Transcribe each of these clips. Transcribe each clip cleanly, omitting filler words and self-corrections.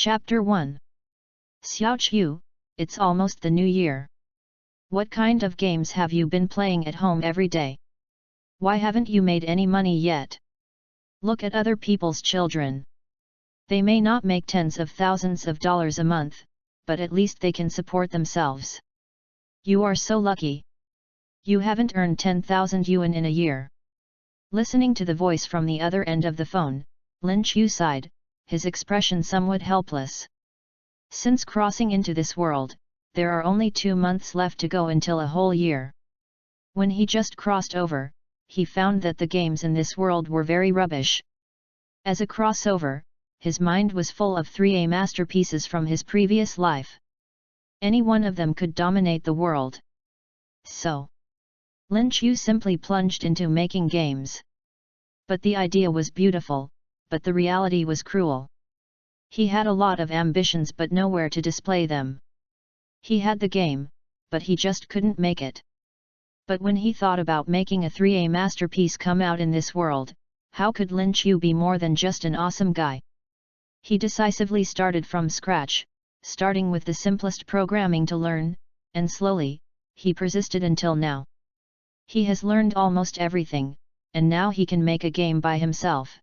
Chapter 1. Xiaoqiu, it's almost the new year. What kind of games have you been playing at home every day? Why haven't you made any money yet? Look at other people's children. They may not make tens of thousands of dollars a month, but at least they can support themselves. You are so lucky. You haven't earned 10,000 yuan in a year. Listening to the voice from the other end of the phone, Lin Chu sighed, his expression somewhat helpless. Since crossing into this world, there are only 2 months left to go until a whole year. When he just crossed over, he found that the games in this world were very rubbish. As a crossover, his mind was full of 3A masterpieces from his previous life. Any one of them could dominate the world. So, Lin Chu simply plunged into making games. But the idea was beautiful, but the reality was cruel. He had a lot of ambitions but nowhere to display them. He had the game, but he just couldn't make it. But when he thought about making a 3A masterpiece come out in this world, how could Lin Chu be more than just an awesome guy? He decisively started from scratch, starting with the simplest programming to learn, and slowly, he persisted until now. He has learned almost everything, and now he can make a game by himself.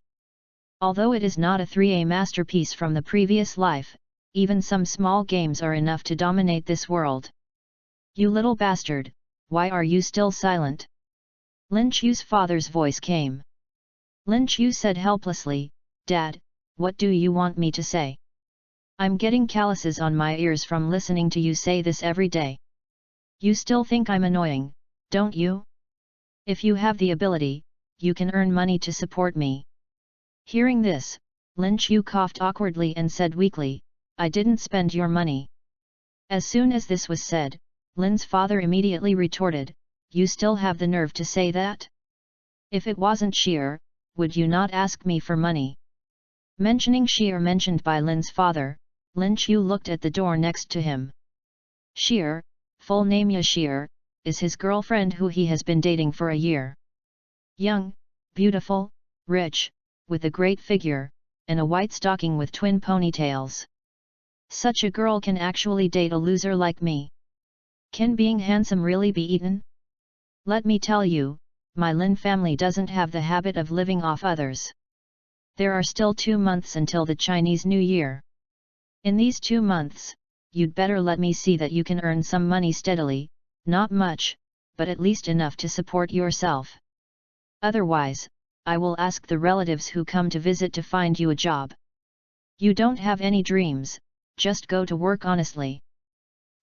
Although it is not a 3A masterpiece from the previous life, even some small games are enough to dominate this world. You little bastard, why are you still silent? Lin Chu's father's voice came. Lin Chu said helplessly, Dad, what do you want me to say? I'm getting calluses on my ears from listening to you say this every day. You still think I'm annoying, don't you? If you have the ability, you can earn money to support me. Hearing this, Lin Chu coughed awkwardly and said weakly, I didn't spend your money. As soon as this was said, Lin's father immediately retorted, you still have the nerve to say that? If it wasn't sheer, would you not ask me for money? Mentioning sheer mentioned by Lin's father, Lin Chu looked at the door next to him. Sheer, full name Yashir, is his girlfriend who he has been dating for a year. Young, beautiful, rich, with a great figure, and a white stocking with twin ponytails. Such a girl can actually date a loser like me. Can being handsome really be eaten? Let me tell you, my Lin family doesn't have the habit of living off others. There are still 2 months until the Chinese New Year. In these 2 months, you'd better let me see that you can earn some money steadily, not much, but at least enough to support yourself. Otherwise, I will ask the relatives who come to visit to find you a job. You don't have any dreams, just go to work honestly.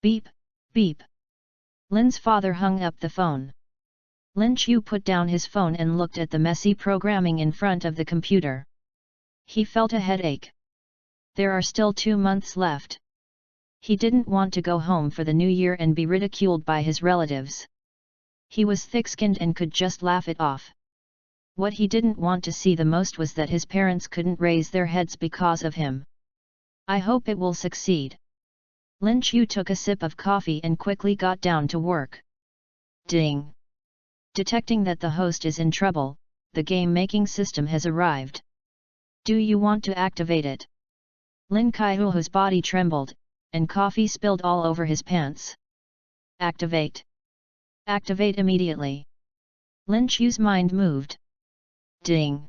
Beep, beep. Lin's father hung up the phone. Lin Chu put down his phone and looked at the messy programming in front of the computer. He felt a headache. There are still 2 months left. He didn't want to go home for the new year and be ridiculed by his relatives. He was thick-skinned and could just laugh it off. What he didn't want to see the most was that his parents couldn't raise their heads because of him. I hope it will succeed. Lin Chu took a sip of coffee and quickly got down to work. Ding! Detecting that the host is in trouble, the game-making system has arrived. Do you want to activate it? Lin Kaihuo's body trembled, and coffee spilled all over his pants. Activate! Activate immediately! Lin Chu's mind moved. Ding!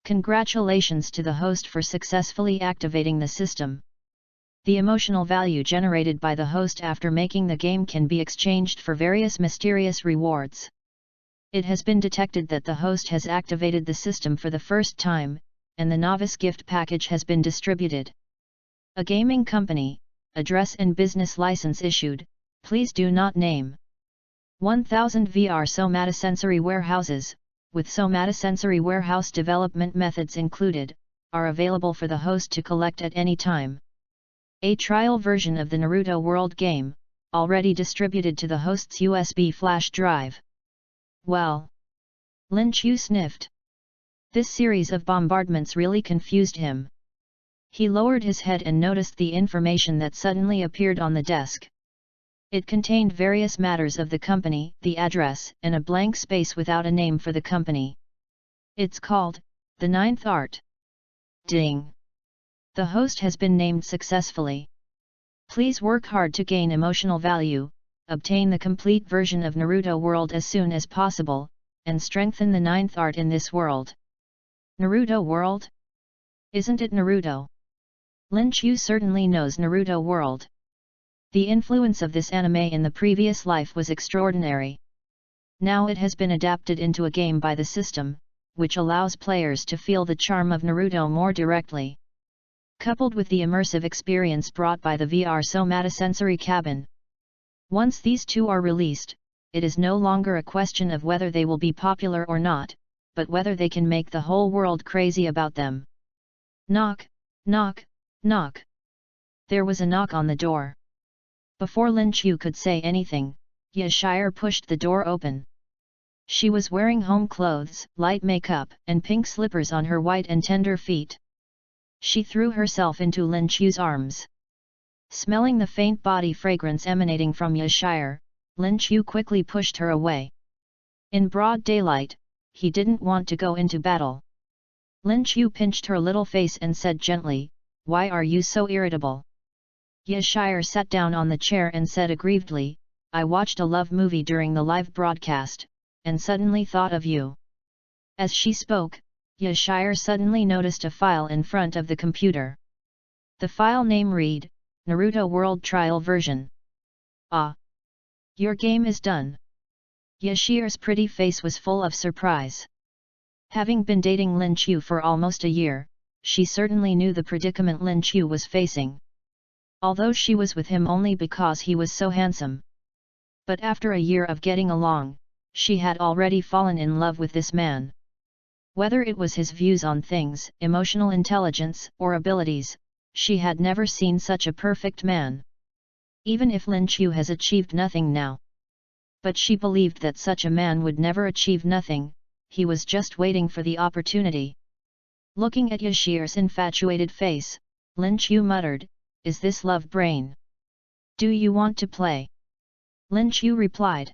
Congratulations to the host for successfully activating the system. The emotional value generated by the host after making the game can be exchanged for various mysterious rewards. It has been detected that the host has activated the system for the first time, and the novice gift package has been distributed. A gaming company, address and business license issued, please do not name. 1000 VR somatosensory warehouses, with somatosensory warehouse development methods included, are available for the host to collect at any time. A trial version of the Naruto World game, already distributed to the host's USB flash drive. Well, Lin Chu sniffed. This series of bombardments really confused him. He lowered his head and noticed the information that suddenly appeared on the desk. It contained various matters of the company, the address, and a blank space without a name for the company. It's called, The Ninth Art. Ding! The host has been named successfully. Please work hard to gain emotional value, obtain the complete version of Naruto World as soon as possible, and strengthen the 9th art in this world. Naruto World? Isn't it Naruto? Lin Chu certainly knows Naruto World. The influence of this anime in the previous life was extraordinary. Now it has been adapted into a game by the system, which allows players to feel the charm of Naruto more directly. Coupled with the immersive experience brought by the VR somatosensory cabin. Once these two are released, it is no longer a question of whether they will be popular or not, but whether they can make the whole world crazy about them. Knock, knock, knock. There was a knock on the door. Before Lin Chu could say anything, Yashire pushed the door open. She was wearing home clothes, light makeup, and pink slippers on her white and tender feet. She threw herself into Lin Chu's arms. Smelling the faint body fragrance emanating from Yashire, Lin Chu quickly pushed her away. In broad daylight, he didn't want to go into battle. Lin Chu pinched her little face and said gently, "Why are you so irritable?" Yashire sat down on the chair and said aggrievedly, "I watched a love movie during the live broadcast, and suddenly thought of you." As she spoke, Yashire suddenly noticed a file in front of the computer. The file name read, Naruto World Trial Version. Ah! Your game is done. Yashire's pretty face was full of surprise. Having been dating Lin Chu for almost a year, she certainly knew the predicament Lin Chu was facing. Although she was with him only because he was so handsome. But after a year of getting along, she had already fallen in love with this man. Whether it was his views on things, emotional intelligence, or abilities, she had never seen such a perfect man. Even if Lin Chu has achieved nothing now. But she believed that such a man would never achieve nothing, he was just waiting for the opportunity. Looking at Yashire's infatuated face, Lin Chu muttered, "Is this love brain? Do you want to play?" Lin Chu replied.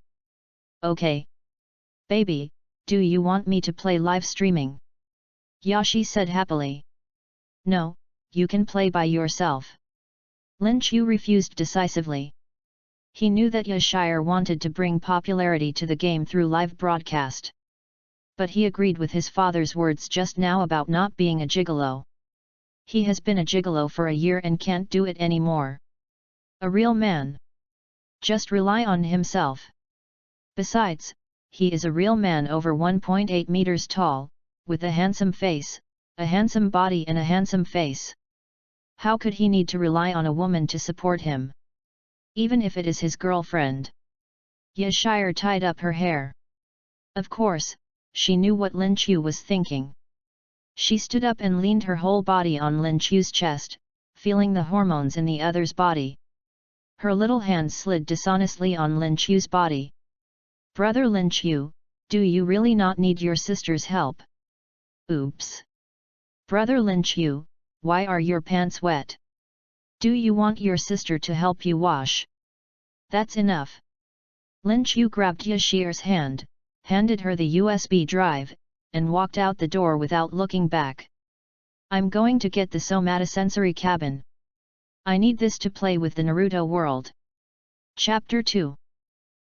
"Okay. Baby, do you want me to play live streaming?" Yashi said happily. "No, you can play by yourself." Lin Chu refused decisively. He knew that Yashire wanted to bring popularity to the game through live broadcast. But he agreed with his father's words just now about not being a gigolo. He has been a gigolo for a year and can't do it anymore. A real man. Just rely on himself. Besides, he is a real man over 1.8 meters tall, with a handsome face, a handsome body and a handsome face. How could he need to rely on a woman to support him? Even if it is his girlfriend. Yashire tied up her hair. Of course, she knew what Lin Chu was thinking. She stood up and leaned her whole body on Lin Chu's chest, feeling the hormones in the other's body. Her little hand slid dishonestly on Lin Chu's body. "Brother Lin Chu, do you really not need your sister's help?" "Oops. Brother Lin Chu, why are your pants wet? Do you want your sister to help you wash?" "That's enough." Lin Chu grabbed Yashire's hand, handed her the USB drive, and walked out the door without looking back. "I'm going to get the somatosensory cabin. I need this to play with the Naruto world." Chapter 2.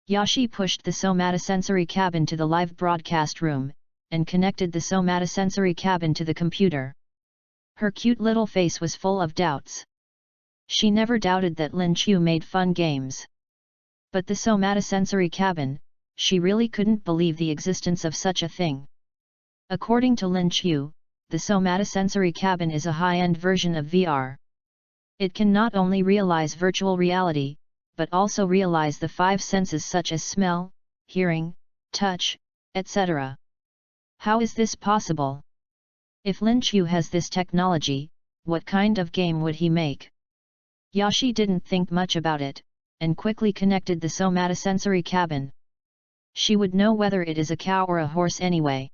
Yashi pushed the somatosensory cabin to the live broadcast room, and connected the somatosensory cabin to the computer. Her cute little face was full of doubts. She never doubted that Lin Chu made fun games. But the somatosensory cabin, she really couldn't believe the existence of such a thing. According to Lin Chu, the somatosensory cabin is a high-end version of VR. It can not only realize virtual reality, but also realize the 5 senses such as smell, hearing, touch, etc. How is this possible? If Lin Chu has this technology, what kind of game would he make? Yashi didn't think much about it, and quickly connected the somatosensory cabin. She would know whether it is a cow or a horse anyway.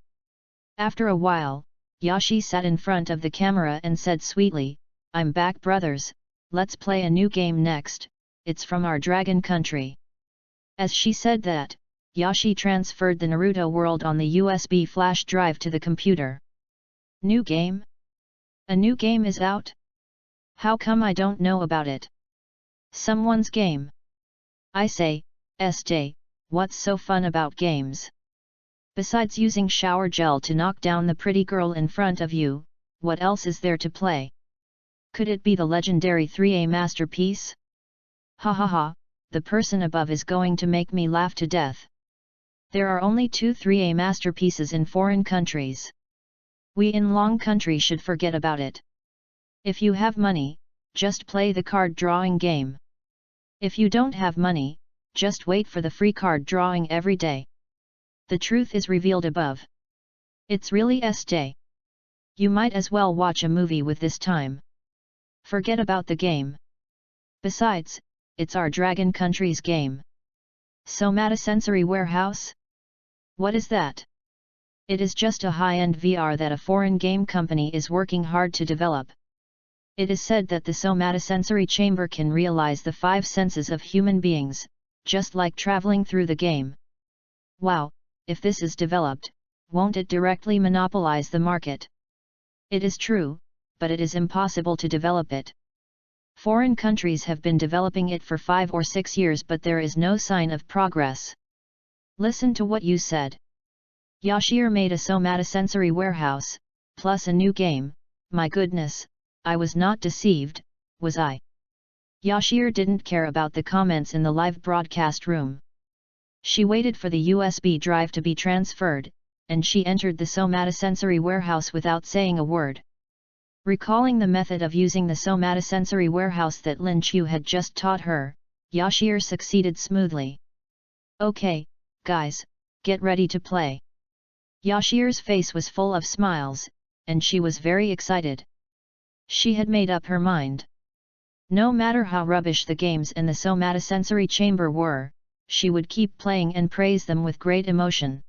After a while, Yashi sat in front of the camera and said sweetly, "I'm back brothers, let's play a new game next, it's from our dragon country." As she said that, Yashi transferred the Naruto world on the USB flash drive to the computer. New game? A new game is out? How come I don't know about it? Someone's game. I say, Este, what's so fun about games? Besides using shower gel to knock down the pretty girl in front of you, what else is there to play? Could it be the legendary 3A masterpiece? Ha ha ha, the person above is going to make me laugh to death. There are only 2 3A masterpieces in foreign countries. We in Long country should forget about it. If you have money, just play the card drawing game. If you don't have money, just wait for the free card drawing every day. The truth is revealed above. It's really Este. You might as well watch a movie with this time. Forget about the game. Besides, it's our Dragon Country's game. Somatosensory Warehouse? What is that? It is just a high-end VR that a foreign game company is working hard to develop. It is said that the somatosensory chamber can realize the 5 senses of human beings, just like traveling through the game. Wow, if this is developed, won't it directly monopolize the market? It is true, but it is impossible to develop it. Foreign countries have been developing it for 5 or 6 years, but there is no sign of progress. Listen to what you said. Yashir made a somatosensory warehouse, plus a new game. My goodness, I was not deceived, was I? Yashir didn't care about the comments in the live broadcast room. She waited for the USB drive to be transferred, and she entered the somatosensory warehouse without saying a word. Recalling the method of using the somatosensory warehouse that Lin Chu had just taught her, Yashir succeeded smoothly. Okay, guys, get ready to play. Yashir's face was full of smiles, and she was very excited. She had made up her mind. No matter how rubbish the games and the somatosensory chamber were, she would keep playing and praise them with great emotion.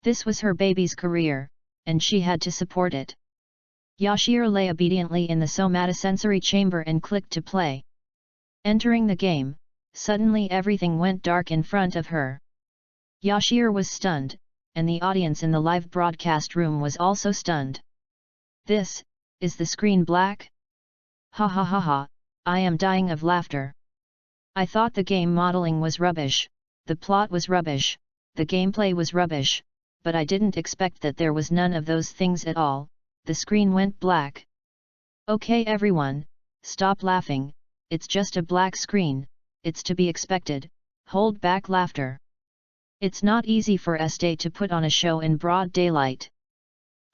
This was her baby's career, and she had to support it. Yashir lay obediently in the somatosensory chamber and clicked to play. Entering the game, suddenly everything went dark in front of her. Yashir was stunned, and the audience in the live broadcast room was also stunned. This, is the screen black? Ha ha ha ha, I am dying of laughter. I thought the game modeling was rubbish, the plot was rubbish, the gameplay was rubbish, but I didn't expect that there was none of those things at all. The screen went black. Okay everyone, stop laughing, it's just a black screen, it's to be expected, hold back laughter. It's not easy for Este to put on a show in broad daylight.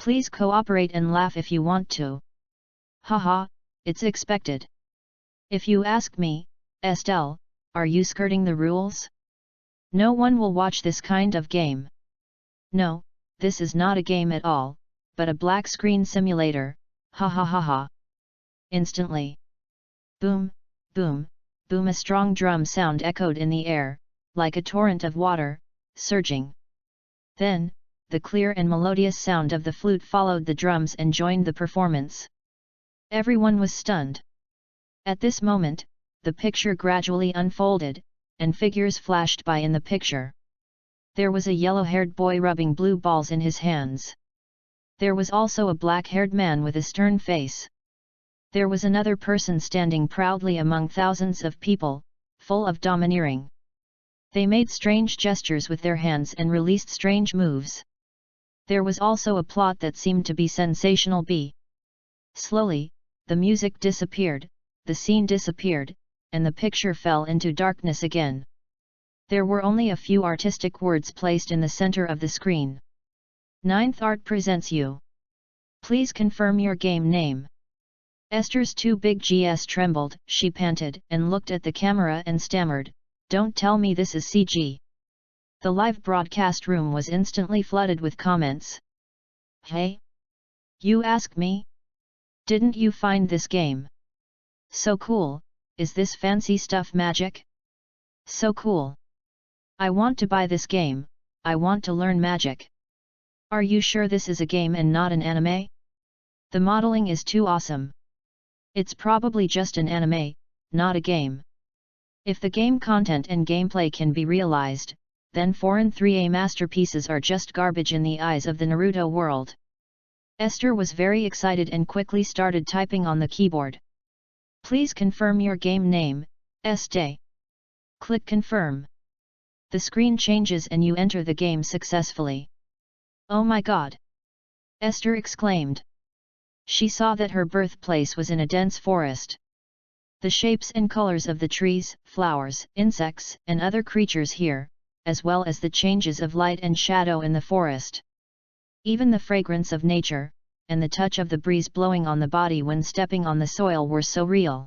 Please cooperate and laugh if you want to. Haha, it's expected. If you ask me, Estelle, are you skirting the rules? No one will watch this kind of game. No, this is not a game at all, but a black screen simulator, ha ha ha ha. Instantly. Boom, boom, boom, a strong drum sound echoed in the air, like a torrent of water, surging. Then, the clear and melodious sound of the flute followed the drums and joined the performance. Everyone was stunned. At this moment, the picture gradually unfolded, and figures flashed by in the picture. There was a yellow-haired boy rubbing blue balls in his hands. There was also a black-haired man with a stern face. There was another person standing proudly among thousands of people, full of domineering. They made strange gestures with their hands and released strange moves. There was also a plot that seemed to be sensational. Slowly, the music disappeared, the scene disappeared, and the picture fell into darkness again. There were only a few artistic words placed in the center of the screen. Ninth Art presents you. Please confirm your game name. Esther's two big Gs trembled, she panted and looked at the camera and stammered, "Don't tell me this is CG." The live broadcast room was instantly flooded with comments. Hey? You ask me? Didn't you find this game so cool? Is this fancy stuff magic? So cool. I want to buy this game, I want to learn magic. Are you sure this is a game and not an anime? The modeling is too awesome. It's probably just an anime, not a game. If the game content and gameplay can be realized, then foreign 3A masterpieces are just garbage in the eyes of the Naruto world. Esther was very excited and quickly started typing on the keyboard. Please confirm your game name, Estee. Click confirm. The screen changes and you enter the game successfully. Oh my god! Esther exclaimed. She saw that her birthplace was in a dense forest. The shapes and colors of the trees, flowers, insects, and other creatures here, as well as the changes of light and shadow in the forest. Even the fragrance of nature, and the touch of the breeze blowing on the body when stepping on the soil were so real.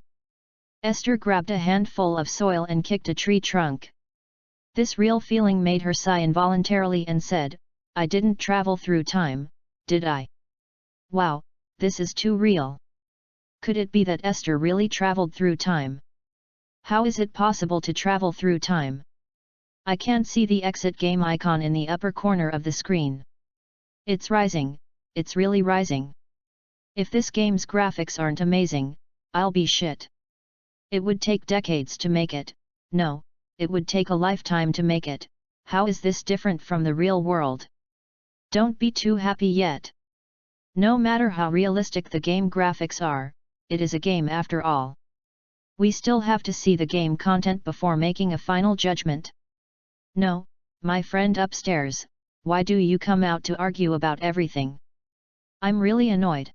Esther grabbed a handful of soil and kicked a tree trunk. This real feeling made her sigh involuntarily and said, "I didn't travel through time, did I? Wow, this is too real." Could it be that Esther really traveled through time? How is it possible to travel through time? I can't see the exit game icon in the upper corner of the screen. It's rising, it's really rising. If this game's graphics aren't amazing, I'll be shit. It would take decades to make it, no, it would take a lifetime to make it. How is this different from the real world? Don't be too happy yet. No matter how realistic the game graphics are, it is a game after all. We still have to see the game content before making a final judgment. No, my friend upstairs, why do you come out to argue about everything? I'm really annoyed.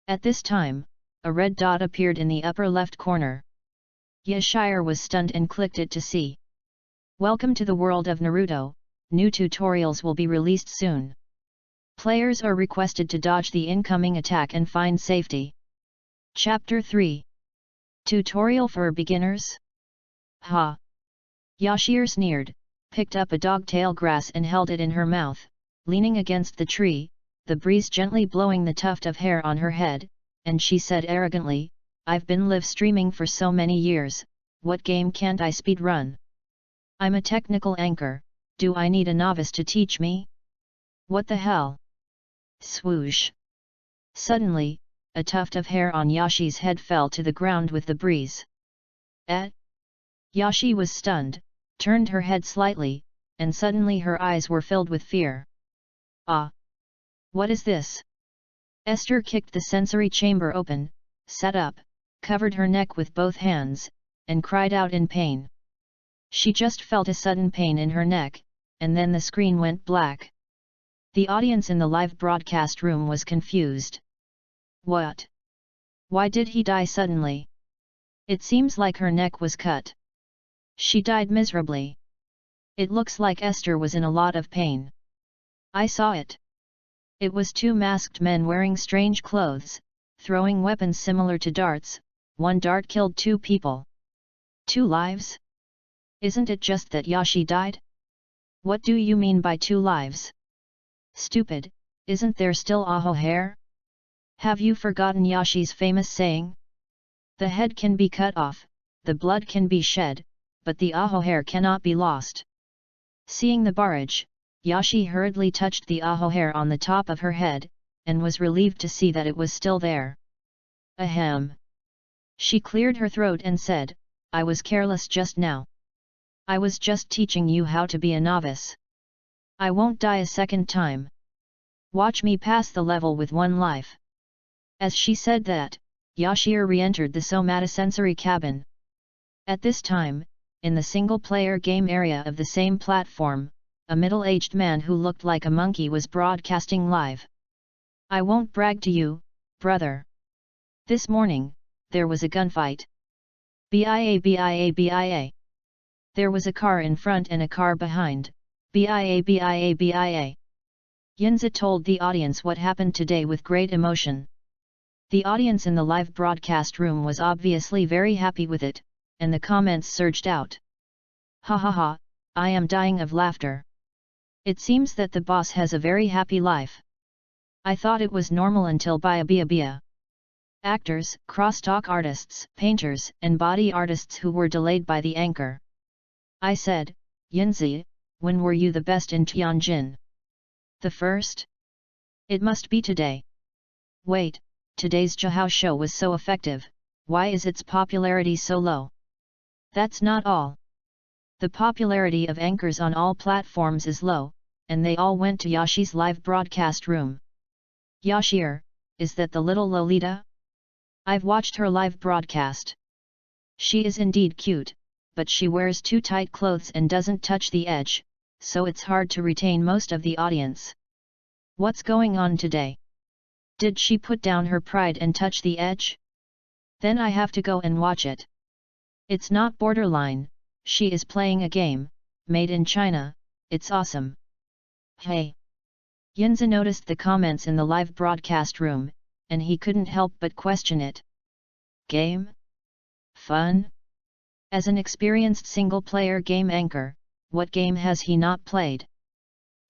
At this time, a red dot appeared in the upper left corner. Yashir was stunned and clicked it to see. Welcome to the world of Naruto, new tutorials will be released soon. Players are requested to dodge the incoming attack and find safety. Chapter 3. Tutorial for beginners? Ha! Yashir sneered, picked up a dogtail grass and held it in her mouth, leaning against the tree, the breeze gently blowing the tuft of hair on her head, and she said arrogantly, "I've been live streaming for so many years, what game can't I speedrun? I'm a technical anchor, do I need a novice to teach me? What the hell?" Swoosh! Suddenly, a tuft of hair on Yashi's head fell to the ground with the breeze. Eh? Yashi was stunned, turned her head slightly, and suddenly her eyes were filled with fear. Ah! What is this? Esther kicked the sensory chamber open, sat up, covered her neck with both hands, and cried out in pain. She just felt a sudden pain in her neck, and then the screen went black. The audience in the live broadcast room was confused. What? Why did he die suddenly? It seems like her neck was cut. She died miserably. It looks like Esther was in a lot of pain. I saw it. It was two masked men wearing strange clothes, throwing weapons similar to darts. One dart killed 2 people. 2 lives? Isn't it just that Yashi died? What do you mean by 2 lives? Stupid, isn't there still Aho hair? Have you forgotten Yashi's famous saying? The head can be cut off, the blood can be shed, but the Aho hair cannot be lost. Seeing the barrage, Yashi hurriedly touched the Aho hair on the top of her head, and was relieved to see that it was still there. Ahem. She cleared her throat and said, "I was careless just now. I was just teaching you how to be a novice. I won't die a second time. Watch me pass the level with 1 life." As she said that, Yashir re-entered the somatosensory cabin. At this time, in the single-player game area of the same platform, a middle-aged man who looked like a monkey was broadcasting live. "I won't brag to you, brother. This morning, there was a gunfight. BIA BIA BIA. There was a car in front and a car behind, BIA BIA BIA." Yinza told the audience what happened today with great emotion. The audience in the live broadcast room was obviously very happy with it, and the comments surged out. "Ha ha ha, I am dying of laughter. It seems that the boss has a very happy life. I thought it was normal until Bia Bia Bia. Actors, crosstalk artists, painters, and body artists who were delayed by the anchor. I said, Yinzi, when were you the best in Tianjin? The first? It must be today. Wait, today's Zhihao show was so effective, why is its popularity so low? That's not all. The popularity of anchors on all platforms is low, and they all went to Yashi's live broadcast room. Yashir, is that the little Lolita? I've watched her live broadcast. She is indeed cute, but she wears too tight clothes and doesn't touch the edge, so it's hard to retain most of the audience. What's going on today? Did she put down her pride and touch the edge? Then I have to go and watch it. It's not borderline, she is playing a game, made in China, it's awesome. Hey! Yinzi noticed the comments in the live broadcast room, and he couldn't help but question it. Game? Fun? As an experienced single-player game anchor, what game has he not played?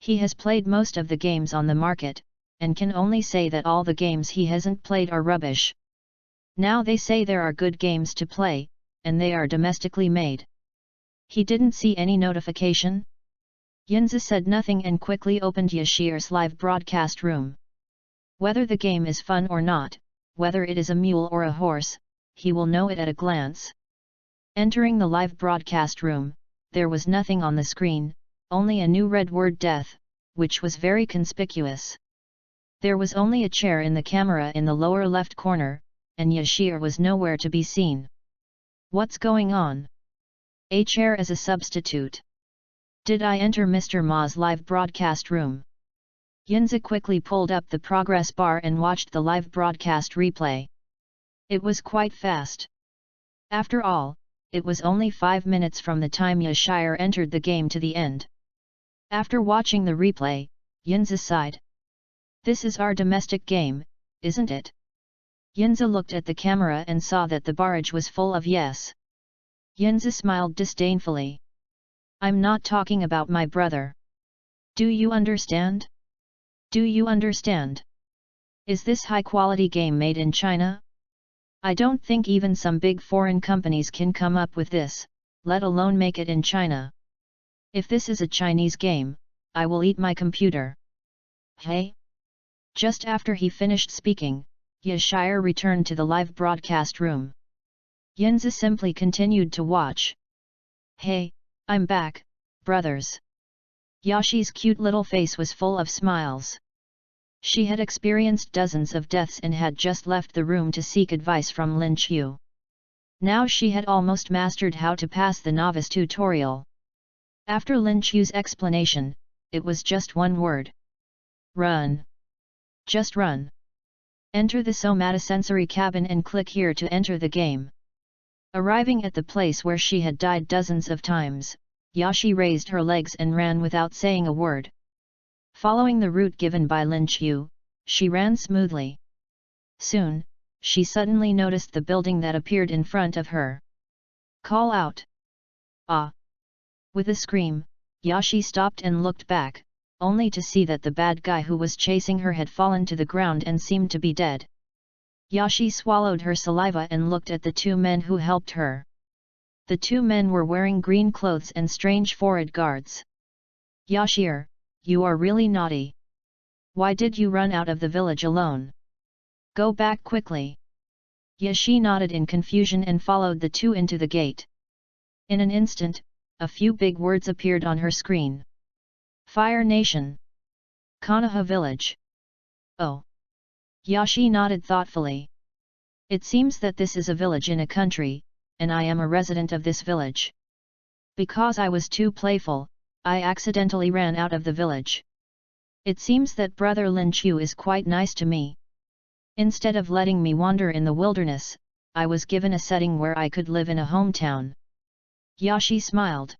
He has played most of the games on the market, and can only say that all the games he hasn't played are rubbish. Now they say there are good games to play, and they are domestically made. He didn't see any notification? Yinzi said nothing and quickly opened Yashir's live broadcast room. Whether the game is fun or not, whether it is a mule or a horse, he will know it at a glance. Entering the live broadcast room, there was nothing on the screen, only a new red word death, which was very conspicuous. There was only a chair in the camera in the lower left corner, and Yashir was nowhere to be seen. What's going on? A chair as a substitute. Did I enter Mr. Ma's live broadcast room? Yinzi quickly pulled up the progress bar and watched the live broadcast replay. It was quite fast. After all, it was only 5 minutes from the time Yashir entered the game to the end. After watching the replay, Yinzi sighed. This is our domestic game, isn't it? Yinzi looked at the camera and saw that the barrage was full of yes. Yinzi smiled disdainfully. I'm not talking about my brother. Do you understand? Do you understand? Is this high-quality game made in China? I don't think even some big foreign companies can come up with this, let alone make it in China. If this is a Chinese game, I will eat my computer. Hey? Just after he finished speaking, Yashir returned to the live broadcast room. Yinzi simply continued to watch. Hey, I'm back, brothers. Yashi's cute little face was full of smiles. She had experienced dozens of deaths and had just left the room to seek advice from Lin Qiu. Now she had almost mastered how to pass the novice tutorial. After Lin Qiu's explanation, it was just one word. Run. Just run. Enter the somatosensory cabin and click here to enter the game. Arriving at the place where she had died dozens of times, Yashi raised her legs and ran without saying a word. Following the route given by Lin Qiu, she ran smoothly. Soon, she suddenly noticed the building that appeared in front of her. Call out! Ah! With a scream, Yashi stopped and looked back, only to see that the bad guy who was chasing her had fallen to the ground and seemed to be dead. Yashi swallowed her saliva and looked at the two men who helped her. The two men were wearing green clothes and strange forehead guards. Yashir, you are really naughty. Why did you run out of the village alone? Go back quickly. Yashi nodded in confusion and followed the two into the gate. In an instant, a few big words appeared on her screen. Fire Nation. Konoha Village. Oh. Yashi nodded thoughtfully. It seems that this is a village in a country, and I am a resident of this village. Because I was too playful, I accidentally ran out of the village. It seems that brother Lin Qiu is quite nice to me. Instead of letting me wander in the wilderness, I was given a setting where I could live in a hometown. Yashi smiled.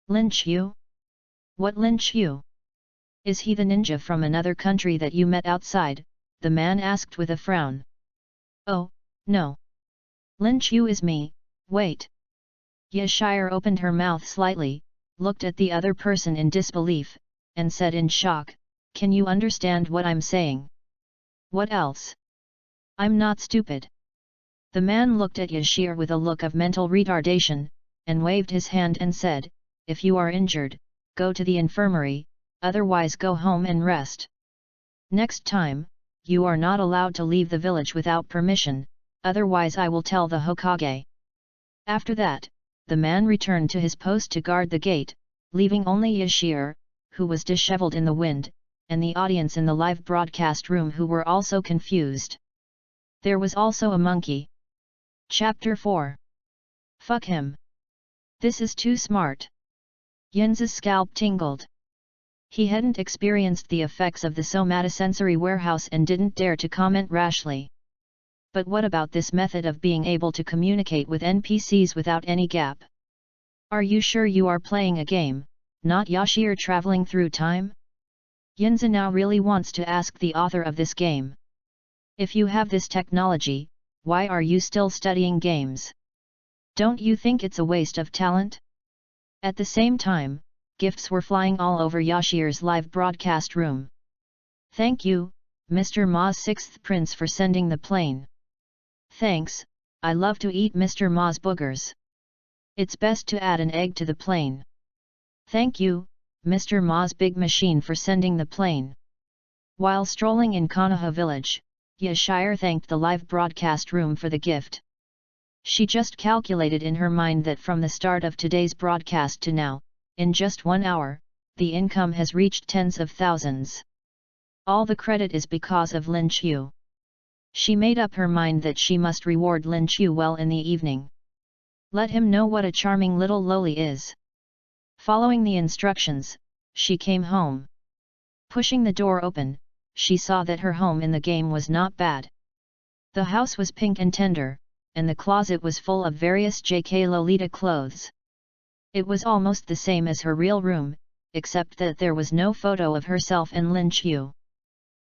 Lin Qiu? What Lin Qiu? Is he the ninja from another country that you met outside? The man asked with a frown. Oh, no. Lin Qiu is me, wait. Yashir opened her mouth slightly, looked at the other person in disbelief, and said in shock, can you understand what I'm saying? What else? I'm not stupid. The man looked at Yashir with a look of mental retardation, and waved his hand and said, if you are injured, go to the infirmary, otherwise go home and rest. Next time, you are not allowed to leave the village without permission, otherwise I will tell the Hokage. After that, the man returned to his post to guard the gate, leaving only Yashir, who was disheveled in the wind, and the audience in the live broadcast room who were also confused. There was also a monkey. Chapter 4. Fuck him. This is too smart. Yin's scalp tingled. He hadn't experienced the effects of the somatosensory warehouse and didn't dare to comment rashly. But what about this method of being able to communicate with NPCs without any gap? Are you sure you are playing a game, not Yashir traveling through time? Yinza now really wants to ask the author of this game. If you have this technology, why are you still studying games? Don't you think it's a waste of talent? At the same time, gifts were flying all over Yashir's live broadcast room. Thank you, Mr. Ma's sixth prince, for sending the plane. Thanks, I love to eat Mr. Ma's boogers. It's best to add an egg to the plane. Thank you, Mr. Ma's big machine, for sending the plane. While strolling in Konoha village, Yashir thanked the live broadcast room for the gift. She just calculated in her mind that from the start of today's broadcast to now, in just 1 hour, the income has reached tens of thousands. All the credit is because of Lin Chu. She made up her mind that she must reward Lin Chu well in the evening. Let him know what a charming little loli is. Following the instructions, she came home. Pushing the door open, she saw that her home in the game was not bad. The house was pink and tender, and the closet was full of various JK Lolita clothes. It was almost the same as her real room, except that there was no photo of herself and Lin Chu.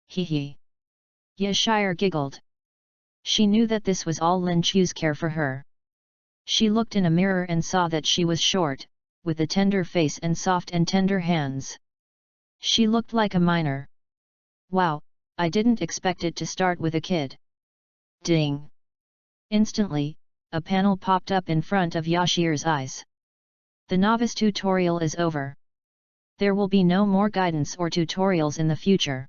Hee hee. Yashir giggled. She knew that this was all Lin Chu's care for her. She looked in a mirror and saw that she was short, with a tender face and soft and tender hands. She looked like a minor. Wow, I didn't expect it to start with a kid. Ding! Instantly, a panel popped up in front of Yashir's eyes. The novice tutorial is over. There will be no more guidance or tutorials in the future.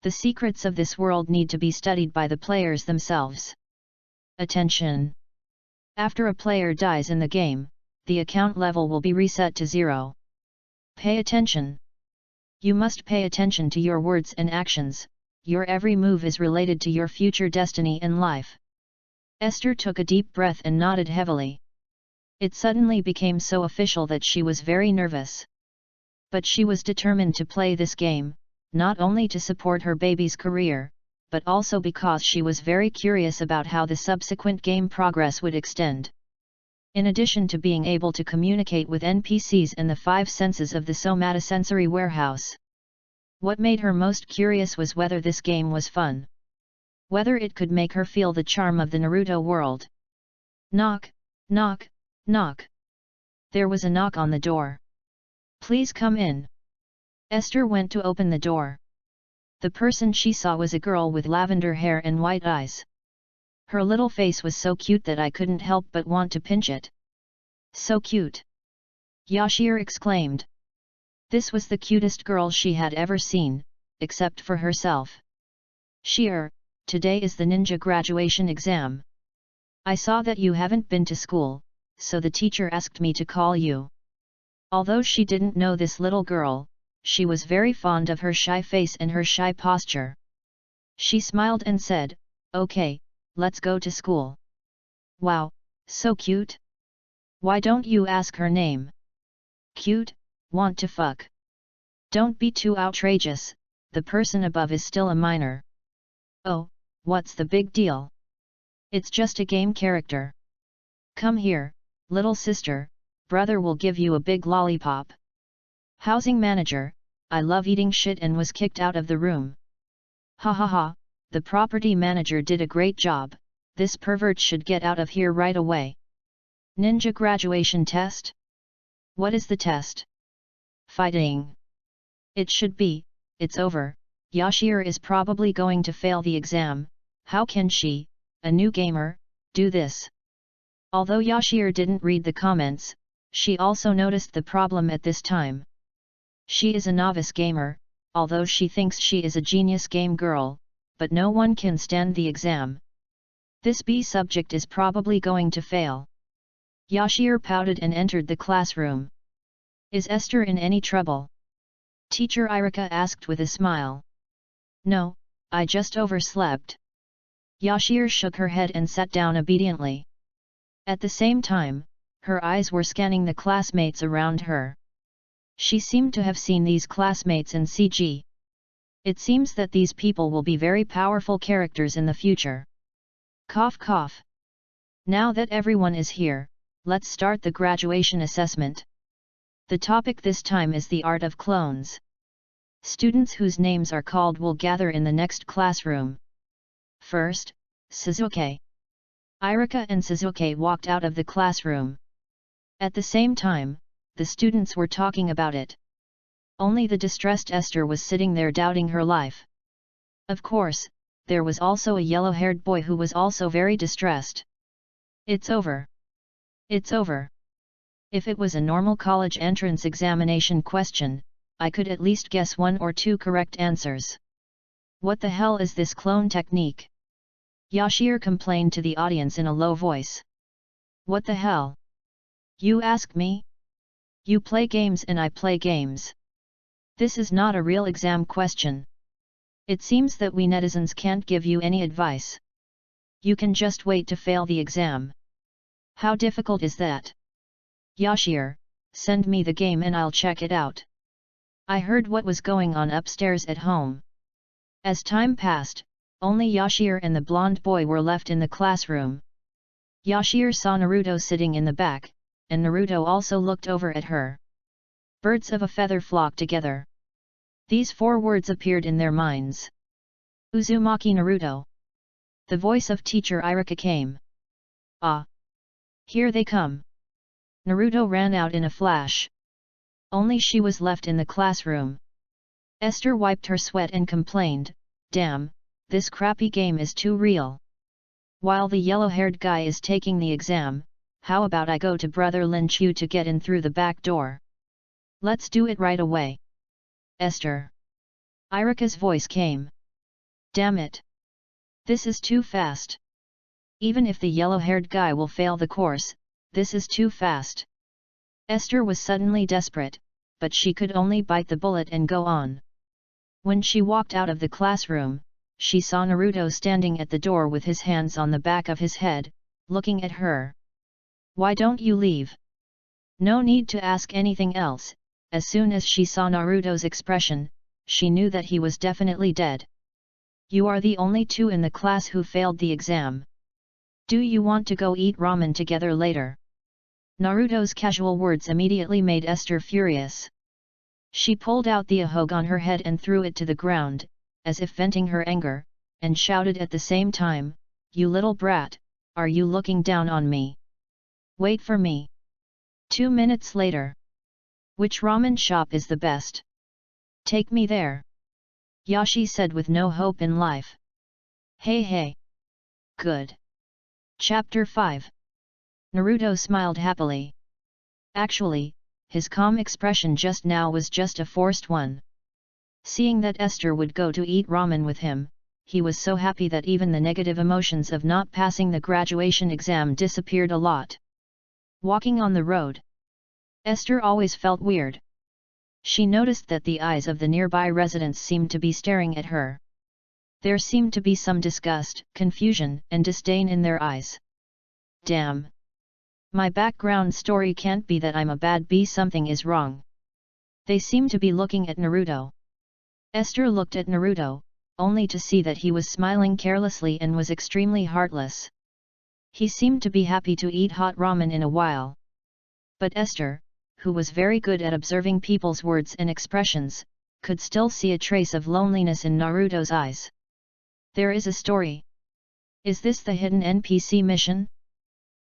The secrets of this world need to be studied by the players themselves. Attention! After a player dies in the game, the account level will be reset to 0. Pay attention! You must pay attention to your words and actions, your every move is related to your future destiny in life. Esther took a deep breath and nodded heavily. It suddenly became so official that she was very nervous. But she was determined to play this game, not only to support her baby's career, but also because she was very curious about how the subsequent game progress would extend. In addition to being able to communicate with NPCs and the 5 senses of the somatosensory warehouse. What made her most curious was whether this game was fun. Whether it could make her feel the charm of the Naruto world. Knock, knock, knock. There was a knock on the door. Please come in. Esther went to open the door. The person she saw was a girl with lavender hair and white eyes. Her little face was so cute that I couldn't help but want to pinch it. So cute! Yashir exclaimed. This was the cutest girl she had ever seen, except for herself. Shir, today is the ninja graduation exam. I saw that you haven't been to school, so the teacher asked me to call you. Although she didn't know this little girl, she was very fond of her shy face and her shy posture. She smiled and said, "Okay, let's go to school." Wow, so cute! Why don't you ask her name? Cute, want to fuck. Don't be too outrageous, the person above is still a minor. Oh, what's the big deal? It's just a game character. Come here, little sister, brother will give you a big lollipop. Housing manager, I love eating shit, and was kicked out of the room. Ha ha ha, the property manager did a great job, this pervert should get out of here right away. Ninja graduation test? What is the test? Fighting. It should be, it's over, Yashir is probably going to fail the exam, how can she, a new gamer, do this? Although Yashir didn't read the comments, she also noticed the problem at this time. She is a novice gamer, although she thinks she is a genius game girl, but no one can stand the exam. This B subject is probably going to fail. Yashir pouted and entered the classroom. Is Esther in any trouble? Teacher Irika asked with a smile. No, I just overslept. Yashir shook her head and sat down obediently. At the same time, her eyes were scanning the classmates around her. She seemed to have seen these classmates in CG. It seems that these people will be very powerful characters in the future. Cough cough. Now that everyone is here, let's start the graduation assessment. The topic this time is the art of clones. Students whose names are called will gather in the next classroom. First, Suzuki. Irika and Suzuki walked out of the classroom. At the same time, the students were talking about it. Only the distressed Esther was sitting there doubting her life. Of course, there was also a yellow-haired boy who was also very distressed. It's over. It's over. If it was a normal college entrance examination question, I could at least guess 1 or 2 correct answers. What the hell is this clone technique? Yashir complained to the audience in a low voice. What the hell? You ask me? You play games and I play games. This is not a real exam question. It seems that we netizens can't give you any advice. You can just wait to fail the exam. How difficult is that? Yashir, send me the game and I'll check it out. I heard what was going on upstairs at home. As time passed, only Yashir and the blonde boy were left in the classroom. Yashir saw Naruto sitting in the back, and Naruto also looked over at her. Birds of a feather flock together. These 4 words appeared in their minds. Uzumaki Naruto. The voice of teacher Irika came. Ah! Here they come. Naruto ran out in a flash. Only she was left in the classroom. Esther wiped her sweat and complained, damn, this crappy game is too real. While the yellow-haired guy is taking the exam, how about I go to Brother Lin Chu to get in through the back door? Let's do it right away. Esther. Irika's voice came. Damn it. This is too fast. Even if the yellow-haired guy will fail the course, this is too fast. Esther was suddenly desperate, but she could only bite the bullet and go on. When she walked out of the classroom, she saw Naruto standing at the door with his hands on the back of his head, looking at her. Why don't you leave? No need to ask anything else, as soon as she saw Naruto's expression, she knew that he was definitely dead. You are the only 2 in the class who failed the exam. Do you want to go eat ramen together later? Naruto's casual words immediately made Esther furious. She pulled out the ahogue on her head and threw it to the ground, as if venting her anger, and shouted at the same time, You little brat, are you looking down on me? Wait for me. 2 minutes later. Which ramen shop is the best? Take me there. Yashi said with no hope in life. Hey hey. Good. Chapter 5. Naruto smiled happily. Actually, his calm expression just now was just a forced one. Seeing that Esther would go to eat ramen with him, he was so happy that even the negative emotions of not passing the graduation exam disappeared a lot. Walking on the road, Esther always felt weird. She noticed that the eyes of the nearby residents seemed to be staring at her. There seemed to be some disgust, confusion, and disdain in their eyes. Damn! My background story can't be that I'm a bad bee, something is wrong. They seem to be looking at Naruto. Esther looked at Naruto, only to see that he was smiling carelessly and was extremely heartless. He seemed to be happy to eat hot ramen in a while. But Esther, who was very good at observing people's words and expressions, could still see a trace of loneliness in Naruto's eyes. There is a story. Is this the hidden NPC mission?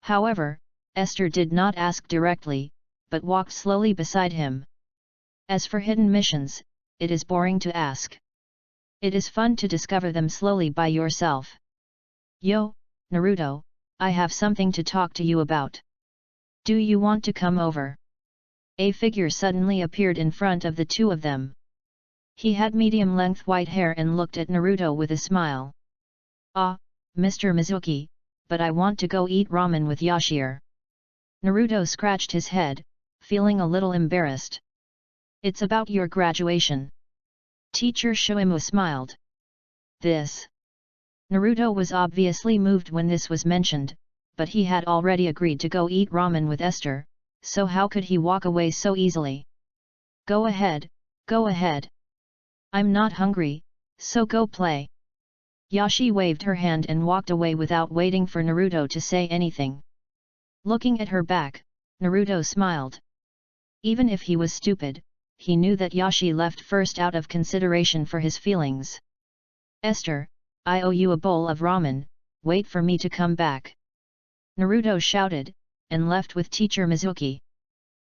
However, Esther did not ask directly, but walked slowly beside him. As for hidden missions, it is boring to ask. It is fun to discover them slowly by yourself. Yo, Naruto, I have something to talk to you about. Do you want to come over? A figure suddenly appeared in front of the 2 of them. He had medium-length white hair and looked at Naruto with a smile. Ah, Mr. Mizuki, but I want to go eat ramen with Yashir. Naruto scratched his head, feeling a little embarrassed. It's about your graduation. Teacher Shoimu smiled. This. Naruto was obviously moved when this was mentioned, but he had already agreed to go eat ramen with Esther, so how could he walk away so easily? Go ahead, go ahead. I'm not hungry, so go play. Yashi waved her hand and walked away without waiting for Naruto to say anything. Looking at her back, Naruto smiled. Even if he was stupid, he knew that Yashi left first out of consideration for his feelings. Esther, I owe you a bowl of ramen, wait for me to come back. Naruto shouted, and left with teacher Mizuki.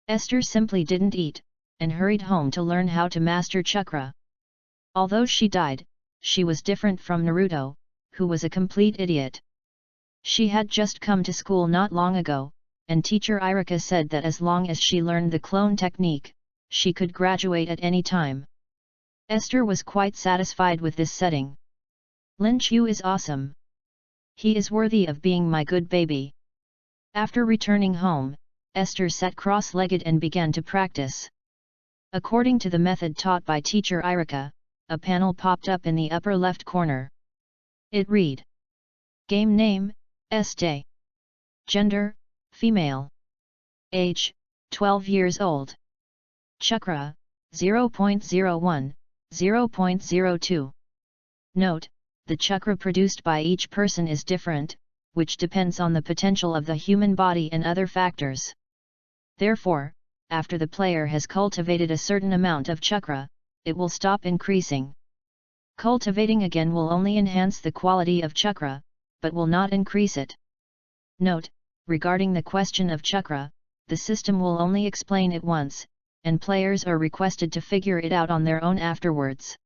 Esther simply didn't eat, and hurried home to learn how to master chakra. Although she died, she was different from Naruto, who was a complete idiot. She had just come to school not long ago, and teacher Irika said that as long as she learned the clone technique, she could graduate at any time. Esther was quite satisfied with this setting. Lin Chu is awesome. He is worthy of being my good baby. After returning home, Esther sat cross-legged and began to practice. According to the method taught by teacher Irika, a panel popped up in the upper left corner. It read: Game name, Este. Gender, female. Age, 12 years old. Chakra, 0.01, 0.02. Note, the chakra produced by each person is different, which depends on the potential of the human body and other factors. Therefore, after the player has cultivated a certain amount of chakra, it will stop increasing. Cultivating again will only enhance the quality of chakra, but will not increase it. Note, regarding the question of chakra, the system will only explain it once, and players are requested to figure it out on their own afterwards.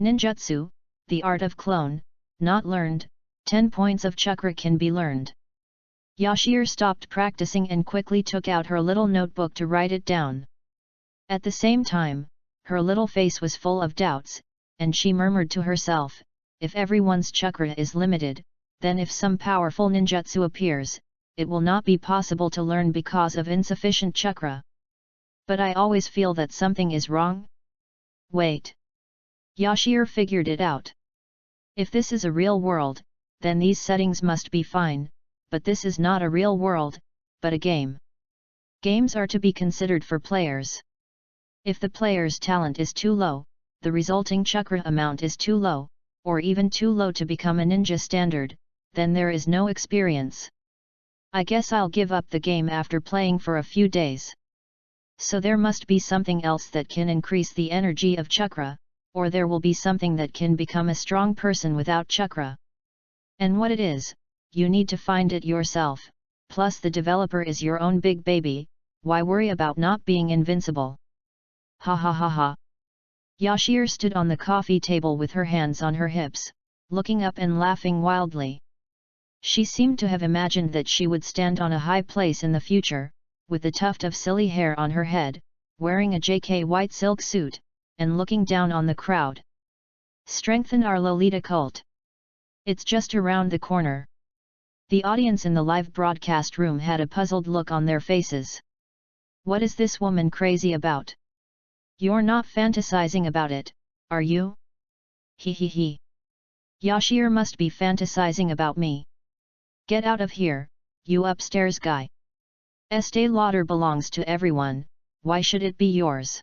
Ninjutsu, the art of clone, not learned, 10 points of chakra can be learned. Yashir stopped practicing and quickly took out her little notebook to write it down. At the same time, her little face was full of doubts, and she murmured to herself, if everyone's chakra is limited, then if some powerful ninjutsu appears, it will not be possible to learn because of insufficient chakra. But I always feel that something is wrong? Wait. Yashir figured it out. If this is a real world, then these settings must be fine, but this is not a real world, but a game. Games are to be considered for players. If the player's talent is too low, the resulting chakra amount is too low, or even too low to become a ninja standard, then there is no experience. I guess I'll give up the game after playing for a few days. So there must be something else that can increase the energy of chakra, or there will be something that can become a strong person without chakra. And what it is, you need to find it yourself, plus the developer is your own big baby, why worry about not being invincible? Ha ha ha ha. Yashir stood on the coffee table with her hands on her hips, looking up and laughing wildly. She seemed to have imagined that she would stand on a high place in the future, with a tuft of silly hair on her head, wearing a JK white silk suit, and looking down on the crowd. Strengthen our Lolita cult. It's just around the corner. The audience in the live broadcast room had a puzzled look on their faces. What is this woman crazy about? You're not fantasizing about it, are you? He he he. Yashir must be fantasizing about me. Get out of here, you upstairs guy. Estee Lauder belongs to everyone, why should it be yours?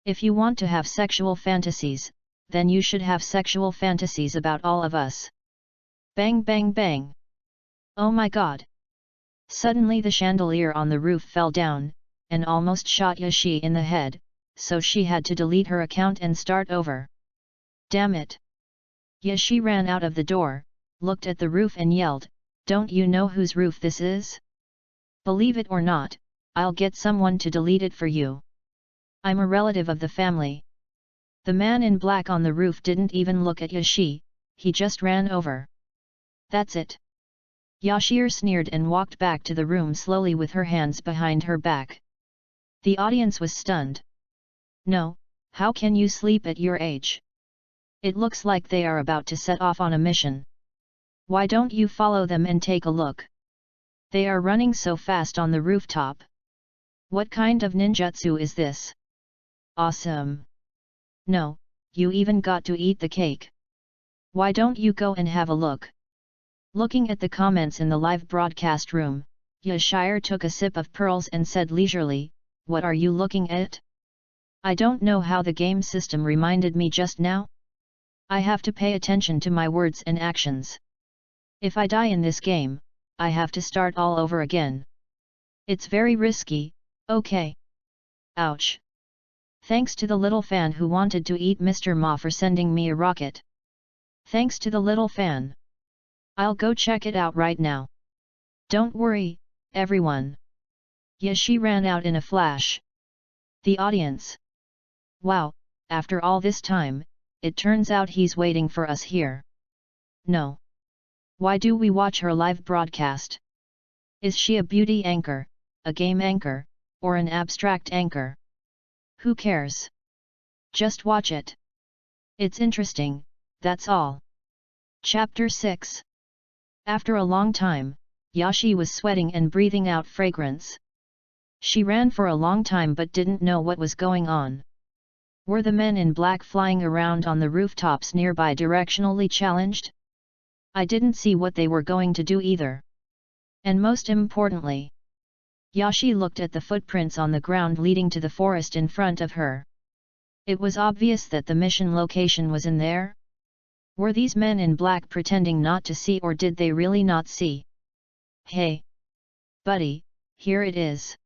If you want to have sexual fantasies, then you should have sexual fantasies about all of us. Bang bang bang. Oh my god. Suddenly the chandelier on the roof fell down, and almost shot Yashi in the head, so she had to delete her account and start over. Damn it. Yashi ran out of the door, looked at the roof and yelled, don't you know whose roof this is? Believe it or not, I'll get someone to delete it for you. I'm a relative of the family. The man in black on the roof didn't even look at Yashi, he just ran over. That's it. Yashir sneered and walked back to the room slowly with her hands behind her back. The audience was stunned. No, how can you sleep at your age? It looks like they are about to set off on a mission. Why don't you follow them and take a look? They are running so fast on the rooftop. What kind of ninjutsu is this? Awesome. No, you even got to eat the cake. Why don't you go and have a look? Looking at the comments in the live broadcast room, Yashir took a sip of pearls and said leisurely, "What are you looking at? I don't know how the game system reminded me just now. I have to pay attention to my words and actions. If I die in this game, I have to start all over again. It's very risky, okay? Ouch. Thanks to the little fan who wanted to eat Mr. Ma for sending me a rocket. Thanks to the little fan. I'll go check it out right now. Don't worry, everyone." Yashi ran out in a flash. The audience. Wow, after all this time, it turns out he's waiting for us here. No. Why do we watch her live broadcast? Is she a beauty anchor, a game anchor, or an abstract anchor? Who cares? Just watch it. It's interesting, that's all. Chapter 6. After a long time, Yashi was sweating and breathing out fragrance. She ran for a long time but didn't know what was going on. Were the men in black flying around on the rooftops nearby directionally challenged? I didn't see what they were going to do either. And most importantly, Yashi looked at the footprints on the ground leading to the forest in front of her. It was obvious that the mission location was in there. Were these men in black pretending not to see, or did they really not see? "Hey! Buddy, here it is!"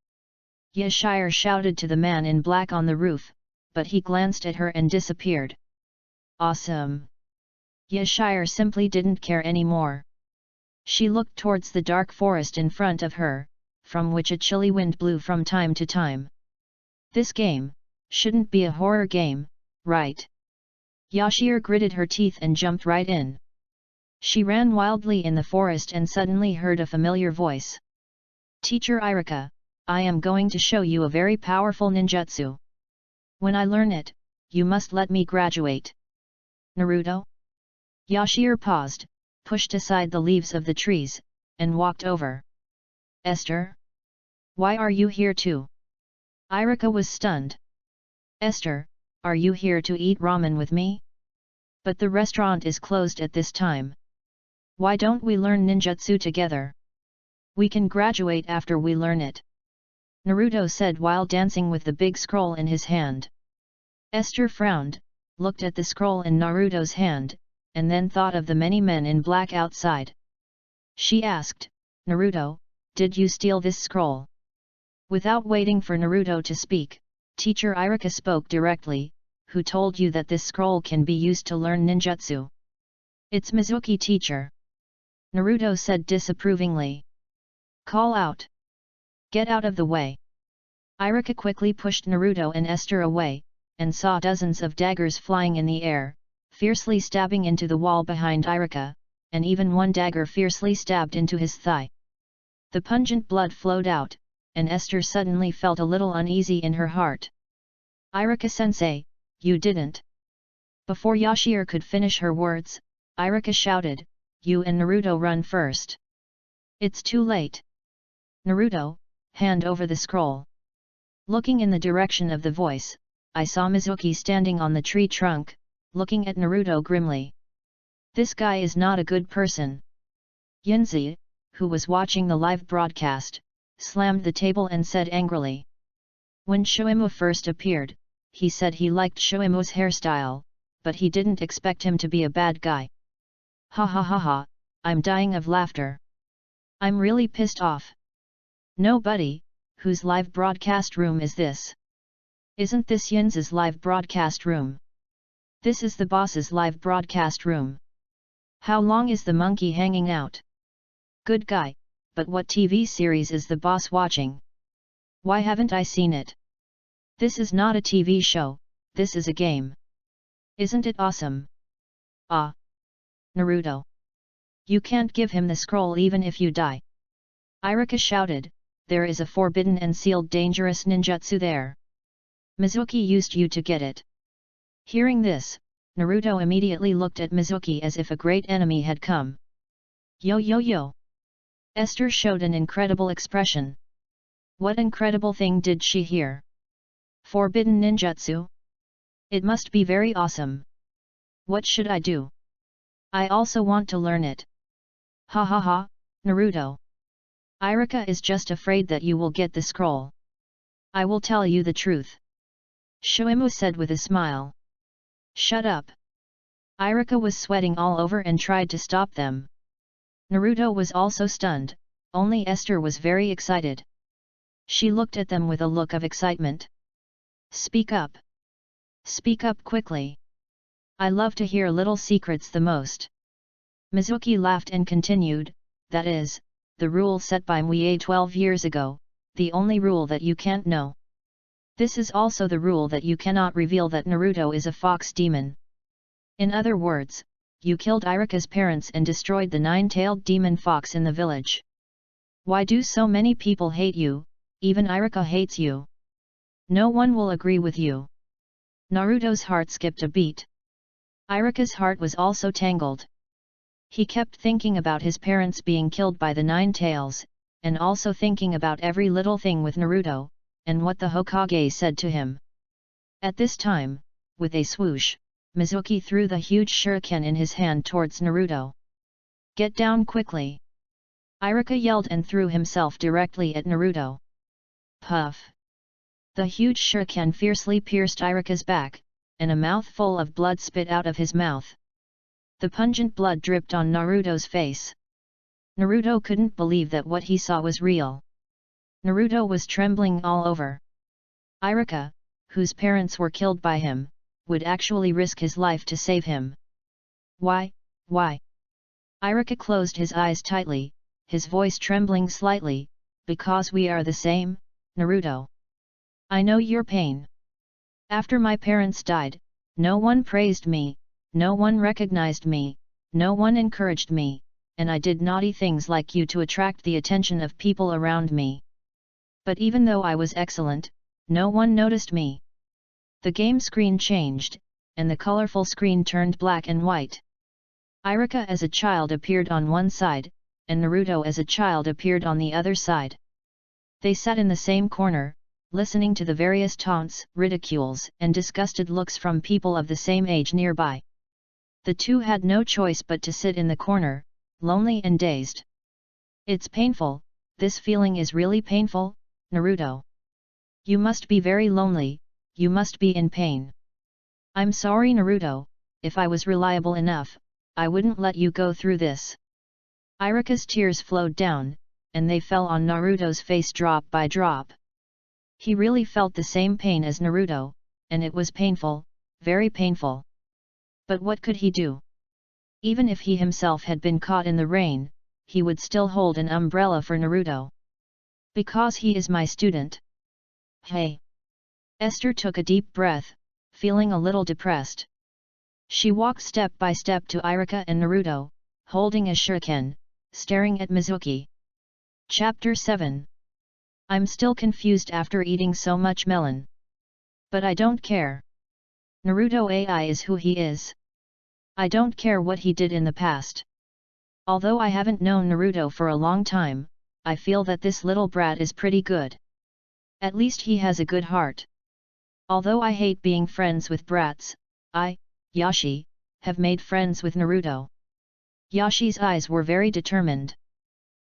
Yashir shouted to the man in black on the roof, but he glanced at her and disappeared. Awesome! Yashir simply didn't care anymore. She looked towards the dark forest in front of her, from which a chilly wind blew from time to time. This game shouldn't be a horror game, right? Yashir gritted her teeth and jumped right in. She ran wildly in the forest and suddenly heard a familiar voice. "Teacher Irika, I am going to show you a very powerful ninjutsu. When I learn it, you must let me graduate." "Naruto?" Yashir paused, pushed aside the leaves of the trees, and walked over. "Esther? Why are you here too?" Irika was stunned. "Esther, are you here to eat ramen with me? But the restaurant is closed at this time. Why don't we learn ninjutsu together? We can graduate after we learn it," Naruto said while dancing with the big scroll in his hand. Esther frowned, looked at the scroll in Naruto's hand, and then thought of the many men in black outside. She asked, "Naruto, did you steal this scroll?" Without waiting for Naruto to speak, Teacher Irika spoke directly, "Who told you that this scroll can be used to learn ninjutsu?" "It's Mizuki, teacher," Naruto said disapprovingly. "Call out. Get out of the way." Irika quickly pushed Naruto and Esther away, and saw dozens of daggers flying in the air, fiercely stabbing into the wall behind Irika, and even one dagger fiercely stabbed into his thigh. The pungent blood flowed out, and Esther suddenly felt a little uneasy in her heart. "Irika-sensei, you didn't." Before Yashir could finish her words, Irika shouted, "You and Naruto run first. It's too late. Naruto, hand over the scroll." Looking in the direction of the voice, I saw Mizuki standing on the tree trunk, looking at Naruto grimly. This guy is not a good person. Yunzi, who was watching the live broadcast, slammed the table and said angrily. When Shoimu first appeared, he said he liked Shoimu's hairstyle, but he didn't expect him to be a bad guy. Ha ha ha ha, I'm dying of laughter. I'm really pissed off. Nobody, whose live broadcast room is this? Isn't this Yunzi's live broadcast room? This is the boss's live broadcast room. How long is the monkey hanging out? Good guy, but what TV series is the boss watching? Why haven't I seen it? This is not a TV show, this is a game. Isn't it awesome? Ah! Naruto! You can't give him the scroll even if you die. Irika shouted, there is a forbidden and sealed dangerous ninjutsu there. Mizuki used you to get it. Hearing this, Naruto immediately looked at Mizuki as if a great enemy had come. Yo yo yo! Esther showed an incredible expression. What incredible thing did she hear? Forbidden ninjutsu? It must be very awesome. What should I do? I also want to learn it. Ha ha ha, Naruto. Iruka is just afraid that you will get the scroll. I will tell you the truth. Shuimu said with a smile. Shut up. Iruka was sweating all over and tried to stop them. Naruto was also stunned, only Esther was very excited. She looked at them with a look of excitement. Speak up. Speak up quickly. I love to hear little secrets the most. Mizuki laughed and continued, that is, the rule set by Mie 12 years ago, the only rule that you can't know. This is also the rule that you cannot reveal that Naruto is a fox demon. In other words, you killed Iruka's parents and destroyed the nine-tailed demon fox in the village. Why do so many people hate you? Even Iruka hates you. No one will agree with you. Naruto's heart skipped a beat. Iruka's heart was also tangled. He kept thinking about his parents being killed by the Nine Tails, and also thinking about every little thing with Naruto, and what the Hokage said to him. At this time, with a swoosh, Mizuki threw the huge shuriken in his hand towards Naruto. Get down quickly! Iruka yelled and threw himself directly at Naruto. Puff! The huge shuriken fiercely pierced Iruka's back, and a mouthful of blood spit out of his mouth. The pungent blood dripped on Naruto's face. Naruto couldn't believe that what he saw was real. Naruto was trembling all over. Iruka, whose parents were killed by him, would actually risk his life to save him. Why? Iruka closed his eyes tightly, his voice trembling slightly, because we are the same, Naruto. I know your pain. After my parents died, no one praised me, no one recognized me, no one encouraged me, and I did naughty things like you to attract the attention of people around me. But even though I was excellent, no one noticed me. The game screen changed, and the colorful screen turned black and white. Iruka as a child appeared on one side, and Naruto as a child appeared on the other side. They sat in the same corner, listening to the various taunts, ridicules, and disgusted looks from people of the same age nearby. The two had no choice but to sit in the corner, lonely and dazed. It's painful, this feeling is really painful, Naruto. You must be very lonely, you must be in pain. I'm sorry Naruto, if I was reliable enough, I wouldn't let you go through this. Iruka's tears flowed down, and they fell on Naruto's face drop by drop. He really felt the same pain as Naruto, and it was painful, very painful. But what could he do? Even if he himself had been caught in the rain, he would still hold an umbrella for Naruto. Because he is my student. Hey! Esther took a deep breath, feeling a little depressed. She walked step by step to Iruka and Naruto, holding a shuriken, staring at Mizuki. Chapter 7. I'm still confused after eating so much melon. But I don't care. Naruto AI is who he is. I don't care what he did in the past. Although I haven't known Naruto for a long time, I feel that this little brat is pretty good. At least he has a good heart. Although I hate being friends with brats, I, Yashi, have made friends with Naruto. Yashi's eyes were very determined.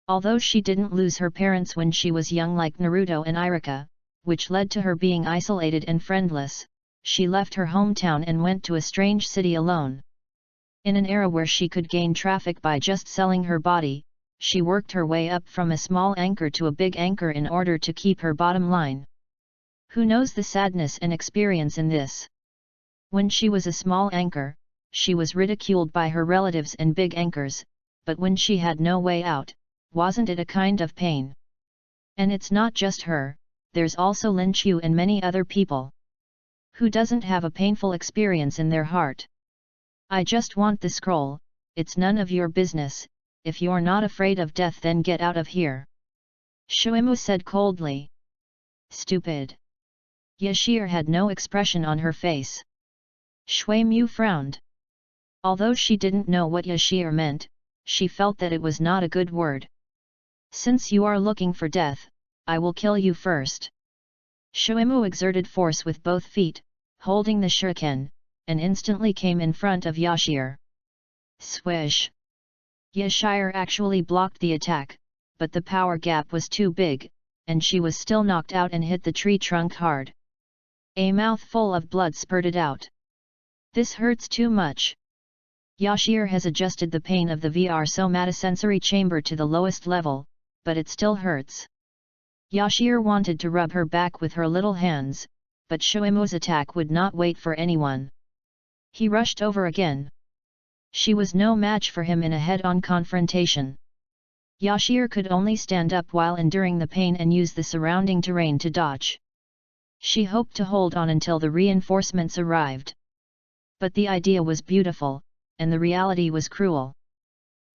Although she didn't lose her parents when she was young like Naruto and Iruka, which led to her being isolated and friendless, she left her hometown and went to a strange city alone. In an era where she could gain traffic by just selling her body, she worked her way up from a small anchor to a big anchor in order to keep her bottom line. Who knows the sadness and experience in this? When she was a small anchor, she was ridiculed by her relatives and big anchors, but when she had no way out, wasn't it a kind of pain? And it's not just her, there's also Lin Chu and many other people. Who doesn't have a painful experience in their heart? I just want the scroll, it's none of your business, if you're not afraid of death then get out of here. Shuimu said coldly. Stupid. Yashir had no expression on her face. Shuimu frowned. Although she didn't know what Yashir meant, she felt that it was not a good word. Since you are looking for death, I will kill you first. Shuimu exerted force with both feet, holding the shuriken, and instantly came in front of Yashir. Swish! Yashir actually blocked the attack, but the power gap was too big, and she was still knocked out and hit the tree trunk hard. A mouthful of blood spurted out. This hurts too much. Yashir has adjusted the pain of the VR somatosensory chamber to the lowest level, but it still hurts. Yashir wanted to rub her back with her little hands, but Shoemo's attack would not wait for anyone. He rushed over again. She was no match for him in a head-on confrontation. Yashir could only stand up while enduring the pain and use the surrounding terrain to dodge. She hoped to hold on until the reinforcements arrived. But the idea was beautiful, and the reality was cruel.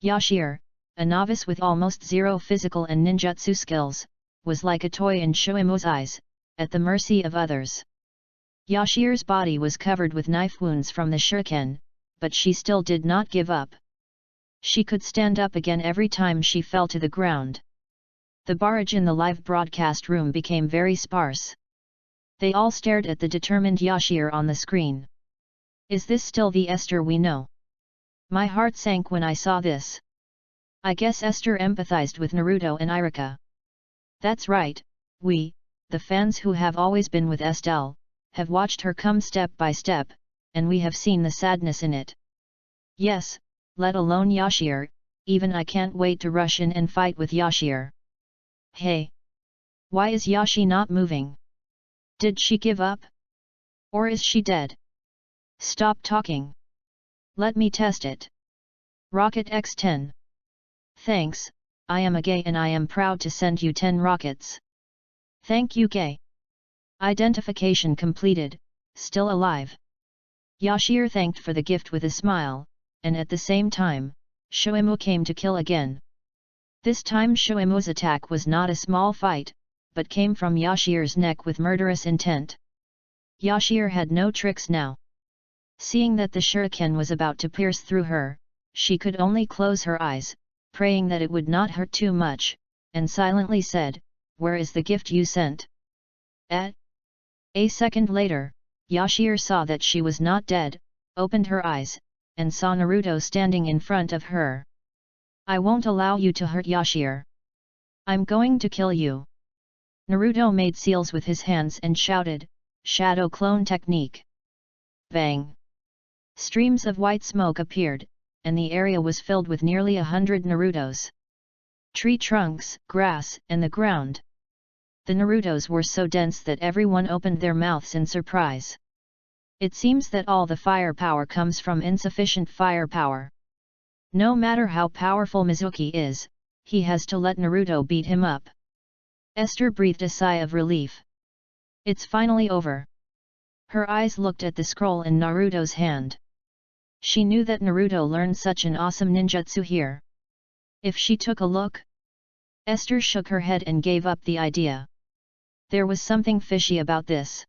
Yashir, a novice with almost zero physical and ninjutsu skills, was like a toy in Shoemo's eyes, at the mercy of others. Yashir's body was covered with knife wounds from the shuriken, but she still did not give up. She could stand up again every time she fell to the ground. The barrage in the live broadcast room became very sparse. They all stared at the determined Yashir on the screen. Is this still the Esther we know? My heart sank when I saw this. I guess Esther empathized with Naruto and Irika. That's right, we, the fans who have always been with Estelle, have watched her come step by step, and we have seen the sadness in it. Yes, let alone Yashir, even I can't wait to rush in and fight with Yashir. Hey! Why is Yashi not moving? Did she give up? Or is she dead? Stop talking. Let me test it. Rocket X10. Thanks, I am a gay and I am proud to send you 10 rockets. Thank you gay. Identification completed, still alive. Yashir thanked for the gift with a smile, and at the same time, Shoemo came to kill again. This time Shoemo's attack was not a small fight, but came from Yashir's neck with murderous intent. Yashir had no tricks now. Seeing that the shuriken was about to pierce through her, she could only close her eyes, praying that it would not hurt too much, and silently said, "Where is the gift you sent?" A second later, Yashir saw that she was not dead, opened her eyes, and saw Naruto standing in front of her. I won't allow you to hurt Yashir. I'm going to kill you. Naruto made seals with his hands and shouted, "Shadow clone technique." Bang! Streams of white smoke appeared, and the area was filled with nearly 100 Narutos. Tree trunks, grass, and the ground. The Narutos were so dense that everyone opened their mouths in surprise. It seems that all the firepower comes from insufficient firepower. No matter how powerful Mizuki is, he has to let Naruto beat him up. Esther breathed a sigh of relief. It's finally over. Her eyes looked at the scroll in Naruto's hand. She knew that Naruto learned such an awesome ninjutsu here. If she took a look? Esther shook her head and gave up the idea. There was something fishy about this.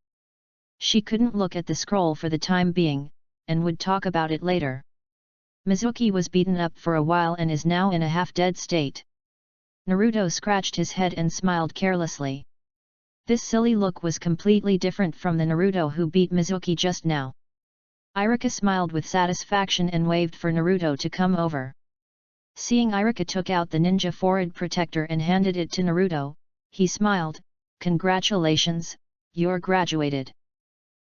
She couldn't look at the scroll for the time being, and would talk about it later. Mizuki was beaten up for a while and is now in a half-dead state. Naruto scratched his head and smiled carelessly. This silly look was completely different from the Naruto who beat Mizuki just now. Irika smiled with satisfaction and waved for Naruto to come over. Seeing Irika took out the ninja forehead protector and handed it to Naruto, he smiled, "Congratulations, you're graduated."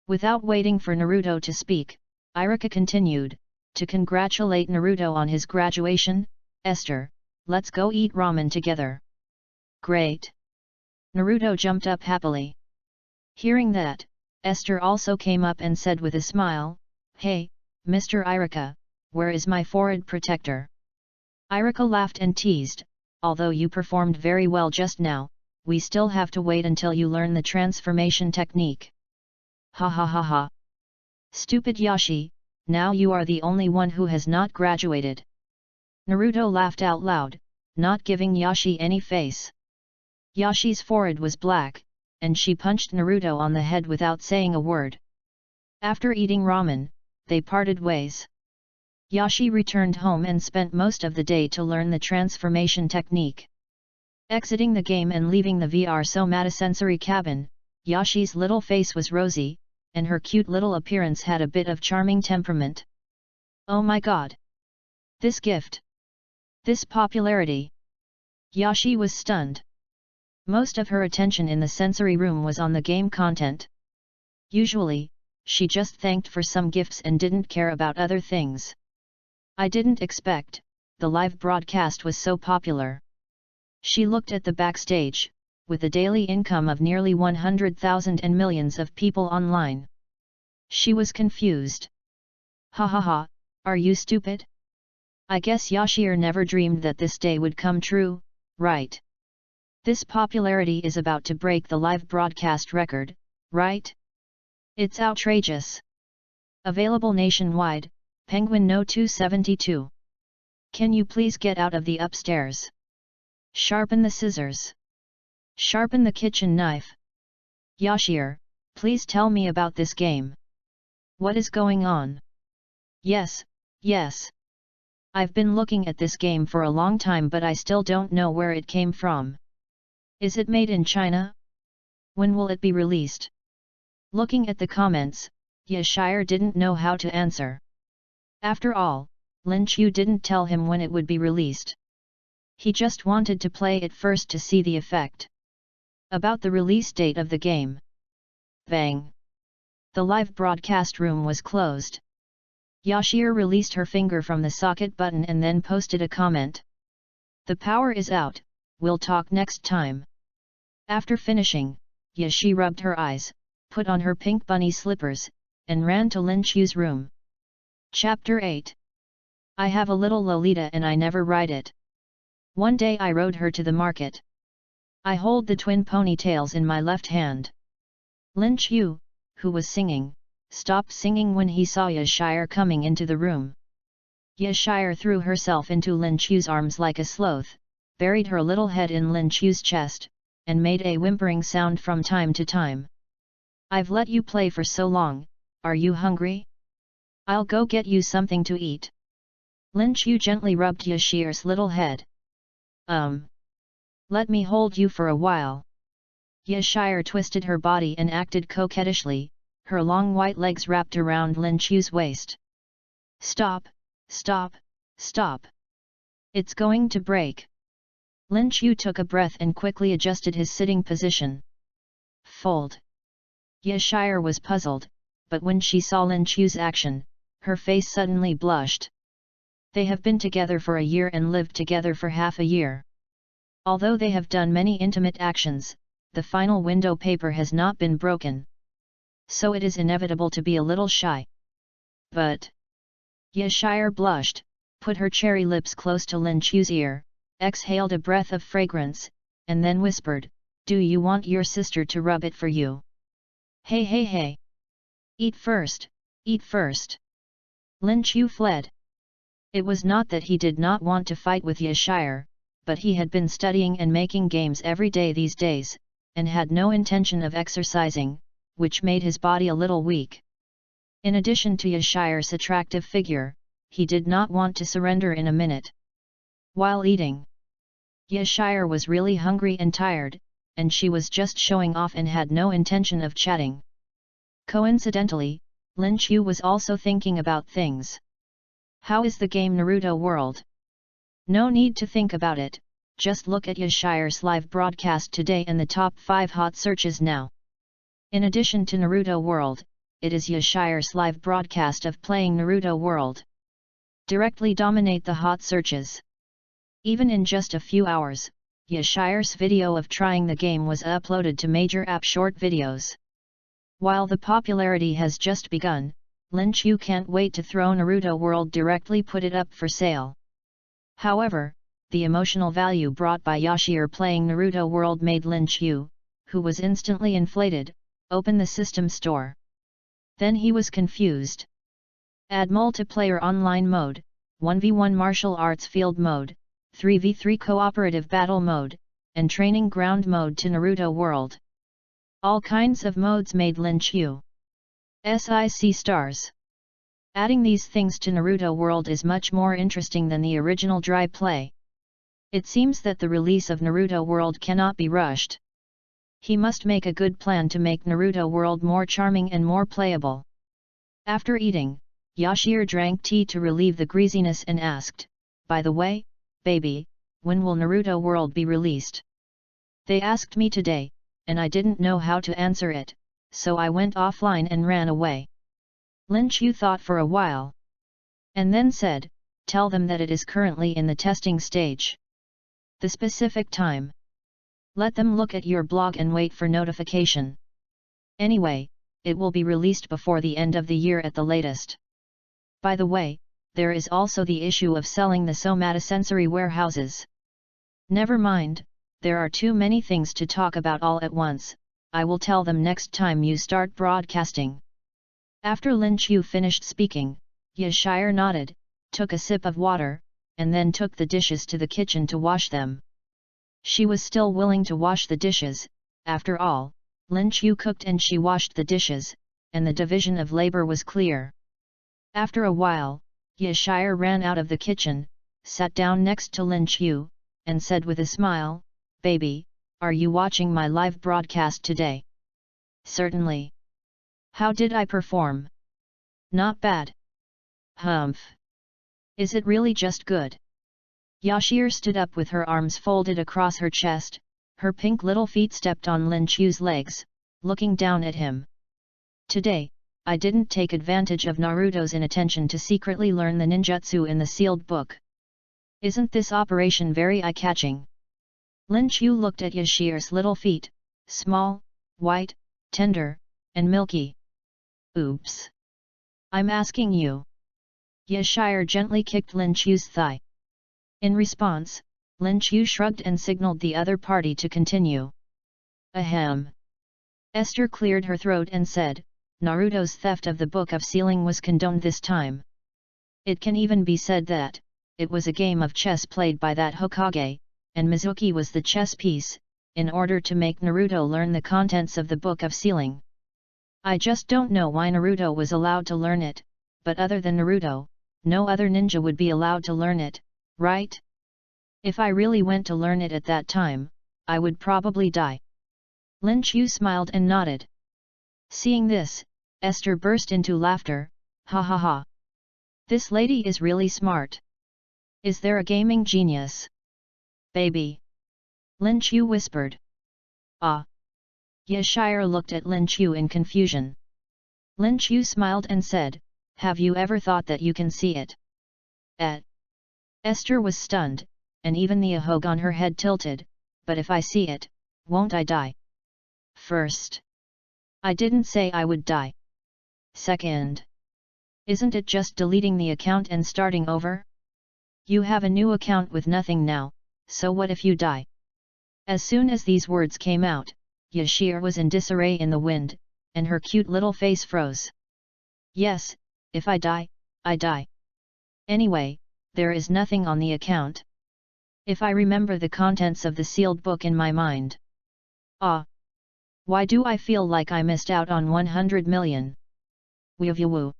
Without waiting for Naruto to speak, Irika continued, "To congratulate Naruto on his graduation, Esther, let's go eat ramen together." Great! Naruto jumped up happily. Hearing that, Esther also came up and said with a smile, "Hey, Mr. Irika, where is my forehead protector?" Irika laughed and teased, "Although you performed very well just now, we still have to wait until you learn the transformation technique." Ha ha ha ha. Stupid Yashi, now you are the only one who has not graduated. Naruto laughed out loud, not giving Yashi any face. Yashi's forehead was black, and she punched Naruto on the head without saying a word. After eating ramen, they parted ways. Yashi returned home and spent most of the day to learn the transformation technique. Exiting the game and leaving the VR somatosensory cabin, Yashi's little face was rosy, and her cute little appearance had a bit of charming temperament. Oh my god! This gift. This popularity. Yashi was stunned. Most of her attention in the sensory room was on the game content. Usually, she just thanked for some gifts and didn't care about other things. I didn't expect the live broadcast was so popular. She looked at the backstage, with a daily income of nearly 100,000 and millions of people online. She was confused. Ha ha ha, are you stupid? I guess Yashir never dreamed that this day would come true, right? This popularity is about to break the live broadcast record, right? It's outrageous. Available nationwide, Penguin No 272. Can you please get out of the upstairs? Sharpen the scissors. Sharpen the kitchen knife. Yashir, please tell me about this game. What is going on? Yes, yes. I've been looking at this game for a long time but I still don't know where it came from. Is it made in China? When will it be released? Looking at the comments, Yashir didn't know how to answer. After all, Lin Chu didn't tell him when it would be released. He just wanted to play it first to see the effect. About the release date of the game. Bang! The live broadcast room was closed. Yashir released her finger from the socket button and then posted a comment. The power is out, we'll talk next time. After finishing, Yashi rubbed her eyes, put on her pink bunny slippers, and ran to Lin Chu's room. Chapter 8. I have a little Lolita and I never ride it. One day I rode her to the market. I hold the twin ponytails in my left hand. Lin Chu, who was singing, stopped singing when he saw Yashir coming into the room. Yashir threw herself into Lin Chu's arms like a sloth, buried her little head in Lin Chu's chest, and made a whimpering sound from time to time. I've let you play for so long, are you hungry? I'll go get you something to eat. Lin Chu gently rubbed Yashir's little head. Let me hold you for a while. Yashir twisted her body and acted coquettishly, her long white legs wrapped around Lin Chu's waist. Stop, stop, stop. It's going to break. Lin Chu took a breath and quickly adjusted his sitting position. Fold. Yashir was puzzled, but when she saw Lin Chu's action, her face suddenly blushed. They have been together for a year and lived together for half a year. Although they have done many intimate actions, the final window paper has not been broken. So it is inevitable to be a little shy. But Yashir blushed, put her cherry lips close to Lin Chu's ear, exhaled a breath of fragrance, and then whispered, "Do you want your sister to rub it for you? Hey hey hey! Eat first, eat first!" Lin Chu fled. It was not that he did not want to fight with Yashir, but he had been studying and making games every day these days, and had no intention of exercising, which made his body a little weak. In addition to Yashir's attractive figure, he did not want to surrender in a minute. While eating, Yashir was really hungry and tired, and she was just showing off and had no intention of chatting. Coincidentally, Lin Chu was also thinking about things. How is the game Naruto World? No need to think about it, just look at Yashir's live broadcast today and the top 5 hot searches now. In addition to Naruto World, it is Yashir's live broadcast of playing Naruto World. Directly dominate the hot searches. Even in just a few hours, Yashir's video of trying the game was uploaded to major app short videos. While the popularity has just begun, Lin Chu can't wait to throw Naruto World directly put it up for sale. However, the emotional value brought by Yashir playing Naruto World made Lin Chu, who was instantly inflated, open the system store. Then he was confused. Add multiplayer online mode, 1v1 martial arts field mode, 3v3 cooperative battle mode, and training ground mode to Naruto World. All kinds of modes made Lin Chu SIC stars. Adding these things to Naruto World is much more interesting than the original dry play. It seems that the release of Naruto World cannot be rushed. He must make a good plan to make Naruto World more charming and more playable. After eating, Yashir drank tea to relieve the greasiness and asked, By the way, baby, when will Naruto World be released? They asked me today, and I didn't know how to answer it, so I went offline and ran away. Lin Chu thought for a while. And then said, tell them that it is currently in the testing stage. The specific time. Let them look at your blog and wait for notification. Anyway, it will be released before the end of the year at the latest. By the way, there is also the issue of selling the somatosensory warehouses. Never mind, there are too many things to talk about all at once, I will tell them next time you start broadcasting. After Lin Chu finished speaking, Yashire nodded, took a sip of water, and then took the dishes to the kitchen to wash them. She was still willing to wash the dishes, after all, Lin Chu cooked and she washed the dishes, and the division of labor was clear. After a while, Yashire ran out of the kitchen, sat down next to Lin Chu, and said with a smile, baby, are you watching my live broadcast today? Certainly. How did I perform? Not bad. Humph. Is it really just good? Yashire stood up with her arms folded across her chest, her pink little feet stepped on Lin Chu's legs, looking down at him. Today, I didn't take advantage of Naruto's inattention to secretly learn the ninjutsu in the sealed book. Isn't this operation very eye-catching? Lin Chu looked at Yashire's little feet, small, white, tender, and milky. Oops. I'm asking you. Yashire gently kicked Lin Chu's thigh. In response, Lin Chu shrugged and signaled the other party to continue. Ahem. Esther cleared her throat and said, Naruto's theft of the Book of Sealing was condoned this time. It can even be said that, it was a game of chess played by that Hokage, and Mizuki was the chess piece, in order to make Naruto learn the contents of the Book of Sealing. I just don't know why Naruto was allowed to learn it, but other than Naruto, no other ninja would be allowed to learn it, right? If I really went to learn it at that time, I would probably die. Lin Chu smiled and nodded. Seeing this, Esther burst into laughter, ha ha ha. This lady is really smart. Is there a gaming genius? Baby. Lin Chu whispered. Ah. Yashire looked at Lin Chu in confusion. Lin Chu smiled and said, have you ever thought that you can see it? Esther was stunned, and even the ahog on her head tilted, but if I see it, won't I die? First. I didn't say I would die. Second. Isn't it just deleting the account and starting over? You have a new account with nothing now, so what if you die? As soon as these words came out, Yashire was in disarray in the wind, and her cute little face froze. Yes, if I die, I die. Anyway, there is nothing on the account. If I remember the contents of the sealed book in my mind. Ah! Why do I feel like I missed out on 100 million? Woo.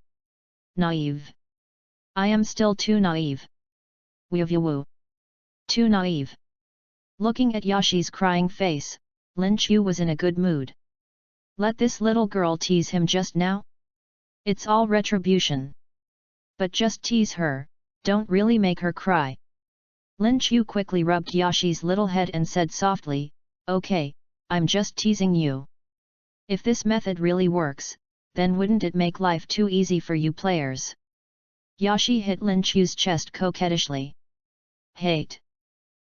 Naive. I am still too naive. Woo. Too naive. Looking at Yashi's crying face, Lin Chu was in a good mood. Let this little girl tease him just now? It's all retribution. But just tease her, don't really make her cry. Lin Chu quickly rubbed Yashi's little head and said softly, okay, I'm just teasing you. If this method really works, then wouldn't it make life too easy for you players? Yashi hit Lin Chu's chest coquettishly. Hate.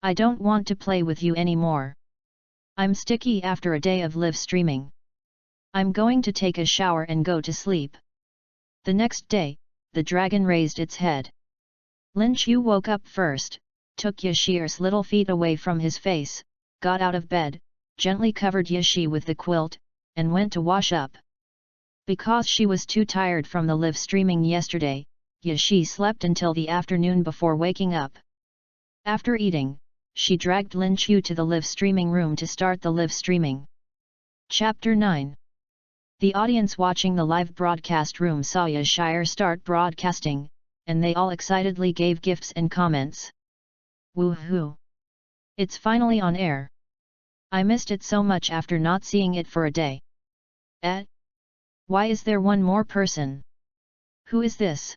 I don't want to play with you anymore. I'm sticky after a day of live streaming. I'm going to take a shower and go to sleep. The next day, the dragon raised its head. Lin Chu woke up first, took Yashire's little feet away from his face, got out of bed, gently covered Yashi with the quilt, and went to wash up. Because she was too tired from the live streaming yesterday, Yashi slept until the afternoon before waking up. After eating, she dragged Lin Chu to the live streaming room to start the live streaming. Chapter 9. The audience watching the live broadcast room saw Yashire start broadcasting, and they all excitedly gave gifts and comments. Woohoo! It's finally on air. I missed it so much after not seeing it for a day. Why is there one more person? Who is this?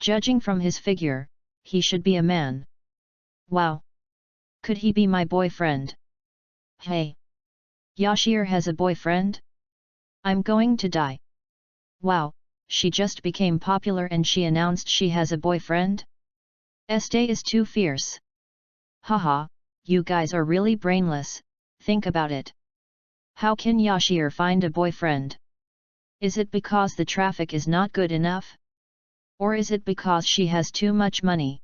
Judging from his figure, he should be a man. Wow! Could he be my boyfriend? Hey! Yashir has a boyfriend? I'm going to die. Wow, she just became popular and she announced she has a boyfriend? Este is too fierce. Haha, you guys are really brainless, think about it. How can Yashir find a boyfriend? Is it because the traffic is not good enough? Or is it because she has too much money?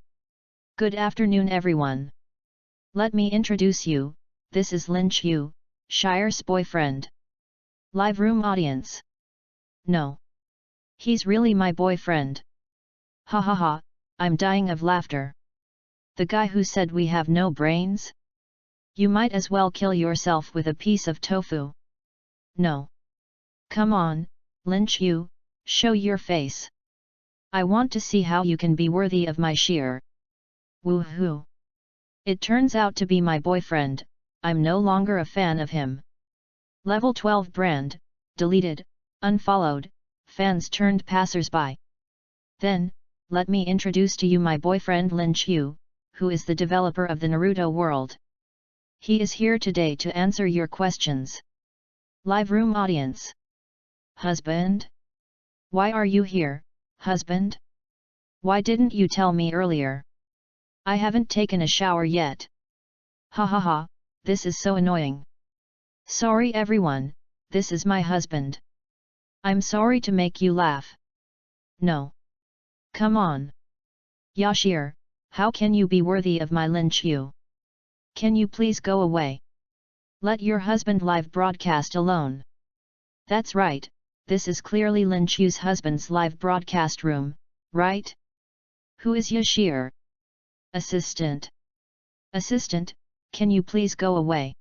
Good afternoon everyone. Let me introduce you, this is Lin Qiu, Shire's boyfriend. Live room audience. No. He's really my boyfriend. Ha ha ha, I'm dying of laughter. The guy who said we have no brains? You might as well kill yourself with a piece of tofu. No. Come on, Lin Qiu, show your face. I want to see how you can be worthy of my sheer. Woohoo! It turns out to be my boyfriend, I'm no longer a fan of him. Level 12 brand, deleted, unfollowed, fans turned passers-by. Then, let me introduce to you my boyfriend Lin Qiu, who is the developer of the Naruto world. He is here today to answer your questions. Live room audience. Husband? Why are you here, husband? Why didn't you tell me earlier? I haven't taken a shower yet. Ha ha ha, this is so annoying. Sorry everyone, this is my husband. I'm sorry to make you laugh. No. Come on. Yashir, how can you be worthy of my Lin Qiu? Can you please go away? Let your husband live broadcast alone. That's right, this is clearly Lin Qiu's husband's live broadcast room, right? Who is Yashir? Assistant. Assistant, can you please go away?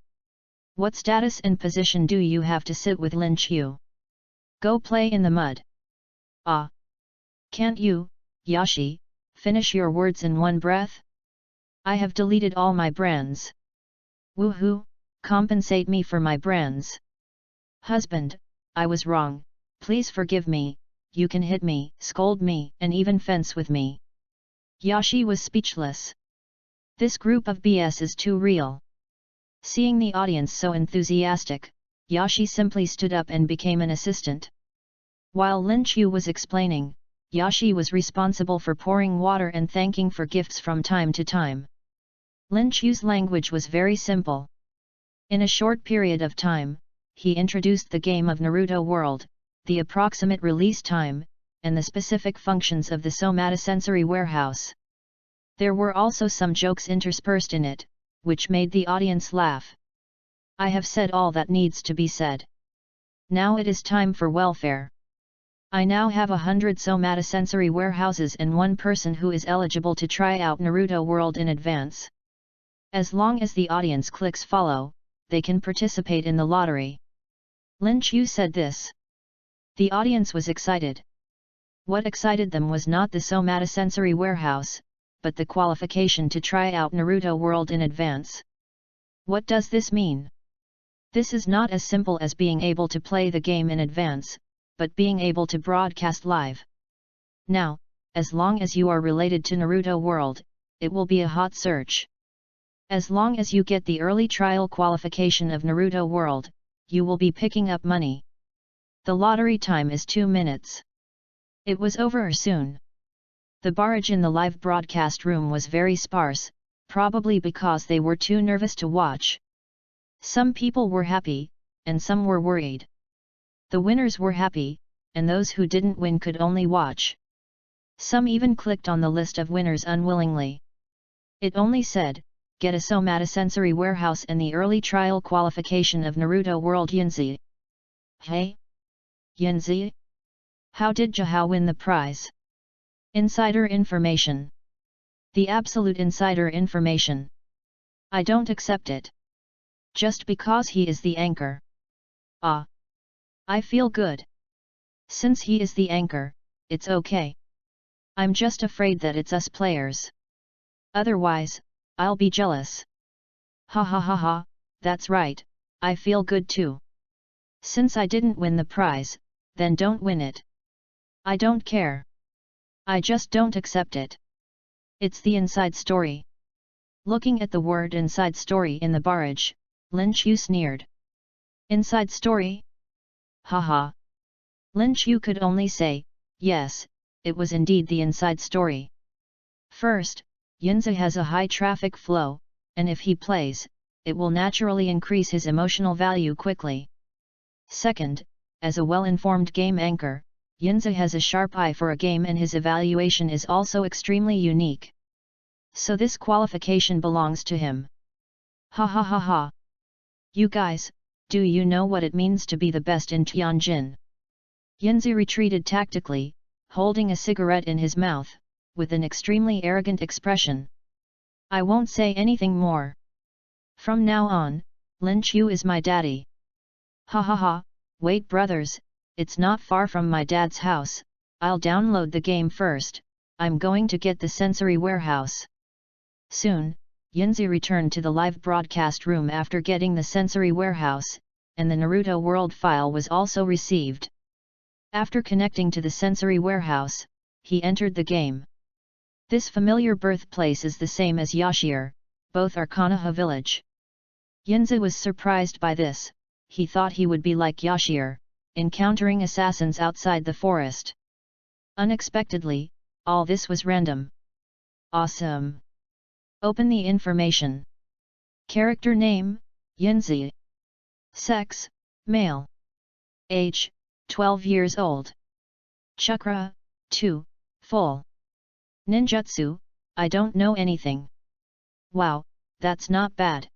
What status and position do you have to sit with Lin Qiu? Go play in the mud. Ah. Can't you, Yashi, finish your words in one breath? I have deleted all my brands. Woohoo, compensate me for my brands. Husband, I was wrong, please forgive me, you can hit me, scold me, and even fence with me. Yashi was speechless. This group of BS is too real. Seeing the audience so enthusiastic, Yashi simply stood up and became an assistant. While Lin Qiu was explaining, Yashi was responsible for pouring water and thanking for gifts from time to time. Lin Qiu's language was very simple. In a short period of time, he introduced the game of Naruto World, the approximate release time, and the specific functions of the somatosensory warehouse. There were also some jokes interspersed in it, which made the audience laugh. I have said all that needs to be said. Now it is time for welfare. I now have 100 somatosensory warehouses and one person who is eligible to try out Naruto World in advance. As long as the audience clicks follow, they can participate in the lottery. Lin Qiu said this. The audience was excited. What excited them was not the somatosensory warehouse, but the qualification to try out Naruto World in advance. What does this mean? This is not as simple as being able to play the game in advance, but being able to broadcast live. Now, as long as you are related to Naruto World, it will be a hot search. As long as you get the early trial qualification of Naruto World, you will be picking up money. The lottery time is 2 minutes. It was over soon. The barrage in the live broadcast room was very sparse, probably because they were too nervous to watch. Some people were happy, and some were worried. The winners were happy, and those who didn't win could only watch. Some even clicked on the list of winners unwillingly. It only said, get a somatosensory warehouse and the early trial qualification of Naruto World Yinzi. Hey? Yinzi? How did Jahao win the prize? Insider information. The absolute insider information. I don't accept it. Just because he is the anchor. Ah. I feel good. Since he is the anchor, it's okay. I'm just afraid that it's us players. Otherwise, I'll be jealous. Ha ha ha ha, that's right, I feel good too. Since I didn't win the prize, then don't win it. I don't care. I just don't accept it. It's the inside story. Looking at the word inside story in the barrage, Lin Chu sneered. Inside story? Haha. Lin Chu could only say, yes, it was indeed the inside story. First, Yinzi has a high traffic flow, and if he plays, it will naturally increase his emotional value quickly. Second, as a well-informed game anchor, Yinzi has a sharp eye for a game and his evaluation is also extremely unique. So this qualification belongs to him. Ha ha ha ha. You guys, do you know what it means to be the best in Tianjin? Yinzi retreated tactically, holding a cigarette in his mouth, with an extremely arrogant expression. I won't say anything more. From now on, Lin Chu is my daddy. Ha ha ha, wait brothers, it's not far from my dad's house, I'll download the game first, I'm going to get the sensory warehouse. Soon, Yinzi returned to the live broadcast room after getting the sensory warehouse, and the Naruto World file was also received. After connecting to the sensory warehouse, he entered the game. This familiar birthplace is the same as Yashir, both are Konoha village. Yinzi was surprised by this, he thought he would be like Yashir, encountering assassins outside the forest. Unexpectedly, all this was random. Awesome! Open the information. Character name, Yinzi. Sex, male. Age, 12 years old. Chakra, 2, full. Ninjutsu, I don't know anything. Wow, that's not bad.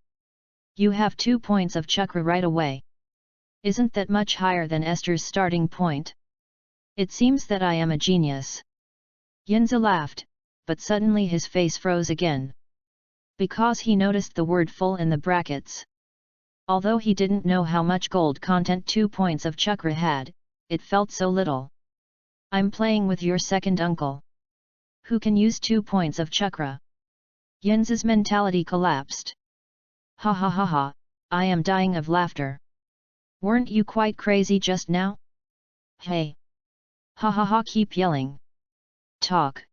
You have 2 points of chakra right away. Isn't that much higher than Esther's starting point? It seems that I am a genius. Yinzi laughed, but suddenly his face froze again. Because he noticed the word full in the brackets. Although he didn't know how much gold content 2 points of chakra had, it felt so little. I'm playing with your second uncle. Who can use 2 points of chakra? Yinzi's mentality collapsed. Ha ha ha ha, I am dying of laughter. Weren't you quite crazy just now? Hey! Ha ha ha, keep yelling. Talk.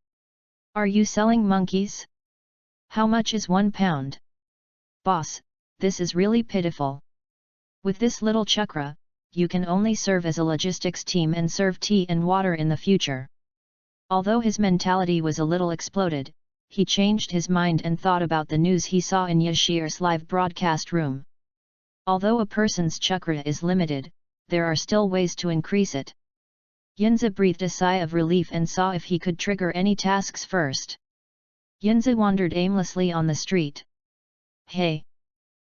Are you selling monkeys? How much is 1 pound? Boss, this is really pitiful. With this little chakra, you can only serve as a logistics team and serve tea and water in the future. Although his mentality was a little exploded, he changed his mind and thought about the news he saw in Yashir's live broadcast room. Although a person's chakra is limited, there are still ways to increase it. Yinzi breathed a sigh of relief and saw if he could trigger any tasks first. Yinzi wandered aimlessly on the street. Hey!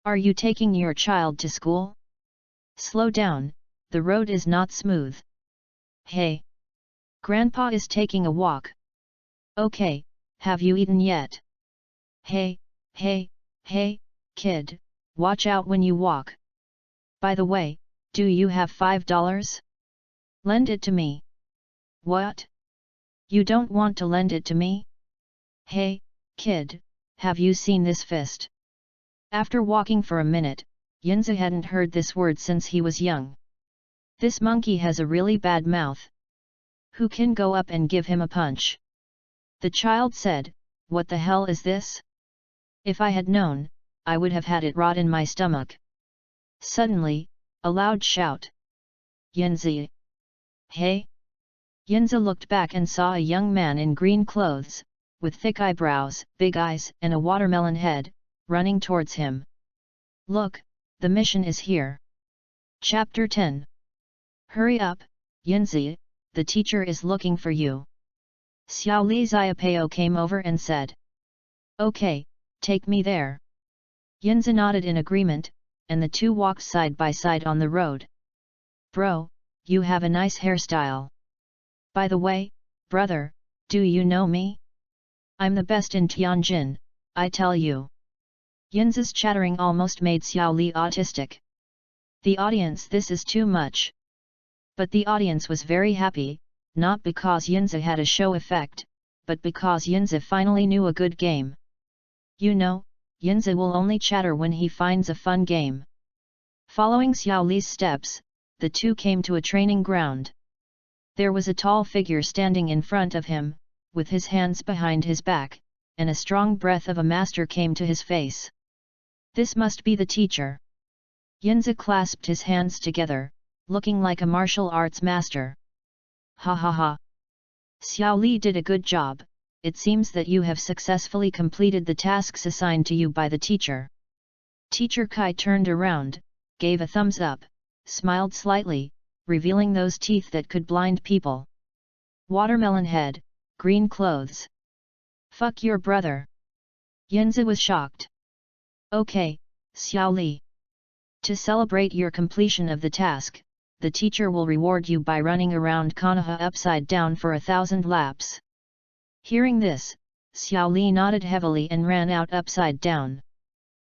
Are you taking your child to school? Slow down, the road is not smooth. Hey! Grandpa is taking a walk. Okay, have you eaten yet? Hey, hey, hey, kid, watch out when you walk. By the way, do you have $5? Lend it to me. What? You don't want to lend it to me? Hey, kid, have you seen this fist? After walking for a minute, Yinzi hadn't heard this word since he was young. This monkey has a really bad mouth. Who can go up and give him a punch? The child said, what the hell is this? If I had known, I would have had it rot in my stomach. Suddenly, a loud shout. Yinzi! Hey! Yinzi looked back and saw a young man in green clothes, with thick eyebrows, big eyes and a watermelon head, running towards him. Look, the mission is here. Chapter 10. Hurry up, Yinzi, the teacher is looking for you. Xiao Li Xiaopao came over and said. Okay, take me there. Yinzi nodded in agreement, and the two walked side by side on the road. Bro, you have a nice hairstyle. By the way, brother, do you know me? I'm the best in Tianjin, I tell you. Yinzi's chattering almost made Xiao Li autistic. The audience, this is too much. But the audience was very happy, not because Yinzi had a show effect, but because Yinzi finally knew a good game. You know, Yinzi will only chatter when he finds a fun game. Following Xiao Li's steps, the two came to a training ground. There was a tall figure standing in front of him, with his hands behind his back, and a strong breath of a master came to his face. This must be the teacher. Yinzi clasped his hands together, looking like a martial arts master. Ha ha ha! Xiao Li did a good job. It seems that you have successfully completed the tasks assigned to you by the teacher. Teacher Kai turned around, gave a thumbs up, smiled slightly, revealing those teeth that could blind people. Watermelon head, green clothes. Fuck your brother. Yinzi was shocked. Okay, Xiao Li. To celebrate your completion of the task, the teacher will reward you by running around Konoha upside down for 1,000 laps. Hearing this, Xiao Li nodded heavily and ran out upside down.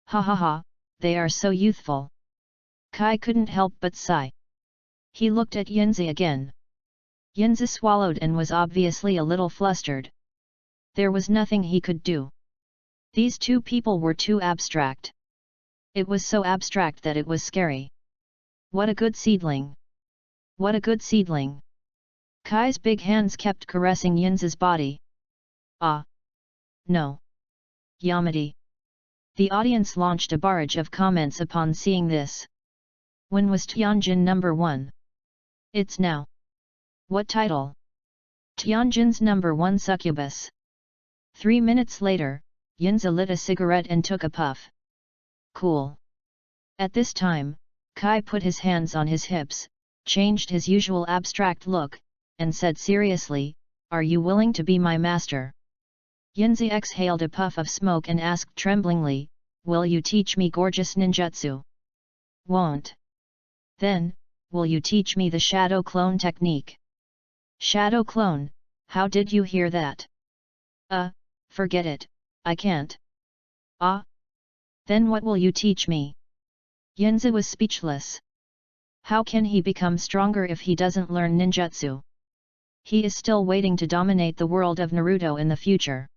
Ha ha ha, they are so youthful. Kai couldn't help but sigh. He looked at Yinzi again. Yinzi swallowed and was obviously a little flustered. There was nothing he could do. These two people were too abstract. It was so abstract that it was scary. What a good seedling! What a good seedling! Kai's big hands kept caressing Yinzi's body. Ah! No! Yamadi! The audience launched a barrage of comments upon seeing this. When was Tianjin number 1? It's now. What title? Tianjin's number 1 succubus. 3 minutes later, Yinzi lit a cigarette and took a puff. Cool. At this time, Kai put his hands on his hips, changed his usual abstract look, and said seriously, "Are you willing to be my master?" Yinzi exhaled a puff of smoke and asked tremblingly, "Will you teach me gorgeous ninjutsu?" "Won't." "Then, will you teach me the shadow clone technique?" "Shadow clone, how did you hear that?" Forget it, I can't." "Ah? Then what will you teach me?" Yinzi was speechless. How can he become stronger if he doesn't learn ninjutsu? He is still waiting to dominate the world of Naruto in the future.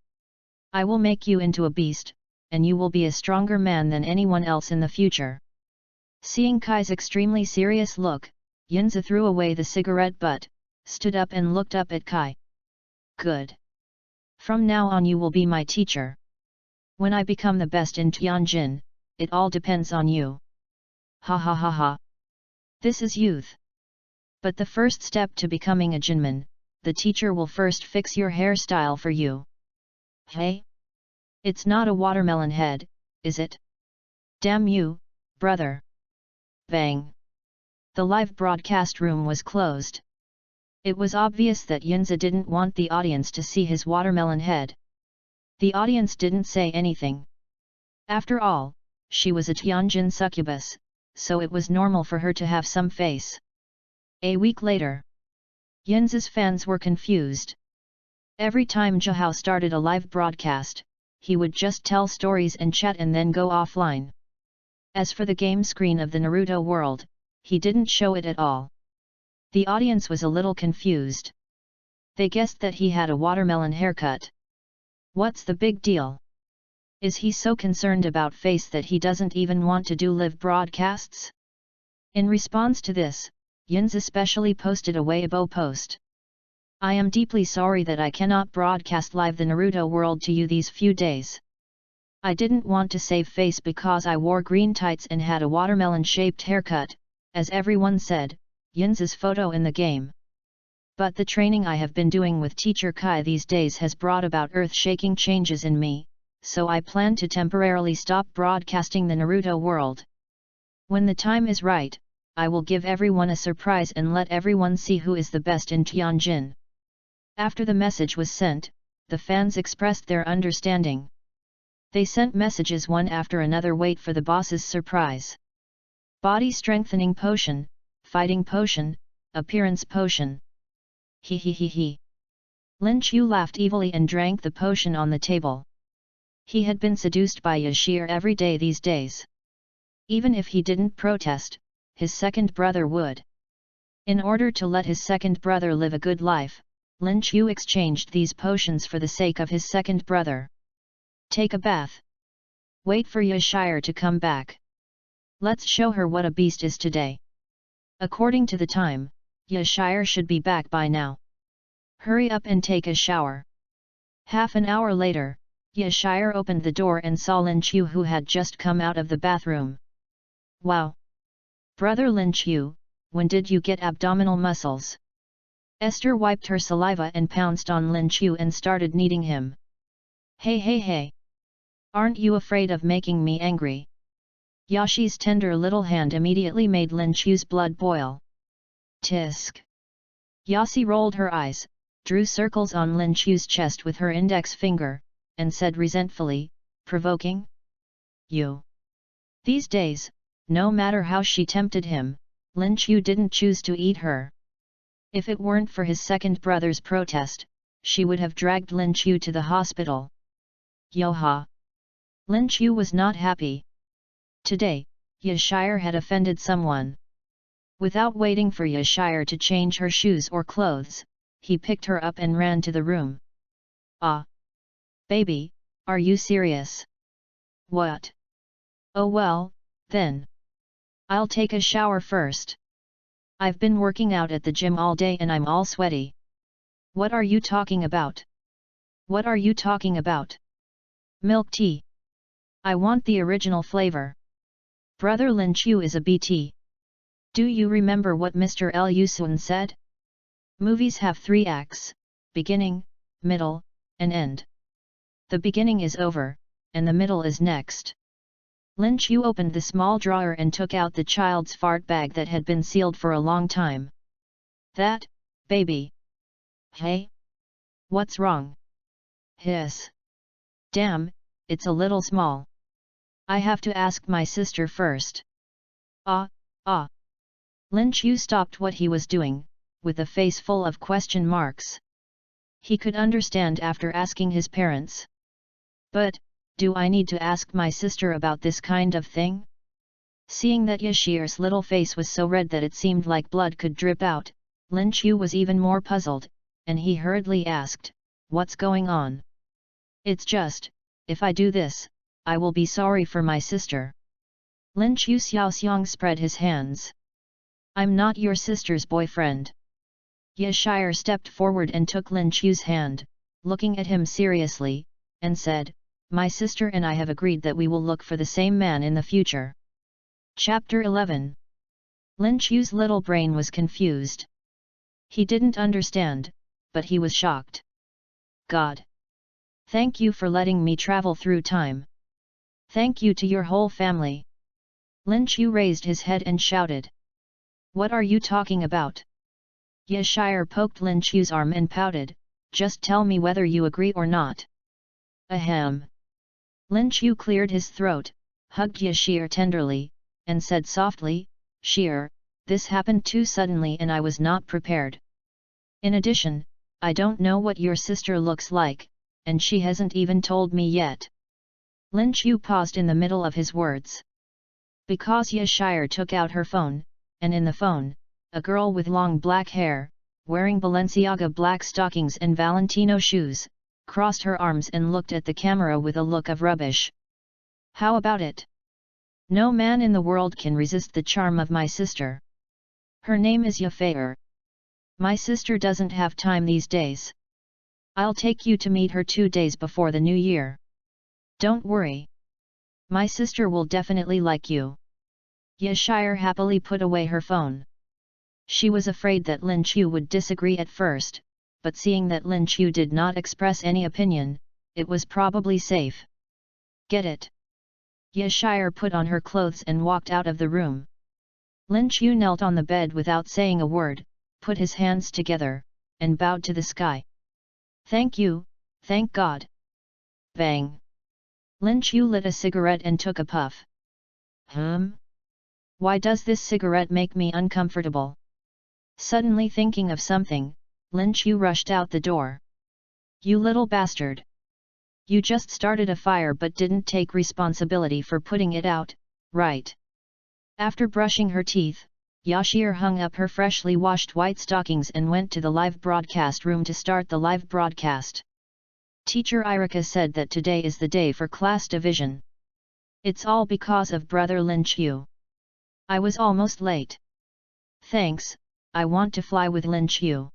"I will make you into a beast, and you will be a stronger man than anyone else in the future." Seeing Kai's extremely serious look, Yinzi threw away the cigarette butt, stood up and looked up at Kai. "Good. From now on you will be my teacher. When I become the best in Tianjin, it all depends on you." Ha ha ha ha. This is youth. But the first step to becoming a Jinman, the teacher will first fix your hairstyle for you. Hey? It's not a watermelon head, is it? Damn you, brother. Bang. The live broadcast room was closed. It was obvious that Yinzi didn't want the audience to see his watermelon head. The audience didn't say anything. After all, she was a Tianjin succubus, so it was normal for her to have some face. A week later, Yinzi's fans were confused. Every time Zhihao started a live broadcast, he would just tell stories and chat and then go offline. As for the game screen of the Naruto world, he didn't show it at all. The audience was a little confused. They guessed that he had a watermelon haircut. What's the big deal? Is he so concerned about face that he doesn't even want to do live broadcasts? In response to this, Yinzi specially posted a Weibo post. "I am deeply sorry that I cannot broadcast live the Naruto world to you these few days. I didn't want to save face because I wore green tights and had a watermelon-shaped haircut, as everyone said, Yinzi's photo in the game. But the training I have been doing with Teacher Kai these days has brought about earth-shaking changes in me, so I plan to temporarily stop broadcasting the Naruto world. When the time is right, I will give everyone a surprise and let everyone see who is the best in Tianjin." After the message was sent, the fans expressed their understanding. They sent messages one after another. Wait for the boss's surprise. Body strengthening potion, fighting potion, appearance potion. He he he he. Lin Chu laughed evilly and drank the potion on the table. He had been seduced by Yashir every day these days. Even if he didn't protest, his second brother would. In order to let his second brother live a good life, Lin Chu exchanged these potions for the sake of his second brother. Take a bath. Wait for Yashir to come back. Let's show her what a beast is today. According to the time, Yashir should be back by now. Hurry up and take a shower. Half an hour later, Yashir opened the door and saw Lin Chu, who had just come out of the bathroom. Wow! Brother Lin Chu, when did you get abdominal muscles? Esther wiped her saliva and pounced on Lin Chu and started kneading him. Hey hey hey! Aren't you afraid of making me angry? Yashi's tender little hand immediately made Lin Chu's blood boil. Tisk! Yasi rolled her eyes, drew circles on Lin Chu's chest with her index finger, and said resentfully, provoking? You! These days, no matter how she tempted him, Lin Chu didn't choose to eat her. If it weren't for his second brother's protest, she would have dragged Lin Chu to the hospital. Yoha! Lin Chu was not happy. Today, Yashir had offended someone. Without waiting for Yashir to change her shoes or clothes, he picked her up and ran to the room. Ah! Baby, are you serious? What? Oh well, then. I'll take a shower first. I've been working out at the gym all day and I'm all sweaty. What are you talking about? What are you talking about? Milk tea. I want the original flavor. Brother Lin Chu is a BT. Do you remember what Mr. Liu Sun said? Movies have 3 acts, beginning, middle, and end. The beginning is over, and the middle is next. Lin Chu opened the small drawer and took out the child's fart bag that had been sealed for a long time. That, baby. Hey? What's wrong? Hiss. Damn, it's a little small. I have to ask my sister first. Ah. Lin Chu stopped what he was doing, with a face full of question marks. He could understand after asking his parents. But, do I need to ask my sister about this kind of thing? Seeing that Yashir's little face was so red that it seemed like blood could drip out, Lin Chu was even more puzzled, and he hurriedly asked, what's going on? It's just, if I do this, I will be sorry for my sister. Lin Chu Xiaoxiang spread his hands. I'm not your sister's boyfriend. Yashir stepped forward and took Lin Chu's hand, looking at him seriously, and said, my sister and I have agreed that we will look for the same man in the future. Chapter 11. Lin Chu's little brain was confused. He didn't understand, but he was shocked. God! Thank you for letting me travel through time. Thank you to your whole family. Lin Chu raised his head and shouted. What are you talking about? Yashir poked Lin Chu's arm and pouted, just tell me whether you agree or not. Ahem. Lin Chu cleared his throat, hugged Yashir tenderly, and said softly, Shir, this happened too suddenly and I was not prepared. In addition, I don't know what your sister looks like, and she hasn't even told me yet. Lin Chu paused in the middle of his words. Because Yashir took out her phone, and in the phone, a girl with long black hair, wearing Balenciaga black stockings and Valentino shoes, crossed her arms and looked at the camera with a look of rubbish. How about it? No man in the world can resist the charm of my sister. Her name is Yafir. My sister doesn't have time these days. I'll take you to meet her 2 days before the new year. Don't worry. My sister will definitely like you. Yashir happily put away her phone. She was afraid that Lin Chu would disagree at first, but seeing that Lin Chu did not express any opinion, it was probably safe. Get it? Yashir put on her clothes and walked out of the room. Lin Chu knelt on the bed without saying a word, put his hands together, and bowed to the sky. Thank you, thank God. Bang! Lin Chu lit a cigarette and took a puff. Why does this cigarette make me uncomfortable? Suddenly thinking of something, Lin Chu rushed out the door. You little bastard! You just started a fire but didn't take responsibility for putting it out, right? After brushing her teeth, Yashir hung up her freshly washed white stockings and went to the live broadcast room to start the live broadcast. Teacher Irika said that today is the day for class division. It's all because of brother Lin Chu. I was almost late. Thanks, I want to fly with Lin Chu.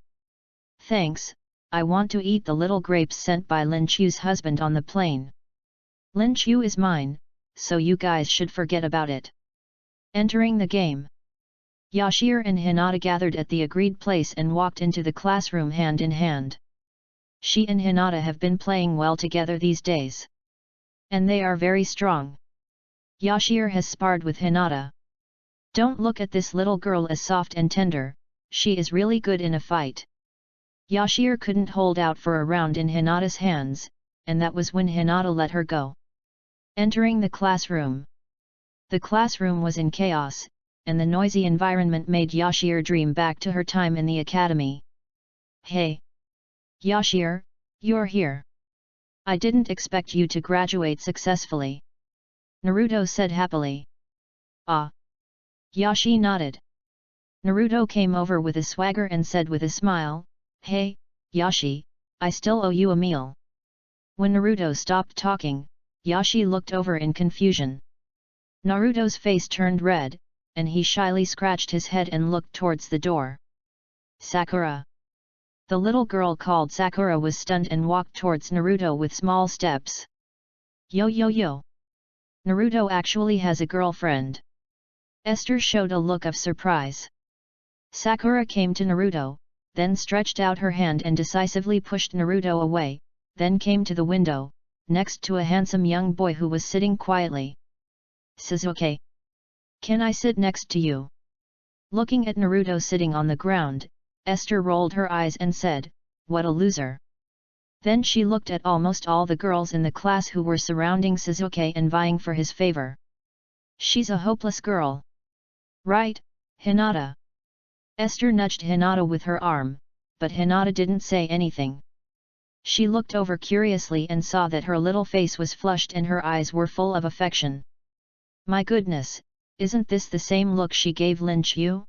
Thanks, I want to eat the little grapes sent by Lin Chu's husband on the plane. Lin Chu is mine, so you guys should forget about it. Entering the game. Yashir and Hinata gathered at the agreed place and walked into the classroom hand in hand. She and Hinata have been playing well together these days. And they are very strong. Yashir has sparred with Hinata. Don't look at this little girl as soft and tender, she is really good in a fight. Yashir couldn't hold out for a round in Hinata's hands, and that was when Hinata let her go. Entering the classroom. The classroom was in chaos, and the noisy environment made Yashir dream back to her time in the academy. Hey! Yashir, you're here. I didn't expect you to graduate successfully. Naruto said happily. Ah! Yashi nodded. Naruto came over with a swagger and said with a smile, Hey, Yashi, I still owe you a meal. When Naruto stopped talking, Yashi looked over in confusion. Naruto's face turned red, and he shyly scratched his head and looked towards the door. Sakura. The little girl called Sakura was stunned and walked towards Naruto with small steps. Yo yo yo! Naruto actually has a girlfriend. Esther showed a look of surprise. Sakura came to Naruto, then stretched out her hand and decisively pushed Naruto away, then came to the window, next to a handsome young boy who was sitting quietly. Sasuke. Can I sit next to you? Looking at Naruto sitting on the ground, Esther rolled her eyes and said, What a loser. Then she looked at almost all the girls in the class who were surrounding Sasuke and vying for his favor. She's a hopeless girl. Right, Hinata? Esther nudged Hinata with her arm, but Hinata didn't say anything. She looked over curiously and saw that her little face was flushed and her eyes were full of affection. My goodness, isn't this the same look she gave Lin Chu?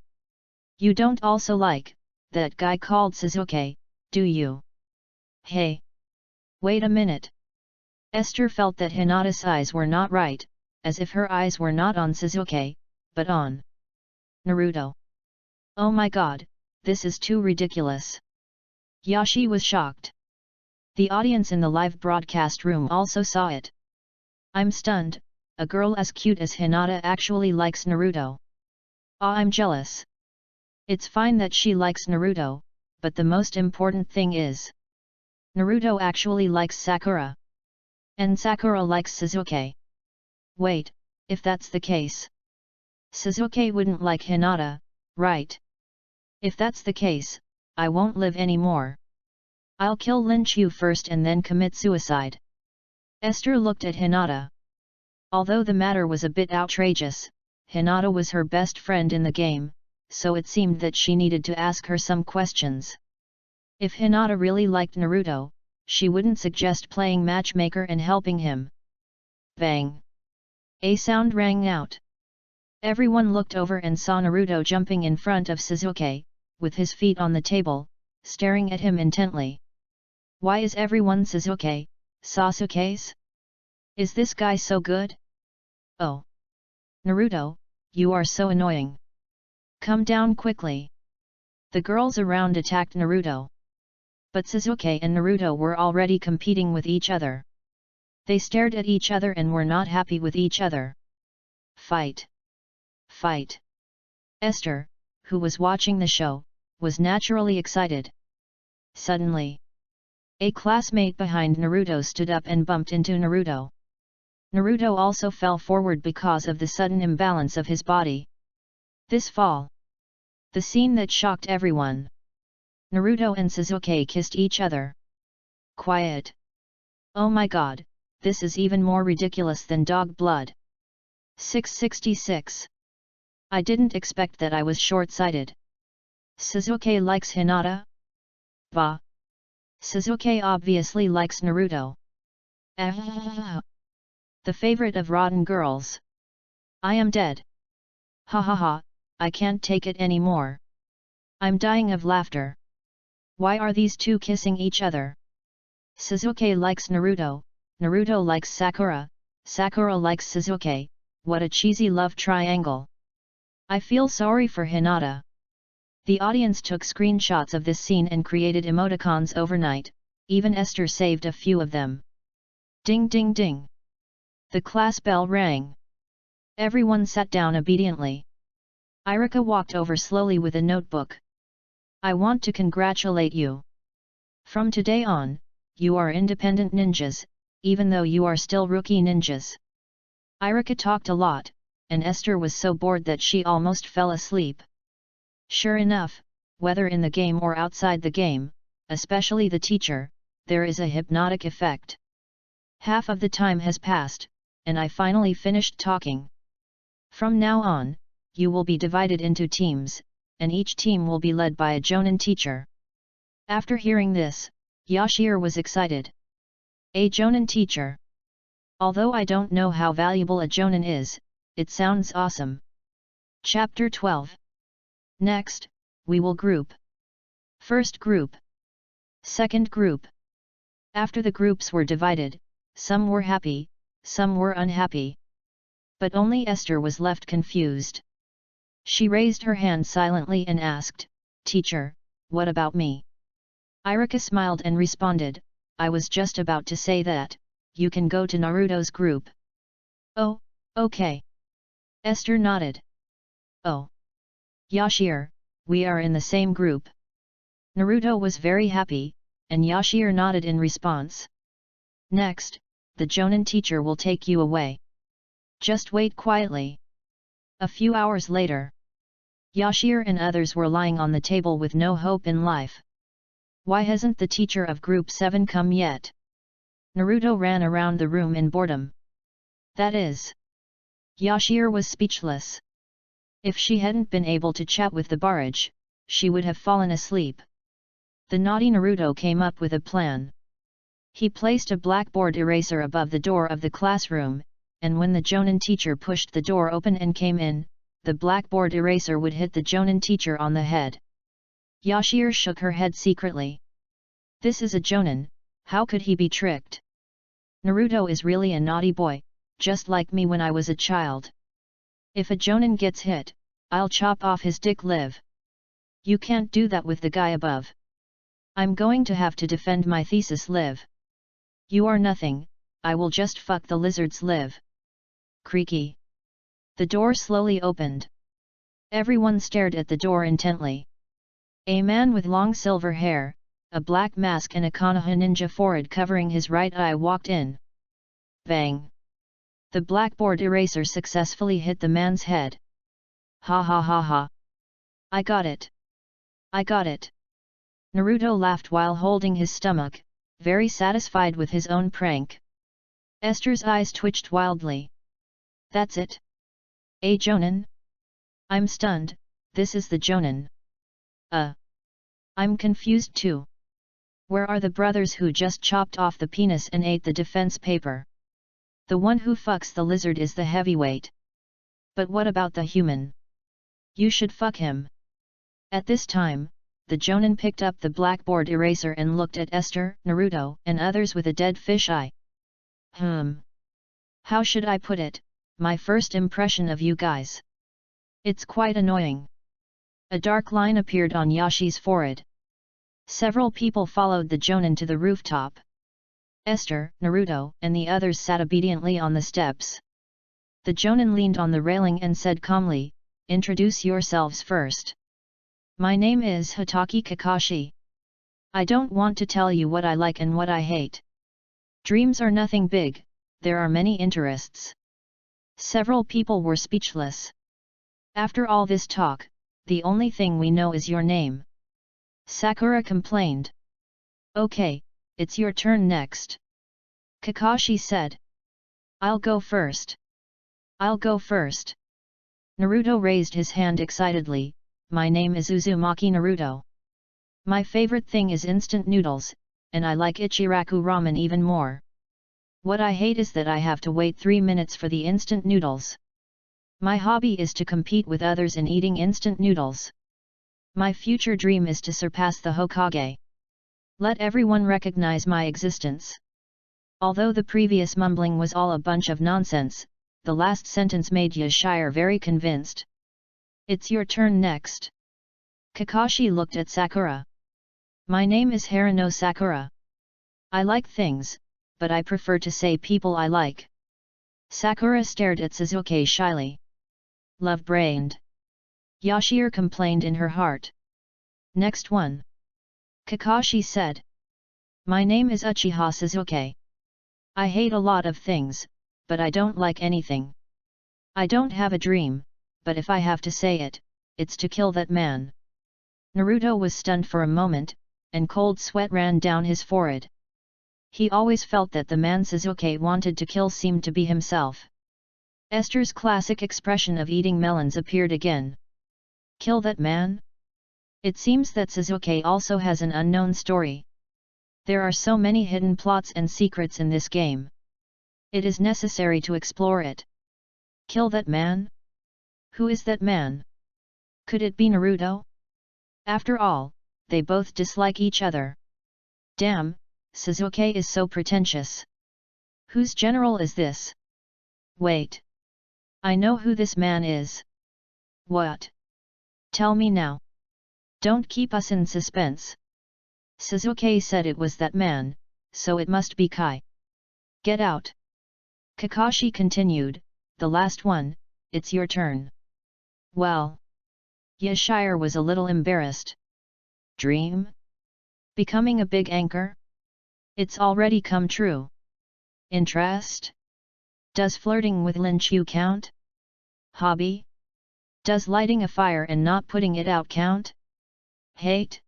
You don't also like that guy called Sasuke, do you? Hey! Wait a minute. Esther felt that Hinata's eyes were not right, as if her eyes were not on Sasuke, but on Naruto. Oh my god, this is too ridiculous. Yashi was shocked. The audience in the live broadcast room also saw it. I'm stunned, a girl as cute as Hinata actually likes Naruto. Ah, I'm jealous. It's fine that she likes Naruto, but the most important thing is Naruto actually likes Sakura. And Sakura likes Sasuke. Wait, if that's the case, Sasuke wouldn't like Hinata, right? If that's the case, I won't live anymore. I'll kill Lin Chu first and then commit suicide. Esther looked at Hinata. Although the matter was a bit outrageous, Hinata was her best friend in the game, so it seemed that she needed to ask her some questions. If Hinata really liked Naruto, she wouldn't suggest playing matchmaker and helping him. Bang! A sound rang out. Everyone looked over and saw Naruto jumping in front of Sasuke, with his feet on the table, staring at him intently. Why is everyone Sasuke's? Is this guy so good? Oh! Naruto, you are so annoying. Come down quickly. The girls around attacked Naruto. But Sasuke and Naruto were already competing with each other. They stared at each other and were not happy with each other. Fight! Fight! Esther, who was watching the show, was naturally excited. Suddenly, a classmate behind Naruto stood up and bumped into Naruto. Naruto also fell forward because of the sudden imbalance of his body. This fall. The scene that shocked everyone. Naruto and Sasuke kissed each other. Quiet. Oh my god, this is even more ridiculous than dog blood. 666. I didn't expect that. I was short-sighted. Sasuke likes Hinata? Bah! Sasuke obviously likes Naruto. The favorite of rotten girls. I am dead. Ha ha ha, I can't take it anymore. I'm dying of laughter. Why are these two kissing each other? Sasuke likes Naruto, Naruto likes Sakura, Sakura likes Sasuke, what a cheesy love triangle. I feel sorry for Hinata. The audience took screenshots of this scene and created emoticons overnight, even Esther saved a few of them. Ding ding ding. The class bell rang. Everyone sat down obediently. Irika walked over slowly with a notebook. I want to congratulate you. From today on, you are independent ninjas, even though you are still rookie ninjas. Irika talked a lot, and Esther was so bored that she almost fell asleep. Sure enough, whether in the game or outside the game, especially the teacher, there is a hypnotic effect. Half of the time has passed, and I finally finished talking. From now on, you will be divided into teams, and each team will be led by a Jonin teacher. After hearing this, Yashir was excited. A Jonin teacher. Although I don't know how valuable a Jonin is, it sounds awesome. Chapter 12. Next, we will group. First group. Second group. After the groups were divided, some were happy, some were unhappy. But only Esther was left confused. She raised her hand silently and asked, Teacher, what about me? Irika smiled and responded, I was just about to say that, you can go to Naruto's group. Oh, okay. Esther nodded. Oh. Yashir, we are in the same group. Naruto was very happy, and Yashir nodded in response. Next, the Jonin teacher will take you away. Just wait quietly. A few hours later, Yashir and others were lying on the table with no hope in life. Why hasn't the teacher of Group 7 come yet? Naruto ran around the room in boredom. That is. Yashir was speechless. If she hadn't been able to chat with the barrage, she would have fallen asleep. The naughty Naruto came up with a plan. He placed a blackboard eraser above the door of the classroom, and when the Jonin teacher pushed the door open and came in, the blackboard eraser would hit the Jonin teacher on the head. Yashir shook her head secretly. This is a Jonin, how could he be tricked? Naruto is really a naughty boy, just like me when I was a child. If a Jonin gets hit, I'll chop off his dick live. You can't do that with the guy above. I'm going to have to defend my thesis live. You are nothing, I will just fuck the lizards live. Creaky. The door slowly opened. Everyone stared at the door intently. A man with long silver hair, a black mask and a Konoha ninja forehead covering his right eye walked in. Bang! The blackboard eraser successfully hit the man's head. Ha ha ha ha! I got it! I got it! Naruto laughed while holding his stomach, very satisfied with his own prank. Esther's eyes twitched wildly. That's it? A Jonin? I'm stunned, this is the Jonin. I'm confused too. Where are the brothers who just chopped off the penis and ate the defense paper? The one who fucks the lizard is the heavyweight. But what about the human? You should fuck him. At this time, the Jonin picked up the blackboard eraser and looked at Esther, Naruto, and others with a dead fish eye. How should I put it, my first impression of you guys? It's quite annoying. A dark line appeared on Yashi's forehead. Several people followed the Jonin to the rooftop. Esther, Naruto, and the others sat obediently on the steps. The Jonin leaned on the railing and said calmly, Introduce yourselves first. My name is Hatake Kakashi. I don't want to tell you what I like and what I hate. Dreams are nothing big, there are many interests. Several people were speechless. After all this talk, the only thing we know is your name. Sakura complained. Okay, it's your turn next. Kakashi said. I'll go first. I'll go first. Naruto raised his hand excitedly, my name is Uzumaki Naruto. My favorite thing is instant noodles, and I like Ichiraku ramen even more. What I hate is that I have to wait 3 minutes for the instant noodles. My hobby is to compete with others in eating instant noodles. My future dream is to surpass the Hokage. Let everyone recognize my existence. Although the previous mumbling was all a bunch of nonsense, the last sentence made Yashir very convinced. It's your turn next. Kakashi looked at Sakura. My name is Harano Sakura. I like things, but I prefer to say people I like. Sakura stared at Sasuke shyly. Love-brained. Yashir complained in her heart. Next one. Kakashi said. My name is Uchiha Sasuke. I hate a lot of things, but I don't like anything. I don't have a dream, but if I have to say it, it's to kill that man. Naruto was stunned for a moment, and cold sweat ran down his forehead. He always felt that the man Sasuke wanted to kill seemed to be himself. Esther's classic expression of eating melons appeared again. Kill that man? It seems that Sasuke also has an unknown story. There are so many hidden plots and secrets in this game. It is necessary to explore it. Kill that man? Who is that man? Could it be Naruto? After all, they both dislike each other. Damn, Sasuke is so pretentious. Whose general is this? Wait. I know who this man is. What? Tell me now. Don't keep us in suspense. Sasuke said it was that man, so it must be Kai. Get out. Kakashi continued, the last one, it's your turn. Well. Yashir was a little embarrassed. Dream? Becoming a big anchor? It's already come true. Interest? Does flirting with Lin Chu count? Hobby? Does lighting a fire and not putting it out count? Hate?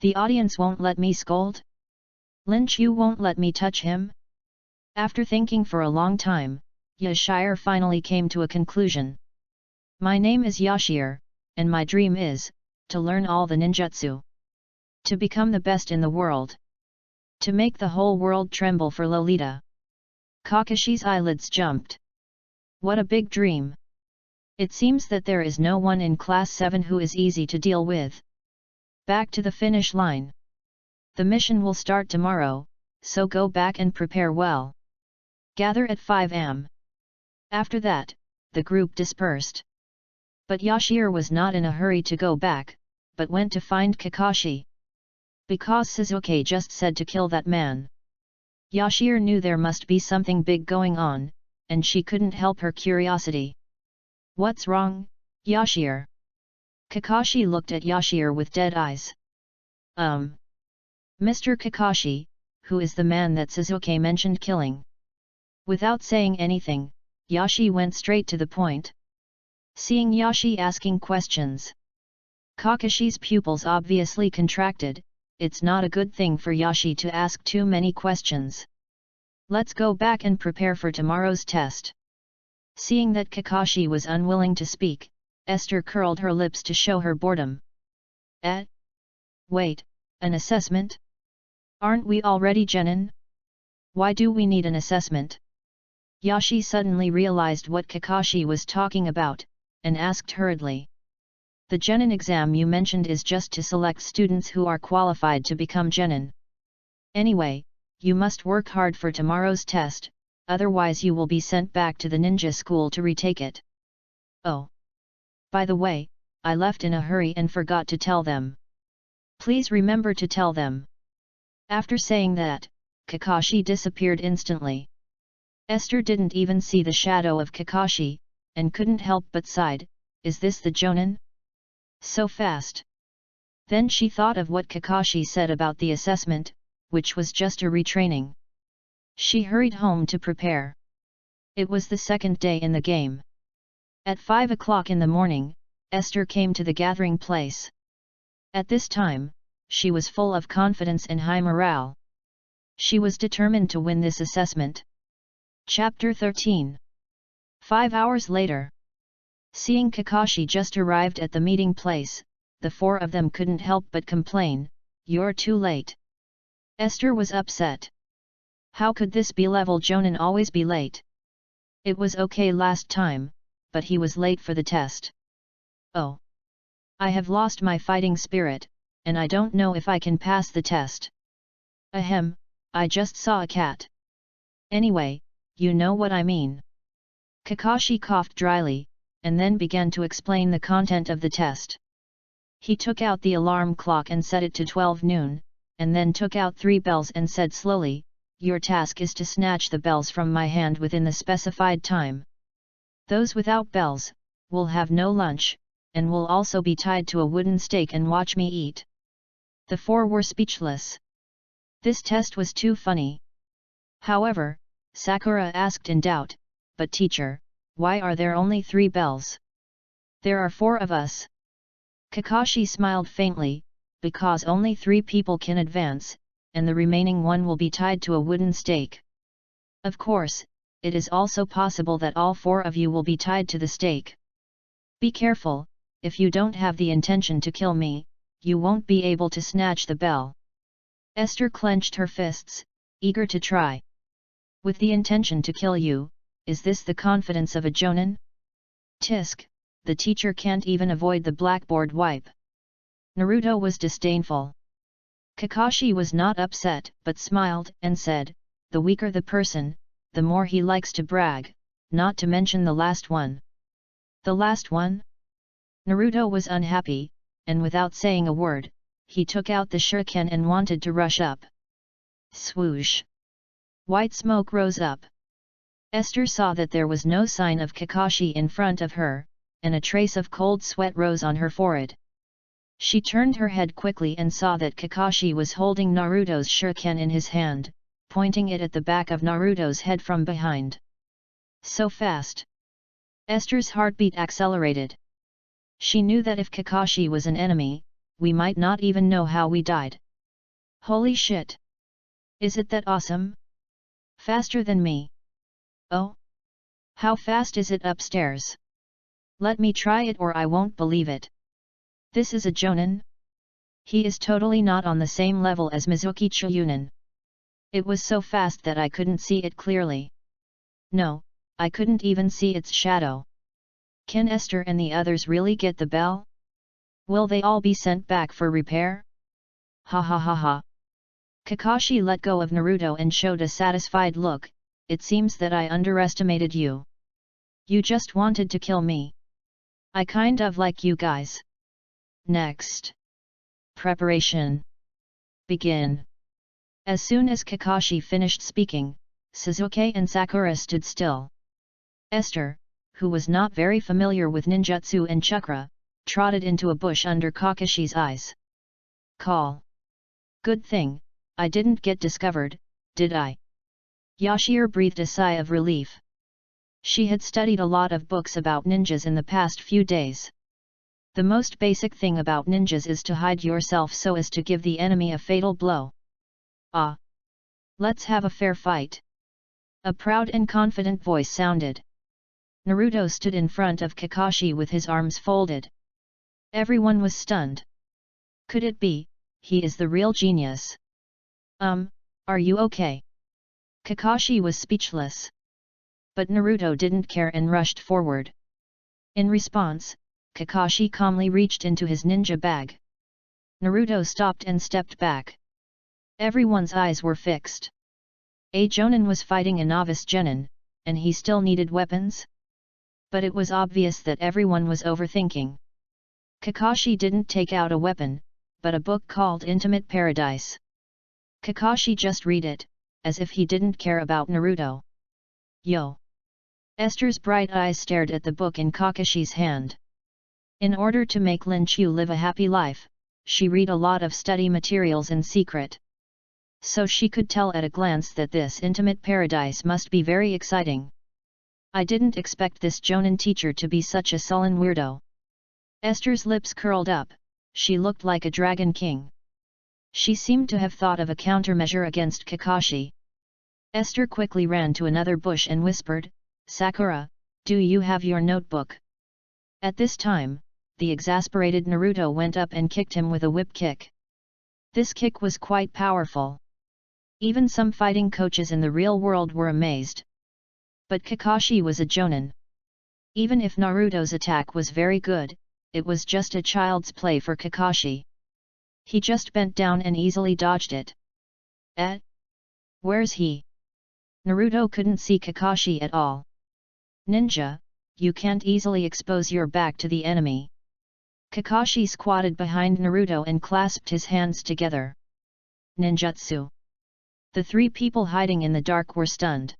The audience won't let me scold? Lin Chu won't let me touch him? After thinking for a long time, Yashir finally came to a conclusion. My name is Yashir, and my dream is, to learn all the ninjutsu. To become the best in the world. To make the whole world tremble for Lolita. Kakashi's eyelids jumped. What a big dream! It seems that there is no one in Class 7 who is easy to deal with. Back to the finish line. The mission will start tomorrow, so go back and prepare well. Gather at 5 am. After that, the group dispersed. But Yashir was not in a hurry to go back, but went to find Kakashi. Because Sasuke just said to kill that man. Yashir knew there must be something big going on, and she couldn't help her curiosity. What's wrong, Yashir? Kakashi looked at Yashir with dead eyes. Mr. Kakashi, who is the man that Sasuke mentioned killing? Without saying anything, Yashi went straight to the point. Seeing Yashi asking questions, Kakashi's pupils obviously contracted. It's not a good thing for Yashi to ask too many questions. Let's go back and prepare for tomorrow's test. Seeing that Kakashi was unwilling to speak, Esther curled her lips to show her boredom. Wait, an assessment? Aren't we already genin? Why do we need an assessment? Yashi suddenly realized what Kakashi was talking about, and asked hurriedly. The genin exam you mentioned is just to select students who are qualified to become genin. Anyway, you must work hard for tomorrow's test, otherwise you will be sent back to the ninja school to retake it. Oh. By the way, I left in a hurry and forgot to tell them. Please remember to tell them. After saying that, Kakashi disappeared instantly. Esther didn't even see the shadow of Kakashi, and couldn't help but sighed, is this the Jonin? So fast. Then she thought of what Kakashi said about the assessment, which was just a retraining. She hurried home to prepare. It was the second day in the game. At 5 o'clock in the morning, Esther came to the gathering place. At this time, she was full of confidence and high morale. She was determined to win this assessment. Chapter 13. 5 hours later. Seeing Kakashi just arrived at the meeting place, the four of them couldn't help but complain, "You're too late." Esther was upset. How could this B-level Jonin always be late? It was okay last time, but he was late for the test. Oh. I have lost my fighting spirit, and I don't know if I can pass the test. Ahem, I just saw a cat. Anyway, you know what I mean. Kakashi coughed dryly, and then began to explain the content of the test. He took out the alarm clock and set it to 12 noon, and then took out 3 bells and said slowly, "Your task is to snatch the bells from my hand within the specified time. Those without bells will have no lunch, and will also be tied to a wooden stake and watch me eat." The 4 were speechless. This test was too funny. However, Sakura asked in doubt, "But teacher, why are there only 3 bells? There are 4 of us." Kakashi smiled faintly, "Because only 3 people can advance, and the remaining one will be tied to a wooden stake. Of course, it is also possible that all 4 of you will be tied to the stake. Be careful, if you don't have the intention to kill me, you won't be able to snatch the bell." Esther clenched her fists, eager to try. "With the intention to kill you, is this the confidence of a jonin? Tisk, the teacher can't even avoid the blackboard wipe." Naruto was disdainful. Kakashi was not upset but smiled and said, "The weaker the person, the more he likes to brag, not to mention the last one." "The last one?" Naruto was unhappy, and without saying a word, he took out the shuriken and wanted to rush up. Swoosh! White smoke rose up. Esther saw that there was no sign of Kakashi in front of her, and a trace of cold sweat rose on her forehead. She turned her head quickly and saw that Kakashi was holding Naruto's shuriken in his hand, pointing it at the back of Naruto's head from behind. So fast! Esther's heartbeat accelerated. She knew that if Kakashi was an enemy, we might not even know how we died. Holy shit! Is it that awesome? Faster than me? Oh? How fast is it upstairs? Let me try it or I won't believe it. This is a jonin? He is totally not on the same level as Mizuki Chiyunin. It was so fast that I couldn't see it clearly. No, I couldn't even see its shadow. Can Esther and the others really get the bell? Will they all be sent back for repair? Ha ha ha ha. Kakashi let go of Naruto and showed a satisfied look. "It seems that I underestimated you. You just wanted to kill me. I kind of like you guys." Next. Preparation. Begin. As soon as Kakashi finished speaking, Sasuke and Sakura stood still. Esther, who was not very familiar with ninjutsu and chakra, trotted into a bush under Kakashi's eyes. "Call. Good thing, I didn't get discovered, did I?" Yashir breathed a sigh of relief. She had studied a lot of books about ninjas in the past few days. The most basic thing about ninjas is to hide yourself so as to give the enemy a fatal blow. "Ah! Let's have a fair fight." A proud and confident voice sounded. Naruto stood in front of Kakashi with his arms folded. Everyone was stunned. Could it be, he is the real genius? Are you okay? Kakashi was speechless. But Naruto didn't care and rushed forward. In response, Kakashi calmly reached into his ninja bag. Naruto stopped and stepped back. Everyone's eyes were fixed. A Jonin was fighting a novice genin, and he still needed weapons? But it was obvious that everyone was overthinking. Kakashi didn't take out a weapon, but a book called Intimate Paradise. Kakashi just read it, as if he didn't care about Naruto. Yo! Esther's bright eyes stared at the book in Kakashi's hand. In order to make Lin Chu live a happy life, she read a lot of study materials in secret. So she could tell at a glance that this Intimate Paradise must be very exciting. I didn't expect this Jonin teacher to be such a sullen weirdo. Esther's lips curled up, she looked like a dragon king. She seemed to have thought of a countermeasure against Kakashi. Esther quickly ran to another bush and whispered, "Sakura, do you have your notebook?" At this time, the exasperated Naruto went up and kicked him with a whip kick. This kick was quite powerful. Even some fighting coaches in the real world were amazed. But Kakashi was a Jonin. Even if Naruto's attack was very good, it was just a child's play for Kakashi. He just bent down and easily dodged it. Where's he? Naruto couldn't see Kakashi at all. Ninja, you can't easily expose your back to the enemy. Kakashi squatted behind Naruto and clasped his hands together. Ninjutsu. The three people hiding in the dark were stunned.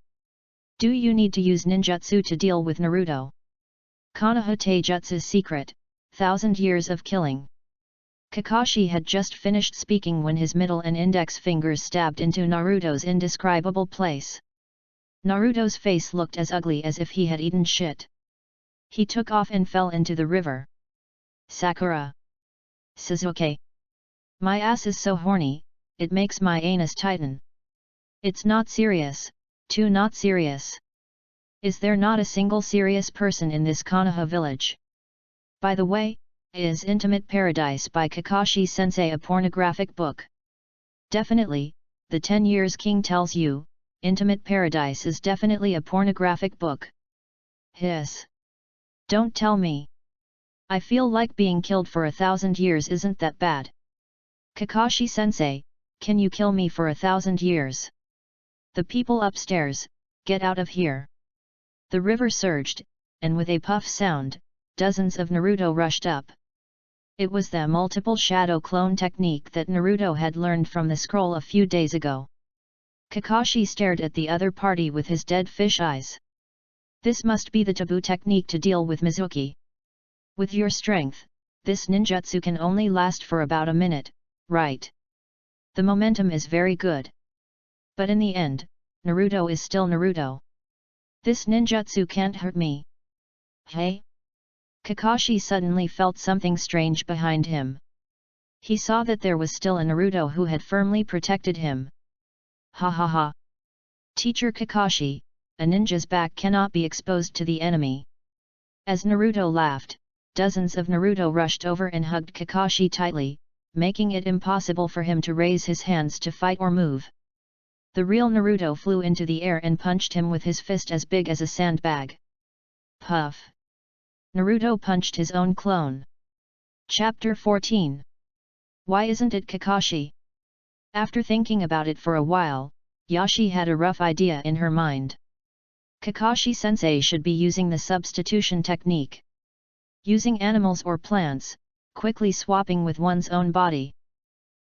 Do you need to use ninjutsu to deal with Naruto? Konoha Taijutsu's secret, 1,000 years of killing. Kakashi had just finished speaking when his middle and index fingers stabbed into Naruto's indescribable place. Naruto's face looked as ugly as if he had eaten shit. He took off and fell into the river. Sakura. Sasuke. My ass is so horny, it makes my anus tighten. It's not serious, too not serious. Is there not a single serious person in this Konoha village? By the way, is Intimate Paradise by Kakashi-sensei a pornographic book? Definitely, the 10 Years King tells you, Intimate Paradise is definitely a pornographic book. Hiss. Don't tell me. I feel like being killed for 1,000 years isn't that bad. Kakashi-sensei, can you kill me for 1,000 years? The people upstairs, get out of here. The river surged, and with a puff sound, dozens of Naruto rushed up. It was the multiple shadow clone technique that Naruto had learned from the scroll a few days ago. Kakashi stared at the other party with his dead fish eyes. This must be the taboo technique to deal with Mizuki. With your strength, this ninjutsu can only last for about a minute, right? The momentum is very good. But in the end, Naruto is still Naruto. This ninjutsu can't hurt me. Hey? Kakashi suddenly felt something strange behind him. He saw that there was still a Naruto who had firmly protected him. Ha ha ha. Teacher Kakashi, a ninja's back cannot be exposed to the enemy. As Naruto laughed, dozens of Naruto rushed over and hugged Kakashi tightly, making it impossible for him to raise his hands to fight or move. The real Naruto flew into the air and punched him with his fist as big as a sandbag. Puff. Naruto punched his own clone. Chapter 14. Why isn't it Kakashi? After thinking about it for a while, Yashi had a rough idea in her mind. Kakashi-sensei should be using the substitution technique. Using animals or plants, quickly swapping with one's own body.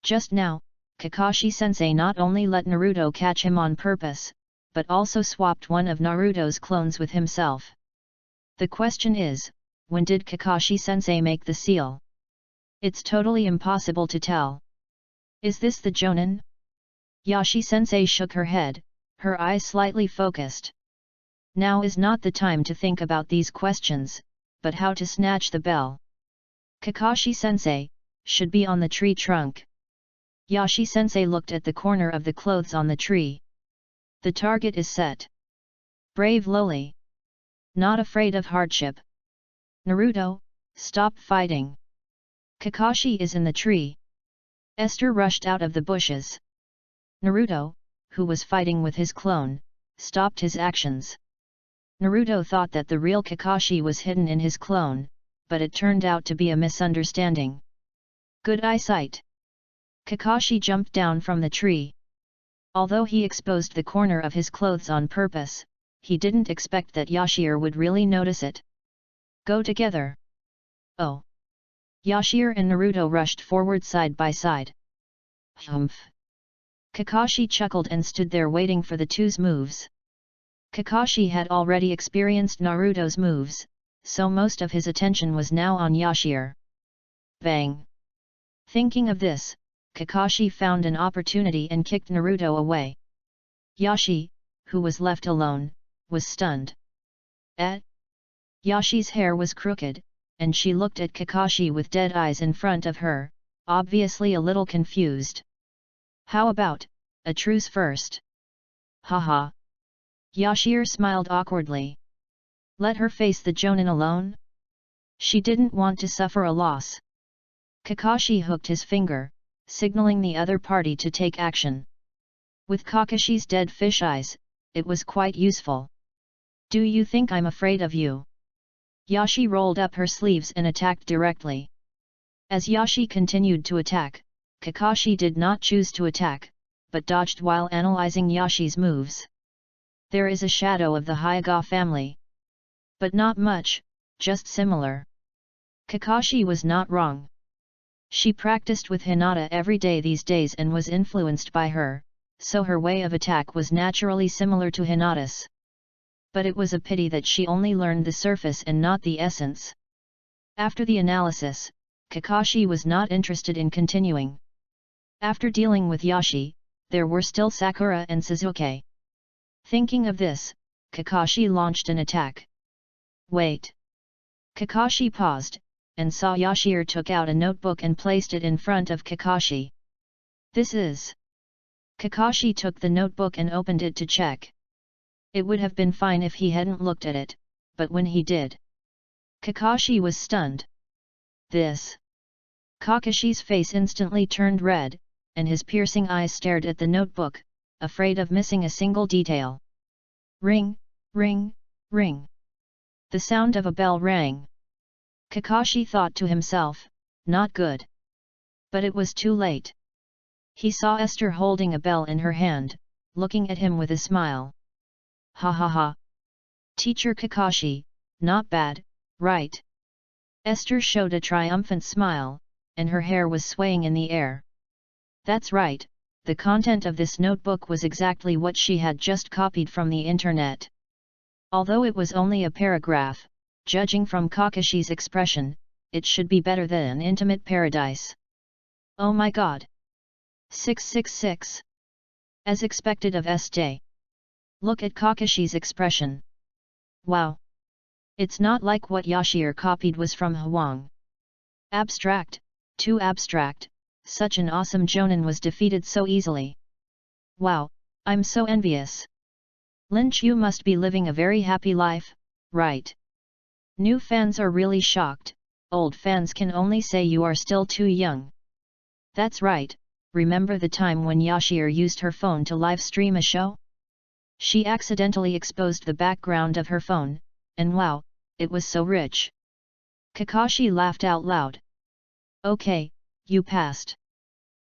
Just now, Kakashi-sensei not only let Naruto catch him on purpose, but also swapped one of Naruto's clones with himself. The question is, when did Kakashi-sensei make the seal? It's totally impossible to tell. Is this the Jonin? Yashi-sensei shook her head, her eyes slightly focused. Now is not the time to think about these questions, but how to snatch the bell. Kakashi-sensei, should be on the tree trunk. Yashi-sensei looked at the corner of the clothes on the tree. The target is set. Brave lowly. Not afraid of hardship. Naruto, stop fighting. Kakashi is in the tree. Esther rushed out of the bushes. Naruto, who was fighting with his clone, stopped his actions. Naruto thought that the real Kakashi was hidden in his clone, but it turned out to be a misunderstanding. Good eyesight. Kakashi jumped down from the tree. Although he exposed the corner of his clothes on purpose, he didn't expect that Yashir would really notice it. Go together. Oh. Yashir and Naruto rushed forward side by side. Humph. Kakashi chuckled and stood there waiting for the two's moves. Kakashi had already experienced Naruto's moves, so most of his attention was now on Yashir. Bang! Thinking of this, Kakashi found an opportunity and kicked Naruto away. Yashi, who was left alone, was stunned. Yashi's hair was crooked, and she looked at Kakashi with dead eyes in front of her, obviously a little confused. How about, a truce first? Haha. Yashir smiled awkwardly. Let her face the Jonin alone? She didn't want to suffer a loss. Kakashi hooked his finger, signaling the other party to take action. With Kakashi's dead fish eyes, it was quite useful. Do you think I'm afraid of you? Yashi rolled up her sleeves and attacked directly. As Yashi continued to attack, Kakashi did not choose to attack, but dodged while analyzing Yashi's moves. There is a shadow of the Hyuga family. But not much, just similar. Kakashi was not wrong. She practiced with Hinata every day these days and was influenced by her, so her way of attack was naturally similar to Hinata's. But it was a pity that she only learned the surface and not the essence. After the analysis, Kakashi was not interested in continuing. After dealing with Yashi, there were still Sakura and Suzuki. Thinking of this, Kakashi launched an attack. Wait! Kakashi paused, and saw Yashir took out a notebook and placed it in front of Kakashi. This is... Kakashi took the notebook and opened it to check. It would have been fine if he hadn't looked at it, but when he did, Kakashi was stunned. This... Kakashi's face instantly turned red, and his piercing eyes stared at the notebook, afraid of missing a single detail. Ring, ring, ring. The sound of a bell rang. Kakashi thought to himself, not good. But it was too late. He saw Esther holding a bell in her hand, looking at him with a smile. Ha ha ha. Teacher Kakashi, not bad, right? Esther showed a triumphant smile, and her hair was swaying in the air. That's right, the content of this notebook was exactly what she had just copied from the internet. Although it was only a paragraph, judging from Kakashi's expression, it should be better than Intimate Paradise. Oh my god! 666. As expected of Este. Look at Kakashi's expression. Wow! It's not like what Yashir copied was from Hwang. Abstract, too abstract, such an awesome Jonin was defeated so easily. Wow, I'm so envious. Lin Chu must be living a very happy life, right? New fans are really shocked, old fans can only say you are still too young. That's right, remember the time when Yashir used her phone to live stream a show? She accidentally exposed the background of her phone, and wow, it was so rich. Kakashi laughed out loud. Okay, you passed.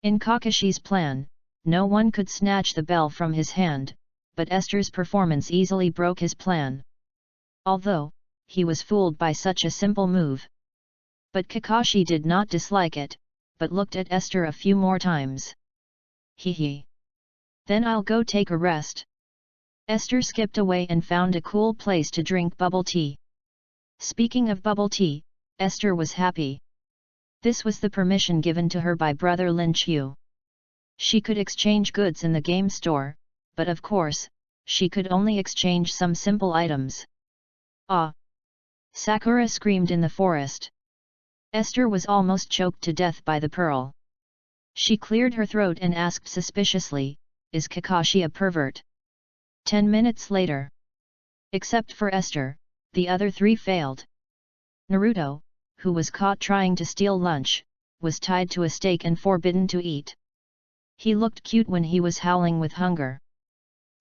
In Kakashi's plan, no one could snatch the bell from his hand, but Esther's performance easily broke his plan. Although, he was fooled by such a simple move. But Kakashi did not dislike it, but looked at Esther a few more times. Hee. Then I'll go take a rest. Esther skipped away and found a cool place to drink bubble tea. Speaking of bubble tea, Esther was happy. This was the permission given to her by brother Lin Chu. She could exchange goods in the game store, but of course, she could only exchange some simple items. Ah! Sakura screamed in the forest. Esther was almost choked to death by the pearl. She cleared her throat and asked suspiciously, is Kakashi a pervert? 10 minutes later. Except for Esther, the other three failed. Naruto, who was caught trying to steal lunch, was tied to a stake and forbidden to eat. He looked cute when he was howling with hunger.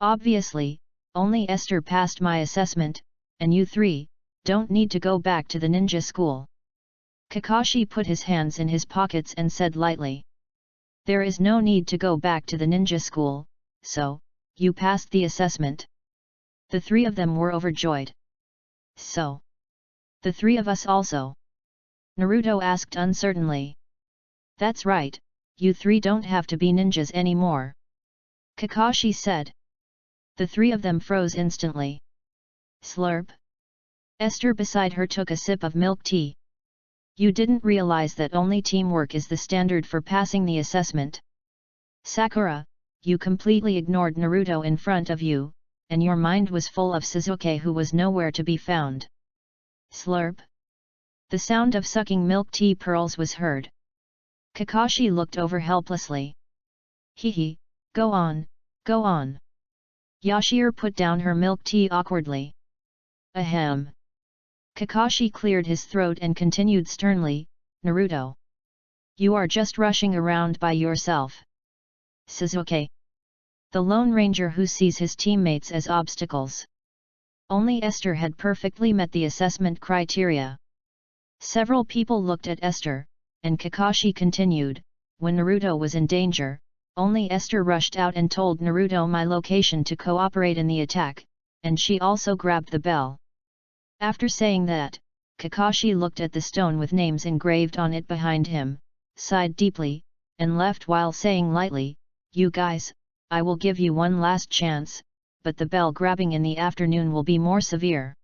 Obviously, only Esther passed my assessment, and you three, don't need to go back to the ninja school. Kakashi put his hands in his pockets and said lightly. There is no need to go back to the ninja school, so, you passed the assessment. The three of them were overjoyed. So? The three of us also? Naruto asked uncertainly. That's right, you three don't have to be ninjas anymore. Kakashi said. The three of them froze instantly. Slurp. Esther beside her took a sip of milk tea. You didn't realize that only teamwork is the standard for passing the assessment. Sakura, you completely ignored Naruto in front of you, and your mind was full of Suzuki who was nowhere to be found. Slurp. The sound of sucking milk tea pearls was heard. Kakashi looked over helplessly. Hee, go on, go on. Yashir put down her milk tea awkwardly. Ahem. Kakashi cleared his throat and continued sternly, Naruto. You are just rushing around by yourself. Suzuki. The Lone Ranger who sees his teammates as obstacles. Only Esther had perfectly met the assessment criteria. Several people looked at Esther, and Kakashi continued, when Naruto was in danger, only Esther rushed out and told Naruto my location to cooperate in the attack, and she also grabbed the bell. After saying that, Kakashi looked at the stone with names engraved on it behind him, sighed deeply, and left while saying lightly, "You guys, I will give you one last chance, but the bell grabbing in the afternoon will be more severe.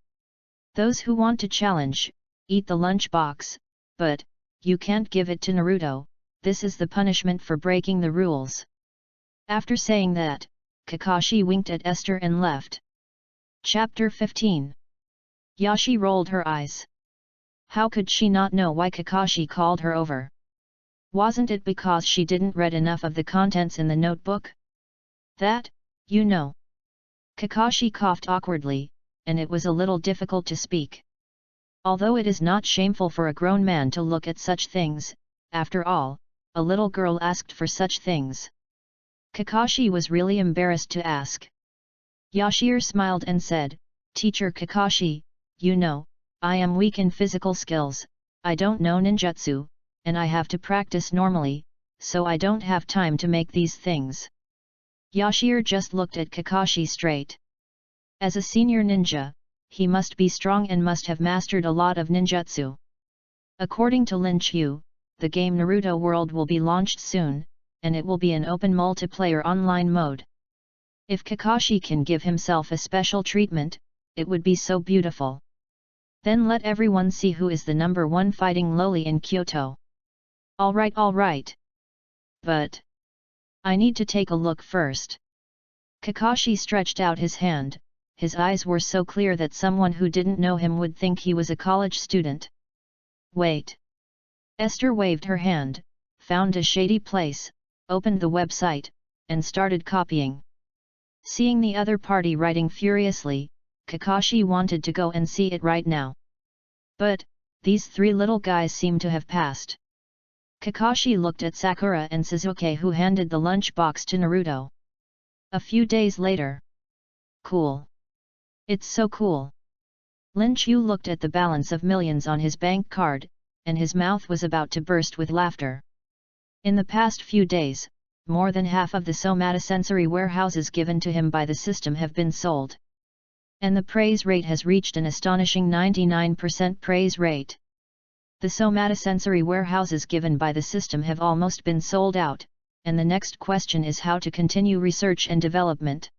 Those who want to challenge, eat the lunch box, but, you can't give it to Naruto, this is the punishment for breaking the rules." After saying that, Kakashi winked at Esther and left. Chapter 15. Yashi rolled her eyes. How could she not know why Kakashi called her over? Wasn't it because she didn't read enough of the contents in the notebook? That, you know. Kakashi coughed awkwardly, and it was a little difficult to speak. Although it is not shameful for a grown man to look at such things, after all, a little girl asked for such things. Kakashi was really embarrassed to ask. Yashir smiled and said, "Teacher Kakashi, you know, I am weak in physical skills, I don't know ninjutsu, and I have to practice normally, so I don't have time to make these things." Yashir just looked at Kakashi straight. As a senior ninja, he must be strong and must have mastered a lot of ninjutsu. According to Lin Qiu, the game Naruto World will be launched soon, and it will be an open multiplayer online mode. If Kakashi can give himself a special treatment, it would be so beautiful. Then let everyone see who is the number one fighting loli in Kyoto. Alright. But I need to take a look first. Kakashi stretched out his hand, his eyes were so clear that someone who didn't know him would think he was a college student. Wait. Esther waved her hand, found a shady place, opened the website, and started copying. Seeing the other party writing furiously, Kakashi wanted to go and see it right now. But, these three little guys seem to have passed. Kakashi looked at Sakura and Sasuke, who handed the lunch box to Naruto. A few days later. Cool. It's so cool. Lin Qiu looked at the balance of millions on his bank card, and his mouth was about to burst with laughter. In the past few days, more than half of the somatosensory warehouses given to him by the system have been sold. And the praise rate has reached an astonishing 99% praise rate. The somatosensory warehouses given by the system have almost been sold out, and the next question is how to continue research and development.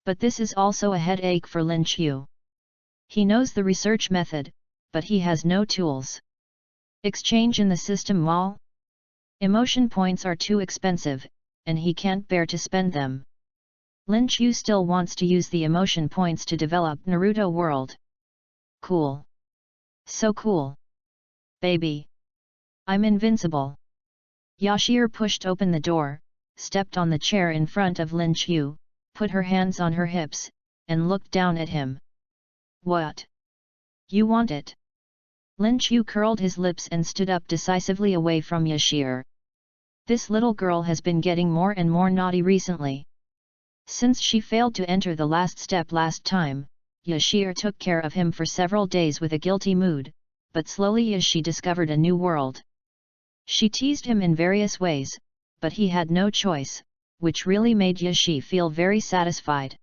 But this is also a headache for Lin Qiu. He knows the research method, but he has no tools. Exchange in the system mall? Emotion points are too expensive, and he can't bear to spend them. Lin Qiu still wants to use the emotion points to develop Naruto World. Cool. So cool. Baby. I'm invincible. Yashir pushed open the door, stepped on the chair in front of Lin Qiu, put her hands on her hips, and looked down at him. What? You want it? Lin Qiu curled his lips and stood up decisively away from Yashir. This little girl has been getting more and more naughty recently. Since she failed to enter the last step last time, Yashir took care of him for several days with a guilty mood, but slowly as she discovered a new world. She teased him in various ways, but he had no choice, which really made Yashi feel very satisfied.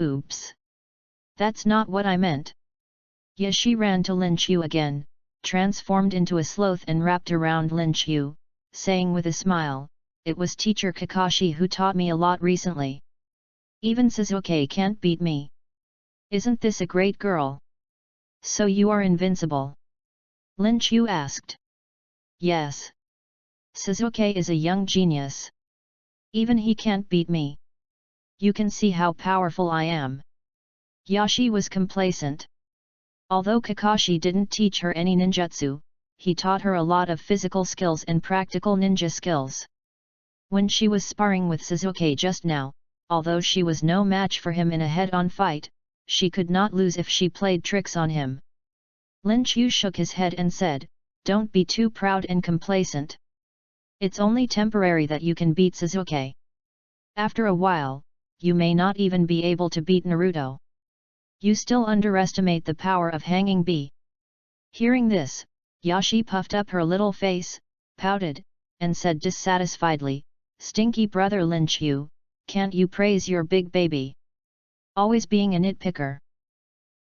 Oops! That's not what I meant. Yashi ran to Lin Qiu again, transformed into a sloth and wrapped around Lin Qiu, saying with a smile, "It was teacher Kakashi who taught me a lot recently. Even Sasuke can't beat me. Isn't this a great girl? So you are invincible?" Lin Qiu asked. Yes. Sasuke is a young genius. Even he can't beat me. You can see how powerful I am. Yashi was complacent. Although Kakashi didn't teach her any ninjutsu, he taught her a lot of physical skills and practical ninja skills. When she was sparring with Sasuke just now, although she was no match for him in a head-on fight, she could not lose if she played tricks on him. Lin Qiu shook his head and said, "Don't be too proud and complacent. It's only temporary that you can beat Sasuke. After a while, you may not even be able to beat Naruto. You still underestimate the power of Hanging Bee." Hearing this, Yashi puffed up her little face, pouted, and said dissatisfiedly, "Stinky brother Lin Qiu, can't you praise your big baby? Always being a nitpicker."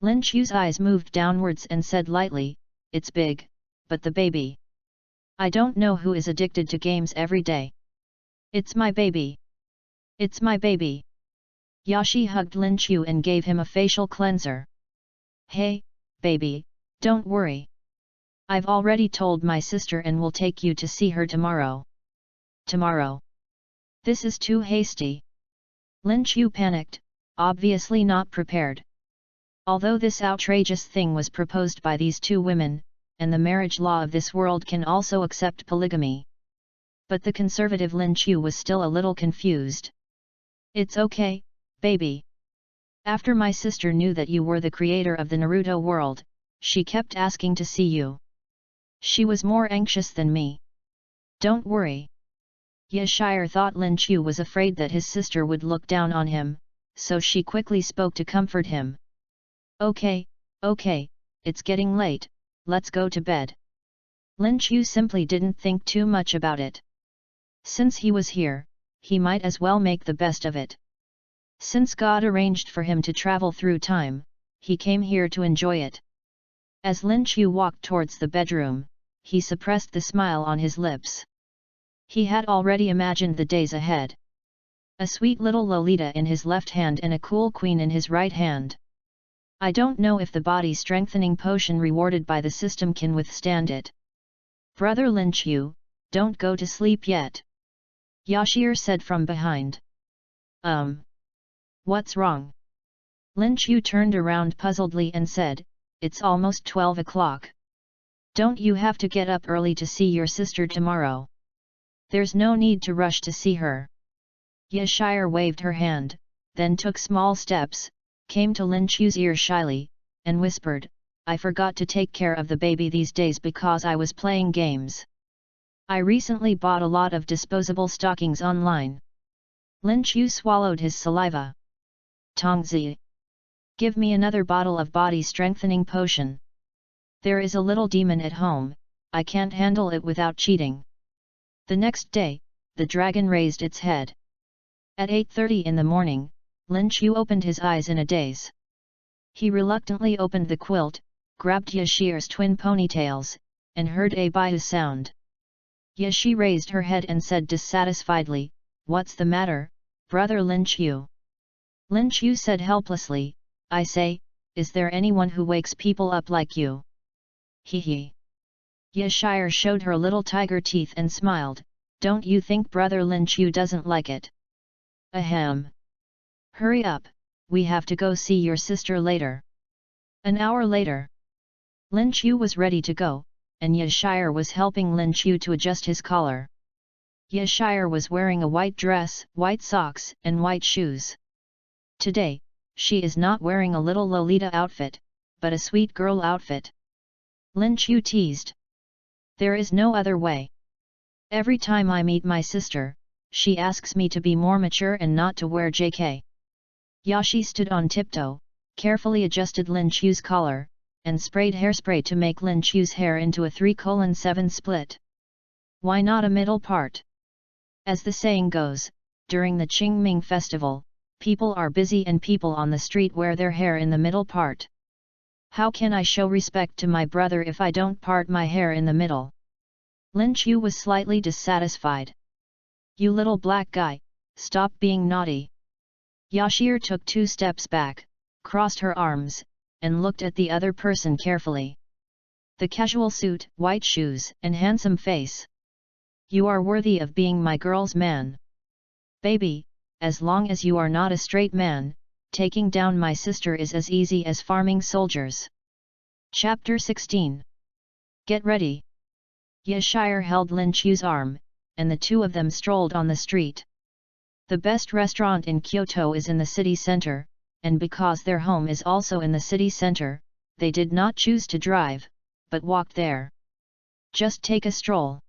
Lin Chu's eyes moved downwards and said lightly, "It's big, but the baby. I don't know who is addicted to games every day. It's my baby. It's my baby." Yashi hugged Lin Chu and gave him a facial cleanser. "Hey, baby, don't worry. I've already told my sister and will take you to see her tomorrow." "Tomorrow? This is too hasty." Lin Chu panicked, obviously not prepared. Although this outrageous thing was proposed by these two women, and the marriage law of this world can also accept polygamy. But the conservative Lin Chu was still a little confused. "It's okay, baby. After my sister knew that you were the creator of the Naruto world, she kept asking to see you. She was more anxious than me. Don't worry." Yashire thought Lin Chu was afraid that his sister would look down on him, so she quickly spoke to comfort him. Okay, it's getting late, let's go to bed." Lin Chu simply didn't think too much about it. Since he was here, he might as well make the best of it. Since God arranged for him to travel through time, he came here to enjoy it. As Lin Chu walked towards the bedroom, he suppressed the smile on his lips. He had already imagined the days ahead. A sweet little Lolita in his left hand and a cool queen in his right hand. I don't know if the body-strengthening potion rewarded by the system can withstand it. "Brother Lin Chu, don't go to sleep yet," Yashir said from behind. What's wrong?" Lin Chu turned around puzzledly and said, "It's almost 12 o'clock. Don't you have to get up early to see your sister tomorrow? There's no need to rush to see her." Yashire waved her hand, then took small steps, came to Lin Chu's ear shyly, and whispered, "I forgot to take care of the baby these days because I was playing games. I recently bought a lot of disposable stockings online." Lin Chu swallowed his saliva. "Tongzi, give me another bottle of body-strengthening potion. There is a little demon at home, I can't handle it without cheating." The next day, the dragon raised its head. At 8:30 in the morning, Lin Chu opened his eyes in a daze. He reluctantly opened the quilt, grabbed Yashir's twin ponytails, and heard a baihu sound. Yashi raised her head and said dissatisfiedly, "What's the matter, brother Lin Chu?" Lin Chu said helplessly, "I say, is there anyone who wakes people up like you?" Hee. Yashire showed her little tiger teeth and smiled, "Don't you think brother Lin Chu doesn't like it?" "Ahem. Hurry up, we have to go see your sister later." An hour later, Lin Chu was ready to go, and Yashire was helping Lin Chu to adjust his collar. Yashire was wearing a white dress, white socks, and white shoes. Today, she is not wearing a little Lolita outfit, but a sweet girl outfit. Lin Chu teased. "There is no other way. Every time I meet my sister, she asks me to be more mature and not to wear JK. Yashi stood on tiptoe, carefully adjusted Lin Chu's collar, and sprayed hairspray to make Lin Chu's hair into a 3:7 split. Why not a middle part? As the saying goes, during the Qingming festival, people are busy and people on the street wear their hair in the middle part. How can I show respect to my brother if I don't part my hair in the middle? Lin Chu was slightly dissatisfied. You little black guy, stop being naughty. Yashir took 2 steps back, crossed her arms, and looked at the other person carefully. The casual suit, white shoes, and handsome face. You are worthy of being my girl's man. Baby, as long as you are not a straight man, taking down my sister is as easy as farming soldiers. Chapter 16. Get ready. Yashir held Lin Chu's arm, and the two of them strolled on the street. The best restaurant in Kyoto is in the city center, and because their home is also in the city center, they did not choose to drive, but walked there. Just take a stroll.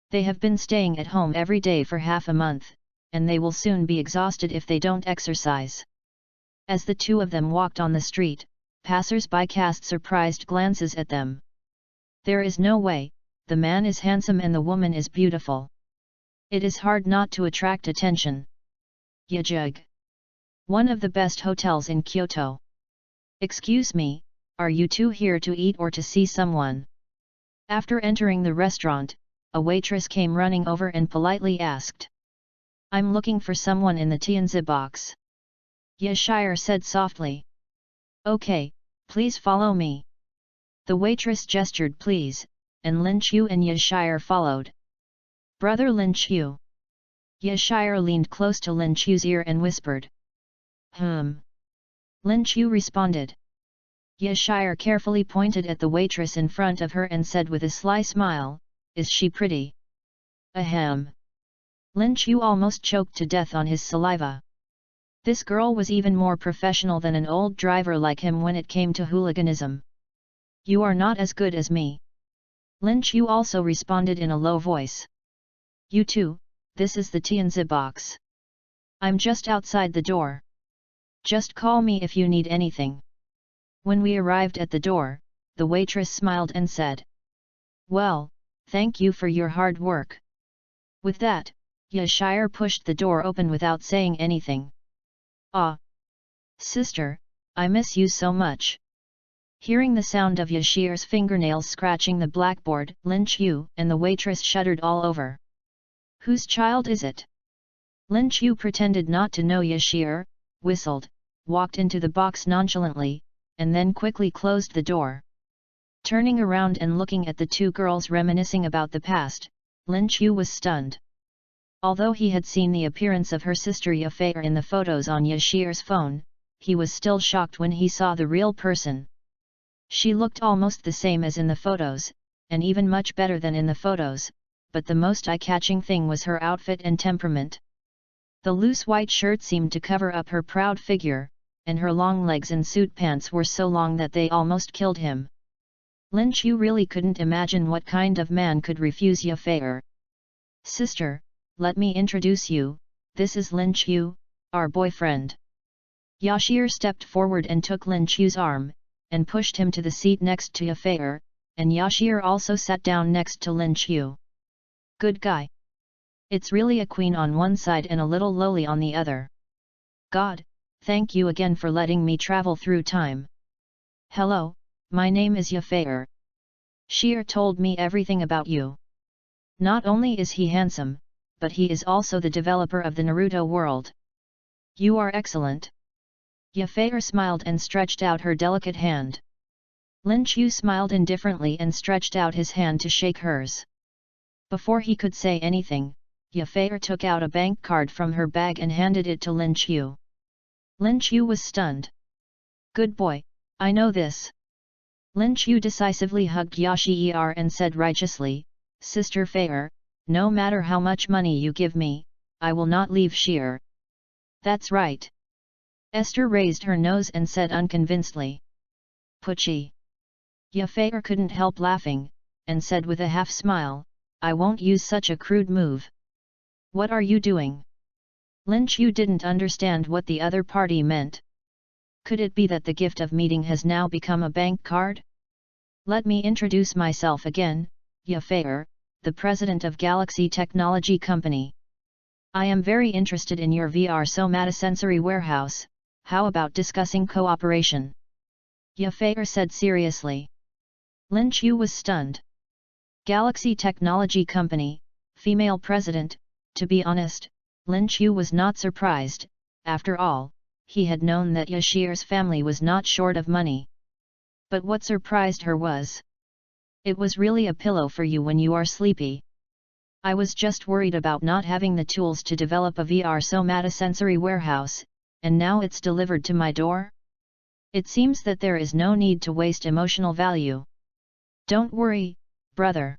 They have been staying at home every day for half a month, and they will soon be exhausted if they don't exercise. As the two of them walked on the street, passers-by cast surprised glances at them. There is no way, the man is handsome and the woman is beautiful. It is hard not to attract attention. Yajug. One of the best hotels in Kyoto. Excuse me, are you two here to eat or to see someone? After entering the restaurant, a waitress came running over and politely asked. I'm looking for someone in the Tianzi box. Yashir said softly. Okay, please follow me. The waitress gestured please, and Lin Chu and Yashir followed. Brother Lin Chu. Yashir leaned close to Lin Chu's ear and whispered. Lin Chu responded. Yashir carefully pointed at the waitress in front of her and said with a sly smile, Is she pretty? Ahem. Lin Chu almost choked to death on his saliva. This girl was even more professional than an old driver like him when it came to hooliganism. You are not as good as me. Lin Chu also responded in a low voice. You too, this is the Tianzi box. I'm just outside the door. Just call me if you need anything. When we arrived at the door, the waitress smiled and said. Well, thank you for your hard work. With that, Yashir pushed the door open without saying anything. Ah! Sister, I miss you so much. Hearing the sound of Yashir's fingernails scratching the blackboard, Lin Chu and the waitress shuddered all over. Whose child is it? Lin Chu pretended not to know Yashir, whistled, walked into the box nonchalantly, and then quickly closed the door. Turning around and looking at the two girls reminiscing about the past, Lin Chu was stunned. Although he had seen the appearance of her sister Yafei in the photos on Yashir's phone, he was still shocked when he saw the real person. She looked almost the same as in the photos, and even much better than in the photos, but the most eye-catching thing was her outfit and temperament. The loose white shirt seemed to cover up her proud figure, and her long legs and suit pants were so long that they almost killed him. Lin Chu really couldn't imagine what kind of man could refuse Yafei. Sister, let me introduce you, this is Lin Chu, our boyfriend. Yashir stepped forward and took Lin Chu's arm, and pushed him to the seat next to Yafei, and Yashir also sat down next to Lin Chu. Good guy. It's really a queen on one side and a little lowly on the other. God, thank you again for letting me travel through time. Hello, my name is Yafei. Shir told me everything about you. Not only is he handsome, but he is also the developer of the Naruto world. You are excellent. Yafei smiled and stretched out her delicate hand. Lin Chu smiled indifferently and stretched out his hand to shake hers. Before he could say anything, Yafei took out a bank card from her bag and handed it to Lin Chu. Lin Chu was stunned. Good boy, I know this. Lin Chu decisively hugged Yashir and said righteously, Sister Fei, no matter how much money you give me, I will not leave Shir. That's right. Esther raised her nose and said unconvincedly. Pucci. Yafei couldn't help laughing, and said with a half-smile, I won't use such a crude move. What are you doing? Lin Chu didn't understand what the other party meant. Could it be that the gift of meeting has now become a bank card? Let me introduce myself again, Yafei, the president of Galaxy Technology Company. I am very interested in your VR somatosensory warehouse. How about discussing cooperation? Yafei said seriously. Lin Chu was stunned. Galaxy Technology Company, female president, to be honest, Lin Chu was not surprised, after all, he had known that Yashir's family was not short of money. But what surprised her was, it was really a pillow for you when you are sleepy. I was just worried about not having the tools to develop a VR somatosensory warehouse, and now it's delivered to my door? It seems that there is no need to waste emotional value. Don't worry, brother.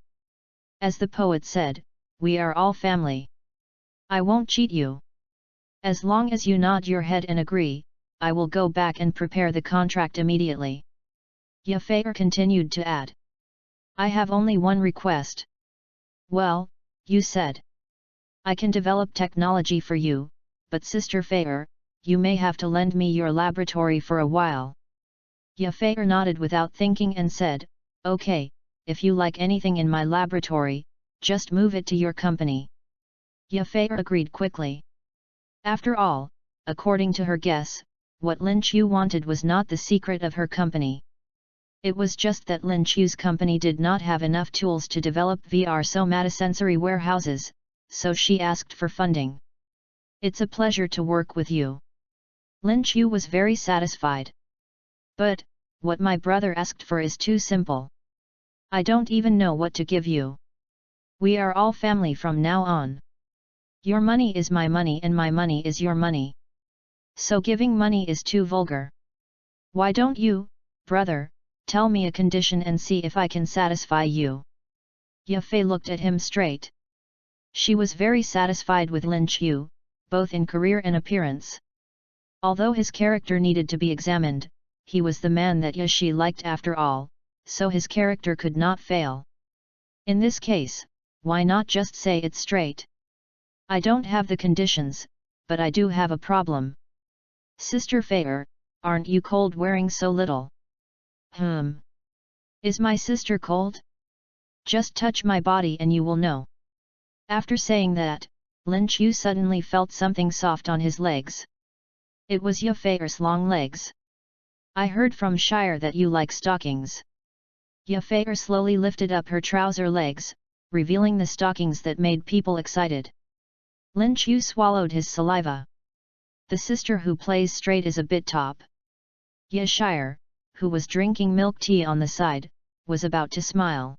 As the poet said, we are all family. I won't cheat you. As long as you nod your head and agree, I will go back and prepare the contract immediately. Yafei continued to add. I have only one request. Well, you said. I can develop technology for you, but Sister Fei, you may have to lend me your laboratory for a while. Yafei nodded without thinking and said, okay, if you like anything in my laboratory, just move it to your company. Yafei agreed quickly. After all, according to her guess, what Lin Chu wanted was not the secret of her company. It was just that Lin Chu's company did not have enough tools to develop VR somatosensory warehouses, so she asked for funding. It's a pleasure to work with you. Lin Chu was very satisfied. But, what my brother asked for is too simple. I don't even know what to give you. We are all family from now on. Your money is my money and my money is your money. So giving money is too vulgar. Why don't you, brother, tell me a condition and see if I can satisfy you? Ye Fei looked at him straight. She was very satisfied with Lin Chu, both in career and appearance. Although his character needed to be examined, he was the man that Ye Shi liked after all, so his character could not fail. In this case, why not just say it straight? I don't have the conditions, but I do have a problem. Sister Fei, aren't you cold wearing so little? Is my sister cold? Just touch my body and you will know. After saying that, Lin Chu suddenly felt something soft on his legs. It was Ye Fei's long legs. I heard from Shire that you like stockings. Ye Fei slowly lifted up her trouser legs, revealing the stockings that made people excited. Lin Chu swallowed his saliva. The sister who plays straight is a bit top. Ye Shire, who was drinking milk tea on the side, was about to smile.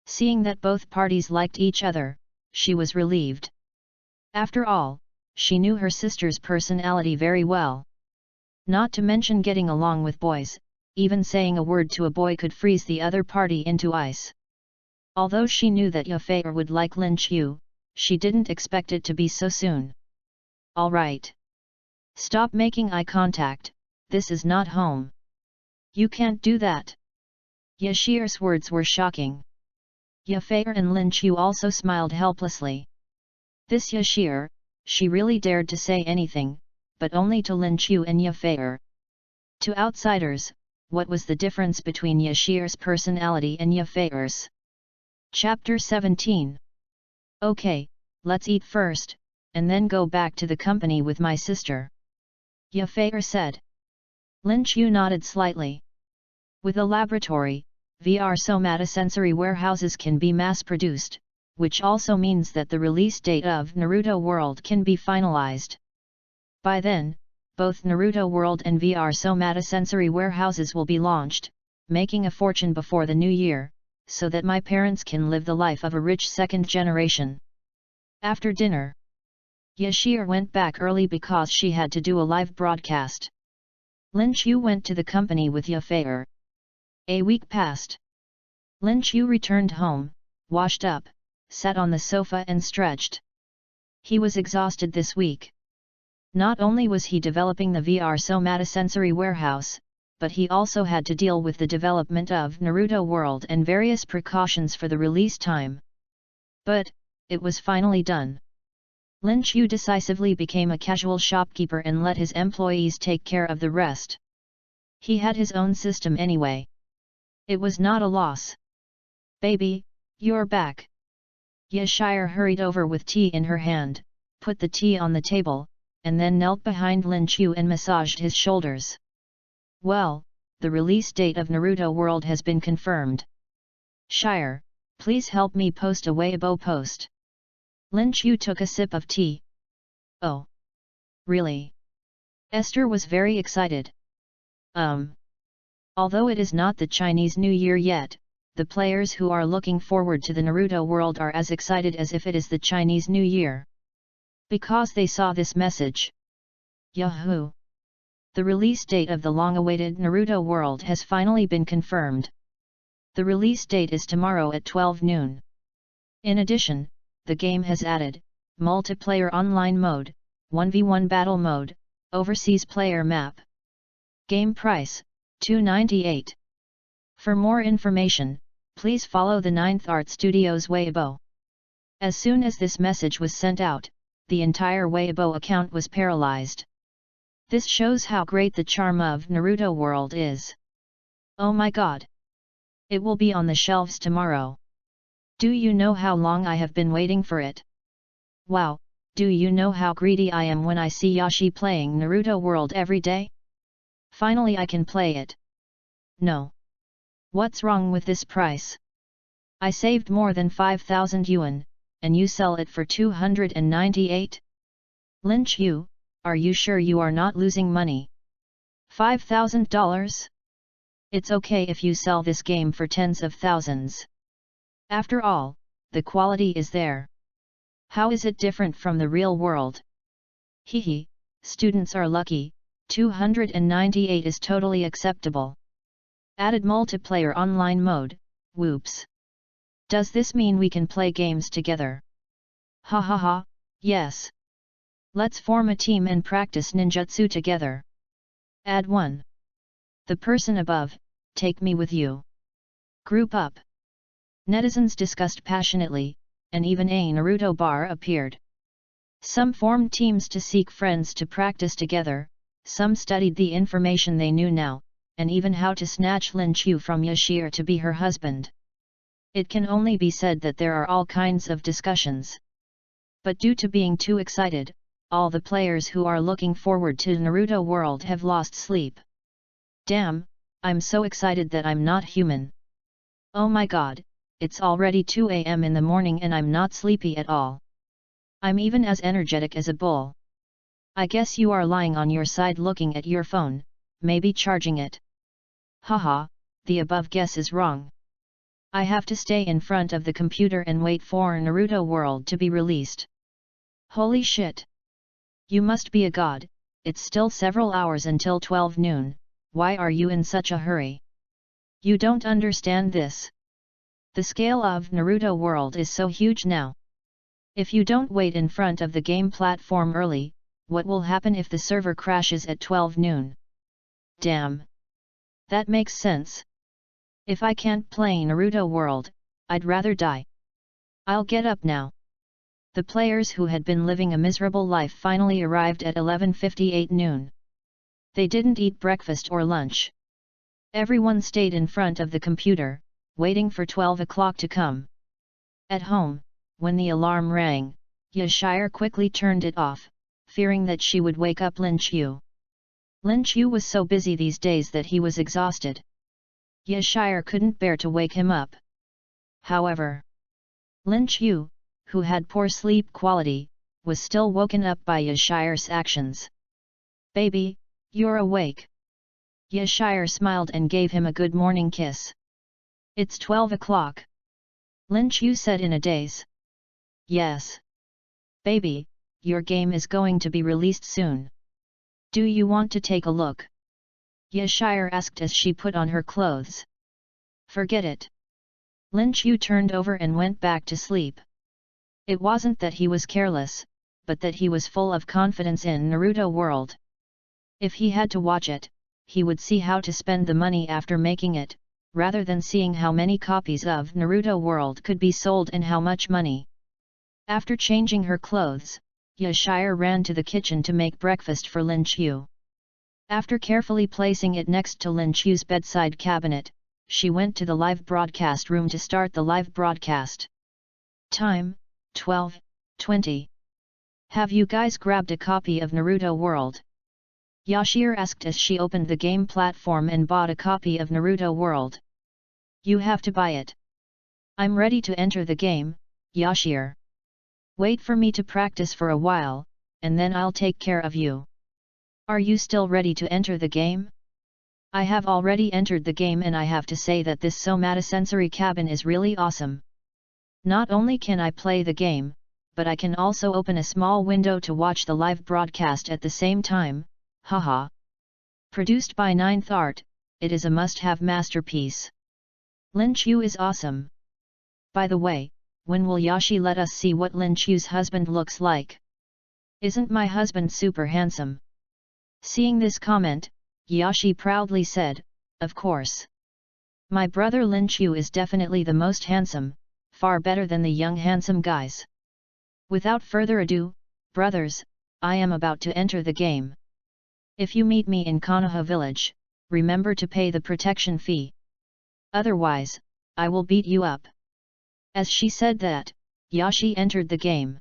Seeing that both parties liked each other, she was relieved. After all, she knew her sister's personality very well. Not to mention getting along with boys, even saying a word to a boy could freeze the other party into ice. Although she knew that Ye Fei would like Lin Chu, she didn't expect it to be so soon. All right. Stop making eye contact, this is not home. You can't do that. Ye Shi's words were shocking. Ye Fei and Lin Chu also smiled helplessly. This Ye Shi, she really dared to say anything, but only to Lin Chu and Ye Fei. To outsiders, what was the difference between Ye Shi's personality and Ye Fei's? Chapter 17. Okay, let's eat first, and then go back to the company with my sister. Ye Fei said. Lin Chu nodded slightly. With a laboratory, VR somatosensory warehouses can be mass-produced, which also means that the release date of Naruto World can be finalized. By then, both Naruto World and VR somatosensory warehouses will be launched, making a fortune before the new year, so that my parents can live the life of a rich second generation. After dinner, Ye Shi went back early because she had to do a live broadcast. Lin Chu went to the company with Ye Fei. A week passed. Lin Chu returned home, washed up, sat on the sofa and stretched. He was exhausted this week. Not only was he developing the VR somatosensory warehouse, but he also had to deal with the development of Naruto World and various precautions for the release time. But, it was finally done. Lin Chu decisively became a casual shopkeeper and let his employees take care of the rest. He had his own system anyway. It was not a loss. Baby, you're back. Ye Shire hurried over with tea in her hand, put the tea on the table, and then knelt behind Lin Chu and massaged his shoulders. Well, the release date of Naruto World has been confirmed. Shire, please help me post a Weibo post. Lin Chu took a sip of tea. Oh. Really? Esther was very excited. Although it is not the Chinese New Year yet, the players who are looking forward to the Naruto World are as excited as if it is the Chinese New Year. Because they saw this message. Yahoo! The release date of the long-awaited Naruto World has finally been confirmed. The release date is tomorrow at 12 noon. In addition, the game has added multiplayer online mode, 1v1 battle mode, overseas player map. Game price, $2.98. For more information, please follow the 9th Art Studios Weibo. As soon as this message was sent out, the entire Weibo account was paralyzed. This shows how great the charm of Naruto World is. Oh my god! It will be on the shelves tomorrow. Do you know how long I have been waiting for it? Wow, do you know how greedy I am when I see Yashi playing Naruto World every day? Finally I can play it. No. What's wrong with this price? I saved more than 5,000 yuan, and you sell it for 298? Lin Qiu, are you sure you are not losing money? $5,000? It's okay if you sell this game for tens of thousands. After all, the quality is there. How is it different from the real world? Hehe, students are lucky, 298 is totally acceptable. Added multiplayer online mode, whoops. Does this mean we can play games together? Ha ha ha, yes. Let's form a team and practice ninjutsu together. Add 1. The person above, take me with you. Group up. Netizens discussed passionately, and even a Naruto bar appeared. Some formed teams to seek friends to practice together, some studied the information they knew now, and even how to snatch Lin Qiu from Yashir to be her husband. It can only be said that there are all kinds of discussions. But due to being too excited, all the players who are looking forward to Naruto World have lost sleep. Damn, I'm so excited that I'm not human. Oh my god, it's already 2 AM in the morning and I'm not sleepy at all. I'm even as energetic as a bull. I guess you are lying on your side looking at your phone, maybe charging it. Haha, the above guess is wrong. I have to stay in front of the computer and wait for Naruto World to be released. Holy shit! You must be a god, it's still several hours until 12 noon, why are you in such a hurry? You don't understand this. The scale of Naruto World is so huge now. If you don't wait in front of the game platform early, what will happen if the server crashes at 12 noon? Damn! That makes sense. If I can't play Naruto World, I'd rather die. I'll get up now. The players who had been living a miserable life finally arrived at 11:58 noon. They didn't eat breakfast or lunch. Everyone stayed in front of the computer, waiting for 12 o'clock to come. At home, when the alarm rang, Yashir quickly turned it off, fearing that she would wake up Lin Qiu. Lin Qiu was so busy these days that he was exhausted. Yashir couldn't bear to wake him up. However, Lin Qiu, who had poor sleep quality, was still woken up by Yashir's actions. Baby, you're awake. Yashir smiled and gave him a good morning kiss. It's 12 o'clock. Lin Qiu said in a daze. Yes. Baby, your game is going to be released soon. Do you want to take a look? Yashir asked as she put on her clothes. Forget it. Lin Qiu turned over and went back to sleep. It wasn't that he was careless, but that he was full of confidence in Naruto World. If he had to watch it, he would see how to spend the money after making it, rather than seeing how many copies of Naruto World could be sold and how much money. After changing her clothes, Yashir ran to the kitchen to make breakfast for Lin Qiu. After carefully placing it next to Lin Qiu's bedside cabinet, she went to the live broadcast room to start the live broadcast. Time, 12:20. Have you guys grabbed a copy of Naruto World? Yashir asked as she opened the game platform and bought a copy of Naruto World. You have to buy it. I'm ready to enter the game, Yashir. Wait for me to practice for a while, and then I'll take care of you. Are you still ready to enter the game? I have already entered the game and I have to say that this somatosensory cabin is really awesome. Not only can I play the game, but I can also open a small window to watch the live broadcast at the same time, haha. Produced by Ninth Art, it is a must-have masterpiece. Lin Qiu is awesome. By the way, when will Yashi let us see what Lin Qiu's husband looks like? Isn't my husband super handsome? Seeing this comment, Yashi proudly said, of course. My brother Lin Qiu is definitely the most handsome, far better than the young handsome guys. Without further ado, brothers, I am about to enter the game. If you meet me in Konoha village, remember to pay the protection fee. Otherwise, I will beat you up. As she said that, Yashi entered the game.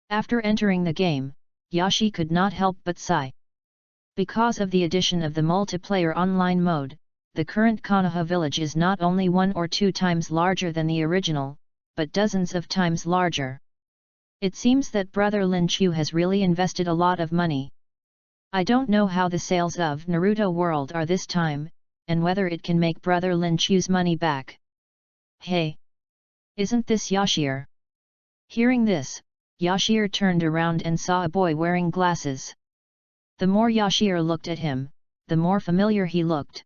After entering the game, Yashi could not help but sigh. Because of the addition of the multiplayer online mode, the current Konoha village is not only 1 or 2 times larger than the original, but dozens of times larger. It seems that Brother Lin Chu has really invested a lot of money. I don't know how the sales of Naruto World are this time, and whether it can make Brother Lin Chu's money back. Hey! Isn't this Yashir? Hearing this, Yashir turned around and saw a boy wearing glasses. The more Yashir looked at him, the more familiar he looked.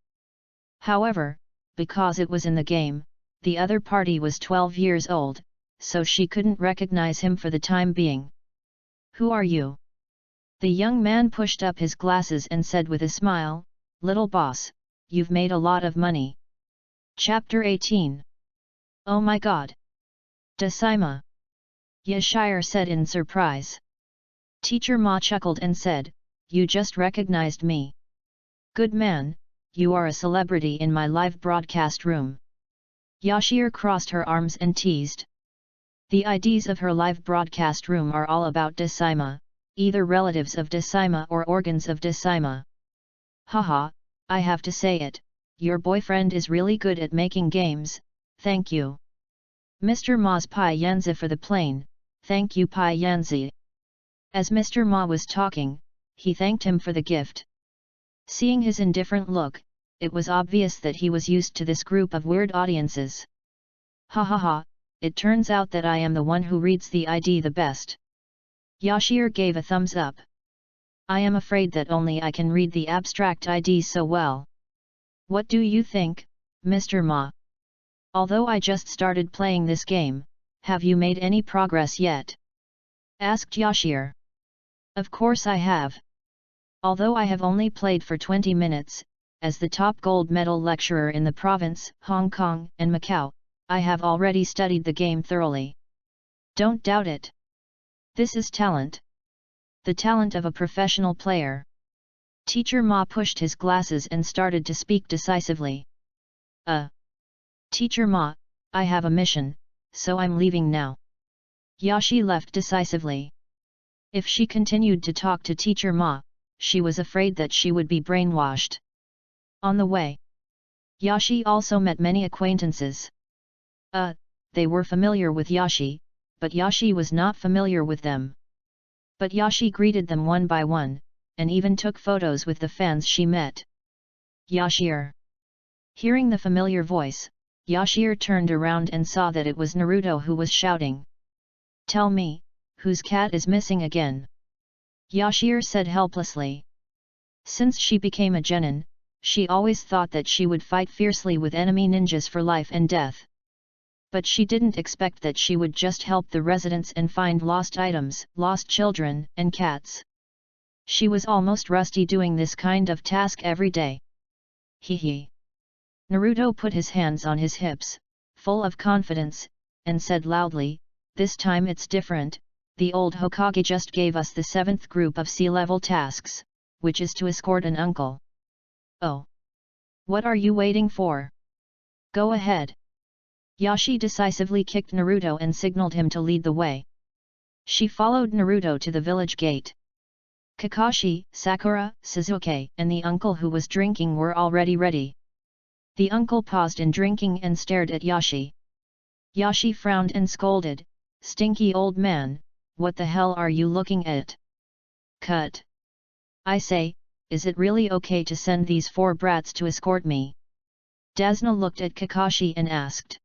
However, because it was in the game, the other party was 12 years old, so she couldn't recognize him for the time being. Who are you? The young man pushed up his glasses and said with a smile, "Little boss, you've made a lot of money." Chapter 18. Oh my god! Dasaima! Yashir said in surprise. Teacher Ma chuckled and said, "You just recognized me. Good man, you are a celebrity in my live broadcast room." Yashir crossed her arms and teased. The IDs of her live broadcast room are all about Dasaima, either relatives of Dasaima or organs of Dasaima. Haha, I have to say it, your boyfriend is really good at making games, thank you. Mr. Ma's Pai Yanzi for the plane, thank you Pai Yanzi. As Mr. Ma was talking, he thanked him for the gift. Seeing his indifferent look, it was obvious that he was used to this group of weird audiences. Ha ha ha, it turns out that I am the one who reads the ID the best. Yashir gave a thumbs up. I am afraid that only I can read the abstract ID so well. What do you think, Mr. Ma? Although I just started playing this game, have you made any progress yet? Asked Yashir. Of course I have. Although I have only played for 20 minutes, as the top gold medal lecturer in the province, Hong Kong and Macau, I have already studied the game thoroughly. Don't doubt it. This is talent. The talent of a professional player. Teacher Ma pushed his glasses and started to speak decisively. Teacher Ma, I have a mission, so I'm leaving now. Yashi left decisively. If she continued to talk to Teacher Ma, she was afraid that she would be brainwashed. On the way, Yashi also met many acquaintances. They were familiar with Yashi, but Yashi was not familiar with them. But Yashi greeted them one by one, and even took photos with the fans she met. Yashir. Hearing the familiar voice, Yashir turned around and saw that it was Naruto who was shouting. Tell me, whose cat is missing again? Yashir said helplessly. Since she became a genin, she always thought that she would fight fiercely with enemy ninjas for life and death. But she didn't expect that she would just help the residents and find lost items, lost children, and cats. She was almost rusty doing this kind of task every day. Hee. Naruto put his hands on his hips, full of confidence, and said loudly, "This time it's different, the old Hokage just gave us the 7th group of sea-level tasks, which is to escort an uncle." Oh! What are you waiting for? Go ahead! Yashi decisively kicked Naruto and signaled him to lead the way. She followed Naruto to the village gate. Kakashi, Sakura, Sasuke, and the uncle who was drinking were already ready. The uncle paused in drinking and stared at Yashi. Yashi frowned and scolded, "Stinky old man, what the hell are you looking at? Cut! I say, is it really okay to send these 4 brats to escort me?" Dasna looked at Kakashi and asked.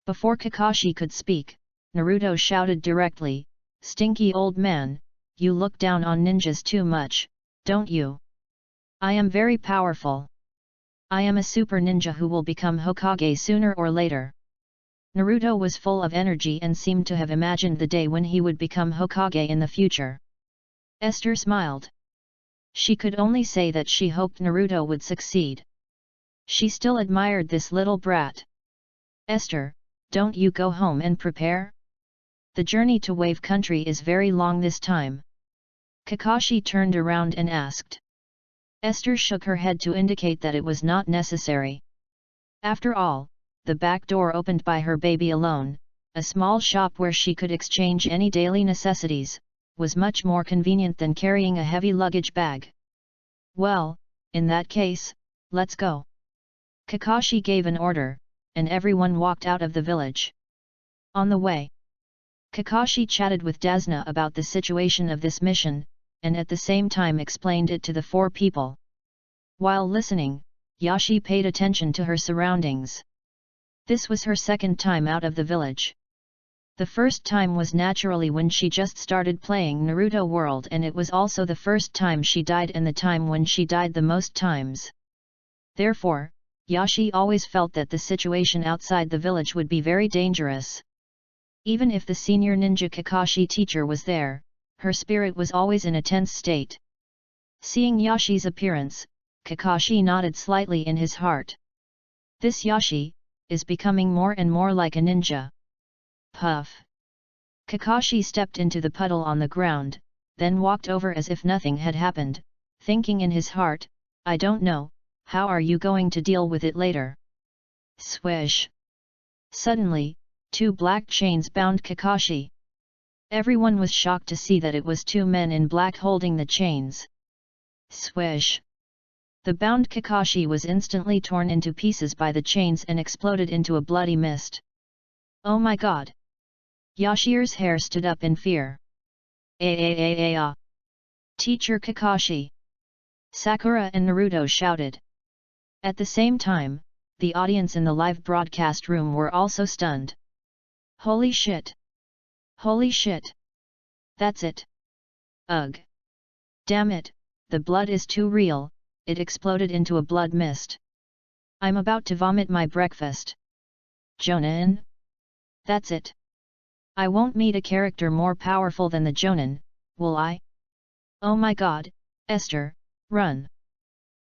Before Kakashi could speak, Naruto shouted directly, "Stinky old man, you look down on ninjas too much, don't you? I am very powerful. I am a super ninja who will become Hokage sooner or later." Naruto was full of energy and seemed to have imagined the day when he would become Hokage in the future. Esther smiled. She could only say that she hoped Naruto would succeed. She still admired this little brat. "Esther, don't you go home and prepare? The journey to Wave Country is very long this time." Kakashi turned around and asked. Esther shook her head to indicate that it was not necessary. After all, the back door opened by her baby alone, a small shop where she could exchange any daily necessities, was much more convenient than carrying a heavy luggage bag. Well, in that case, let's go. Kakashi gave an order, and everyone walked out of the village. On the way, Kakashi chatted with Dasna about the situation of this mission, and at the same time explained it to the four people. While listening, Yashi paid attention to her surroundings. This was her second time out of the village. The first time was naturally when she just started playing Naruto World, and it was also the first time she died and the time when she died the most times. Therefore, Yashi always felt that the situation outside the village would be very dangerous. Even if the senior ninja Kakashi teacher was there, her spirit was always in a tense state. Seeing Yashi's appearance, Kakashi nodded slightly in his heart. This Yashi is becoming more and more like a ninja. Puff! Kakashi stepped into the puddle on the ground, then walked over as if nothing had happened, thinking in his heart, I don't know, how are you going to deal with it later? Swish! Suddenly, two black chains bound Kakashi. Everyone was shocked to see that it was two men in black holding the chains. Swish! The bound Kakashi was instantly torn into pieces by the chains and exploded into a bloody mist. Oh my god! Yashir's hair stood up in fear. Teacher Kakashi! Sakura and Naruto shouted. At the same time, the audience in the live broadcast room were also stunned. Holy shit! Holy shit! That's it! Ugh! Damn it, the blood is too real, it exploded into a blood mist. I'm about to vomit my breakfast. Jonin? That's it. I won't meet a character more powerful than the Jonin, will I? Oh my god, Esther, run!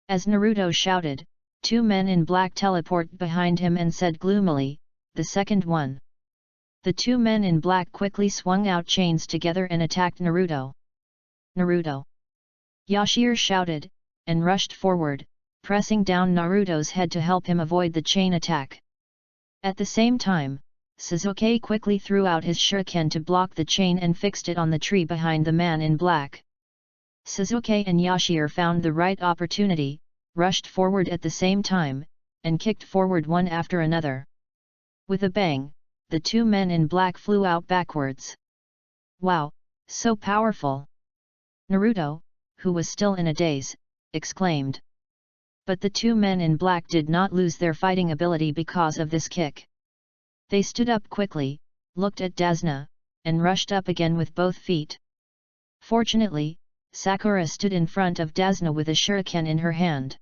As Naruto shouted, two men in black teleported behind him and said gloomily, the second one. The two men in black quickly swung out chains together and attacked Naruto. Naruto! Yashir shouted, and rushed forward, pressing down Naruto's head to help him avoid the chain attack. At the same time, Sasuke quickly threw out his shuriken to block the chain and fixed it on the tree behind the man in black. Sasuke and Yashir found the right opportunity, rushed forward at the same time, and kicked forward one after another. With a bang, the two men in black flew out backwards. Wow, so powerful! Naruto, who was still in a daze, exclaimed. But the two men in black did not lose their fighting ability because of this kick. They stood up quickly, looked at Dasna, and rushed up again with both feet. Fortunately, Sakura stood in front of Dasna with a shuriken in her hand.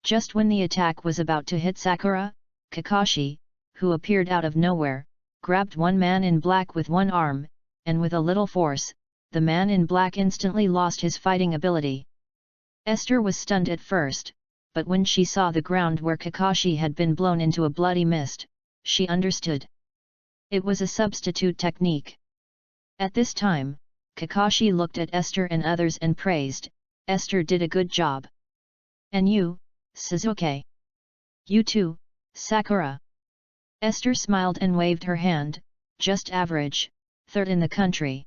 Just when the attack was about to hit Sakura, Kakashi, who appeared out of nowhere, grabbed one man in black with one arm, and with a little force, the man in black instantly lost his fighting ability. Esther was stunned at first, but when she saw the ground where Kakashi had been blown into a bloody mist, she understood. It was a substitute technique. At this time, Kakashi looked at Esther and others and praised, Esther did a good job. And you, Sasuke? You too, Sakura? Esther smiled and waved her hand, just average, third in the country.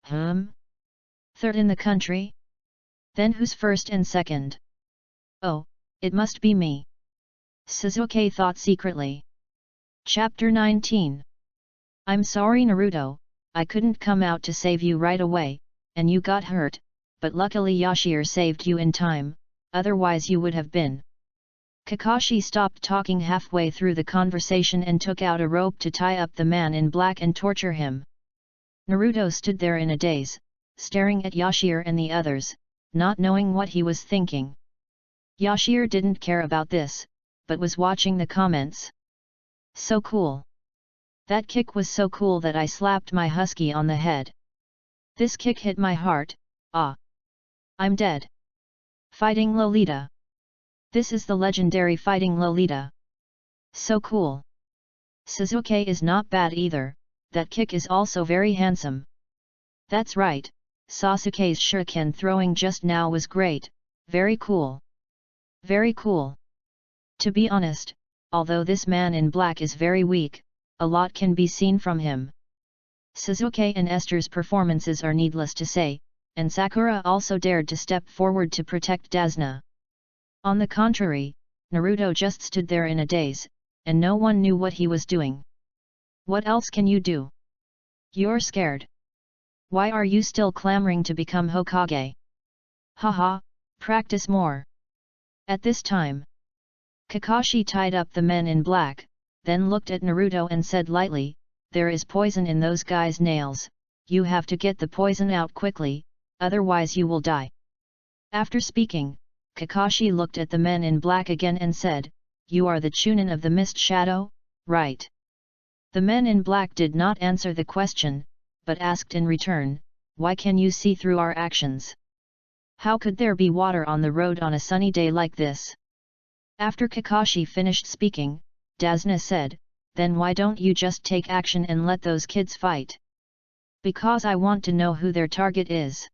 Third in the country? Then who's first and second? Oh, it must be me. Sasuke thought secretly. Chapter 19. I'm sorry Naruto, I couldn't come out to save you right away, and you got hurt, but luckily Yashir saved you in time, otherwise you would have been. Kakashi stopped talking halfway through the conversation and took out a rope to tie up the man in black and torture him. Naruto stood there in a daze, staring at Yashir and the others, not knowing what he was thinking. Yashir didn't care about this, but was watching the comments. So cool! That kick was so cool that I slapped my husky on the head. This kick hit my heart, ah! I'm dead. Fighting Lolita. This is the legendary Fighting Lolita. So cool. Sasuke is not bad either, that kick is also very handsome. That's right, Sasuke's shuriken throwing just now was great, very cool. Very cool. To be honest, although this man in black is very weak, a lot can be seen from him. Sasuke and Esther's performances are needless to say, and Sakura also dared to step forward to protect Dasna. On the contrary, Naruto just stood there in a daze, and no one knew what he was doing. What else can you do? You're scared. Why are you still clamoring to become Hokage? Haha, practice more. At this time, Kakashi tied up the men in black, then looked at Naruto and said lightly, "There is poison in those guys' nails, you have to get the poison out quickly, otherwise you will die." After speaking, Kakashi looked at the men in black again and said, "You are the Chunin of the Mist Shadow, right?" The men in black did not answer the question, but asked in return, "Why can you see through our actions? How could there be water on the road on a sunny day like this?" After Kakashi finished speaking, Dasna said, "Then why don't you just take action and let those kids fight?" "Because I want to know who their target is."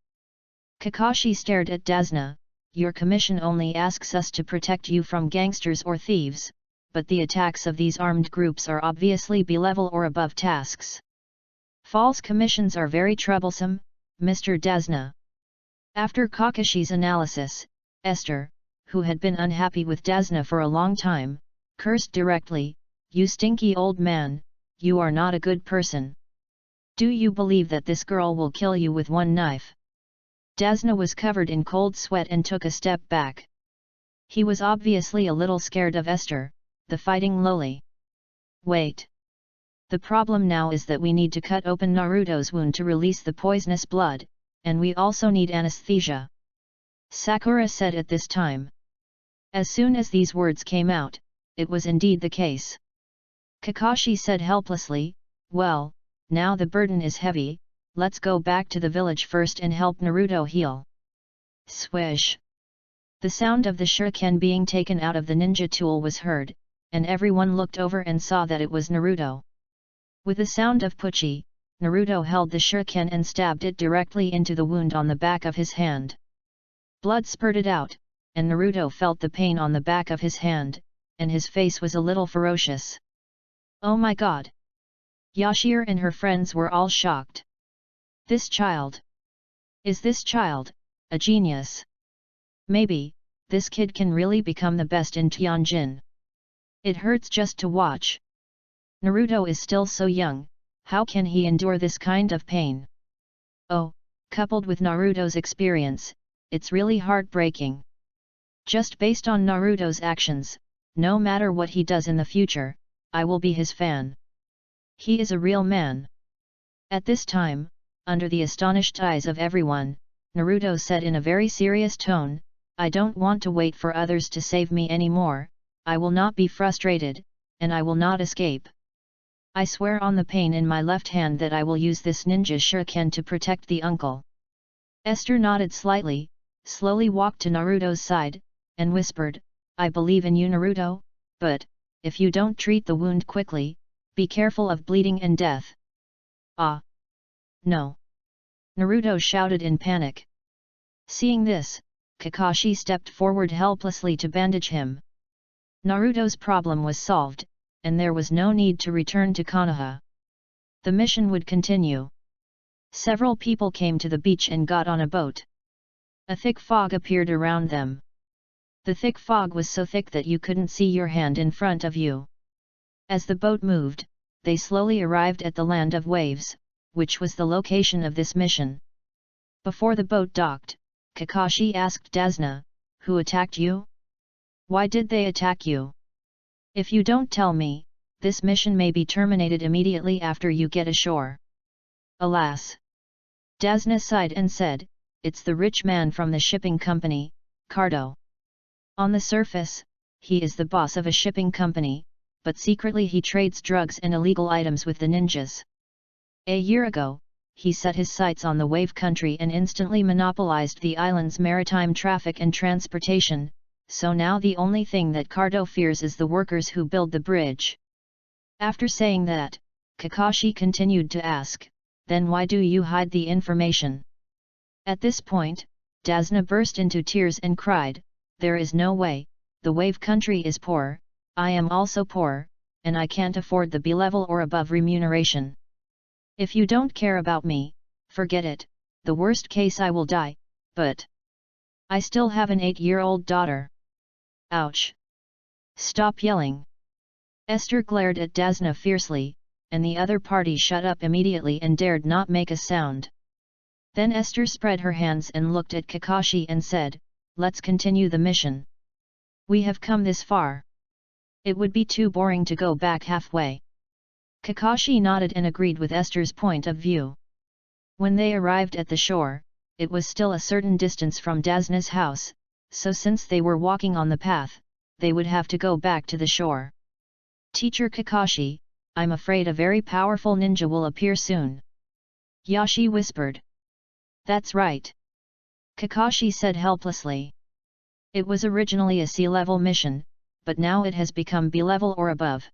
Kakashi stared at Dasna, "Your commission only asks us to protect you from gangsters or thieves, but the attacks of these armed groups are obviously B-level or above tasks. False commissions are very troublesome, Mr. Dasna." After Kakashi's analysis, Esther, who had been unhappy with Dasna for a long time, cursed directly, "You stinky old man, you are not a good person. Do you believe that this girl will kill you with one knife?" Dasna was covered in cold sweat and took a step back. He was obviously a little scared of Esther, the fighting loli. "Wait. The problem now is that we need to cut open Naruto's wound to release the poisonous blood, and we also need anesthesia," Sakura said at this time. As soon as these words came out, it was indeed the case. Kakashi said helplessly, "Well, now the burden is heavy, let's go back to the village first and help Naruto heal." Swish! The sound of the shuriken being taken out of the ninja tool was heard, and everyone looked over and saw that it was Naruto. With the sound of puchi, Naruto held the shuriken and stabbed it directly into the wound on the back of his hand. Blood spurted out, and Naruto felt the pain on the back of his hand, and his face was a little ferocious. "Oh my god!" Yashir and her friends were all shocked. Is this child a genius? Maybe, this kid can really become the best in Tianjin. It hurts just to watch. Naruto is still so young, how can he endure this kind of pain? Oh, coupled with Naruto's experience, it's really heartbreaking. Just based on Naruto's actions, no matter what he does in the future, I will be his fan. He is a real man." At this time, under the astonished eyes of everyone, Naruto said in a very serious tone, "I don't want to wait for others to save me anymore, I will not be frustrated, and I will not escape. I swear on the pain in my left hand that I will use this ninja shuriken to protect the uncle." Esther nodded slightly, slowly walked to Naruto's side, and whispered, "I believe in you, Naruto, but, if you don't treat the wound quickly, be careful of bleeding and death." "Ah! No!" Naruto shouted in panic. Seeing this, Kakashi stepped forward helplessly to bandage him. Naruto's problem was solved, and there was no need to return to Konoha. The mission would continue. Several people came to the beach and got on a boat. A thick fog appeared around them. The thick fog was so thick that you couldn't see your hand in front of you. As the boat moved, they slowly arrived at the land of waves, which was the location of this mission. Before the boat docked, Kakashi asked Dasna, "Who attacked you? Why did they attack you? If you don't tell me, this mission may be terminated immediately after you get ashore." "Alas!" Dasna sighed and said, "It's the rich man from the shipping company, Cardo. On the surface, he is the boss of a shipping company, but secretly he trades drugs and illegal items with the ninjas. A year ago, he set his sights on the wave country and instantly monopolized the island's maritime traffic and transportation, so now the only thing that Cardo fears is the workers who build the bridge." After saying that, Kakashi continued to ask, "Then why do you hide the information?" At this point, Dasna burst into tears and cried, "There is no way, the wave country is poor, I am also poor, and I can't afford the B-level or above remuneration. If you don't care about me, forget it, the worst case I will die, but I still have an 8-year-old daughter. Ouch! Stop yelling! Esther glared at Dasna fiercely, and the other party shut up immediately and dared not make a sound. Then Esther spread her hands and looked at Kakashi and said, "Let's continue the mission. We have come this far. It would be too boring to go back halfway." Kakashi nodded and agreed with Esther's point of view. When they arrived at the shore, it was still a certain distance from Dasna's house, so since they were walking on the path, they would have to go back to the shore. "Teacher Kakashi, I'm afraid a very powerful ninja will appear soon," Yashi whispered. "That's right," Kakashi said helplessly. It was originally a sea-level mission, but now it has become B-level or above.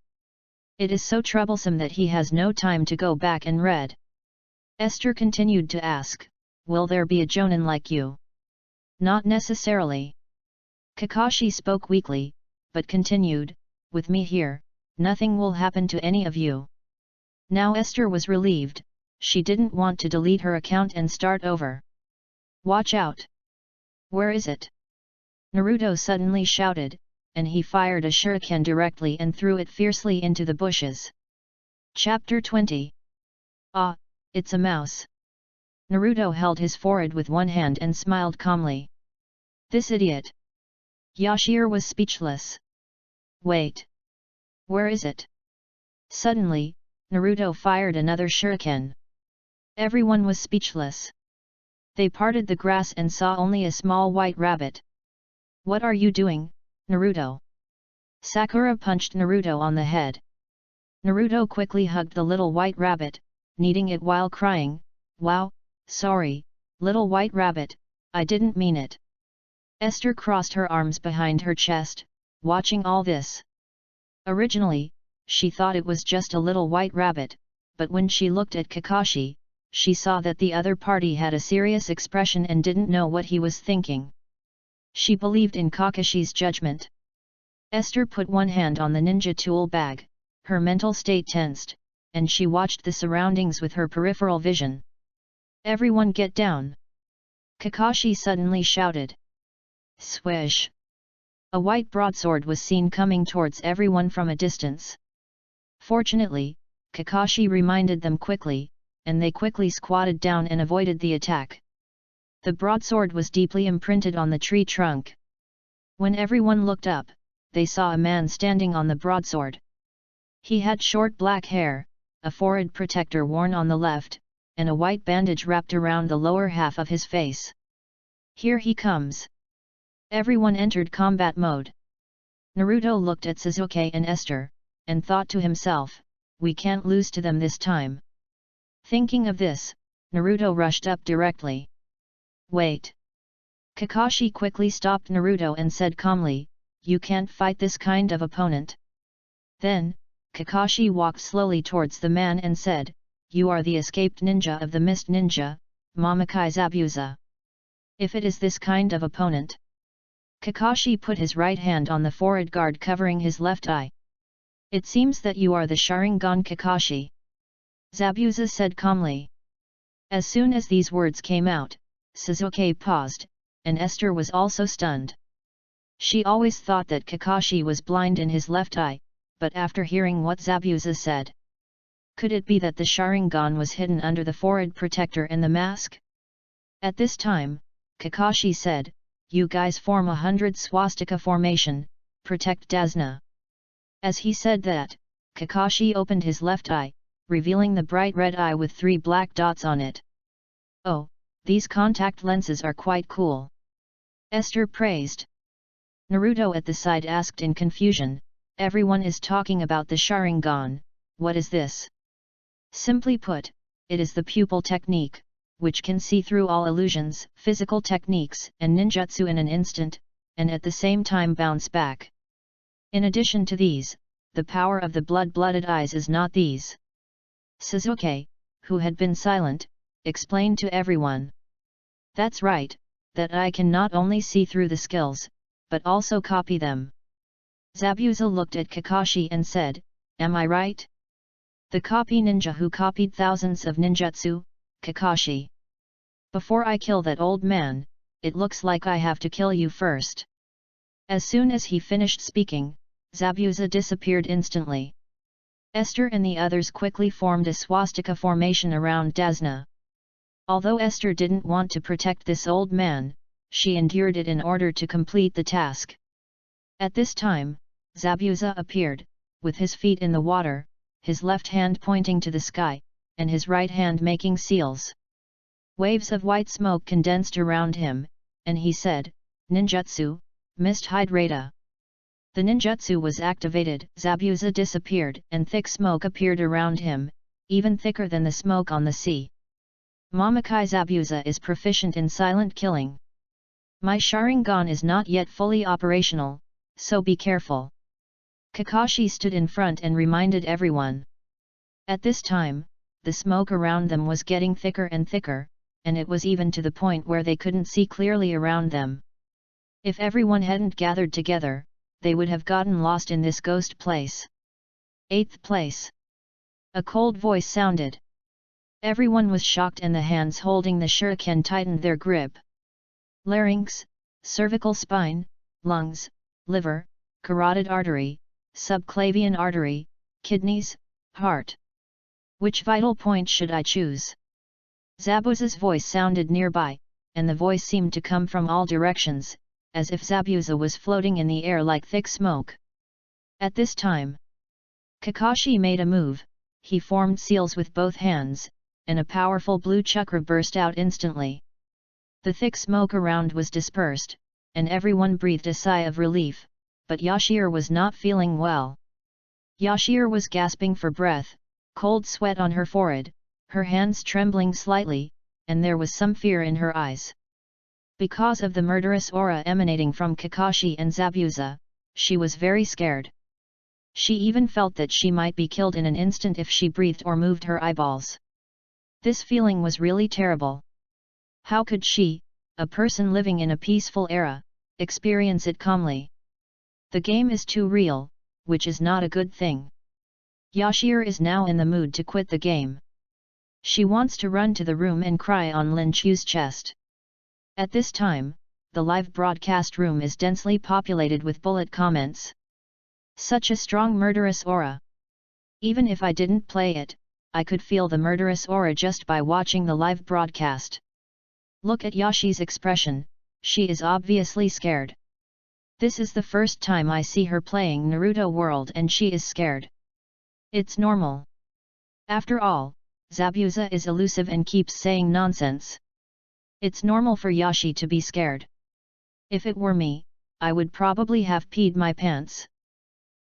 It is so troublesome that he has no time to go back and read. Esther continued to ask, "Will there be a Jonin like you?" "Not necessarily." Kakashi spoke weakly, but continued, "With me here, nothing will happen to any of you." Now Esther was relieved. She didn't want to delete her account and start over. "Watch out! Where is it?" Naruto suddenly shouted, and he fired a shuriken directly and threw it fiercely into the bushes. Chapter 20. Ah, it's a mouse. Naruto held his forehead with one hand and smiled calmly. "This idiot!" Yashir was speechless. "Wait! Where is it?" Suddenly, Naruto fired another shuriken. Everyone was speechless. They parted the grass and saw only a small white rabbit. "What are you doing, Naruto?" Sakura punched Naruto on the head. Naruto quickly hugged the little white rabbit, kneading it while crying, "Wow, sorry, little white rabbit, I didn't mean it." Esther crossed her arms behind her chest, watching all this. Originally, she thought it was just a little white rabbit, but when she looked at Kakashi, she saw that the other party had a serious expression and didn't know what he was thinking. She believed in Kakashi's judgment. Esther put one hand on the ninja tool bag, her mental state tensed, and she watched the surroundings with her peripheral vision. "Everyone get down!" Kakashi suddenly shouted. Swish! A white broadsword was seen coming towards everyone from a distance. Fortunately, Kakashi reminded them quickly, and they quickly squatted down and avoided the attack. The broadsword was deeply imprinted on the tree trunk. When everyone looked up, they saw a man standing on the broadsword. He had short black hair, a forehead protector worn on the left, and a white bandage wrapped around the lower half of his face. "Here he comes!" Everyone entered combat mode. Naruto looked at Sasuke and Esther, and thought to himself, "We can't lose to them this time." Thinking of this, Naruto rushed up directly. "Wait!" Kakashi quickly stopped Naruto and said calmly, "You can't fight this kind of opponent." Then, Kakashi walked slowly towards the man and said, "You are the escaped ninja of the Mist Ninja, Mamakai Zabuza. If it is this kind of opponent..." Kakashi put his right hand on the forehead guard covering his left eye. "It seems that you are the Sharingan Kakashi," Zabuza said calmly. As soon as these words came out, Sasuke paused, and Esther was also stunned. She always thought that Kakashi was blind in his left eye, but after hearing what Zabuza said, could it be that the Sharingan was hidden under the forehead protector and the mask? At this time, Kakashi said, "You guys form 100 swastika formation, protect Dasna." As he said that, Kakashi opened his left eye, revealing the bright red eye with 3 black dots on it. "Oh, these contact lenses are quite cool," Esther praised. Naruto at the side asked in confusion, "Everyone is talking about the Sharingan, what is this?" Simply put, it is the pupil technique, which can see through all illusions, physical techniques and ninjutsu in an instant, and at the same time bounce back. In addition to these, the power of the blood-blooded eyes is not these. Sasuke, who had been silent, explained to everyone. "That's right, that eye can not only see through the skills, but also copy them." Zabuza looked at Kakashi and said, "Am I right? The copy ninja who copied thousands of ninjutsu, Kakashi." Before I kill that old man, it looks like I have to kill you first. As soon as he finished speaking, Zabuza disappeared instantly. Esther and the others quickly formed a swastika formation around Dasna. Although Esther didn't want to protect this old man, she endured it in order to complete the task. At this time, Zabuza appeared, with his feet in the water, his left hand pointing to the sky, and his right hand making seals. Waves of white smoke condensed around him, and he said, "Ninjutsu, Mist Hydrata." The ninjutsu was activated, Zabuza disappeared, and thick smoke appeared around him, even thicker than the smoke on the sea. Momokai Zabuza is proficient in silent killing. My Sharingan is not yet fully operational, so be careful. Kakashi stood in front and reminded everyone. At this time, the smoke around them was getting thicker and thicker, and it was even to the point where they couldn't see clearly around them. If everyone hadn't gathered together, they would have gotten lost in this ghost place. 8th place. A cold voice sounded. Everyone was shocked and the hands holding the shuriken tightened their grip. Larynx, cervical spine, lungs, liver, carotid artery, subclavian artery, kidneys, heart. Which vital point should I choose? Zabuza's voice sounded nearby, and the voice seemed to come from all directions, as if Zabuza was floating in the air like thick smoke. At this time, Kakashi made a move, he formed seals with both hands, and a powerful blue chakra burst out instantly. The thick smoke around was dispersed, and everyone breathed a sigh of relief, but Yashir was not feeling well. Yashir was gasping for breath, cold sweat on her forehead, her hands trembling slightly, and there was some fear in her eyes. Because of the murderous aura emanating from Kakashi and Zabuza, she was very scared. She even felt that she might be killed in an instant if she breathed or moved her eyeballs. This feeling was really terrible. How could she, a person living in a peaceful era, experience it calmly? The game is too real, which is not a good thing. Yashir is now in the mood to quit the game. She wants to run to the room and cry on Lin Chu's chest. At this time, the live broadcast room is densely populated with bullet comments. Such a strong murderous aura. Even if I didn't play it, I could feel the murderous aura just by watching the live broadcast. Look at Yashi's expression, she is obviously scared. This is the first time I see her playing Naruto World and she is scared. It's normal. After all, Zabuza is elusive and keeps saying nonsense. It's normal for Yashi to be scared. If it were me, I would probably have peed my pants.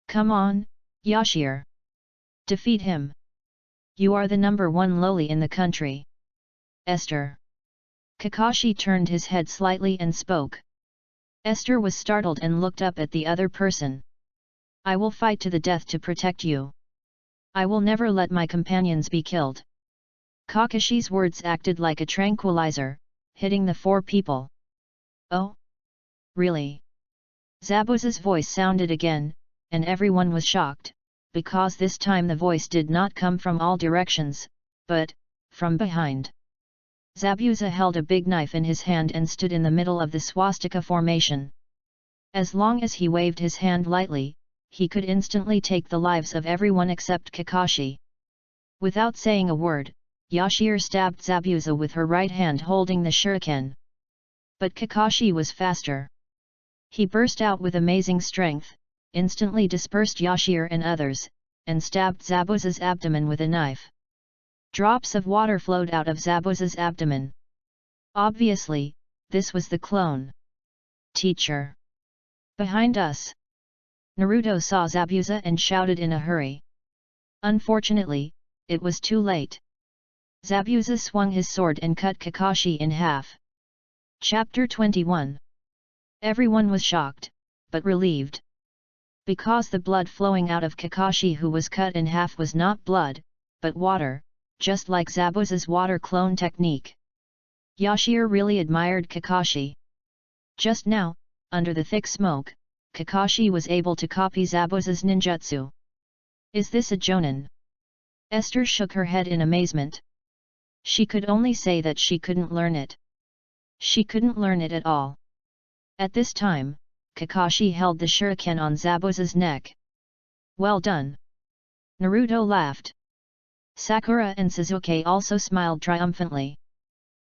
Come on, Yashir. Defeat him. You are the number one loli in the country. Esther. Kakashi turned his head slightly and spoke. Esther was startled and looked up at the other person. I will fight to the death to protect you. I will never let my companions be killed. Kakashi's words acted like a tranquilizer, hitting the four people. Oh? Really? Zabuza's voice sounded again, and everyone was shocked, because this time the voice did not come from all directions, but from behind. Zabuza held a big knife in his hand and stood in the middle of the swastika formation. As long as he waved his hand lightly, he could instantly take the lives of everyone except Kakashi. Without saying a word, Yashir stabbed Zabuza with her right hand holding the shuriken. But Kakashi was faster. He burst out with amazing strength, instantly dispersed Yashir and others, and stabbed Zabuza's abdomen with a knife. Drops of water flowed out of Zabuza's abdomen. Obviously, this was the clone. Teacher. Behind us. Naruto saw Zabuza and shouted in a hurry. Unfortunately, it was too late. Zabuza swung his sword and cut Kakashi in half. Chapter 21. Everyone was shocked, but relieved. Because the blood flowing out of Kakashi who was cut in half was not blood, but water, just like Zabuza's water clone technique. Yashir really admired Kakashi. Just now, under the thick smoke, Kakashi was able to copy Zabuza's ninjutsu. Is this a jonin? Esther shook her head in amazement. She could only say that she couldn't learn it. She couldn't learn it at all. At this time, Kakashi held the shuriken on Zabuza's neck. Well done! Naruto laughed. Sakura and Sasuke also smiled triumphantly.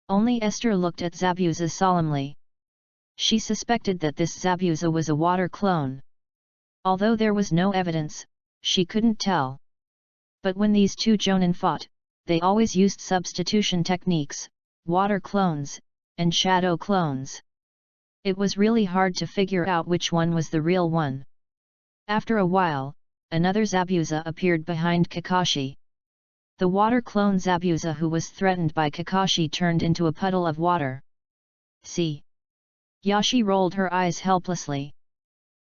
Only Esther looked at Zabuza solemnly. She suspected that this Zabuza was a water clone. Although there was no evidence, she couldn't tell. But when these two jonin fought, they always used substitution techniques, water clones, and shadow clones. It was really hard to figure out which one was the real one. After a while, another Zabuza appeared behind Kakashi. The water clone Zabuza who was threatened by Kakashi turned into a puddle of water. See? Yashi rolled her eyes helplessly.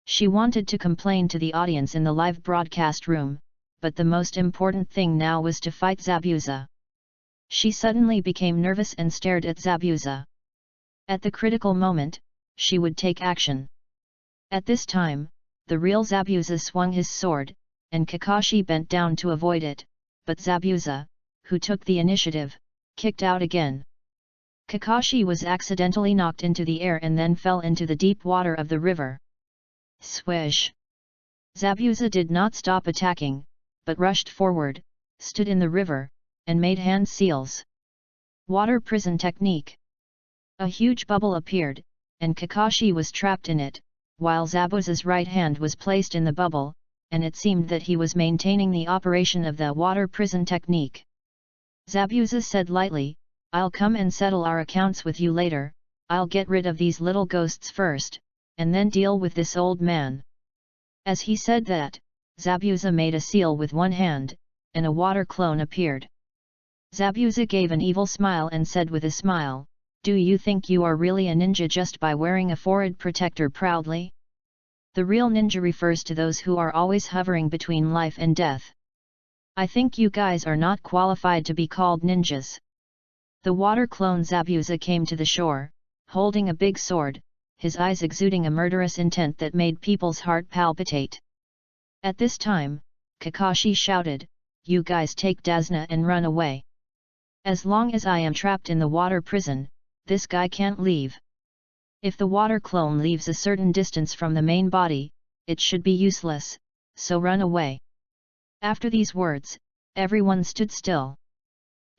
She wanted to complain to the audience in the live broadcast room, but the most important thing now was to fight Zabuza. She suddenly became nervous and stared at Zabuza. At the critical moment, she would take action. At this time, the real Zabuza swung his sword, and Kakashi bent down to avoid it, but Zabuza, who took the initiative, kicked out again. Kakashi was accidentally knocked into the air and then fell into the deep water of the river. Swish! Zabuza did not stop attacking, but rushed forward, stood in the river, and made hand seals. Water prison technique. A huge bubble appeared, and Kakashi was trapped in it, while Zabuza's right hand was placed in the bubble, and it seemed that he was maintaining the operation of the water prison technique. Zabuza said lightly, "I'll come and settle our accounts with you later, I'll get rid of these little ghosts first, and then deal with this old man." As he said that, Zabuza made a seal with one hand, and a water clone appeared. Zabuza gave an evil smile and said with a smile, "Do you think you are really a ninja just by wearing a forehead protector proudly? The real ninja refers to those who are always hovering between life and death. I think you guys are not qualified to be called ninjas." The water clone Zabuza came to the shore, holding a big sword, his eyes exuding a murderous intent that made people's heart palpitate. At this time, Kakashi shouted, "You guys take Dazna and run away. As long as I am trapped in the water prison, this guy can't leave. If the water clone leaves a certain distance from the main body, it should be useless, so run away." After these words, everyone stood still.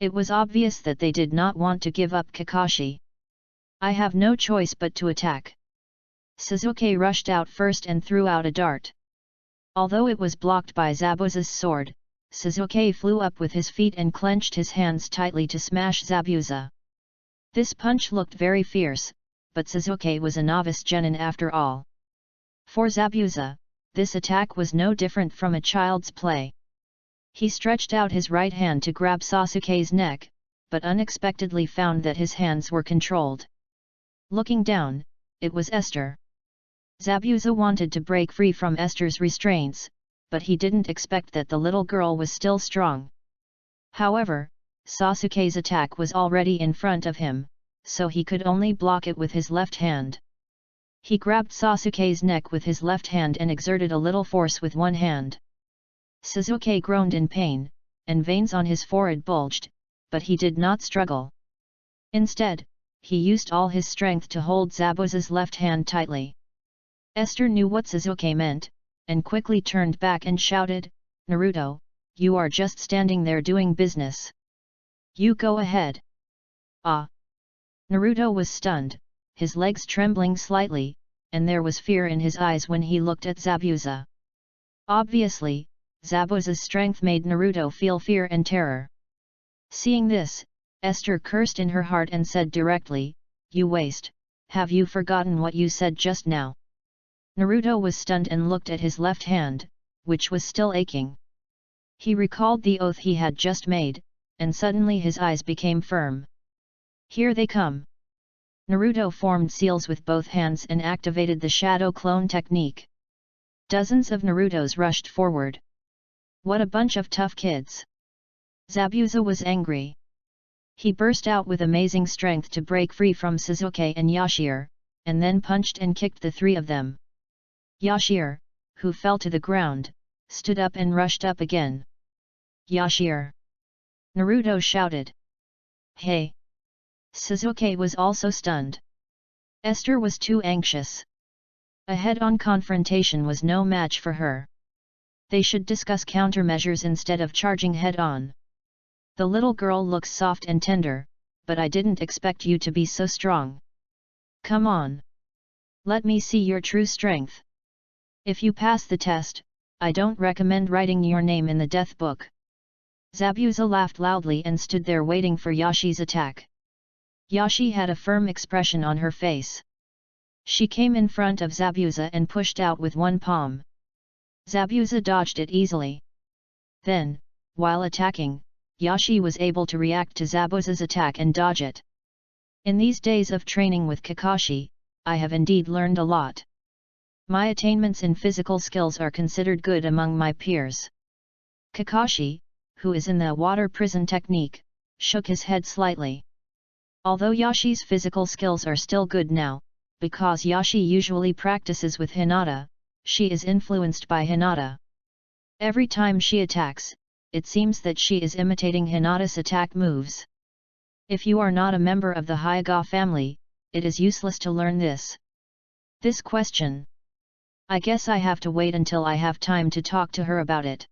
It was obvious that they did not want to give up Kakashi. "I have no choice but to attack." Sasuke rushed out first and threw out a dart. Although it was blocked by Zabuza's sword, Sasuke flew up with his feet and clenched his hands tightly to smash Zabuza. This punch looked very fierce, but Sasuke was a novice genin after all. For Zabuza, this attack was no different from a child's play. He stretched out his right hand to grab Sasuke's neck, but unexpectedly found that his hands were controlled. Looking down, it was Esther. Zabuza wanted to break free from Esther's restraints, but he didn't expect that the little girl was still strong. However, Sasuke's attack was already in front of him, so he could only block it with his left hand. He grabbed Sasuke's neck with his left hand and exerted a little force with one hand. Sasuke groaned in pain, and veins on his forehead bulged, but he did not struggle. Instead, he used all his strength to hold Zabuza's left hand tightly. Esther knew what Sasuke meant, and quickly turned back and shouted, "Naruto, you are just standing there doing business. You go ahead." Ah! Naruto was stunned, his legs trembling slightly, and there was fear in his eyes when he looked at Zabuza. Obviously, Zabuza's strength made Naruto feel fear and terror. Seeing this, Esther cursed in her heart and said directly, "You waste, have you forgotten what you said just now?" Naruto was stunned and looked at his left hand, which was still aching. He recalled the oath he had just made, and suddenly his eyes became firm. "Here they come." Naruto formed seals with both hands and activated the shadow clone technique. Dozens of Narutos rushed forward. What a bunch of tough kids! Zabuza was angry. He burst out with amazing strength to break free from Sasuke and Yashir, and then punched and kicked the three of them. Yashir, who fell to the ground, stood up and rushed up again. "Yashir!" Naruto shouted. Hey! Suzuki was also stunned. Esther was too anxious. A head-on confrontation was no match for her. They should discuss countermeasures instead of charging head-on. The little girl looks soft and tender, but I didn't expect you to be so strong. Come on. Let me see your true strength. If you pass the test, I don't recommend writing your name in the death book. Zabuza laughed loudly and stood there waiting for Yashi's attack. Yashi had a firm expression on her face. She came in front of Zabuza and pushed out with one palm. Zabuza dodged it easily. Then, while attacking, Yashi was able to react to Zabuza's attack and dodge it. In these days of training with Kakashi, I have indeed learned a lot. My attainments in physical skills are considered good among my peers. Kakashi, who is in the water prison technique, shook his head slightly. Although Yashi's physical skills are still good now, because Yashi usually practices with Hinata, she is influenced by Hinata. Every time she attacks, it seems that she is imitating Hinata's attack moves. If you are not a member of the Hyuga family, it is useless to learn this. This question. I guess I have to wait until I have time to talk to her about it.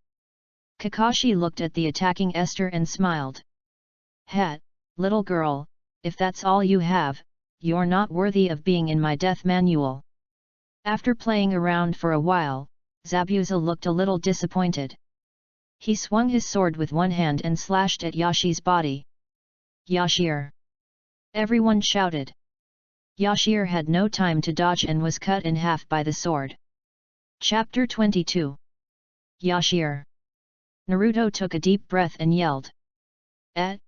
Kakashi looked at the attacking Esther and smiled. Het, little girl, if that's all you have, you're not worthy of being in my death manual. After playing around for a while, Zabuza looked a little disappointed. He swung his sword with one hand and slashed at Yashi's body. Yashir! Everyone shouted. Yashir had no time to dodge and was cut in half by the sword. Chapter 22. Yashir! Naruto took a deep breath and yelled. The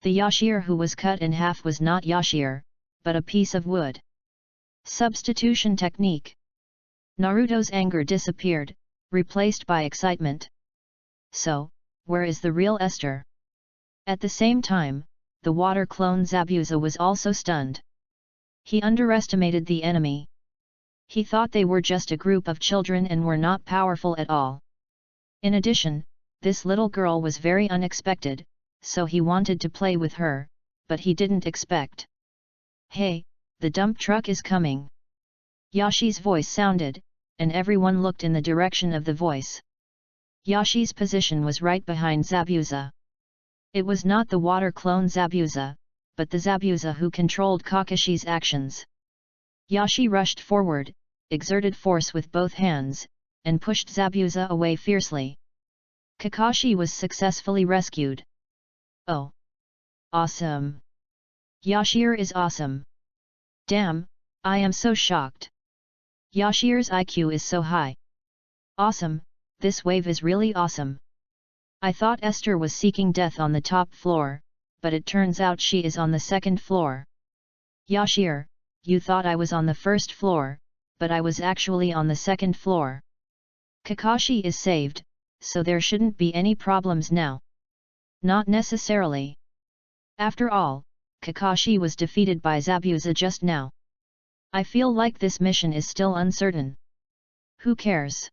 Yashir who was cut in half was not Yashir, but a piece of wood. Substitution technique. Naruto's anger disappeared, replaced by excitement. So, where is the real Esther? At the same time, the water clone Zabuza was also stunned. He underestimated the enemy. He thought they were just a group of children and were not powerful at all. In addition, this little girl was very unexpected, so he wanted to play with her, but he didn't expect. Hey, the dump truck is coming. Yashi's voice sounded, and everyone looked in the direction of the voice. Yashi's position was right behind Zabuza. It was not the water clone Zabuza, but the Zabuza who controlled Kakashi's actions. Yashi rushed forward, exerted force with both hands, and pushed Zabuza away fiercely. Kakashi was successfully rescued. Oh! Awesome! Yashir is awesome! Damn, I am so shocked! Yashir's IQ is so high! Awesome, this wave is really awesome! I thought Esther was seeking death on the top floor, but it turns out she is on the second floor. Yashir, you thought I was on the first floor, but I was actually on the second floor. Kakashi is saved, so there shouldn't be any problems now. Not necessarily. After all, Kakashi was defeated by Zabuza just now. I feel like this mission is still uncertain. Who cares?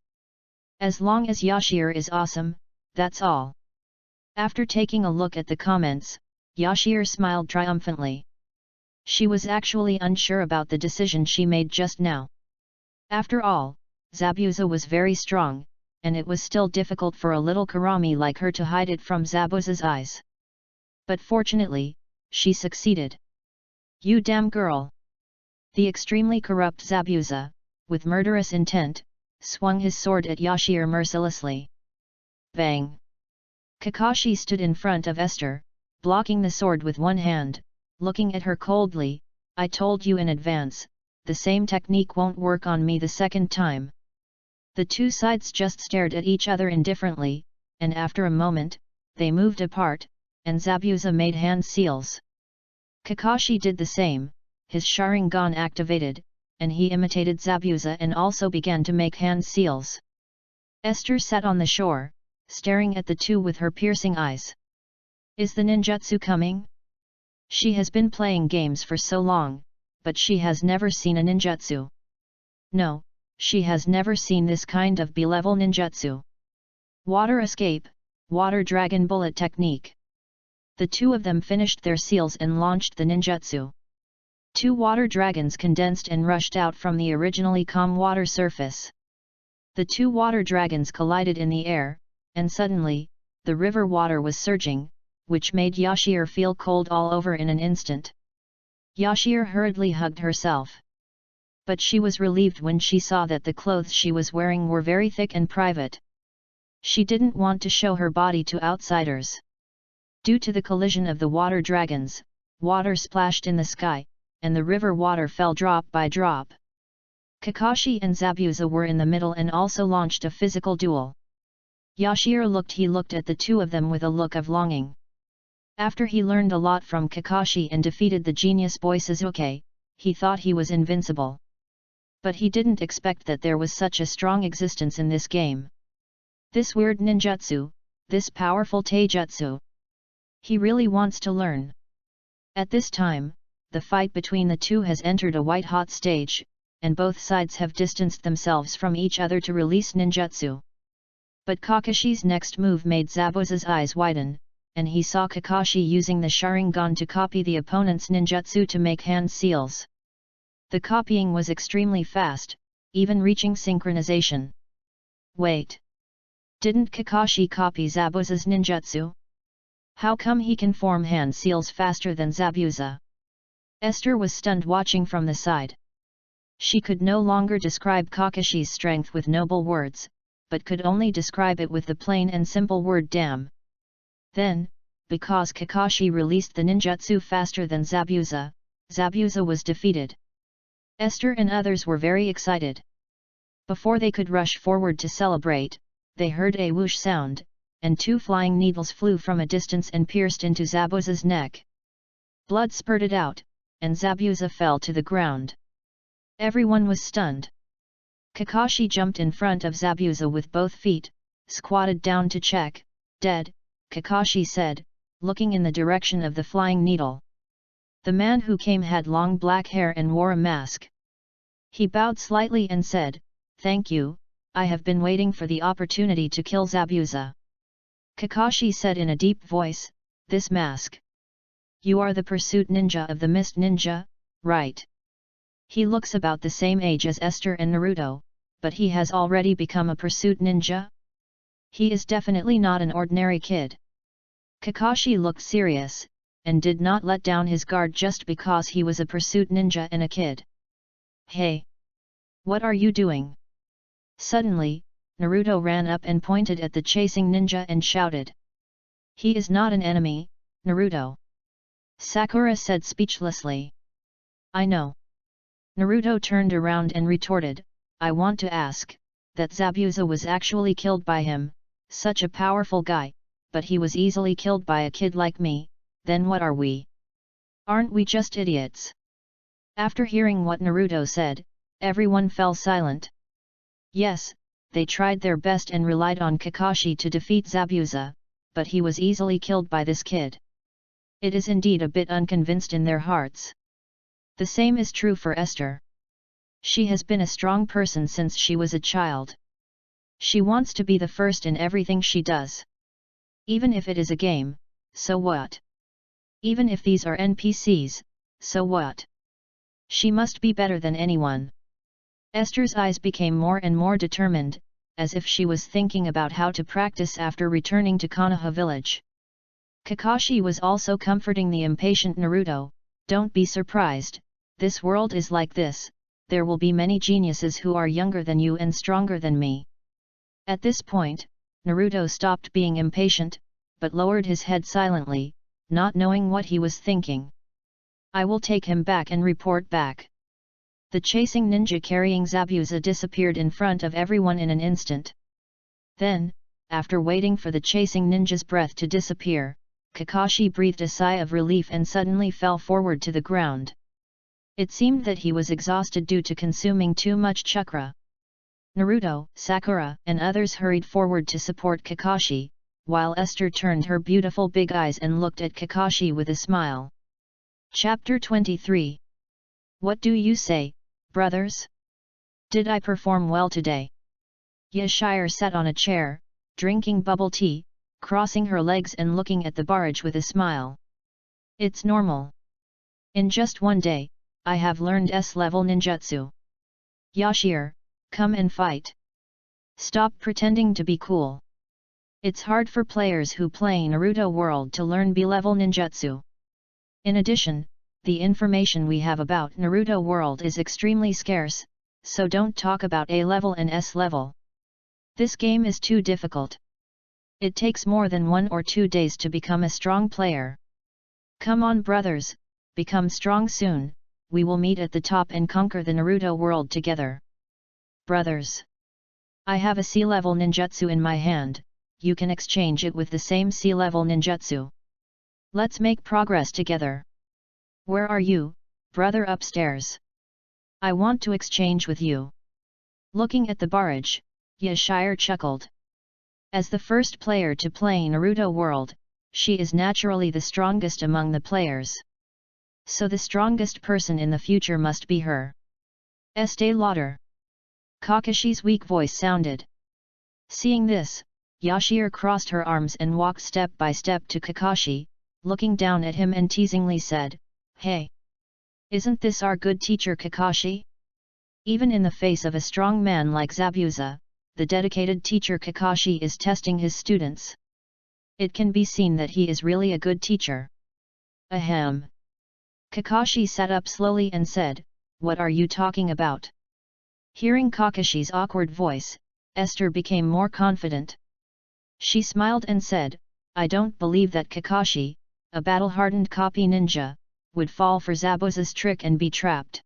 As long as Yashir is awesome, that's all. After taking a look at the comments, Yashir smiled triumphantly. She was actually unsure about the decision she made just now. After all, Zabuza was very strong, and it was still difficult for a little Kurami like her to hide it from Zabuza's eyes. But fortunately, she succeeded. You damn girl! The extremely corrupt Zabuza, with murderous intent, swung his sword at Yashir mercilessly. Bang! Kakashi stood in front of Esther, blocking the sword with one hand, looking at her coldly. I told you in advance, the same technique won't work on me the second time. The two sides just stared at each other indifferently, and after a moment, they moved apart, and Zabuza made hand seals. Kakashi did the same, his Sharingan activated, and he imitated Zabuza and also began to make hand seals. Esther sat on the shore, staring at the two with her piercing eyes. Is the ninjutsu coming? She has been playing games for so long, but she has never seen a ninjutsu. No, she has never seen this kind of B-level ninjutsu. Water escape, water dragon bullet technique. The two of them finished their seals and launched the ninjutsu. Two water dragons condensed and rushed out from the originally calm water surface. The two water dragons collided in the air, and suddenly, the river water was surging, which made Yashir feel cold all over in an instant. Yashir hurriedly hugged herself. But she was relieved when she saw that the clothes she was wearing were very thick and private. She didn't want to show her body to outsiders. Due to the collision of the water dragons, water splashed in the sky, and the river water fell drop by drop. Kakashi and Zabuza were in the middle and also launched a physical duel. Yashir looked at the two of them with a look of longing. After he learned a lot from Kakashi and defeated the genius boy Sasuke, he thought he was invincible. But he didn't expect that there was such a strong existence in this game. This weird ninjutsu, this powerful taijutsu. He really wants to learn. At this time, the fight between the two has entered a white-hot stage, and both sides have distanced themselves from each other to release ninjutsu. But Kakashi's next move made Zabuza's eyes widen, and he saw Kakashi using the Sharingan to copy the opponent's ninjutsu to make hand seals. The copying was extremely fast, even reaching synchronization. Wait! Didn't Kakashi copy Zabuza's ninjutsu? How come he can form hand seals faster than Zabuza? Esther was stunned watching from the side. She could no longer describe Kakashi's strength with noble words, but could only describe it with the plain and simple word damn. Then, because Kakashi released the ninjutsu faster than Zabuza, Zabuza was defeated. Esther and others were very excited. Before they could rush forward to celebrate, they heard a whoosh sound, and two flying needles flew from a distance and pierced into Zabuza's neck. Blood spurted out, and Zabuza fell to the ground. Everyone was stunned. Kakashi jumped in front of Zabuza with both feet, squatted down to check. Dead, Kakashi said, looking in the direction of the flying needle. The man who came had long black hair and wore a mask. He bowed slightly and said, "Thank you, I have been waiting for the opportunity to kill Zabuza." Kakashi said in a deep voice, "This mask. You are the pursuit ninja of the Mist Ninja, right?" He looks about the same age as Esther and Naruto, but he has already become a pursuit ninja? He is definitely not an ordinary kid. Kakashi looked serious, and did not let down his guard just because he was a pursuit ninja and a kid. "Hey! What are you doing?" Suddenly, Naruto ran up and pointed at the chasing ninja and shouted. "He is not an enemy, Naruto," Sakura said speechlessly. "I know." Naruto turned around and retorted, "I want to ask, that Zabuza was actually killed by him, such a powerful guy, but he was easily killed by a kid like me, then what are we? Aren't we just idiots?" After hearing what Naruto said, everyone fell silent. Yes, they tried their best and relied on Kakashi to defeat Zabuza, but he was easily killed by this kid. It is indeed a bit unconvinced in their hearts. The same is true for Esther. She has been a strong person since she was a child. She wants to be the first in everything she does. Even if it is a game, so what? Even if these are NPCs, so what? She must be better than anyone. Esther's eyes became more and more determined, as if she was thinking about how to practice after returning to Konoha village. Kakashi was also comforting the impatient Naruto, "Don't be surprised, this world is like this, there will be many geniuses who are younger than you and stronger than me." At this point, Naruto stopped being impatient, but lowered his head silently, not knowing what he was thinking. "I will take him back and report back." The chasing ninja carrying Zabuza disappeared in front of everyone in an instant. Then, after waiting for the chasing ninja's breath to disappear, Kakashi breathed a sigh of relief and suddenly fell forward to the ground. It seemed that he was exhausted due to consuming too much chakra. Naruto, Sakura, and others hurried forward to support Kakashi, while Esther turned her beautiful big eyes and looked at Kakashi with a smile. Chapter 23. What do you say, brothers? Did I perform well today? Yashir sat on a chair, drinking bubble tea, crossing her legs and looking at the barrage with a smile. It's normal. In just one day, I have learned S-level ninjutsu. Yashir, come and fight. Stop pretending to be cool. It's hard for players who play Naruto World to learn B-level ninjutsu. In addition, the information we have about Naruto World is extremely scarce, so don't talk about A-level and S-level. This game is too difficult. It takes more than 1 or 2 days to become a strong player. Come on brothers, become strong soon, we will meet at the top and conquer the Naruto World together. Brothers. I have a C-level ninjutsu in my hand, you can exchange it with the same C-level ninjutsu. Let's make progress together. Where are you, brother upstairs? I want to exchange with you. Looking at the barrage, Yashir chuckled. As the first player to play Naruto World, she is naturally the strongest among the players. So the strongest person in the future must be her. Estee Lauder. Kakashi's weak voice sounded. Seeing this, Yashir crossed her arms and walked step by step to Kakashi, looking down at him and teasingly said, "Hey! Isn't this our good teacher Kakashi?" Even in the face of a strong man like Zabuza, the dedicated teacher Kakashi is testing his students. It can be seen that he is really a good teacher. Ahem. Kakashi sat up slowly and said, "What are you talking about?" Hearing Kakashi's awkward voice, Esther became more confident. She smiled and said, "I don't believe that Kakashi, a battle-hardened copy ninja, would fall for Zabuza's trick and be trapped.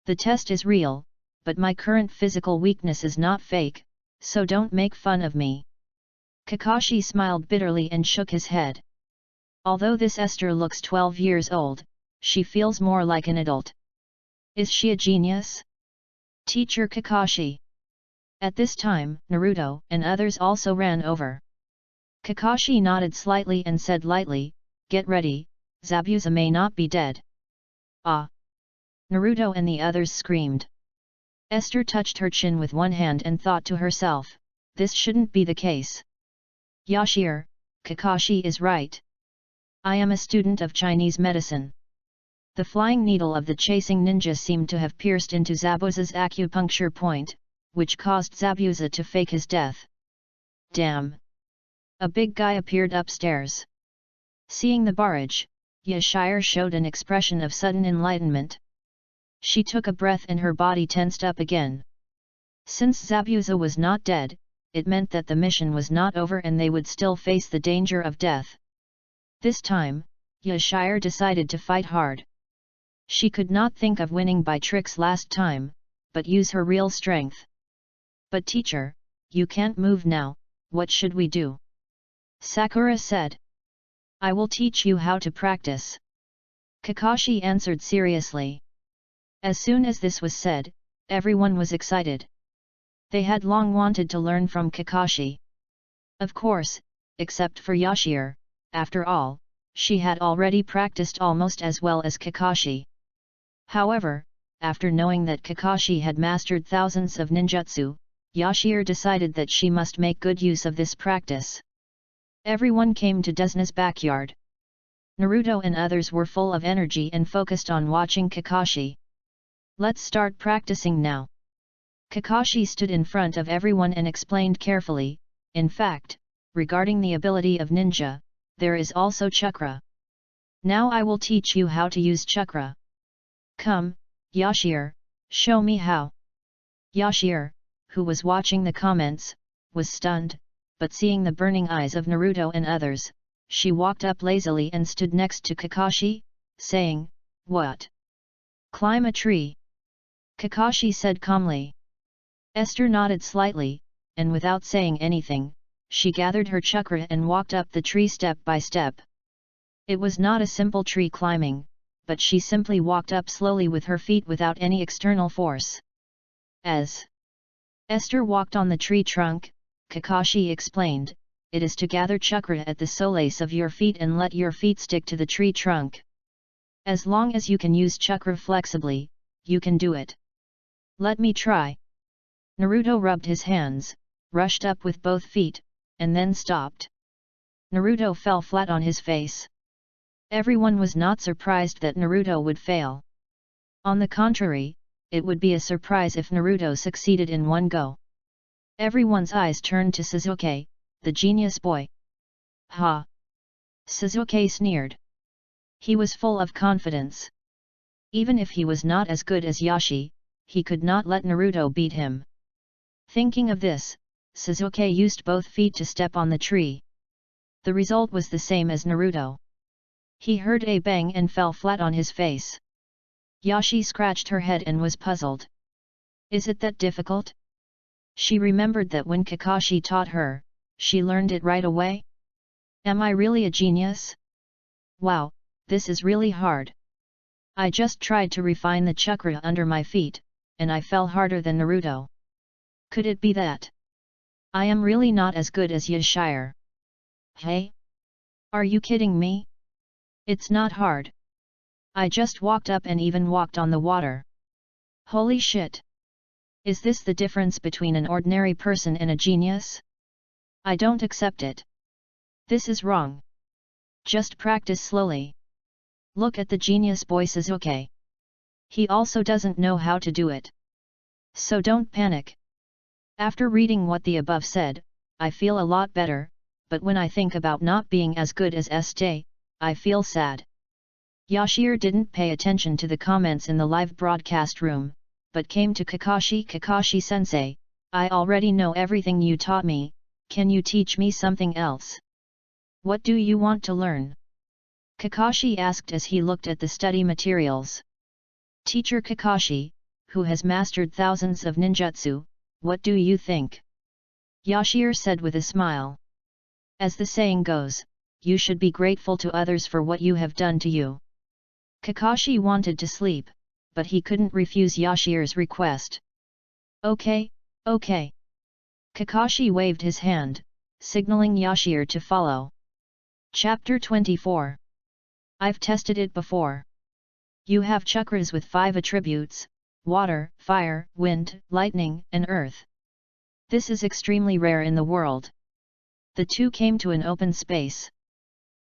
The test is real, but my current physical weakness is not fake, so don't make fun of me." Kakashi smiled bitterly and shook his head. Although this Esther looks 12 years old, she feels more like an adult. Is she a genius? Teacher Kakashi. At this time, Naruto and others also ran over. Kakashi nodded slightly and said lightly, "Get ready, Zabuza may not be dead." Ah! Naruto and the others screamed. Esther touched her chin with one hand and thought to herself, this shouldn't be the case. Yashir, Kakashi is right. I am a student of Chinese medicine. The flying needle of the chasing ninja seemed to have pierced into Zabuza's acupuncture point, which caused Zabuza to fake his death. Damn! A big guy appeared upstairs. Seeing the barrage, Yashir showed an expression of sudden enlightenment. She took a breath and her body tensed up again. Since Zabuza was not dead, it meant that the mission was not over and they would still face the danger of death. This time, Yashir decided to fight hard. She could not think of winning by tricks last time, but use her real strength. "But teacher, you can't move now, what should we do?" Sakura said. "I will teach you how to practice." Kakashi answered seriously. As soon as this was said, everyone was excited. They had long wanted to learn from Kakashi. Of course, except for Yashir, after all, she had already practiced almost as well as Kakashi. However, after knowing that Kakashi had mastered thousands of ninjutsu, Yashir decided that she must make good use of this practice. Everyone came to Desuna's backyard. Naruto and others were full of energy and focused on watching Kakashi. "Let's start practicing now." Kakashi stood in front of everyone and explained carefully, "In fact, regarding the ability of ninja, there is also chakra. Now I will teach you how to use chakra. Come, Yashir, show me how." Yashir, who was watching the comments, was stunned, but seeing the burning eyes of Naruto and others, she walked up lazily and stood next to Kakashi, saying, "What? Climb a tree?" Kakashi said calmly. Esther nodded slightly, and without saying anything, she gathered her chakra and walked up the tree step by step. It was not a simple tree climbing, but she simply walked up slowly with her feet without any external force. As Esther walked on the tree trunk, Kakashi explained, "It is to gather chakra at the soles of your feet and let your feet stick to the tree trunk. As long as you can use chakra flexibly, you can do it. Let me try." Naruto rubbed his hands, rushed up with both feet, and then stopped. Naruto fell flat on his face. Everyone was not surprised that Naruto would fail. On the contrary, it would be a surprise if Naruto succeeded in one go. Everyone's eyes turned to Sasuke, the genius boy. Ha! Sasuke sneered. He was full of confidence. Even if he was not as good as Yashi, he could not let Naruto beat him. Thinking of this, Sasuke used both feet to step on the tree. The result was the same as Naruto. He heard a bang and fell flat on his face. Yashi scratched her head and was puzzled. Is it that difficult? She remembered that when Kakashi taught her, she learned it right away. Am I really a genius? Wow, this is really hard. I just tried to refine the chakra under my feet, and I fell harder than Naruto. Could it be that I am really not as good as Yashire? Hey? Are you kidding me? It's not hard. I just walked up and even walked on the water. Holy shit! Is this the difference between an ordinary person and a genius? I don't accept it. This is wrong. Just practice slowly. Look at the genius boy Sasuke. He also doesn't know how to do it. So don't panic. After reading what the above said, I feel a lot better, but when I think about not being as good as Este, I feel sad. Yashir didn't pay attention to the comments in the live broadcast room, but came to Kakashi. Kakashi-sensei, I already know everything you taught me, can you teach me something else? What do you want to learn? Kakashi asked as he looked at the study materials. Teacher Kakashi, who has mastered thousands of ninjutsu, what do you think? Yashir said with a smile. As the saying goes, you should be grateful to others for what you have done to you. Kakashi wanted to sleep, but he couldn't refuse Yashir's request. Okay, okay. Kakashi waved his hand, signaling Yashir to follow. Chapter 24. I've tested it before. You have chakras with 5 attributes: water, fire, wind, lightning, and earth. This is extremely rare in the world. The two came to an open space.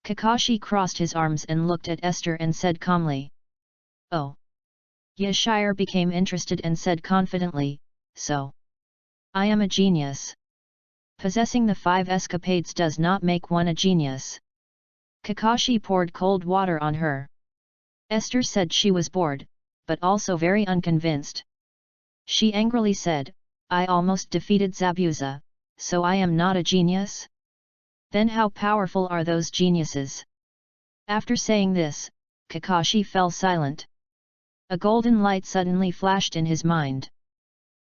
Kakashi crossed his arms and looked at Esther and said calmly. Oh. Yashire became interested and said confidently, so. I am a genius. Possessing the 5 escapades does not make one a genius. Kakashi poured cold water on her. Esther said she was bored, but also very unconvinced. She angrily said, I almost defeated Zabuza, so I am not a genius? Then how powerful are those geniuses? After saying this, Kakashi fell silent. A golden light suddenly flashed in his mind.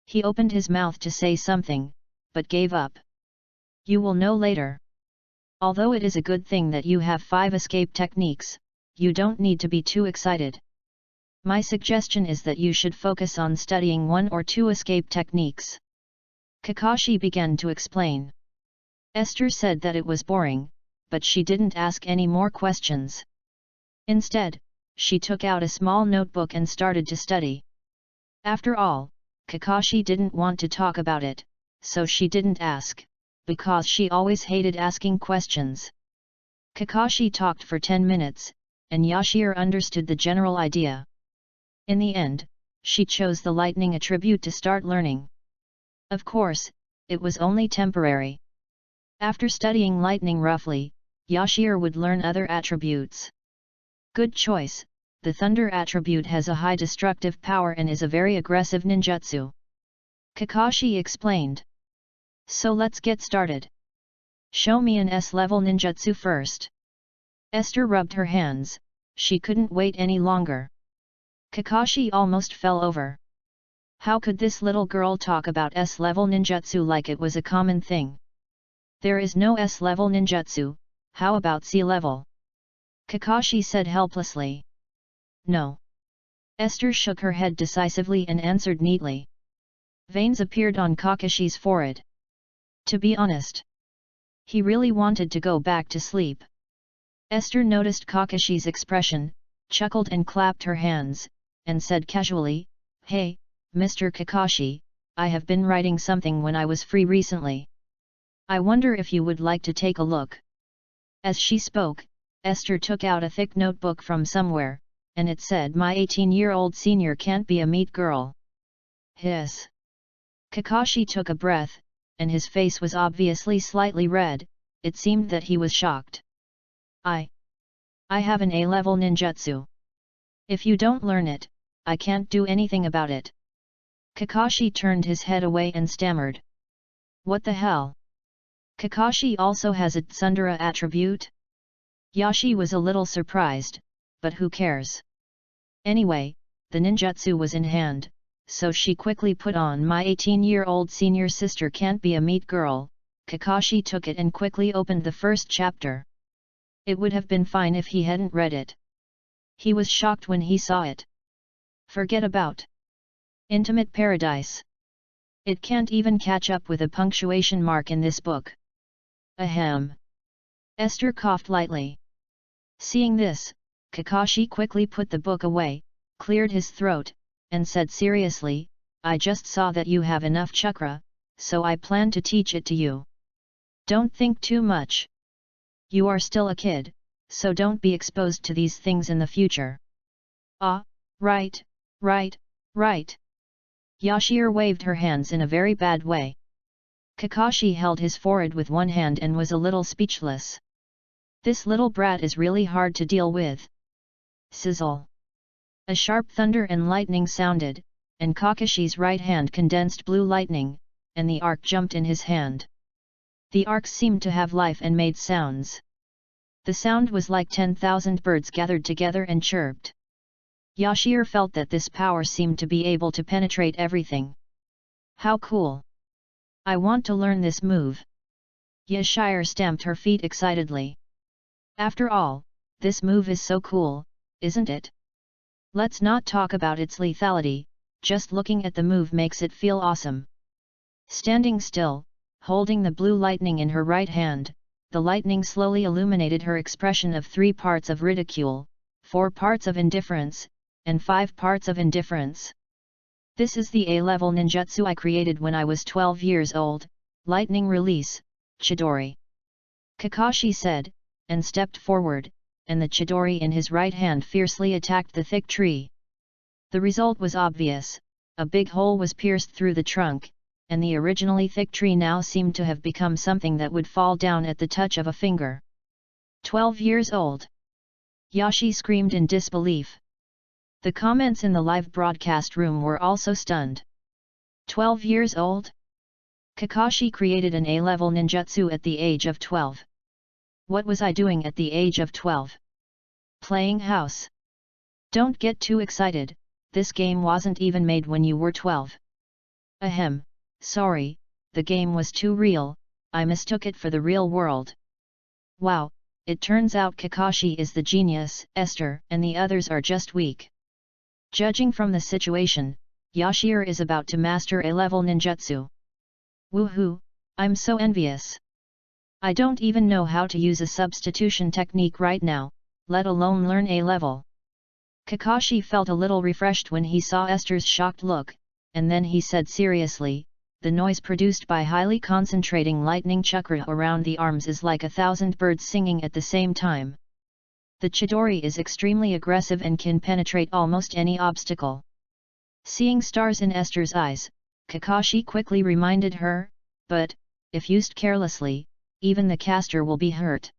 He opened his mouth to say something, but gave up. You will know later. Although it is a good thing that you have 5 escape techniques, you don't need to be too excited. My suggestion is that you should focus on studying 1 or 2 escape techniques. Kakashi began to explain. Esther said that it was boring, but she didn't ask any more questions. Instead, she took out a small notebook and started to study. After all, Kakashi didn't want to talk about it, so she didn't ask, because she always hated asking questions. Kakashi talked for 10 minutes, and Yashir understood the general idea. In the end, she chose the lightning attribute to start learning. Of course, it was only temporary. After studying lightning roughly, Yashir would learn other attributes. Good choice, the thunder attribute has a high destructive power and is a very aggressive ninjutsu. Kakashi explained. So let's get started. Show me an S-level ninjutsu first. Esther rubbed her hands, she couldn't wait any longer. Kakashi almost fell over. How could this little girl talk about S-level ninjutsu like it was a common thing? There is no S-level ninjutsu, how about C-level? Kakashi said helplessly. No. Esther shook her head decisively and answered neatly. Veins appeared on Kakashi's forehead. To be honest, he really wanted to go back to sleep. Esther noticed Kakashi's expression, chuckled and clapped her hands, and said casually, Hey, Mr. Kakashi, I have been writing something when I was free recently. I wonder if you would like to take a look. As she spoke, Esther took out a thick notebook from somewhere, and it said, "My 18-year-old senior can't be a meat girl." Hiss. Kakashi took a breath, and his face was obviously slightly red. It seemed that he was shocked. I have an A-level ninjutsu. If you don't learn it, I can't do anything about it." Kakashi turned his head away and stammered. "What the hell? Kakashi also has a tsundere attribute?" Yashi was a little surprised, but who cares? Anyway, the ninjutsu was in hand, so she quickly put on "My 18-year-old senior sister can't be a meat girl." Kakashi took it and quickly opened the first chapter. It would have been fine if he hadn't read it. He was shocked when he saw it. Forget about Intimate Paradise. It can't even catch up with a punctuation mark in this book. Ahem. Esther coughed lightly. Seeing this, Kakashi quickly put the book away, cleared his throat, and said seriously, "I just saw that you have enough chakra, so I plan to teach it to you. Don't think too much. You are still a kid, so don't be exposed to these things in the future." "Ah, right. Yashir waved her hands in a very bad way. Kakashi held his forehead with one hand and was a little speechless. This little brat is really hard to deal with. Sizzle. A sharp thunder and lightning sounded, and Kakashi's right hand condensed blue lightning, and the arc jumped in his hand. The arc seemed to have life and made sounds. The sound was like 10,000 birds gathered together and chirped. Yashir felt that this power seemed to be able to penetrate everything. How cool! I want to learn this move. Yashir stamped her feet excitedly. After all, this move is so cool, isn't it? Let's not talk about its lethality, just looking at the move makes it feel awesome. Standing still, holding the blue lightning in her right hand, the lightning slowly illuminated her expression of 3 parts of ridicule, 4 parts of indifference, and 5 parts of indifference. This is the A-level ninjutsu I created when I was 12 years old, lightning release, Chidori. Kakashi said, and stepped forward, and the Chidori in his right hand fiercely attacked the thick tree. The result was obvious, a big hole was pierced through the trunk, and the originally thick tree now seemed to have become something that would fall down at the touch of a finger. 12 years old! Yashi screamed in disbelief. The comments in the live broadcast room were also stunned. 12 years old? Kakashi created an A-level ninjutsu at the age of 12. What was I doing at the age of 12? Playing house. Don't get too excited, this game wasn't even made when you were 12. Ahem, sorry, the game was too real, I mistook it for the real world. Wow, it turns out Kakashi is the genius, Esther and the others are just weak. Judging from the situation, Yashir is about to master A-level ninjutsu. Woohoo, I'm so envious. I don't even know how to use a substitution technique right now, let alone learn A-level. Kakashi felt a little refreshed when he saw Esther's shocked look, and then he said seriously, the noise produced by highly concentrating lightning chakra around the arms is like 1,000 birds singing at the same time. The Chidori is extremely aggressive and can penetrate almost any obstacle. Seeing stars in Esther's eyes, Kakashi quickly reminded her, but, if used carelessly, even the caster will be hurt.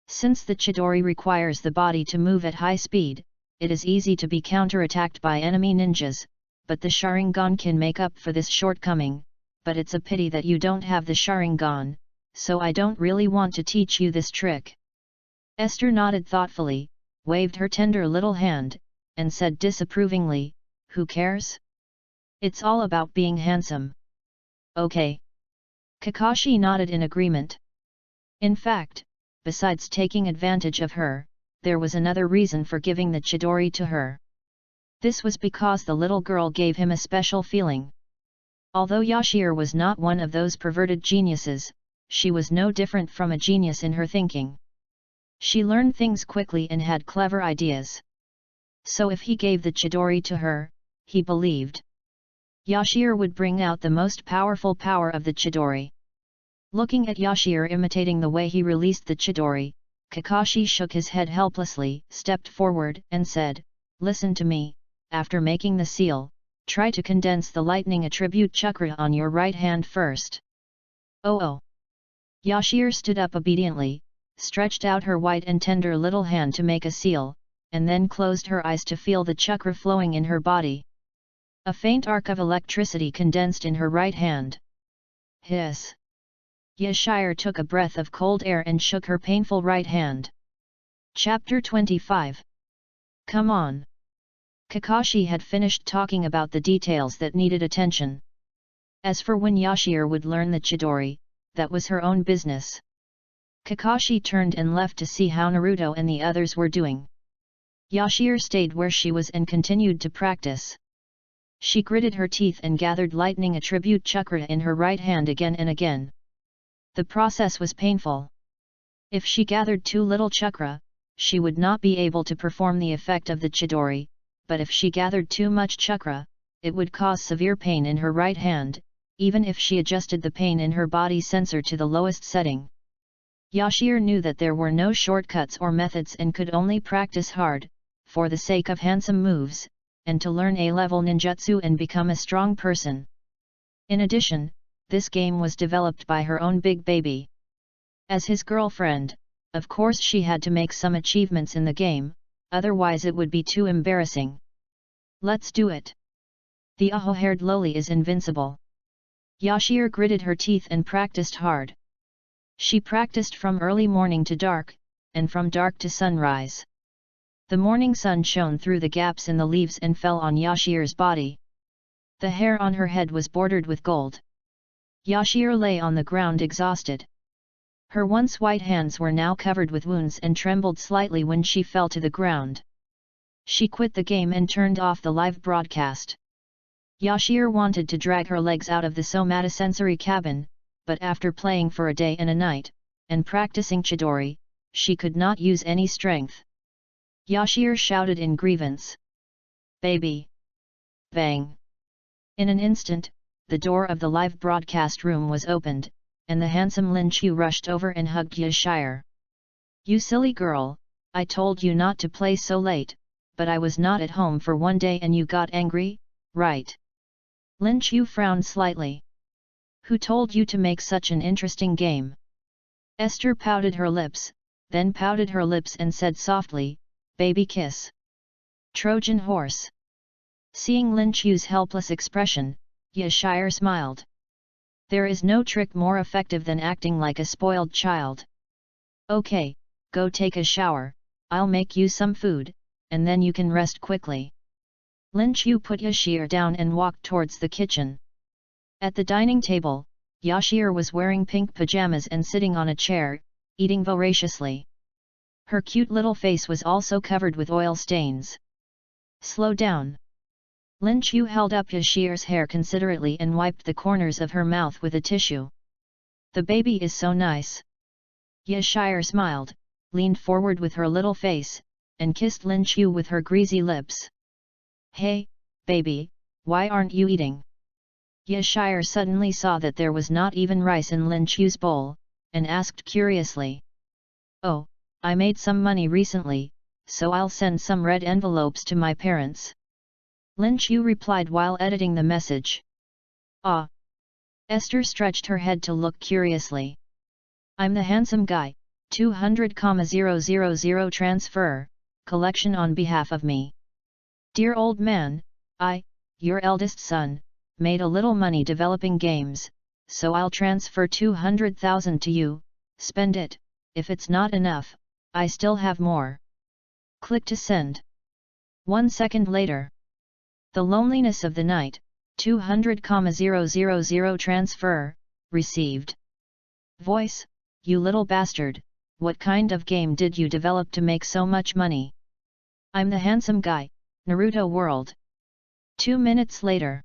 Since the Chidori requires the body to move at high speed, it is easy to be counterattacked by enemy ninjas, but the Sharingan can make up for this shortcoming, but it's a pity that you don't have the Sharingan, so I don't really want to teach you this trick. Esther nodded thoughtfully, waved her tender little hand, and said disapprovingly, who cares? It's all about being handsome. Okay. Kakashi nodded in agreement. In fact, besides taking advantage of her, there was another reason for giving the Chidori to her. This was because the little girl gave him a special feeling. Although Yashir was not one of those perverted geniuses, she was no different from a genius in her thinking. She learned things quickly and had clever ideas. So if he gave the Chidori to her, he believed Yashir would bring out the most powerful power of the Chidori. Looking at Yashir imitating the way he released the Chidori, Kakashi shook his head helplessly, stepped forward, and said, "Listen to me, after making the seal, try to condense the lightning attribute chakra on your right hand first." Oh. Yashir stood up obediently, stretched out her white and tender little hand to make a seal, and then closed her eyes to feel the chakra flowing in her body. A faint arc of electricity condensed in her right hand. Hiss! Yashir took a breath of cold air and shook her painful right hand. Chapter 25. Come on! Kakashi had finished talking about the details that needed attention. As for when Yashir would learn the Chidori, that was her own business. Kakashi turned and left to see how Naruto and the others were doing. Yashir stayed where she was and continued to practice. She gritted her teeth and gathered lightning attribute chakra in her right hand again and again. The process was painful. If she gathered too little chakra, she would not be able to perform the effect of the Chidori, but if she gathered too much chakra, it would cause severe pain in her right hand, even if she adjusted the pain in her body sensor to the lowest setting. Yashir knew that there were no shortcuts or methods and could only practice hard, for the sake of handsome moves, and to learn A-level ninjutsu and become a strong person. In addition, this game was developed by her own big baby. As his girlfriend, of course she had to make some achievements in the game, otherwise it would be too embarrassing. Let's do it! The aho-haired loli is invincible. Yashir gritted her teeth and practiced hard. She practiced from early morning to dark, and from dark to sunrise. The morning sun shone through the gaps in the leaves and fell on Yashir's body. The hair on her head was bordered with gold. Yashir lay on the ground exhausted. Her once white hands were now covered with wounds and trembled slightly when she fell to the ground. She quit the game and turned off the live broadcast. Yashir wanted to drag her legs out of the somatosensory cabin, but after playing for a day and a night, and practicing Chidori, she could not use any strength. Yashir shouted in grievance. "Baby!" Bang! In an instant, the door of the live broadcast room was opened, and the handsome Lin Chu rushed over and hugged Yashir. "You silly girl, I told you not to play so late, but I was not at home for one day and you got angry, right?" Lin Chu frowned slightly. "Who told you to make such an interesting game?" Esther pouted her lips, then pouted her lips and said softly, "Baby kiss." Trojan horse. Seeing Lin Chu's helpless expression, Yashir smiled. There is no trick more effective than acting like a spoiled child. "Okay, go take a shower, I'll make you some food, and then you can rest quickly." Lin Chu put Yashir down and walked towards the kitchen. At the dining table, Yashir was wearing pink pajamas and sitting on a chair, eating voraciously. Her cute little face was also covered with oil stains. "Slow down." Lin Chu held up Yashir's hair considerately and wiped the corners of her mouth with a tissue. "The baby is so nice." Yashir smiled, leaned forward with her little face, and kissed Lin Chu with her greasy lips. "Hey, baby, why aren't you eating?" Yashir suddenly saw that there was not even rice in Lin Chu's bowl, and asked curiously. "Oh, I made some money recently, so I'll send some red envelopes to my parents." Lin Chu replied while editing the message. "Ah!" Esther stretched her head to look curiously. "I'm the handsome guy, 200,000 transfer, collection on behalf of me. Dear old man, I, your eldest son, made a little money developing games, so I'll transfer 200,000 to you, spend it, if it's not enough, I still have more. Click to send." 1 second later. The loneliness of the night, 200,000 transfer, received. Voice, "You little bastard, what kind of game did you develop to make so much money?" "I'm the handsome guy, Naruto World." 2 minutes later.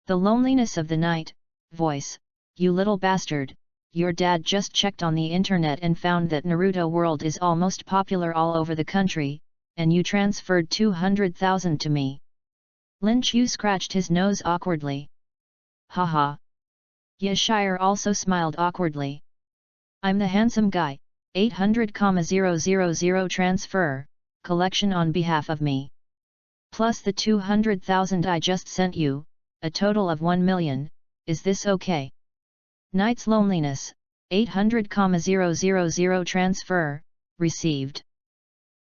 The loneliness of the night, voice, "You little bastard, your dad just checked on the internet and found that Naruto World is almost popular all over the country, and you transferred 200,000 to me." Lin Chu scratched his nose awkwardly. "Haha." Yashir also smiled awkwardly. "I'm the handsome guy, 800,000 transfer, collection on behalf of me. Plus the 200,000 I just sent you, a total of 1 million, is this okay? Night's loneliness, 800,000 transfer, received.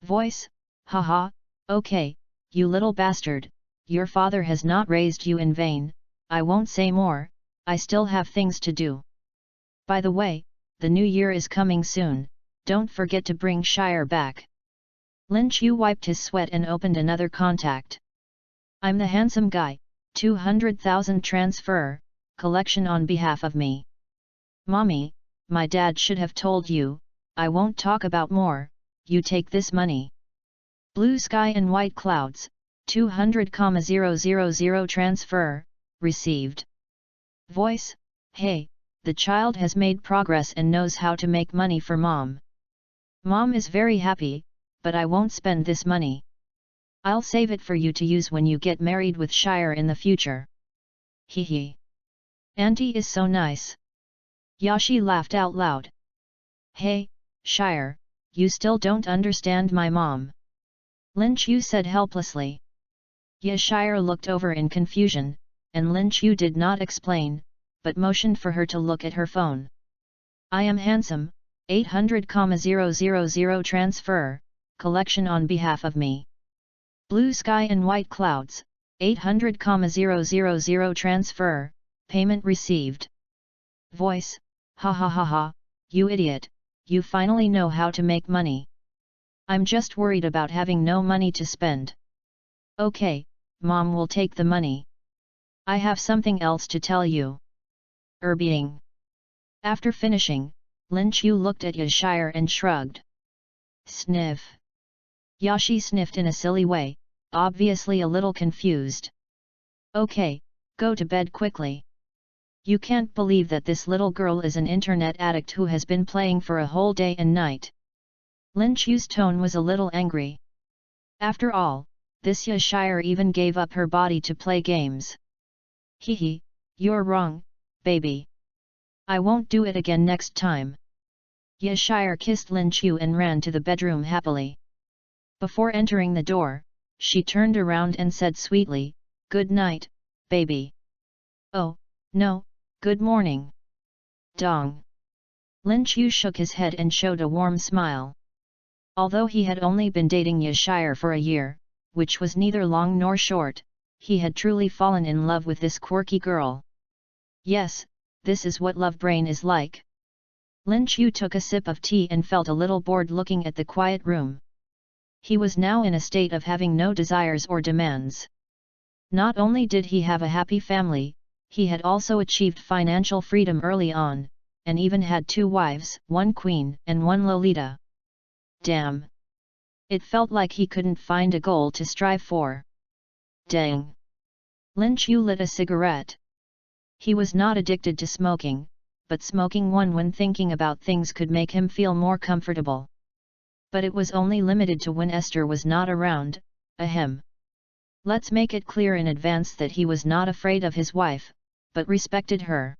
Voice, haha, okay, you little bastard, your father has not raised you in vain, I won't say more, I still have things to do. By the way, the new year is coming soon, don't forget to bring Shire back. Lin Chu wiped his sweat and opened another contact. I'm the handsome guy, 200,000 transfer, collection on behalf of me. Mommy, my dad should have told you, I won't talk about more, you take this money. Blue sky and white clouds, 200,000 transfer, received. Voice, hey, the child has made progress and knows how to make money for mom. Mom is very happy, but I won't spend this money. I'll save it for you to use when you get married with Shire in the future. Hee hee. Auntie is so nice. Yashi laughed out loud. Hey, Shire, you still don't understand my mom. Lin Chu said helplessly. Shire looked over in confusion, and Lin Chu did not explain, but motioned for her to look at her phone. I am handsome, 800,000 transfer, collection on behalf of me. Blue sky and white clouds, 800,000 transfer, payment received. Voice, ha ha ha ha, you idiot, you finally know how to make money. I'm just worried about having no money to spend. Okay, mom will take the money. I have something else to tell you. Being. After finishing, Lin Chu looked at Shire and shrugged. Sniff. Yashi sniffed in a silly way, obviously a little confused. Okay, go to bed quickly. You can't believe that this little girl is an internet addict who has been playing for a whole day and night. Lin Chu's tone was a little angry. After all, this Shire even gave up her body to play games. Hee hee, you're wrong, baby. I won't do it again next time. Shire kissed Lin Chu and ran to the bedroom happily. Before entering the door, she turned around and said sweetly, Good night, baby. Oh, no, good morning. Dong. Lin Chu shook his head and showed a warm smile. Although he had only been dating Shire for a year, which was neither long nor short, he had truly fallen in love with this quirky girl. Yes, this is what love brain is like. Lin Chu took a sip of tea and felt a little bored looking at the quiet room. He was now in a state of having no desires or demands. Not only did he have a happy family, he had also achieved financial freedom early on, and even had 2 wives, 1 queen and 1 Lolita. Damn! It felt like he couldn't find a goal to strive for. Dang! Lin Chu lit a cigarette. He was not addicted to smoking, but smoking one when thinking about things could make him feel more comfortable. But it was only limited to when Esther was not around, ahem. Let's make it clear in advance that he was not afraid of his wife, but respected her.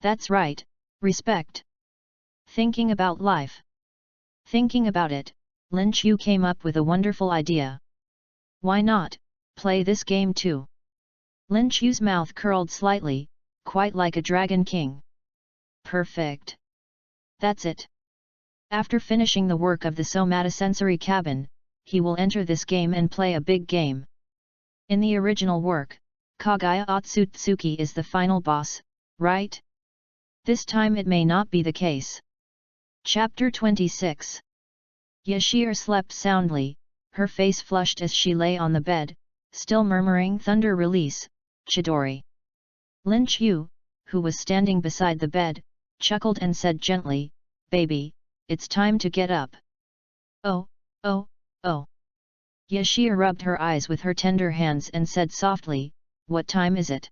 That's right, respect. Thinking about life. Thinking about it, Lin Chu came up with a wonderful idea. Why not, play this game too? Lin Chu's mouth curled slightly, quite like a dragon king. Perfect. That's it. After finishing the work of the somatosensory cabin, he will enter this game and play a big game. In the original work, Kaguya Otsutsuki is the final boss, right? This time it may not be the case. Chapter 26. Yashir slept soundly, her face flushed as she lay on the bed, still murmuring thunder release, Chidori. Lin Chu, who was standing beside the bed, chuckled and said gently, Baby, it's time to get up. Oh, oh, oh. Yashir rubbed her eyes with her tender hands and said softly, What time is it?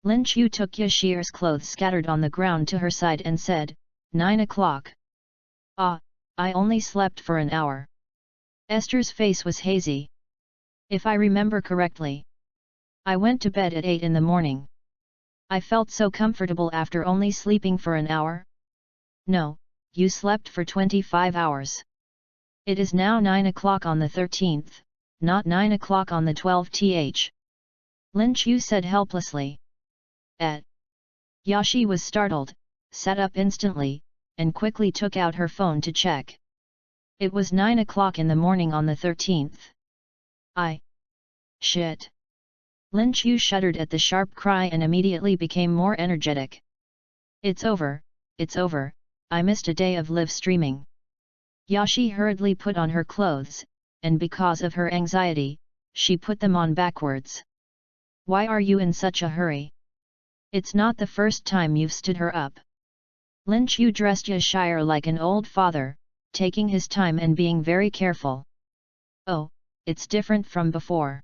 Lin Chu took Yashir's clothes scattered on the ground to her side and said, 9 o'clock. Ah, I only slept for an hour. Esther's face was hazy. If I remember correctly, I went to bed at 8 in the morning. I felt so comfortable after only sleeping for an hour. No, you slept for 25 hours. It is now 9 o'clock on the 13th, not 9 o'clock on the 12th. Lin Chu said helplessly. Yashi was startled, sat up instantly, and quickly took out her phone to check. It was 9 o'clock in the morning on the 13th. Shit. Lin Chu shuddered at the sharp cry and immediately became more energetic. It's over, I missed a day of live streaming. Yashi hurriedly put on her clothes, and because of her anxiety, she put them on backwards. Why are you in such a hurry? It's not the first time you've stood her up. Lin Chu dressed Yashire like an old father, taking his time and being very careful. Oh, it's different from before.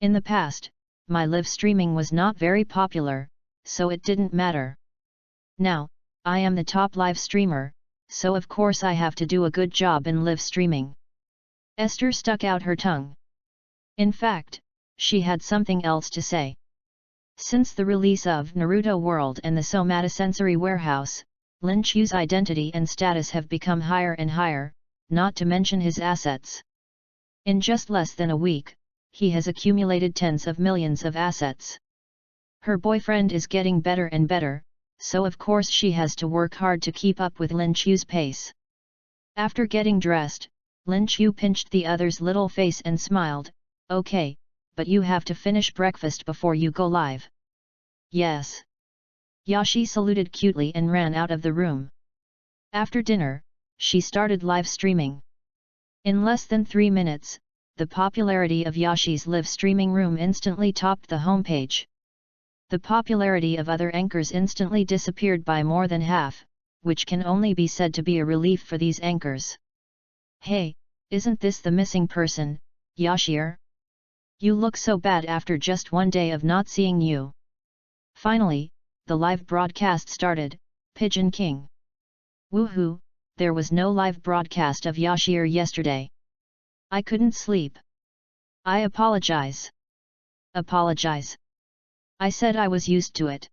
In the past, my live streaming was not very popular, so it didn't matter. Now, I am the top live streamer, so of course I have to do a good job in live streaming. Esther stuck out her tongue. In fact, she had something else to say. Since the release of Naruto World and the Somatosensory Warehouse, Lin Chu's identity and status have become higher and higher, not to mention his assets. In just less than a week, he has accumulated tens of millions of assets. Her boyfriend is getting better and better, so of course she has to work hard to keep up with Lin Chu's pace. After getting dressed, Lin Chu pinched the other's little face and smiled, okay, but you have to finish breakfast before you go live. Yes. Yashi saluted cutely and ran out of the room. After dinner, she started live streaming. In less than 3 minutes, the popularity of Yashi's live streaming room instantly topped the homepage. The popularity of other anchors instantly disappeared by more than half, which can only be said to be a relief for these anchors. Hey, isn't this the missing person, Yashir? You look so bad after just one day of not seeing you. Finally, the live broadcast started, Pigeon King. Woohoo, there was no live broadcast of Yashir yesterday. I couldn't sleep. I apologize. Apologize. I said I was used to it.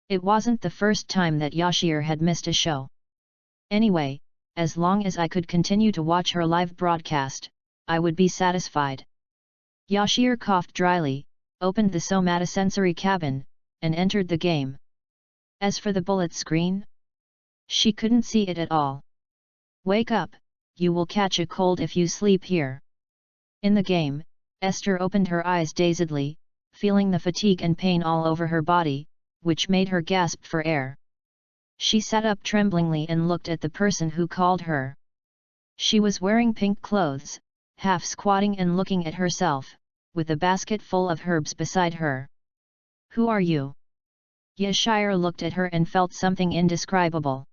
It wasn't the first time that Yashir had missed a show. Anyway, as long as I could continue to watch her live broadcast, I would be satisfied. Yashir coughed dryly, opened the somatosensory cabin, and entered the game. As for the bullet screen, she couldn't see it at all. Wake up, you will catch a cold if you sleep here. In the game, Esther opened her eyes dazedly, feeling the fatigue and pain all over her body, which made her gasp for air. She sat up tremblingly and looked at the person who called her. She was wearing pink clothes, half squatting and looking at herself, with a basket full of herbs beside her. Who are you? Yashire looked at her and felt something indescribable.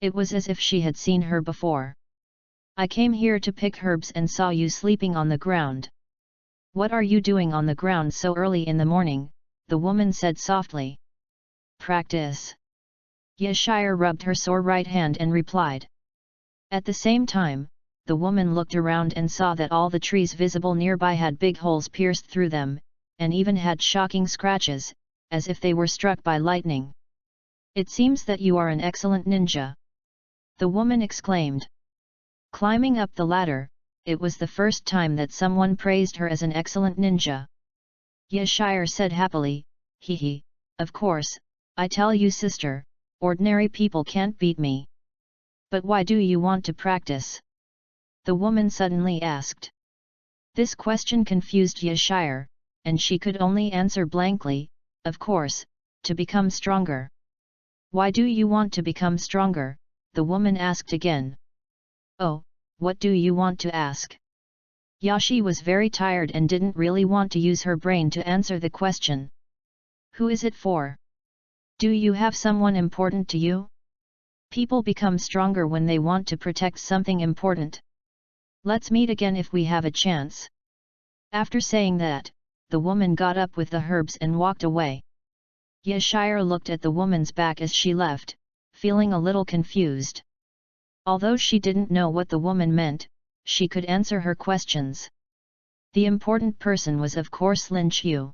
It was as if she had seen her before. I came here to pick herbs and saw you sleeping on the ground. What are you doing on the ground so early in the morning? The woman said softly. Practice. Yashire rubbed her sore right hand and replied. At the same time, the woman looked around and saw that all the trees visible nearby had big holes pierced through them, and even had shocking scratches, as if they were struck by lightning. It seems that you are an excellent ninja. The woman exclaimed. Climbing up the ladder, it was the first time that someone praised her as an excellent ninja. Yashire said happily, hee, of course, I tell you sister, ordinary people can't beat me. But why do you want to practice? The woman suddenly asked. This question confused Yashire, and she could only answer blankly, of course, to become stronger. Why do you want to become stronger? The woman asked again. Oh, what do you want to ask? Yashi was very tired and didn't really want to use her brain to answer the question. Who is it for? Do you have someone important to you? People become stronger when they want to protect something important. Let's meet again if we have a chance. After saying that, the woman got up with the herbs and walked away. Yashire looked at the woman's back as she left, feeling a little confused. Although she didn't know what the woman meant, she could answer her questions. The important person was of course Lin Chu.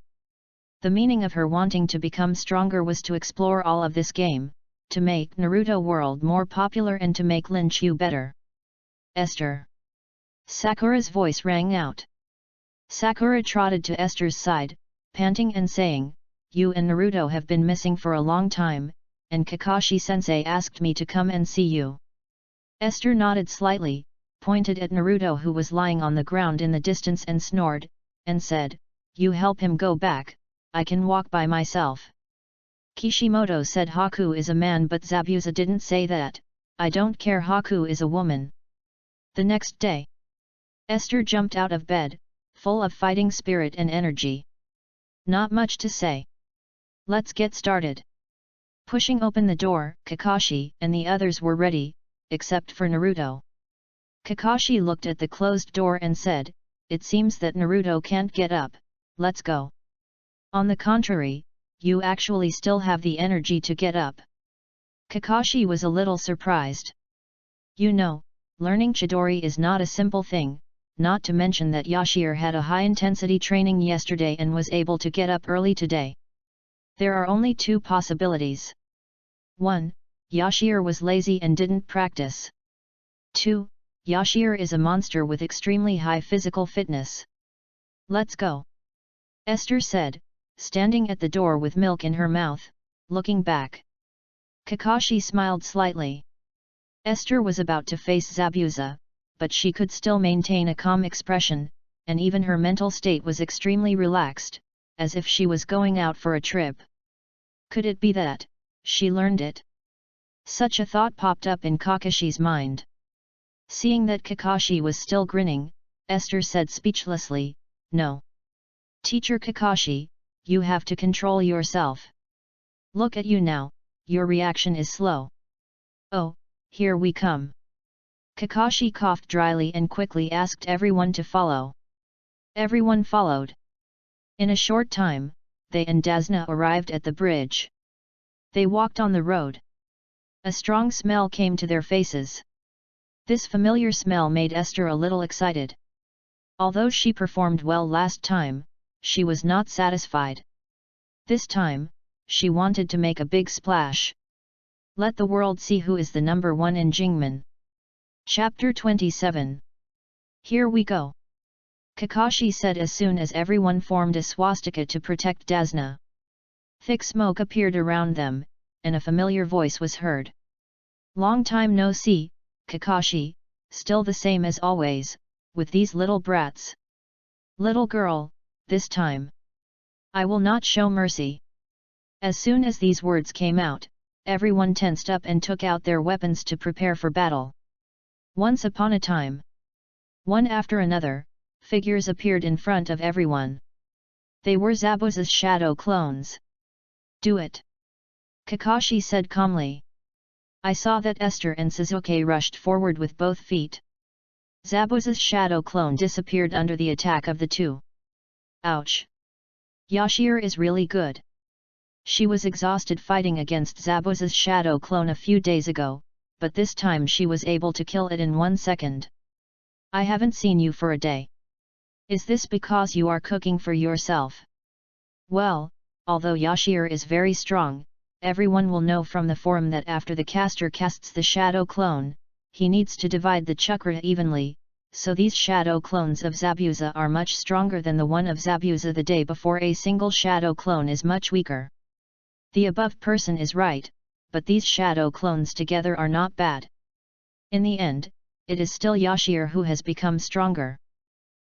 The meaning of her wanting to become stronger was to explore all of this game, to make Naruto world more popular and to make Lynch better. Esther. Sakura's voice rang out. Sakura trotted to Esther's side, panting and saying, "You and Naruto have been missing for a long time, and Kakashi-sensei asked me to come and see you." Esther nodded slightly, pointed at Naruto who was lying on the ground in the distance and snored, and said, "You help him go back, I can walk by myself." Kishimoto said Haku is a man, but Zabuza didn't say that. "I don't care, Haku is a woman." The next day, Esther jumped out of bed, full of fighting spirit and energy. "Not much to say. Let's get started." Pushing open the door, Kakashi and the others were ready, except for Naruto. Kakashi looked at the closed door and said, "It seems that Naruto can't get up, let's go." "On the contrary, you actually still have the energy to get up." Kakashi was a little surprised. "You know, learning Chidori is not a simple thing, not to mention that Yashir had a high-intensity training yesterday and was able to get up early today. There are only two possibilities. 1. Yashir was lazy and didn't practice. 2. Yashir is a monster with extremely high physical fitness." "Let's go," Esther said, standing at the door with milk in her mouth, looking back. Kakashi smiled slightly. Esther was about to face Zabuza, but she could still maintain a calm expression, and even her mental state was extremely relaxed, as if she was going out for a trip. Could it be that she learned it? Such a thought popped up in Kakashi's mind. Seeing that Kakashi was still grinning, Esther said speechlessly, "No. Teacher Kakashi, you have to control yourself. Look at you now, your reaction is slow." "Oh, here we come." Kakashi coughed dryly and quickly asked everyone to follow. Everyone followed. In a short time, they and Dasna arrived at the bridge. They walked on the road. A strong smell came to their faces. This familiar smell made Esther a little excited. Although she performed well last time, she was not satisfied. This time, she wanted to make a big splash. Let the world see who is the number one in Jingmen. Chapter 27. Here we go. Kakashi said as soon as everyone formed a swastika to protect Dasna. Thick smoke appeared around them, and a familiar voice was heard. "Long time no see, Kakashi, still the same as always, with these little brats." "Little girl, this time I will not show mercy." As soon as these words came out, everyone tensed up and took out their weapons to prepare for battle. Once upon a time, one after another, figures appeared in front of everyone. They were Zabuza's shadow clones. "Do it," Kakashi said calmly. I saw that Esther and Suzuki rushed forward with both feet. Zabuza's shadow clone disappeared under the attack of the two. Ouch! Yashir is really good. She was exhausted fighting against Zabuza's shadow clone a few days ago, but this time she was able to kill it in 1 second. "I haven't seen you for a day. Is this because you are cooking for yourself?" Well, although Yashir is very strong, everyone will know from the forum that after the caster casts the shadow clone, he needs to divide the chakra evenly, so these shadow clones of Zabuza are much stronger than the one of Zabuza the day before. A single shadow clone is much weaker. The above person is right, but these shadow clones together are not bad. In the end, it is still Yashir who has become stronger.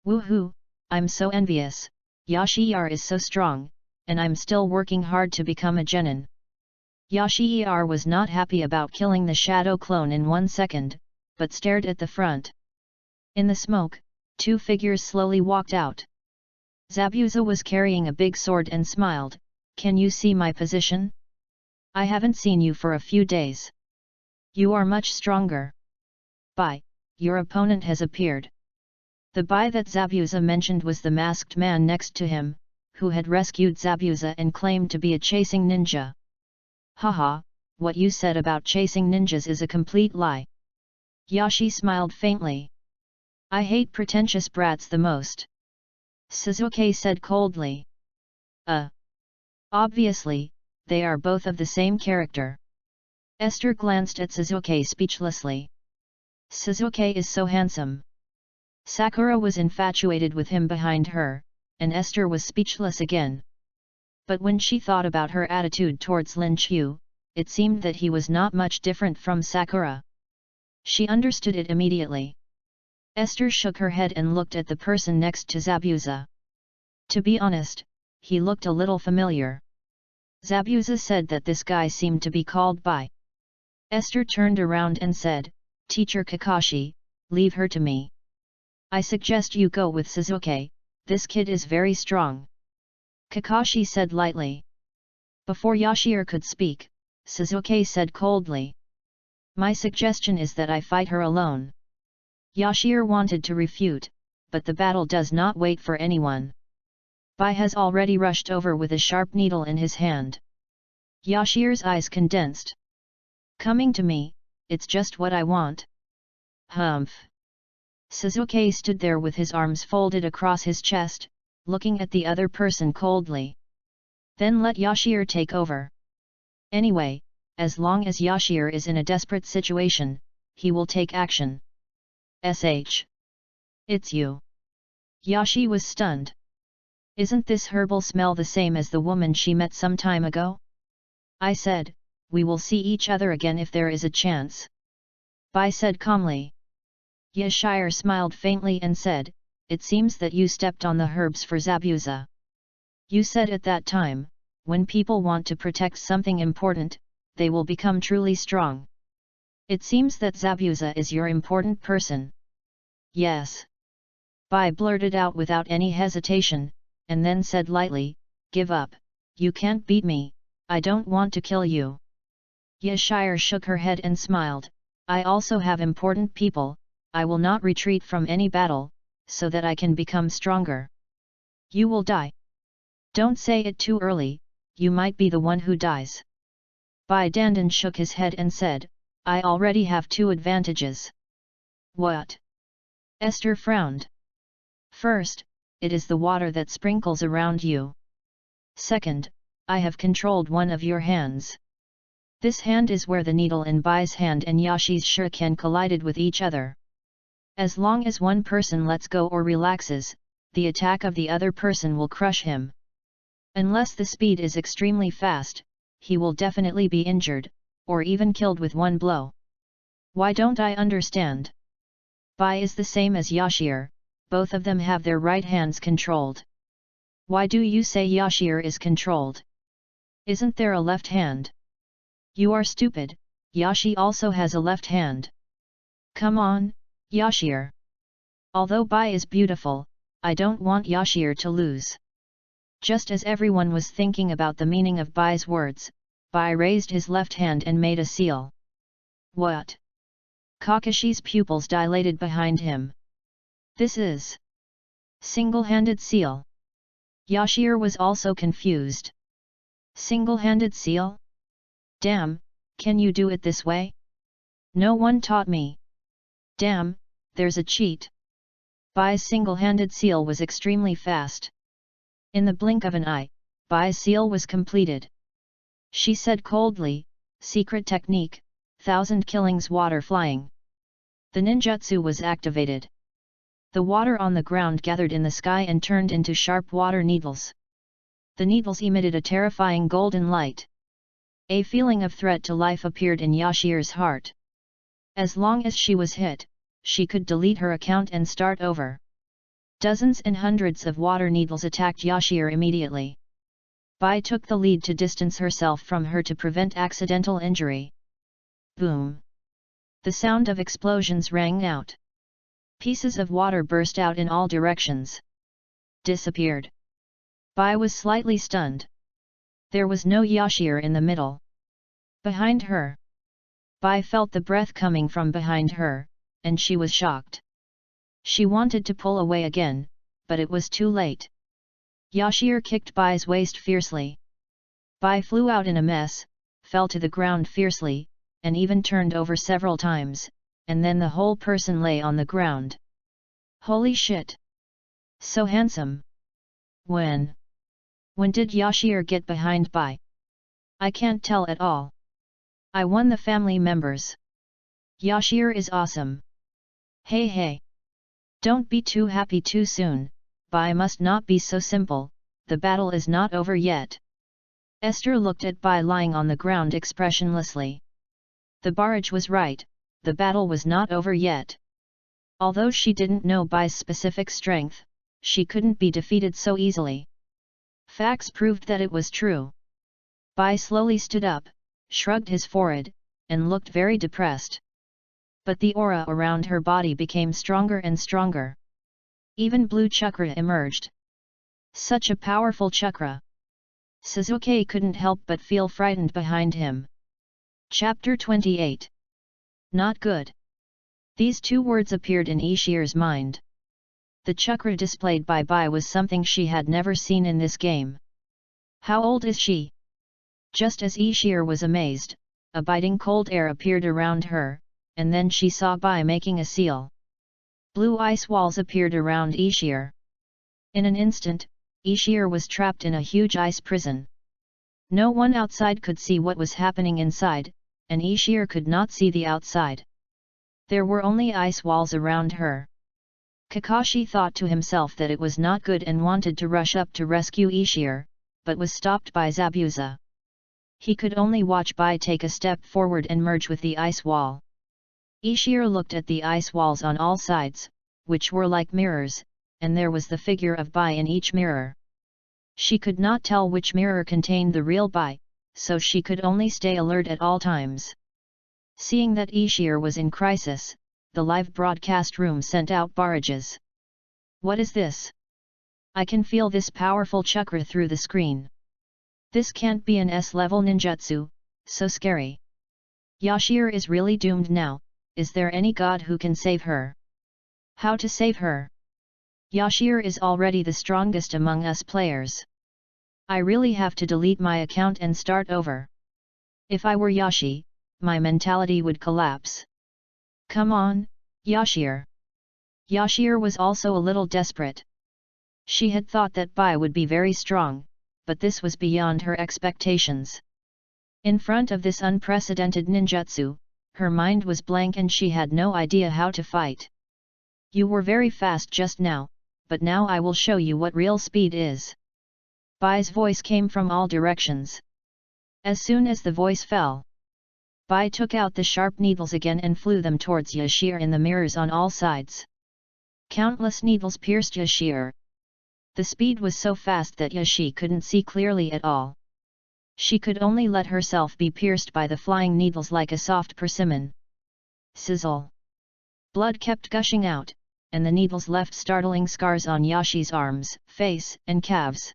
Woohoo, I'm so envious, Yashir is so strong, and I'm still working hard to become a genin. Yashir was not happy about killing the shadow clone in 1 second, but stared at the front. In the smoke, 2 figures slowly walked out. Zabuza was carrying a big sword and smiled, "Can you see my position? I haven't seen you for a few days. You are much stronger. Bye, your opponent has appeared." The bye that Zabuza mentioned was the masked man next to him, who had rescued Zabuza and claimed to be a chasing ninja. "Haha, what you said about chasing ninjas is a complete lie." Yashi smiled faintly. "I hate pretentious brats the most," Suzuki said coldly. Obviously, they are both of the same character. Esther glanced at Suzuki speechlessly. Suzuki is so handsome. Sakura was infatuated with him behind her, and Esther was speechless again. But when she thought about her attitude towards Lin Chu, it seemed that he was not much different from Sakura. She understood it immediately. Esther shook her head and looked at the person next to Zabuza. To be honest, he looked a little familiar. Zabuza said that this guy seemed to be called Bai. Esther turned around and said, "Teacher Kakashi, leave her to me. I suggest you go with Suzuki, this kid is very strong." Kakashi said lightly. Before Yashiro could speak, Suzuki said coldly, "My suggestion is that I fight her alone." Yashiro wanted to refute, but the battle does not wait for anyone. Bai has already rushed over with a sharp needle in his hand. Yashiro's eyes condensed. "Coming to me, it's just what I want." Humph. Suzuki stood there with his arms folded across his chest, looking at the other person coldly. "Then let Yashiro take over. Anyway, as long as Yashiro is in a desperate situation, he will take action." It's you." Yashi was stunned. "Isn't this herbal smell the same as the woman she met some time ago?" "I said, we will see each other again if there is a chance." Bai said calmly. Yashiro smiled faintly and said, "It seems that you stepped on the herbs for Zabuza. You said at that time, when people want to protect something important, they will become truly strong. It seems that Zabuza is your important person." "Yes." Bai blurted out without any hesitation, and then said lightly, "Give up, you can't beat me, I don't want to kill you." Yashiro shook her head and smiled, "I also have important people, I will not retreat from any battle, so that I can become stronger." "You will die." "Don't say it too early, you might be the one who dies." Bai Dandan shook his head and said, "I already have 2 advantages." "What?" Esther frowned. "First, it is the water that sprinkles around you. Second, I have controlled one of your hands. This hand is where the needle in Bai's hand and Yashi's shuriken collided with each other. As long as one person lets go or relaxes, the attack of the other person will crush him. Unless the speed is extremely fast, he will definitely be injured, or even killed with one blow." "Why don't I understand?" "Bai is the same as Yashiro, both of them have their right hands controlled." "Why do you say Yashiro is controlled? Isn't there a left hand?" "You are stupid, Yashi also has a left hand." "Come on, Yashiro. Although Bai is beautiful, I don't want Yashiro to lose." Just as everyone was thinking about the meaning of Bai's words, Bai raised his left hand and made a seal. "What?" Kakashi's pupils dilated behind him. "This is single-handed seal." Yashiro was also confused. "Single-handed seal? Damn, can you do it this way? No one taught me. Damn, there's a cheat." Bai's single-handed seal was extremely fast. In the blink of an eye, Bai's seal was completed. She said coldly, "Secret technique, 1000 killings water flying." The ninjutsu was activated. The water on the ground gathered in the sky and turned into sharp water needles. The needles emitted a terrifying golden light. A feeling of threat to life appeared in Yashiro's heart. As long as she was hit, she could delete her account and start over. Dozens and hundreds of water needles attacked Yashiro immediately. Bai took the lead to distance herself from her to prevent accidental injury. Boom! The sound of explosions rang out. Pieces of water burst out in all directions. Disappeared. Bai was slightly stunned. There was no Yashiro in the middle. Behind her. Bai felt the breath coming from behind her, and she was shocked. She wanted to pull away again, but it was too late. Yashiro kicked Bai's waist fiercely. Bai flew out in a mess, fell to the ground fiercely, and even turned over several times, and then the whole person lay on the ground. Holy shit! So handsome! When did Yashiro get behind Bai? I can't tell at all. I won the family members. Yashir is awesome. Hey hey. Don't be too happy too soon, Bai must not be so simple, the battle is not over yet. Esther looked at Bai lying on the ground expressionlessly. The barrage was right, the battle was not over yet. Although she didn't know Bai's specific strength, she couldn't be defeated so easily. Facts proved that it was true. Bai slowly stood up, shrugged his forehead, and looked very depressed. But the aura around her body became stronger and stronger. Even blue chakra emerged. Such a powerful chakra! Suzuki couldn't help but feel frightened behind him. Chapter 28. Not good. These two words appeared in Ishir's mind. The chakra displayed by Bai was something she had never seen in this game. How old is she? Just as Ishir was amazed, a biting cold air appeared around her, and then she saw Bai making a seal. Blue ice walls appeared around Ishir. In an instant, Ishir was trapped in a huge ice prison. No one outside could see what was happening inside, and Ishir could not see the outside. There were only ice walls around her. Kakashi thought to himself that it was not good and wanted to rush up to rescue Ishir, but was stopped by Zabuza. He could only watch Bai take a step forward and merge with the ice wall. Ishir looked at the ice walls on all sides, which were like mirrors, and there was the figure of Bai in each mirror. She could not tell which mirror contained the real Bai, so she could only stay alert at all times. Seeing that Ishir was in crisis, the live broadcast room sent out barrages. What is this? I can feel this powerful chakra through the screen. This can't be an S-level ninjutsu, so scary. Yashir is really doomed now, is there any god who can save her? How to save her? Yashir is already the strongest among us players. I really have to delete my account and start over. If I were Yashi, my mentality would collapse. Come on, Yashir. Yashir was also a little desperate. She had thought that Bai would be very strong, but this was beyond her expectations. In front of this unprecedented ninjutsu, her mind was blank and she had no idea how to fight. You were very fast just now, but now I will show you what real speed is. Bai's voice came from all directions. As soon as the voice fell, Bai took out the sharp needles again and flew them towards Yashir in the mirrors on all sides. Countless needles pierced Yashir. The speed was so fast that Yashi couldn't see clearly at all. She could only let herself be pierced by the flying needles like a soft persimmon. Sizzle! Blood kept gushing out, and the needles left startling scars on Yashi's arms, face, and calves.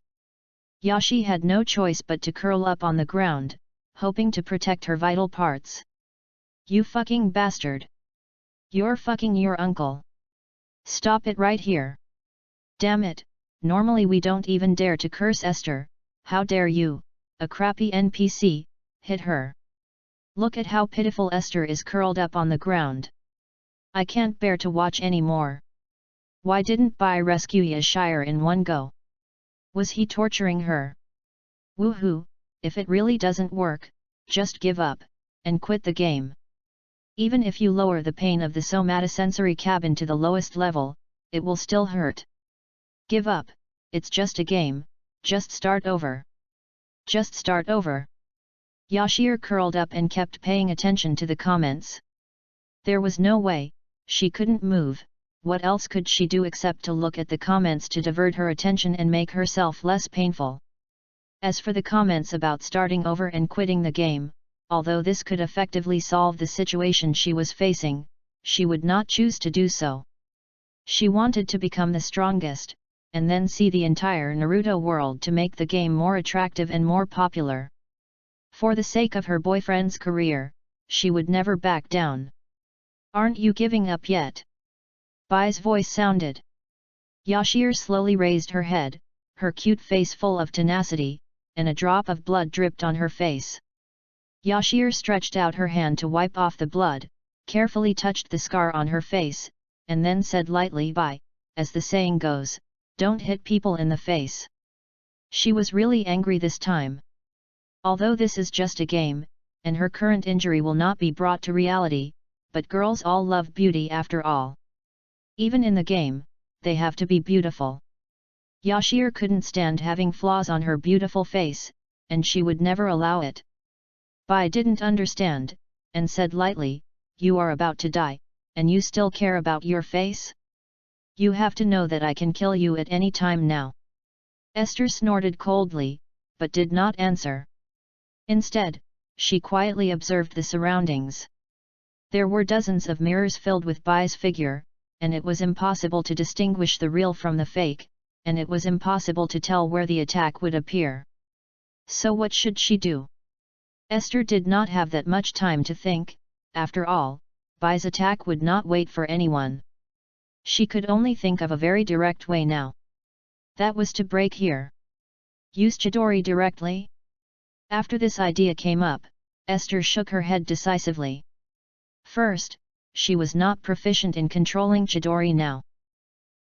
Yashi had no choice but to curl up on the ground, hoping to protect her vital parts. You fucking bastard! You're fucking your uncle! Stop it right here! Damn it, normally we don't even dare to curse Esther, how dare you, a crappy NPC, hit her! Look at how pitiful Esther is curled up on the ground. I can't bear to watch anymore. Why didn't Bai rescue Yashir in one go? Was he torturing her? Woohoo, if it really doesn't work, just give up, and quit the game. Even if you lower the pain of the somatosensory cabin to the lowest level, it will still hurt. Give up, it's just a game, just start over. Just start over. Yashir curled up and kept paying attention to the comments. There was no way, she couldn't move. What else could she do except to look at the comments to divert her attention and make herself less painful? As for the comments about starting over and quitting the game, although this could effectively solve the situation she was facing, she would not choose to do so. She wanted to become the strongest, and then see the entire Naruto world to make the game more attractive and more popular. For the sake of her boyfriend's career, she would never back down. Aren't you giving up yet? Bai's voice sounded. Yashir slowly raised her head, her cute face full of tenacity, and a drop of blood dripped on her face. Yashir stretched out her hand to wipe off the blood, carefully touched the scar on her face, and then said lightly, Bai, as the saying goes, don't hit people in the face. She was really angry this time. Although this is just a game, and her current injury will not be brought to reality, but girls all love beauty after all. Even in the game, they have to be beautiful. Yashir couldn't stand having flaws on her beautiful face, and she would never allow it. Bai didn't understand, and said lightly, "You are about to die, and you still care about your face? You have to know that I can kill you at any time now." Esther snorted coldly, but did not answer. Instead, she quietly observed the surroundings. There were dozens of mirrors filled with Bai's figure, and it was impossible to distinguish the real from the fake, and it was impossible to tell where the attack would appear. So what should she do? Esther did not have that much time to think. After all, Bai's attack would not wait for anyone. She could only think of a very direct way now. That was to break here. Use Chidori directly? After this idea came up, Esther shook her head decisively. First, she was not proficient in controlling Chidori now.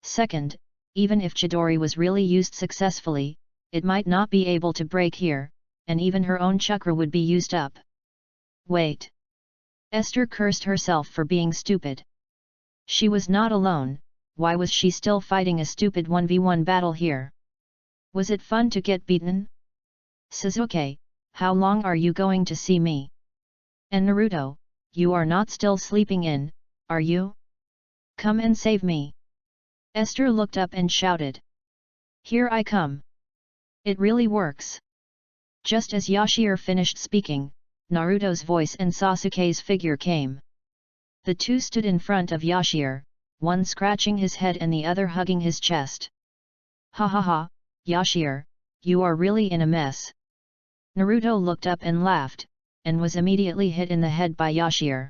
Second, even if Chidori was really used successfully, it might not be able to break here, and even her own chakra would be used up. Wait. Esther cursed herself for being stupid. She was not alone. Why was she still fighting a stupid 1v1 battle here? Was it fun to get beaten? Sasuke, how long are you going to see me? And Naruto, you are not still sleeping in, are you? Come and save me. Esther looked up and shouted. Here I come. It really works. Just as Yashir finished speaking, Naruto's voice and Sasuke's figure came. The two stood in front of Yashir, one scratching his head and the other hugging his chest. Ha ha ha, Yashir, you are really in a mess. Naruto looked up and laughed, and was immediately hit in the head by Yashir.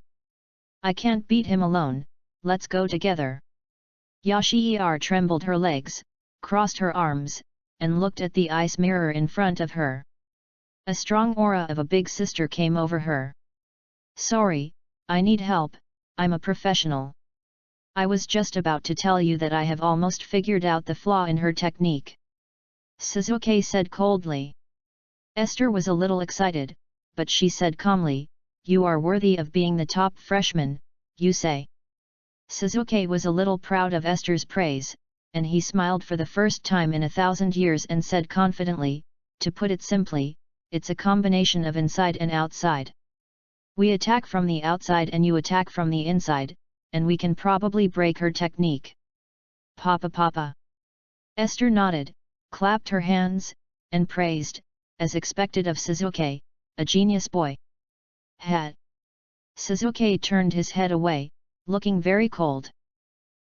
I can't beat him alone, let's go together. Yashir trembled her legs, crossed her arms, and looked at the ice mirror in front of her. A strong aura of a big sister came over her. Sorry, I need help, I'm a professional. I was just about to tell you that I have almost figured out the flaw in her technique. Sasuke said coldly. Esther was a little excited, but she said calmly, you are worthy of being the top freshman, you say. Sasuke was a little proud of Esther's praise, and he smiled for the first time in 1,000 years and said confidently, to put it simply, it's a combination of inside and outside. We attack from the outside and you attack from the inside, and we can probably break her technique. Papa papa. Esther nodded, clapped her hands, and praised, as expected of Sasuke, a genius boy. Hat. Sasuke turned his head away, looking very cold.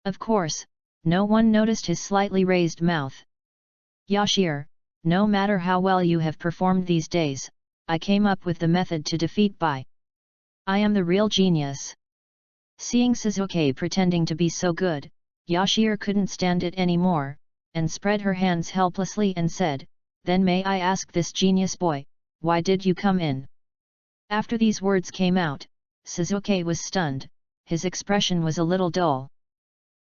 Of course, no one noticed his slightly raised mouth. Yashir, no matter how well you have performed these days, I came up with the method to defeat Bai. I am the real genius. Seeing Sasuke pretending to be so good, Yashir couldn't stand it anymore, and spread her hands helplessly and said, then may I ask this genius boy, why did you come in? After these words came out, Sasuke was stunned, his expression was a little dull.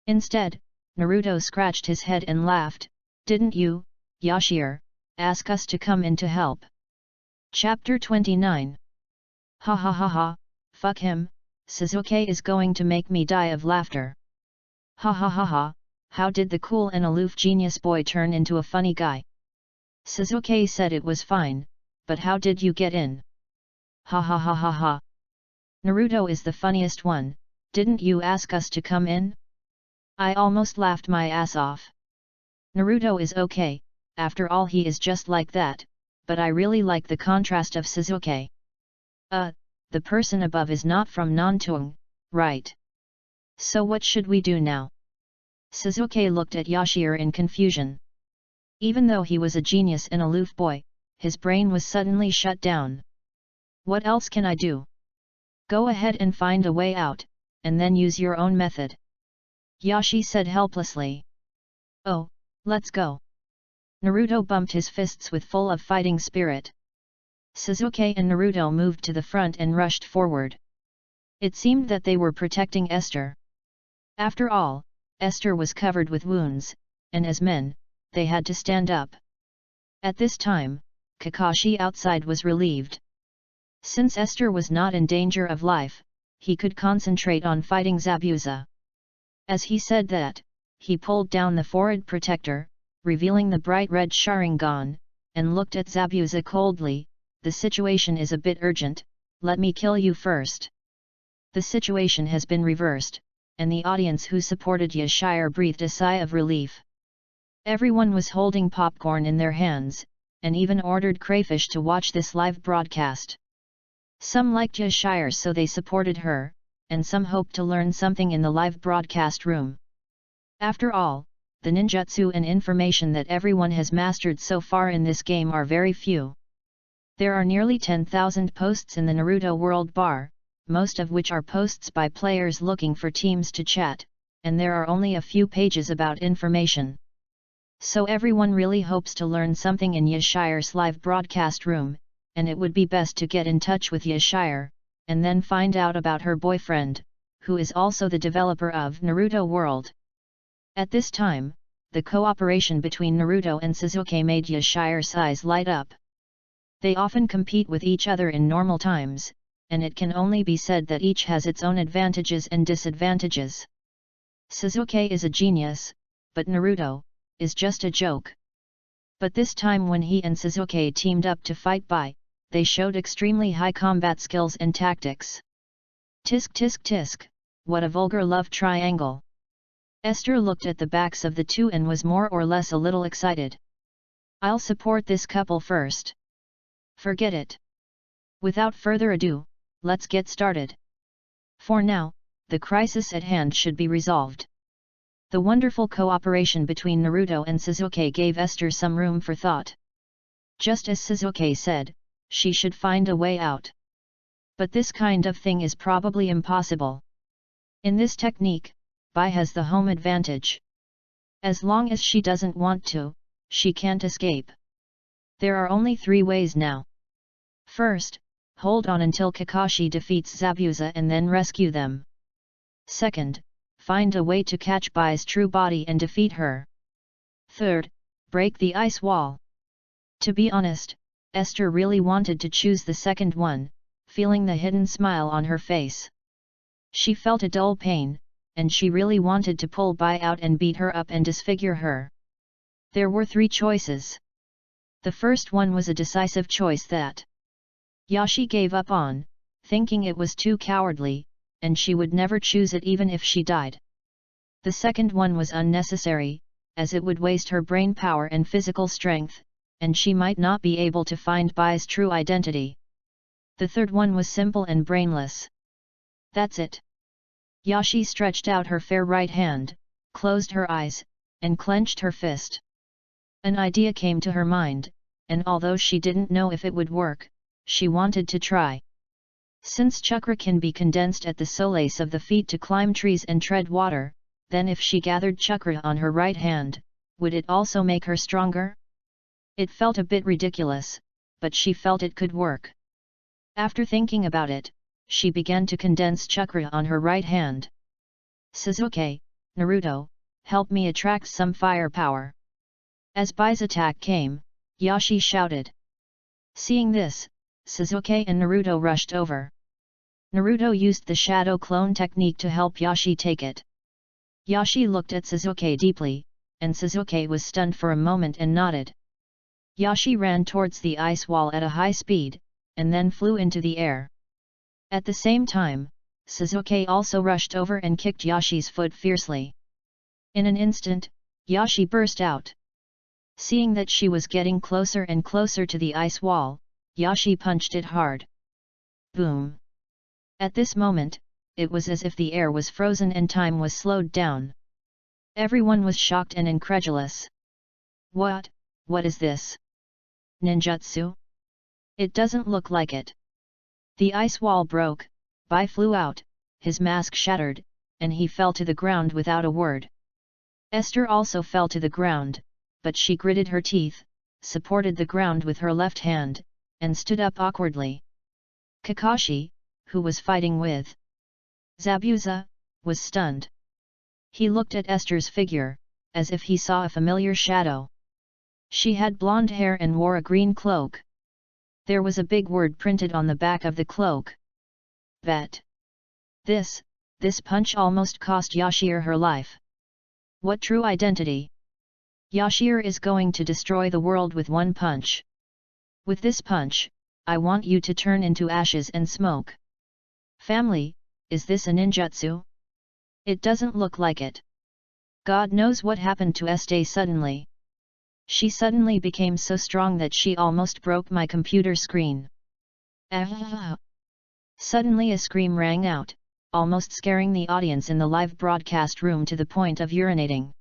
Instead, Naruto scratched his head and laughed, didn't you, Yashir, ask us to come in to help? Chapter 29. Ha ha ha ha, fuck him, Sasuke is going to make me die of laughter. Ha ha ha ha, how did the cool and aloof genius boy turn into a funny guy? Sasuke said it was fine, but how did you get in? Ha ha ha ha ha. Naruto is the funniest one, didn't you ask us to come in? I almost laughed my ass off. Naruto is okay, after all he is just like that, but I really like the contrast of Sasuke. The person above is not from Nantung, right? So what should we do now? Sasuke looked at Yashir in confusion. Even though he was a genius and aloof boy, his brain was suddenly shut down. What else can I do? Go ahead and find a way out, and then use your own method. Yashi said helplessly. Oh, let's go. Naruto bumped his fists with full of fighting spirit. Sasuke and Naruto moved to the front and rushed forward. It seemed that they were protecting Esther. After all, Esther was covered with wounds, and as men, they had to stand up. At this time, Kakashi outside was relieved. Since Esther was not in danger of life, he could concentrate on fighting Zabuza. As he said that, he pulled down the forehead protector, revealing the bright red Sharingan, and looked at Zabuza coldly. The situation is a bit urgent, let me kill you first. The situation has been reversed, and the audience who supported Yashire breathed a sigh of relief. Everyone was holding popcorn in their hands, and even ordered crayfish to watch this live broadcast. Some liked Yashire so they supported her, and some hoped to learn something in the live broadcast room. After all, the ninjutsu and information that everyone has mastered so far in this game are very few. There are nearly 10,000 posts in the Naruto World Bar, most of which are posts by players looking for teams to chat, and there are only a few pages about information. So everyone really hopes to learn something in Yashire's live broadcast room, and it would be best to get in touch with Yashire, and then find out about her boyfriend, who is also the developer of Naruto World. At this time, the cooperation between Naruto and Sasuke made Yashire's eyes light up. They often compete with each other in normal times, and it can only be said that each has its own advantages and disadvantages. Sasuke is a genius, but Naruto is just a joke. But this time when he and Sasuke teamed up to fight they showed extremely high combat skills and tactics. Tisk tisk tisk, what a vulgar love triangle. Esther looked at the backs of the two and was more or less a little excited. I'll support this couple first. Forget it. Without further ado, let's get started. For now, the crisis at hand should be resolved. The wonderful cooperation between Naruto and Sasuke gave Esther some room for thought. Just as Sasuke said, she should find a way out. But this kind of thing is probably impossible. In this technique, Bai has the home advantage. As long as she doesn't want to, she can't escape. There are only 3 ways now. First, hold on until Kakashi defeats Zabuza and then rescue them. Second, find a way to catch Bai's true body and defeat her. Third, break the ice wall. To be honest, Esther really wanted to choose the second one, feeling the hidden smile on her face. She felt a dull pain, and she really wanted to pull Bai out and beat her up and disfigure her. There were 3 choices. The first one was a decisive choice that Yashi gave up on, thinking it was too cowardly, and she would never choose it even if she died. The second one was unnecessary, as it would waste her brain power and physical strength, and she might not be able to find Bai's true identity. The third one was simple and brainless. That's it. Yashi stretched out her fair right hand, closed her eyes, and clenched her fist. An idea came to her mind, and although she didn't know if it would work, she wanted to try. Since chakra can be condensed at the soles of the feet to climb trees and tread water, then if she gathered chakra on her right hand, would it also make her stronger? It felt a bit ridiculous, but she felt it could work. After thinking about it, she began to condense chakra on her right hand. Sasuke, Naruto, help me attract some firepower. As Bai's attack came, Yashi shouted. Seeing this, Sasuke and Naruto rushed over. Naruto used the shadow clone technique to help Yashi take it. Yashi looked at Sasuke deeply, and Sasuke was stunned for a moment and nodded. Yashi ran towards the ice wall at a high speed, and then flew into the air. At the same time, Sasuke also rushed over and kicked Yashi's foot fiercely. In an instant, Yashi burst out. Seeing that she was getting closer and closer to the ice wall, Yashi punched it hard. Boom! At this moment, it was as if the air was frozen and time was slowed down. Everyone was shocked and incredulous. What is this? Ninjutsu? It doesn't look like it. The ice wall broke, Bai flew out, his mask shattered, and he fell to the ground without a word. Esther also fell to the ground, but she gritted her teeth, supported the ground with her left hand, and stood up awkwardly. Kakashi, who was fighting with Zabuza, was stunned. He looked at Esther's figure, as if he saw a familiar shadow. She had blonde hair and wore a green cloak. There was a big word printed on the back of the cloak. Bet. This punch almost cost Yashir her life. What true identity? Yashir is going to destroy the world with one punch. With this punch, I want you to turn into ashes and smoke. Family, is this a ninjutsu? It doesn't look like it. God knows what happened to Estee suddenly. She suddenly became so strong that she almost broke my computer screen. Ah! Suddenly a scream rang out, almost scaring the audience in the live broadcast room to the point of urinating.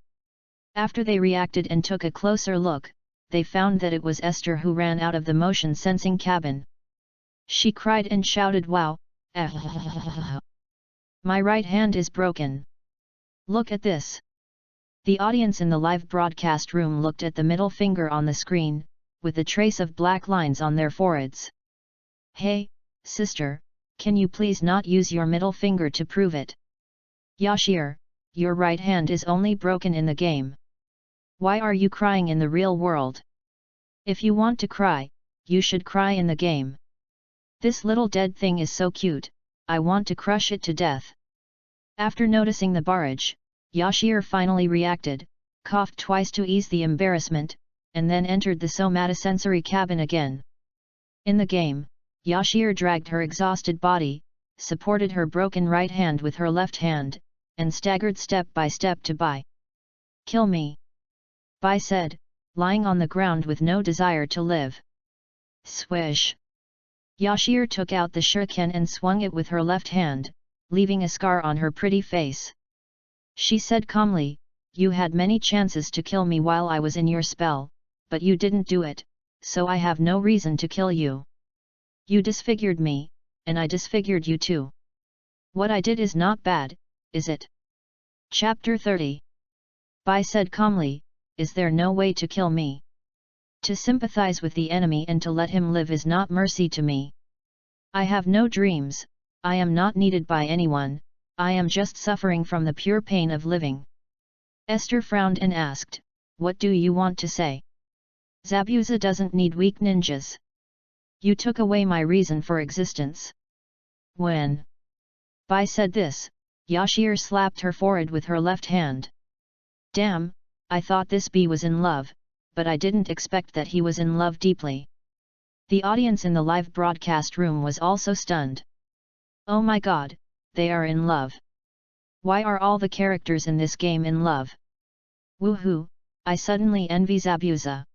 After they reacted and took a closer look, they found that it was Esther who ran out of the motion sensing cabin. She cried and shouted, "Wow! My right hand is broken. Look at this." The audience in the live broadcast room looked at the middle finger on the screen, with a trace of black lines on their foreheads. "Hey, sister, can you please not use your middle finger to prove it? Yashir, your right hand is only broken in the game. Why are you crying in the real world? If you want to cry, you should cry in the game. This little dead thing is so cute, I want to crush it to death." After noticing the barrage, Yashir finally reacted, coughed twice to ease the embarrassment, and then entered the somatosensory cabin again. In the game, Yashir dragged her exhausted body, supported her broken right hand with her left hand, and staggered step by step to Bai. "Kill me," Bai said, lying on the ground with no desire to live. Swish! Yashir took out the shuriken and swung it with her left hand, leaving a scar on her pretty face. She said calmly, "You had many chances to kill me while I was in your spell, but you didn't do it, so I have no reason to kill you. You disfigured me, and I disfigured you too. What I did is not bad, is it?" Chapter 30. Bai said calmly, "Is there no way to kill me? To sympathize with the enemy and to let him live is not mercy to me. I have no dreams, I am not needed by anyone, I am just suffering from the pure pain of living." Esther frowned and asked, "What do you want to say? Zabuza doesn't need weak ninjas. You took away my reason for existence." When Bai said this, Yashir slapped her forehead with her left hand. "Damn, I thought this bee was in love, but I didn't expect that he was in love deeply." The audience in the live broadcast room was also stunned. "Oh my god, they are in love. Why are all the characters in this game in love? Woohoo, I suddenly envy Zabuza.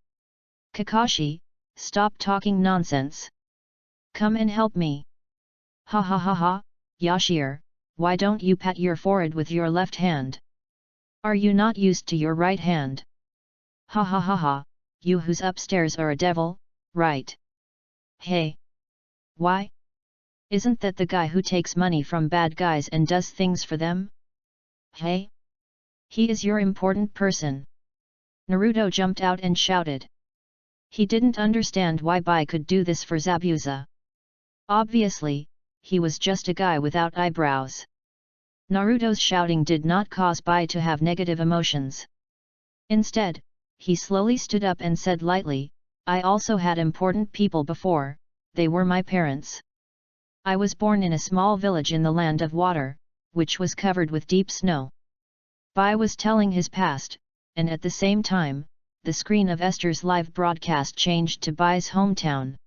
Kakashi, stop talking nonsense. Come and help me." "Ha ha ha ha, Yashir, why don't you pat your forehead with your left hand? Are you not used to your right hand? Ha ha ha ha, you who's upstairs are a devil, right? Hey! Why? Isn't that the guy who takes money from bad guys and does things for them? Hey! He is your important person." Naruto jumped out and shouted. He didn't understand why Bai could do this for Zabuza. Obviously, he was just a guy without eyebrows. Naruto's shouting did not cause Bai to have negative emotions. Instead, he slowly stood up and said lightly, "I also had important people before, they were my parents. I was born in a small village in the land of water, which was covered with deep snow." Bai was telling his past, and at the same time, the screen of Esther's live broadcast changed to Bai's hometown.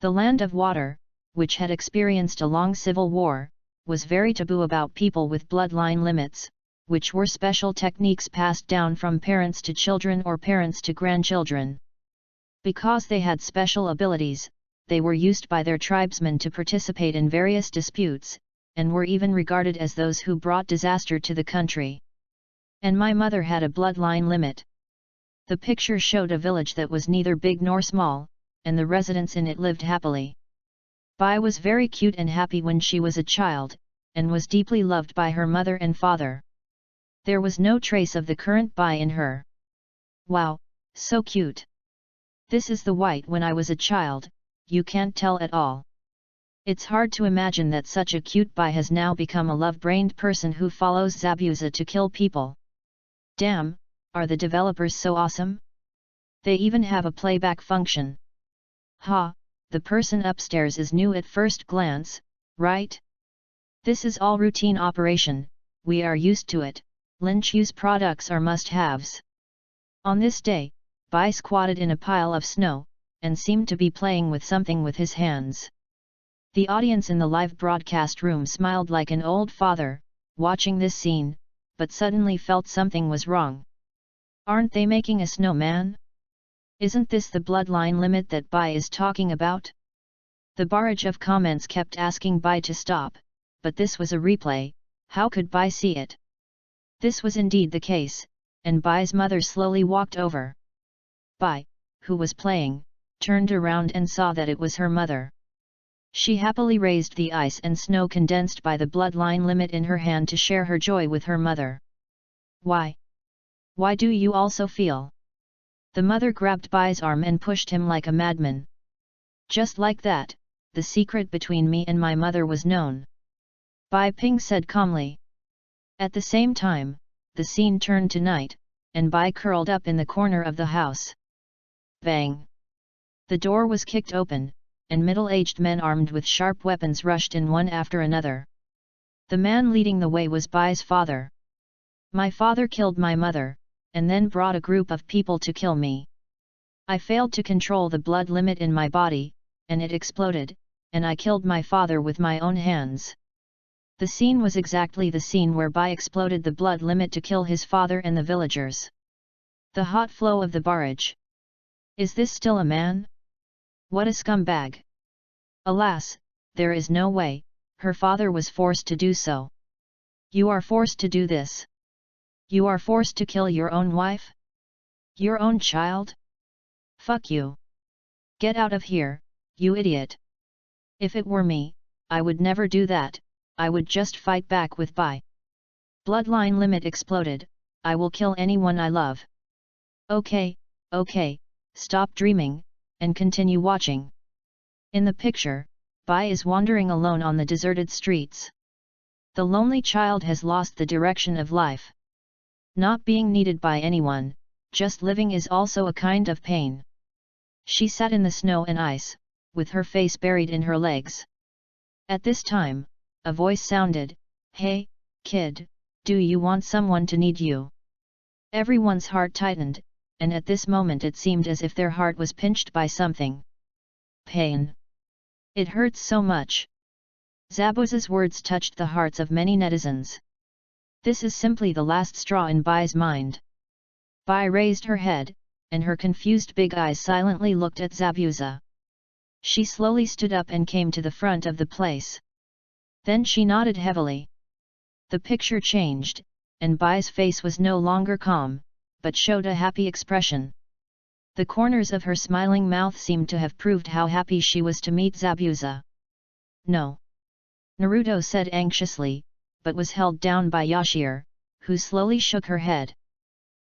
The land of water, which had experienced a long civil war, was very taboo about people with bloodline limits, which were special techniques passed down from parents to children or parents to grandchildren. Because they had special abilities, they were used by their tribesmen to participate in various disputes, and were even regarded as those who brought disaster to the country. And my mother had a bloodline limit. The picture showed a village that was neither big nor small, and the residents in it lived happily. Bai was very cute and happy when she was a child, and was deeply loved by her mother and father. There was no trace of the current Bai in her. Wow, so cute. This is the white when I was a child, you can't tell at all. It's hard to imagine that such a cute Bai has now become a love-brained person who follows Zabuza to kill people. Damn, are the developers so awesome? They even have a playback function. Ha, the person upstairs is new at first glance, right? This is all routine operation, we are used to it, Lin Chu's products are must-haves. On this day, Bai squatted in a pile of snow, and seemed to be playing with something with his hands. The audience in the live broadcast room smiled like an old father, watching this scene, but suddenly felt something was wrong. Aren't they making a snowman? Isn't this the bloodline limit that Bai is talking about? The barrage of comments kept asking Bai to stop, but this was a replay, how could Bai see it? This was indeed the case, and Bai's mother slowly walked over. Bai, who was playing, turned around and saw that it was her mother. She happily raised the ice and snow condensed by the bloodline limit in her hand to share her joy with her mother. Why? Why do you also feel? The mother grabbed Bai's arm and pushed him like a madman. Just like that, the secret between me and my mother was known. Bai Ping said calmly. At the same time, the scene turned to night, and Bai curled up in the corner of the house. Bang! The door was kicked open, and middle-aged men armed with sharp weapons rushed in one after another. The man leading the way was Bai's father. My father killed my mother, and then brought a group of people to kill me. I failed to control the blood limit in my body, and it exploded, and I killed my father with my own hands. The scene was exactly the scene where Bai exploded the blood limit to kill his father and the villagers. The hot flow of the barrage. Is this still a man? What a scumbag! Alas, there is no way, her father was forced to do so. You are forced to do this. You are forced to kill your own wife? Your own child? Fuck you! Get out of here, you idiot! If it were me, I would never do that, I would just fight back with Bai. Bloodline limit exploded, I will kill anyone I love. Okay, stop dreaming, and continue watching. In the picture, Bai is wandering alone on the deserted streets. The lonely child has lost the direction of life. Not being needed by anyone, just living is also a kind of pain. She sat in the snow and ice, with her face buried in her legs. At this time, a voice sounded, "Hey, kid, do you want someone to need you?" Everyone's heart tightened, and at this moment it seemed as if their heart was pinched by something. Pain. It hurts so much. Zabuz's words touched the hearts of many netizens. This is simply the last straw in Bai's mind. Bai raised her head, and her confused big eyes silently looked at Zabuza. She slowly stood up and came to the front of the place. Then she nodded heavily. The picture changed, and Bai's face was no longer calm, but showed a happy expression. The corners of her smiling mouth seemed to have proved how happy she was to meet Zabuza. No. Naruto said anxiously, but was held down by Yashir, who slowly shook her head.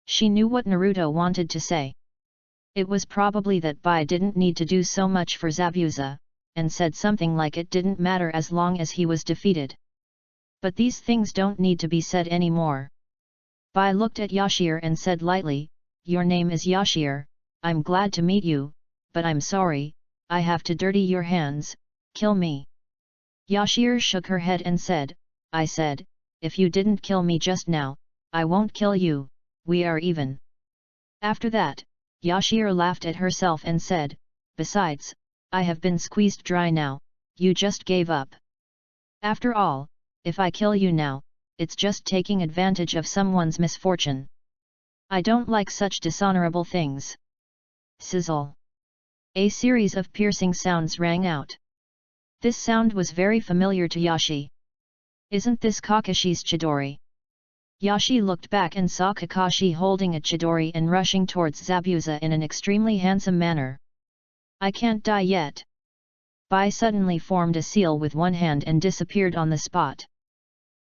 She knew what Naruto wanted to say. It was probably that Bai didn't need to do so much for Zabuza, and said something like it didn't matter as long as he was defeated. But these things don't need to be said anymore. Bai looked at Yashir and said lightly, "Your name is Yashir, I'm glad to meet you, but I'm sorry, I have to dirty your hands, kill me." Yashir shook her head and said, "I said, if you didn't kill me just now, I won't kill you, we are even." After that, Yashir laughed at herself and said, "Besides, I have been squeezed dry now, you just gave up. After all, if I kill you now, it's just taking advantage of someone's misfortune. I don't like such dishonorable things." Sizzle. A series of piercing sounds rang out. This sound was very familiar to Yashi. Isn't this Kakashi's Chidori? Yashi looked back and saw Kakashi holding a Chidori and rushing towards Zabuza in an extremely handsome manner. "I can't die yet." Bai suddenly formed a seal with one hand and disappeared on the spot.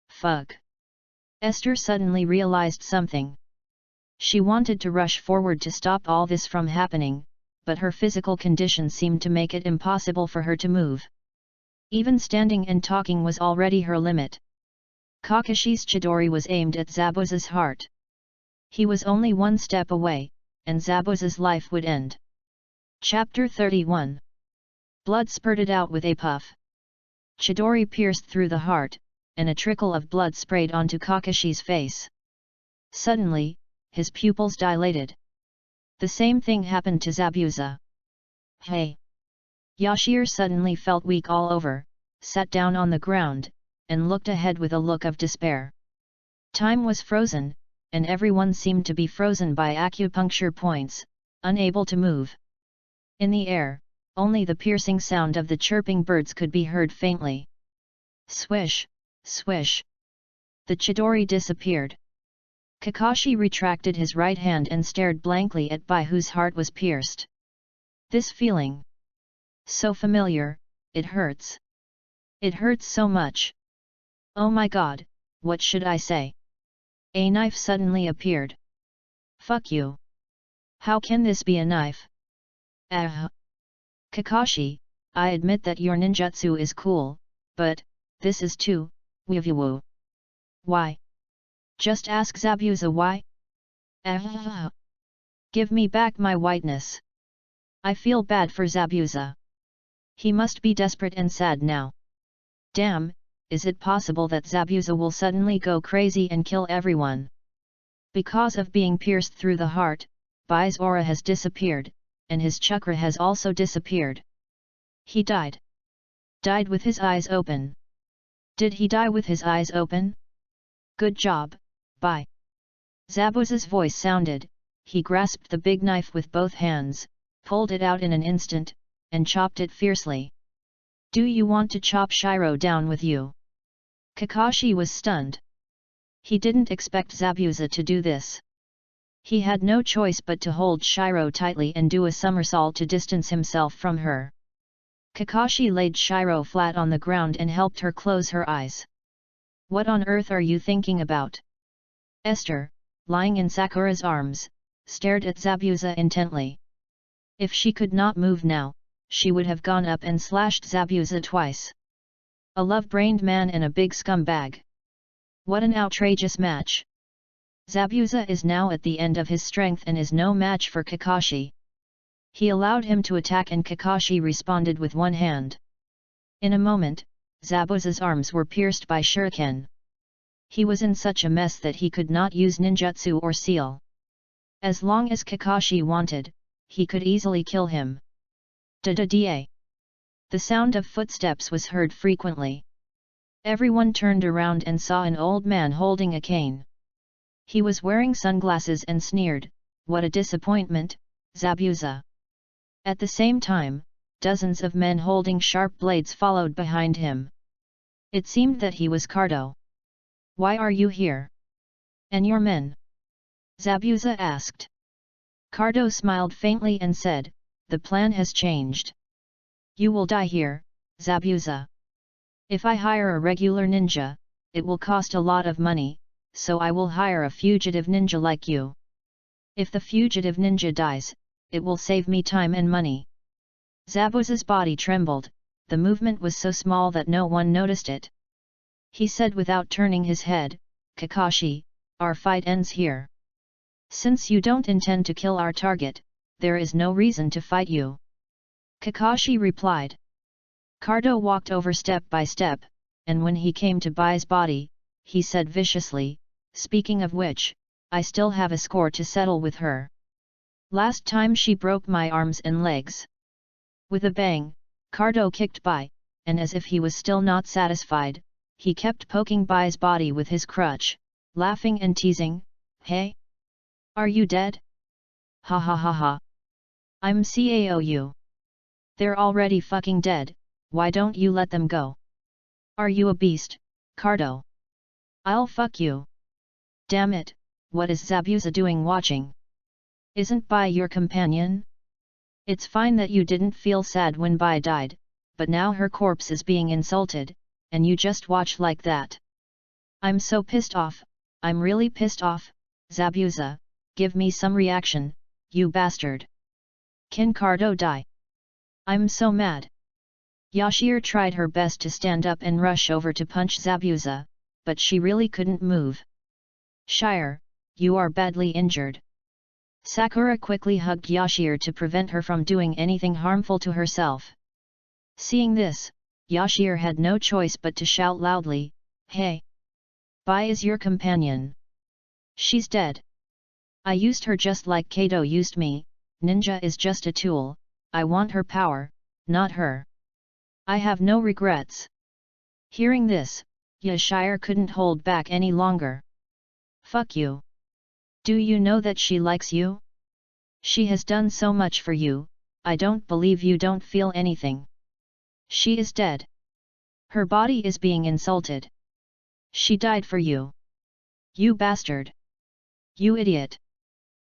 Fuck. Esther suddenly realized something. She wanted to rush forward to stop all this from happening, but her physical condition seemed to make it impossible for her to move. Even standing and talking was already her limit. Kakashi's Chidori was aimed at Zabuza's heart. He was only one step away, and Zabuza's life would end. Chapter 31. Blood spurted out with a puff. Chidori pierced through the heart, and a trickle of blood sprayed onto Kakashi's face. Suddenly, his pupils dilated. The same thing happened to Zabuza. Hey! Yashir suddenly felt weak all over, sat down on the ground, and looked ahead with a look of despair. Time was frozen, and everyone seemed to be frozen by acupuncture points, unable to move. In the air, only the piercing sound of the chirping birds could be heard faintly. Swish, swish. The Chidori disappeared. Kakashi retracted his right hand and stared blankly at Bai, whose heart was pierced. This feeling. So familiar, it hurts. It hurts so much. Oh my god, what should I say? A knife suddenly appeared. Fuck you. How can this be a knife? Kakashi, I admit that your ninjutsu is cool, but, this is too, woo. Why? Just ask Zabuza why? Give me back my whiteness. I feel bad for Zabuza. He must be desperate and sad now. Damn, is it possible that Zabuza will suddenly go crazy and kill everyone? Because of being pierced through the heart, Bai's aura has disappeared, and his chakra has also disappeared. He died. Died with his eyes open. Did he die with his eyes open? Good job, Bai. Zabuza's voice sounded. He grasped the big knife with both hands, pulled it out in an instant, and chopped it fiercely. Do you want to chop Shiro down with you? Kakashi was stunned. He didn't expect Zabuza to do this. He had no choice but to hold Shiro tightly and do a somersault to distance himself from her. Kakashi laid Shiro flat on the ground and helped her close her eyes. What on earth are you thinking about? Esther, lying in Sakura's arms, stared at Zabuza intently. If she could not move now, she would have gone up and slashed Zabuza twice. A love-brained man and a big scumbag. What an outrageous match! Zabuza is now at the end of his strength and is no match for Kakashi. He allowed him to attack and Kakashi responded with one hand. In a moment, Zabuza's arms were pierced by shuriken. He was in such a mess that he could not use ninjutsu or seal. As long as Kakashi wanted, he could easily kill him. Da-da-da. The sound of footsteps was heard frequently. Everyone turned around and saw an old man holding a cane. He was wearing sunglasses and sneered, "What a disappointment, Zabuza." At the same time, dozens of men holding sharp blades followed behind him. It seemed that he was Cardo. "Why are you here? And your men?" Zabuza asked. Cardo smiled faintly and said, "The plan has changed. You will die here, Zabuza. If I hire a regular ninja, it will cost a lot of money, so I will hire a fugitive ninja like you. If the fugitive ninja dies, it will save me time and money." Zabuza's body trembled, the movement was so small that no one noticed it. He said without turning his head, "Kakashi, our fight ends here. Since you don't intend to kill our target, there is no reason to fight you." Kakashi replied. Cardo walked over step by step, and when he came to Bai's body, he said viciously, "Speaking of which, I still have a score to settle with her. Last time she broke my arms and legs." With a bang, Cardo kicked Bai, and as if he was still not satisfied, he kept poking Bai's body with his crutch, laughing and teasing, "Hey? Are you dead? Ha ha ha ha. I'm CAOU. They're already fucking dead, why don't you let them go? Are you a beast, Cardo? I'll fuck you. Damn it, what is Zabuza doing watching? Isn't Bai your companion? It's fine that you didn't feel sad when Bai died, but now her corpse is being insulted, and you just watch like that. I'm so pissed off, I'm really pissed off, Zabuza, give me some reaction, you bastard. Can Cardo die? I'm so mad." Yashir tried her best to stand up and rush over to punch Zabuza, but she really couldn't move. "Shire, you are badly injured." Sakura quickly hugged Yashir to prevent her from doing anything harmful to herself. Seeing this, Yashir had no choice but to shout loudly, "Hey! Bai is your companion. She's dead. I used her just like Kato used me, ninja is just a tool, I want her power, not her. I have no regrets." Hearing this, Yashir couldn't hold back any longer. "Fuck you! Do you know that she likes you? She has done so much for you, I don't believe you don't feel anything. She is dead. Her body is being insulted. She died for you. You bastard! You idiot!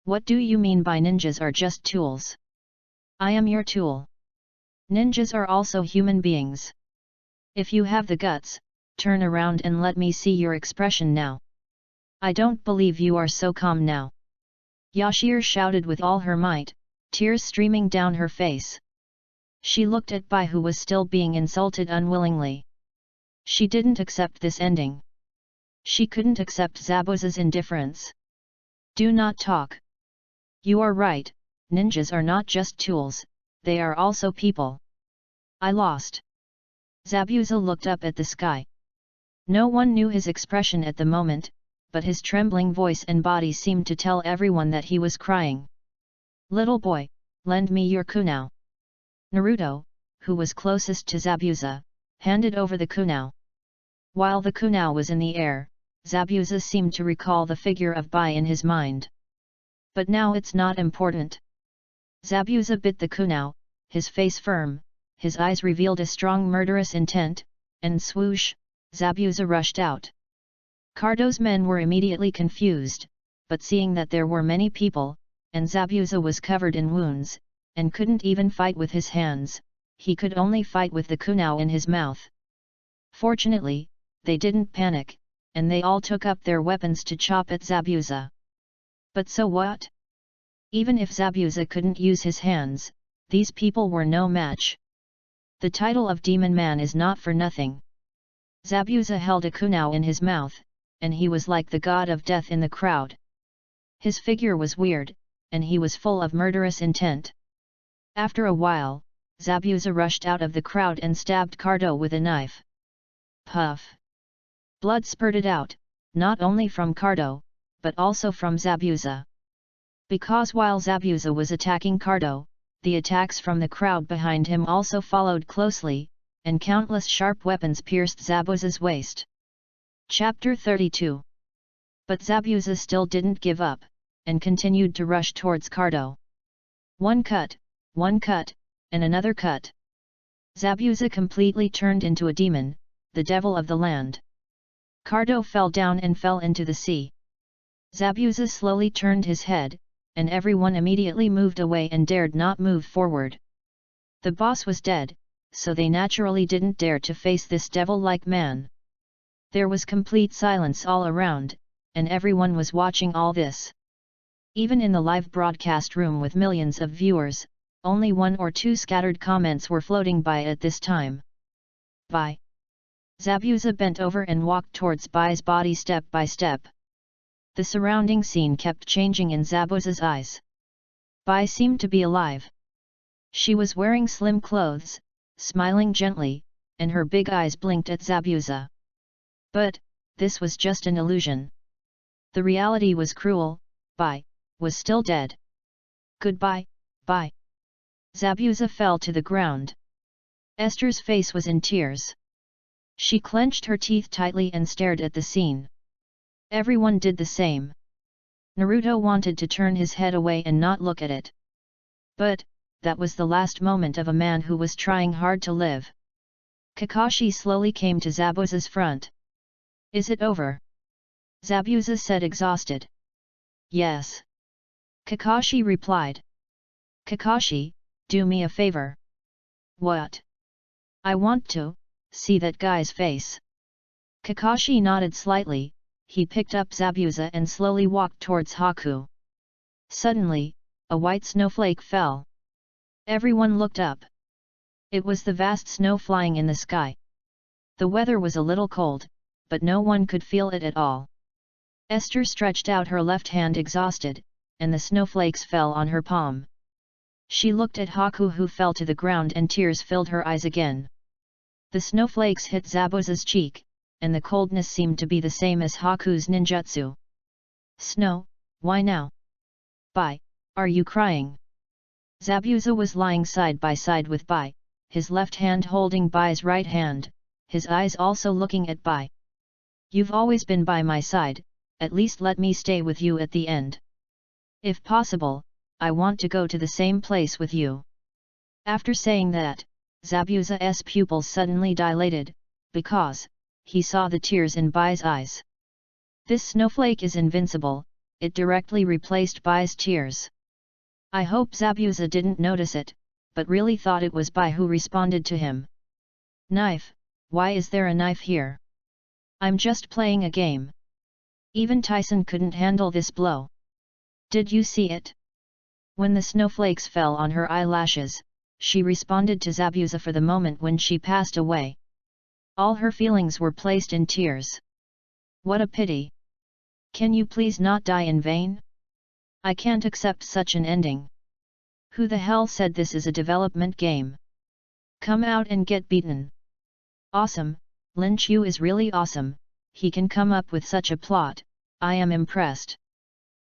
What do you mean by ninjas are just tools? I am your tool. Ninjas are also human beings. If you have the guts, turn around and let me see your expression now. I don't believe you are so calm now." Yashir shouted with all her might, tears streaming down her face. She looked at Bai, who was still being insulted unwillingly. She didn't accept this ending. She couldn't accept Zabuza's indifference. "Do not talk. You are right, ninjas are not just tools, they are also people. I lost." Zabuza looked up at the sky. No one knew his expression at the moment, but his trembling voice and body seemed to tell everyone that he was crying. "Little boy, lend me your kunao." Naruto, who was closest to Zabuza, handed over the kunao. While the kunao was in the air, Zabuza seemed to recall the figure of Bai in his mind. But now it's not important. Zabuza bit the kunao, his face firm, his eyes revealed a strong murderous intent, and swoosh, Zabuza rushed out. Cardo's men were immediately confused, but seeing that there were many people, and Zabuza was covered in wounds, and couldn't even fight with his hands, he could only fight with the kunao in his mouth. Fortunately, they didn't panic, and they all took up their weapons to chop at Zabuza. But so what? Even if Zabuza couldn't use his hands, these people were no match. The title of Demon Man is not for nothing. Zabuza held a kunao in his mouth, and he was like the god of death in the crowd. His figure was weird, and he was full of murderous intent. After a while, Zabuza rushed out of the crowd and stabbed Cardo with a knife. Puff! Blood spurted out, not only from Cardo, but also from Zabuza. Because while Zabuza was attacking Cardo, the attacks from the crowd behind him also followed closely, and countless sharp weapons pierced Zabuza's waist. Chapter 32. But Zabuza still didn't give up, and continued to rush towards Cardo. One cut, and another cut. Zabuza completely turned into a demon, the devil of the land. Cardo fell down and fell into the sea. Zabuza slowly turned his head, and everyone immediately moved away and dared not move forward. The boss was dead, so they naturally didn't dare to face this devil-like man. There was complete silence all around, and everyone was watching all this. Even in the live broadcast room with millions of viewers, only one or two scattered comments were floating by at this time. Bai. Zabuza bent over and walked towards Bai's body step by step. The surrounding scene kept changing in Zabuza's eyes. Bai seemed to be alive. She was wearing slim clothes, smiling gently, and her big eyes blinked at Zabuza. But, this was just an illusion. The reality was cruel. Bai was still dead. Goodbye, Bai. Zabuza fell to the ground. Esther's face was in tears. She clenched her teeth tightly and stared at the scene. Everyone did the same. Naruto wanted to turn his head away and not look at it. But, that was the last moment of a man who was trying hard to live. Kakashi slowly came to Zabuza's front. Is it over? Zabuza said exhausted. Yes. Kakashi replied. Kakashi, do me a favor. What? I want to see that guy's face. Kakashi nodded slightly, he picked up Zabuza and slowly walked towards Haku. Suddenly, a white snowflake fell. Everyone looked up. It was the vast snow flying in the sky. The weather was a little cold, but no one could feel it at all. Esther stretched out her left hand exhausted, and the snowflakes fell on her palm. She looked at Haku, who fell to the ground and tears filled her eyes again. The snowflakes hit Zabuza's cheek, and the coldness seemed to be the same as Haku's ninjutsu. Snow, why now? Bai, are you crying? Zabuza was lying side by side with Bai, his left hand holding Bai's right hand, his eyes also looking at Bai. You've always been by my side, at least let me stay with you at the end. If possible, I want to go to the same place with you. After saying that, Zabuza's pupils suddenly dilated, because he saw the tears in Bai's eyes. This snowflake is invincible, it directly replaced Bai's tears. I hope Zabuza didn't notice it, but really thought it was Bai who responded to him. Knife, why is there a knife here? I'm just playing a game. Even Tyson couldn't handle this blow. Did you see it? When the snowflakes fell on her eyelashes, she responded to Zabuza for the moment when she passed away. All her feelings were placed in tears. What a pity! Can you please not die in vain? I can't accept such an ending. Who the hell said this is a development game? Come out and get beaten. Awesome, Lin Chu is really awesome, he can come up with such a plot, I am impressed.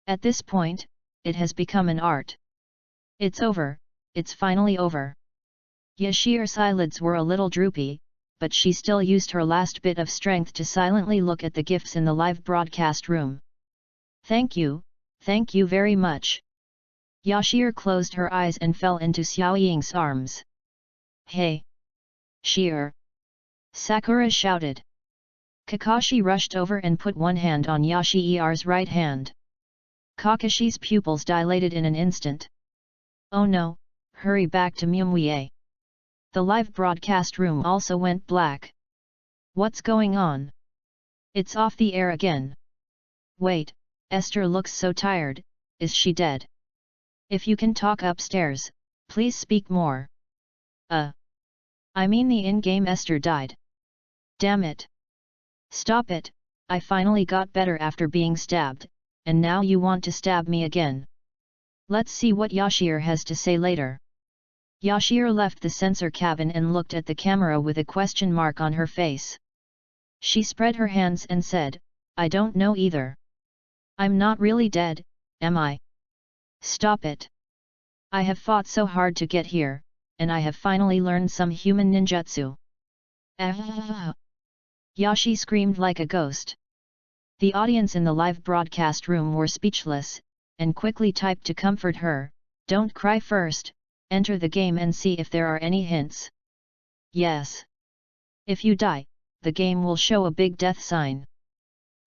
At this point, it has become an art. It's over, it's finally over. Yashir's eyelids were a little droopy, but she still used her last bit of strength to silently look at the gifts in the live broadcast room. Thank you very much. Yashir closed her eyes and fell into Xiao Ying's arms. Hey! Shir! Sakura shouted. Kakashi rushed over and put one hand on Yashir's right hand. Kakashi's pupils dilated in an instant. Oh no, hurry back to Myumwie. The live broadcast room also went black. What's going on? It's off the air again. Wait, Esther looks so tired, is she dead? If you can talk upstairs, please speak more. I mean the in-game Esther died. Damn it. Stop it, I finally got better after being stabbed, and now you want to stab me again. Let's see what Yashir has to say later. Yashir left the censor cabin and looked at the camera with a question mark on her face. She spread her hands and said, I don't know either. I'm not really dead, am I? Stop it. I have fought so hard to get here, and I have finally learned some human ninjutsu. Yashi screamed like a ghost. The audience in the live broadcast room were speechless, and quickly typed to comfort her, don't cry first, enter the game and see if there are any hints. Yes. If you die, the game will show a big death sign.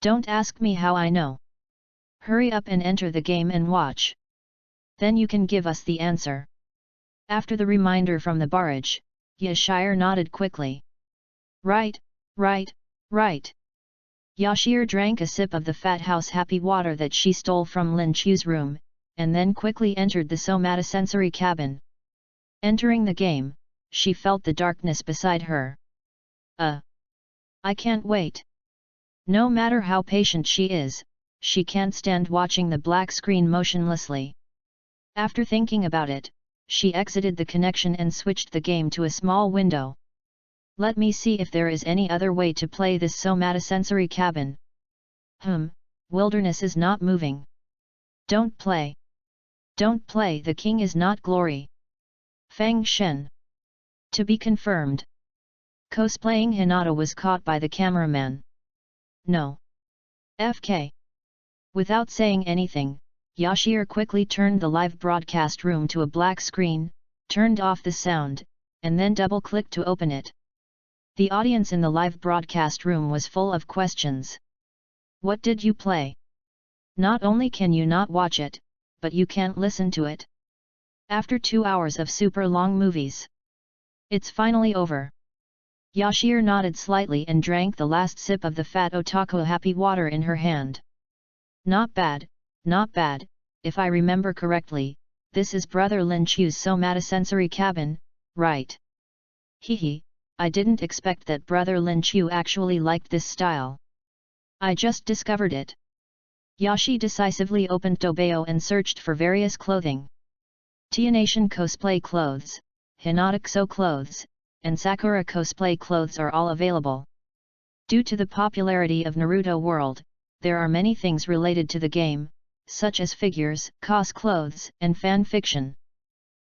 Don't ask me how I know. Hurry up and enter the game and watch. Then you can give us the answer. After the reminder from the barrage, Yashir nodded quickly. Right. Yashir drank a sip of the Fat House Happy Water that she stole from Lin Chu's room, and then quickly entered the somatosensory cabin. Entering the game, she felt the darkness beside her. I can't wait. No matter how patient she is, she can't stand watching the black screen motionlessly. After thinking about it, she exited the connection and switched the game to a small window. Let me see if there is any other way to play this somatosensory cabin. Wilderness is not moving. Don't play. Don't play, the king is not glory. Fang Shen. To be confirmed. Cosplaying Hinata was caught by the cameraman. No. FK. Without saying anything, Yashir quickly turned the live broadcast room to a black screen, turned off the sound, and then double-clicked to open it. The audience in the live broadcast room was full of questions. What did you play? Not only can you not watch it, but you can't listen to it. After 2 hours of super long movies. It's finally over. Yashir nodded slightly and drank the last sip of the Fat Otaku Happy Water in her hand. Not bad, if I remember correctly, this is Brother Lin Chu's somatosensory cabin, right? Hehe, I didn't expect that Brother Lin Chu actually liked this style. I just discovered it. Yashi decisively opened Dobeo and searched for various clothing. Tia-nation cosplay clothes, Hinata clothes, and Sakura cosplay clothes are all available. Due to the popularity of Naruto World, there are many things related to the game, such as figures, cos-clothes, and fan-fiction.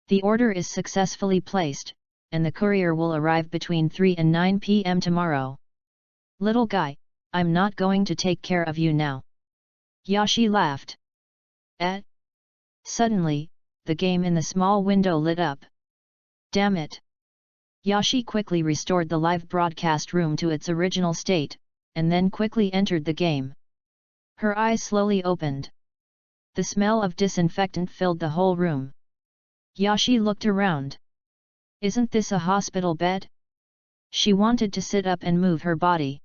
The order is successfully placed, and the courier will arrive between 3 and 9 p.m. tomorrow. Little guy, I'm not going to take care of you now. Yashi laughed. Suddenly, the game in the small window lit up. Damn it! Yashi quickly restored the live broadcast room to its original state, and then quickly entered the game. Her eyes slowly opened. The smell of disinfectant filled the whole room. Yashi looked around. Isn't this a hospital bed? She wanted to sit up and move her body.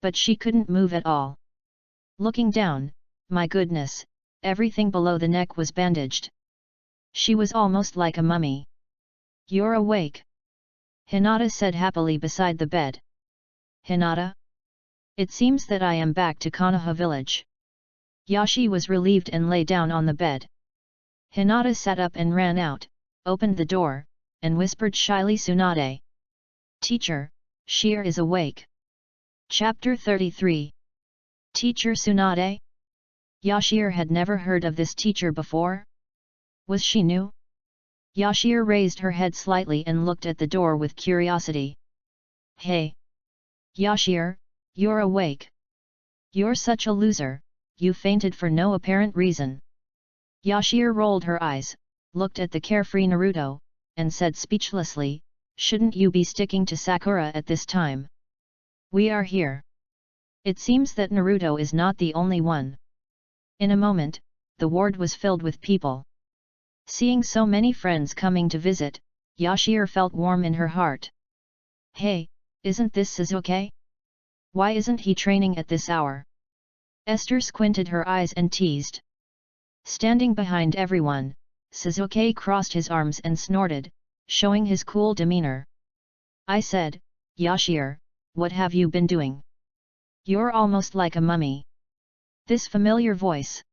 But she couldn't move at all. Looking down, my goodness, everything below the neck was bandaged. She was almost like a mummy. You're awake? Hinata said happily beside the bed. Hinata? It seems that I am back to Konoha village. Yashi was relieved and lay down on the bed. Hinata sat up and ran out, opened the door, and whispered shyly, Tsunade. Teacher, Sheer is awake. Chapter 33. Teacher Tsunade? Yashir had never heard of this teacher before. Was she new? Yashir raised her head slightly and looked at the door with curiosity. Hey! Yashir, you're awake. You're such a loser, you fainted for no apparent reason. Yashir rolled her eyes, looked at the carefree Naruto, and said speechlessly, shouldn't you be sticking to Sakura at this time? We are here. It seems that Naruto is not the only one. In a moment, the ward was filled with people. Seeing so many friends coming to visit, Yashir felt warm in her heart. Hey, isn't this Sasuke? Why isn't he training at this hour? Esther squinted her eyes and teased. Standing behind everyone, Sasuke crossed his arms and snorted, showing his cool demeanor. I said, Yashir, what have you been doing? You're almost like a mummy. This familiar voice.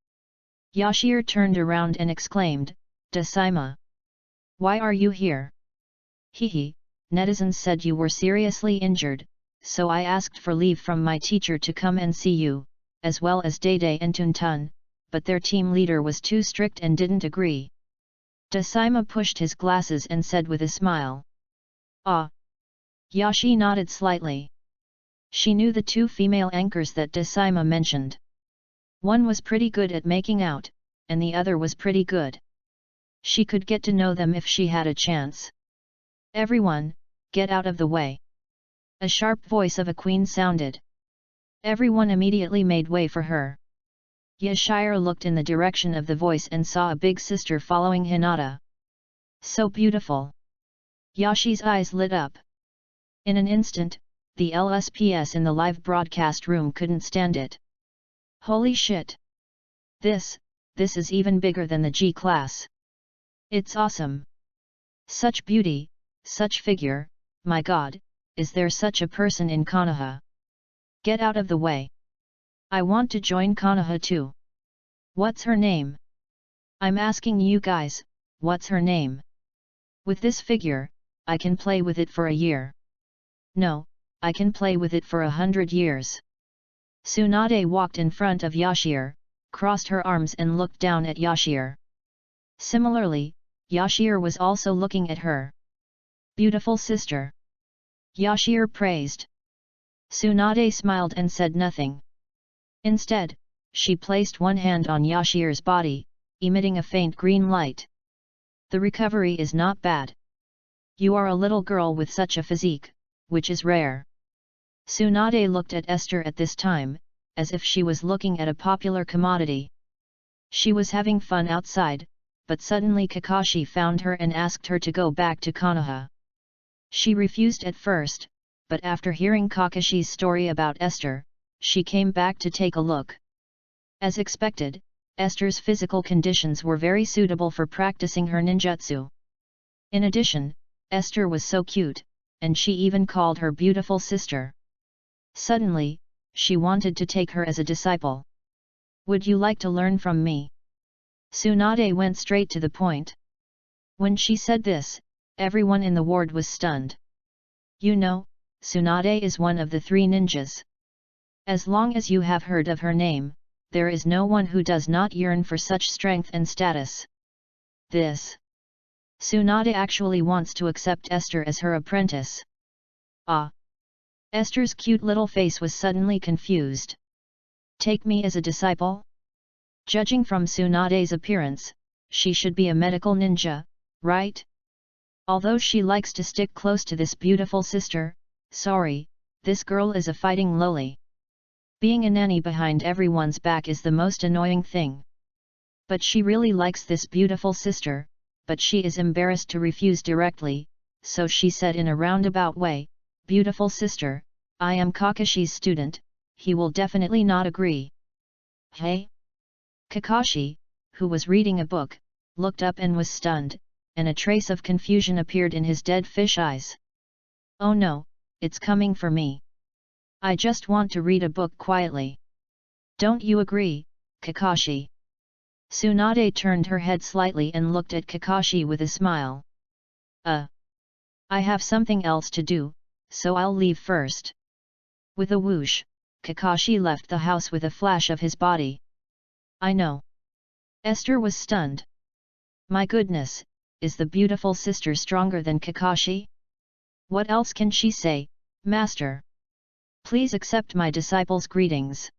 Yashir turned around and exclaimed, Dasaima. Why are you here? Hehe, netizens said you were seriously injured, so I asked for leave from my teacher to come and see you, as well as Dede and Tuntun, but their team leader was too strict and didn't agree. Dasaima pushed his glasses and said with a smile. Ah! Yashi nodded slightly. She knew the two female anchors that Dasaima mentioned. One was pretty good at making out, and the other was pretty good. She could get to know them if she had a chance. Everyone, get out of the way. A sharp voice of a queen sounded. Everyone immediately made way for her. Yashir looked in the direction of the voice and saw a big sister following Hinata. So beautiful! Yashi's eyes lit up. In an instant, the LSPS in the live broadcast room couldn't stand it. Holy shit! This is even bigger than the G-class. It's awesome! Such beauty, such figure, my god, is there such a person in Konoha? Get out of the way! I want to join Konoha too. What's her name? I'm asking you guys, what's her name? With this figure, I can play with it for a year. No, I can play with it for 100 years. Tsunade walked in front of Yashir, crossed her arms and looked down at Yashir. Similarly, Yashir was also looking at her. Beautiful sister! Yashir praised. Tsunade smiled and said nothing. Instead, she placed one hand on Yashir's body, emitting a faint green light. The recovery is not bad. You are a little girl with such a physique, which is rare. Tsunade looked at Esther at this time, as if she was looking at a popular commodity. She was having fun outside, but suddenly Kakashi found her and asked her to go back to Konoha. She refused at first, but after hearing Kakashi's story about Esther, she came back to take a look. As expected, Esther's physical conditions were very suitable for practicing her ninjutsu. In addition, Esther was so cute, and she even called her beautiful sister. Suddenly, she wanted to take her as a disciple. Would you like to learn from me? Tsunade went straight to the point. When she said this, everyone in the ward was stunned. You know, Tsunade is one of the 3 ninjas. As long as you have heard of her name, there is no one who does not yearn for such strength and status. This Tsunade actually wants to accept Esther as her apprentice. Ah! Esther's cute little face was suddenly confused. Take me as a disciple? Judging from Tsunade's appearance, she should be a medical ninja, right? Although she likes to stick close to this beautiful sister, sorry, this girl is a fighting loli. Being a nanny behind everyone's back is the most annoying thing. But she really likes this beautiful sister, but she is embarrassed to refuse directly, so she said in a roundabout way, "Beautiful sister, I am Kakashi's student, he will definitely not agree." Hey? Kakashi, who was reading a book, looked up and was stunned, and a trace of confusion appeared in his dead fish eyes. Oh no, it's coming for me. I just want to read a book quietly. Don't you agree, Kakashi? Tsunade turned her head slightly and looked at Kakashi with a smile. I have something else to do, so I'll leave first. With a whoosh, Kakashi left the house with a flash of his body. I know. Esther was stunned. My goodness, is the beautiful sister stronger than Kakashi? What else can she say, Master? Please accept my disciple's greetings.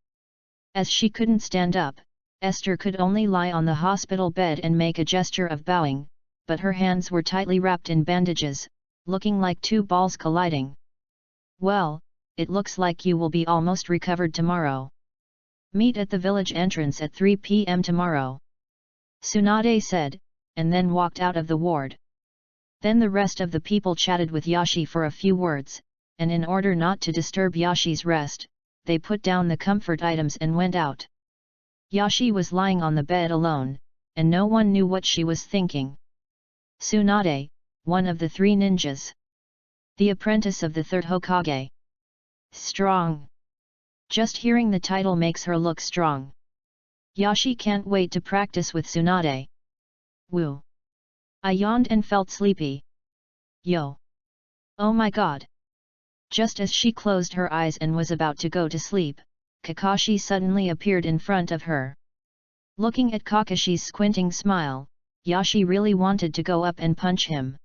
As she couldn't stand up, Esther could only lie on the hospital bed and make a gesture of bowing, but her hands were tightly wrapped in bandages, looking like 2 balls colliding. Well, it looks like you will be almost recovered tomorrow. Meet at the village entrance at 3 p.m. tomorrow. Tsunade said, and then walked out of the ward. Then the rest of the people chatted with Yashi for a few words, and in order not to disturb Yashi's rest, they put down the comfort items and went out. Yashi was lying on the bed alone, and no one knew what she was thinking. Tsunade, one of the 3 ninjas. The apprentice of the 3rd Hokage. Strong. Just hearing the title makes her look strong. Yashi can't wait to practice with Tsunade. Woo. I yawned and felt sleepy. Yo. Oh my god. Just as she closed her eyes and was about to go to sleep, Kakashi suddenly appeared in front of her. Looking at Kakashi's squinting smile, Yashi really wanted to go up and punch him.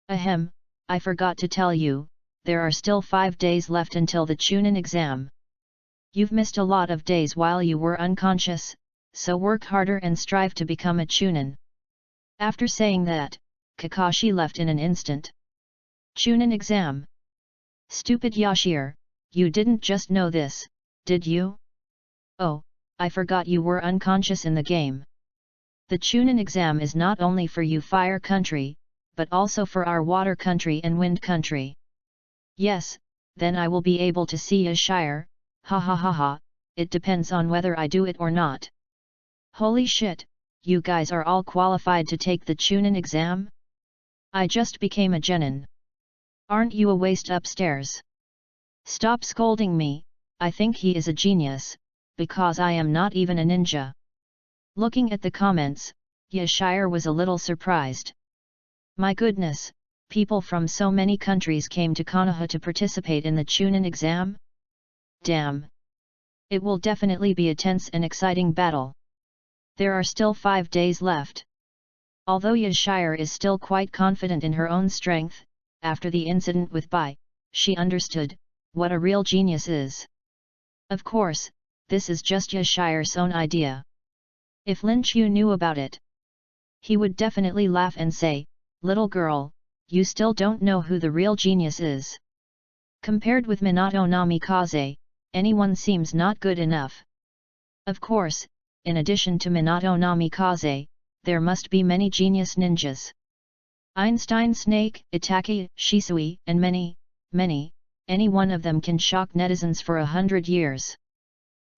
Ahem, I forgot to tell you, there are still 5 days left until the Chunin exam. You've missed a lot of days while you were unconscious, so work harder and strive to become a Chunin. After saying that, Kakashi left in an instant. Chunin exam. Stupid Yashir, you didn't just know this, did you? Oh, I forgot you were unconscious in the game. The Chunin exam is not only for you fire country, but also for our water country and wind country. Yes, then I will be able to see Yashir, ha ha ha ha, it depends on whether I do it or not. Holy shit, you guys are all qualified to take the Chunin exam? I just became a genin. Aren't you a waste upstairs? Stop scolding me, I think he is a genius, because I am not even a ninja. Looking at the comments, Yashir was a little surprised. My goodness, people from so many countries came to Konoha to participate in the Chunin exam? Damn! It will definitely be a tense and exciting battle. There are still 5 days left. Although Yashir is still quite confident in her own strength, after the incident with Bai, she understood what a real genius is. Of course, this is just Yashir's own idea. If Lin Chu knew about it, he would definitely laugh and say, "Little girl, you still don't know who the real genius is. Compared with Minato Namikaze, anyone seems not good enough." Of course, in addition to Minato Namikaze, there must be many genius ninjas. Einstein Snake, Itaki, Shisui, and many, any one of them can shock netizens for 100 years.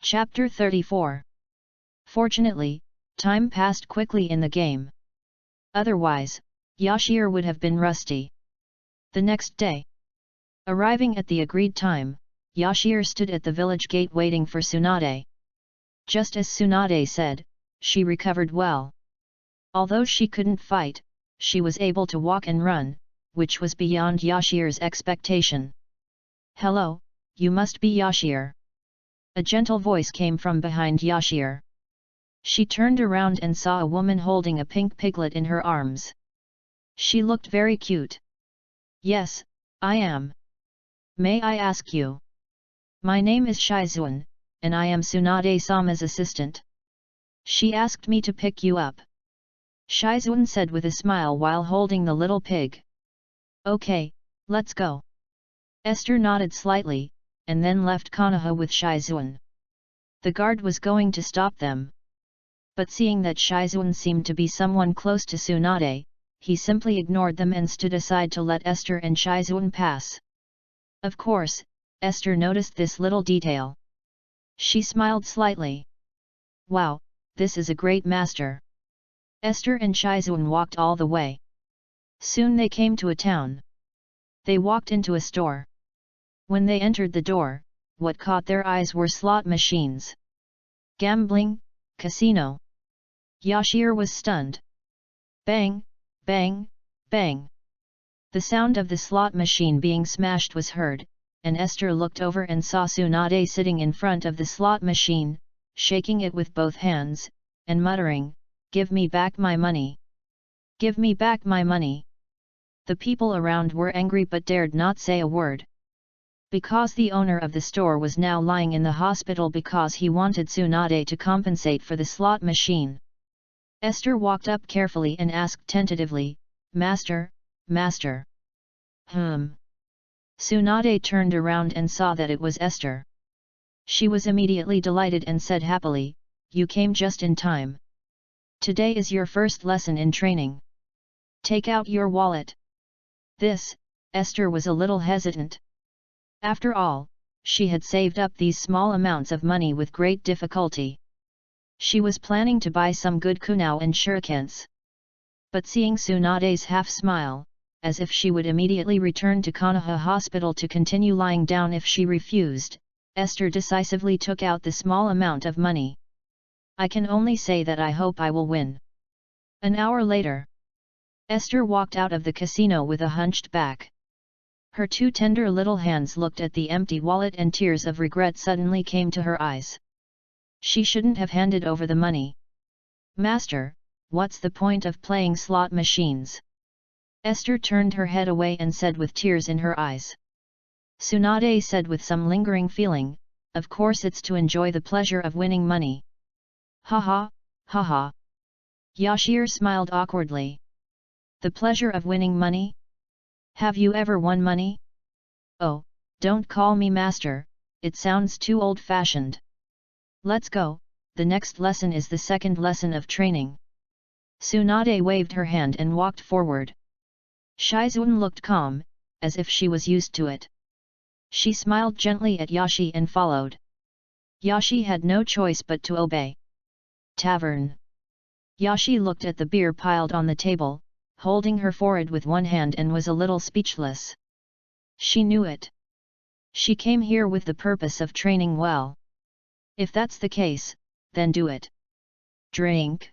Chapter 34. Fortunately, time passed quickly in the game. Otherwise, Yashir would have been rusty. The next day, arriving at the agreed time, Yashir stood at the village gate waiting for Tsunade. Just as Tsunade said, she recovered well. Although she couldn't fight, she was able to walk and run, which was beyond Yashir's expectation. "Hello, you must be Yashir." A gentle voice came from behind Yashir. She turned around and saw a woman holding a pink piglet in her arms. She looked very cute. "Yes, I am. May I ask you?" "My name is Shizuan, and I am Tsunade-sama's assistant. She asked me to pick you up," Shizuan said with a smile while holding the little pig. "Okay, let's go." Esther nodded slightly, and then left Konoha with Shizuan. The guard was going to stop them. But seeing that Shizuan seemed to be someone close to Tsunade, he simply ignored them and stood aside to let Esther and Shizuan pass. Of course, Esther noticed this little detail. She smiled slightly. "Wow, this is a great master." Esther and Shizuan walked all the way. Soon they came to a town. They walked into a store. When they entered the door, what caught their eyes were slot machines. Gambling, casino. Yashir was stunned. Bang, bang, bang. The sound of the slot machine being smashed was heard, and Esther looked over and saw Tsunade sitting in front of the slot machine, shaking it with both hands, and muttering, "Give me back my money! Give me back my money!" The people around were angry but dared not say a word. Because the owner of the store was now lying in the hospital because he wanted Tsunade to compensate for the slot machine. Esther walked up carefully and asked tentatively, "Master, master." Tsunade turned around and saw that it was Esther. She was immediately delighted and said happily, "You came just in time. Today is your first lesson in training. Take out your wallet." This, Esther was a little hesitant. After all, she had saved up these small amounts of money with great difficulty. She was planning to buy some good kunao and shurikens. But seeing Tsunade's half-smile, as if she would immediately return to Konoha Hospital to continue lying down if she refused, Esther decisively took out the small amount of money. "I can only say that I hope I will win." An hour later, Esther walked out of the casino with a hunched back. Her two tender little hands looked at the empty wallet and tears of regret suddenly came to her eyes. She shouldn't have handed over the money. "Master, what's the point of playing slot machines?" Esther turned her head away and said with tears in her eyes. Tsunade said with some lingering feeling, "Of course it's to enjoy the pleasure of winning money." "Ha ha, ha ha." Yashir smiled awkwardly. "The pleasure of winning money? Have you ever won money?" "Oh, don't call me master, it sounds too old-fashioned. Let's go, the next lesson is the second lesson of training." Tsunade waved her hand and walked forward. Shizuan looked calm, as if she was used to it. She smiled gently at Yashi and followed. Yashi had no choice but to obey. Tavern. Yashi looked at the beer piled on the table, holding her forehead with one hand and was a little speechless. She knew it. She came here with the purpose of training well. If that's the case, then do it. Drink.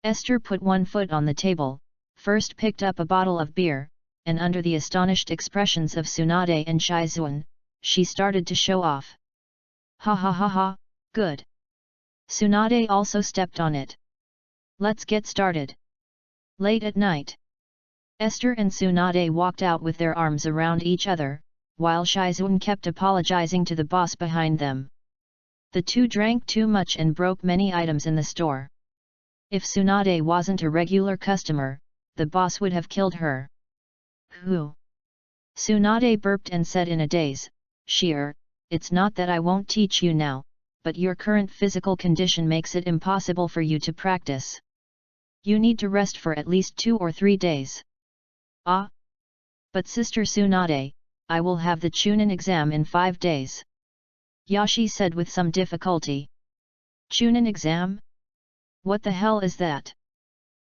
Esther put one foot on the table, first picked up a bottle of beer, and under the astonished expressions of Tsunade and Shizuan, she started to show off. "Ha ha ha ha, good." Tsunade also stepped on it. "Let's get started." Late at night, Esther and Tsunade walked out with their arms around each other, while Shizuan kept apologizing to the boss behind them. The two drank too much and broke many items in the store. If Tsunade wasn't a regular customer, the boss would have killed her. "Who?" Tsunade burped and said in a daze, "Sheer, it's not that I won't teach you now, but your current physical condition makes it impossible for you to practice. You need to rest for at least 2 or 3 days. "Ah? But Sister Tsunade, I will have the Chunin exam in 5 days. Yashi said with some difficulty. "Chunin exam? What the hell is that?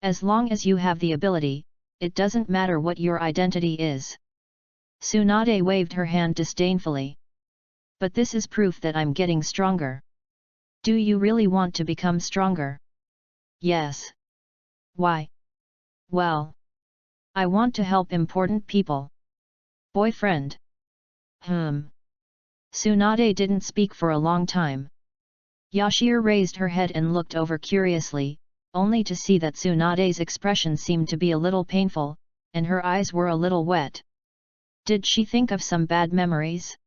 As long as you have the ability, it doesn't matter what your identity is." Tsunade waved her hand disdainfully. "But this is proof that I'm getting stronger. Do you really want to become stronger?" "Yes." "Why?" "Well, I want to help important people. Boyfriend. Tsunade didn't speak for a long time. Yashir raised her head and looked over curiously, only to see that Tsunade's expression seemed to be a little painful, and her eyes were a little wet. Did she think of some bad memories?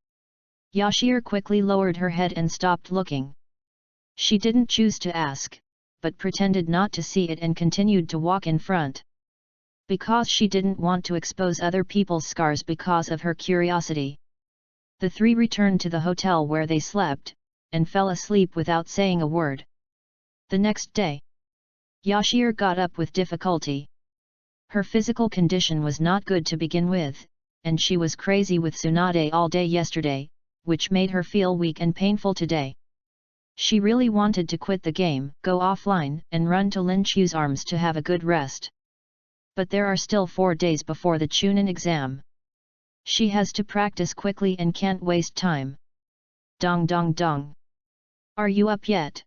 Yashir quickly lowered her head and stopped looking. She didn't choose to ask, but pretended not to see it and continued to walk in front. Because she didn't want to expose other people's scars because of her curiosity. The three returned to the hotel where they slept, and fell asleep without saying a word. The next day, Yashir got up with difficulty. Her physical condition was not good to begin with, and she was crazy with Tsunade all day yesterday, which made her feel weak and painful today. She really wanted to quit the game, go offline, and run to Lin Chu's arms to have a good rest. But there are still 4 days before the Chunin exam. She has to practice quickly and can't waste time. Dong dong dong. Are you up yet?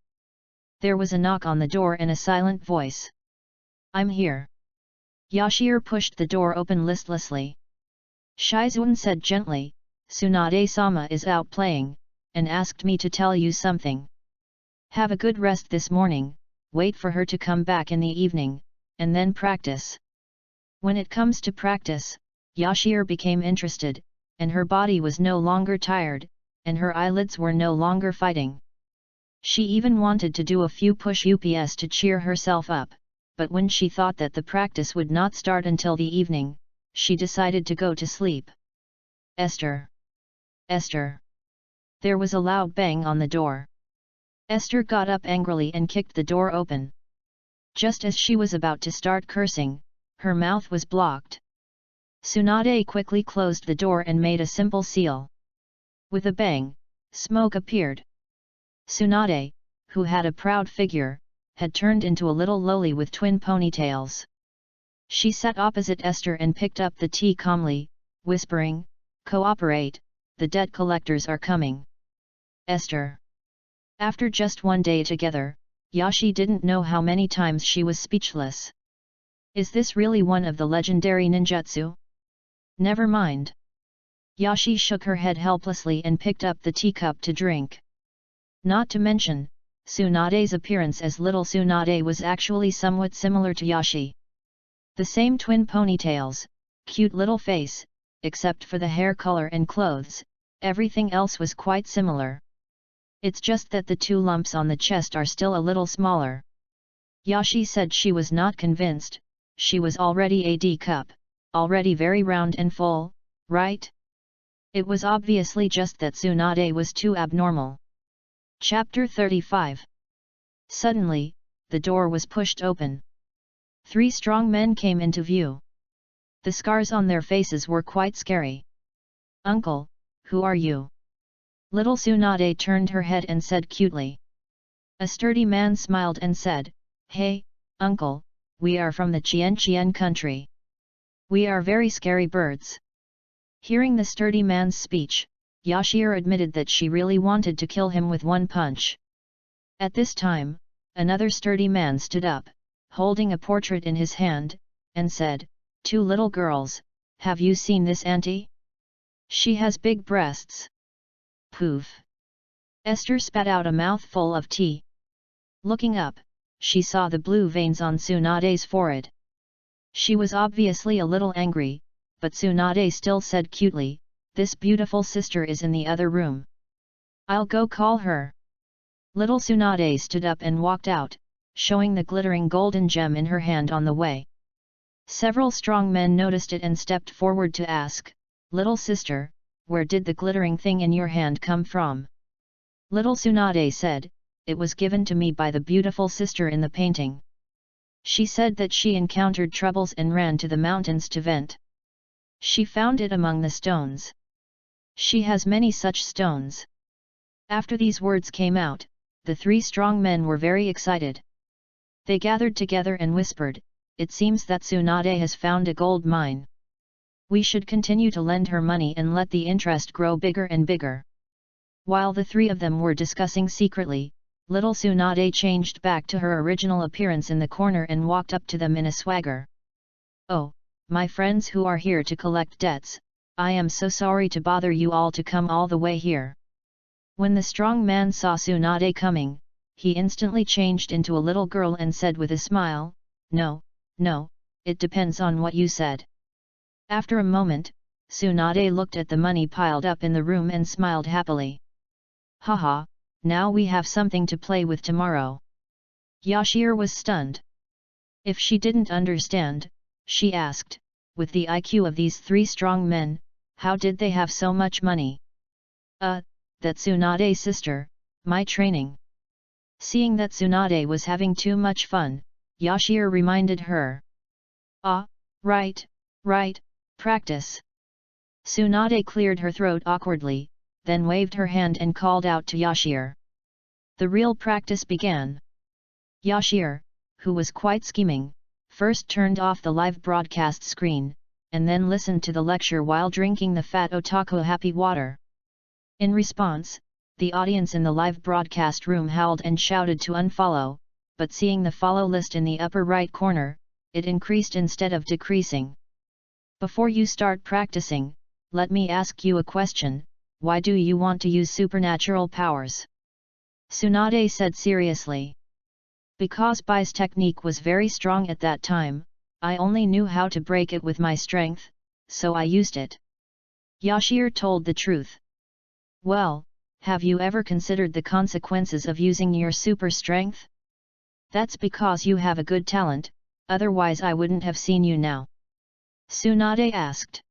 There was a knock on the door and a silent voice. I'm here. Yashir pushed the door open listlessly. Shizuan said gently, Tsunade-sama is out playing, and asked me to tell you something. Have a good rest this morning, wait for her to come back in the evening, and then practice. When it comes to practice, Yashir became interested, and her body was no longer tired, and her eyelids were no longer fighting. She even wanted to do a few push-ups to cheer herself up, but when she thought that the practice would not start until the evening, she decided to go to sleep. Esther! Esther! There was a loud bang on the door. Esther got up angrily and kicked the door open. Just as she was about to start cursing, her mouth was blocked. Tsunade quickly closed the door and made a simple seal. With a bang, smoke appeared. Tsunade, who had a proud figure, had turned into a little loli with twin ponytails. She sat opposite Esther and picked up the tea calmly, whispering, "Cooperate, the debt collectors are coming." Esther. After just 1 day together, Yashi didn't know how many times she was speechless. Is this really one of the legendary ninjutsu? Never mind. Yashi shook her head helplessly and picked up the teacup to drink. Not to mention, Tsunade's appearance as little Tsunade was actually somewhat similar to Yashi. The same twin ponytails, cute little face, except for the hair color and clothes, everything else was quite similar. It's just that the 2 lumps on the chest are still a little smaller. Yashi said she was not convinced, she was already a D cup, already very round and full, right? It was obviously just that Tsunade was too abnormal. Chapter 35. Suddenly, the door was pushed open. 3 strong men came into view. The scars on their faces were quite scary. Uncle, who are you? Little Tsunade turned her head and said cutely. A sturdy man smiled and said, Hey, uncle, we are from the Qian country. We are very scary birds. Hearing the sturdy man's speech, Yashir admitted that she really wanted to kill him with 1 punch. At this time, another sturdy man stood up, holding a portrait in his hand, and said, 2 little girls, have you seen this auntie? She has big breasts. Poof! Esther spat out a mouthful of tea. Looking up, she saw the blue veins on Tsunade's forehead. She was obviously a little angry, but Tsunade still said cutely, this beautiful sister is in the other room. I'll go call her. Little Tsunade stood up and walked out, showing the glittering golden gem in her hand on the way. Several strong men noticed it and stepped forward to ask, Little sister, where did the glittering thing in your hand come from? Little Tsunade said, it was given to me by the beautiful sister in the painting. She said that she encountered troubles and ran to the mountains to vent. She found it among the stones. She has many such stones. After these words came out, the 3 strong men were very excited. They gathered together and whispered, it seems that Tsunade has found a gold mine. We should continue to lend her money and let the interest grow bigger and bigger. While the 3 of them were discussing secretly, little Tsunade changed back to her original appearance in the corner and walked up to them in a swagger. Oh, my friends who are here to collect debts, I am so sorry to bother you all to come all the way here." When the strong man saw Tsunade coming, he instantly changed into a little girl and said with a smile, "No, no, it depends on what you said." After a moment, Tsunade looked at the money piled up in the room and smiled happily. "Haha, now we have something to play with tomorrow." Yashir was stunned. If she didn't understand, she asked, with the IQ of these three strong men, how did they have so much money? That Tsunade's sister, my training." Seeing that Tsunade was having too much fun, Yashir reminded her. "Ah, right, practice." Tsunade cleared her throat awkwardly, then waved her hand and called out to Yashir. The real practice began. Yashir, who was quite scheming, first turned off the live broadcast screen, and then listened to the lecture while drinking the fat otaku happy water. In response, the audience in the live broadcast room howled and shouted to unfollow, but seeing the follow list in the upper right corner, it increased instead of decreasing. "Before you start practicing, let me ask you a question, why do you want to use supernatural powers?" Tsunade said seriously. "Because Bai's technique was very strong at that time, I only knew how to break it with my strength, so I used it." Yashir told the truth. "Well, have you ever considered the consequences of using your super strength? That's because you have a good talent, otherwise I wouldn't have seen you now." Tsunade asked.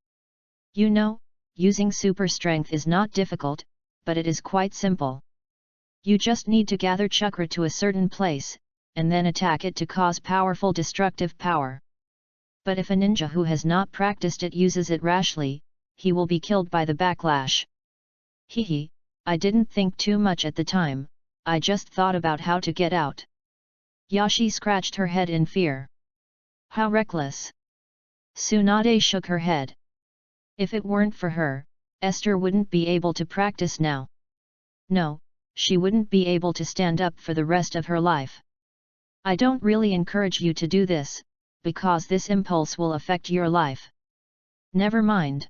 "You know, using super strength is not difficult, but it is quite simple. You just need to gather chakra to a certain place, and then attack it to cause powerful destructive power. But if a ninja who has not practiced it uses it rashly, he will be killed by the backlash." "Hehe, I didn't think too much at the time, I just thought about how to get out." Yashi scratched her head in fear. "How reckless!" Tsunade shook her head. If it weren't for her, Esther wouldn't be able to practice now. No, she wouldn't be able to stand up for the rest of her life. "I don't really encourage you to do this, because this impulse will affect your life. Never mind.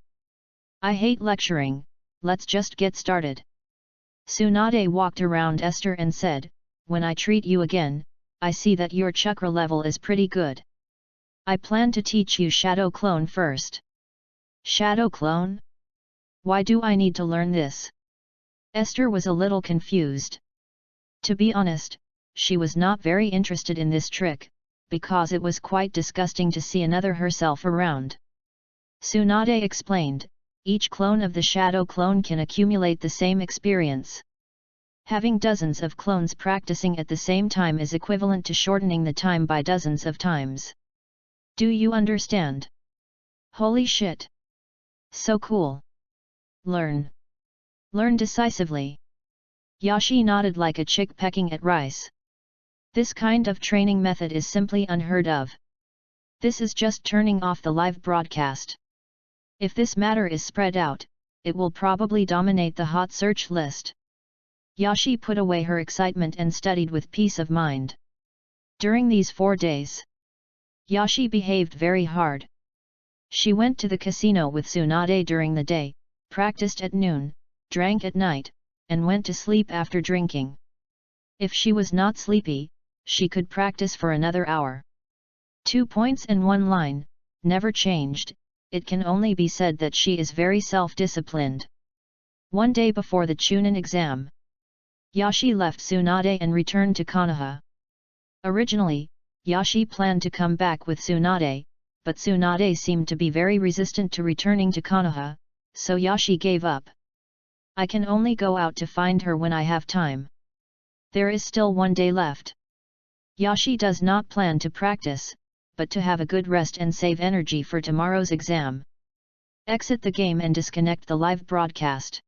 I hate lecturing, let's just get started." Tsunade walked around Esther and said, "When I treat you again, I see that your chakra level is pretty good. I plan to teach you Shadow Clone first." "Shadow Clone? Why do I need to learn this?" Esther was a little confused. To be honest, she was not very interested in this trick, because it was quite disgusting to see another herself around. Tsunade explained, each clone of the Shadow Clone can accumulate the same experience. Having dozens of clones practicing at the same time is equivalent to shortening the time by dozens of times. Do you understand? Holy shit! So cool! Learn! Learn decisively! Yashi nodded like a chick pecking at rice. This kind of training method is simply unheard of. This is just turning off the live broadcast. If this matter is spread out, it will probably dominate the hot search list. Yashi put away her excitement and studied with peace of mind. During these 4 days, Yashi behaved very hard. She went to the casino with Tsunade during the day, practiced at noon, drank at night, and went to sleep after drinking. If she was not sleepy, she could practice for another hour. 2 points and 1 line, never changed. It can only be said that she is very self-disciplined. One day before the Chunin exam, Yashi left Tsunade and returned to Konoha. Originally, Yashi planned to come back with Tsunade, but Tsunade seemed to be very resistant to returning to Konoha, so Yashi gave up. "I can only go out to find her when I have time. There is still 1 day left." Yashi does not plan to practice, but to have a good rest and save energy for tomorrow's exam. Exit the game and disconnect the live broadcast.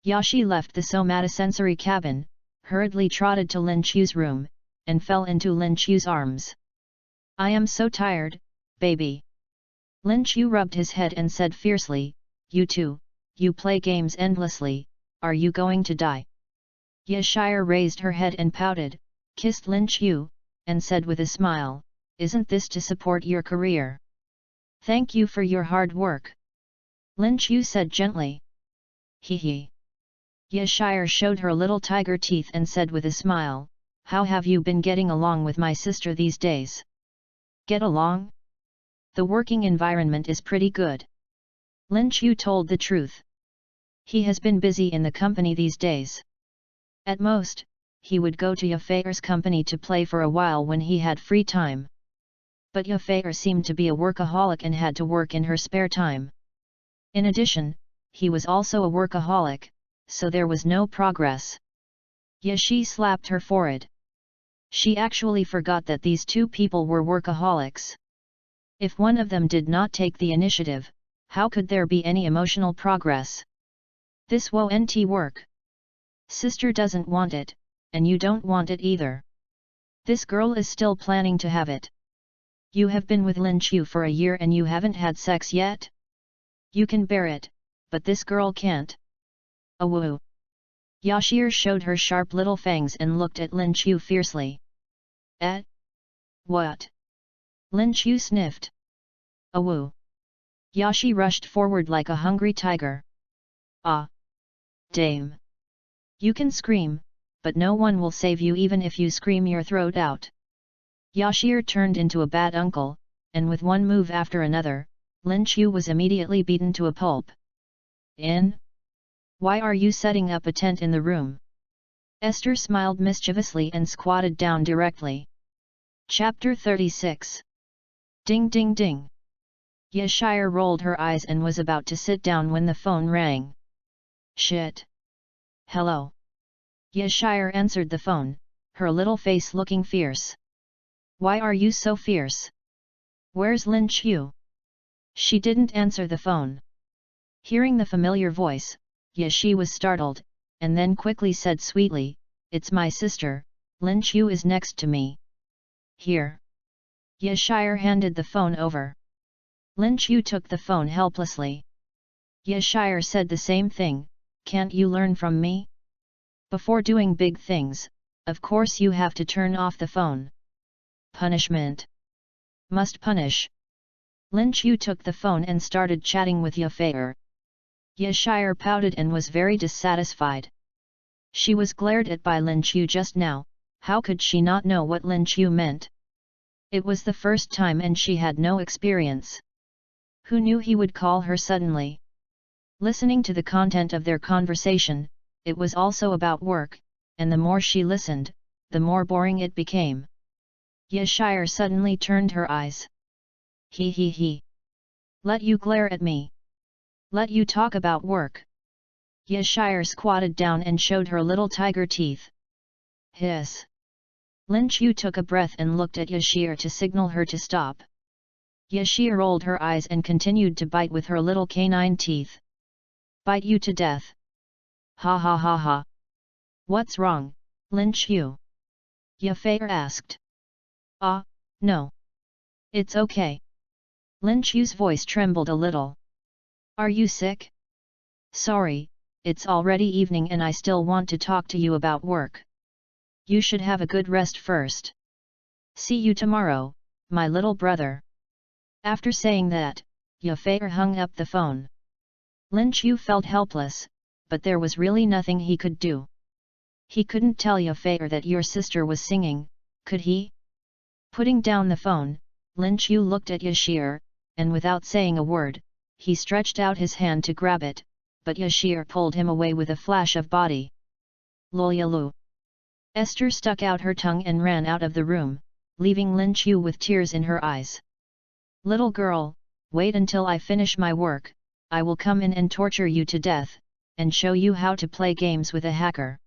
Yashi left the somatosensory cabin, hurriedly trotted to Lin Chu's room, and fell into Lin Chu's arms. "I am so tired, baby." Lin Chu rubbed his head and said fiercely, "You too, you play games endlessly, are you going to die?" Yashir raised her head and pouted, kissed Lin Chu, and said with a smile, "Isn't this to support your career?" Thank you for your hard work. Lin Chu said gently. Hee hee. Yashire showed her little tiger teeth and said with a smile, how have you been getting along with my sister these days? Get along? The working environment is pretty good. Lin Chu told the truth. He has been busy in the company these days. At most, he would go to Yafair's company to play for a while when he had free time. But Yafair seemed to be a workaholic and had to work in her spare time. In addition, he was also a workaholic, so there was no progress. Yashi slapped her forehead. She actually forgot that these two people were workaholics. If one of them did not take the initiative, how could there be any emotional progress? This won't work. Sister doesn't want it, and you don't want it either. This girl is still planning to have it. You have been with Lin Chu for a year and you haven't had sex yet? You can bear it, but this girl can't. Awoo. Yashir showed her sharp little fangs and looked at Lin Chu fiercely. What? Lin Chu sniffed. Awoo. Yashi rushed forward like a hungry tiger. Ah! Dame! You can scream, but no one will save you even if you scream your throat out. Yashir turned into a bad uncle, and with one move after another, Lin Chu was immediately beaten to a pulp. Why are you setting up a tent in the room? Esther smiled mischievously and squatted down directly. Chapter 36. Ding ding ding. Yashire rolled her eyes and was about to sit down when the phone rang. Shit. Hello. Yashire answered the phone, her little face looking fierce. Why are you so fierce? Where's Lin Chu? She didn't answer the phone. Hearing the familiar voice, Yashi was startled, and then quickly said sweetly, It's my sister, Lin Chu is next to me. Here. Yashire handed the phone over. Lin Chu took the phone helplessly. Yashire said the same thing, can't you learn from me? Before doing big things, of course you have to turn off the phone. Punishment. Must punish. Lin Chu took the phone and started chatting with Yafair. Yashire pouted and was very dissatisfied. She was glared at by Lin Chu just now, how could she not know what Lin Chu meant? It was the first time and she had no experience. Who knew he would call her suddenly? Listening to the content of their conversation, it was also about work, and the more she listened, the more boring it became. Yashire suddenly turned her eyes. He he he. Let you glare at me. Let you talk about work. Yashire squatted down and showed her little tiger teeth. Hiss. Lin Chu took a breath and looked at Yashir to signal her to stop. Yashir rolled her eyes and continued to bite with her little canine teeth. Bite you to death. Ha ha ha ha. What's wrong, Lin Chu? Yafair asked. No. It's okay. Lin Chu's voice trembled a little. Are you sick? Sorry, it's already evening and I still want to talk to you about work. You should have a good rest first. See you tomorrow, my little brother. After saying that, Yafair hung up the phone. Lin Chu felt helpless, but there was really nothing he could do. He couldn't tell Yafair that your sister was singing, could he? Putting down the phone, Lin Chu looked at Yashir, and without saying a word, he stretched out his hand to grab it, but Yashir pulled him away with a flash of body. Lolyalu. Esther stuck out her tongue and ran out of the room, leaving Lin Chu with tears in her eyes. Little girl, wait until I finish my work, I will come in and torture you to death, and show you how to play games with a hacker.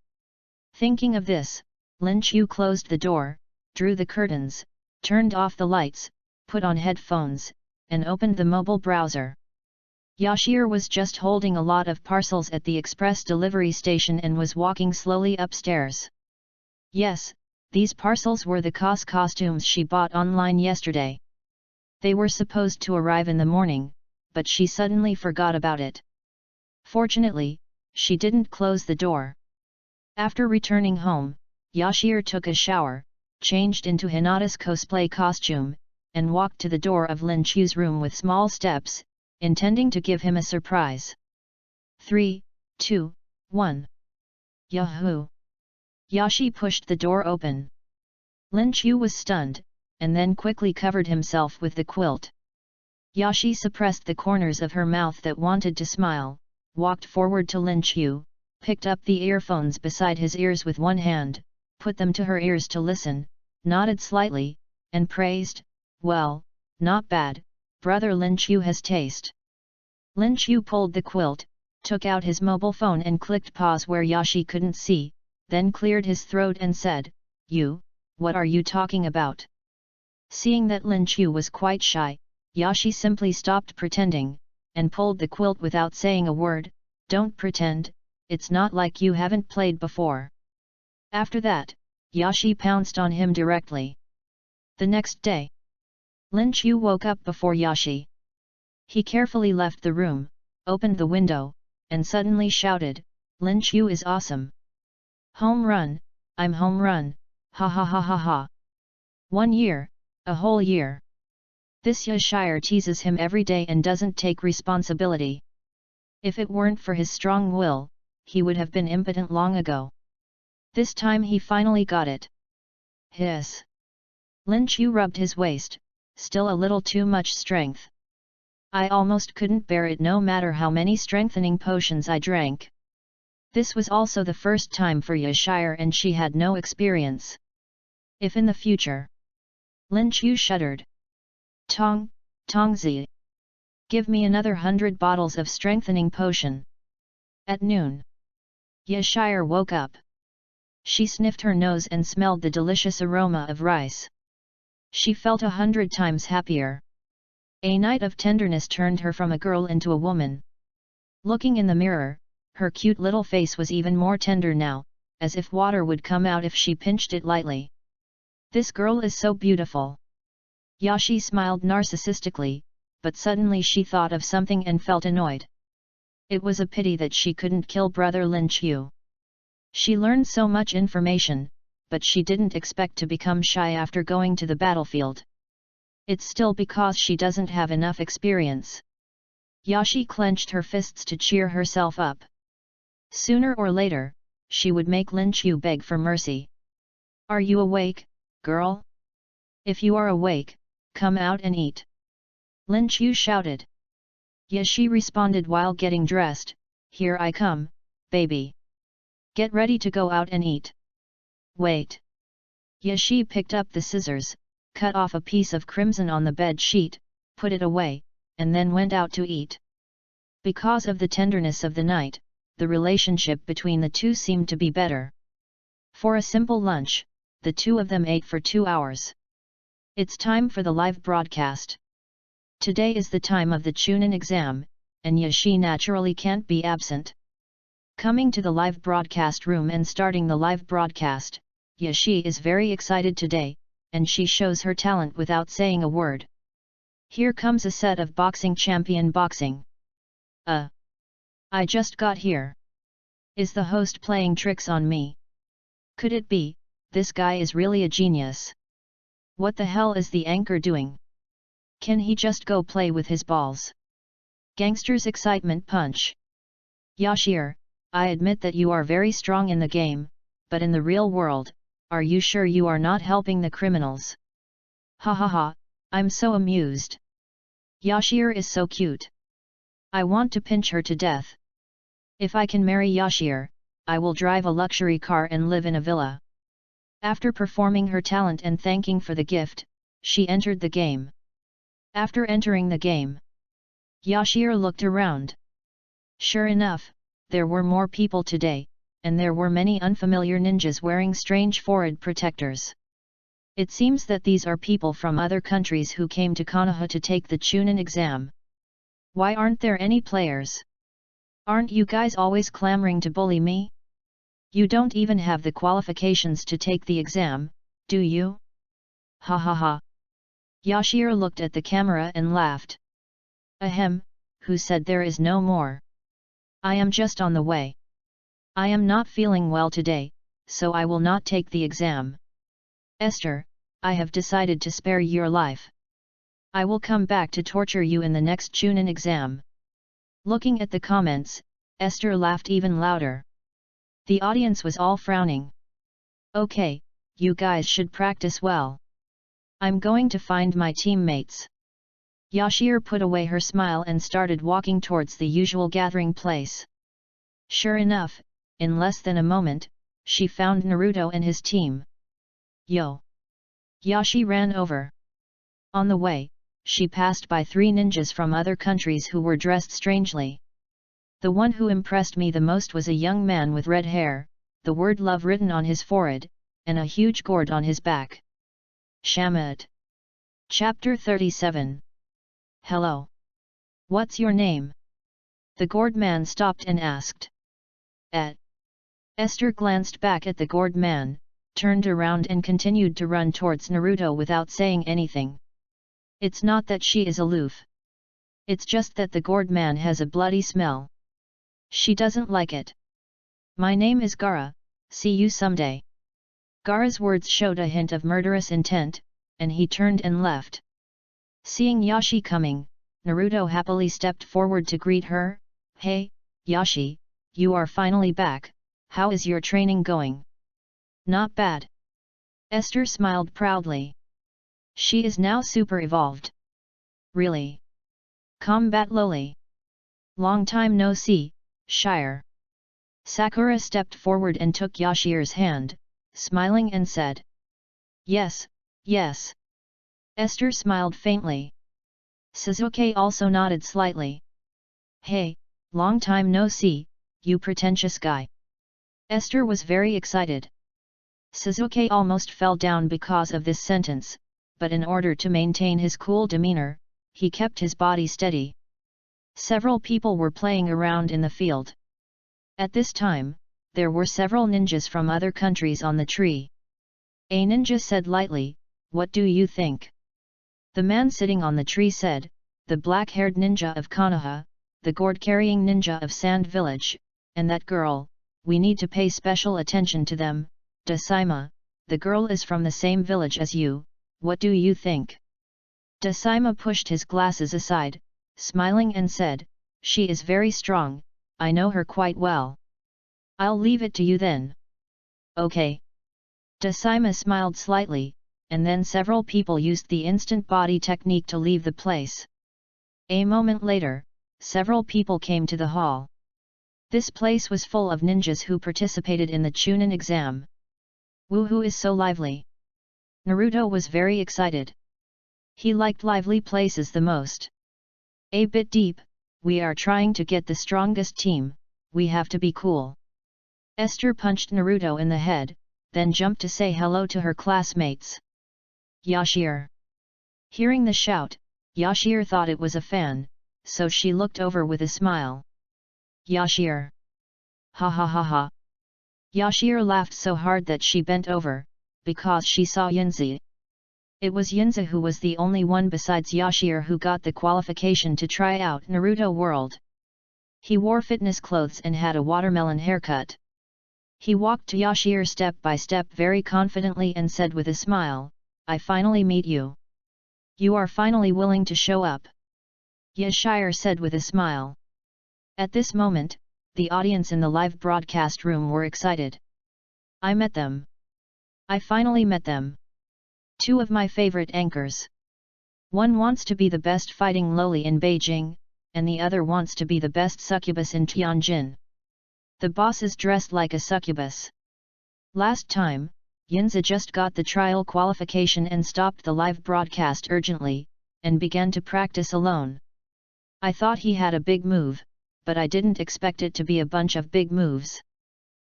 Thinking of this, Lin Chu closed the door, drew the curtains, turned off the lights, put on headphones, and opened the mobile browser. Yashir was just holding a lot of parcels at the express delivery station and was walking slowly upstairs. Yes, these parcels were the costumes she bought online yesterday. They were supposed to arrive in the morning, but she suddenly forgot about it. Fortunately, she didn't close the door. After returning home, Yashir took a shower, changed into Hinata's cosplay costume, and walked to the door of Lin Chu's room with small steps, intending to give him a surprise. 3, 2, 1. Yahoo! Yashi pushed the door open. Lin Chu was stunned, and then quickly covered himself with the quilt. Yashi suppressed the corners of her mouth that wanted to smile, walked forward to Lin Chu, picked up the earphones beside his ears with one hand, put them to her ears to listen, nodded slightly, and praised, "Well, not bad, brother Lin Chu has taste." Lin Chu pulled the quilt, took out his mobile phone and clicked pause where Yashi couldn't see, then cleared his throat and said, What are you talking about?" Seeing that Lin Chu was quite shy, Yashi simply stopped pretending, and pulled the quilt without saying a word. "Don't pretend, it's not like you haven't played before." After that, Yashi pounced on him directly. The next day, Lin Chu woke up before Yashi. He carefully left the room, opened the window, and suddenly shouted, "Lin Chu is awesome! Home run, I'm home run, ha ha ha ha ha! 1 year, a whole year!" This Yashire teases him every day and doesn't take responsibility. If it weren't for his strong will, he would have been impotent long ago. This time he finally got it. Hiss! Lin Chu rubbed his waist, still a little too much strength. "I almost couldn't bear it no matter how many strengthening potions I drank." This was also the first time for Yashire and she had no experience. If in the future... Lin Chu shuddered. Tongzi! Give me another 100 bottles of strengthening potion." At noon, Yashire woke up. She sniffed her nose and smelled the delicious aroma of rice. She felt 100 times happier. A night of tenderness turned her from a girl into a woman. Looking in the mirror, her cute little face was even more tender now, as if water would come out if she pinched it lightly. "This girl is so beautiful." Yashi smiled narcissistically, but suddenly she thought of something and felt annoyed. It was a pity that she couldn't kill brother Lin Chu. She learned so much information, but she didn't expect to become shy after going to the battlefield. It's still because she doesn't have enough experience. Yashi clenched her fists to cheer herself up. Sooner or later, she would make Lin Chu beg for mercy. "Are you awake, girl? If you are awake, come out and eat!" Lin Chu shouted. Yashi responded while getting dressed, "Here I come, baby. Get ready to go out and eat." "Wait." Yashi picked up the scissors, cut off a piece of crimson on the bed sheet, put it away, and then went out to eat. Because of the tenderness of the night, the relationship between the two seemed to be better. For a simple lunch, the two of them ate for 2 hours. It's time for the live broadcast. Today is the time of the Chunin exam, and Yashi naturally can't be absent. Coming to the live broadcast room and starting the live broadcast, Yashi is very excited today, and she shows her talent without saying a word. Here comes a set of boxing champion boxing. I just got here. Is the host playing tricks on me? Could it be, this guy is really a genius? What the hell is the anchor doing? Can he just go play with his balls? Gangster's excitement punch. Yashir, I admit that you are very strong in the game, but in the real world, are you sure you are not helping the criminals? Ha ha ha, I'm so amused. Yashir is so cute. I want to pinch her to death. If I can marry Yashir, I will drive a luxury car and live in a villa. After performing her talent and thanking for the gift, she entered the game. After entering the game, Yashir looked around. Sure enough, there were more people today, and there were many unfamiliar ninjas wearing strange forehead protectors. It seems that these are people from other countries who came to Konoha to take the Chunin exam. Why aren't there any players? Aren't you guys always clamoring to bully me? You don't even have the qualifications to take the exam, do you? Ha ha ha. Yashir looked at the camera and laughed. Ahem, who said there is no more? I am just on the way. I am not feeling well today, so I will not take the exam. Esther, I have decided to spare your life. I will come back to torture you in the next Chunin exam. Looking at the comments, Esther laughed even louder. The audience was all frowning. Okay, you guys should practice well. I'm going to find my teammates. Yashir put away her smile and started walking towards the usual gathering place. Sure enough, in less than a moment, she found Naruto and his team. Yo! Yashi ran over. On the way, she passed by 3 ninjas from other countries who were dressed strangely. The one who impressed me the most was a young man with red hair, the word love written on his forehead, and a huge gourd on his back. Shamad. Chapter 37. Hello. What's your name? The gourd man stopped and asked. Esther glanced back at the gourd man, turned around and continued to run towards Naruto without saying anything. It's not that she is aloof. It's just that the gourd man has a bloody smell. She doesn't like it. My name is Gaara, see you someday. Gaara's words showed a hint of murderous intent, and he turned and left. Seeing Yashi coming, Naruto happily stepped forward to greet her. Hey, Yashi, you are finally back, how is your training going? Not bad. Esther smiled proudly. She is now super evolved. Really? Combat lowly. Long time no see, Shire. Sakura stepped forward and took Yashir's hand, smiling and said. Yes, yes. Esther smiled faintly. Sasuke also nodded slightly. Hey, long time no see, you pretentious guy. Esther was very excited. Sasuke almost fell down because of this sentence, but in order to maintain his cool demeanor, he kept his body steady. Several people were playing around in the field. At this time, there were several ninjas from other countries on the tree. A ninja said lightly, "What do you think?" The man sitting on the tree said, "The black-haired ninja of Konoha, the gourd-carrying ninja of Sand Village, and that girl, we need to pay special attention to them. Dasaima, the girl is from the same village as you, what do you think?" Dasaima pushed his glasses aside, smiling and said, "She is very strong, I know her quite well. I'll leave it to you then." Okay. Dasaima smiled slightly, and then several people used the instant body technique to leave the place. A moment later, several people came to the hall. This place was full of ninjas who participated in the Chunin exam. Woohoo is so lively. Naruto was very excited. He liked lively places the most. A bit deep, we are trying to get the strongest team, we have to be cool. Esther punched Naruto in the head, then jumped to say hello to her classmates. Yashir. Hearing the shout, Yashir thought it was a fan, so she looked over with a smile. Yashir. Ha ha ha ha. Yashir laughed so hard that she bent over, because she saw Yunzi. It was Yunzi who was the only one besides Yashir who got the qualification to try out Naruto World. He wore fitness clothes and had a watermelon haircut. He walked to Yashir step by step very confidently and said with a smile, "I finally meet you. You are finally willing to show up." Yashir said with a smile. At this moment, the audience in the live broadcast room were excited. I met them. I finally met them. 2 of my favorite anchors. One wants to be the best fighting loli in Beijing, and the other wants to be the best succubus in Tianjin. The boss is dressed like a succubus. Last time, Yunzi just got the trial qualification and stopped the live broadcast urgently, and began to practice alone. I thought he had a big move, but I didn't expect it to be a bunch of big moves.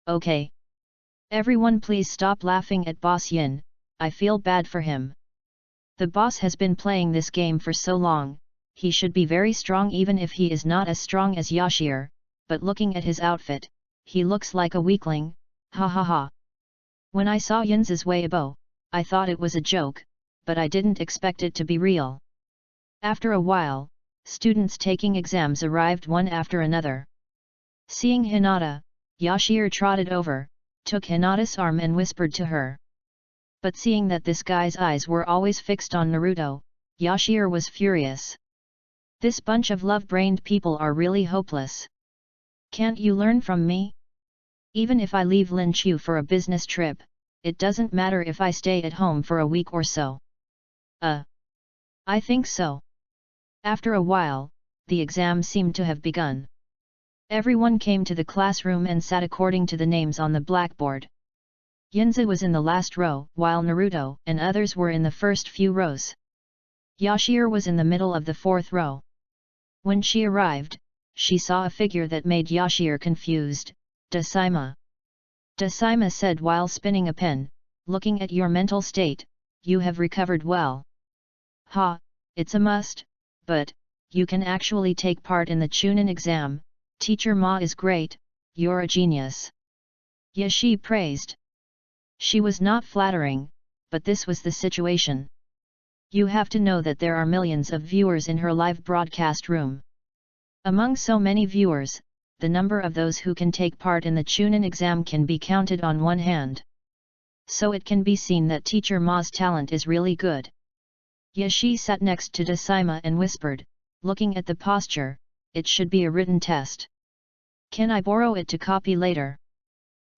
Okay. Everyone please stop laughing at Boss Yin, I feel bad for him. The boss has been playing this game for so long, he should be very strong even if he is not as strong as Yashir, but looking at his outfit, he looks like a weakling, ha ha ha. When I saw Yunzi's Weibo, I thought it was a joke, but I didn't expect it to be real. After a while, students taking exams arrived one after another. Seeing Hinata, Yashir trotted over, took Hinata's arm and whispered to her. But seeing that this guy's eyes were always fixed on Naruto, Yashir was furious. This bunch of love-brained people are really hopeless. Can't you learn from me? Even if I leave Linqiu for a business trip, it doesn't matter if I stay at home for a week or so. I think so. After a while, the exam seemed to have begun. Everyone came to the classroom and sat according to the names on the blackboard. Yinzi was in the last row, while Naruto and others were in the first few rows. Yashir was in the middle of the fourth row. When she arrived, she saw a figure that made Yashir confused. Dasaima. Dasaima said while spinning a pen, looking at your mental state, you have recovered well. Ha, it's a must, but, you can actually take part in the Chunin exam, Teacher Ma is great, you're a genius. Yashi praised. She was not flattering, but this was the situation. You have to know that there are millions of viewers in her live broadcast room. Among so many viewers, the number of those who can take part in the Chunin exam can be counted on one hand. So it can be seen that Teacher Ma's talent is really good. Yashi sat next to Dasaima and whispered, looking at the posture, it should be a written test. Can I borrow it to copy later?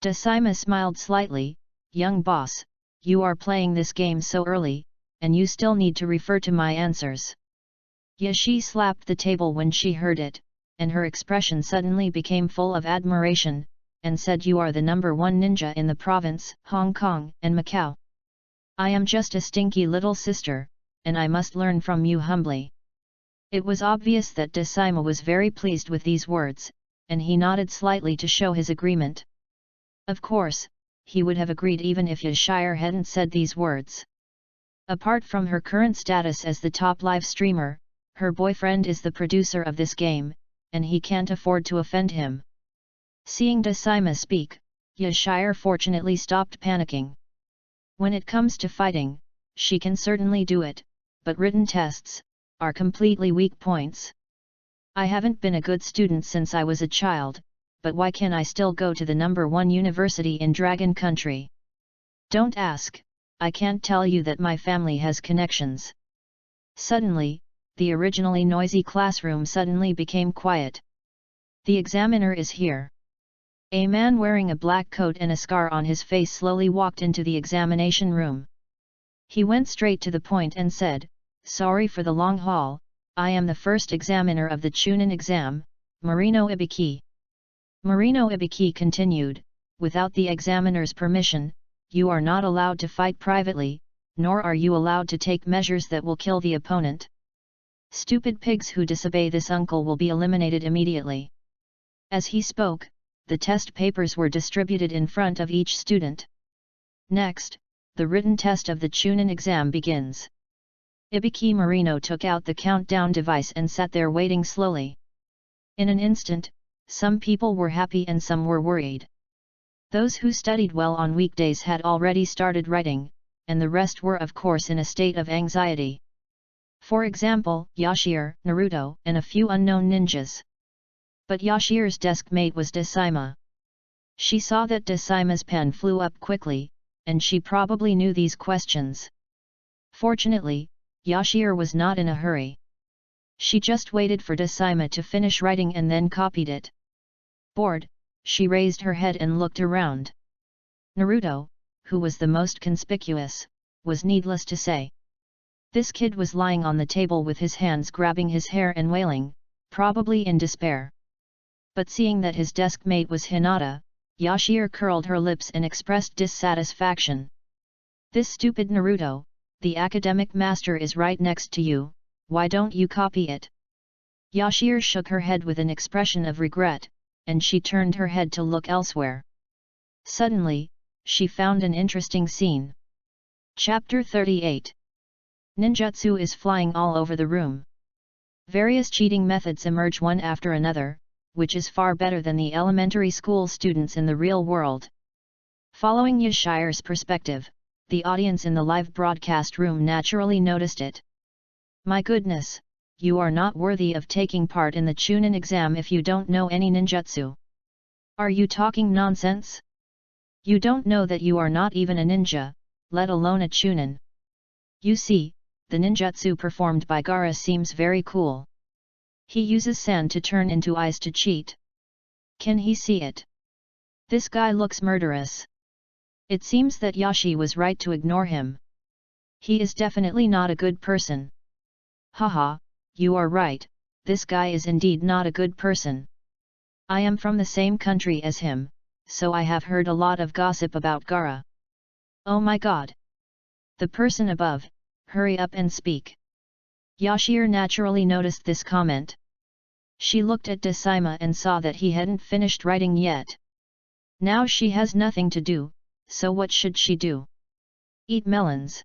Dasaima smiled slightly, young boss, you are playing this game so early, and you still need to refer to my answers. Yashi slapped the table when she heard it, and her expression suddenly became full of admiration, and said you are the number one ninja in the province, Hong Kong and Macau. I am just a stinky little sister, and I must learn from you humbly. It was obvious that Dasaima was very pleased with these words, and he nodded slightly to show his agreement. Of course, he would have agreed even if Yashir hadn't said these words. Apart from her current status as the top live streamer, her boyfriend is the producer of this game, and he can't afford to offend him. Seeing Dasaima speak, Yashir fortunately stopped panicking. When it comes to fighting, she can certainly do it, but written tests are completely weak points. I haven't been a good student since I was a child, but why can I still go to the number one university in Dragon Country? Don't ask, I can't tell you that my family has connections. Suddenly, the originally noisy classroom suddenly became quiet. The examiner is here. A man wearing a black coat and a scar on his face slowly walked into the examination room. He went straight to the point and said, sorry for the long haul, I am the first examiner of the Chunin exam, Marino Ibiki. Marino Ibiki continued, without the examiner's permission, you are not allowed to fight privately, nor are you allowed to take measures that will kill the opponent. Stupid pigs who disobey this uncle will be eliminated immediately. As he spoke, the test papers were distributed in front of each student. Next, the written test of the Chunin exam begins. Ibiki Marino took out the countdown device and sat there waiting slowly. In an instant, some people were happy and some were worried. Those who studied well on weekdays had already started writing, and the rest were of course in a state of anxiety. For example, Yashir, Naruto, and a few unknown ninjas. But Yashir's desk mate was Dasaima. She saw that Dasaima's pen flew up quickly, and she probably knew these questions. Fortunately, Yashir was not in a hurry. She just waited for Dasaima to finish writing and then copied it. Bored, she raised her head and looked around. Naruto, who was the most conspicuous, was needless to say. This kid was lying on the table with his hands grabbing his hair and wailing, probably in despair. But seeing that his desk mate was Hinata, Yashir curled her lips and expressed dissatisfaction. This stupid Naruto, the academic master is right next to you, why don't you copy it? Yashir shook her head with an expression of regret, and she turned her head to look elsewhere. Suddenly, she found an interesting scene. Chapter 38. Ninjutsu is flying all over the room. Various cheating methods emerge one after another, which is far better than the elementary school students in the real world. Following Yashir's perspective, the audience in the live broadcast room naturally noticed it. My goodness, you are not worthy of taking part in the Chunin exam if you don't know any ninjutsu. Are you talking nonsense? You don't know that you are not even a ninja, let alone a Chunin. You see, the ninjutsu performed by Gaara seems very cool. He uses sand to turn into eyes to cheat. Can he see it? This guy looks murderous. It seems that Yashi was right to ignore him. He is definitely not a good person. Haha, you are right, this guy is indeed not a good person. I am from the same country as him, so I have heard a lot of gossip about Gaara. Oh my god! The person above, hurry up and speak. Yashir naturally noticed this comment. She looked at Decima and saw that he hadn't finished writing yet. Now she has nothing to do, so what should she do? Eat melons.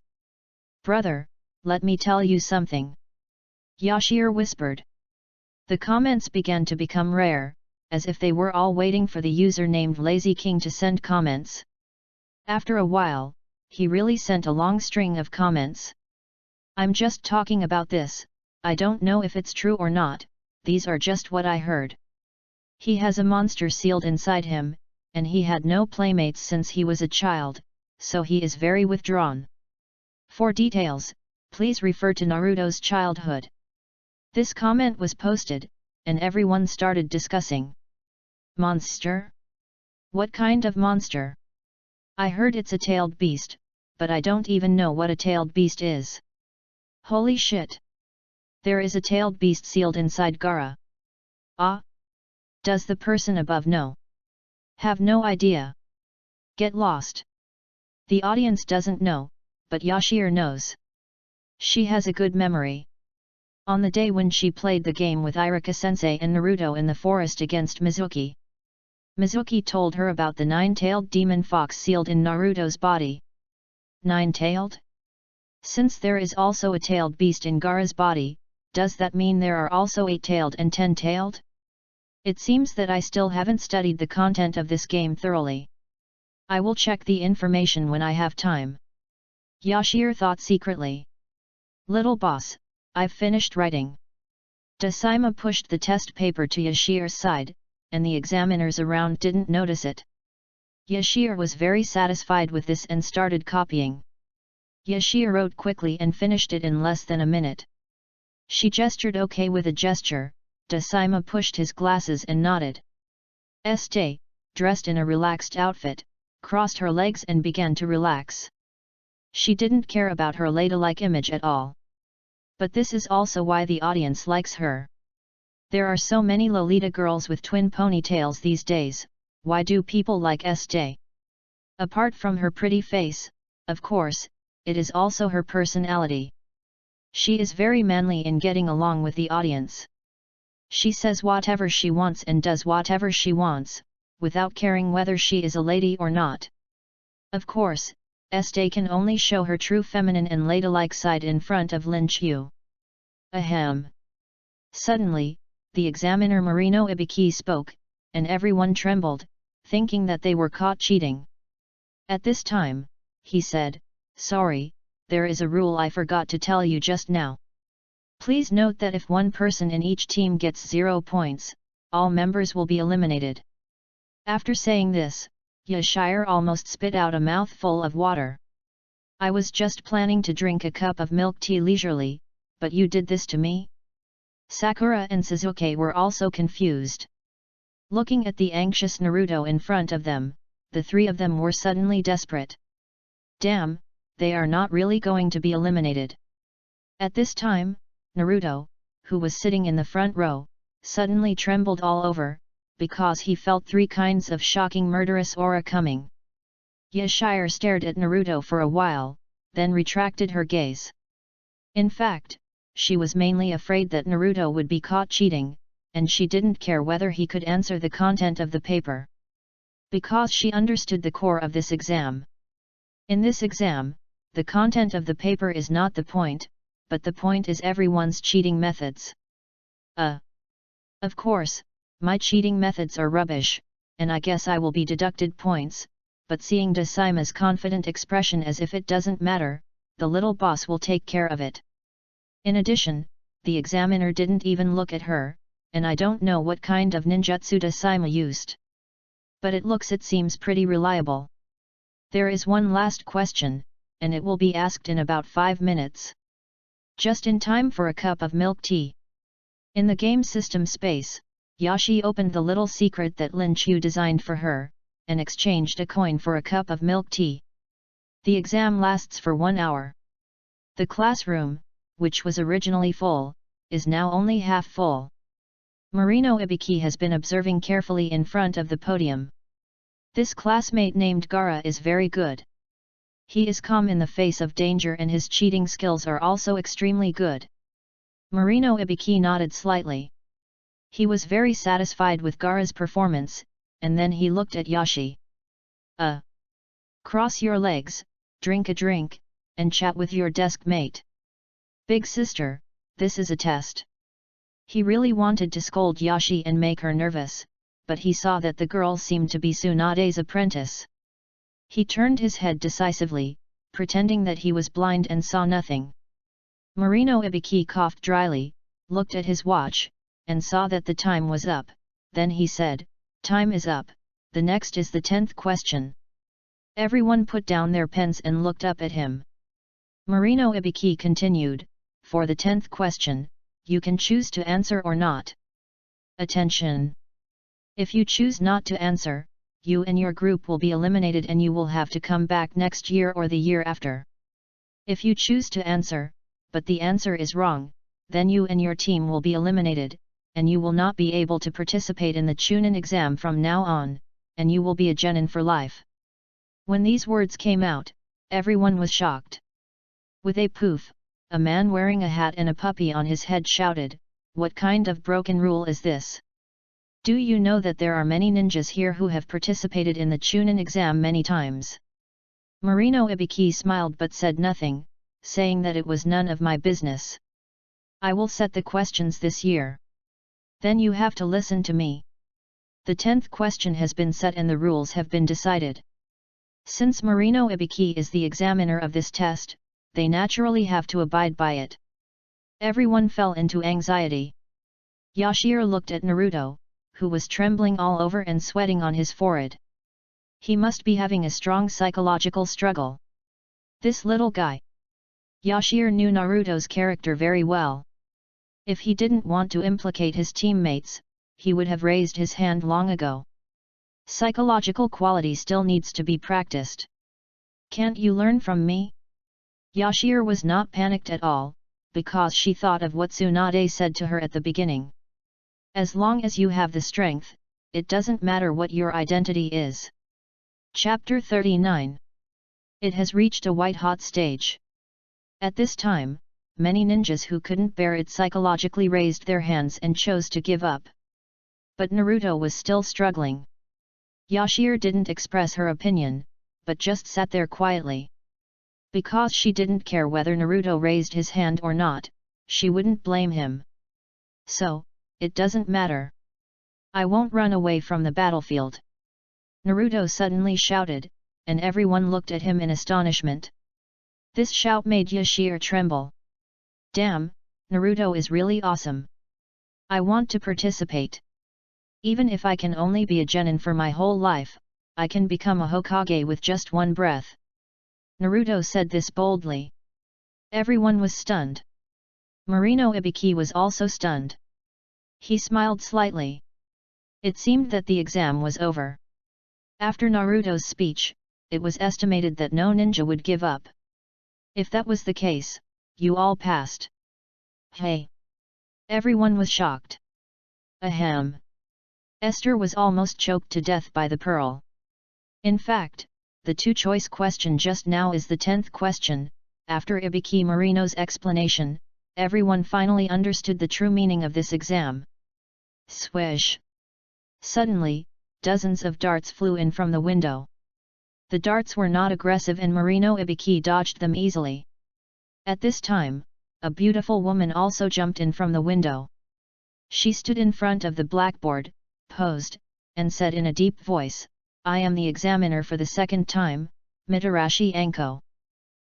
Brother, let me tell you something. Yashir whispered. The comments began to become rare, as if they were all waiting for the user named Lazy King to send comments. After a while, he really sent a long string of comments. I'm just talking about this, I don't know if it's true or not, these are just what I heard. He has a monster sealed inside him, and he had no playmates since he was a child, so he is very withdrawn. For details, please refer to Naruto's childhood. This comment was posted, and everyone started discussing. Monster? What kind of monster? I heard it's a tailed beast, but I don't even know what a tailed beast is. Holy shit! There is a tailed beast sealed inside Gaara. Ah? Does the person above know? Have no idea. Get lost. The audience doesn't know, but Yashir knows. She has a good memory. On the day when she played the game with Iruka-sensei and Naruto in the forest against Mizuki, Mizuki told her about the nine-tailed demon fox sealed in Naruto's body. Nine-tailed? Since there is also a tailed beast in Gaara's body, does that mean there are also 8-tailed and 10-tailed? It seems that I still haven't studied the content of this game thoroughly. I will check the information when I have time. Yashir thought secretly. Little boss, I've finished writing. Decima pushed the test paper to Yashir's side, and the examiners around didn't notice it. Yashir was very satisfied with this and started copying. Yashir wrote quickly and finished it in less than a minute. She gestured okay with a gesture. Decima pushed his glasses and nodded. Este, dressed in a relaxed outfit, crossed her legs and began to relax. She didn't care about her ladylike image at all. But this is also why the audience likes her. There are so many Lolita girls with twin ponytails these days, why do people like Este? Apart from her pretty face, of course, it is also her personality. She is very manly in getting along with the audience. She says whatever she wants and does whatever she wants, without caring whether she is a lady or not. Of course, Este can only show her true feminine and ladylike side in front of Lin Chiu. Ahem. Suddenly, the examiner Marino Ibiki spoke, and everyone trembled, thinking that they were caught cheating. At this time, he said, "Sorry, there is a rule I forgot to tell you just now. Please note that if one person in each team gets 0 points, all members will be eliminated." After saying this, Yashir almost spit out a mouthful of water. "I was just planning to drink a cup of milk tea leisurely, but you did this to me?" Sakura and Suzuki were also confused. Looking at the anxious Naruto in front of them, the three of them were suddenly desperate. Damn, they are not really going to be eliminated. At this time, Naruto, who was sitting in the front row, suddenly trembled all over, because he felt 3 kinds of shocking murderous aura coming. Yashir stared at Naruto for a while, then retracted her gaze. In fact, she was mainly afraid that Naruto would be caught cheating, and she didn't care whether he could answer the content of the paper. Because she understood the core of this exam. In this exam, the content of the paper is not the point, but the point is everyone's cheating methods. Of course, my cheating methods are rubbish, and I guess I will be deducted points, but seeing Decima's confident expression as if it doesn't matter, the little boss will take care of it. In addition, the examiner didn't even look at her, and I don't know what kind of ninjutsu Decima used. But it seems pretty reliable. There is one last question, and it will be asked in about 5 minutes. Just in time for a cup of milk tea. In the game system space, Yashi opened the little secret that Lin Chu designed for her, and exchanged a coin for a cup of milk tea. The exam lasts for 1 hour. The classroom, which was originally full, is now only half full. Marino Ibiki has been observing carefully in front of the podium. This classmate named Gara is very good. He is calm in the face of danger and his cheating skills are also extremely good. Marino Ibiki nodded slightly. He was very satisfied with Gara's performance, and then he looked at Yashi. Cross your legs, drink a drink, and chat with your desk mate. Big sister, this is a test. He really wanted to scold Yashi and make her nervous, but he saw that the girl seemed to be Tsunade's apprentice. He turned his head decisively, pretending that he was blind and saw nothing. Marino Ibiki coughed dryly, looked at his watch, and saw that the time was up, then he said, "Time is up, the next is the 10th question." Everyone put down their pens and looked up at him. Marino Ibiki continued, "For the 10th question, you can choose to answer or not. Attention! If you choose not to answer, you and your group will be eliminated and you will have to come back next year or the year after. If you choose to answer, but the answer is wrong, then you and your team will be eliminated, and you will not be able to participate in the Chunin exam from now on, and you will be a genin for life." When these words came out, everyone was shocked. With a poof, a man wearing a hat and a puppy on his head shouted, "What kind of broken rule is this? Do you know that there are many ninjas here who have participated in the Chunin exam many times?" Marino Ibiki smiled but said nothing, saying that it was none of my business. "I will set the questions this year. Then you have to listen to me. The 10th question has been set and the rules have been decided. Since Marino Ibiki is the examiner of this test, they naturally have to abide by it." Everyone fell into anxiety. Yashir looked at Naruto, who was trembling all over and sweating on his forehead. He must be having a strong psychological struggle. This little guy. Yashir knew Naruto's character very well. If he didn't want to implicate his teammates, he would have raised his hand long ago. Psychological quality still needs to be practiced. "Can't you learn from me?" Yashir was not panicked at all, because she thought of what Tsunade said to her at the beginning. As long as you have the strength, it doesn't matter what your identity is. Chapter 39. It has reached a white-hot stage. At this time, many ninjas who couldn't bear it psychologically raised their hands and chose to give up. But Naruto was still struggling. Yashir didn't express her opinion, but just sat there quietly. Because she didn't care whether Naruto raised his hand or not, she wouldn't blame him. "So, it doesn't matter. I won't run away from the battlefield," Naruto suddenly shouted, and everyone looked at him in astonishment. This shout made Yashir tremble. "Damn, Naruto is really awesome. I want to participate. Even if I can only be a genin for my whole life, I can become a Hokage with just one breath." Naruto said this boldly. Everyone was stunned. Marino Ibiki was also stunned. He smiled slightly. It seemed that the exam was over. After Naruto's speech, it was estimated that no ninja would give up. If that was the case, you all passed. Hey! Everyone was shocked. Ahem! Esther was almost choked to death by the pearl. In fact, the two-choice question just now is the 10th question. After Ibiki Marino's explanation, everyone finally understood the true meaning of this exam. Swish! Suddenly, dozens of darts flew in from the window. The darts were not aggressive and Marino Ibiki dodged them easily. At this time, a beautiful woman also jumped in from the window. She stood in front of the blackboard, posed, and said in a deep voice, "I am the examiner for the second time, Mitarashi Anko."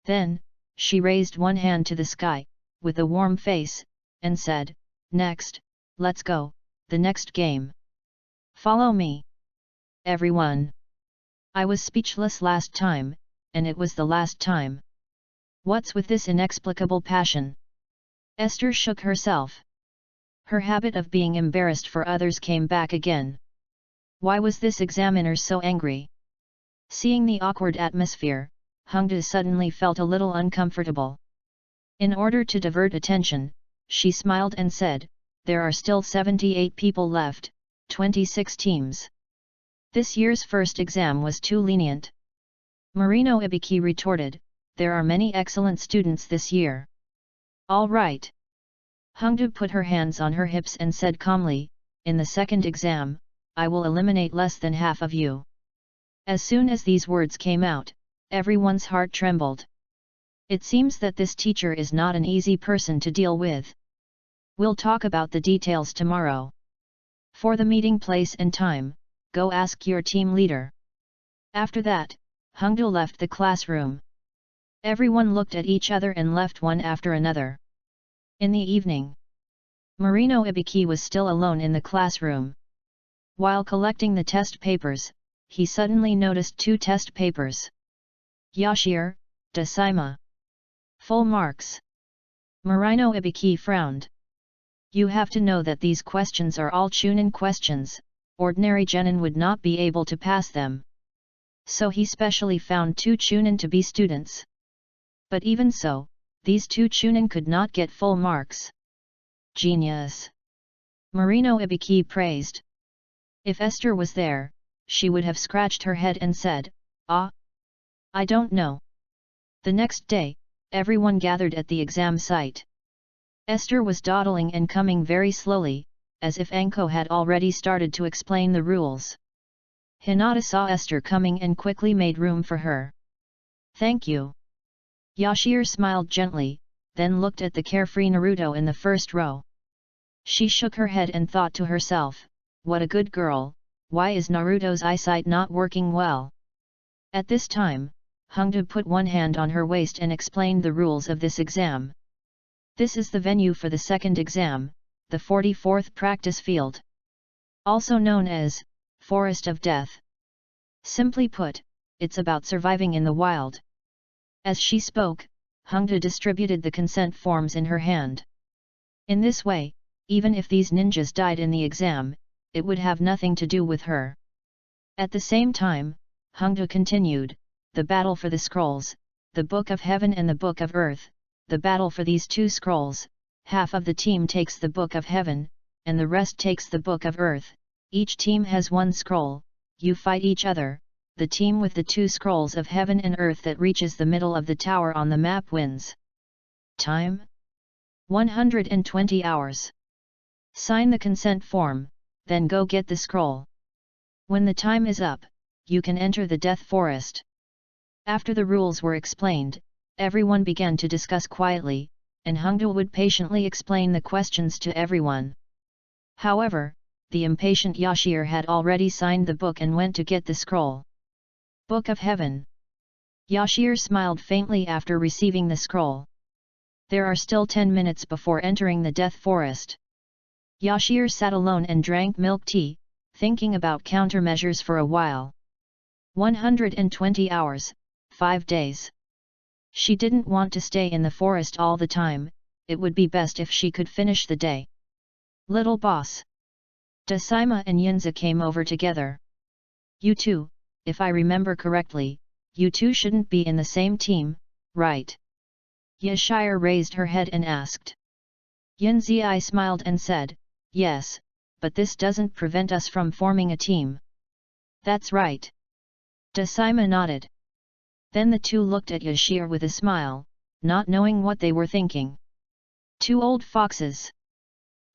Then, she raised one hand to the sky, with a warm face, and said, "Next, let's go, the next game. Follow me. Everyone." I was speechless last time, and it was the last time. What's with this inexplicable passion? Esther shook herself. Her habit of being embarrassed for others came back again. Why was this examiner so angry? Seeing the awkward atmosphere, Hongda suddenly felt a little uncomfortable. In order to divert attention, she smiled and said, "There are still 78 people left, 26 teams. This year's first exam was too lenient." Marino Ibiki retorted, "There are many excellent students this year." "All right." Hongda put her hands on her hips and said calmly, "In the second exam, I will eliminate less than half of you." As soon as these words came out, everyone's heart trembled. It seems that this teacher is not an easy person to deal with. We'll talk about the details tomorrow. For the meeting place and time, go ask your team leader. After that, Hongda left the classroom. Everyone looked at each other and left one after another. In the evening, Marino Ibiki was still alone in the classroom. While collecting the test papers, he suddenly noticed 2 test papers. Yashir, Decima. Full marks. Marino Ibiki frowned. You have to know that these questions are all Chunin questions, ordinary genin would not be able to pass them. So he specially found 2 Chunin to be students. But even so, these 2 Chunin could not get full marks. Genius! Marino Ibiki praised. If Esther was there, she would have scratched her head and said, "Ah, I don't know." The next day, everyone gathered at the exam site. Esther was dawdling and coming very slowly, as if Anko had already started to explain the rules. Hinata saw Esther coming and quickly made room for her. "Thank you." Yashir smiled gently, then looked at the carefree Naruto in the first row. She shook her head and thought to herself, "What a good girl, why is Naruto's eyesight not working well?" At this time, Hongda put one hand on her waist and explained the rules of this exam. This is the venue for the second exam, the 44th practice field. Also known as Forest of Death. Simply put, it's about surviving in the wild. As she spoke, Hongda distributed the consent forms in her hand. In this way, even if these ninjas died in the exam, it would have nothing to do with her. At the same time, Hongda continued, the battle for the scrolls, the Book of Heaven and the Book of Earth, the battle for these 2 scrolls, half of the team takes the Book of Heaven, and the rest takes the Book of Earth. Each team has 1 scroll, you fight each other, the team with the 2 scrolls of Heaven and Earth that reaches the middle of the tower on the map wins. Time? 120 hours. Sign the consent form, then go get the scroll. When the time is up, you can enter the Death Forest. After the rules were explained, everyone began to discuss quietly, and Hongda would patiently explain the questions to everyone. However, the impatient Yashir had already signed the book and went to get the scroll. Book of Heaven. Yashir smiled faintly after receiving the scroll. There are still 10 minutes before entering the Death Forest. Yashir sat alone and drank milk tea, thinking about countermeasures for a while. 120 hours, 5 days. She didn't want to stay in the forest all the time, it would be best if she could finish the day. Little boss. Decima and Yinza came over together. You two, if I remember correctly, you two shouldn't be in the same team, right? Yashir raised her head and asked. Yinzi smiled and said, yes, but this doesn't prevent us from forming a team. That's right. Decima nodded. Then the two looked at Yashir with a smile, not knowing what they were thinking. 2 old foxes.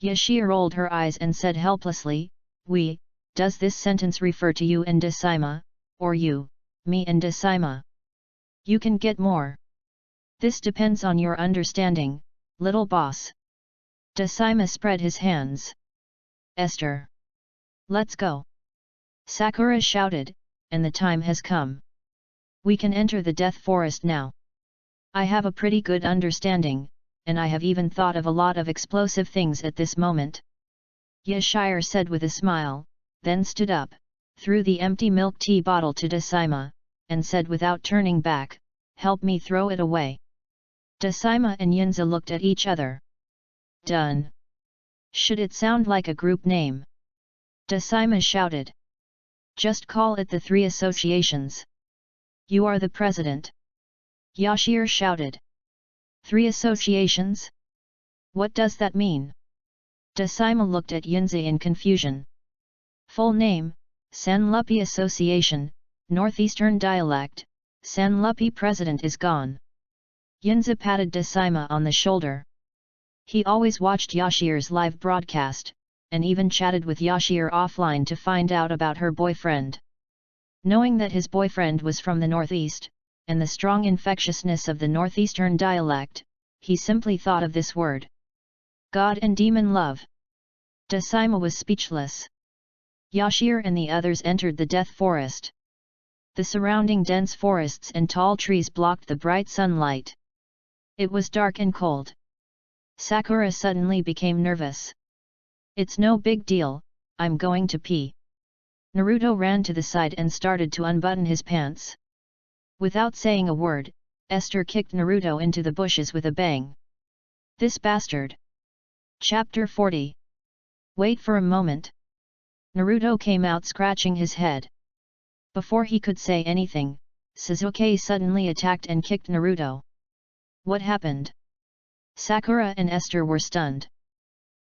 Yashir rolled her eyes and said helplessly, we, does this sentence refer to you and Decima, or you, me and Decima? You can get more. This depends on your understanding, little boss. Decima spread his hands. Esther. Let's go. Sakura shouted, and the time has come. We can enter the Death Forest now. I have a pretty good understanding, and I have even thought of a lot of explosive things at this moment. Yashir said with a smile, then stood up, threw the empty milk tea bottle to Decima, and said without turning back, help me throw it away. Decima and Yinza looked at each other. Done. Should it sound like a group name? Decima shouted. Just call it the Three Associations. You are the president. Yashir shouted. Three Associations? What does that mean? Decima looked at Yunzi in confusion. Full name, Sanlupi Association, Northeastern Dialect, Sanlupi President is gone. Yunzi patted Decima on the shoulder. He always watched Yashir's live broadcast, and even chatted with Yashir offline to find out about her boyfriend. Knowing that his boyfriend was from the Northeast, and the strong infectiousness of the Northeastern dialect, he simply thought of this word. God and demon love. Decima was speechless. Yashir and the others entered the death forest. The surrounding dense forests and tall trees blocked the bright sunlight. It was dark and cold. Sakura suddenly became nervous. It's no big deal, I'm going to pee. Naruto ran to the side and started to unbutton his pants. Without saying a word, Esther kicked Naruto into the bushes with a bang. This bastard! Chapter 40. Wait for a moment. Naruto came out scratching his head. Before he could say anything, Sasuke suddenly attacked and kicked Naruto. What happened? Sakura and Esther were stunned.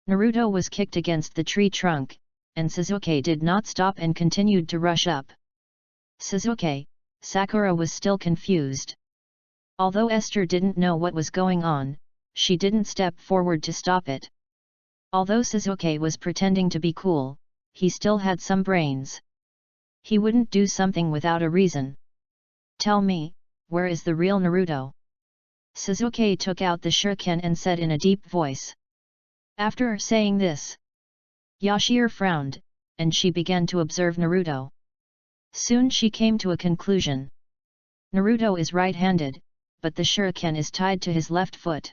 Naruto was kicked against the tree trunk, and Sasuke did not stop and continued to rush up. Sasuke, Sakura was still confused. Although Esther didn't know what was going on, she didn't step forward to stop it. Although Sasuke was pretending to be cool, he still had some brains. He wouldn't do something without a reason. Tell me, where is the real Naruto? Sasuke took out the shuriken and said in a deep voice. After saying this, Yashir frowned, and she began to observe Naruto. Soon she came to a conclusion. Naruto is right-handed, but the shuriken is tied to his left foot.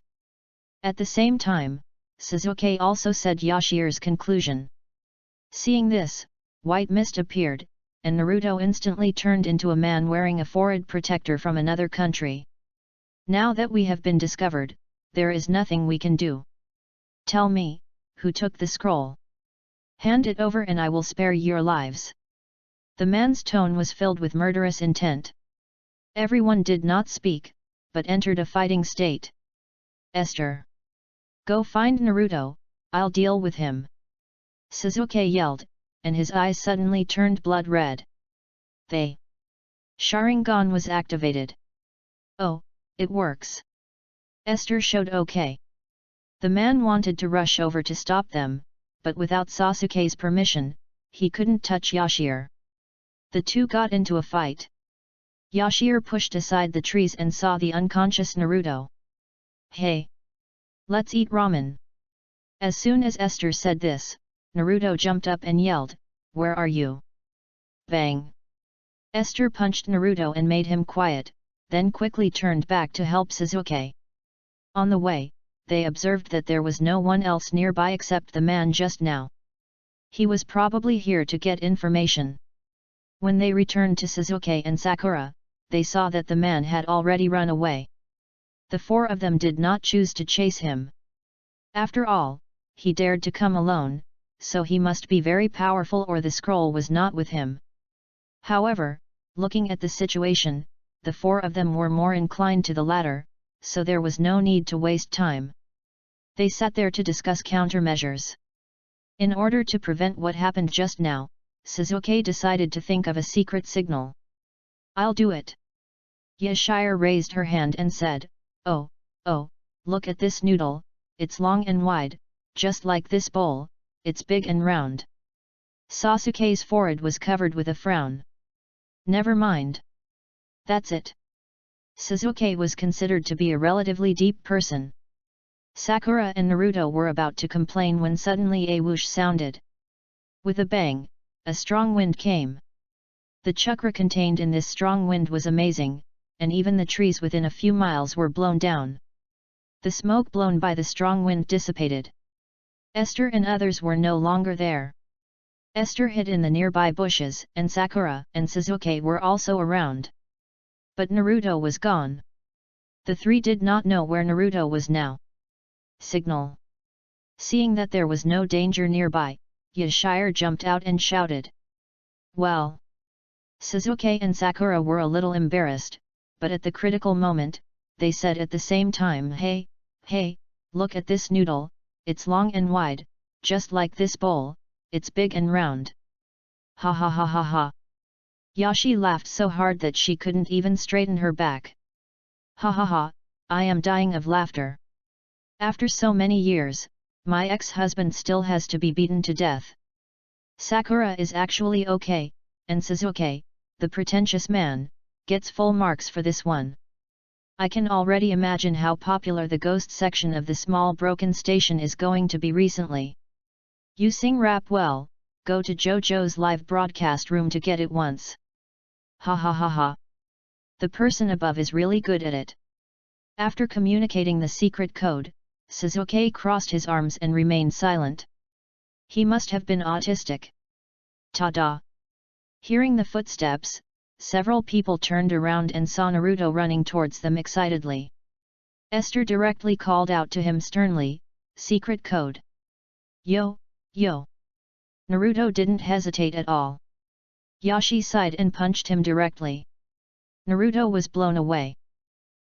At the same time, Sasuke also said Yashir's conclusion. Seeing this, white mist appeared, and Naruto instantly turned into a man wearing a forehead protector from another country. Now that we have been discovered, there is nothing we can do. Tell me, who took the scroll? Hand it over and I will spare your lives. The man's tone was filled with murderous intent. Everyone did not speak, but entered a fighting state. Esther. Go find Naruto, I'll deal with him. Sasuke yelled, and his eyes suddenly turned blood red. They. Sharingan was activated. Oh, it works. Esther showed okay. The man wanted to rush over to stop them, but without Sasuke's permission, he couldn't touch Yashir. The two got into a fight. Yashir pushed aside the trees and saw the unconscious Naruto. Hey! Let's eat ramen! As soon as Esther said this, Naruto jumped up and yelled, Where are you? Bang! Esther punched Naruto and made him quiet, then quickly turned back to help Sasuke. On the way, they observed that there was no one else nearby except the man just now. He was probably here to get information. When they returned to Sasuke and Sakura, they saw that the man had already run away. The four of them did not choose to chase him. After all, he dared to come alone, so he must be very powerful or the scroll was not with him. However, looking at the situation, the four of them were more inclined to the latter, so there was no need to waste time. They sat there to discuss countermeasures. In order to prevent what happened just now, Sasuke decided to think of a secret signal. I'll do it. Yashir raised her hand and said, Oh, look at this noodle, it's long and wide, just like this bowl, it's big and round. Sasuke's forehead was covered with a frown. Never mind. That's it. Sasuke was considered to be a relatively deep person. Sakura and Naruto were about to complain when suddenly a whoosh sounded. With a bang, a strong wind came. The chakra contained in this strong wind was amazing, and even the trees within a few miles were blown down. The smoke blown by the strong wind dissipated. Esther and others were no longer there. Esther hid in the nearby bushes, and Sakura and Sasuke were also around. But Naruto was gone. The three did not know where Naruto was now. Signal. Seeing that there was no danger nearby, Yashiro jumped out and shouted. Well! Sasuke and Sakura were a little embarrassed, but at the critical moment, they said at the same time, Hey, hey, look at this noodle, it's long and wide, just like this bowl, it's big and round. Ha ha ha ha ha. Yashi laughed so hard that she couldn't even straighten her back. Ha ha ha, I am dying of laughter. After so many years, my ex-husband still has to be beaten to death. Sakura is actually okay, and Sasuke, the pretentious man, gets full marks for this one. I can already imagine how popular the ghost section of the small broken station is going to be recently. You sing rap well, go to JoJo's live broadcast room to get it once. Ha ha ha ha. The person above is really good at it. After communicating the secret code, Sasuke crossed his arms and remained silent. He must have been autistic. Ta-da! Hearing the footsteps, several people turned around and saw Naruto running towards them excitedly. Esther directly called out to him sternly, "Secret code!" Yo, yo! Naruto didn't hesitate at all. Yashi sighed and punched him directly. Naruto was blown away.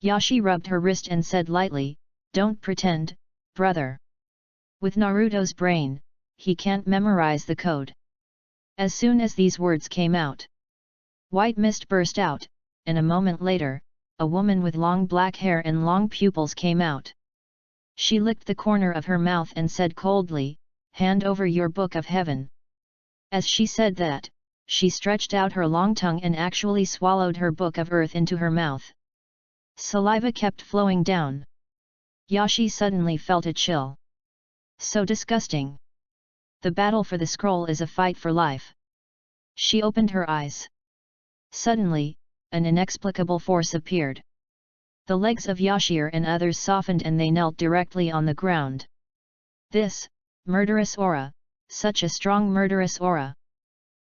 Yashi rubbed her wrist and said lightly, "Don't pretend, brother." With Naruto's brain, he can't memorize the code. As soon as these words came out, white mist burst out, and a moment later, a woman with long black hair and long pupils came out. She licked the corner of her mouth and said coldly, "Hand over your book of heaven." As she said that, she stretched out her long tongue and actually swallowed her book of earth into her mouth. Saliva kept flowing down. Yashi suddenly felt a chill. So disgusting. The battle for the scroll is a fight for life. She opened her eyes. Suddenly, an inexplicable force appeared. The legs of Yashir and others softened and they knelt directly on the ground. This, murderous aura, such a strong murderous aura.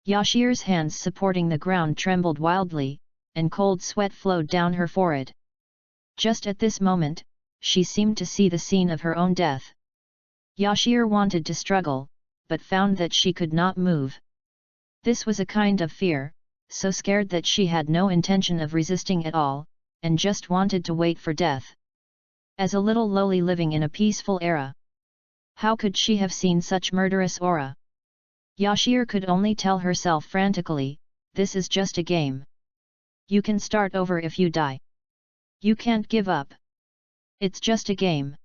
Yashir's hands supporting the ground trembled wildly, and cold sweat flowed down her forehead. Just at this moment, she seemed to see the scene of her own death. Yashir wanted to struggle, but found that she could not move. This was a kind of fear, so scared that she had no intention of resisting at all, and just wanted to wait for death. As a little lowly living in a peaceful era, how could she have seen such murderous aura? Yashir could only tell herself frantically, "This is just a game. You can start over if you die. You can't give up. It's just a game."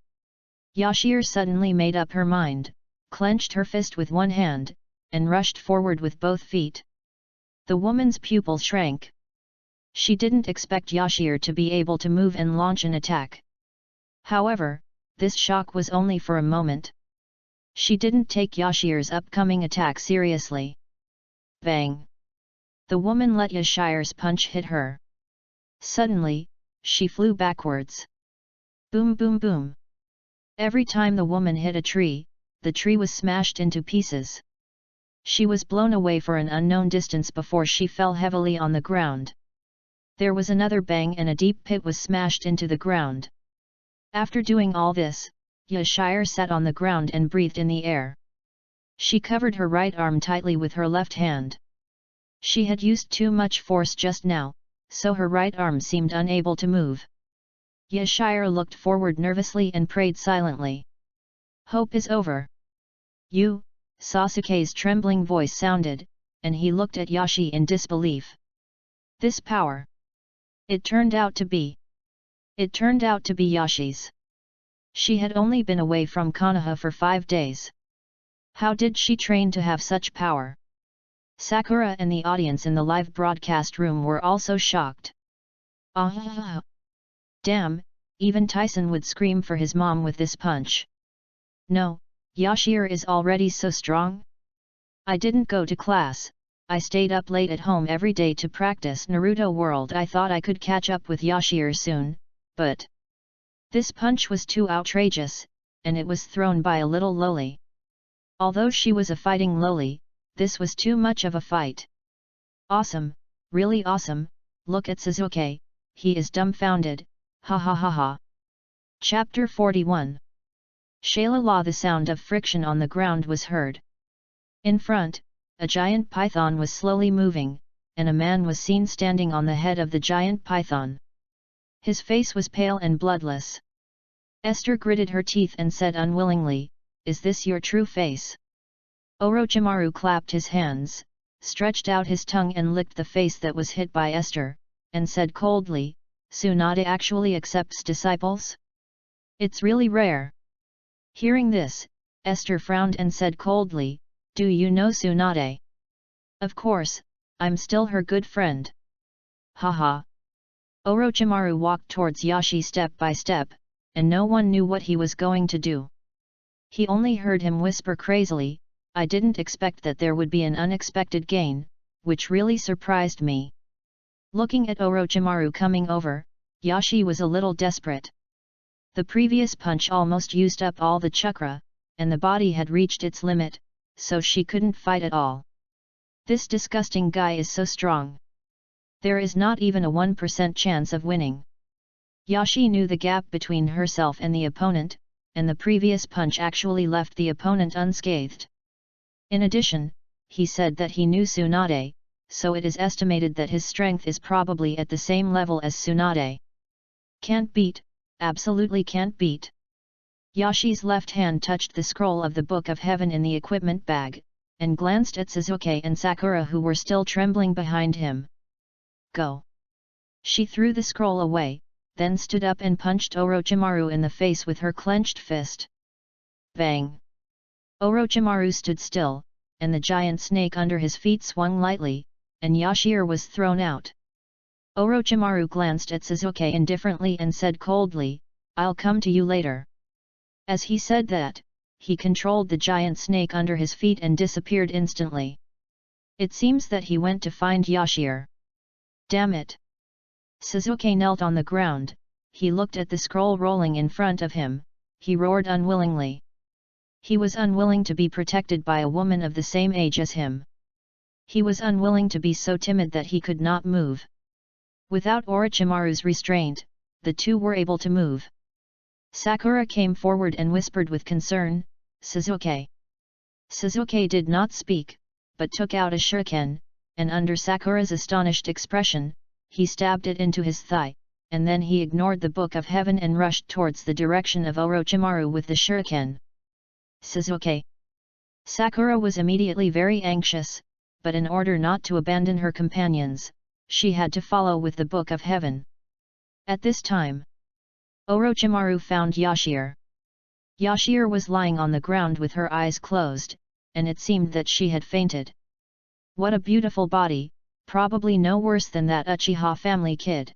Yashir suddenly made up her mind, clenched her fist with one hand, and rushed forward with both feet. The woman's pupils shrank. She didn't expect Yashir to be able to move and launch an attack. However, this shock was only for a moment. She didn't take Yashir's upcoming attack seriously. Bang! The woman let Yashir's punch hit her. Suddenly, she flew backwards. Boom boom boom! Every time the woman hit a tree, the tree was smashed into pieces. She was blown away for an unknown distance before she fell heavily on the ground. There was another bang and a deep pit was smashed into the ground. After doing all this, Yashir sat on the ground and breathed in the air. She covered her right arm tightly with her left hand. She had used too much force just now, so her right arm seemed unable to move. Yashir looked forward nervously and prayed silently. "Hope is over." "You," Sasuke's trembling voice sounded, and he looked at Yashi in disbelief. This power. It turned out to be Yashi's. She had only been away from Konoha for 5 days. How did she train to have such power? Sakura and the audience in the live broadcast room were also shocked. Ah! Damn, even Tyson would scream for his mom with this punch. No, Yashir is already so strong? I didn't go to class, I stayed up late at home every day to practice Naruto World. I thought I could catch up with Yashir soon, but this punch was too outrageous, and it was thrown by a little loli. Although she was a fighting loli, this was too much of a fight. Awesome, really awesome, look at Sasuke, he is dumbfounded, ha ha ha ha. Chapter 41. Shalala, the sound of friction on the ground was heard. In front, a giant python was slowly moving, and a man was seen standing on the head of the giant python. His face was pale and bloodless. Esther gritted her teeth and said unwillingly, "Is this your true face?" Orochimaru clapped his hands, stretched out his tongue and licked the face that was hit by Esther, and said coldly, "Tsunade actually accepts disciples? It's really rare." Hearing this, Esther frowned and said coldly, "Do you know Tsunade?" "Of course, I'm still her good friend." Haha. Orochimaru walked towards Yashi step by step, and no one knew what he was going to do. He only heard him whisper crazily, "I didn't expect that there would be an unexpected gain, which really surprised me." Looking at Orochimaru coming over, Yashi was a little desperate. The previous punch almost used up all the chakra, and the body had reached its limit, so she couldn't fight at all. This disgusting guy is so strong. There is not even a 1% chance of winning. Yashi knew the gap between herself and the opponent, and the previous punch actually left the opponent unscathed. In addition, he said that he knew Tsunade, so it is estimated that his strength is probably at the same level as Tsunade. Can't beat, absolutely can't beat. Yashi's left hand touched the scroll of the Book of Heaven in the equipment bag, and glanced at Sasuke and Sakura who were still trembling behind him. "Go!" She threw the scroll away, then stood up and punched Orochimaru in the face with her clenched fist. Bang! Orochimaru stood still, and the giant snake under his feet swung lightly, and Yashir was thrown out. Orochimaru glanced at Sasuke indifferently and said coldly, "I'll come to you later." As he said that, he controlled the giant snake under his feet and disappeared instantly. It seems that he went to find Yashir. Damn it! Sasuke knelt on the ground, he looked at the scroll rolling in front of him, he roared unwillingly. He was unwilling to be protected by a woman of the same age as him. He was unwilling to be so timid that he could not move. Without Orochimaru's restraint, the two were able to move. Sakura came forward and whispered with concern, "Sasuke." Sasuke did not speak, but took out a shuriken, and under Sakura's astonished expression, he stabbed it into his thigh, and then he ignored the Book of Heaven and rushed towards the direction of Orochimaru with the shuriken. "Sasuke!" Sakura was immediately very anxious, but in order not to abandon her companions, she had to follow with the Book of Heaven. At this time, Orochimaru found Yashir. Yashir was lying on the ground with her eyes closed, and it seemed that she had fainted. What a beautiful body, probably no worse than that Uchiha family kid.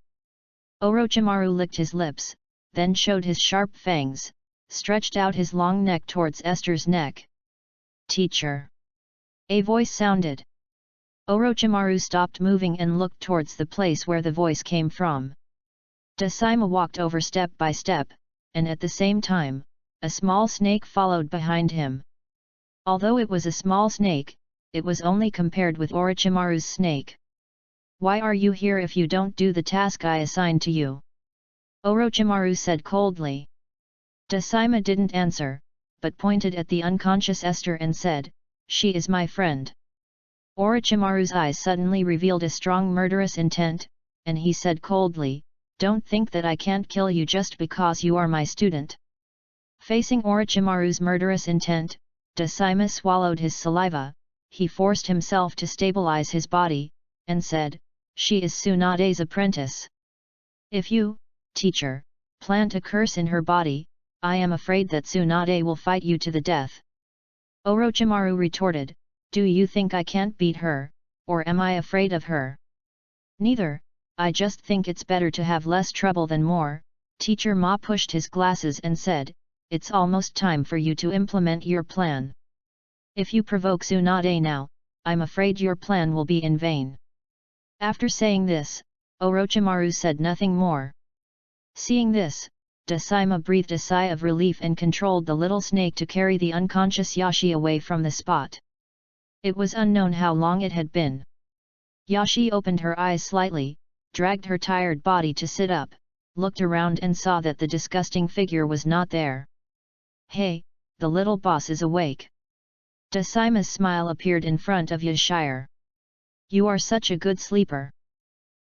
Orochimaru licked his lips, then showed his sharp fangs, stretched out his long neck towards Esther's neck. "Teacher!" A voice sounded. Orochimaru stopped moving and looked towards the place where the voice came from. Dasaima walked over step by step, and at the same time, a small snake followed behind him. Although it was a small snake, it was only compared with Orochimaru's snake. "Why are you here if you don't do the task I assigned to you?" Orochimaru said coldly. Dasaima didn't answer, but pointed at the unconscious Esther and said, "She is my friend." Orochimaru's eyes suddenly revealed a strong murderous intent, and he said coldly, "Don't think that I can't kill you just because you are my student." Facing Orochimaru's murderous intent, Dasaima swallowed his saliva, he forced himself to stabilize his body, and said, "She is Tsunade's apprentice. If you, teacher, plant a curse in her body, I am afraid that Tsunade will fight you to the death." Orochimaru retorted, "Do you think I can't beat her, or am I afraid of her?" "Neither, I just think it's better to have less trouble than more." Teacher Ma pushed his glasses and said, "It's almost time for you to implement your plan. If you provoke Tsunade now, I'm afraid your plan will be in vain." After saying this, Orochimaru said nothing more. Seeing this, Dasaima breathed a sigh of relief and controlled the little snake to carry the unconscious Yashi away from the spot. It was unknown how long it had been. Yashi opened her eyes slightly, dragged her tired body to sit up, looked around and saw that the disgusting figure was not there. Hey, the little boss is awake. Decima's smile appeared in front of Yashir. You are such a good sleeper.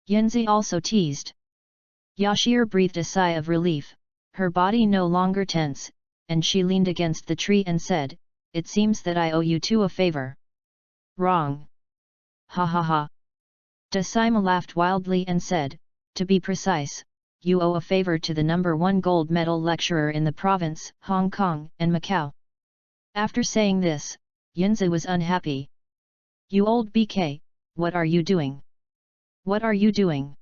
Yinzi also teased. Yashir breathed a sigh of relief, her body no longer tense, and she leaned against the tree and said, It seems that I owe you two a favor. Wrong. Ha ha ha. Decima laughed wildly and said, To be precise, you owe a favor to the #1 gold medal lecturer in the province, Hong Kong and Macau. After saying this, Yinzi was unhappy. You old BK, what are you doing? What are you doing?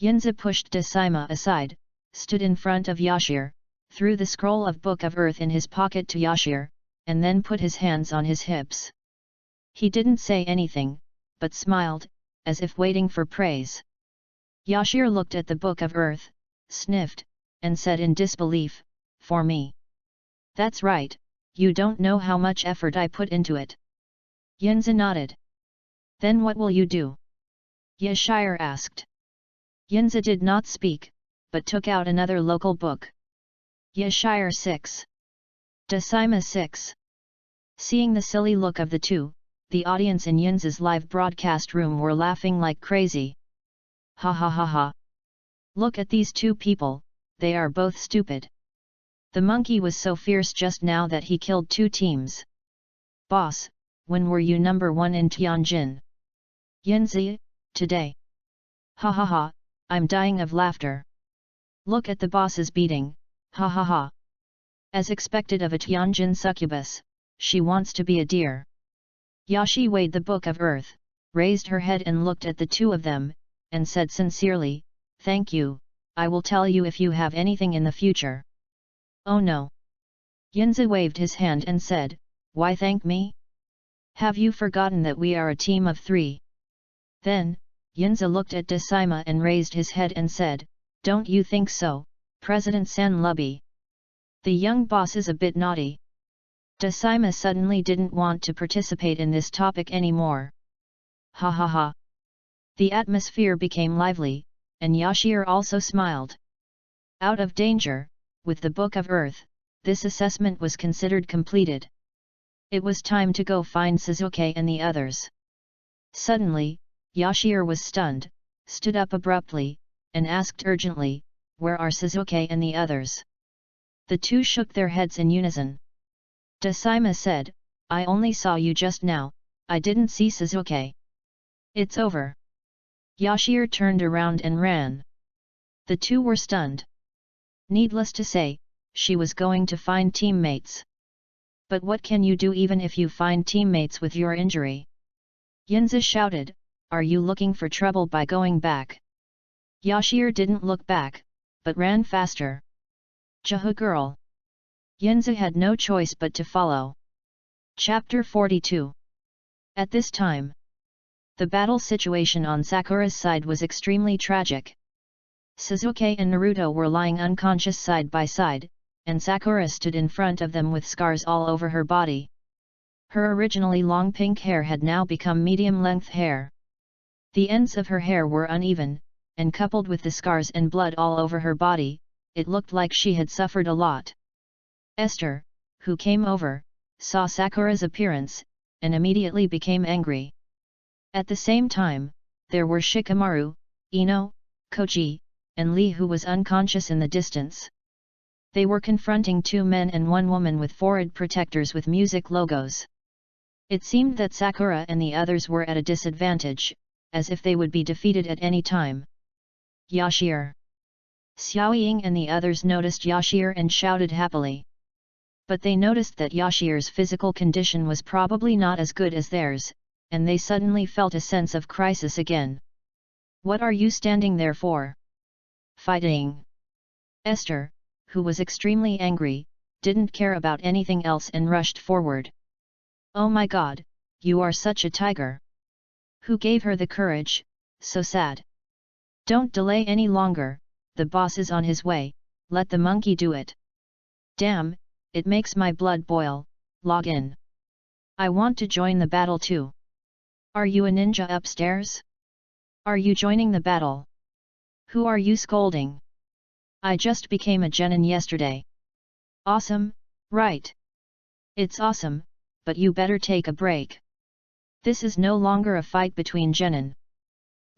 Yinzi pushed Decima aside, stood in front of Yashir, threw the scroll of Book of Earth in his pocket to Yashir, and then put his hands on his hips. He didn't say anything, but smiled, as if waiting for praise. Yashir looked at the Book of Earth, sniffed, and said in disbelief, For me. That's right, you don't know how much effort I put into it. Yinzi nodded. Then what will you do? Yashir asked. Yinzi did not speak, but took out another local book. Yashir 6. Decima 6. Seeing the silly look of the two, the audience in Yinzi's live broadcast room were laughing like crazy. Ha ha ha ha. Look at these two people, they are both stupid. The monkey was so fierce just now that he killed 2 teams. Boss, when were you #1 in Tianjin? Yinzi, today. Ha ha ha, I'm dying of laughter. Look at the boss's beating, ha ha ha. As expected of a Tianjin succubus, she wants to be a deer. Yashi weighed the Book of Earth, raised her head and looked at the two of them, and said sincerely, Thank you, I will tell you if you have anything in the future. Oh no. Yinzi waved his hand and said, Why thank me? Have you forgotten that we are a team of 3? Then, Yinzi looked at Decima and raised his head and said, Don't you think so, President San Lubby? The young boss is a bit naughty. Decima suddenly didn't want to participate in this topic anymore. Ha ha ha. The atmosphere became lively, and Yashir also smiled. Out of danger, with the Book of Earth, this assessment was considered completed. It was time to go find Suzuki and the others. Suddenly, Yashir was stunned, stood up abruptly, and asked urgently, Where are Suzuki and the others? The two shook their heads in unison. Decima said, I only saw you just now, I didn't see Suzuki. It's over. Yashir turned around and ran. The two were stunned. Needless to say, she was going to find teammates. But what can you do even if you find teammates with your injury? Yinzi shouted, Are you looking for trouble by going back? Yashir didn't look back, but ran faster. Jahu girl. Yinzi had no choice but to follow. Chapter 42. At this time, the battle situation on Sakura's side was extremely tragic. Suzuki and Naruto were lying unconscious side by side, and Sakura stood in front of them with scars all over her body. Her originally long pink hair had now become medium-length hair. The ends of her hair were uneven, and coupled with the scars and blood all over her body, it looked like she had suffered a lot. Esther, who came over, saw Sakura's appearance, and immediately became angry. At the same time, there were Shikamaru, Ino, Koji, and Lee who was unconscious in the distance. They were confronting 2 men and 1 woman with forehead protectors with music logos. It seemed that Sakura and the others were at a disadvantage, as if they would be defeated at any time. Yashir. Xiaoying and the others noticed Yashir and shouted happily. But they noticed that Yashir's physical condition was probably not as good as theirs, and they suddenly felt a sense of crisis again. What are you standing there for? Fighting! Esther, who was extremely angry, didn't care about anything else and rushed forward. Oh my god, you are such a tiger! Who gave her the courage? So sad. Don't delay any longer, the boss is on his way, let the monkey do it. Damn, it makes my blood boil, log in. I want to join the battle too. Are you a ninja upstairs? Are you joining the battle? Who are you scolding? I just became a genin yesterday. Awesome, Right. It's awesome, but you better take a break. This is no longer a fight between genin.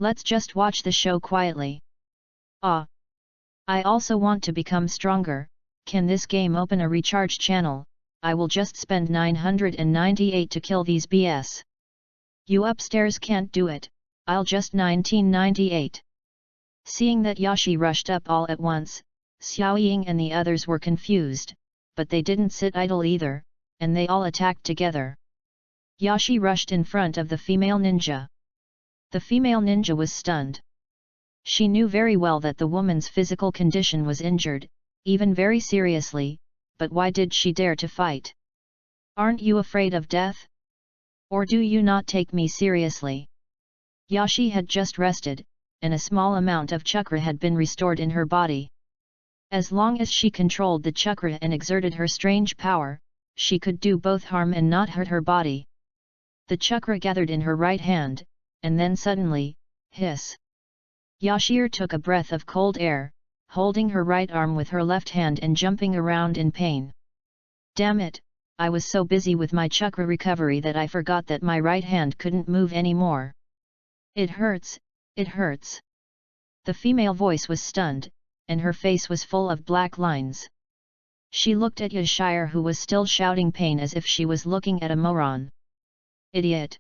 Let's just watch the show quietly. Ah. I also want to become stronger. Can this game open a recharge channel? I will just spend 998 to kill these BS. You upstairs can't do it, I'll just 1998. Seeing that Yashi rushed up all at once, Xiaoying and the others were confused, but they didn't sit idle either, and they all attacked together. Yashi rushed in front of the female ninja. The female ninja was stunned. She knew very well that the woman's physical condition was injured, even very seriously, but why did she dare to fight? Aren't you afraid of death? Or do you not take me seriously? Yashi had just rested, and a small amount of chakra had been restored in her body. As long as she controlled the chakra and exerted her strange power, she could do both harm and not hurt her body. The chakra gathered in her right hand, and then suddenly, hiss! Yashir took a breath of cold air, holding her right arm with her left hand and jumping around in pain. Damn it, I was so busy with my chakra recovery that I forgot that my right hand couldn't move anymore. It hurts, it hurts. The female voice was stunned, and her face was full of black lines. She looked at Yashir, who was still shouting pain as if she was looking at a moron. Idiot!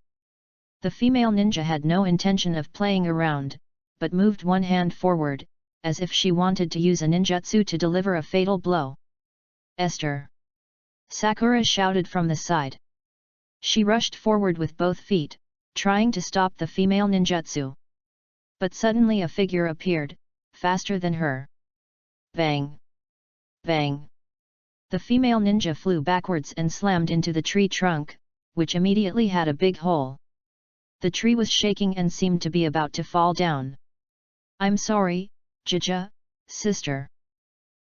The female ninja had no intention of playing around, but moved one hand forward, as if she wanted to use a ninjutsu to deliver a fatal blow. Esther! Sakura shouted from the side. She rushed forward with both feet, trying to stop the female ninjutsu. But suddenly a figure appeared, faster than her. Bang! Bang! The female ninja flew backwards and slammed into the tree trunk, which immediately had a big hole. The tree was shaking and seemed to be about to fall down. I'm sorry, Jija, sister.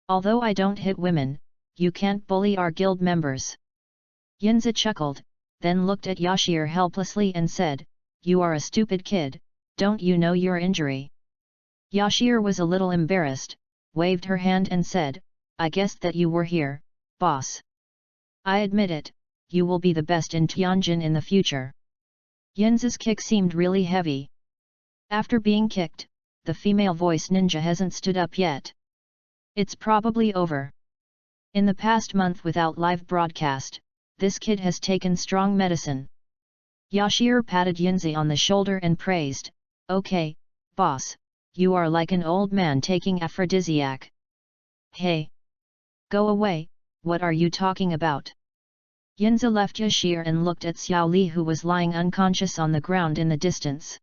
Although I don't hit women, you can't bully our guild members. Yinza chuckled, then looked at Yashir helplessly and said, You are a stupid kid, don't you know your injury? Yashir was a little embarrassed, waved her hand and said, I guessed that you were here, boss. I admit it, you will be the best in Tianjin in the future. Yinza's kick seemed really heavy. After being kicked, the female voice ninja hasn't stood up yet. It's probably over. In the past month without live broadcast, this kid has taken strong medicine. Yashir patted Yinzi on the shoulder and praised, Okay, boss, you are like an old man taking aphrodisiac. Hey! Go away, what are you talking about? Yinzi left Yashir and looked at Xiao Li, who was lying unconscious on the ground in the distance.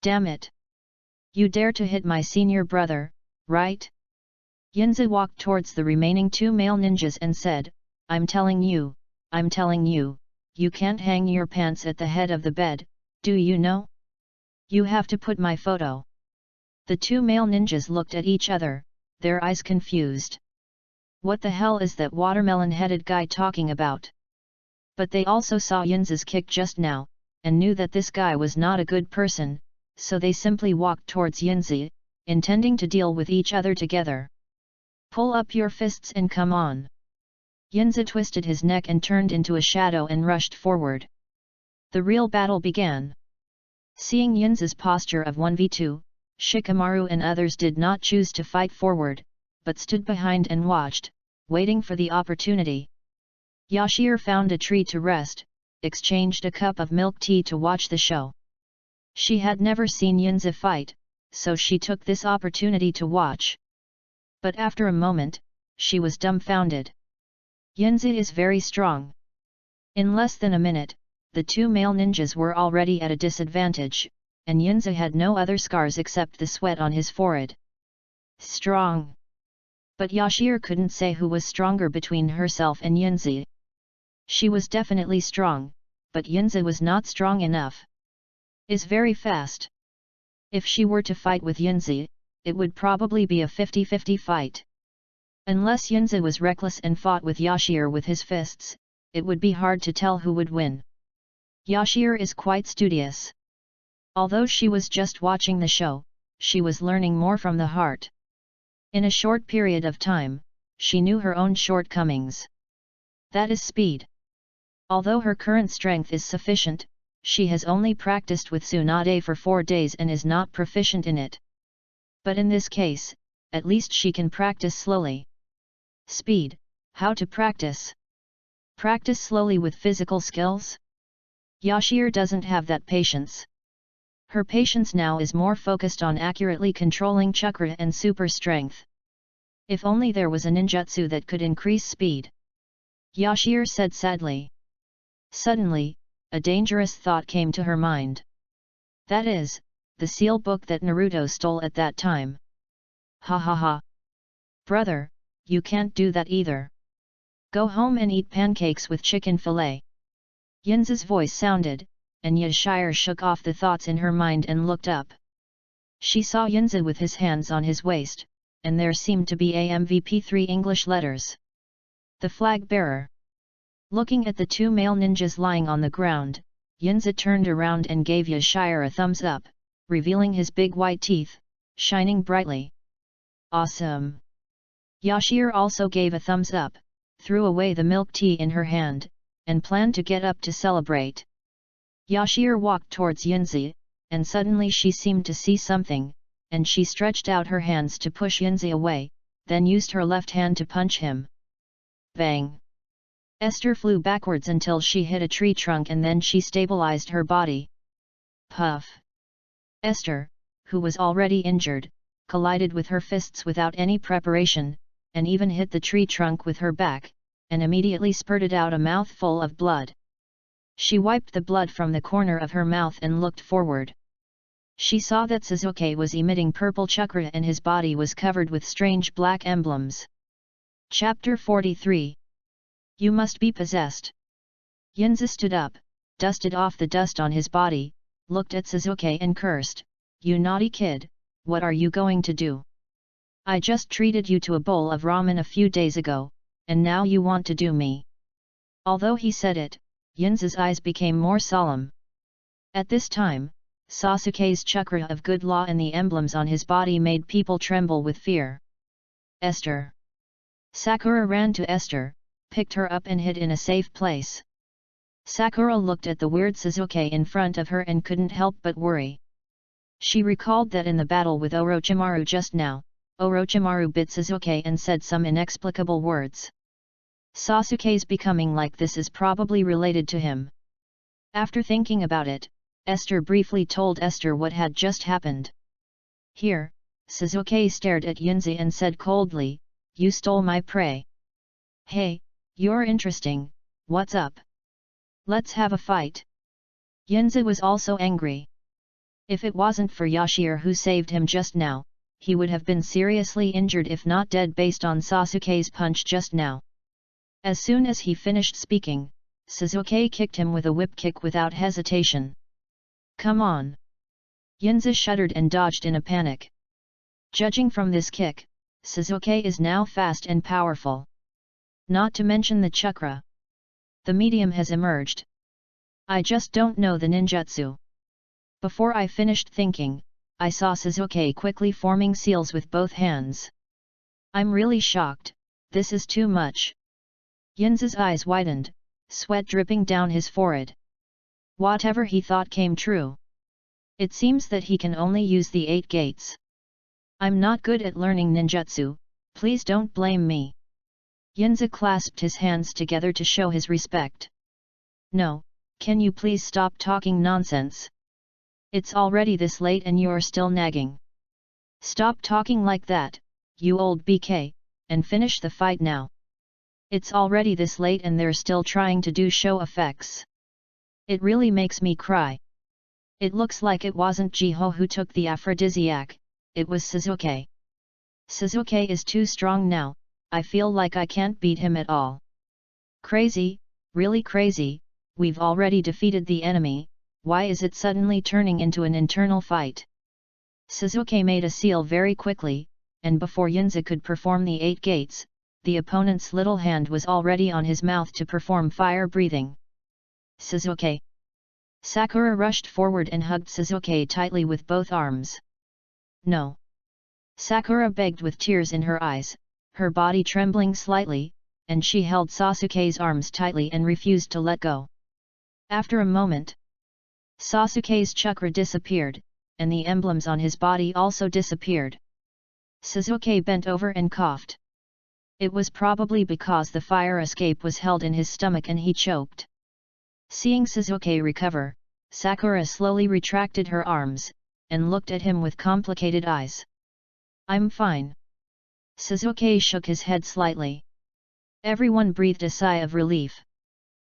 Damn it! You dare to hit my senior brother, right? Yinzi walked towards the remaining two male ninjas and said, I'm telling you, you can't hang your pants at the head of the bed, do you know? You have to put my photo. The two male ninjas looked at each other, their eyes confused. What the hell is that watermelon-headed guy talking about? But they also saw Yinzi's kick just now, and knew that this guy was not a good person, so they simply walked towards Yinzi, intending to deal with each other together. Pull up your fists and come on. Yinzi twisted his neck and turned into a shadow and rushed forward. The real battle began. Seeing Yinzi's posture of 1v2, Shikamaru and others did not choose to fight forward, but stood behind and watched, waiting for the opportunity. Yashir found a tree to rest, exchanged a cup of milk tea to watch the show. She had never seen Yinzi fight, so she took this opportunity to watch. But after a moment, she was dumbfounded. Yinzi is very strong. In less than a minute, the two male ninjas were already at a disadvantage, and Yinzi had no other scars except the sweat on his forehead. Strong! But Yashir couldn't say who was stronger between herself and Yinzi. She was definitely strong, but Yinzi was not strong enough. Is very fast. If she were to fight with Yinzi, it would probably be a 50-50 fight. Unless Yinzi was reckless and fought with Yashir with his fists, it would be hard to tell who would win. Yashir is quite studious. Although she was just watching the show, she was learning more from the heart. In a short period of time, she knew her own shortcomings. That is speed. Although her current strength is sufficient, she has only practiced with Tsunade for 4 days and is not proficient in it. But in this case, at least she can practice slowly. Speed, how to practice? Practice slowly with physical skills? Yashir doesn't have that patience. Her patience now is more focused on accurately controlling chakra and super strength. If only there was a ninjutsu that could increase speed. Yashir said sadly. Suddenly, a dangerous thought came to her mind. That is, the seal book that Naruto stole at that time. Ha ha ha. Brother, you can't do that either. Go home and eat pancakes with chicken fillet. Yinza's voice sounded, and Yashir shook off the thoughts in her mind and looked up. She saw Yinza with his hands on his waist, and there seemed to be AMVP 3 English letters. The flag bearer. Looking at the 2 male ninjas lying on the ground, Yinza turned around and gave Yashir a thumbs up, revealing his big white teeth, shining brightly. Awesome! Yashir also gave a thumbs up, threw away the milk tea in her hand, and planned to get up to celebrate. Yashir walked towards Yinza, and suddenly she seemed to see something, and she stretched out her hands to push Yinza away, then used her left hand to punch him. Bang! Esther flew backwards until she hit a tree trunk and then she stabilized her body. Puff! Esther, who was already injured, collided with her fists without any preparation, and even hit the tree trunk with her back, and immediately spurted out a mouthful of blood. She wiped the blood from the corner of her mouth and looked forward. She saw that Sasuke was emitting purple chakra and his body was covered with strange black emblems. Chapter 43. You must be possessed. Yinza stood up, dusted off the dust on his body, looked at Sasuke and cursed, "You naughty kid, what are you going to do? I just treated you to a bowl of ramen a few days ago, and now you want to do me." Although he said it, Yinza's eyes became more solemn. At this time, Sasuke's chakra of good law and the emblems on his body made people tremble with fear. Esther. Sakura ran to Esther, picked her up and hid in a safe place. Sakura looked at the weird Sasuke in front of her and couldn't help but worry. She recalled that in the battle with Orochimaru just now, Orochimaru bit Sasuke and said some inexplicable words. Sasuke's becoming like this is probably related to him. After thinking about it, Esther briefly told Esther what had just happened. Here, Sasuke stared at Yinza and said coldly, "You stole my prey. Hey, you're interesting, what's up? Let's have a fight." Yinza was also angry. If it wasn't for Yashir who saved him just now, he would have been seriously injured if not dead based on Sasuke's punch just now. As soon as he finished speaking, Sasuke kicked him with a whip kick without hesitation. "Come on!" Yinza shuddered and dodged in a panic. Judging from this kick, Sasuke is now fast and powerful. Not to mention the chakra. The medium has emerged. I just don't know the ninjutsu. Before I finished thinking, I saw Sasuke quickly forming seals with both hands. I'm really shocked, this is too much. Yinza's eyes widened, sweat dripping down his forehead. Whatever he thought came true. It seems that he can only use the 8 gates. I'm not good at learning ninjutsu, please don't blame me. Yinza clasped his hands together to show his respect. No, can you please stop talking nonsense? It's already this late and you're still nagging. Stop talking like that, you old BK, and finish the fight now. It's already this late and they're still trying to do show effects. It really makes me cry. It looks like it wasn't Jiho who took the aphrodisiac, it was Sasuke. Sasuke is too strong now, I feel like I can't beat him at all. Crazy, really crazy, we've already defeated the enemy, why is it suddenly turning into an internal fight? Sasuke made a seal very quickly, and before Yinza could perform the 8 gates, the opponent's little hand was already on his mouth to perform fire breathing. Sasuke. Sakura rushed forward and hugged Sasuke tightly with both arms. No. Sakura begged with tears in her eyes, her body trembling slightly, and she held Sasuke's arms tightly and refused to let go. After a moment, Sasuke's chakra disappeared, and the emblems on his body also disappeared. Sasuke bent over and coughed. It was probably because the fire escape was held in his stomach and he choked. Seeing Sasuke recover, Sakura slowly retracted her arms, and looked at him with complicated eyes. "I'm fine." Sasuke shook his head slightly. Everyone breathed a sigh of relief.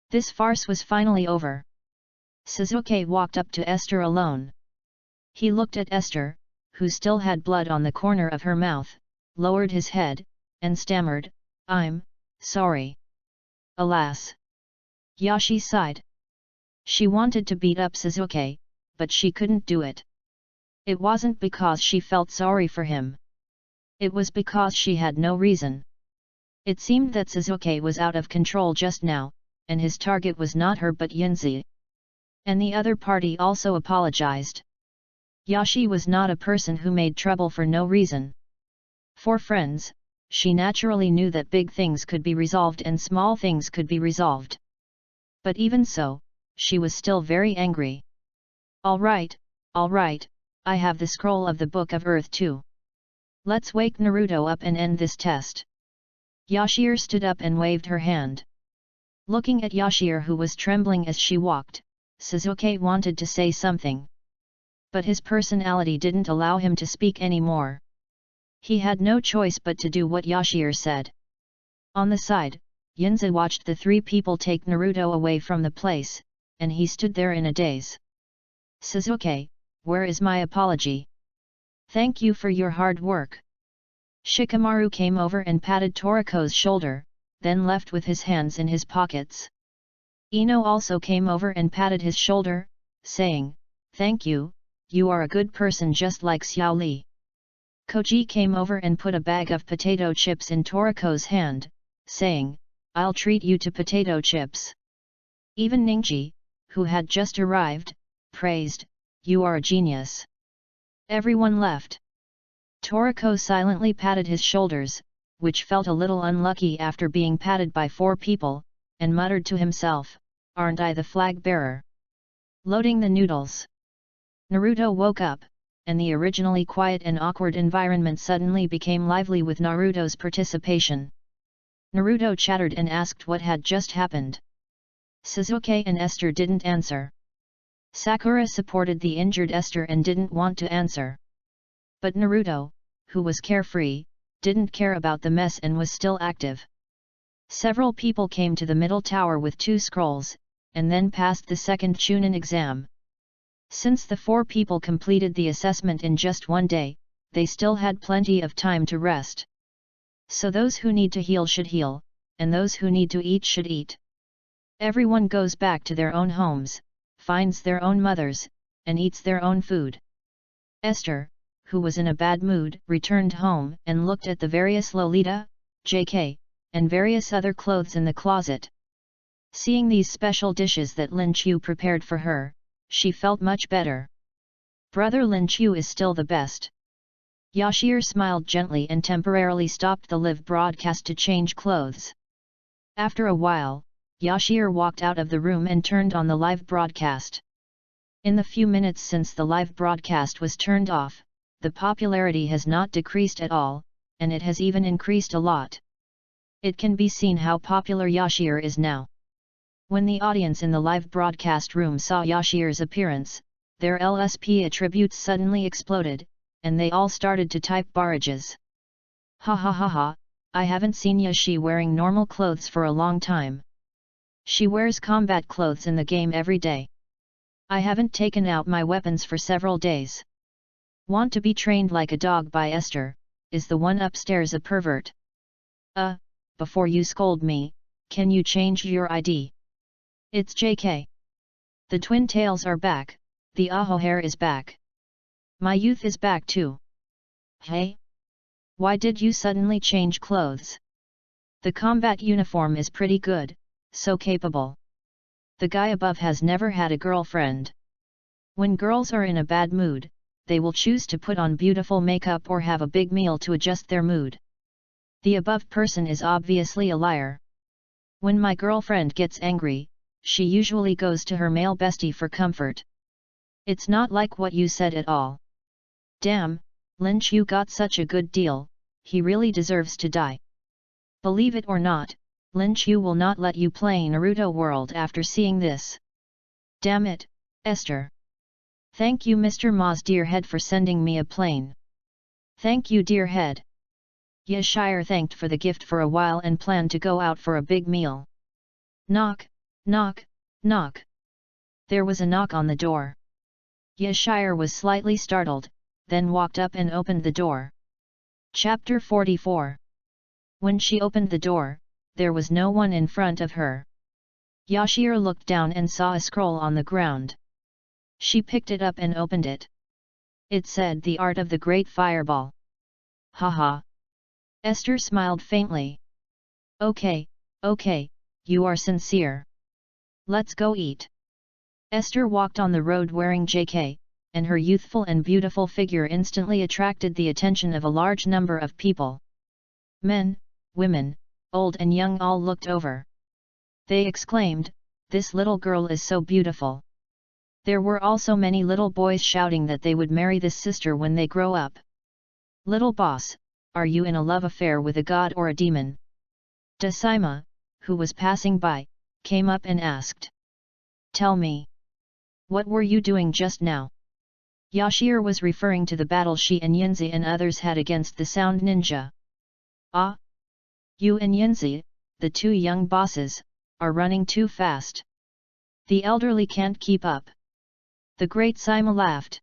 This farce was finally over. Sasuke walked up to Esther alone. He looked at Esther, who still had blood on the corner of her mouth, lowered his head, and stammered, "I'm sorry." Alas! Yashi sighed. She wanted to beat up Sasuke, but she couldn't do it. It wasn't because she felt sorry for him. It was because she had no reason. It seemed that Sasuke was out of control just now, and his target was not her but Yunzi. And the other party also apologized. Yashi was not a person who made trouble for no reason. For friends, she naturally knew that big things could be resolved and small things could be resolved. But even so, she was still very angry. All right, I have the scroll of the Book of Earth too. Let's wake Naruto up and end this test." Yashir stood up and waved her hand. Looking at Yashir, who was trembling as she walked, Sasuke wanted to say something. But his personality didn't allow him to speak anymore. He had no choice but to do what Yashir said. On the side, Yunzi watched the three people take Naruto away from the place, and he stood there in a daze. "Sasuke, where is my apology? Thank you for your hard work." Shikamaru came over and patted Toriko's shoulder, then left with his hands in his pockets. Ino also came over and patted his shoulder, saying, "Thank you, you are a good person just like Xiao Li." Koji came over and put a bag of potato chips in Toriko's hand, saying, "I'll treat you to potato chips." Even Ningji, who had just arrived, praised, "You are a genius." Everyone left. Toriko silently patted his shoulders, which felt a little unlucky after being patted by 4 people, and muttered to himself, "Aren't I the flag bearer?" Loading the noodles. Naruto woke up, and the originally quiet and awkward environment suddenly became lively with Naruto's participation. Naruto chattered and asked what had just happened. Sasuke and Esther didn't answer. Sakura supported the injured Esther and didn't want to answer. But Naruto, who was carefree, didn't care about the mess and was still active. Several people came to the middle tower with 2 scrolls, and then passed the second Chunin exam. Since the 4 people completed the assessment in just one day, they still had plenty of time to rest. So those who need to heal should heal, and those who need to eat should eat. Everyone goes back to their own homes, finds their own mothers, and eats their own food. Esther, who was in a bad mood, returned home and looked at the various Lolita, JK, and various other clothes in the closet. Seeing these special dishes that Lin Chu prepared for her, she felt much better. Brother Lin Chu is still the best. Yashir smiled gently and temporarily stopped the live broadcast to change clothes. After a while, Yashir walked out of the room and turned on the live broadcast. In the few minutes since the live broadcast was turned off, the popularity has not decreased at all, and it has even increased a lot. It can be seen how popular Yashir is now. When the audience in the live broadcast room saw Yashir's appearance, their LSP attributes suddenly exploded, and they all started to type barrages. "Ha ha ha ha, I haven't seen Yashi wearing normal clothes for a long time. She wears combat clothes in the game every day. I haven't taken out my weapons for several days. Want to be trained like a dog by Esther, is the one upstairs a pervert? Before you scold me, can you change your ID? It's JK. The twin tails are back, the Aho hair is back. My youth is back too. Hey? Why did you suddenly change clothes? The combat uniform is pretty good, so capable. The guy above has never had a girlfriend. When girls are in a bad mood, they will choose to put on beautiful makeup or have a big meal to adjust their mood. The above person is obviously a liar. When my girlfriend gets angry, she usually goes to her male bestie for comfort. It's not like what you said at all. Damn, Lynch, you got such a good deal, he really deserves to die. Believe it or not, Lynch, you will not let you play Naruto World after seeing this. Damn it, Esther. Thank you Mr. Ma's dear head for sending me a plane. Thank you dear head. Yashire thanked for the gift for a while and planned to go out for a big meal. Knock, knock, knock. There was a knock on the door. Yashire was slightly startled, then walked up and opened the door. Chapter 44. When she opened the door, there was no one in front of her. Yashire looked down and saw a scroll on the ground. She picked it up and opened it. It said The Art of the Great Fireball. Haha. Esther smiled faintly. Okay, you are sincere. Let's go eat. Esther walked on the road wearing JK, and her youthful and beautiful figure instantly attracted the attention of a large number of people. Men, women, old and young all looked over. They exclaimed, "This little girl is so beautiful." There were also many little boys shouting that they would marry this sister when they grow up. "Little boss, are you in a love affair with a god or a demon?" Decima, who was passing by, came up and asked. "Tell me. What were you doing just now?" Yashire was referring to the battle she and Yinzi and others had against the Sound Ninja. "Ah! You and Yinzi, the two young bosses, are running too fast. The elderly can't keep up." The great Sima laughed.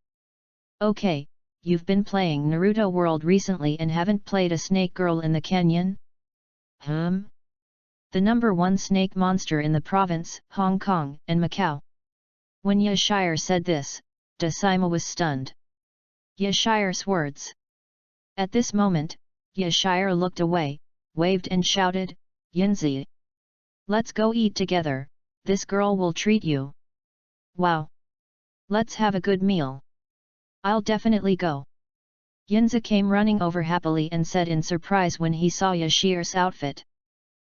"Okay, you've been playing Naruto World recently and haven't played a snake girl in the canyon?" The number one snake monster in the province, Hong Kong and Macau. When Yashire said this, Decima was stunned. Yashire's words. At this moment, Yashire looked away, waved and shouted, "Yinzi! Let's go eat together, this girl will treat you." "Wow! Let's have a good meal. I'll definitely go." Yinzi came running over happily and said in surprise when he saw Yashire's outfit.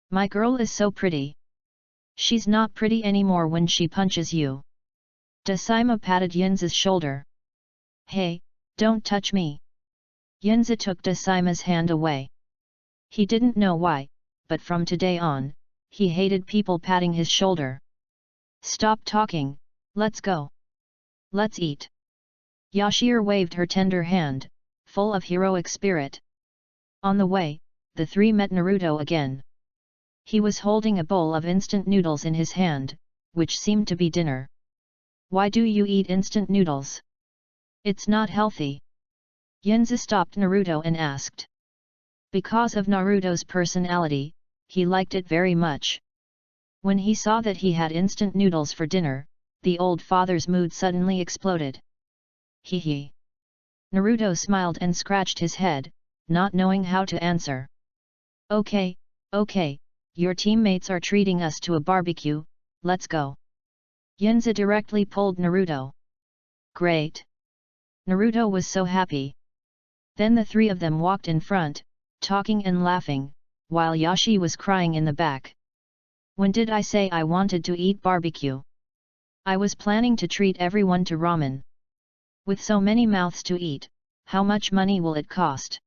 "My girl is so pretty. She's not pretty anymore when she punches you." Decima patted Yinzi's shoulder. "Hey, don't touch me." Yinzi took Decima's hand away. He didn't know why, but from today on, he hated people patting his shoulder. "Stop talking, let's go. Let's eat." Yashire waved her tender hand, full of heroic spirit. On the way, the three met Naruto again. He was holding a bowl of instant noodles in his hand, which seemed to be dinner. "Why do you eat instant noodles? It's not healthy." Yinzi stopped Naruto and asked. Because of Naruto's personality, he liked it very much. When he saw that he had instant noodles for dinner, the old father's mood suddenly exploded. Hee. Naruto smiled and scratched his head, not knowing how to answer. Okay, your teammates are treating us to a barbecue, let's go." Yinzi directly pulled Naruto. Great! Naruto was so happy. Then the three of them walked in front, talking and laughing, while Yashi was crying in the back. "When did I say I wanted to eat barbecue? I was planning to treat everyone to ramen. With so many mouths to eat, how much money will it cost?"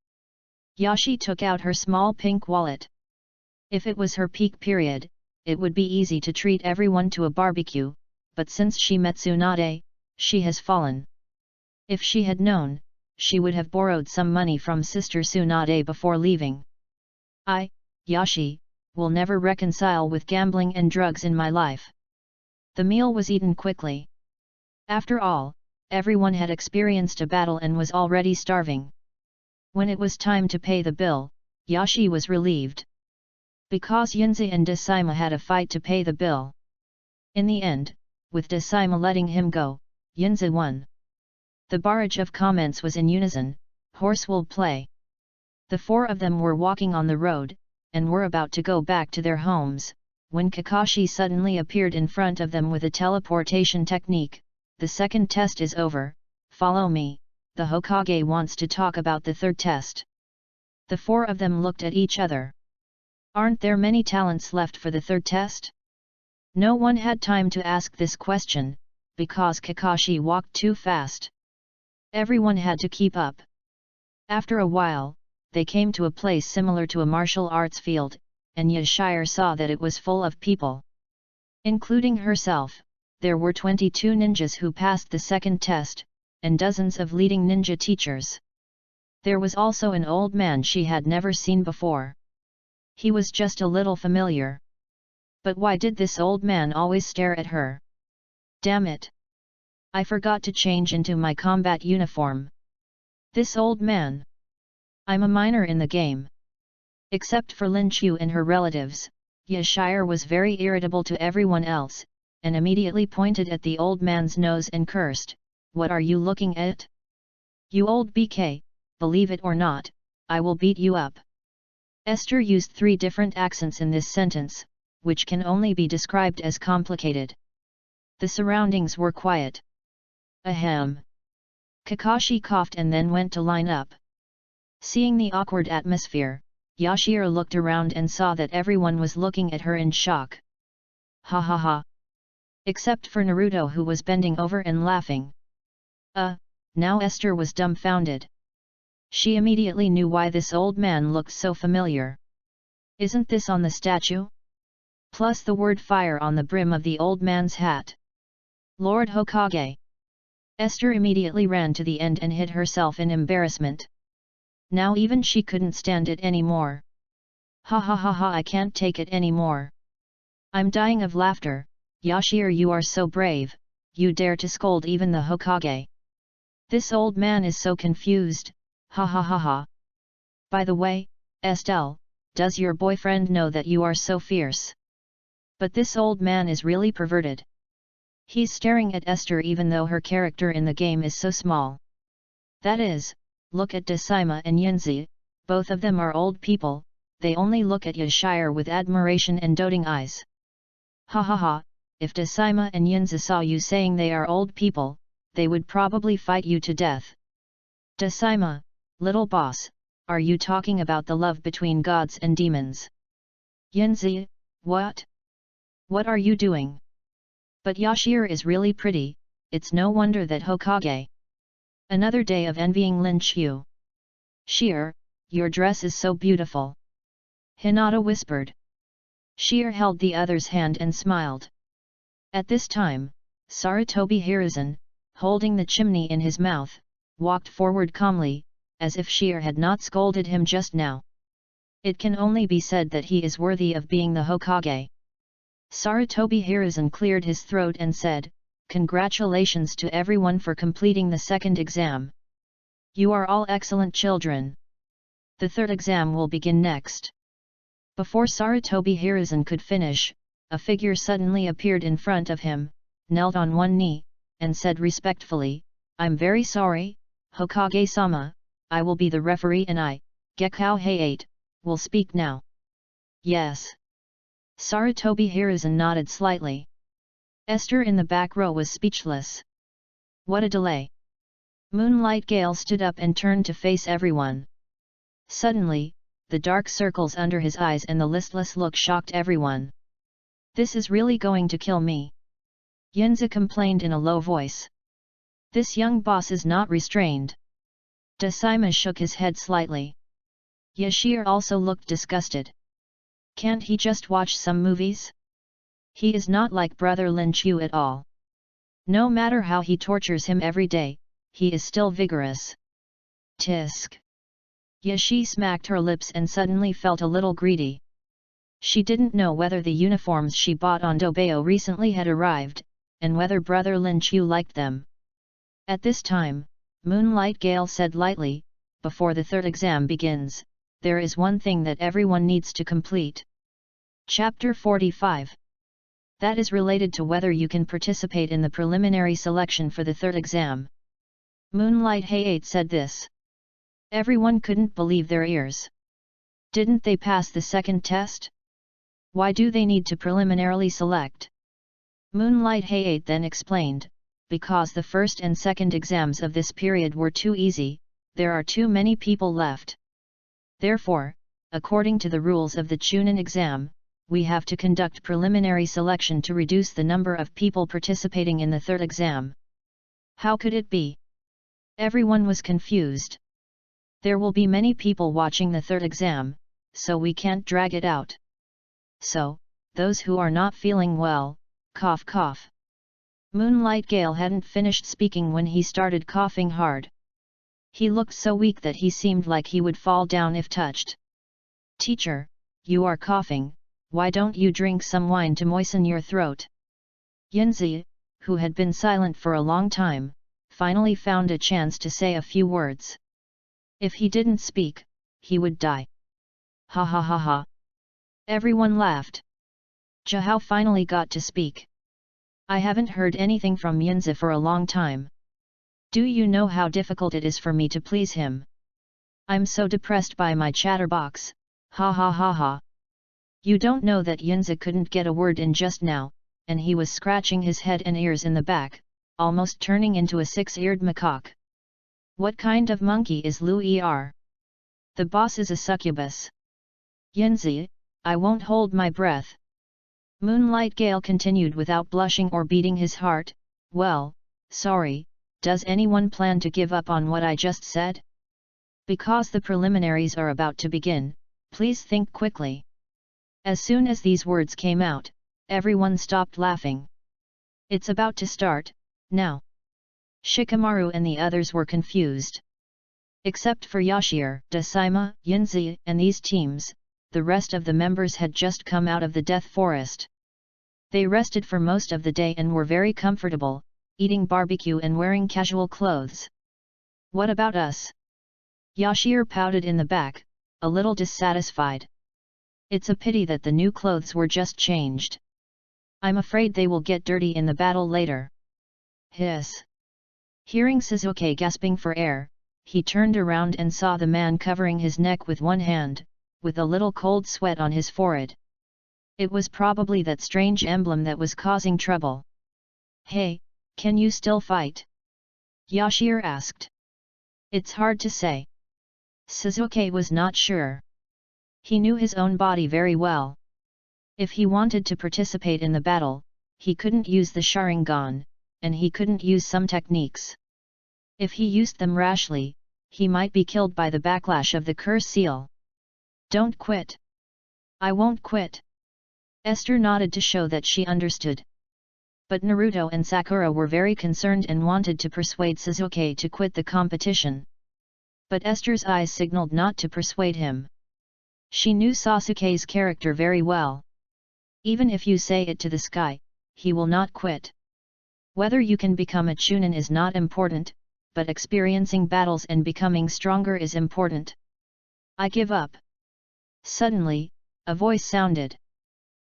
Yashi took out her small pink wallet. If it was her peak period, it would be easy to treat everyone to a barbecue, but since she met Tsunade, she has fallen. If she had known, she would have borrowed some money from Sister Tsunade before leaving. "I, Yashi, will never reconcile with gambling and drugs in my life." The meal was eaten quickly. After all, everyone had experienced a battle and was already starving. When it was time to pay the bill, Yashi was relieved. Because Yinzi and Decima had a fight to pay the bill. In the end, with Decima letting him go, Yinzi won. The barrage of comments was in unison, "Horse will play." The four of them were walking on the road, and were about to go back to their homes, when Kakashi suddenly appeared in front of them with a teleportation technique. "The second test is over, follow me, the Hokage wants to talk about the third test." The four of them looked at each other. Aren't there many talents left for the third test? No one had time to ask this question, because Kakashi walked too fast. Everyone had to keep up. After a while, they came to a place similar to a martial arts field, and Yashire saw that it was full of people. Including herself, there were 22 ninjas who passed the second test, and dozens of leading ninja teachers. There was also an old man she had never seen before. He was just a little familiar. But why did this old man always stare at her? Damn it! I forgot to change into my combat uniform. This old man. I'm a minor in the game. Except for Lin Chu and her relatives, Yashire was very irritable to everyone else, and immediately pointed at the old man's nose and cursed, "What are you looking at? You old BK, believe it or not, I will beat you up." Esther used 3 different accents in this sentence, which can only be described as complicated. The surroundings were quiet. Ahem. Kakashi coughed and then went to line up. Seeing the awkward atmosphere, Yashire looked around and saw that everyone was looking at her in shock. Ha ha ha. Except for Naruto, who was bending over and laughing. Now Esther was dumbfounded. She immediately knew why this old man looked so familiar. Isn't this on the statue? Plus the word fire on the brim of the old man's hat. Lord Hokage. Esther immediately ran to the end and hid herself in embarrassment. Now even she couldn't stand it anymore. Ha ha ha ha, I can't take it anymore. I'm dying of laughter. Yashire, you are so brave, you dare to scold even the Hokage. This old man is so confused, ha ha ha ha. By the way, Estelle, does your boyfriend know that you are so fierce? But this old man is really perverted. He's staring at Esther even though her character in the game is so small. That is, look at Decima and Yunzi, both of them are old people, they only look at Yashire with admiration and doting eyes. Ha ha ha, if Decima and Yunzi saw you saying they are old people, they would probably fight you to death. Decima, little boss, are you talking about the love between gods and demons? Yunzi, what? What are you doing? But Yashire is really pretty, it's no wonder that Hokage. Another day of envying Lin Chu. Shire, your dress is so beautiful. Hinata whispered. Shire held the other's hand and smiled. At this time, Sarutobi Hiruzen, holding the chimney in his mouth, walked forward calmly, as if Shire had not scolded him just now. It can only be said that he is worthy of being the Hokage. Sarutobi Hiruzen cleared his throat and said, "Congratulations to everyone for completing the second exam. You are all excellent children. The third exam will begin next." Before Sarutobi Hiruzen could finish, a figure suddenly appeared in front of him, knelt on one knee, and said respectfully, "I'm very sorry, Hokage-sama, I will be the referee and I, Gekkou Heiate, will speak now." "Yes." Sarutobi Hiruzen nodded slightly. Esther in the back row was speechless. What a delay! Moonlight Gale stood up and turned to face everyone. Suddenly, the dark circles under his eyes and the listless look shocked everyone. "This is really going to kill me," Yunzi complained in a low voice. "This young boss is not restrained." Decima shook his head slightly. Yashire also looked disgusted. Can't he just watch some movies? He is not like brother Lin Chu at all. No matter how he tortures him every day, he is still vigorous. Tisk. Yashi smacked her lips and suddenly felt a little greedy. She didn't know whether the uniforms she bought on Dobayo recently had arrived, and whether brother Lin Chu liked them. At this time, Moonlight Gale said lightly, "Before the third exam begins, there is one thing that everyone needs to complete. Chapter 45. That is related to whether you can participate in the preliminary selection for the third exam." Moonlight Heiate said this. Everyone couldn't believe their ears. Didn't they pass the second test? Why do they need to preliminarily select? Moonlight Heiate then explained, "Because the first and second exams of this period were too easy, there are too many people left. Therefore, according to the rules of the Chunin exam, we have to conduct preliminary selection to reduce the number of people participating in the third exam. How could it be? Everyone was confused. There will be many people watching the third exam, so we can't drag it out. So, those who are not feeling well, cough cough. Moonlight Gale hadn't finished speaking when he started coughing hard. He looked so weak that he seemed like he would fall down if touched. Teacher, you are coughing, why don't you drink some wine to moisten your throat? Yinzi, who had been silent for a long time, finally found a chance to say a few words. If he didn't speak, he would die. Ha ha ha ha. Everyone laughed. Zhao finally got to speak. I haven't heard anything from Yinzi for a long time. Do you know how difficult it is for me to please him? I'm so depressed by my chatterbox, ha ha ha ha. You don't know that Yinzi couldn't get a word in just now, and he was scratching his head and ears in the back, almost turning into a six-eared macaque. What kind of monkey is Lu Er? The boss is a succubus. Yinzi, I won't hold my breath. Moonlight Gale continued without blushing or beating his heart. Well, sorry, does anyone plan to give up on what I just said? Because the preliminaries are about to begin, please think quickly. As soon as these words came out, everyone stopped laughing. It's about to start, now. Shikamaru and the others were confused. Except for Yashir, Dasaima, Yinzi, and these teams, the rest of the members had just come out of the Death Forest. They rested for most of the day and were very comfortable, eating barbecue and wearing casual clothes. What about us? Yashir pouted in the back, a little dissatisfied. It's a pity that the new clothes were just changed. I'm afraid they will get dirty in the battle later. Hiss. Hearing Suzuki gasping for air, he turned around and saw the man covering his neck with one hand, with a little cold sweat on his forehead. It was probably that strange emblem that was causing trouble. Hey, can you still fight? Yashir asked. It's hard to say. Suzuki was not sure. He knew his own body very well. If he wanted to participate in the battle, he couldn't use the Sharingan, and he couldn't use some techniques. If he used them rashly, he might be killed by the backlash of the curse seal. Don't quit. I won't quit. Esther nodded to show that she understood. But Naruto and Sakura were very concerned and wanted to persuade Suzuki to quit the competition. But Esther's eyes signaled not to persuade him. She knew Sasuke's character very well. Even if you say it to the sky, he will not quit. Whether you can become a Chunin is not important, but experiencing battles and becoming stronger is important. I give up. Suddenly, a voice sounded.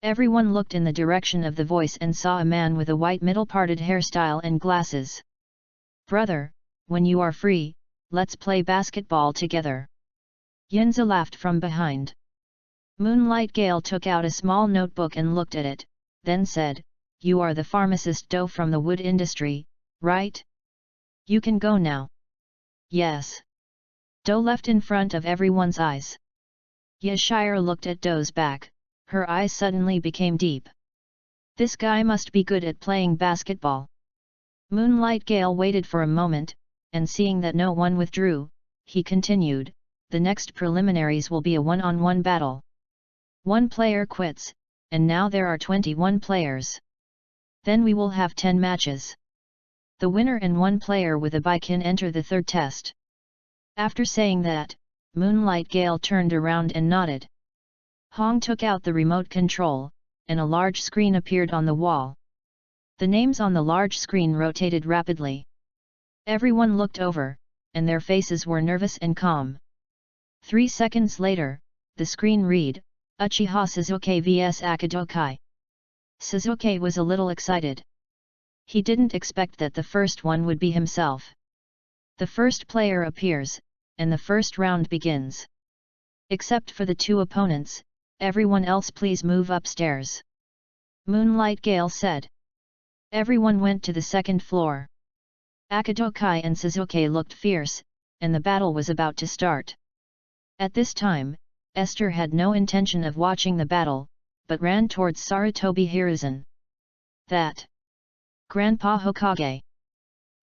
Everyone looked in the direction of the voice and saw a man with a white middle-parted hairstyle and glasses. Brother, when you are free, let's play basketball together. Yinzi laughed from behind. Moonlight Gale took out a small notebook and looked at it, then said, You are the pharmacist Do from the wood industry, right? You can go now. Yes. Do left in front of everyone's eyes. Yashir looked at Do's back, her eyes suddenly became deep. This guy must be good at playing basketball. Moonlight Gale waited for a moment, and seeing that no one withdrew, he continued, the next preliminaries will be a one-on-one battle. One player quits, and now there are 21 players. Then we will have 10 matches. The winner and one player with a bye can enter the third test. After saying that, Moonlight Gale turned around and nodded. Hong took out the remote control, and a large screen appeared on the wall. The names on the large screen rotated rapidly. Everyone looked over, and their faces were nervous and calm. 3 seconds later, the screen read, Uchiha Suzuki vs Akadokai. Suzuki was a little excited. He didn't expect that the first one would be himself. The first player appears, and the first round begins. Except for the two opponents, everyone else please move upstairs. Moonlight Gale said. Everyone went to the second floor. Akadokai and Suzuki looked fierce, and the battle was about to start. At this time, Esther had no intention of watching the battle, but ran towards Sarutobi Hiruzen. That! Grandpa Hokage!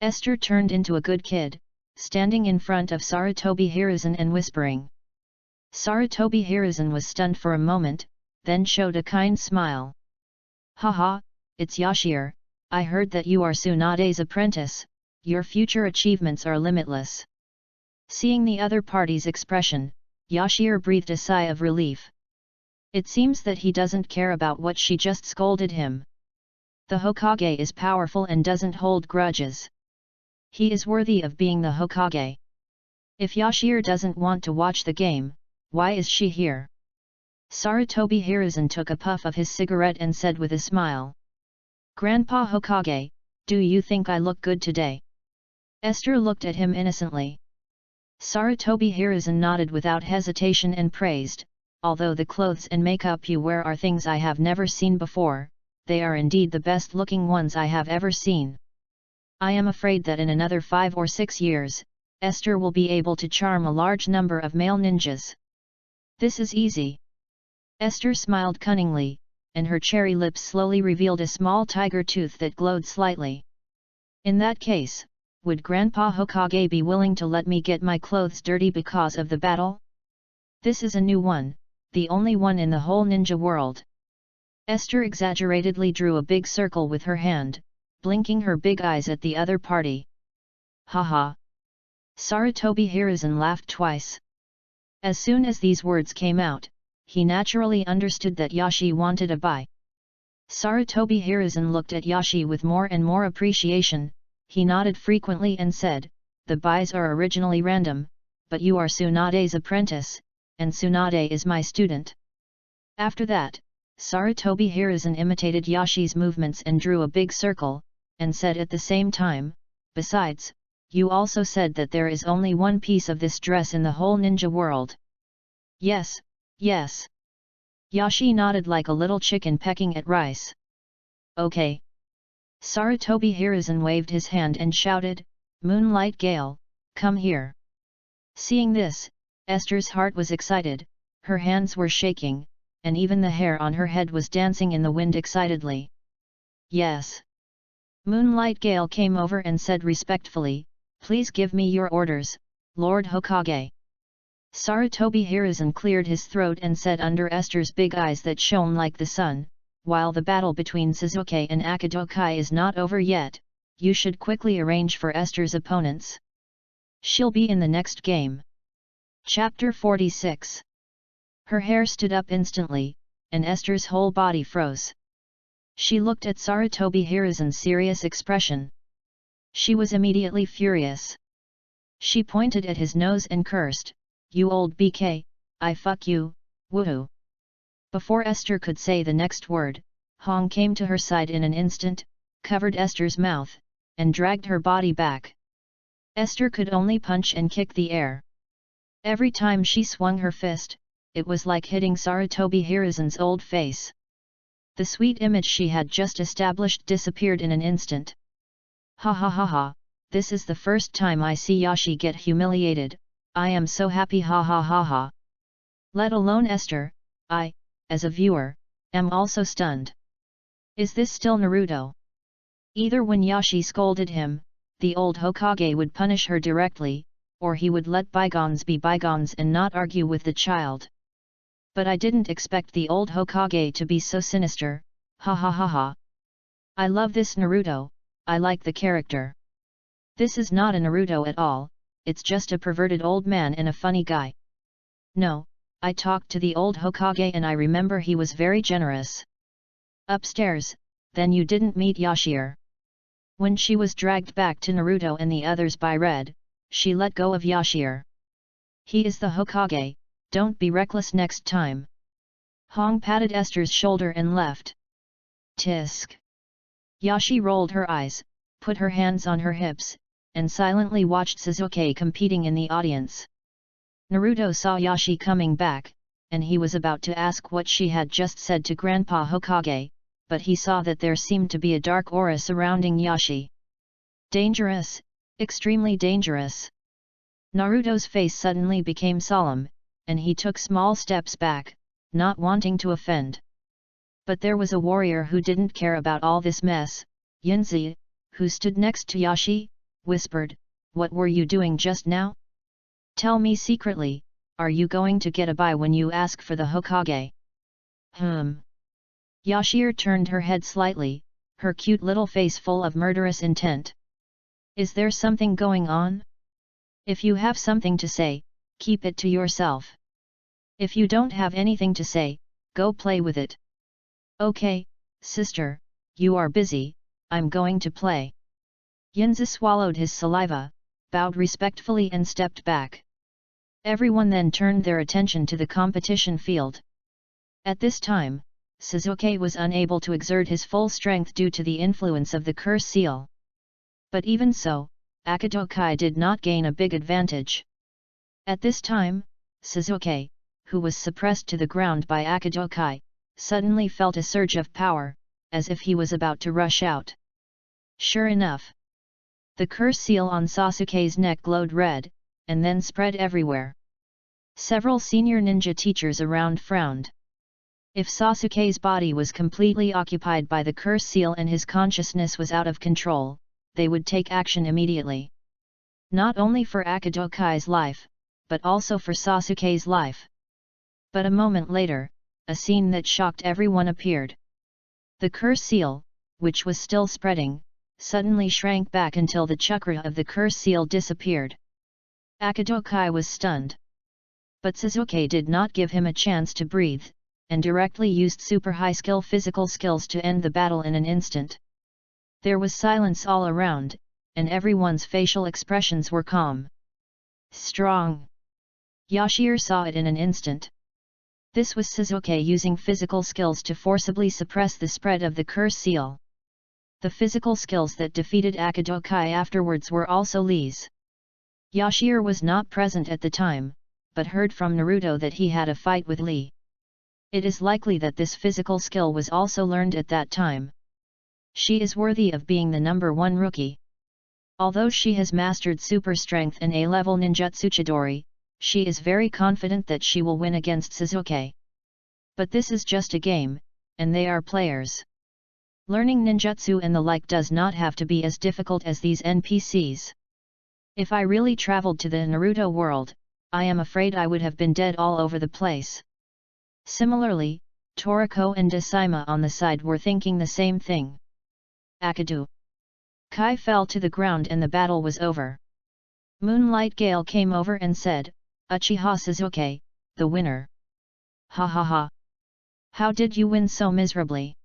Esther turned into a good kid, standing in front of Sarutobi Hiruzen and whispering. Sarutobi Hiruzen was stunned for a moment, then showed a kind smile. Haha, it's Yashir, I heard that you are Tsunade's apprentice, your future achievements are limitless. Seeing the other party's expression, Yashir breathed a sigh of relief. It seems that he doesn't care about what she just scolded him. The Hokage is powerful and doesn't hold grudges. He is worthy of being the Hokage. If Yashir doesn't want to watch the game, why is she here? Sarutobi Hiruzen took a puff of his cigarette and said with a smile. Grandpa Hokage, do you think I look good today? Esther looked at him innocently. Sarutobi Hiruzen nodded without hesitation and praised, although the clothes and makeup you wear are things I have never seen before, they are indeed the best looking ones I have ever seen. I am afraid that in another 5 or 6 years, Esther will be able to charm a large number of male ninjas. This is easy. Esther smiled cunningly, and her cherry lips slowly revealed a small tiger tooth that glowed slightly. In that case, would Grandpa Hokage be willing to let me get my clothes dirty because of the battle? This is a new one, the only one in the whole ninja world. Esther exaggeratedly drew a big circle with her hand, blinking her big eyes at the other party. Haha! Sarutobi Hiruzen laughed twice. As soon as these words came out, he naturally understood that Yashi wanted a buy. Sarutobi Hiruzen looked at Yashi with more and more appreciation, he nodded frequently and said, the buys are originally random, but you are Tsunade's apprentice, and Tsunade is my student. After that, Sarutobi Hiruzen imitated Yashi's movements and drew a big circle, and said at the same time, besides, you also said that there is only one piece of this dress in the whole ninja world. Yes, yes. Yashi nodded like a little chicken pecking at rice. Okay. Sarutobi Hiruzen waved his hand and shouted, Moonlight Gale, come here. Seeing this, Esther's heart was excited, her hands were shaking, and even the hair on her head was dancing in the wind excitedly. Yes. Moonlight Gale came over and said respectfully, please give me your orders, Lord Hokage. Sarutobi Hiruzen cleared his throat and said under Esther's big eyes that shone like the sun, while the battle between Sasuke and Akadokai is not over yet, you should quickly arrange for Esther's opponents. She'll be in the next game. Chapter 46. Her hair stood up instantly, and Esther's whole body froze. She looked at Sarutobi Hiruzen's serious expression. She was immediately furious. She pointed at his nose and cursed, you old BK, I fuck you, woohoo. Before Esther could say the next word, Hong came to her side in an instant, covered Esther's mouth, and dragged her body back. Esther could only punch and kick the air. Every time she swung her fist, it was like hitting Sarutobi Hiruzen's old face. The sweet image she had just established disappeared in an instant. Ha ha ha ha, this is the first time I see Yashi get humiliated, I am so happy ha ha ha ha. Let alone Esther, I, as a viewer, am also stunned. Is this still Naruto? Either when Yashi scolded him, the old Hokage would punish her directly, or he would let bygones be bygones and not argue with the child. But I didn't expect the old Hokage to be so sinister, ha ha ha ha. I love this Naruto, I like the character. This is not a Naruto at all, it's just a perverted old man and a funny guy. No, I talked to the old Hokage and I remember he was very generous. Upstairs, then you didn't meet Yashir. When she was dragged back to Naruto and the others by Red, she let go of Yashir. He is the Hokage, don't be reckless next time. Hong patted Esther's shoulder and left. Tisk. Yashi rolled her eyes, put her hands on her hips, and silently watched Sasuke competing in the audience. Naruto saw Yashi coming back, and he was about to ask what she had just said to Grandpa Hokage, but he saw that there seemed to be a dark aura surrounding Yashi. Dangerous, extremely dangerous. Naruto's face suddenly became solemn, and he took small steps back, not wanting to offend. But there was a warrior who didn't care about all this mess. Yunzi, who stood next to Yashi, whispered, "What were you doing just now? Tell me secretly, are you going to get a bye when you ask for the Hokage?" Yashir turned her head slightly, her cute little face full of murderous intent. "Is there something going on? If you have something to say, keep it to yourself. If you don't have anything to say, go play with it." "Okay, sister, you are busy, I'm going to play." Yunzi swallowed his saliva, bowed respectfully and stepped back. Everyone then turned their attention to the competition field. At this time, Suzuki was unable to exert his full strength due to the influence of the curse seal. But even so, Akadokai did not gain a big advantage. At this time, Suzuki, who was suppressed to the ground by Akadokai, suddenly felt a surge of power, as if he was about to rush out. Sure enough, the curse seal on Sasuke's neck glowed red, and then spread everywhere. Several senior ninja teachers around frowned. If Sasuke's body was completely occupied by the curse seal and his consciousness was out of control, they would take action immediately. Not only for Akadokai's life, but also for Sasuke's life. But a moment later, a scene that shocked everyone appeared. The curse seal, which was still spreading, suddenly shrank back until the chakra of the curse seal disappeared. Akadokai was stunned. But Suzuki did not give him a chance to breathe, and directly used super high-skill physical skills to end the battle in an instant. There was silence all around, and everyone's facial expressions were calm. Strong. Yashir saw it in an instant. This was Suzuki using physical skills to forcibly suppress the spread of the curse seal. The physical skills that defeated Akadokai afterwards were also Lee's. Yashir was not present at the time, but heard from Naruto that he had a fight with Lee. It is likely that this physical skill was also learned at that time. She is worthy of being the #1 rookie. Although she has mastered super strength and A-level ninjutsu Chidori, she is very confident that she will win against Suzuki. But this is just a game, and they are players. Learning ninjutsu and the like does not have to be as difficult as these NPCs. If I really traveled to the Naruto world, I am afraid I would have been dead all over the place. Similarly, Toriko and Decima on the side were thinking the same thing. Akadu Kai fell to the ground and the battle was over. Moonlight Gale came over and said, "Uchiha Suzuki, the winner." "Ha ha ha! How did you win so miserably?"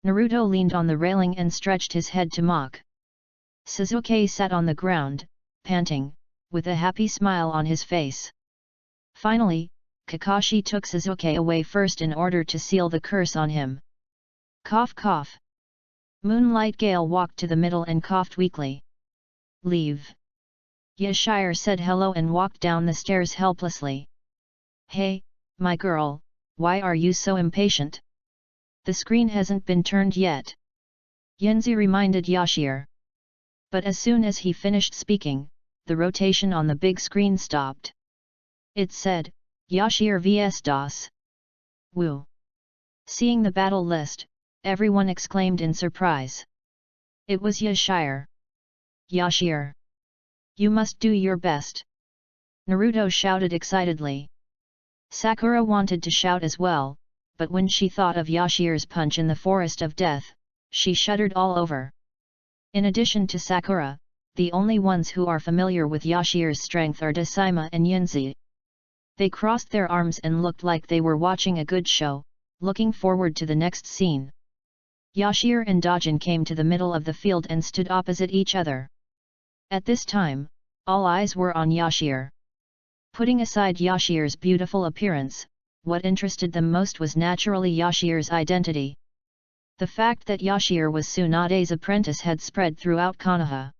Naruto leaned on the railing and stretched his head to mock. Suzuki sat on the ground, panting, with a happy smile on his face. Finally, Kakashi took Suzuki away first in order to seal the curse on him. Cough cough. Moonlight Gale walked to the middle and coughed weakly. "Leave." Yashir said hello and walked down the stairs helplessly. "Hey, my girl, why are you so impatient? The screen hasn't been turned yet." Yunzi reminded Yashir. But as soon as he finished speaking, the rotation on the big screen stopped. It said, Yashir vs DOS. Woo! Seeing the battle list, everyone exclaimed in surprise. It was Yashir. "Yashir! You must do your best!" Naruto shouted excitedly. Sakura wanted to shout as well, but when she thought of Yashir's punch in the Forest of Death, she shuddered all over. In addition to Sakura, the only ones who are familiar with Yashir's strength are Decima and Yunzi. They crossed their arms and looked like they were watching a good show, looking forward to the next scene. Yashir and Dojin came to the middle of the field and stood opposite each other. At this time, all eyes were on Yashir. Putting aside Yashir's beautiful appearance, what interested them most was naturally Yashir's identity. The fact that Yashir was Tsunade's apprentice had spread throughout Konoha.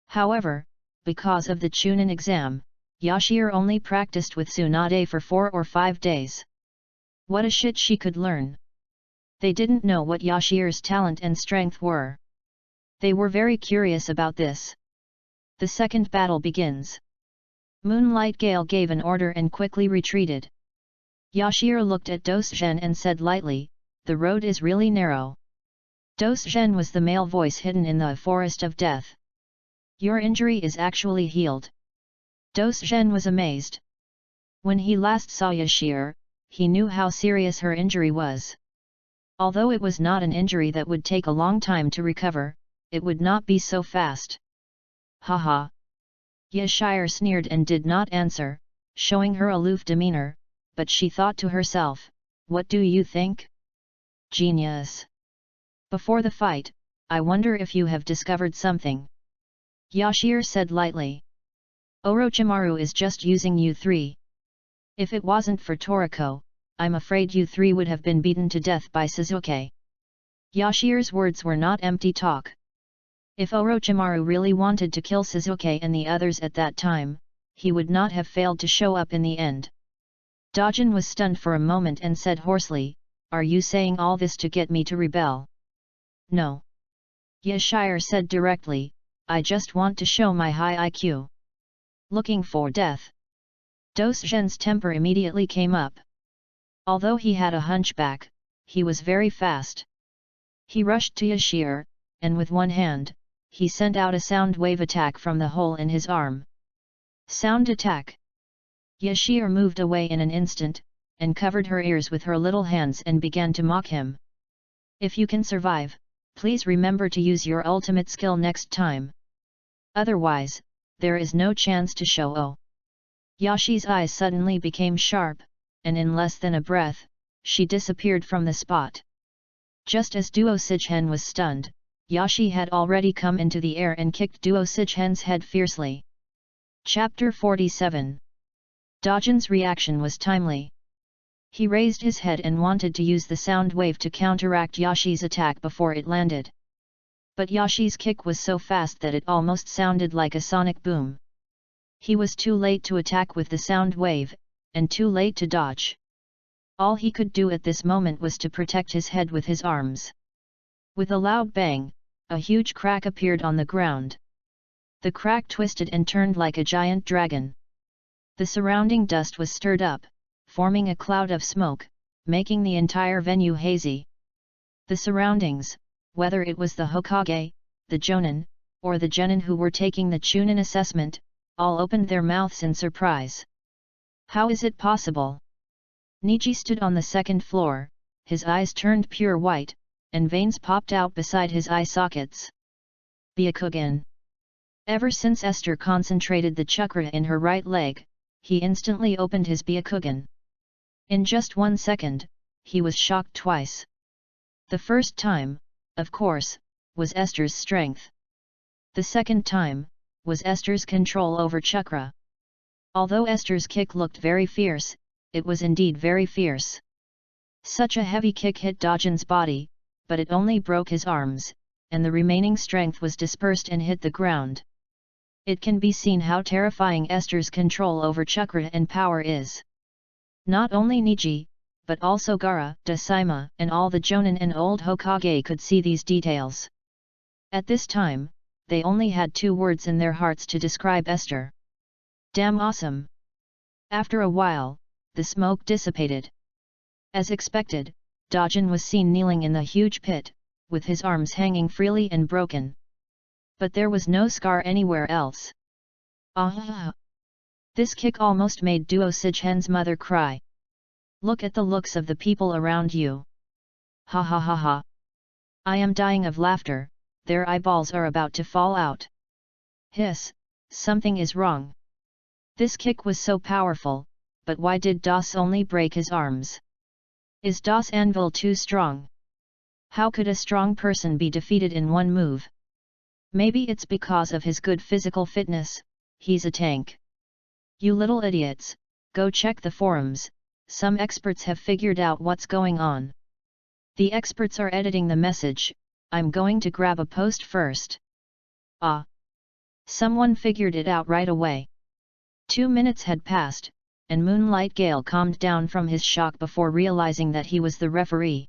However, because of the Chunin exam, Yashir only practiced with Tsunade for 4 or 5 days. What a shit she could learn! They didn't know what Yashir's talent and strength were. They were very curious about this. The second battle begins. Moonlight Gale gave an order and quickly retreated. Yashir looked at Dosgen and said lightly, "The road is really narrow." Dosgen was the male voice hidden in the forest of death. "Your injury is actually healed." Dosgen was amazed. When he last saw Yashir, he knew how serious her injury was. Although it was not an injury that would take a long time to recover, it would not be so fast. "Haha." Yashir sneered and did not answer, showing her aloof demeanor, but she thought to herself, "What do you think? Genius. Before the fight, I wonder if you have discovered something." Yashir said lightly. "Orochimaru is just using you three. If it wasn't for Toriko, I'm afraid you three would have been beaten to death by Sasuke." Yashir's words were not empty talk. If Orochimaru really wanted to kill Sasuke and the others at that time, he would not have failed to show up in the end. Dojin was stunned for a moment and said hoarsely, "Are you saying all this to get me to rebel?" "No." Yashir said directly, "I just want to show my high IQ. Looking for death." Dosgen's temper immediately came up. Although he had a hunchback, he was very fast. He rushed to Yashir, and with one hand, he sent out a sound wave attack from the hole in his arm. Sound attack! Yashir moved away in an instant, and covered her ears with her little hands and began to mock him. "If you can survive, please remember to use your ultimate skill next time. Otherwise, there is no chance to show." Oh! Yashi's eyes suddenly became sharp, and in less than a breath, she disappeared from the spot. Just as Duo Shigen was stunned, Yashi had already come into the air and kicked Duo Shigen's head fiercely. Chapter 47. Dojin's reaction was timely. He raised his head and wanted to use the sound wave to counteract Yashi's attack before it landed. But Yashi's kick was so fast that it almost sounded like a sonic boom. He was too late to attack with the sound wave, and too late to dodge. All he could do at this moment was to protect his head with his arms. With a loud bang, a huge crack appeared on the ground. The crack twisted and turned like a giant dragon. The surrounding dust was stirred up, forming a cloud of smoke, making the entire venue hazy. The surroundings, whether it was the Hokage, the Jonin, or the Genin who were taking the Chunin assessment, all opened their mouths in surprise. How is it possible? Niji stood on the second floor, his eyes turned pure white, and veins popped out beside his eye sockets. Byakugan. Ever since Esther concentrated the chakra in her right leg, he instantly opened his Byakugan. In just 1 second, he was shocked twice. The first time, of course, was Esther's strength. The second time, was Esther's control over chakra. Although Esther's kick looked very fierce, it was indeed very fierce. Such a heavy kick hit Dojin's body, but it only broke his arms, and the remaining strength was dispersed and hit the ground. It can be seen how terrifying Esther's control over chakra and power is. Not only Niji, but also Gaara, Dasaima, and all the Jonin and old Hokage could see these details. At this time, they only had 2 words in their hearts to describe Esther. Damn awesome! After a while, the smoke dissipated. As expected, Dojin was seen kneeling in the huge pit, with his arms hanging freely and broken. But there was no scar anywhere else. Ah! This kick almost made Duo Shigen's mother cry. Look at the looks of the people around you. Ha ha ha ha. I am dying of laughter, their eyeballs are about to fall out. Hiss, something is wrong. This kick was so powerful, but why did Das only break his arms? Is Das Anvil too strong? How could a strong person be defeated in one move? Maybe it's because of his good physical fitness, he's a tank. You little idiots, go check the forums, some experts have figured out what's going on. The experts are editing the message, I'm going to grab a post first. Ah! Someone figured it out right away. 2 minutes had passed, and Moonlight Gale calmed down from his shock before realizing that he was the referee.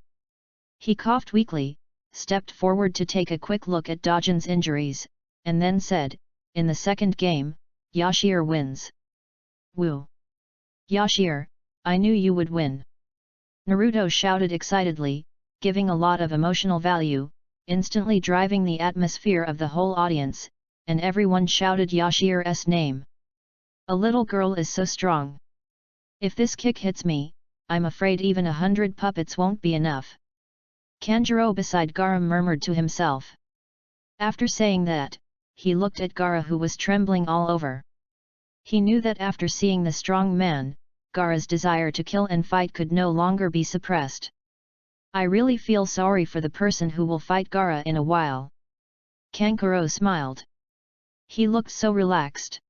He coughed weakly, stepped forward to take a quick look at Dojin's injuries, and then said, "In the second game, Yashir wins." Woo! Yashir, I knew you would win! Naruto shouted excitedly, giving a lot of emotional value, instantly driving the atmosphere of the whole audience, and everyone shouted Yashir's name. A little girl is so strong. If this kick hits me, I'm afraid even 100 puppets won't be enough. Kanjuro beside Gaara murmured to himself. After saying that, he looked at Gaara who was trembling all over. He knew that after seeing the strong man, Gaara's desire to kill and fight could no longer be suppressed. I really feel sorry for the person who will fight Gaara in a while. Kankuro smiled. He looked so relaxed.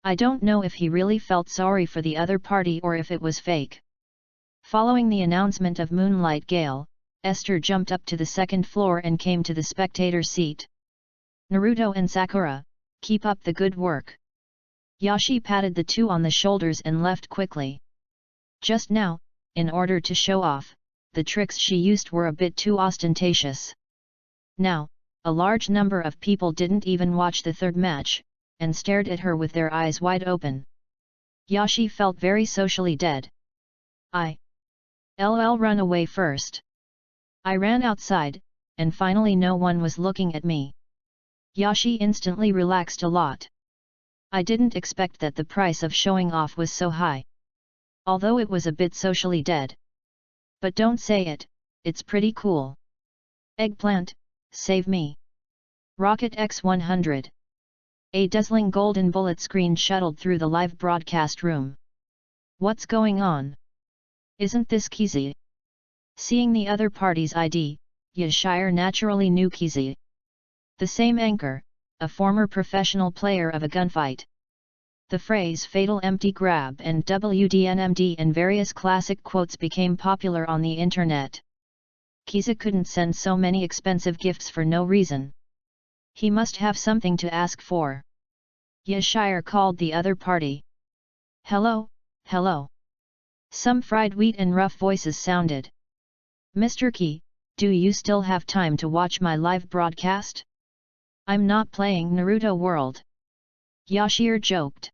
I don't know if he really felt sorry for the other party or if it was fake. Following the announcement of Moonlight Gale, Esther jumped up to the second floor and came to the spectator seat. Naruto and Sakura, keep up the good work. Yashi patted the two on the shoulders and left quickly. Just now, in order to show off, the tricks she used were a bit too ostentatious. Now, a large number of people didn't even watch the third match, and stared at her with their eyes wide open. Yashi felt very socially dead. I'll run away first. I ran outside, and finally no one was looking at me. Yashi instantly relaxed a lot. I didn't expect that the price of showing off was so high. Although it was a bit socially dead. But don't say it, it's pretty cool. Eggplant, save me. Rocket X100. A dazzling golden bullet screen shuttled through the live broadcast room. What's going on? Isn't this Kizi? Seeing the other party's ID, Yashir naturally knew Kizi. The same anchor, a former professional player of a gunfight. The phrase fatal empty grab and WDNMD and various classic quotes became popular on the internet. Kiza couldn't send so many expensive gifts for no reason. He must have something to ask for. Yashir called the other party. Hello, hello. Some fried wheat and rough voices sounded. Mr. Ki, do you still have time to watch my live broadcast? I'm not playing Naruto World. Yashir joked.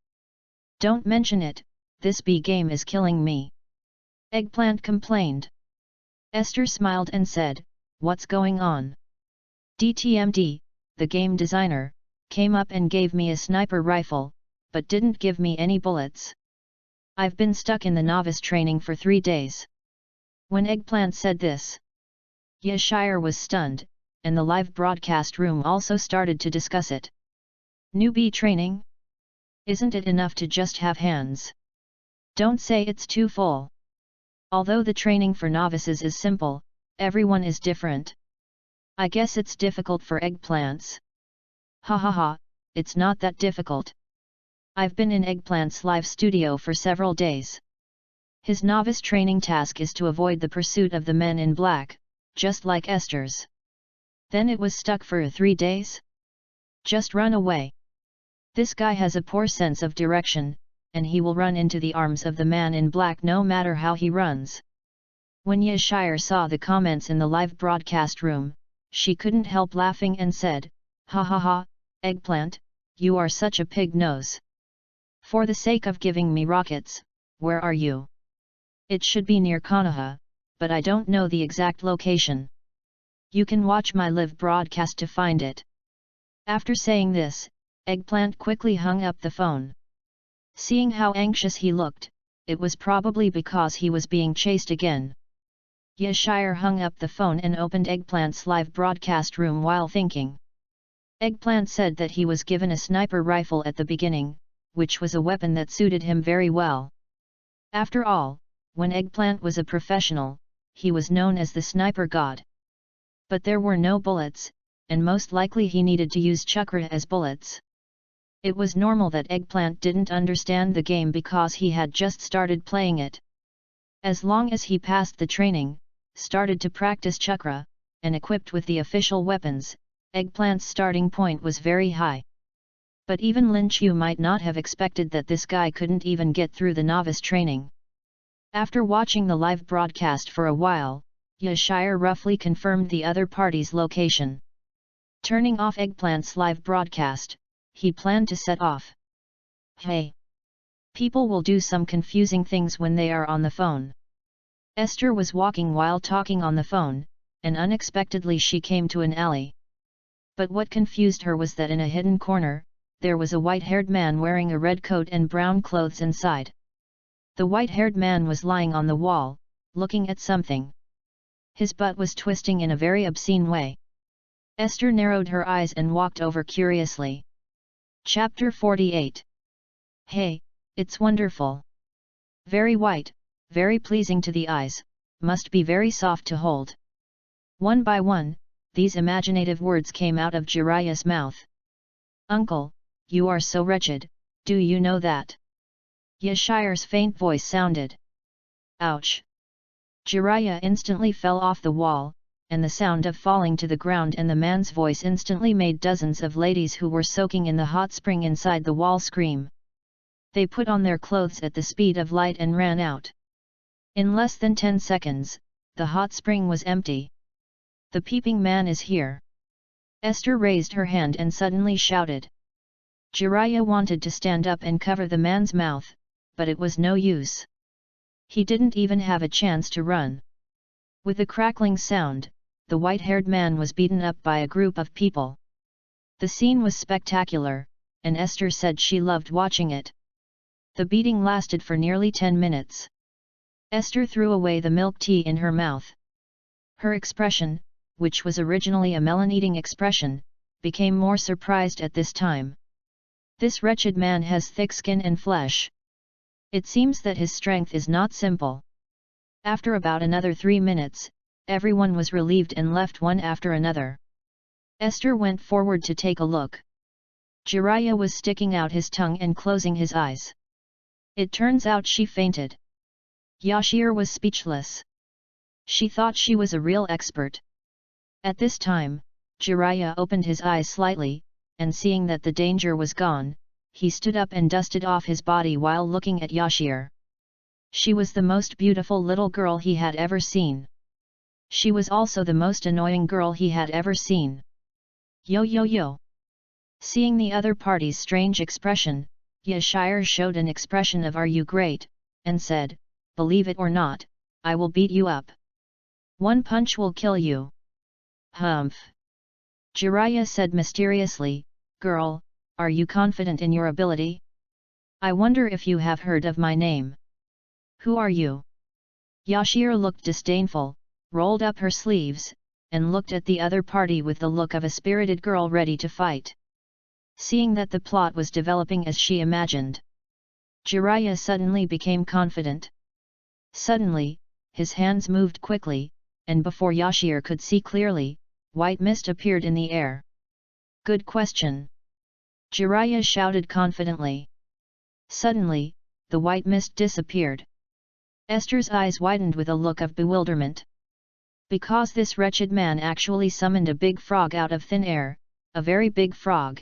Don't mention it, this B game is killing me. Eggplant complained. Esther smiled and said, what's going on? DTMD, the game designer, came up and gave me a sniper rifle, but didn't give me any bullets. I've been stuck in the novice training for 3 days. When Eggplant said this, Yashir was stunned, and the live broadcast room also started to discuss it. Newbie training? Isn't it enough to just have hands? Don't say it's too full. Although the training for novices is simple, everyone is different. I guess it's difficult for eggplants. Ha ha ha, it's not that difficult. I've been in Eggplant's live studio for several days. His novice training task is to avoid the pursuit of the men in black, just like Esther's. Then it was stuck for 3 days? Just run away. This guy has a poor sense of direction, and he will run into the arms of the man in black no matter how he runs. When Yashir saw the comments in the live broadcast room, she couldn't help laughing and said, ha ha ha, Eggplant, you are such a pig nose. For the sake of giving me rockets, where are you? It should be near Konoha, but I don't know the exact location. You can watch my live broadcast to find it. After saying this, Eggplant quickly hung up the phone. Seeing how anxious he looked, it was probably because he was being chased again. Yashir hung up the phone and opened Eggplant's live broadcast room while thinking. Eggplant said that he was given a sniper rifle at the beginning, which was a weapon that suited him very well. After all, when Eggplant was a professional, he was known as the sniper god. But there were no bullets, and most likely he needed to use chakra as bullets. It was normal that Eggplant didn't understand the game because he had just started playing it. As long as he passed the training, started to practice chakra, and equipped with the official weapons, Eggplant's starting point was very high. But even Lin Chu might not have expected that this guy couldn't even get through the novice training. After watching the live broadcast for a while, Yashir roughly confirmed the other party's location. Turning off Eggplant's live broadcast, he planned to set off. Hey! People will do some confusing things when they are on the phone. Esther was walking while talking on the phone, and unexpectedly she came to an alley. But what confused her was that in a hidden corner, there was a white-haired man wearing a red coat and brown clothes inside. The white-haired man was lying on the wall, looking at something. His butt was twisting in a very obscene way. Esther narrowed her eyes and walked over curiously. Chapter 48. Hey, it's wonderful. Very white, very pleasing to the eyes, must be very soft to hold. One by one, these imaginative words came out of Jiraiya's mouth. Uncle, you are so wretched, do you know that? Yashire's faint voice sounded. Ouch! Jiraiya instantly fell off the wall, and the sound of falling to the ground and the man's voice instantly made dozens of ladies who were soaking in the hot spring inside the wall scream. They put on their clothes at the speed of light and ran out. In less than 10 seconds, the hot spring was empty. The peeping man is here. Esther raised her hand and suddenly shouted. Jiraiya wanted to stand up and cover the man's mouth, but it was no use. He didn't even have a chance to run. With a crackling sound, the white-haired man was beaten up by a group of people. The scene was spectacular, and Esther said she loved watching it. The beating lasted for nearly 10 minutes. Esther threw away the milk tea in her mouth. Her expression, which was originally a melon-eating expression, became more surprised at this time. This wretched man has thick skin and flesh. It seems that his strength is not simple. After about another 3 minutes, everyone was relieved and left one after another. Esther went forward to take a look. Jiraiya was sticking out his tongue and closing his eyes. It turns out she fainted. Yashir was speechless. She thought she was a real expert. At this time, Jiraiya opened his eyes slightly, and seeing that the danger was gone, he stood up and dusted off his body while looking at Yashir. She was the most beautiful little girl he had ever seen. She was also the most annoying girl he had ever seen. Yo yo yo! Seeing the other party's strange expression, Yashir showed an expression of "Are you great?" and said, "Believe it or not, I will beat you up. One punch will kill you." Humph! Jiraiya said mysteriously, "Girl, are you confident in your ability? I wonder if you have heard of my name. Who are you?" Yashir looked disdainful, rolled up her sleeves, and looked at the other party with the look of a spirited girl ready to fight. Seeing that the plot was developing as she imagined, Jiraiya suddenly became confident. Suddenly, his hands moved quickly, and before Yashir could see clearly, white mist appeared in the air. "Good question!" Jiraiya shouted confidently. Suddenly, the white mist disappeared. Esther's eyes widened with a look of bewilderment. Because this wretched man actually summoned a big frog out of thin air, a very big frog.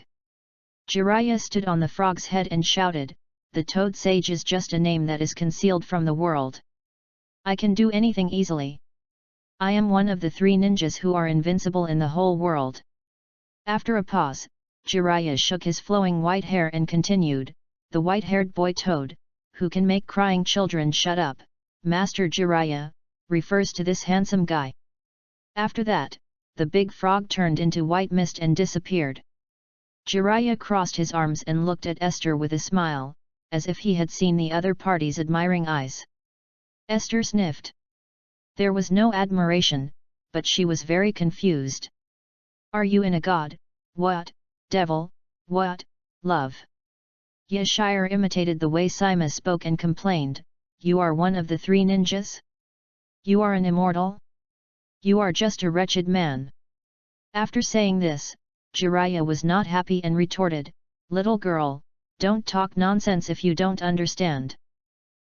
Jiraiya stood on the frog's head and shouted, "The Toad Sage is just a name that is concealed from the world. I can do anything easily. I am one of the 3 ninjas who are invincible in the whole world." After a pause, Jiraiya shook his flowing white hair and continued, "The white-haired boy Toad, who can make crying children shut up, Master Jiraiya, refers to this handsome guy." After that, the big frog turned into white mist and disappeared. Jiraiya crossed his arms and looked at Esther with a smile, as if he had seen the other party's admiring eyes. Esther sniffed. There was no admiration, but she was very confused. "Are you in a god? What, devil, what, love?" Yashir imitated the way Sima spoke and complained, "You are one of the 3 ninjas? You are an immortal? You are just a wretched man." After saying this, Jiraiya was not happy and retorted, "Little girl, don't talk nonsense if you don't understand.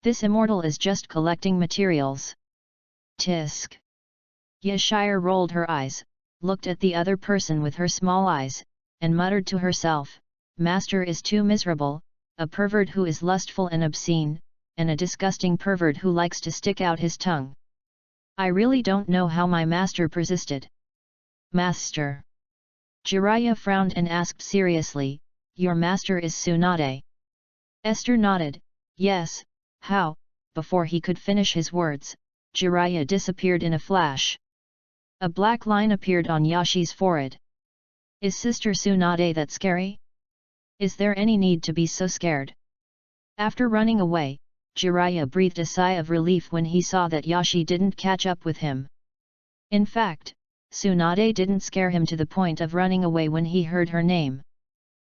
This immortal is just collecting materials." Tisk! Yashir rolled her eyes, looked at the other person with her small eyes, and muttered to herself, "Master is too miserable, a pervert who is lustful and obscene, and a disgusting pervert who likes to stick out his tongue. I really don't know how my master persisted." "Master?" Jiraiya frowned and asked seriously, "Your master is Tsunade?" Esther nodded, Yes, how? Before he could finish his words, Jiraiya disappeared in a flash. A black line appeared on Yashi's forehead. Is Sister Tsunade that scary? Is there any need to be so scared? After running away, Jiraiya breathed a sigh of relief when he saw that Yashi didn't catch up with him. In fact, Tsunade didn't scare him to the point of running away when he heard her name.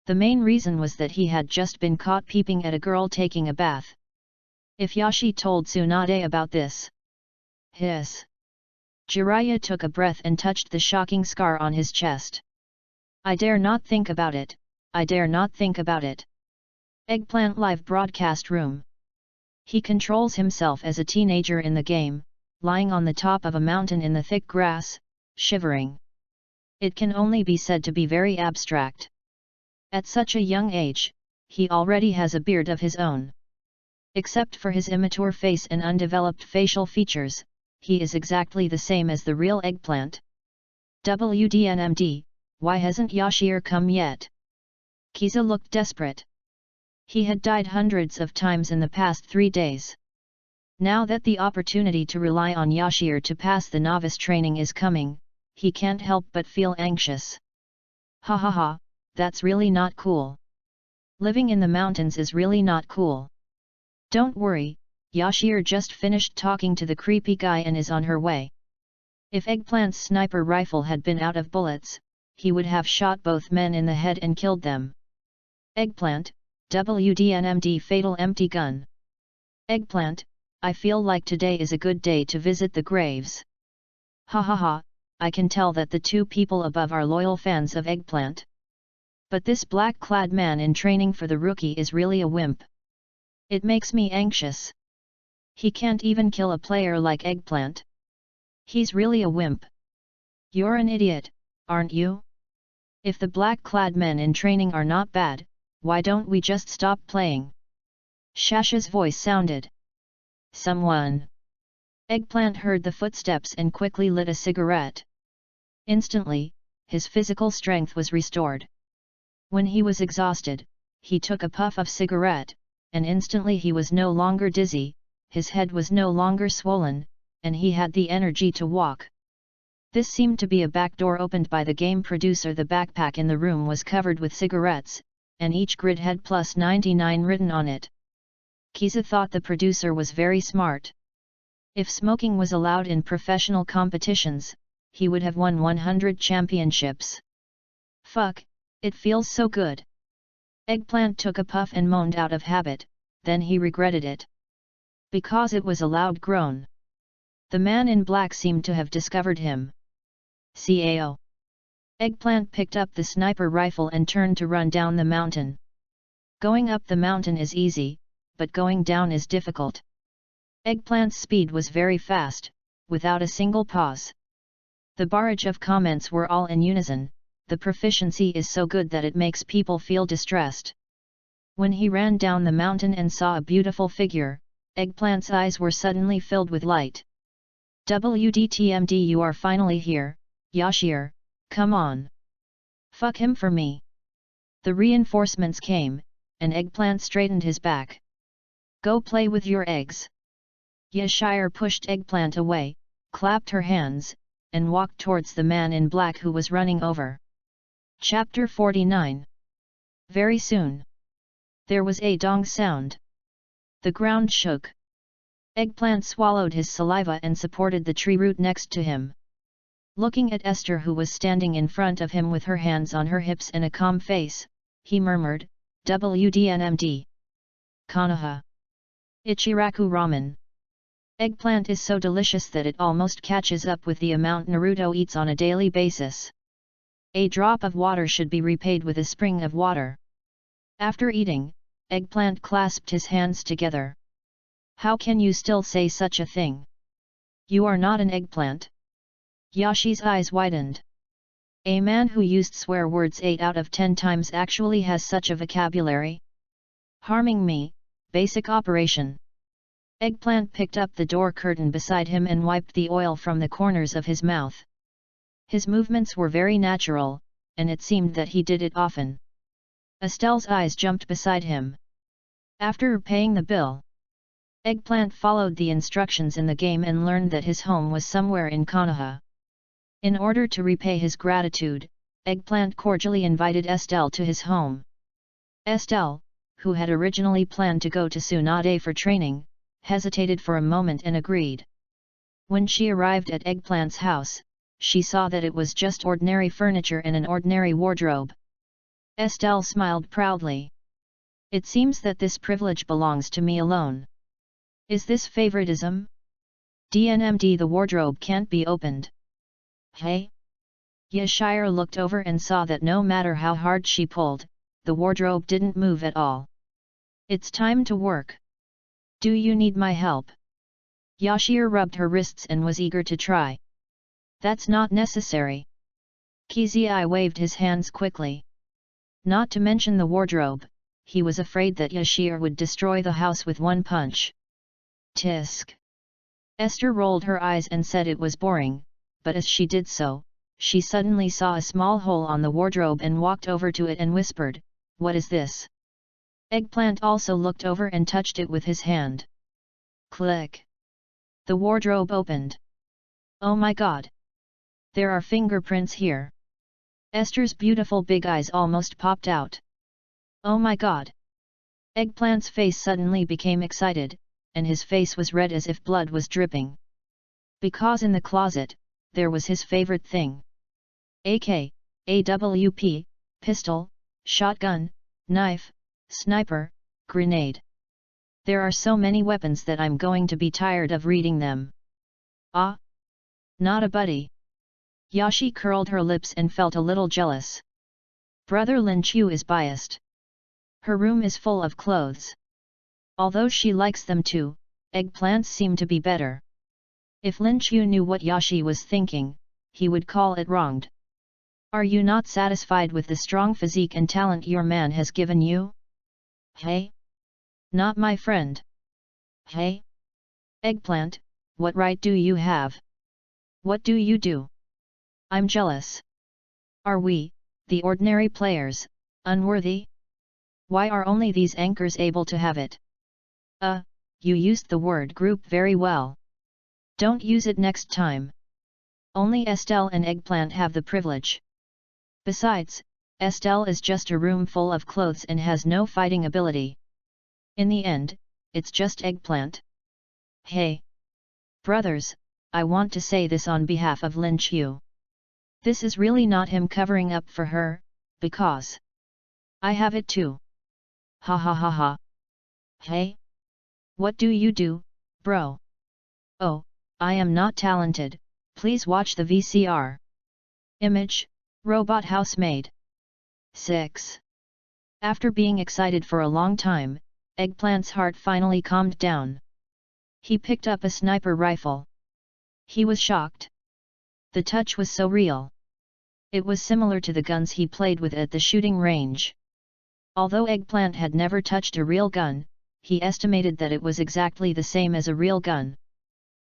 The main reason was that he had just been caught peeping at a girl taking a bath. If Yashi told Tsunade about this... Hiss! Jiraiya took a breath and touched the shocking scar on his chest. I dare not think about it, I dare not think about it. Eggplant Live Broadcast Room. He controls himself as a teenager in the game, lying on the top of a mountain in the thick grass, shivering. It can only be said to be very abstract. At such a young age, he already has a beard of his own. Except for his immature face and undeveloped facial features, he is exactly the same as the real Eggplant. WDNMD, why hasn't Yashir come yet? Kiza looked desperate. He had died hundreds of times in the past 3 days. Now that the opportunity to rely on Yashir to pass the novice training is coming, he can't help but feel anxious. Ha ha ha, that's really not cool. Living in the mountains is really not cool. Don't worry, Yashir just finished talking to the creepy guy and is on her way. If Eggplant's sniper rifle had been out of bullets, he would have shot both men in the head and killed them. Eggplant, WDNMD Fatal Empty Gun. Eggplant, I feel like today is a good day to visit the graves. Ha ha ha, I can tell that the 2 people above are loyal fans of Eggplant. But this black-clad man in training for the rookie is really a wimp. It makes me anxious. He can't even kill a player like Eggplant. He's really a wimp. You're an idiot, aren't you? If the black-clad men in training are not bad, why don't we just stop playing? Shasha's voice sounded. Someone. Eggplant heard the footsteps and quickly lit a cigarette. Instantly, his physical strength was restored. When he was exhausted, he took a puff of cigarette, and instantly he was no longer dizzy, his head was no longer swollen, and he had the energy to walk. This seemed to be a back door opened by the game producer. The backpack in the room was covered with cigarettes, and each grid had +99 written on it. Kiza thought the producer was very smart. If smoking was allowed in professional competitions, he would have won 100 championships. Fuck, it feels so good. Eggplant took a puff and moaned out of habit, then he regretted it. Because it was a loud groan. The man in black seemed to have discovered him. Cao. Eggplant picked up the sniper rifle and turned to run down the mountain. Going up the mountain is easy, but going down is difficult. Eggplant's speed was very fast, without a single pause. The barrage of comments were all in unison. The proficiency is so good that it makes people feel distressed. When he ran down the mountain and saw a beautiful figure, Eggplant's eyes were suddenly filled with light. WDTMD, you are finally here, Yashir, come on. Fuck him for me. The reinforcements came, and Eggplant straightened his back. Go play with your eggs. Yashir pushed Eggplant away, clapped her hands, and walked towards the man in black who was running over. Chapter 49. Very soon. There was a dong sound. The ground shook. Eggplant swallowed his saliva and supported the tree root next to him. Looking at Esther, who was standing in front of him with her hands on her hips and a calm face, he murmured, WDNMD. Konoha. Ichiraku ramen. Eggplant is so delicious that it almost catches up with the amount Naruto eats on a daily basis. A drop of water should be repaid with a spring of water. After eating, Eggplant clasped his hands together. How can you still say such a thing? You are not an eggplant. Yashi's eyes widened. A man who used swear words 8 out of 10 times actually has such a vocabulary? Harming me, basic operation. Eggplant picked up the door curtain beside him and wiped the oil from the corners of his mouth. His movements were very natural, and it seemed that he did it often. Estelle's eyes jumped beside him. After paying the bill, Eggplant followed the instructions in the game and learned that his home was somewhere in Konoha. In order to repay his gratitude, Eggplant cordially invited Estelle to his home. Estelle, who had originally planned to go to Tsunade for training, hesitated for a moment and agreed. When she arrived at Eggplant's house, she saw that it was just ordinary furniture and an ordinary wardrobe. Estelle smiled proudly. It seems that this privilege belongs to me alone. Is this favoritism? DNMD, the wardrobe can't be opened. Hey? Yashir looked over and saw that no matter how hard she pulled, the wardrobe didn't move at all. It's time to work. Do you need my help? Yashir rubbed her wrists and was eager to try. That's not necessary. Kizai waved his hands quickly. Not to mention the wardrobe, he was afraid that Yashir would destroy the house with one punch. Tisk. Esther rolled her eyes and said it was boring, but as she did so, she suddenly saw a small hole on the wardrobe and walked over to it and whispered, "What is this?" Eggplant also looked over and touched it with his hand. Click! The wardrobe opened. Oh my god! There are fingerprints here. Esther's beautiful big eyes almost popped out. Oh my god! Eggplant's face suddenly became excited, and his face was red as if blood was dripping. Because in the closet, there was his favorite thing. AK, AWP, pistol, shotgun, knife, sniper, grenade. There are so many weapons that I'm going to be tired of reading them. Ah! Not a buddy. Yashi curled her lips and felt a little jealous. Brother Lin Chu is biased. Her room is full of clothes. Although she likes them too, eggplants seem to be better. If Lin Chu knew what Yashi was thinking, he would call it wronged. Are you not satisfied with the strong physique and talent your man has given you? Hey? Not my friend. Hey? Eggplant, what right do you have? What do you do? I'm jealous. Are we, the ordinary players, unworthy? Why are only these anchors able to have it? You used the word group very well. Don't use it next time. Only Estelle and Eggplant have the privilege. Besides, Estelle is just a room full of clothes and has no fighting ability. In the end, it's just Eggplant. Hey! Brothers, I want to say this on behalf of Lin Chu. This is really not him covering up for her, because I have it too. Ha ha ha ha. Hey? What do you do, bro? Oh, I am not talented, please watch the VCR. Image, Robot Housemaid. 6. After being excited for a long time, Eggplant's heart finally calmed down. He picked up a sniper rifle. He was shocked. The touch was so real. It was similar to the guns he played with at the shooting range. Although Eggplant had never touched a real gun, he estimated that it was exactly the same as a real gun.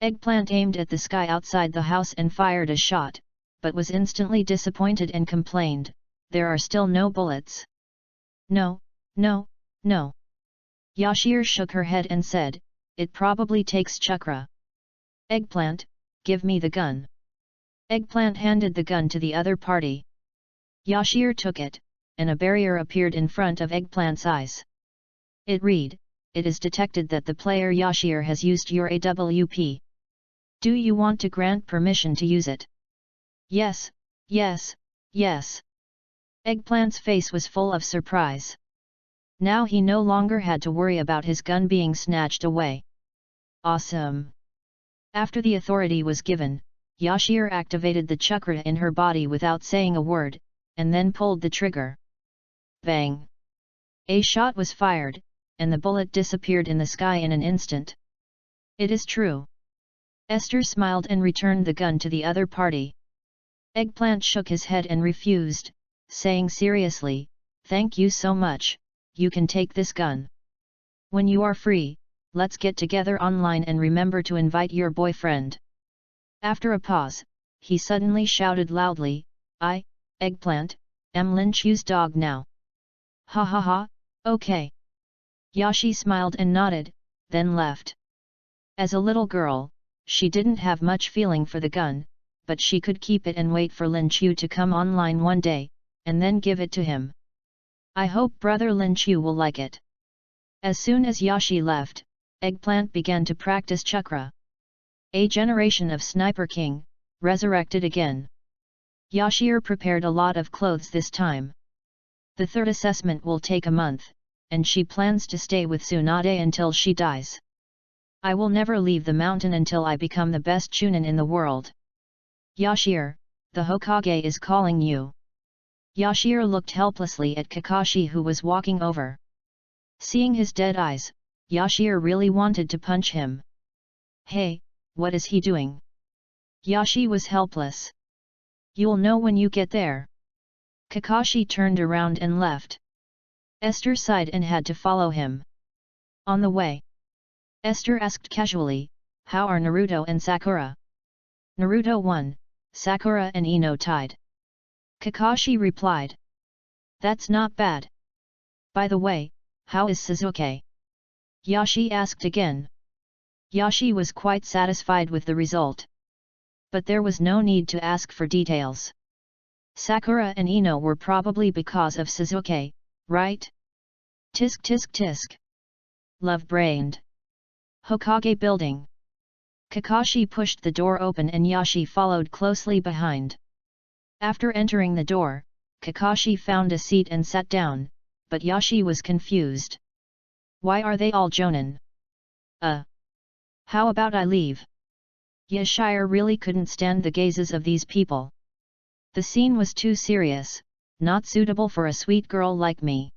Eggplant aimed at the sky outside the house and fired a shot, but was instantly disappointed and complained, "There are still no bullets." No, no, no. Yashir shook her head and said, "It probably takes chakra." Eggplant, give me the gun. Eggplant handed the gun to the other party. Yashir took it, and a barrier appeared in front of Eggplant's eyes. It read, "It is detected that the player Yashir has used your AWP. Do you want to grant permission to use it?" Yes, yes, yes. Eggplant's face was full of surprise. Now he no longer had to worry about his gun being snatched away. Awesome! After the authority was given, Yashir activated the chakra in her body without saying a word, and then pulled the trigger. Bang! A shot was fired, and the bullet disappeared in the sky in an instant. It is true. Esther smiled and returned the gun to the other party. Eggplant shook his head and refused, saying seriously, "Thank you so much, you can take this gun. When you are free, let's get together online and remember to invite your boyfriend." After a pause, he suddenly shouted loudly, "I, Eggplant, am Lin Chu's dog now. Ha ha ha, okay." Yashi smiled and nodded, then left. As a little girl, she didn't have much feeling for the gun, but she could keep it and wait for Lin Chu to come online one day, and then give it to him. I hope brother Lin Chu will like it. As soon as Yashi left, Eggplant began to practice chakra. A generation of Sniper King, resurrected again. Yashir prepared a lot of clothes this time. The third assessment will take a month, and she plans to stay with Tsunade until she dies. I will never leave the mountain until I become the best chunin in the world. Yashir, the Hokage is calling you. Yashir looked helplessly at Kakashi who was walking over. Seeing his dead eyes, Yashir really wanted to punch him. Hey, what is he doing? Yashi was helpless. You'll know when you get there. Kakashi turned around and left. Esther sighed and had to follow him. On the way, Esther asked casually, how are Naruto and Sakura? Naruto won, Sakura and Ino tied. Kakashi replied. That's not bad. By the way, how is Sasuke? Yashi asked again. Yashi was quite satisfied with the result. But there was no need to ask for details. Sakura and Ino were probably because of Sasuke, right? Tisk tisk tisk. Love-brained. Hokage building. Kakashi pushed the door open and Yashi followed closely behind. After entering the door, Kakashi found a seat and sat down, but Yashi was confused. Why are they all jonin? How about I leave? Yashir really couldn't stand the gazes of these people. The scene was too serious, not suitable for a sweet girl like me.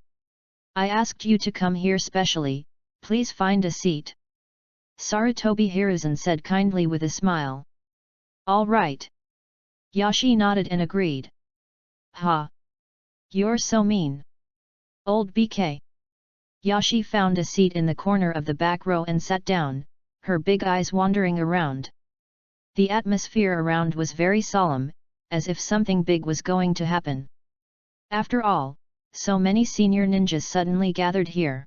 I asked you to come here specially, please find a seat. Sarutobi Hiruzen said kindly with a smile. All right. Yashi nodded and agreed. Ha! You're so mean. Old BK. Yashi found a seat in the corner of the back row and sat down, her big eyes wandering around. The atmosphere around was very solemn, as if something big was going to happen. After all, so many senior ninjas suddenly gathered here.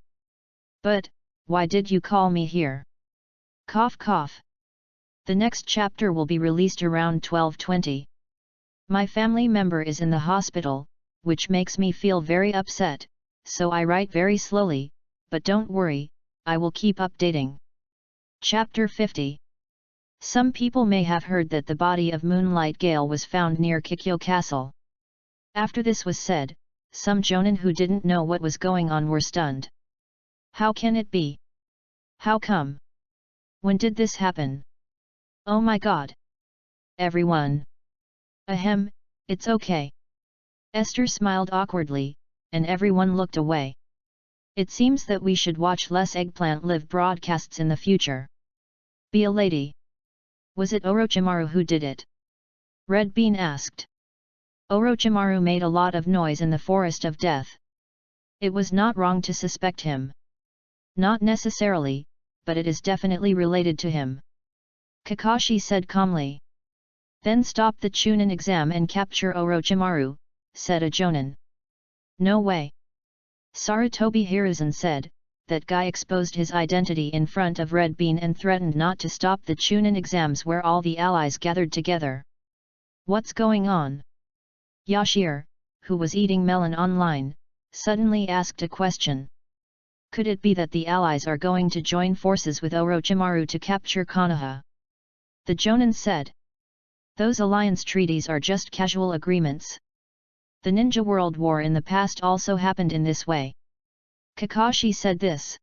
But, why did you call me here? Cough cough. The next chapter will be released around 12:20. My family member is in the hospital, which makes me feel very upset, so I write very slowly, but don't worry, I will keep updating. Chapter 50. Some people may have heard that the body of Moonlight Gale was found near Kikyo Castle. After this was said, some jonin who didn't know what was going on were stunned. How can it be? How come? When did this happen? Oh my god! Everyone! Ahem, it's okay. Esther smiled awkwardly, and everyone looked away. It seems that we should watch less Eggplant Live broadcasts in the future. Be a lady. Was it Orochimaru who did it? Red Bean asked. Orochimaru made a lot of noise in the Forest of Death. It was not wrong to suspect him. Not necessarily, but it is definitely related to him. Kakashi said calmly. Then stop the Chunin exam and capture Orochimaru, said a jonin. No way. Sarutobi Hiruzen said, that guy exposed his identity in front of Red Bean and threatened not to stop the Chunin exams where all the allies gathered together. What's going on? Yashir, who was eating melon online, suddenly asked a question. Could it be that the allies are going to join forces with Orochimaru to capture Konoha? The jonin said. Those alliance treaties are just casual agreements. The Ninja World War in the past also happened in this way. Kakashi said this.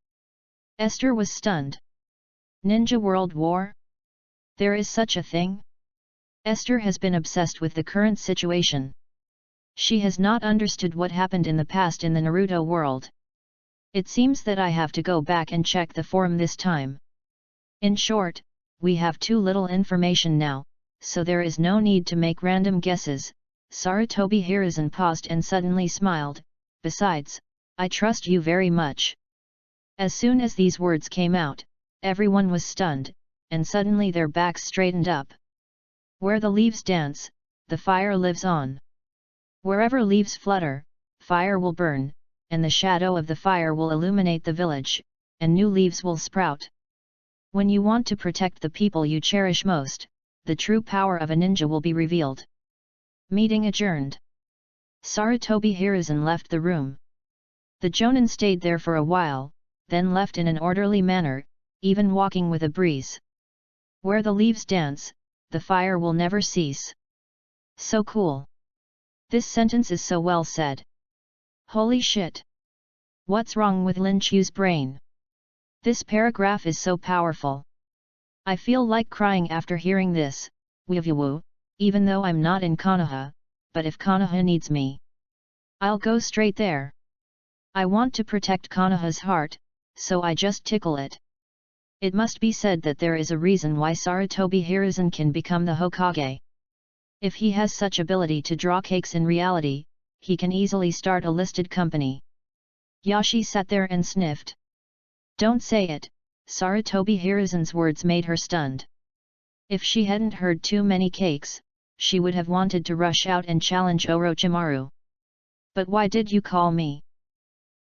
Esther was stunned. Ninja World War? There is such a thing? Esther has been obsessed with the current situation. She has not understood what happened in the past in the Naruto world. It seems that I have to go back and check the forum this time. In short, we have too little information now, so there is no need to make random guesses. Sarutobi Hiruzen paused and suddenly smiled. Besides, I trust you very much. As soon as these words came out, everyone was stunned, and suddenly their backs straightened up. Where the leaves dance, the fire lives on. Wherever leaves flutter, fire will burn, and the shadow of the fire will illuminate the village, and new leaves will sprout. When you want to protect the people you cherish most, the true power of a ninja will be revealed. Meeting adjourned. Sarutobi Hiruzen left the room. The Jonin stayed there for a while, then left in an orderly manner, even walking with a breeze. Where the leaves dance, the fire will never cease. So cool. This sentence is so well said. Holy shit! What's wrong with Lin Chu's brain? This paragraph is so powerful. I feel like crying after hearing this, Wivu, even though I'm not in Konoha, but if Konoha needs me, I'll go straight there. I want to protect Konoha's heart, so I just tickle it. It must be said that there is a reason why Sarutobi Hiruzen can become the Hokage. If he has such ability to draw cakes in reality, he can easily start a listed company. Yashi sat there and sniffed. Don't say it, Sarutobi Hiruzen's words made her stunned. If she hadn't heard too many cakes, she would have wanted to rush out and challenge Orochimaru. But why did you call me?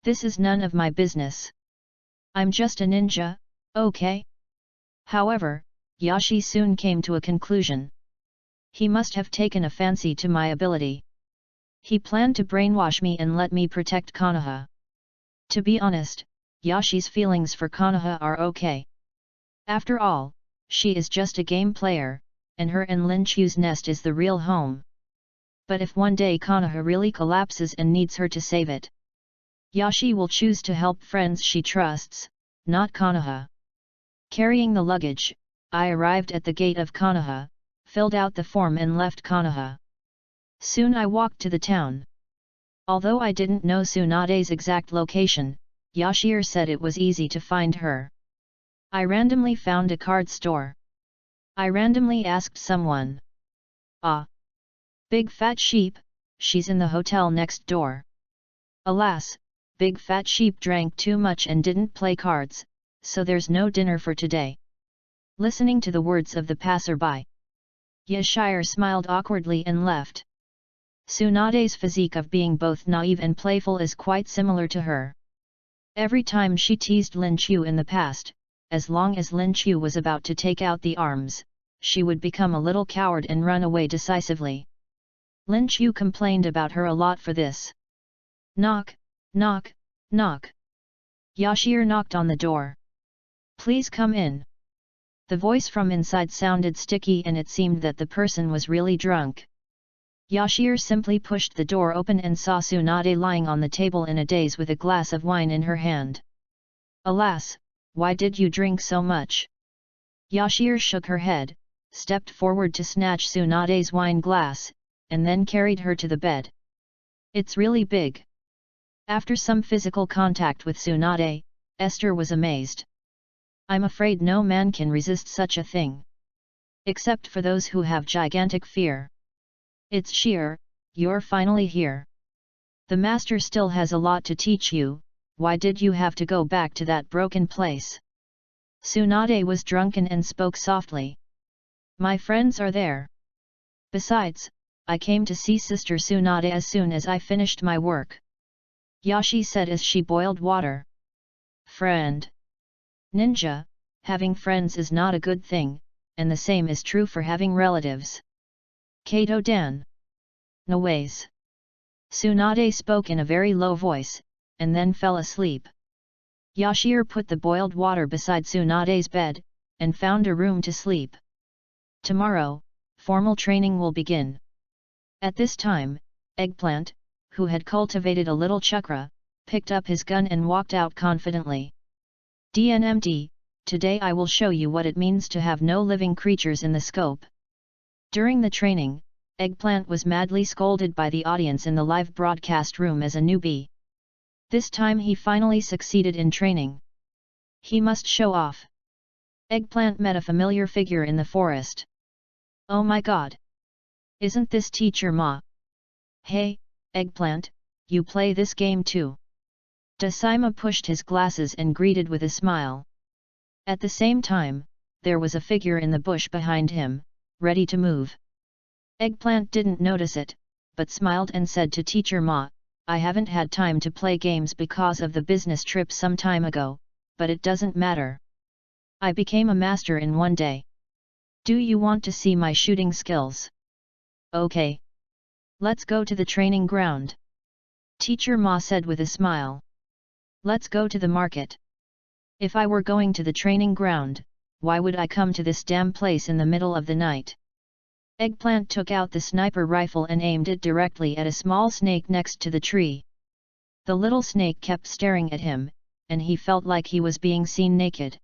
This is none of my business. I'm just a ninja, okay? However, Yashi soon came to a conclusion. He must have taken a fancy to my ability. He planned to brainwash me and let me protect Konoha. To be honest, Yashi's feelings for Konoha are okay. After all, she is just a game player, and her and Lin Chu's nest is the real home. But if one day Konoha really collapses and needs her to save it, Yashi will choose to help friends she trusts, not Konoha. Carrying the luggage, I arrived at the gate of Konoha, filled out the form and left Konoha. Soon I walked to the town. Although I didn't know Tsunade's exact location, Yashir said it was easy to find her. I randomly found a card store. I randomly asked someone. Ah! Big Fat Sheep, she's in the hotel next door. Alas, Big Fat Sheep drank too much and didn't play cards, so there's no dinner for today. Listening to the words of the passerby, Yashir smiled awkwardly and left. Tsunade's physique of being both naive and playful is quite similar to her. Every time she teased Lin Chu in the past, as long as Lin Chu was about to take out the arms, she would become a little coward and run away decisively. Lin Chu complained about her a lot for this. Knock, knock, knock. Yashir knocked on the door. Please come in. The voice from inside sounded sticky and it seemed that the person was really drunk. Yashir simply pushed the door open and saw Tsunade lying on the table in a daze with a glass of wine in her hand. Alas, why did you drink so much? Yashir shook her head, stepped forward to snatch Tsunade's wine glass, and then carried her to the bed. It's really big. After some physical contact with Tsunade, Esther was amazed. I'm afraid no man can resist such a thing. Except for those who have gigantic fear. It's sheer, you're finally here. The master still has a lot to teach you, why did you have to go back to that broken place? Tsunade was drunken and spoke softly. My friends are there. Besides, I came to see Sister Tsunade as soon as I finished my work. Yashi said as she boiled water. Friend. Ninja, having friends is not a good thing, and the same is true for having relatives. Kato-dan. No ways. Tsunade spoke in a very low voice, and then fell asleep. Yashir put the boiled water beside Tsunade's bed, and found a room to sleep. Tomorrow, formal training will begin. At this time, Eggplant, who had cultivated a little chakra, picked up his gun and walked out confidently. DNMD, today I will show you what it means to have no living creatures in the scope. During the training, Eggplant was madly scolded by the audience in the live broadcast room as a newbie. This time he finally succeeded in training. He must show off. Eggplant met a familiar figure in the forest. Oh my god! Isn't this Teacher Ma? Hey, Eggplant, you play this game too? Dasaima pushed his glasses and greeted with a smile. At the same time, there was a figure in the bush behind him, ready to move. Eggplant didn't notice it, but smiled and said to Teacher Ma, I haven't had time to play games because of the business trip some time ago, but it doesn't matter. I became a master in one day. Do you want to see my shooting skills? Okay. Let's go to the training ground. Teacher Ma said with a smile. Let's go to the market. If I were going to the training ground, why would I come to this damn place in the middle of the night? Eggplant took out the sniper rifle and aimed it directly at a small snake next to the tree. The little snake kept staring at him, and he felt like he was being seen naked.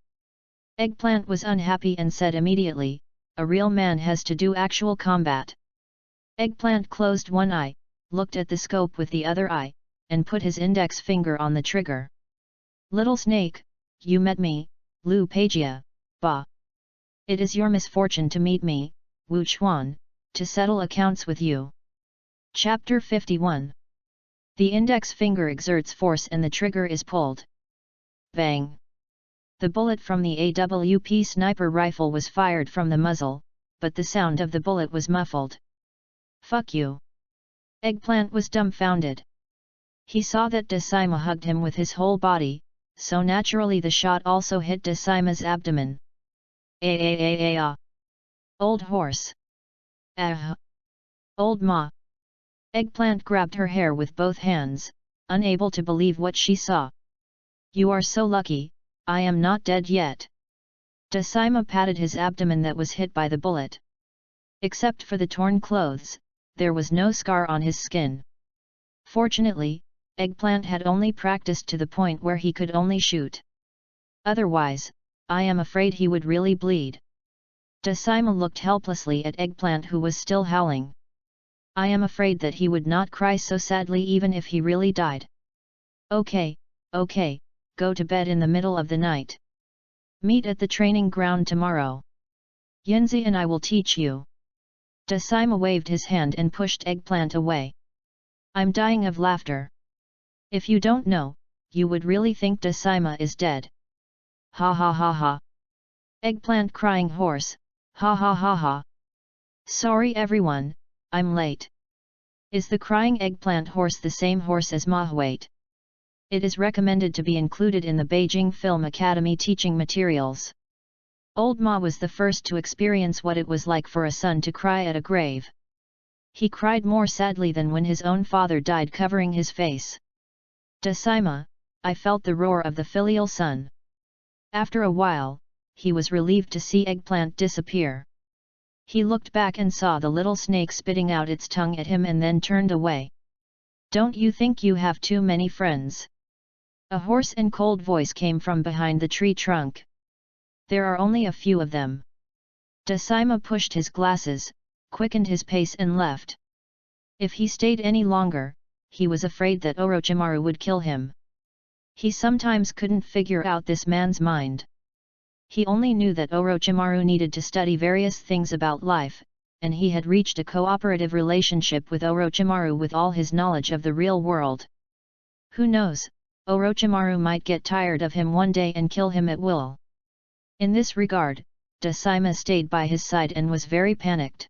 Eggplant was unhappy and said immediately, "A real man has to do actual combat." Eggplant closed one eye, looked at the scope with the other eye, and put his index finger on the trigger. "Little snake, you met me, Lu Peigia, Ba. It is your misfortune to meet me, Wu Chuan, to settle accounts with you." Chapter 51. The index finger exerts force and the trigger is pulled. Bang! The bullet from the AWP sniper rifle was fired from the muzzle, but the sound of the bullet was muffled. "Fuck you!" Eggplant was dumbfounded. He saw that Decima hugged him with his whole body, so naturally the shot also hit Decima's abdomen. Ah! Old horse! Ah! Old ma! Eggplant grabbed her hair with both hands, unable to believe what she saw. "You are so lucky, I am not dead yet." Decima patted his abdomen that was hit by the bullet. Except for the torn clothes, there was no scar on his skin. Fortunately, Eggplant had only practiced to the point where he could only shoot. Otherwise, I am afraid he would really bleed. Decima looked helplessly at Eggplant, who was still howling. I am afraid that he would not cry so sadly even if he really died. Okay, go to bed in the middle of the night. Meet at the training ground tomorrow. Yinzi and I will teach you. Decima waved his hand and pushed Eggplant away. I'm dying of laughter. If you don't know, you would really think Decima is dead. Ha ha ha ha. Eggplant crying hoarse, ha ha ha ha. Sorry everyone, I'm late. Is the crying Eggplant horse the same horse as Mahuate? It is recommended to be included in the Beijing Film Academy teaching materials. Old Ma was the first to experience what it was like for a son to cry at a grave. He cried more sadly than when his own father died, covering his face. Decima, I felt the roar of the filial son. After a while, he was relieved to see Eggplant disappear. He looked back and saw the little snake spitting out its tongue at him and then turned away. Don't you think you have too many friends? A hoarse and cold voice came from behind the tree trunk. There are only a few of them. Decima pushed his glasses, quickened his pace and left. If he stayed any longer, he was afraid that Orochimaru would kill him. He sometimes couldn't figure out this man's mind. He only knew that Orochimaru needed to study various things about life, and he had reached a cooperative relationship with Orochimaru with all his knowledge of the real world. Who knows, Orochimaru might get tired of him one day and kill him at will. In this regard, Decima stayed by his side and was very panicked.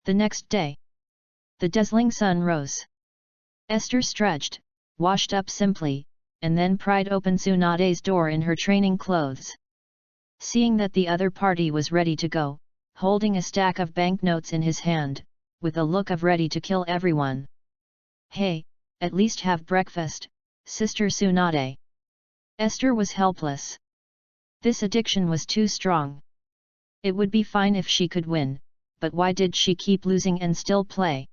The next day, the dazzling sun rose. Esther stretched, washed up simply, and then pried open Tsunade's door in her training clothes. Seeing that the other party was ready to go, holding a stack of banknotes in his hand, with a look of ready to kill everyone. Hey, at least have breakfast, Sister Tsunade. Esther was helpless. This addiction was too strong. It would be fine if she could win, but why did she keep losing and still play?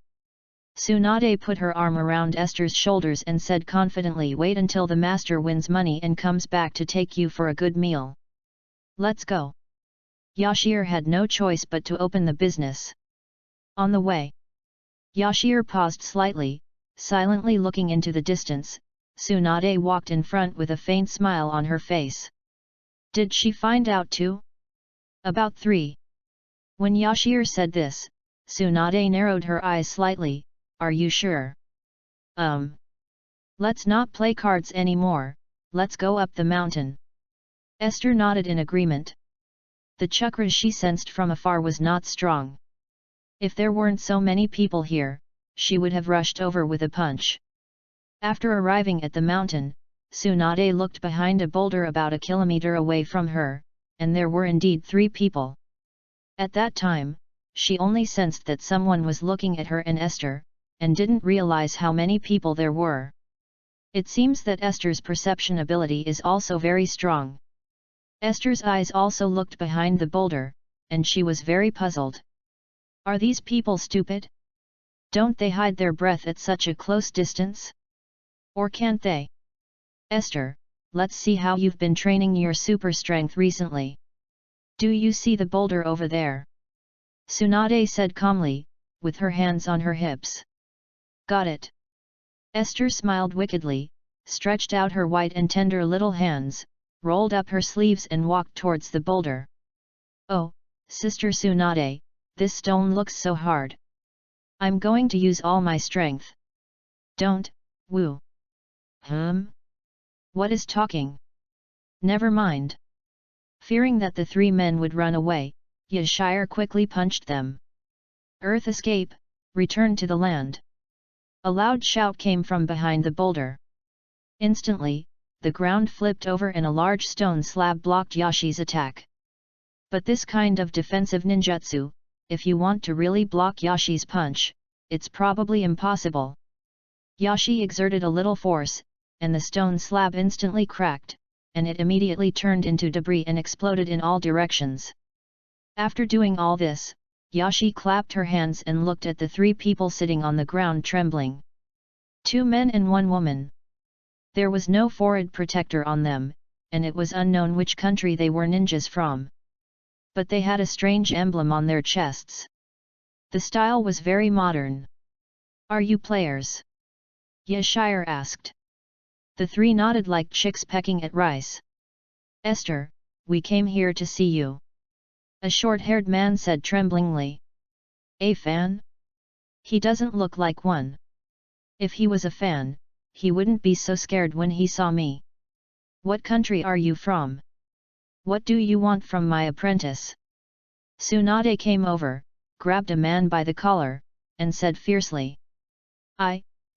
Tsunade put her arm around Esther's shoulders and said confidently, wait until the master wins money and comes back to take you for a good meal. Let's go. Yashir had no choice but to open the business. On the way, Yashir paused slightly, silently looking into the distance. Tsunade walked in front with a faint smile on her face. Did she find out too? About 3. When Yashir said this, Tsunade narrowed her eyes slightly. Are you sure? Let's not play cards anymore, let's go up the mountain. Esther nodded in agreement. The chakra she sensed from afar was not strong. If there weren't so many people here, she would have rushed over with a punch. After arriving at the mountain, Tsunade looked behind a boulder about a kilometer away from her, and there were indeed 3 people. At that time, she only sensed that someone was looking at her and Esther, and didn't realize how many people there were. It seems that Esther's perception ability is also very strong. Esther's eyes also looked behind the boulder, and she was very puzzled. Are these people stupid? Don't they hide their breath at such a close distance? Or can't they? Esther, let's see how you've been training your super strength recently. Do you see the boulder over there? Tsunade said calmly, with her hands on her hips. Got it. Esther smiled wickedly, stretched out her white and tender little hands, rolled up her sleeves and walked towards the boulder. Oh, Sister Tsunade, this stone looks so hard. I'm going to use all my strength. Don't, woo. What is talking? Never mind. Fearing that the 3 men would run away, Yashire quickly punched them. Earth escape, return to the land. A loud shout came from behind the boulder. Instantly, the ground flipped over and a large stone slab blocked Yashi's attack. But this kind of defensive ninjutsu, if you want to really block Yashi's punch, it's probably impossible. Yashi exerted a little force, and the stone slab instantly cracked, and it immediately turned into debris and exploded in all directions. After doing all this, Yashi clapped her hands and looked at the 3 people sitting on the ground trembling. 2 men and 1 woman. There was no forehead protector on them, and it was unknown which country they were ninjas from. But they had a strange emblem on their chests. The style was very modern. Are you players? Yashire asked. The 3 nodded like chicks pecking at rice. Esther, we came here to see you. A short-haired man said tremblingly. A fan? He doesn't look like one. If he was a fan, he wouldn't be so scared when he saw me. What country are you from? What do you want from my apprentice? Tsunade came over, grabbed a man by the collar, and said fiercely.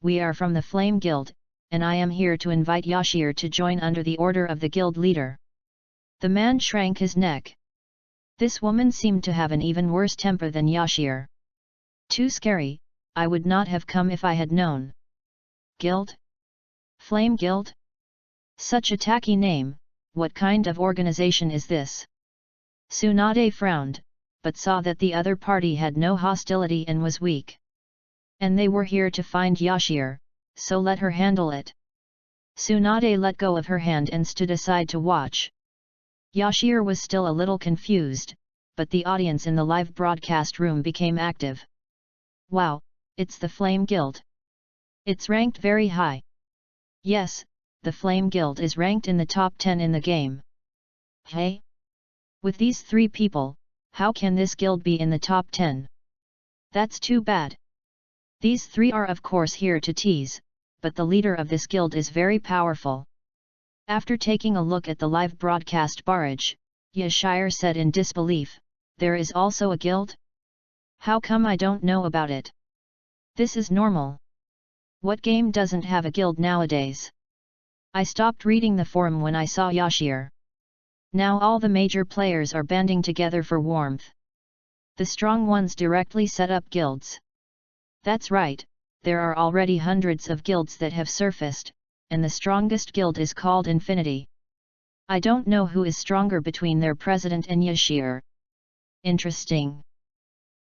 We are from the Flame Guild, and I am here to invite Yashir to join under the order of the guild leader. The man shrank his neck. This woman seemed to have an even worse temper than Yashir. Too scary, I would not have come if I had known. Guild? Flame Guild? Such a tacky name, what kind of organization is this? Tsunade frowned, but saw that the other party had no hostility and was weak. And they were here to find Yashir, so let her handle it. Tsunade let go of her hand and stood aside to watch. Yashir was still a little confused, but the audience in the live broadcast room became active. Wow, it's the Flame Guild. It's ranked very high. Yes, the Flame Guild is ranked in the top 10 in the game. Hey? With these 3 people, how can this guild be in the top 10? That's too bad. These 3 are of course here to tease, but the leader of this guild is very powerful. After taking a look at the live broadcast barrage, Yashire said in disbelief, there is also a guild? How come I don't know about it? This is normal. What game doesn't have a guild nowadays? I stopped reading the forum when I saw Yashir. Now all the major players are banding together for warmth. The strong ones directly set up guilds. That's right, there are already hundreds of guilds that have surfaced, and the strongest guild is called Infinity. I don't know who is stronger between their president and Yashir. Interesting.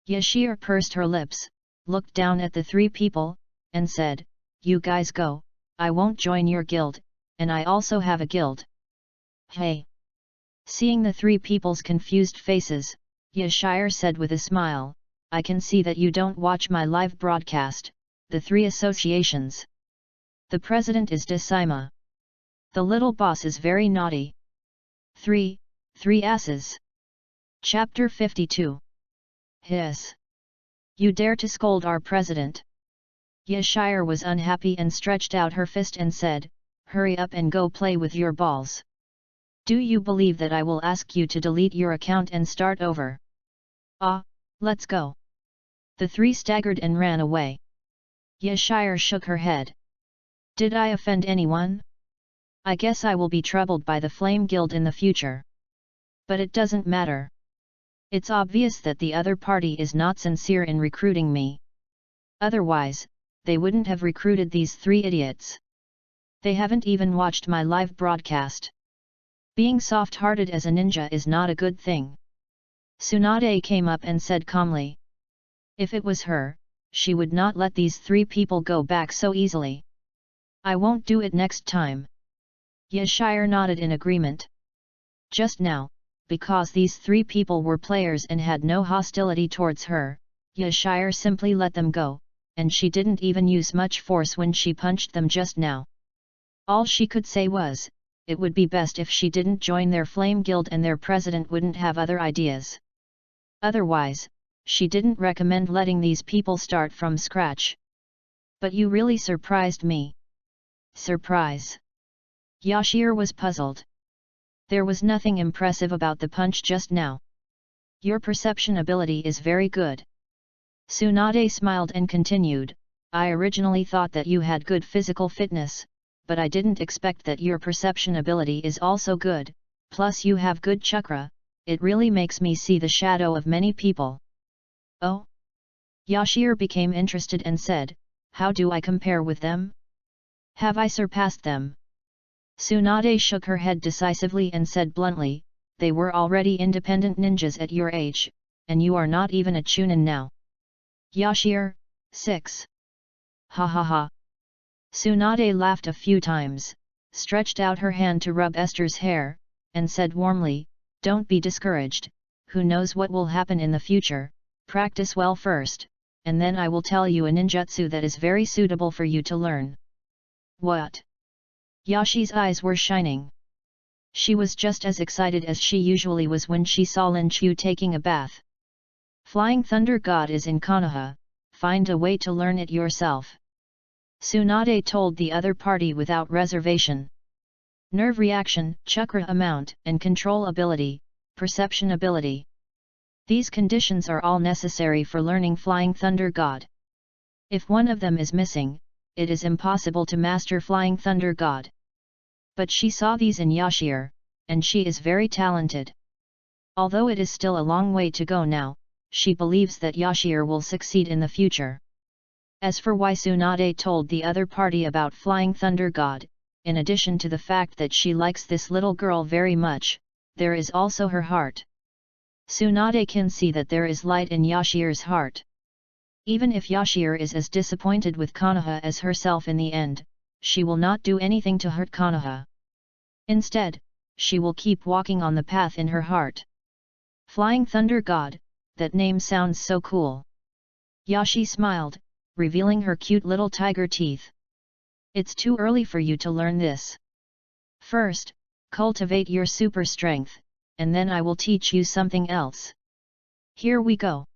Yashir pursed her lips, looked down at the 3 people, and said, you guys go, I won't join your guild, and I also have a guild. Hey! Seeing the 3 people's confused faces, Yashire said with a smile, I can see that you don't watch my live broadcast, the 3 associations. The president is Decima. The little boss is very naughty. 3 asses. Chapter 52. Hiss. You dare to scold our president? Yashire was unhappy and stretched out her fist and said, hurry up and go play with your balls. Do you believe that I will ask you to delete your account and start over? Let's go. The 3 staggered and ran away. Yashire shook her head. Did I offend anyone? I guess I will be troubled by the Flame Guild in the future. But it doesn't matter. It's obvious that the other party is not sincere in recruiting me. Otherwise, they wouldn't have recruited these 3 idiots. They haven't even watched my live broadcast. Being soft-hearted as a ninja is not a good thing. Tsunade came up and said calmly. If it was her, she would not let these 3 people go back so easily. I won't do it next time. Yashir nodded in agreement. Just now, because these 3 people were players and had no hostility towards her, Yashir simply let them go, and she didn't even use much force when she punched them just now. All she could say was, it would be best if she didn't join their Flame Guild and their president wouldn't have other ideas. Otherwise, she didn't recommend letting these people start from scratch. But you really surprised me. Surprise? Yashir was puzzled. There was nothing impressive about the punch just now. Your perception ability is very good. Tsunade smiled and continued, I originally thought that you had good physical fitness, but I didn't expect that your perception ability is also good, plus you have good chakra, it really makes me see the shadow of many people. Oh? Yashir became interested and said, how do I compare with them? Have I surpassed them? Tsunade shook her head decisively and said bluntly, they were already independent ninjas at your age, and you are not even a chunin now. Yashir, 6. Ha ha ha. Tsunade laughed a few times, stretched out her hand to rub Esther's hair, and said warmly, don't be discouraged, who knows what will happen in the future, practice well first, and then I will tell you a ninjutsu that is very suitable for you to learn. What? Yashi's eyes were shining. She was just as excited as she usually was when she saw Lin Chu taking a bath. Flying Thunder God is in Konoha, find a way to learn it yourself. Tsunade told the other party without reservation. Nerve reaction, chakra amount, and control ability, perception ability. These conditions are all necessary for learning Flying Thunder God. If one of them is missing, it is impossible to master Flying Thunder God. But she saw these in Yashir, and she is very talented. Although it is still a long way to go now, she believes that Yashir will succeed in the future. As for why Tsunade told the other party about Flying Thunder God, in addition to the fact that she likes this little girl very much, there is also her heart. Tsunade can see that there is light in Yashir's heart. Even if Yashir is as disappointed with Konoha as herself in the end, she will not do anything to hurt Konoha. Instead, she will keep walking on the path in her heart. Flying Thunder God, that name sounds so cool. Yashi smiled, revealing her cute little tiger teeth. It's too early for you to learn this. First, cultivate your super strength, and then I will teach you something else. Here we go.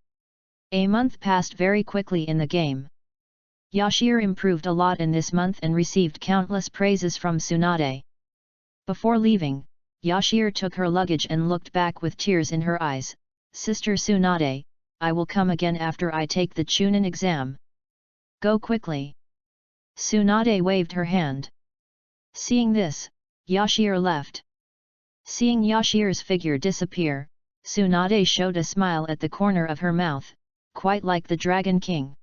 A month passed very quickly in the game. Yashir improved a lot in this month and received countless praises from Tsunade. Before leaving, Yashir took her luggage and looked back with tears in her eyes. Sister Tsunade, I will come again after I take the Chunin exam. Go quickly. Tsunade waved her hand. Seeing this, Yashir left. Seeing Yashir's figure disappear, Tsunade showed a smile at the corner of her mouth, quite like the Dragon King.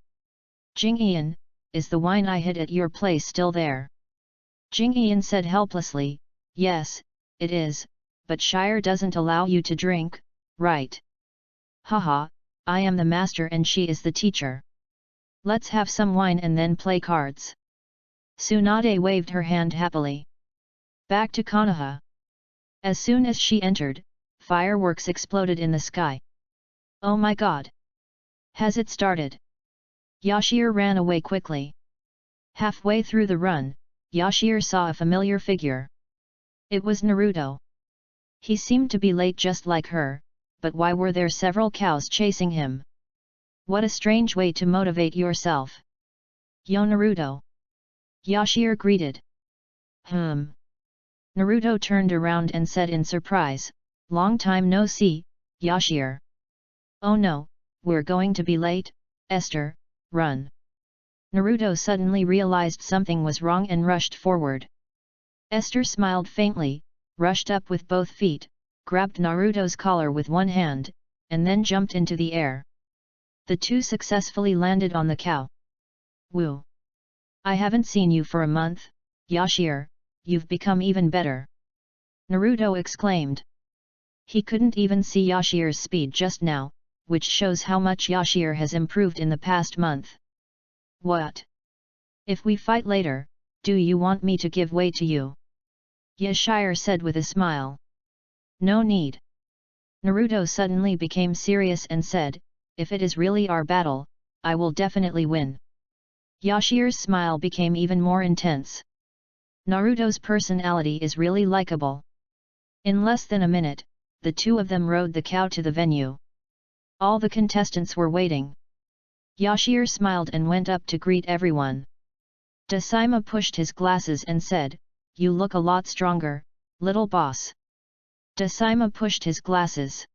Jingyan, is the wine I hid at your place still there? Jingyan said helplessly, yes, it is, but Shire doesn't allow you to drink, right? Haha, I am the master and she is the teacher. Let's have some wine and then play cards. Tsunade waved her hand happily. Back to Konoha. As soon as she entered, fireworks exploded in the sky. Oh my god! Has it started? Yashir ran away quickly. Halfway through the run, Yashir saw a familiar figure. It was Naruto. He seemed to be late just like her, but why were there several cows chasing him? What a strange way to motivate yourself. Yo Naruto! Yashir greeted. Naruto turned around and said in surprise, long time no see, Yashir. Oh no, we're going to be late, Esther, run. Naruto suddenly realized something was wrong and rushed forward. Esther smiled faintly, rushed up with both feet, grabbed Naruto's collar with one hand, and then jumped into the air. The two successfully landed on the cow. Woo! I haven't seen you for a month, Yashir, you've become even better. Naruto exclaimed. He couldn't even see Yashir's speed just now, which shows how much Yashir has improved in the past month. What? If we fight later, do you want me to give way to you? Yashir said with a smile. No need. Naruto suddenly became serious and said, if it is really our battle, I will definitely win. Yashir's smile became even more intense. Naruto's personality is really likable. In less than a minute, the two of them rode the cow to the venue. All the contestants were waiting. Yashir smiled and went up to greet everyone. Dasaima pushed his glasses and said, you look a lot stronger, little boss. Dasaima pushed his glasses.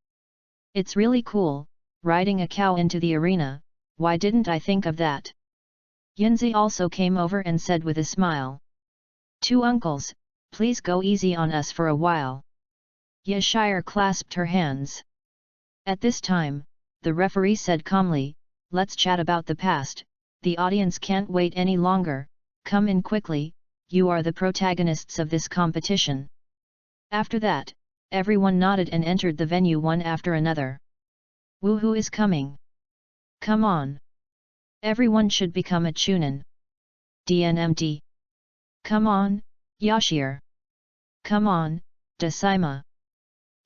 It's really cool, riding a cow into the arena, why didn't I think of that? Yunzi also came over and said with a smile. Two uncles, please go easy on us for a while. Yashir clasped her hands. At this time, the referee said calmly, let's chat about the past, the audience can't wait any longer, come in quickly, you are the protagonists of this competition. After that, everyone nodded and entered the venue one after another. Woohoo is coming! Come on! Everyone should become a Chunin. DNMD. Come on, Yashir. Come on, Dasaima.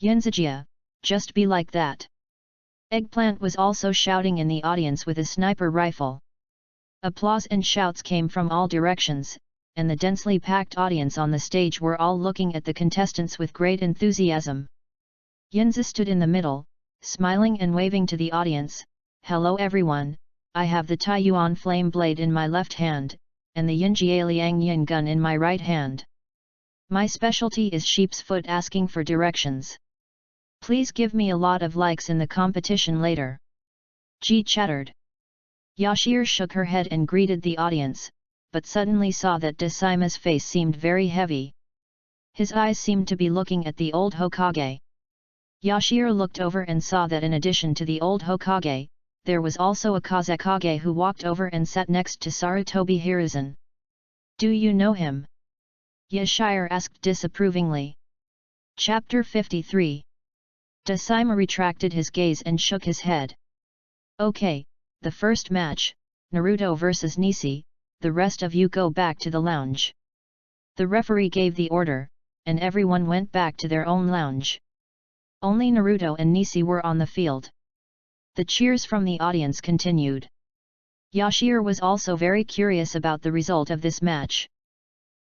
Yunzijia, just be like that. Eggplant was also shouting in the audience with a sniper rifle. Applause and shouts came from all directions, and the densely packed audience on the stage were all looking at the contestants with great enthusiasm. Yunzi stood in the middle, smiling and waving to the audience, hello everyone, I have the Taiyuan flame blade in my left hand, and the Yunjie Liang Yin gun in my right hand. My specialty is sheep's foot asking for directions. Please give me a lot of likes in the competition later. Ji chattered. Yashir shook her head and greeted the audience, but suddenly saw that Dasaima's face seemed very heavy. His eyes seemed to be looking at the old Hokage. Yashir looked over and saw that in addition to the old Hokage, there was also a Kazekage who walked over and sat next to Sarutobi Hiruzen. Do you know him? Yashir asked disapprovingly. Chapter 53. Dasaima retracted his gaze and shook his head. Okay, the first match, Naruto vs Nishi, the rest of you go back to the lounge. The referee gave the order, and everyone went back to their own lounge. Only Naruto and Nishi were on the field. The cheers from the audience continued. Yashir was also very curious about the result of this match.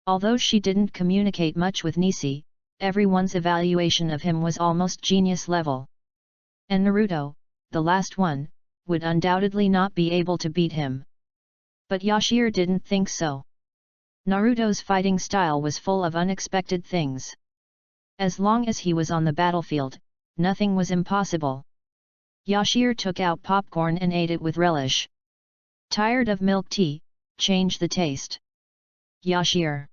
Although she didn't communicate much with Nishi, everyone's evaluation of him was almost genius level. And Naruto, the last one, would undoubtedly not be able to beat him. But Yashir didn't think so. Naruto's fighting style was full of unexpected things. As long as he was on the battlefield, nothing was impossible. Yashir took out popcorn and ate it with relish. Tired of milk tea, change the taste. Yashir.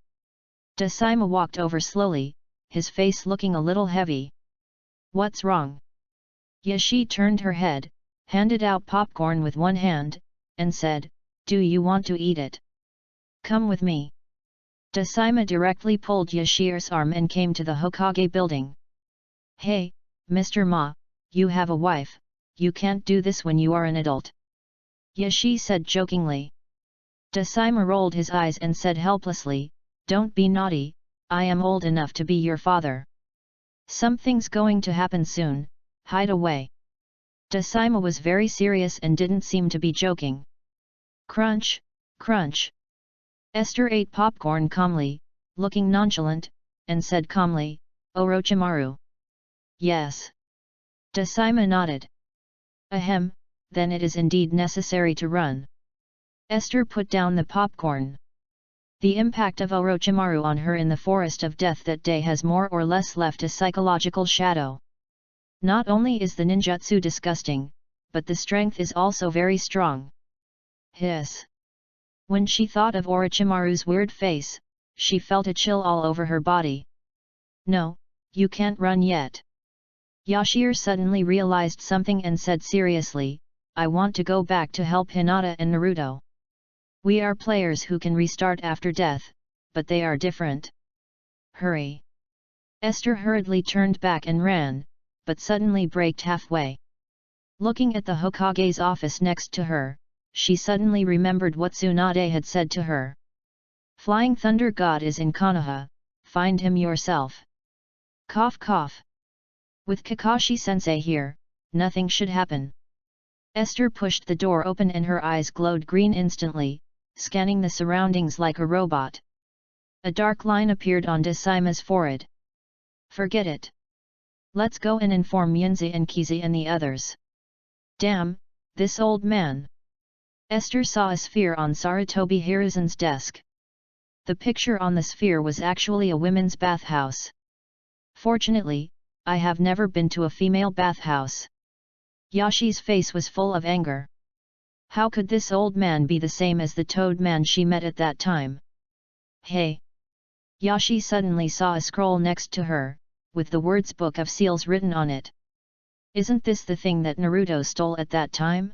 Dasaima walked over slowly, his face looking a little heavy. What's wrong? Yashi turned her head, handed out popcorn with one hand, and said, do you want to eat it? Come with me. Dasaima directly pulled Yashir's arm and came to the Hokage building. Hey, Mr. Ma, you have a wife, you can't do this when you are an adult. Yashi said jokingly. Dasaima rolled his eyes and said helplessly, don't be naughty, I am old enough to be your father. Something's going to happen soon, hide away. Dasaima was very serious and didn't seem to be joking. Crunch, crunch. Esther ate popcorn calmly, looking nonchalant, and said calmly, Orochimaru. Yes. Dasaima nodded. Ahem, then it is indeed necessary to run. Esther put down the popcorn. The impact of Orochimaru on her in the forest of death that day has more or less left a psychological shadow. Not only is the ninjutsu disgusting, but the strength is also very strong. Hiss. When she thought of Orochimaru's weird face, she felt a chill all over her body. No, you can't run yet. Yashiro suddenly realized something and said seriously, I want to go back to help Hinata and Naruto. We are players who can restart after death, but they are different. Hurry. Esther hurriedly turned back and ran, but suddenly braked halfway. Looking at the Hokage's office next to her, she suddenly remembered what Tsunade had said to her. Flying Thunder God is in Konoha, find him yourself. Cough cough. With Kakashi-sensei here, nothing should happen. Esther pushed the door open and her eyes glowed green instantly, scanning the surroundings like a robot. A dark line appeared on Desaima's forehead. Forget it. Let's go and inform Yunzi and Kizi and the others. Damn, this old man. Esther saw a sphere on Sarutobi Hiruzen's desk. The picture on the sphere was actually a women's bathhouse. Fortunately, I have never been to a female bathhouse. Yashi's face was full of anger. How could this old man be the same as the toad man she met at that time? Hey! Yashi suddenly saw a scroll next to her, with the words Book of Seals written on it. Isn't this the thing that Naruto stole at that time?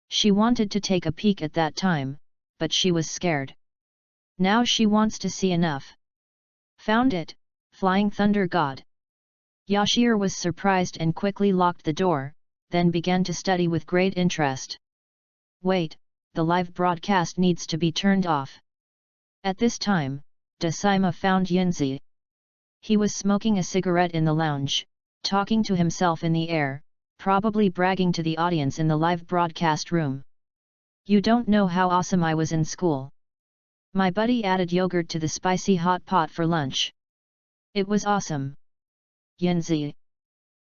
She wanted to take a peek at that time, but she was scared. Now she wants to see enough. Found it, Flying Thunder God. Yashiro was surprised and quickly locked the door, then began to study with great interest. Wait, the live broadcast needs to be turned off. At this time, Desaima found Yunzi. He was smoking a cigarette in the lounge, talking to himself in the air, probably bragging to the audience in the live broadcast room. You don't know how awesome I was in school. My buddy added yogurt to the spicy hot pot for lunch. It was awesome. Yunzi.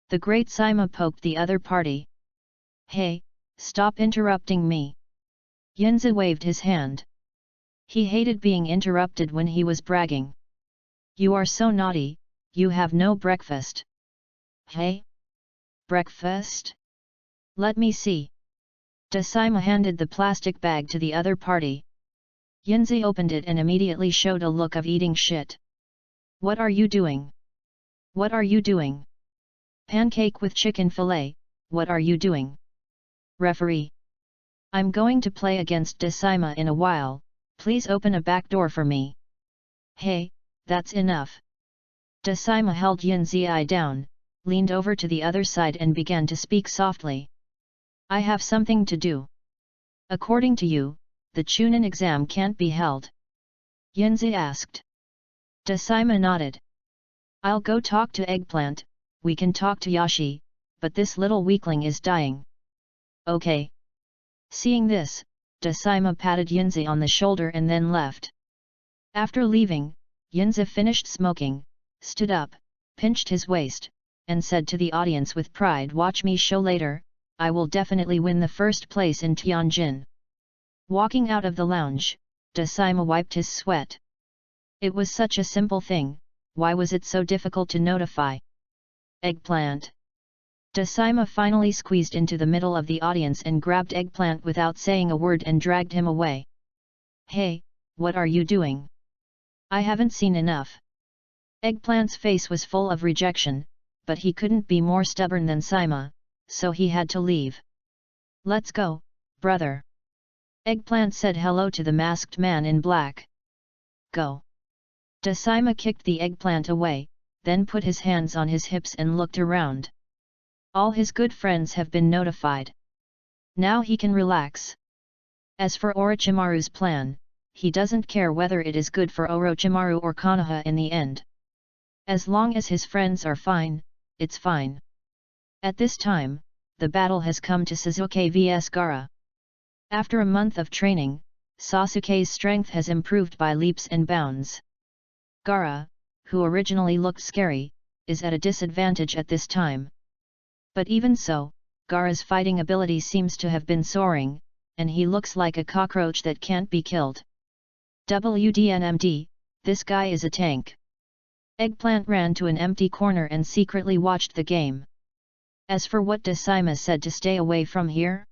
The great Saima poked the other party. Hey, stop interrupting me. Yunzi waved his hand. He hated being interrupted when he was bragging. You are so naughty, you have no breakfast. Hey? Breakfast? Let me see. Desaima handed the plastic bag to the other party. Yunzi opened it and immediately showed a look of eating shit. What are you doing? What are you doing? Pancake with chicken fillet, what are you doing? Referee. I'm going to play against Desaima in a while, please open a back door for me. Hey, that's enough. Desaima held Yunzi down, leaned over to the other side and began to speak softly. I have something to do. According to you, the Chunin exam can't be held. Yunzi asked. Desaima nodded. I'll go talk to Eggplant, we can talk to Yashi, but this little weakling is dying. Okay. Seeing this, Desaima patted Yunzi on the shoulder and then left. After leaving, Yunzi finished smoking, stood up, pinched his waist, and said to the audience with pride, watch me show later, I will definitely win the first place in Tianjin. Walking out of the lounge, Desaima wiped his sweat. It was such a simple thing, why was it so difficult to notify? Eggplant. Desaima finally squeezed into the middle of the audience and grabbed Eggplant without saying a word and dragged him away. Hey, what are you doing? I haven't seen enough. Eggplant's face was full of rejection, but he couldn't be more stubborn than Saima, so he had to leave. Let's go, brother. Eggplant said hello to the masked man in black. Go. Desaima kicked the Eggplant away, then put his hands on his hips and looked around. All his good friends have been notified. Now he can relax. As for Orochimaru's plan, he doesn't care whether it is good for Orochimaru or Konoha in the end. As long as his friends are fine, it's fine. At this time, the battle has come to Sasuke vs Gaara. After a month of training, Sasuke's strength has improved by leaps and bounds. Gaara, who originally looked scary, is at a disadvantage at this time. But even so, Gaara's fighting ability seems to have been soaring, and he looks like a cockroach that can't be killed. WDNMD, this guy is a tank. Eggplant ran to an empty corner and secretly watched the game. As for what Desaima said to stay away from here?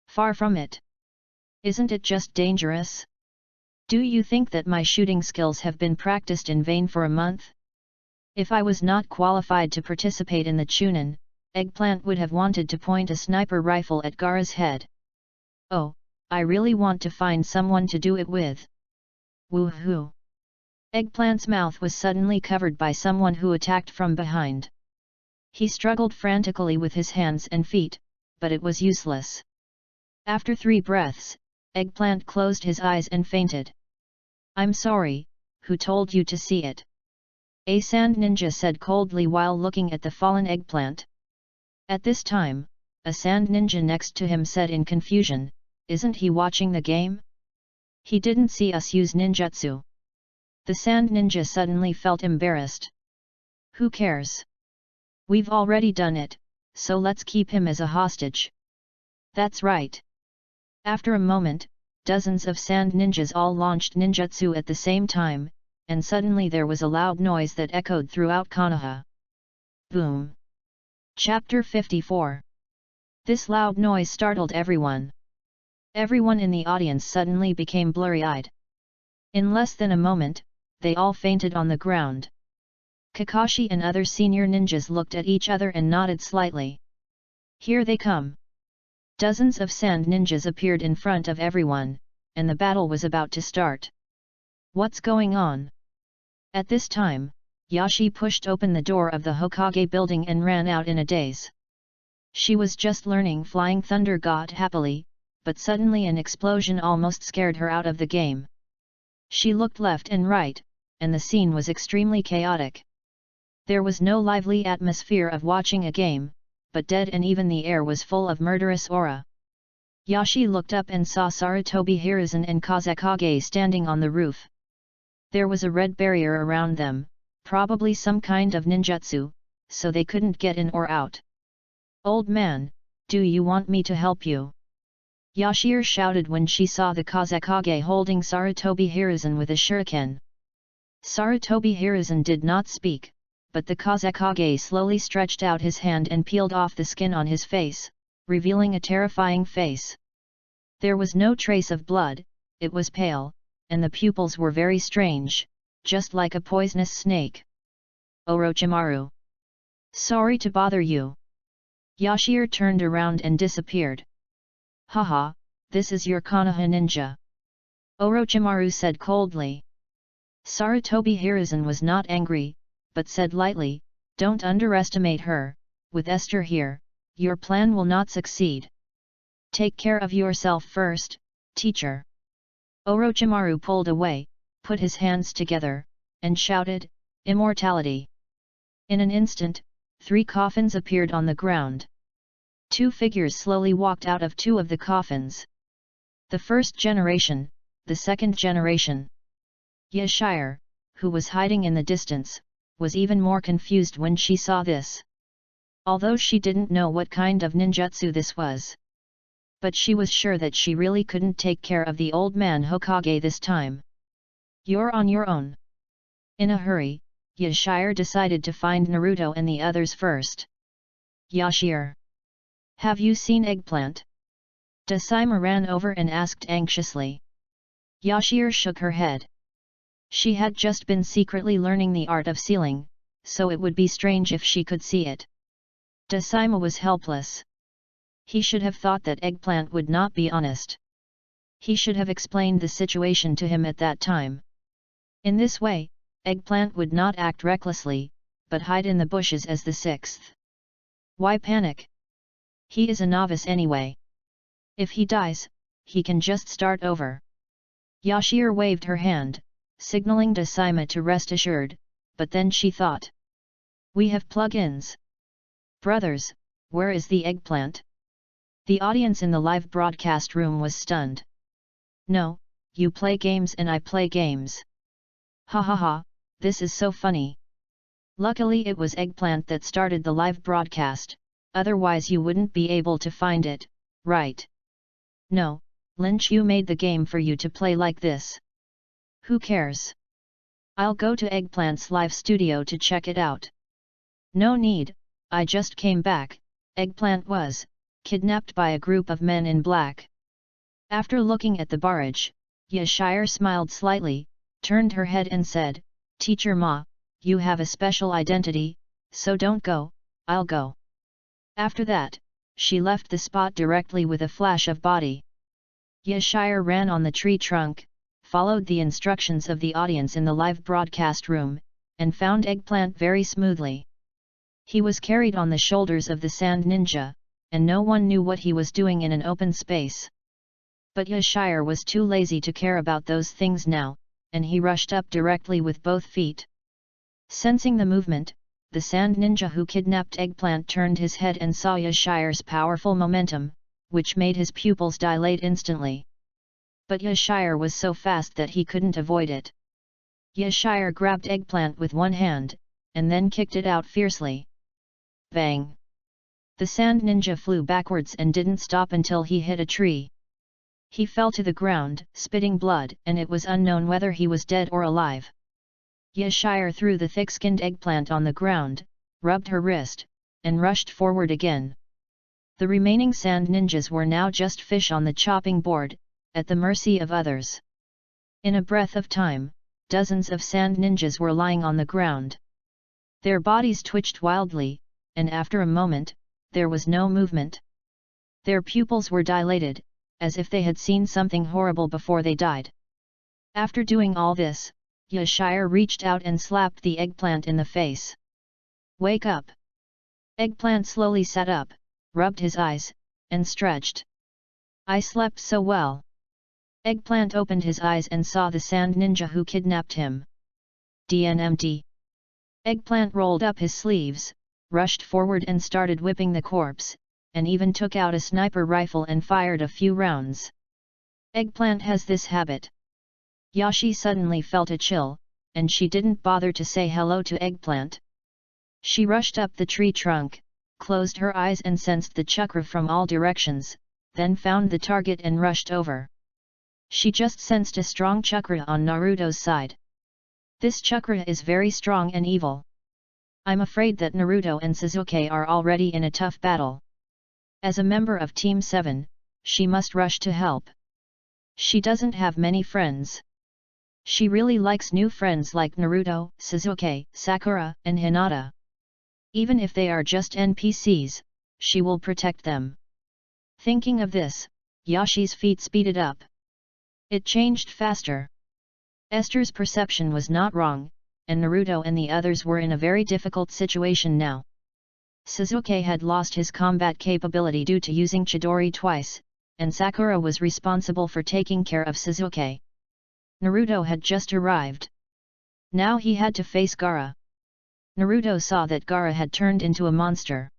Far from it. Isn't it just dangerous? Do you think that my shooting skills have been practiced in vain for a month? If I was not qualified to participate in the Chunin, Eggplant would have wanted to point a sniper rifle at Gaara's head. Oh, I really want to find someone to do it with. Woohoo! Eggplant's mouth was suddenly covered by someone who attacked from behind. He struggled frantically with his hands and feet, but it was useless. After 3 breaths, Eggplant closed his eyes and fainted. I'm sorry, who told you to see it? A sand ninja said coldly while looking at the fallen Eggplant. At this time, a sand ninja next to him said in confusion, isn't he watching the game? He didn't see us use ninjutsu. The sand ninja suddenly felt embarrassed. Who cares? We've already done it, so let's keep him as a hostage. That's right. After a moment, dozens of sand ninjas all launched ninjutsu at the same time, and suddenly there was a loud noise that echoed throughout Konoha. Boom! Chapter 54. This loud noise startled everyone. Everyone in the audience suddenly became blurry-eyed. In less than a moment, they all fainted on the ground. Kakashi and other senior ninjas looked at each other and nodded slightly. Here they come. Dozens of sand ninjas appeared in front of everyone, and the battle was about to start. What's going on? At this time, Yashi pushed open the door of the Hokage building and ran out in a daze. She was just learning Flying Thunder God happily, but suddenly an explosion almost scared her out of the game. She looked left and right, and the scene was extremely chaotic. There was no lively atmosphere of watching a game, but dead and even the air was full of murderous aura. Yashi looked up and saw Sarutobi Hiruzen and Kazekage standing on the roof. There was a red barrier around them, probably some kind of ninjutsu, so they couldn't get in or out. Old man, do you want me to help you? Yashir shouted when she saw the Kazekage holding Sarutobi Hiruzen with a shuriken. Sarutobi Hiruzen did not speak, but the Kazekage slowly stretched out his hand and peeled off the skin on his face, revealing a terrifying face. There was no trace of blood, it was pale, and the pupils were very strange, just like a poisonous snake. Orochimaru. Sorry to bother you. Yashir turned around and disappeared. Haha, this is your Konoha ninja. Orochimaru said coldly. Sarutobi Hiruzen was not angry, but said lightly, don't underestimate her, with Esther here, your plan will not succeed. Take care of yourself first, teacher. Orochimaru pulled away, put his hands together, and shouted, Immortality! In an instant, 3 coffins appeared on the ground. 2 figures slowly walked out of 2 of the coffins. The first generation, the second generation. Yashire, who was hiding in the distance, was even more confused when she saw this. Although she didn't know what kind of ninjutsu this was. But she was sure that she really couldn't take care of the old man Hokage this time. You're on your own. In a hurry, Yashire decided to find Naruto and the others first. Yashire. Have you seen Eggplant? Dasaima ran over and asked anxiously. Yashire shook her head. She had just been secretly learning the art of sealing, so it would be strange if she could see it. Dasaima was helpless. He should have thought that Eggplant would not be honest. He should have explained the situation to him at that time. In this way, Eggplant would not act recklessly, but hide in the bushes as the 6th. Why panic? He is a novice anyway. If he dies, he can just start over. Yashir waved her hand, signaling Dasaima to rest assured, but then she thought. We have plugins. Brothers, where is the Eggplant? The audience in the live broadcast room was stunned. No, you play games and I play games. Ha ha ha, this is so funny. Luckily it was Eggplant that started the live broadcast, otherwise you wouldn't be able to find it, right? No, Lynch, you made the game for you to play like this. Who cares? I'll go to Eggplant's live studio to check it out. No need, I just came back. Eggplant was kidnapped by a group of men in black. After looking at the barrage, Yashire smiled slightly, turned her head and said, "Teacher Ma, you have a special identity, so don't go, I'll go." After that, she left the spot directly with a flash of body. Yashire ran on the tree trunk, followed the instructions of the audience in the live broadcast room, and found Eggplant very smoothly. He was carried on the shoulders of the Sand Ninja, and no one knew what he was doing in an open space. But Yashire was too lazy to care about those things now, and he rushed up directly with both feet. Sensing the movement, the Sand Ninja who kidnapped Eggplant turned his head and saw Yashire's powerful momentum, which made his pupils dilate instantly. But Yashire was so fast that he couldn't avoid it. Yashire grabbed Eggplant with one hand, and then kicked it out fiercely. Bang! The Sand Ninja flew backwards and didn't stop until he hit a tree. He fell to the ground, spitting blood, and it was unknown whether he was dead or alive. Yashire threw the thick-skinned Eggplant on the ground, rubbed her wrist, and rushed forward again. The remaining Sand Ninjas were now just fish on the chopping board, at the mercy of others. In a breath of time, dozens of Sand Ninjas were lying on the ground. Their bodies twitched wildly, and after a moment, there was no movement. Their pupils were dilated, as if they had seen something horrible before they died. After doing all this, Yashire reached out and slapped the Eggplant in the face. "Wake up!" Eggplant slowly sat up, rubbed his eyes, and stretched. "I slept so well." Eggplant opened his eyes and saw the Sand Ninja who kidnapped him. DNMD. Eggplant rolled up his sleeves, rushed forward and started whipping the corpse, and even took out a sniper rifle and fired a few rounds. Eggplant has this habit. Yashi suddenly felt a chill, and she didn't bother to say hello to Eggplant. She rushed up the tree trunk, closed her eyes and sensed the chakra from all directions, then found the target and rushed over. She just sensed a strong chakra on Naruto's side. This chakra is very strong and evil. I'm afraid that Naruto and Sasuke are already in a tough battle. As a member of Team 7, she must rush to help. She doesn't have many friends. She really likes new friends like Naruto, Sasuke, Sakura, and Hinata. Even if they are just NPCs, she will protect them. Thinking of this, Yashi's feet speeded up. It changed faster. Esther's perception was not wrong, and Naruto and the others were in a very difficult situation now. Sasuke had lost his combat capability due to using Chidori twice, and Sakura was responsible for taking care of Sasuke. Naruto had just arrived. Now he had to face Gaara. Naruto saw that Gaara had turned into a monster.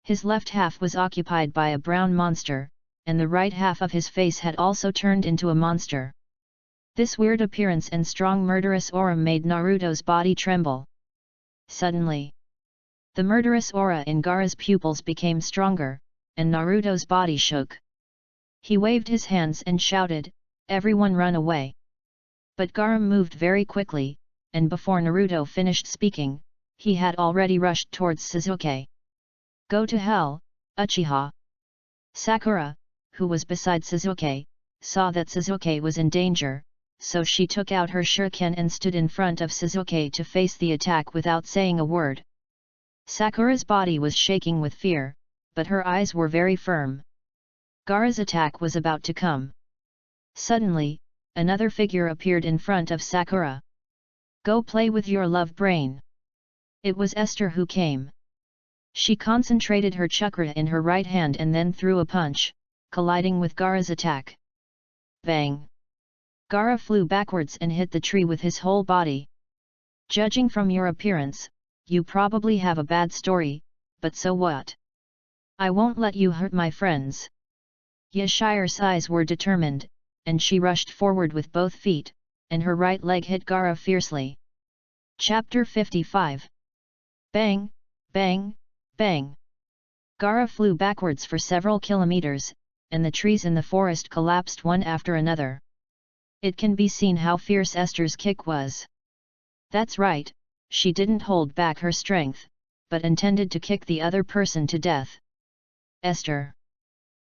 His left half was occupied by a brown monster, and the right half of his face had also turned into a monster. This weird appearance and strong murderous aura made Naruto's body tremble. Suddenly, the murderous aura in Gaara's pupils became stronger, and Naruto's body shook. He waved his hands and shouted, "Everyone run away!" But Gaara moved very quickly, and before Naruto finished speaking, he had already rushed towards Sasuke. "Go to hell, Uchiha!" Sakura, who was beside Sasuke, saw that Sasuke was in danger, so she took out her shuriken and stood in front of Sasuke to face the attack without saying a word. Sakura's body was shaking with fear, but her eyes were very firm. Gaara's attack was about to come. Suddenly, another figure appeared in front of Sakura. "Go play with your love brain." It was Esther who came. She concentrated her chakra in her right hand and then threw a punch, colliding with Gaara's attack. Bang! Gaara flew backwards and hit the tree with his whole body. "Judging from your appearance, you probably have a bad story, but so what? I won't let you hurt my friends." Yashire's eyes were determined, and she rushed forward with both feet, and her right leg hit Gaara fiercely. Chapter 55. Bang, bang, bang. Gaara flew backwards for several kilometers, and the trees in the forest collapsed one after another. It can be seen how fierce Esther's kick was. That's right, she didn't hold back her strength, but intended to kick the other person to death. Esther!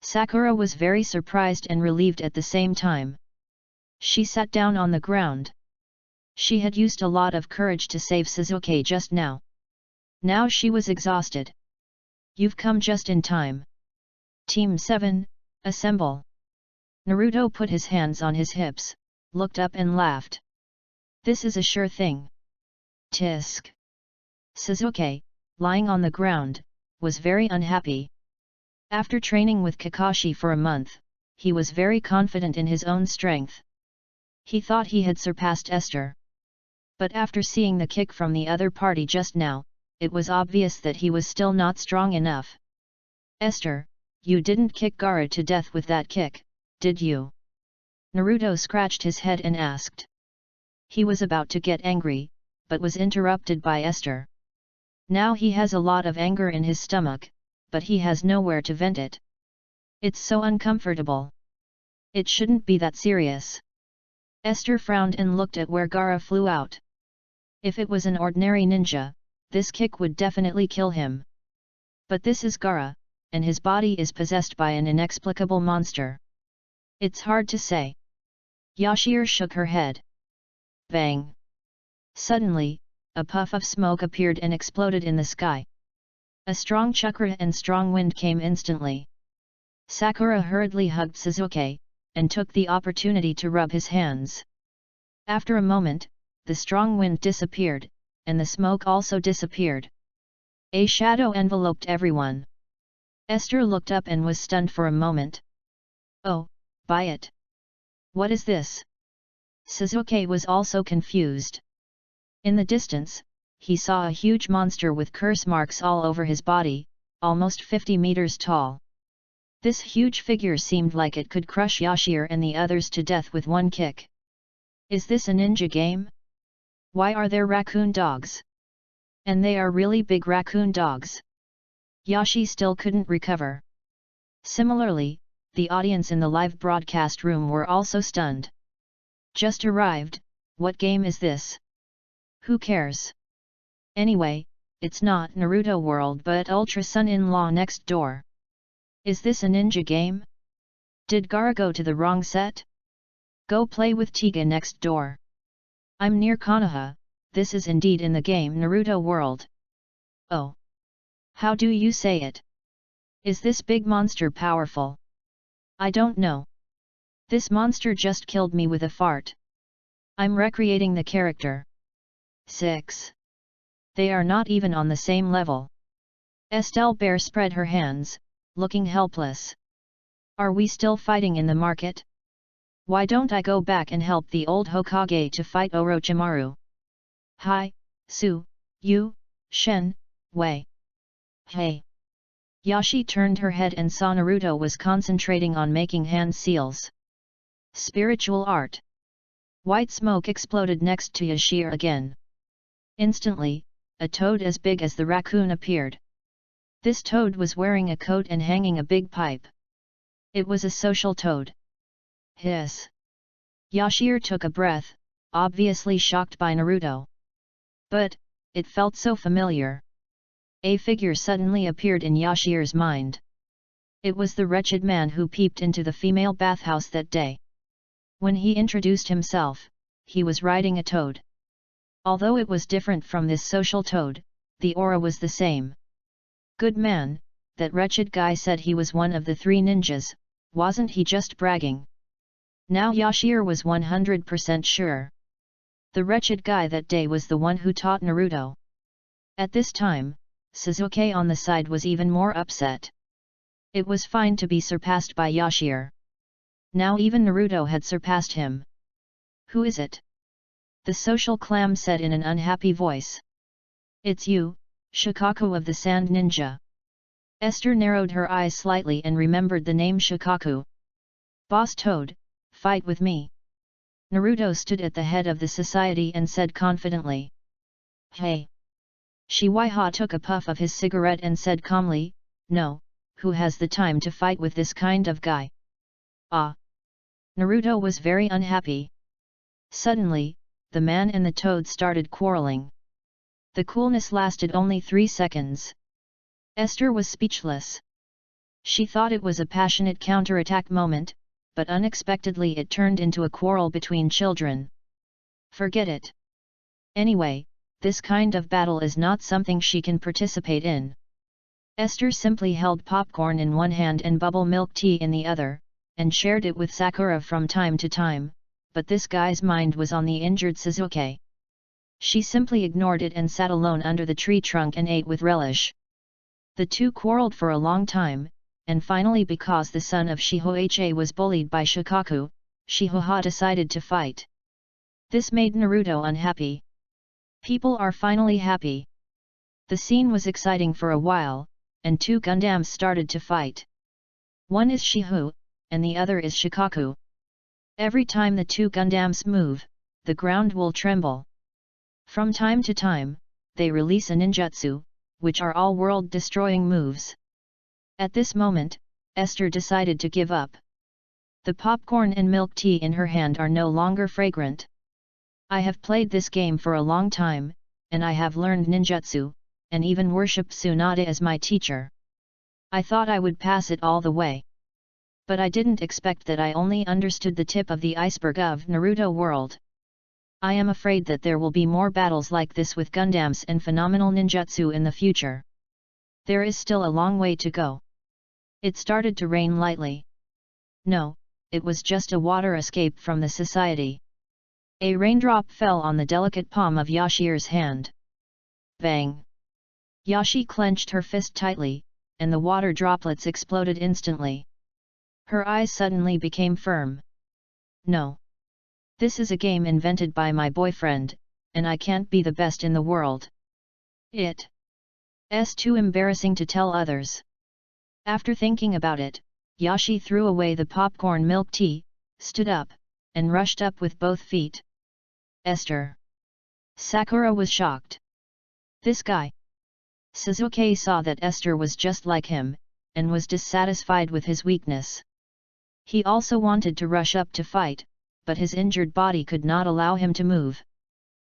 Sakura was very surprised and relieved at the same time. She sat down on the ground. She had used a lot of courage to save Suzuki just now. Now she was exhausted. You've come just in time. Team 7, assemble. Naruto put his hands on his hips, looked up and laughed. This is a sure thing. Tisk. Suzuki, lying on the ground, was very unhappy. After training with Kakashi for a month, he was very confident in his own strength. He thought he had surpassed Esther. But after seeing the kick from the other party just now, it was obvious that he was still not strong enough. Esther, you didn't kick Gaara to death with that kick, did you? Naruto scratched his head and asked. He was about to get angry, but was interrupted by Esther. Now he has a lot of anger in his stomach, but he has nowhere to vent it. It's so uncomfortable. It shouldn't be that serious. Esther frowned and looked at where Gaara flew out. If it was an ordinary ninja, this kick would definitely kill him. But this is Gaara, and his body is possessed by an inexplicable monster. It's hard to say. Yashir shook her head. Bang! Suddenly, a puff of smoke appeared and exploded in the sky. A strong chakra and strong wind came instantly. Sakura hurriedly hugged Suzuki, and took the opportunity to rub his hands. After a moment, the strong wind disappeared, and the smoke also disappeared. A shadow enveloped everyone. Esther looked up and was stunned for a moment. Oh, buy it! What is this? Suzuki was also confused. In the distance, he saw a huge monster with curse marks all over his body, almost 50 meters tall. This huge figure seemed like it could crush Yashir and the others to death with one kick. Is this a ninja game? Why are there raccoon dogs? And they are really big raccoon dogs. Yashi still couldn't recover. Similarly, the audience in the live broadcast room were also stunned. Just arrived, what game is this? Who cares? Anyway, it's not Naruto World but Ultra Son-in-Law next door. Is this a ninja game? Did Gaara go to the wrong set? Go play with Tiga next door. I'm near Konoha, this is indeed in the game Naruto World. Oh. How do you say it? Is this big monster powerful? I don't know. This monster just killed me with a fart. I'm recreating the character. 6. They are not even on the same level. Estelle Bear spread her hands, looking helpless. Are we still fighting in the market? Why don't I go back and help the old Hokage to fight Orochimaru? Hi, Su, Yu, Shen, Wei. Hey! Yashi turned her head and saw Naruto was concentrating on making hand seals. Spiritual art. White smoke exploded next to Yashir again. Instantly, a toad as big as the raccoon appeared. This toad was wearing a coat and hanging a big pipe. It was a social toad. Hiss! Yashir took a breath, obviously shocked by Naruto. But, it felt so familiar. A figure suddenly appeared in Yashir's mind. It was the wretched man who peeped into the female bathhouse that day. When he introduced himself, he was riding a toad. Although it was different from this social toad, the aura was the same. Good man, that wretched guy said he was one of the 3 ninjas, wasn't he just bragging? Now Yashir was 100% sure. The wretched guy that day was the one who taught Naruto. At this time, Suzuki on the side was even more upset. It was fine to be surpassed by Yashir. Now even Naruto had surpassed him. Who is it? The social clam said in an unhappy voice. It's you, Shikaku of the Sand Ninja. Esther narrowed her eyes slightly and remembered the name Shikaku. Boss Toad, fight with me. Naruto stood at the head of the society and said confidently. Hey! Shiwaiha took a puff of his cigarette and said calmly, no, who has the time to fight with this kind of guy? Ah! Naruto was very unhappy. Suddenly, the man and the toad started quarreling. The coolness lasted only 3 seconds. Esther was speechless. She thought it was a passionate counterattack moment, but unexpectedly it turned into a quarrel between children. Forget it. Anyway, this kind of battle is not something she can participate in. Esther simply held popcorn in one hand and bubble milk tea in the other, and shared it with Sakura from time to time, but this guy's mind was on the injured Suzuki. She simply ignored it and sat alone under the tree trunk and ate with relish. The two quarreled for a long time, and finally because the son of Shihoha was bullied by Shikaku, Shihoha decided to fight. This made Naruto unhappy. People are finally happy. The scene was exciting for a while, and two Gundams started to fight. One is Shihu, and the other is Shikaku. Every time the two Gundams move, the ground will tremble. From time to time, they release a ninjutsu, which are all world-destroying moves. At this moment, Esther decided to give up. The popcorn and milk tea in her hand are no longer fragrant. I have played this game for a long time, and I have learned ninjutsu, and even worship Tsunade as my teacher. I thought I would pass it all the way. But I didn't expect that I only understood the tip of the iceberg of Naruto world. I am afraid that there will be more battles like this with Gundams and phenomenal ninjutsu in the future. There is still a long way to go. It started to rain lightly. No, it was just a water escape from the society. A raindrop fell on the delicate palm of Yashir's hand. Bang! Yashi clenched her fist tightly, and the water droplets exploded instantly. Her eyes suddenly became firm. No. This is a game invented by my boyfriend, and I can't be the best in the world. It's too embarrassing to tell others. After thinking about it, Yashi threw away the popcorn milk tea, stood up, and rushed up with both feet. Esther. Sakura was shocked. This guy. Suzuki saw that Esther was just like him, and was dissatisfied with his weakness. He also wanted to rush up to fight, but his injured body could not allow him to move.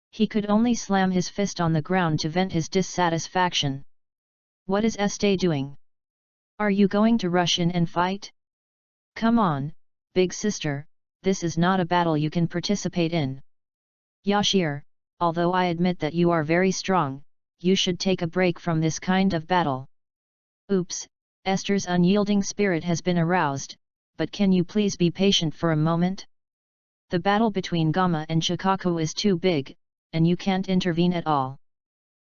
He could only slam his fist on the ground to vent his dissatisfaction. What is Este doing? Are you going to rush in and fight? Come on, big sister, this is not a battle you can participate in. Yashir, although I admit that you are very strong, you should take a break from this kind of battle. Oops, Esther's unyielding spirit has been aroused, but can you please be patient for a moment? The battle between Gamma and Shikaku is too big, and you can't intervene at all.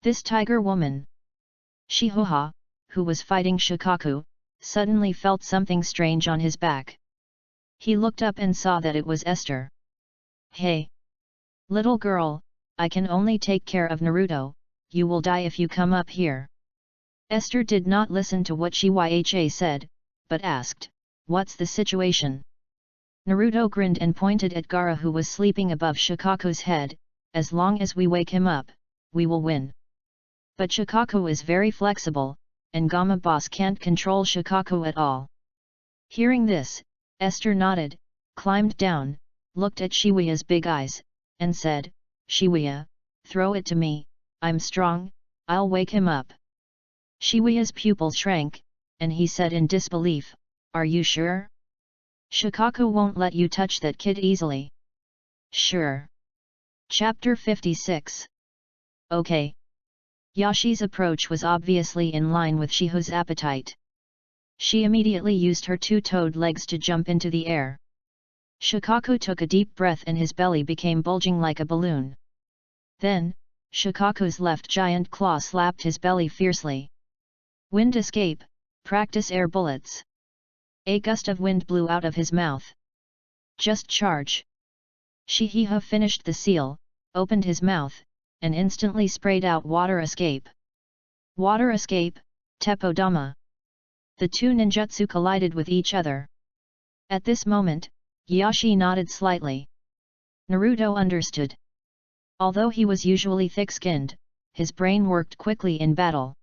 This tiger woman. Shihoha, who was fighting Shikaku, suddenly felt something strange on his back. He looked up and saw that it was Esther. Hey! Little girl, I can only take care of Naruto, you will die if you come up here. Esther did not listen to what Shihoha said, but asked, what's the situation? Naruto grinned and pointed at Gaara who was sleeping above Shikaku's head, as long as we wake him up, we will win. But Shikaku is very flexible, and Gamma boss can't control Shikaku at all. Hearing this, Esther nodded, climbed down, looked at Shihoa's big eyes, and said, Shihoa, throw it to me, I'm strong, I'll wake him up. Shihoa's pupils shrank, and he said in disbelief, are you sure? Shikaku won't let you touch that kid easily. Sure. Chapter 56. Okay. Yashi's approach was obviously in line with Shihoa's appetite. She immediately used her two-toed legs to jump into the air. Shikaku took a deep breath and his belly became bulging like a balloon. Then, Shikaku's left giant claw slapped his belly fiercely. Wind escape, practice air bullets. A gust of wind blew out of his mouth. Just charge. Shihoa finished the seal, opened his mouth, and instantly sprayed out water escape. Water escape, Teppodama. The two ninjutsu collided with each other. At this moment, Yashi nodded slightly. Naruto understood. Although he was usually thick-skinned, his brain worked quickly in battle.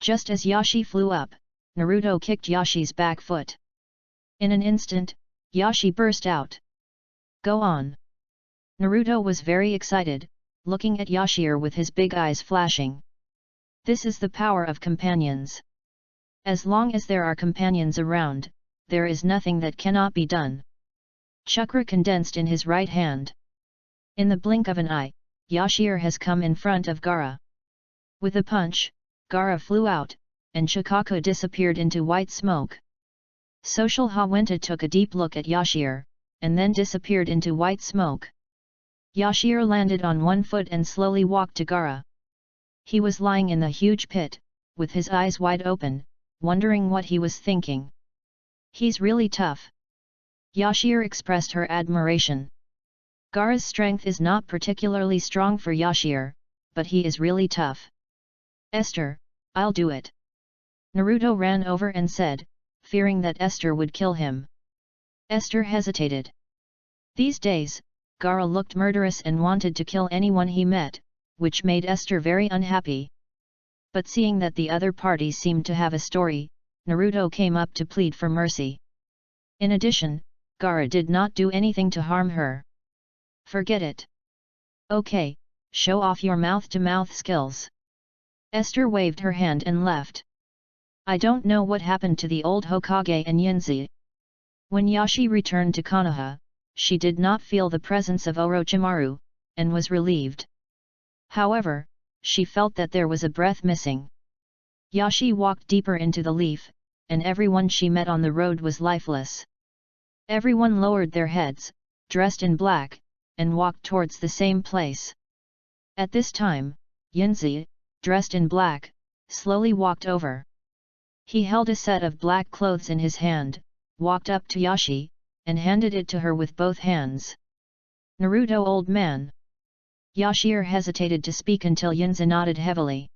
Just as Yashi flew up, Naruto kicked Yashi's back foot. In an instant, Yashi burst out. Go on. Naruto was very excited, looking at Yashir with his big eyes flashing. This is the power of companions. As long as there are companions around, there is nothing that cannot be done. Chakra condensed in his right hand. In the blink of an eye, Yashir has come in front of Gaara. With a punch, Gaara flew out, and Chakaka disappeared into white smoke. Social Hawenta took a deep look at Yashir, and then disappeared into white smoke. Yashir landed on one foot and slowly walked to Gaara. He was lying in the huge pit, with his eyes wide open, wondering what he was thinking. He's really tough. Yashir expressed her admiration. Gaara's strength is not particularly strong for Yashir, but he is really tough. Esther, I'll do it. Naruto ran over and said, fearing that Esther would kill him. Esther hesitated. These days, Gaara looked murderous and wanted to kill anyone he met, which made Esther very unhappy. But seeing that the other party seemed to have a story, Naruto came up to plead for mercy. In addition, Gaara did not do anything to harm her. Forget it. Okay, show off your mouth-to-mouth skills. Esther waved her hand and left. I don't know what happened to the old Hokage and Yunzi. When Yashi returned to Konoha, she did not feel the presence of Orochimaru, and was relieved. However, she felt that there was a breath missing. Yashi walked deeper into the leaf, and everyone she met on the road was lifeless. Everyone lowered their heads, dressed in black, and walked towards the same place. At this time, Yunzi, dressed in black, slowly walked over. He held a set of black clothes in his hand, walked up to Yashi, and handed it to her with both hands. Naruto, old man. Yashir hesitated to speak until Yunzi nodded heavily.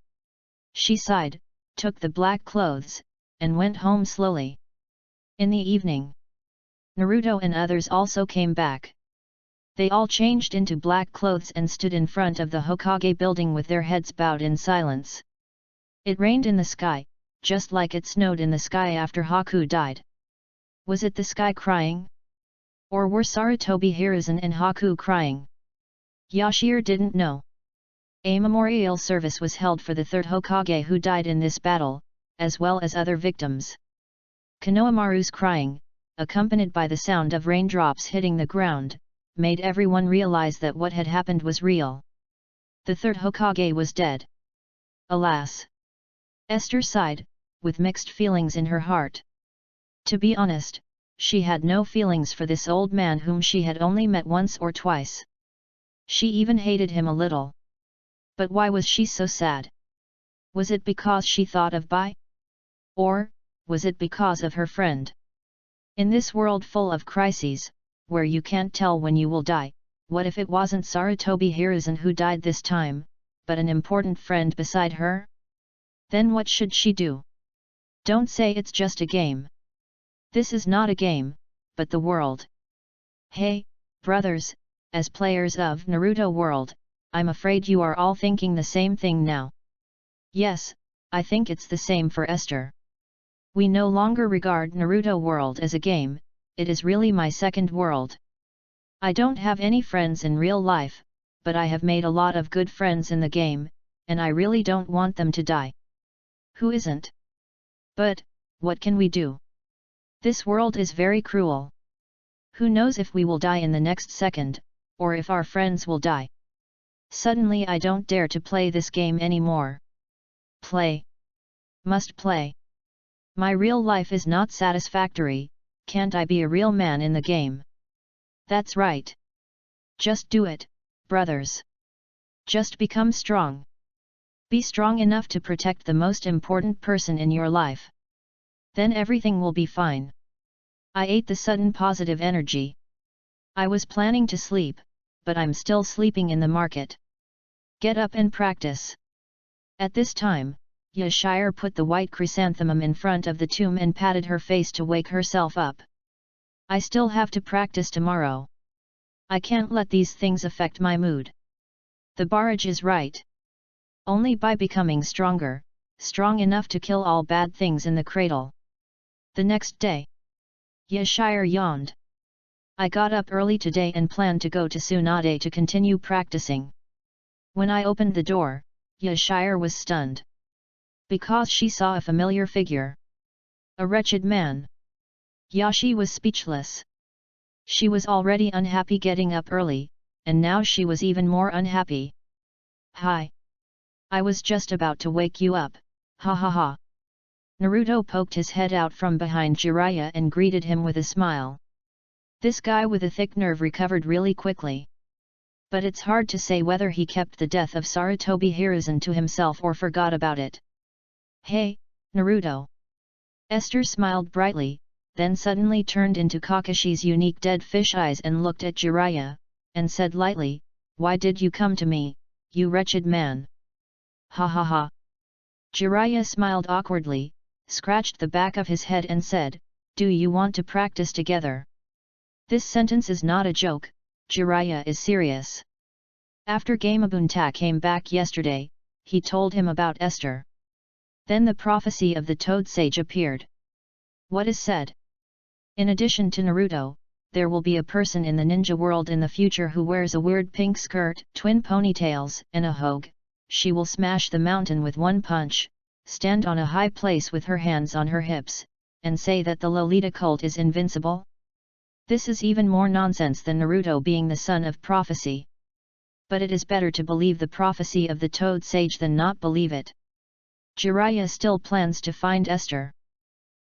She sighed, took the black clothes, and went home slowly. In the evening, Naruto and others also came back. They all changed into black clothes and stood in front of the Hokage building with their heads bowed in silence. It rained in the sky, just like it snowed in the sky after Haku died. Was it the sky crying? Or were Sarutobi Hiruzen and Haku crying? Yashir didn't know. A memorial service was held for the third Hokage who died in this battle, as well as other victims. Konohamaru's crying, accompanied by the sound of raindrops hitting the ground, made everyone realize that what had happened was real. The third Hokage was dead. Alas! Esther sighed, with mixed feelings in her heart. To be honest, she had no feelings for this old man whom she had only met once or twice. She even hated him a little. But why was she so sad? Was it because she thought of Bai? Or, was it because of her friend? In this world full of crises, where you can't tell when you will die, what if it wasn't Sarutobi Hiruzen who died this time, but an important friend beside her? Then what should she do? Don't say it's just a game. This is not a game, but the world. Hey, brothers, as players of Naruto World, I'm afraid you are all thinking the same thing now. Yes, I think it's the same for Esther. We no longer regard Naruto World as a game, it is really my second world. I don't have any friends in real life, but I have made a lot of good friends in the game, and I really don't want them to die. Who isn't? But, what can we do? This world is very cruel. Who knows if we will die in the next second, or if our friends will die. Suddenly I don't dare to play this game anymore. Play. Must play. My real life is not satisfactory, can't I be a real man in the game? That's right. Just do it, brothers. Just become strong. Be strong enough to protect the most important person in your life. Then everything will be fine. I ate the sudden positive energy. I was planning to sleep, but I'm still sleeping in the market. Get up and practice. At this time, Yashir put the white chrysanthemum in front of the tomb and patted her face to wake herself up. I still have to practice tomorrow. I can't let these things affect my mood. The barrage is right. Only by becoming stronger, strong enough to kill all bad things in the cradle. The next day, Yashir yawned. I got up early today and planned to go to Tsunade to continue practicing. When I opened the door, Yashir was stunned. Because she saw a familiar figure. A wretched man. Yashi was speechless. She was already unhappy getting up early, and now she was even more unhappy. Hi. I was just about to wake you up, ha ha ha. Naruto poked his head out from behind Jiraiya and greeted him with a smile. This guy with a thick nerve recovered really quickly. But it's hard to say whether he kept the death of Sarutobi Hiruzen to himself or forgot about it. Hey, Naruto. Esther smiled brightly, then suddenly turned into Kakashi's unique dead fish eyes and looked at Jiraiya, and said lightly, "Why did you come to me, you wretched man?" Ha ha ha. Jiraiya smiled awkwardly, scratched the back of his head and said, "Do you want to practice together?" This sentence is not a joke, Jiraiya is serious. After Gamabunta came back yesterday, he told him about Esther. Then the prophecy of the Toad Sage appeared. What is said? In addition to Naruto, there will be a person in the ninja world in the future who wears a weird pink skirt, twin ponytails, and a hogue. She will smash the mountain with one punch, stand on a high place with her hands on her hips, and say that the Lolita cult is invincible? This is even more nonsense than Naruto being the son of prophecy. But it is better to believe the prophecy of the Toad Sage than not believe it. Jiraiya still plans to find Esther.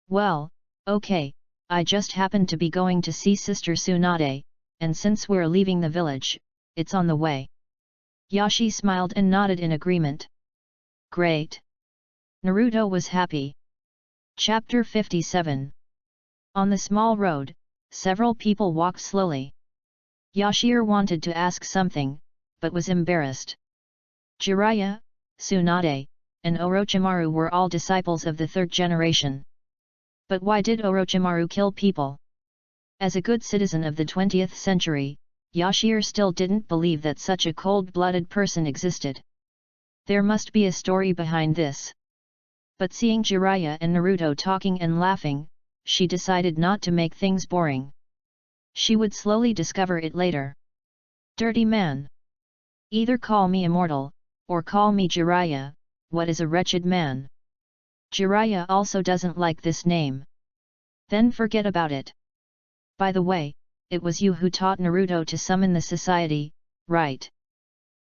Well, okay, I just happened to be going to see Sister Tsunade, and since we're leaving the village, it's on the way. Yashi smiled and nodded in agreement. Great. Naruto was happy. Chapter 57. On the small road, several people walked slowly. Yashir wanted to ask something, but was embarrassed. Jiraiya, Tsunade, and Orochimaru were all disciples of the third generation. But why did Orochimaru kill people? As a good citizen of the 20th century, Yashir still didn't believe that such a cold-blooded person existed. There must be a story behind this. But seeing Jiraiya and Naruto talking and laughing, she decided not to make things boring. She would slowly discover it later. Dirty man. Either call me immortal, or call me Jiraiya. What is a wretched man? Jiraiya also doesn't like this name. Then forget about it. By the way, it was you who taught Naruto to summon the society, right?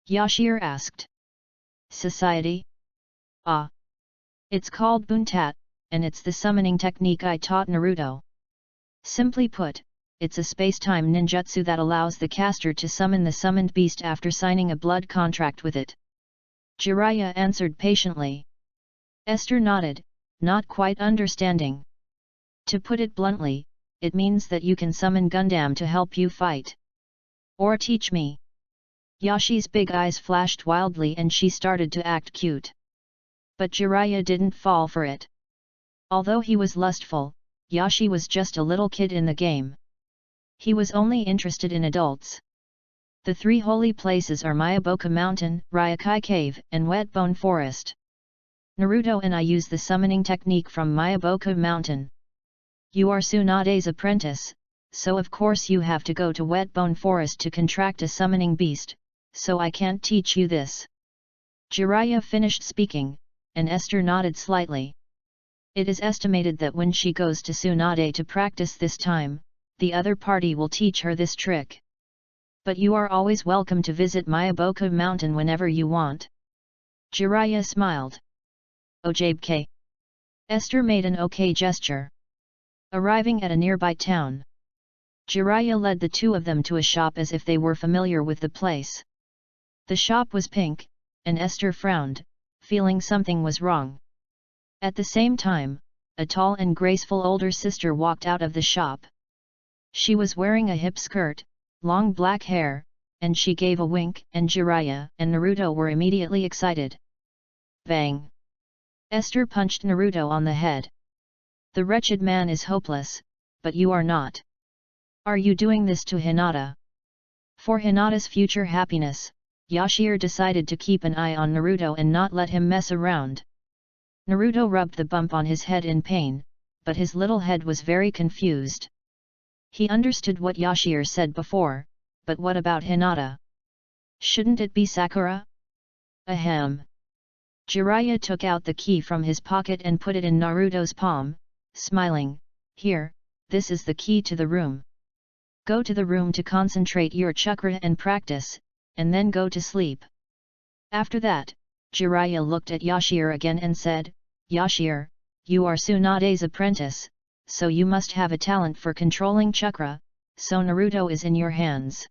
Yashir asked. Society? Ah. It's called Buntat, and it's the summoning technique I taught Naruto. Simply put, it's a space-time ninjutsu that allows the caster to summon the summoned beast after signing a blood contract with it. Jiraiya answered patiently. Esther nodded, not quite understanding. To put it bluntly, it means that you can summon Gundam to help you fight. Or teach me. Yashi's big eyes flashed wildly and she started to act cute. But Jiraiya didn't fall for it. Although he was lustful, Yashi was just a little kid in the game. He was only interested in adults. The three holy places are Mayaboka Mountain, Ryokai Cave, and Whetbone Forest. Naruto and I use the summoning technique from Mayaboka Mountain. You are Tsunade's apprentice, so of course you have to go to Whetbone Forest to contract a summoning beast, so I can't teach you this. Jiraiya finished speaking, and Esther nodded slightly. It is estimated that when she goes to Tsunade to practice this time, the other party will teach her this trick. But you are always welcome to visit Mayaboka Mountain whenever you want. Jiraiya smiled. Ojabke. Esther made an okay gesture. Arriving at a nearby town, Jiraiya led the two of them to a shop as if they were familiar with the place. The shop was pink, and Esther frowned, feeling something was wrong. At the same time, a tall and graceful older sister walked out of the shop. She was wearing a hip skirt, long black hair, and she gave a wink, and Jiraiya and Naruto were immediately excited. Bang! Esther punched Naruto on the head. The wretched man is hopeless, but you are not. Are you doing this to Hinata? For Hinata's future happiness, Yashir decided to keep an eye on Naruto and not let him mess around. Naruto rubbed the bump on his head in pain, but his little head was very confused. He understood what Yashir said before, but what about Hinata? Shouldn't it be Sakura? Ahem. Jiraiya took out the key from his pocket and put it in Naruto's palm, smiling, "Here, this is the key to the room. Go to the room to concentrate your chakra and practice, and then go to sleep." After that, Jiraiya looked at Yashir again and said, "Yashir, you are Tsunade's apprentice, so you must have a talent for controlling chakra, so Naruto is in your hands."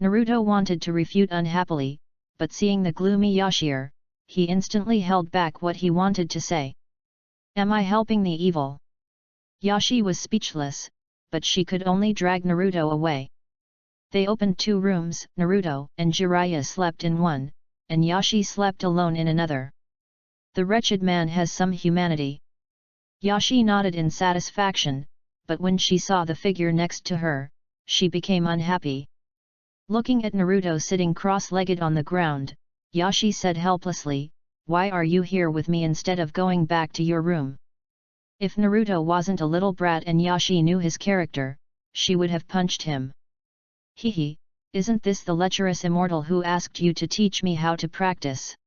Naruto wanted to refute unhappily, but seeing the gloomy Yashir, he instantly held back what he wanted to say. "Am I helping the evil?" Yashi was speechless, but she could only drag Naruto away. They opened 2 rooms, Naruto and Jiraiya slept in one, and Yashi slept alone in another. The wretched man has some humanity. Yashi nodded in satisfaction, but when she saw the figure next to her, she became unhappy. Looking at Naruto sitting cross-legged on the ground, Yashi said helplessly, "Why are you here with me instead of going back to your room?" If Naruto wasn't a little brat and Yashi knew his character, she would have punched him. "Hehe, isn't this the lecherous immortal who asked you to teach me how to practice?"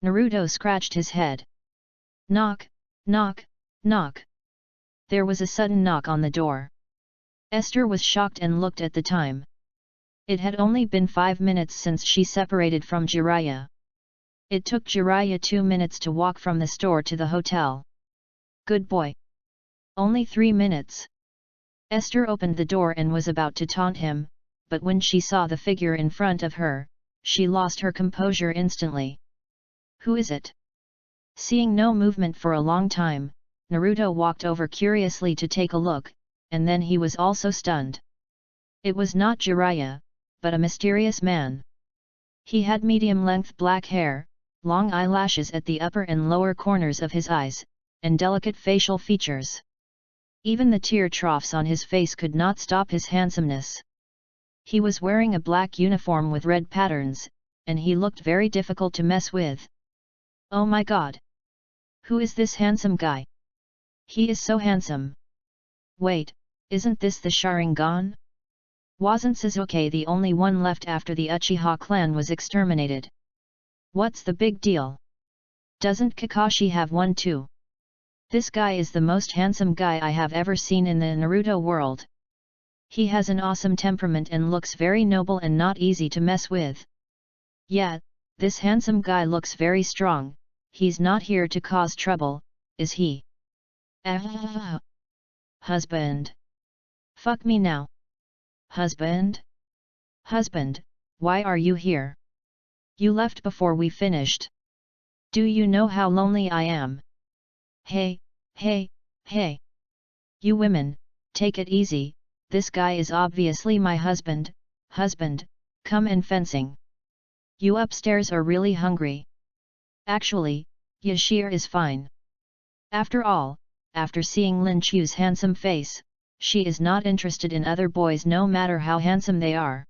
Naruto scratched his head. Knock, knock, knock. There was a sudden knock on the door. Esther was shocked and looked at the time. It had only been 5 minutes since she separated from Jiraiya. It took Jiraiya 2 minutes to walk from the store to the hotel. Good boy. Only 3 minutes. Esther opened the door and was about to taunt him, but when she saw the figure in front of her, she lost her composure instantly. Who is it? Seeing no movement for a long time, Naruto walked over curiously to take a look, and then he was also stunned. It was not Jiraiya, but a mysterious man. He had medium-length black hair, long eyelashes at the upper and lower corners of his eyes, and delicate facial features. Even the tear troughs on his face could not stop his handsomeness. He was wearing a black uniform with red patterns, and he looked very difficult to mess with. Oh my god! Who is this handsome guy? He is so handsome. Wait, isn't this the Sharingan? Wasn't Sasuke the only one left after the Uchiha clan was exterminated? What's the big deal? Doesn't Kakashi have one too? This guy is the most handsome guy I have ever seen in the Naruto world. He has an awesome temperament and looks very noble and not easy to mess with. Yeah, this handsome guy looks very strong. He's not here to cause trouble, is he? Ah. Husband. Fuck me now. Husband? Husband, why are you here? You left before we finished. Do you know how lonely I am? Hey, hey, hey. You women, take it easy, this guy is obviously my husband. Husband, come and fencing. You upstairs are really hungry. Actually, Yashir is fine. After all, after seeing Lin Chu's handsome face, she is not interested in other boys no matter how handsome they are.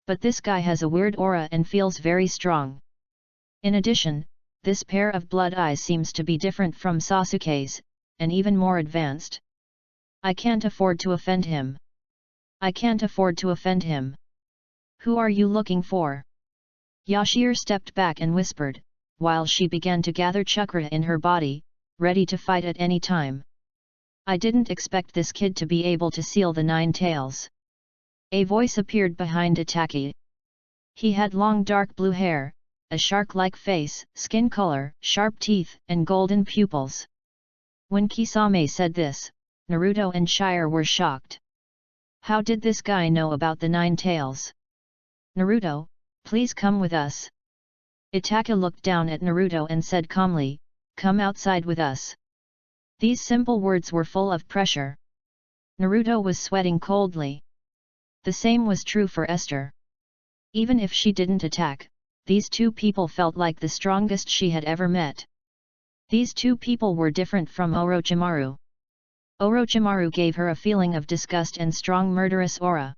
But this guy has a weird aura and feels very strong. In addition, this pair of blood eyes seems to be different from Sasuke's, and even more advanced. I can't afford to offend him. I can't afford to offend him. Who are you looking for? Yashir stepped back and whispered, while she began to gather chakra in her body, ready to fight at any time. I didn't expect this kid to be able to seal the 9 tails. A voice appeared behind Itaki. He had long dark blue hair, a shark-like face, skin color, sharp teeth, and golden pupils. When Kisame said this, Naruto and Shire were shocked. How did this guy know about the 9 tails? Naruto, please come with us. Itaka looked down at Naruto and said calmly, come outside with us. These simple words were full of pressure. Naruto was sweating coldly. The same was true for Esther. Even if she didn't attack, these 2 people felt like the strongest she had ever met. These 2 people were different from Orochimaru. Orochimaru gave her a feeling of disgust and strong murderous aura.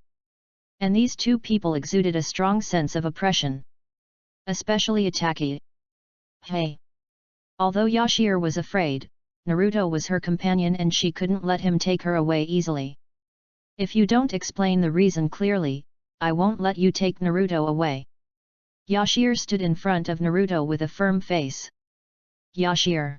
And these 2 people exuded a strong sense of oppression. Especially Itaki. Hey! Although Yashir was afraid, Naruto was her companion and she couldn't let him take her away easily. If you don't explain the reason clearly, I won't let you take Naruto away. Yashir stood in front of Naruto with a firm face. Yashir!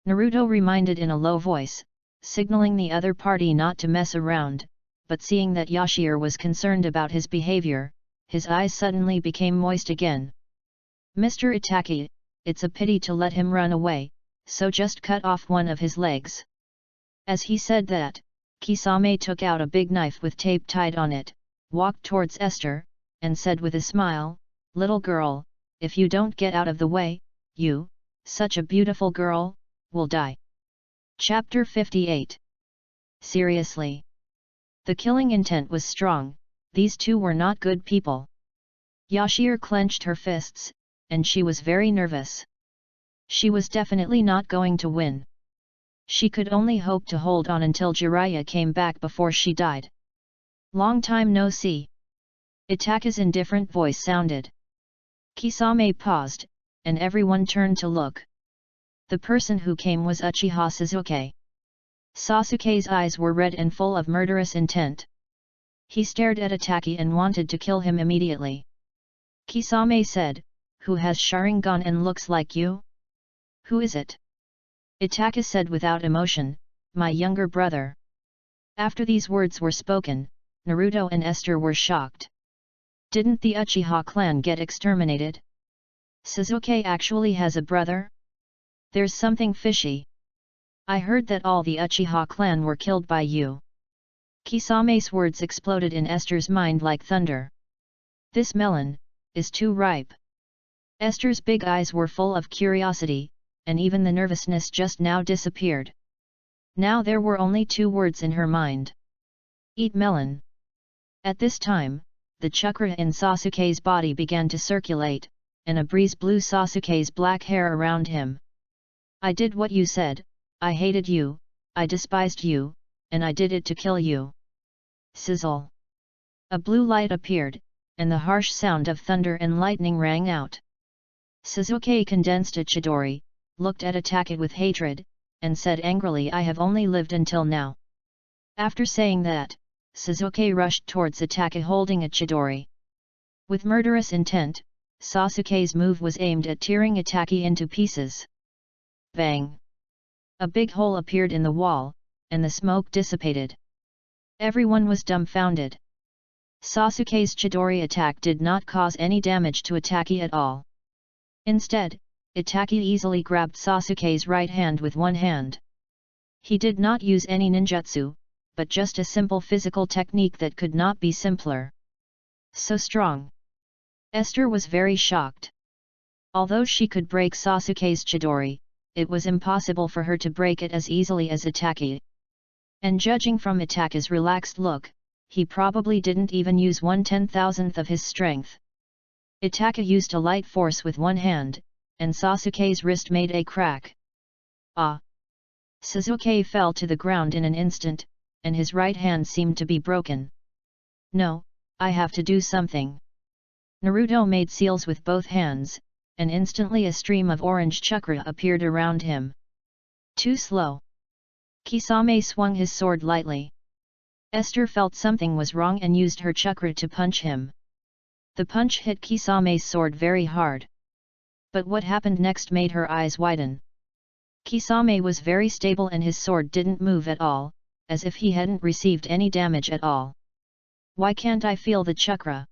Naruto reminded in a low voice, signaling the other party not to mess around, but seeing that Yashir was concerned about his behavior, his eyes suddenly became moist again. Mr. Itaki, it's a pity to let him run away, so just cut off one of his legs. As he said that, Kisame took out a big knife with tape tied on it, walked towards Esther, and said with a smile, "Little girl, if you don't get out of the way, you, such a beautiful girl, will die." Chapter 58. Seriously. The killing intent was strong, these two were not good people. Yashir clenched her fists, and she was very nervous. She was definitely not going to win. She could only hope to hold on until Jiraiya came back before she died. "Long time no see." Itaka's indifferent voice sounded. Kisame paused, and everyone turned to look. The person who came was Uchiha Sasuke. Sasuke's eyes were red and full of murderous intent. He stared at Itaki and wanted to kill him immediately. Kisame said, "Who has Sharingan and looks like you? Who is it?" Itaka said without emotion, "My younger brother." After these words were spoken, Naruto and Esther were shocked. Didn't the Uchiha clan get exterminated? Sasuke actually has a brother? There's something fishy. I heard that all the Uchiha clan were killed by you. Kisame's words exploded in Esther's mind like thunder. This melon is too ripe. Esther's big eyes were full of curiosity, and even the nervousness just now disappeared. Now there were only two words in her mind. Eat melon. At this time, the chakra in Sasuke's body began to circulate, and a breeze blew Sasuke's black hair around him. "I did what you said, I hated you, I despised you, and I did it to kill you." Sizzle. A blue light appeared, and the harsh sound of thunder and lightning rang out. Sasuke condensed a Chidori, looked at Itaka with hatred, and said angrily, "I have only lived until now." After saying that, Sasuke rushed towards Itaka holding a Chidori. With murderous intent, Sasuke's move was aimed at tearing Itaka into pieces. Bang! A big hole appeared in the wall, and the smoke dissipated. Everyone was dumbfounded. Sasuke's Chidori attack did not cause any damage to Itaka at all. Instead, Itaka easily grabbed Sasuke's right hand with one hand. He did not use any ninjutsu, but just a simple physical technique that could not be simpler. So strong. Esther was very shocked. Although she could break Sasuke's Chidori, it was impossible for her to break it as easily as Itaka. And judging from Itaka's relaxed look, he probably didn't even use 1/10,000th of his strength. Itaka used a light force with one hand, and Sasuke's wrist made a crack. Ah! Sasuke fell to the ground in an instant, and his right hand seemed to be broken. "No, I have to do something." Naruto made seals with both hands, and instantly a stream of orange chakra appeared around him. Too slow. Kisame swung his sword lightly. Esther felt something was wrong and used her chakra to punch him. The punch hit Kisame's sword very hard. But what happened next made her eyes widen. Kisame was very stable and his sword didn't move at all, as if he hadn't received any damage at all. "Why can't I feel the chakra?"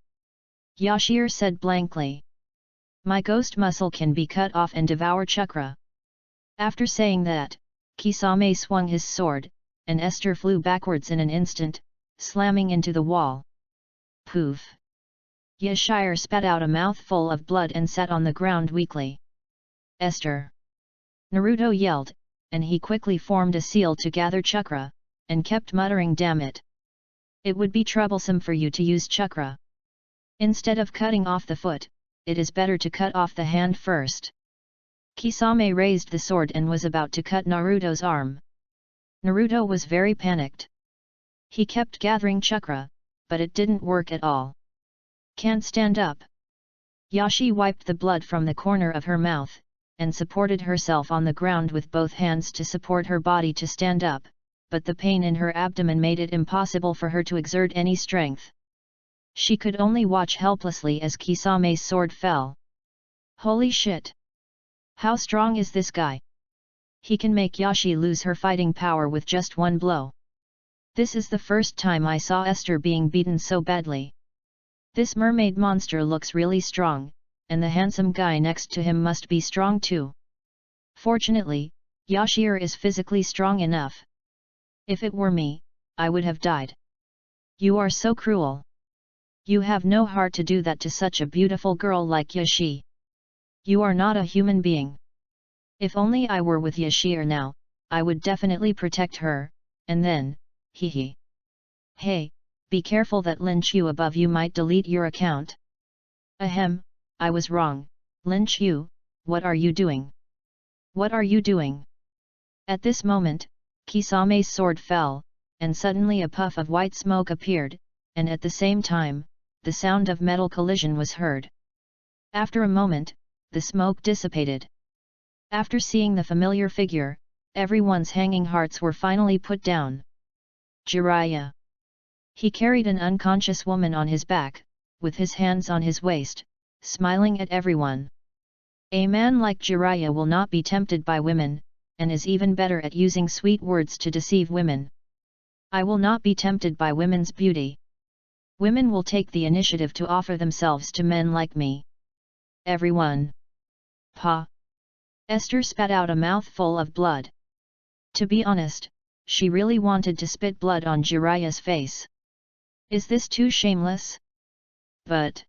Yashir said blankly. "My ghost muscle can be cut off and devour chakra." After saying that, Kisame swung his sword, and Esther flew backwards in an instant, slamming into the wall. Poof! Yashir spat out a mouthful of blood and sat on the ground weakly. "Esther!" Naruto yelled, and he quickly formed a seal to gather chakra, and kept muttering, "Damn it! It would be troublesome for you to use chakra. Instead of cutting off the foot, it is better to cut off the hand first." Kisame raised the sword and was about to cut Naruto's arm. Naruto was very panicked. He kept gathering chakra, but it didn't work at all. "Can't stand up." Yashi wiped the blood from the corner of her mouth, and supported herself on the ground with both hands to support her body to stand up, but the pain in her abdomen made it impossible for her to exert any strength. She could only watch helplessly as Kisame's sword fell. "Holy shit! How strong is this guy?" He can make Yashi lose her fighting power with just one blow. This is the first time I saw Esther being beaten so badly. This mermaid monster looks really strong, and the handsome guy next to him must be strong too. Fortunately, Yashir is physically strong enough. If it were me, I would have died. You are so cruel. You have no heart to do that to such a beautiful girl like Yashi. You are not a human being. If only I were with Yashir now, I would definitely protect her, and then, hee. Hey, be careful, that Lin Chu above you might delete your account. Ahem, I was wrong. Lin Chu, what are you doing? What are you doing? At this moment, Kisame's sword fell, and suddenly a puff of white smoke appeared, and at the same time, the sound of metal collision was heard. After a moment, the smoke dissipated. After seeing the familiar figure, everyone's hanging hearts were finally put down. Jiraiya. He carried an unconscious woman on his back, with his hands on his waist, smiling at everyone. A man like Jiraiya will not be tempted by women, and is even better at using sweet words to deceive women. I will not be tempted by women's beauty. Women will take the initiative to offer themselves to men like me. Everyone. Pa. Esther spat out a mouthful of blood. To be honest, she really wanted to spit blood on Jiraiya's face. Is this too shameless? But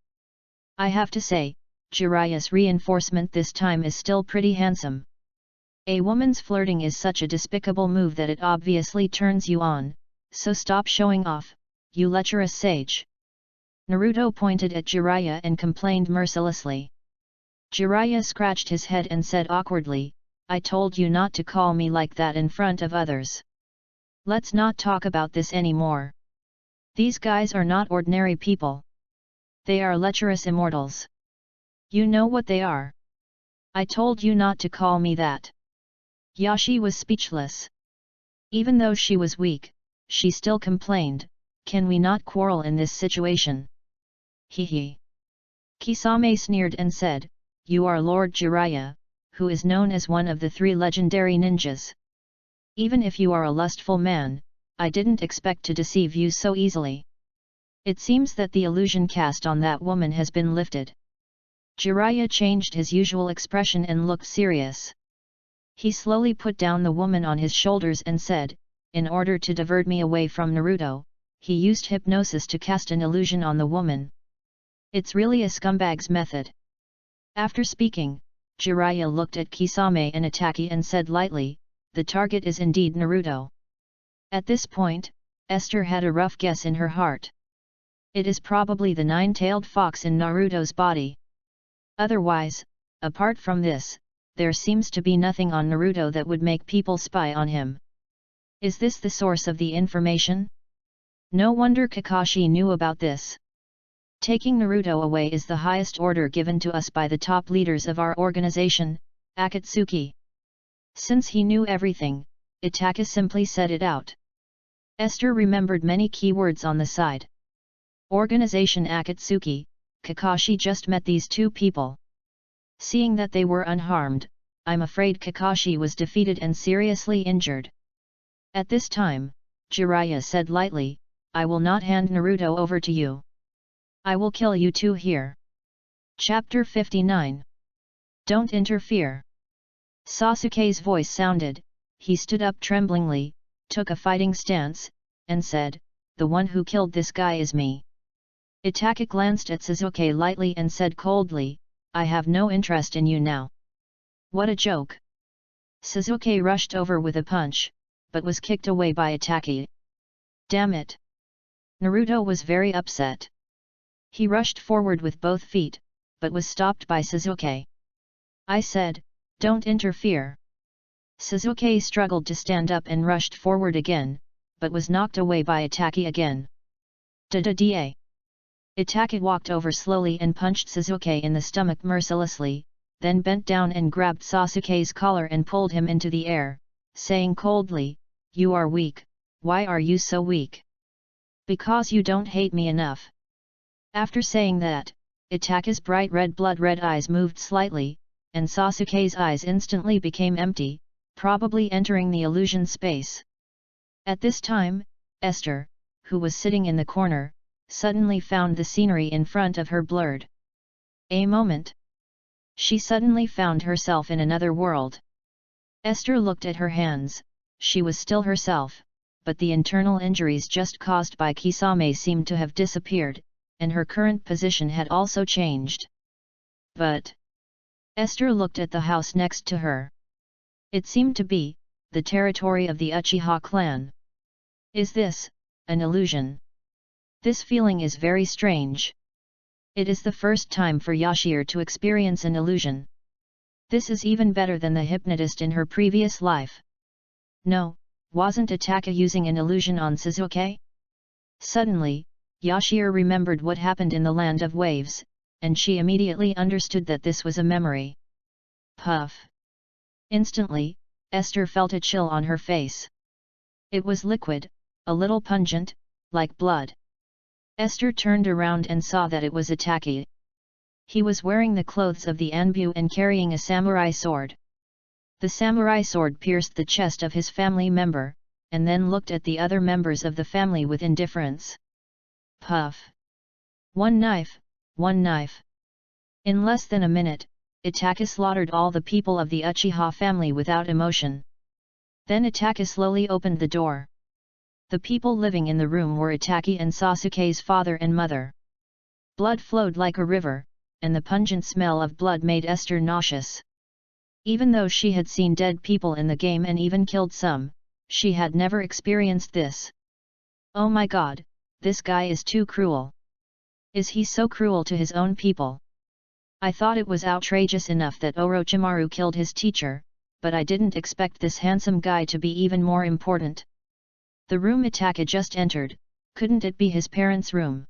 I have to say, Jiraiya's reinforcement this time is still pretty handsome. A woman's flirting is such a despicable move that it obviously turns you on, so stop showing off, you lecherous sage. Naruto pointed at Jiraiya and complained mercilessly. Jiraiya scratched his head and said awkwardly, I told you not to call me like that in front of others. Let's not talk about this anymore. These guys are not ordinary people. They are lecherous immortals. You know what they are. I told you not to call me that. Yashi was speechless. Even though she was weak, she still complained, can we not quarrel in this situation? Hee. Kisame sneered and said, you are Lord Jiraiya, who is known as one of the 3 legendary ninjas. Even if you are a lustful man, I didn't expect to deceive you so easily. It seems that the illusion cast on that woman has been lifted. Jiraiya changed his usual expression and looked serious. He slowly put down the woman on his shoulders and said, in order to divert me away from Naruto, he used hypnosis to cast an illusion on the woman. It's really a scumbag's method. After speaking, Jiraiya looked at Kisame and Itaki and said lightly, the target is indeed Naruto. At this point, Esther had a rough guess in her heart. It is probably the 9-tailed fox in Naruto's body. Otherwise, apart from this, there seems to be nothing on Naruto that would make people spy on him. Is this the source of the information? No wonder Kakashi knew about this. Taking Naruto away is the highest order given to us by the top leaders of our organization, Akatsuki. Since he knew everything, Itaka simply said it out. Esther remembered many keywords on the side. Organization Akatsuki, Kakashi just met these 2 people. Seeing that they were unharmed, I'm afraid Kakashi was defeated and seriously injured. At this time, Jiraiya said lightly, I will not hand Naruto over to you. I will kill you 2 here. Chapter 59. Don't interfere. Sasuke's voice sounded, he stood up tremblingly, took a fighting stance, and said, the one who killed this guy is me. Itaka glanced at Sasuke lightly and said coldly, I have no interest in you now. What a joke. Sasuke rushed over with a punch, but was kicked away by Itaka. Damn it. Naruto was very upset. He rushed forward with both feet, but was stopped by Sasuke. I said, don't interfere. Sasuke struggled to stand up and rushed forward again, but was knocked away by Itaka again. Da-da-da. Itaka walked over slowly and punched Sasuke in the stomach mercilessly, then bent down and grabbed Sasuke's collar and pulled him into the air, saying coldly, you are weak, why are you so weak? Because you don't hate me enough. After saying that, Itaka's bright red blood-red eyes moved slightly, and Sasuke's eyes instantly became empty, probably entering the illusion space. At this time, Esther, who was sitting in the corner, suddenly found the scenery in front of her blurred. A moment. She suddenly found herself in another world. Esther looked at her hands. She was still herself, but the internal injuries just caused by Kisame seemed to have disappeared, and her current position had also changed. But Esther looked at the house next to her. It seemed to be the territory of the Uchiha clan. Is this an illusion? This feeling is very strange. It is the first time for Yashir to experience an illusion. This is even better than the hypnotist in her previous life. No, wasn't Ataka using an illusion on Suzuki? Suddenly, Yashir remembered what happened in the Land of Waves, and she immediately understood that this was a memory. Puff! Instantly, Esther felt a chill on her face. It was liquid, a little pungent, like blood. Esther turned around and saw that it was Ataki. He was wearing the clothes of the Anbu and carrying a samurai sword. The samurai sword pierced the chest of his family member, and then looked at the other members of the family with indifference. Puff! One knife, one knife. In less than a minute, Ataki slaughtered all the people of the Uchiha family without emotion. Then Ataki slowly opened the door. The people living in the room were Ataki and Sasuke's father and mother. Blood flowed like a river, and the pungent smell of blood made Esther nauseous. Even though she had seen dead people in the game and even killed some, she had never experienced this. Oh my god, this guy is too cruel. Is he so cruel to his own people? I thought it was outrageous enough that Orochimaru killed his teacher, but I didn't expect this handsome guy to be even more important. The room Ataka just entered, couldn't it be his parents' room?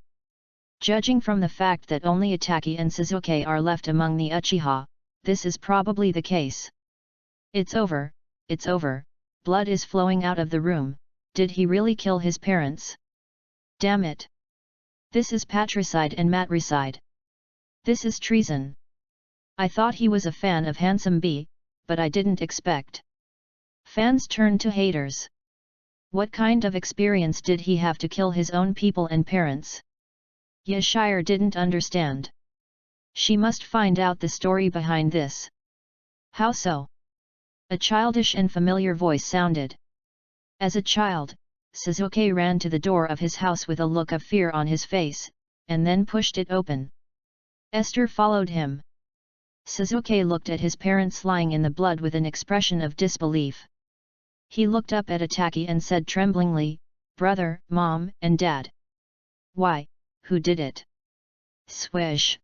Judging from the fact that only Ataki and Suzuki are left among the Uchiha, this is probably the case. It's over, blood is flowing out of the room. Did he really kill his parents? Damn it! This is patricide and matricide. This is treason. I thought he was a fan of Handsome B, but I didn't expect. Fans turned to haters. What kind of experience did he have to kill his own people and parents? Yashir didn't understand. She must find out the story behind this. How so? A childish and familiar voice sounded. As a child, Suzuki ran to the door of his house with a look of fear on his face, and then pushed it open. Esther followed him. Suzuki looked at his parents lying in the blood with an expression of disbelief. He looked up at Ataki and said tremblingly, "Brother, Mom, and Dad. Why, who did it?" Swish!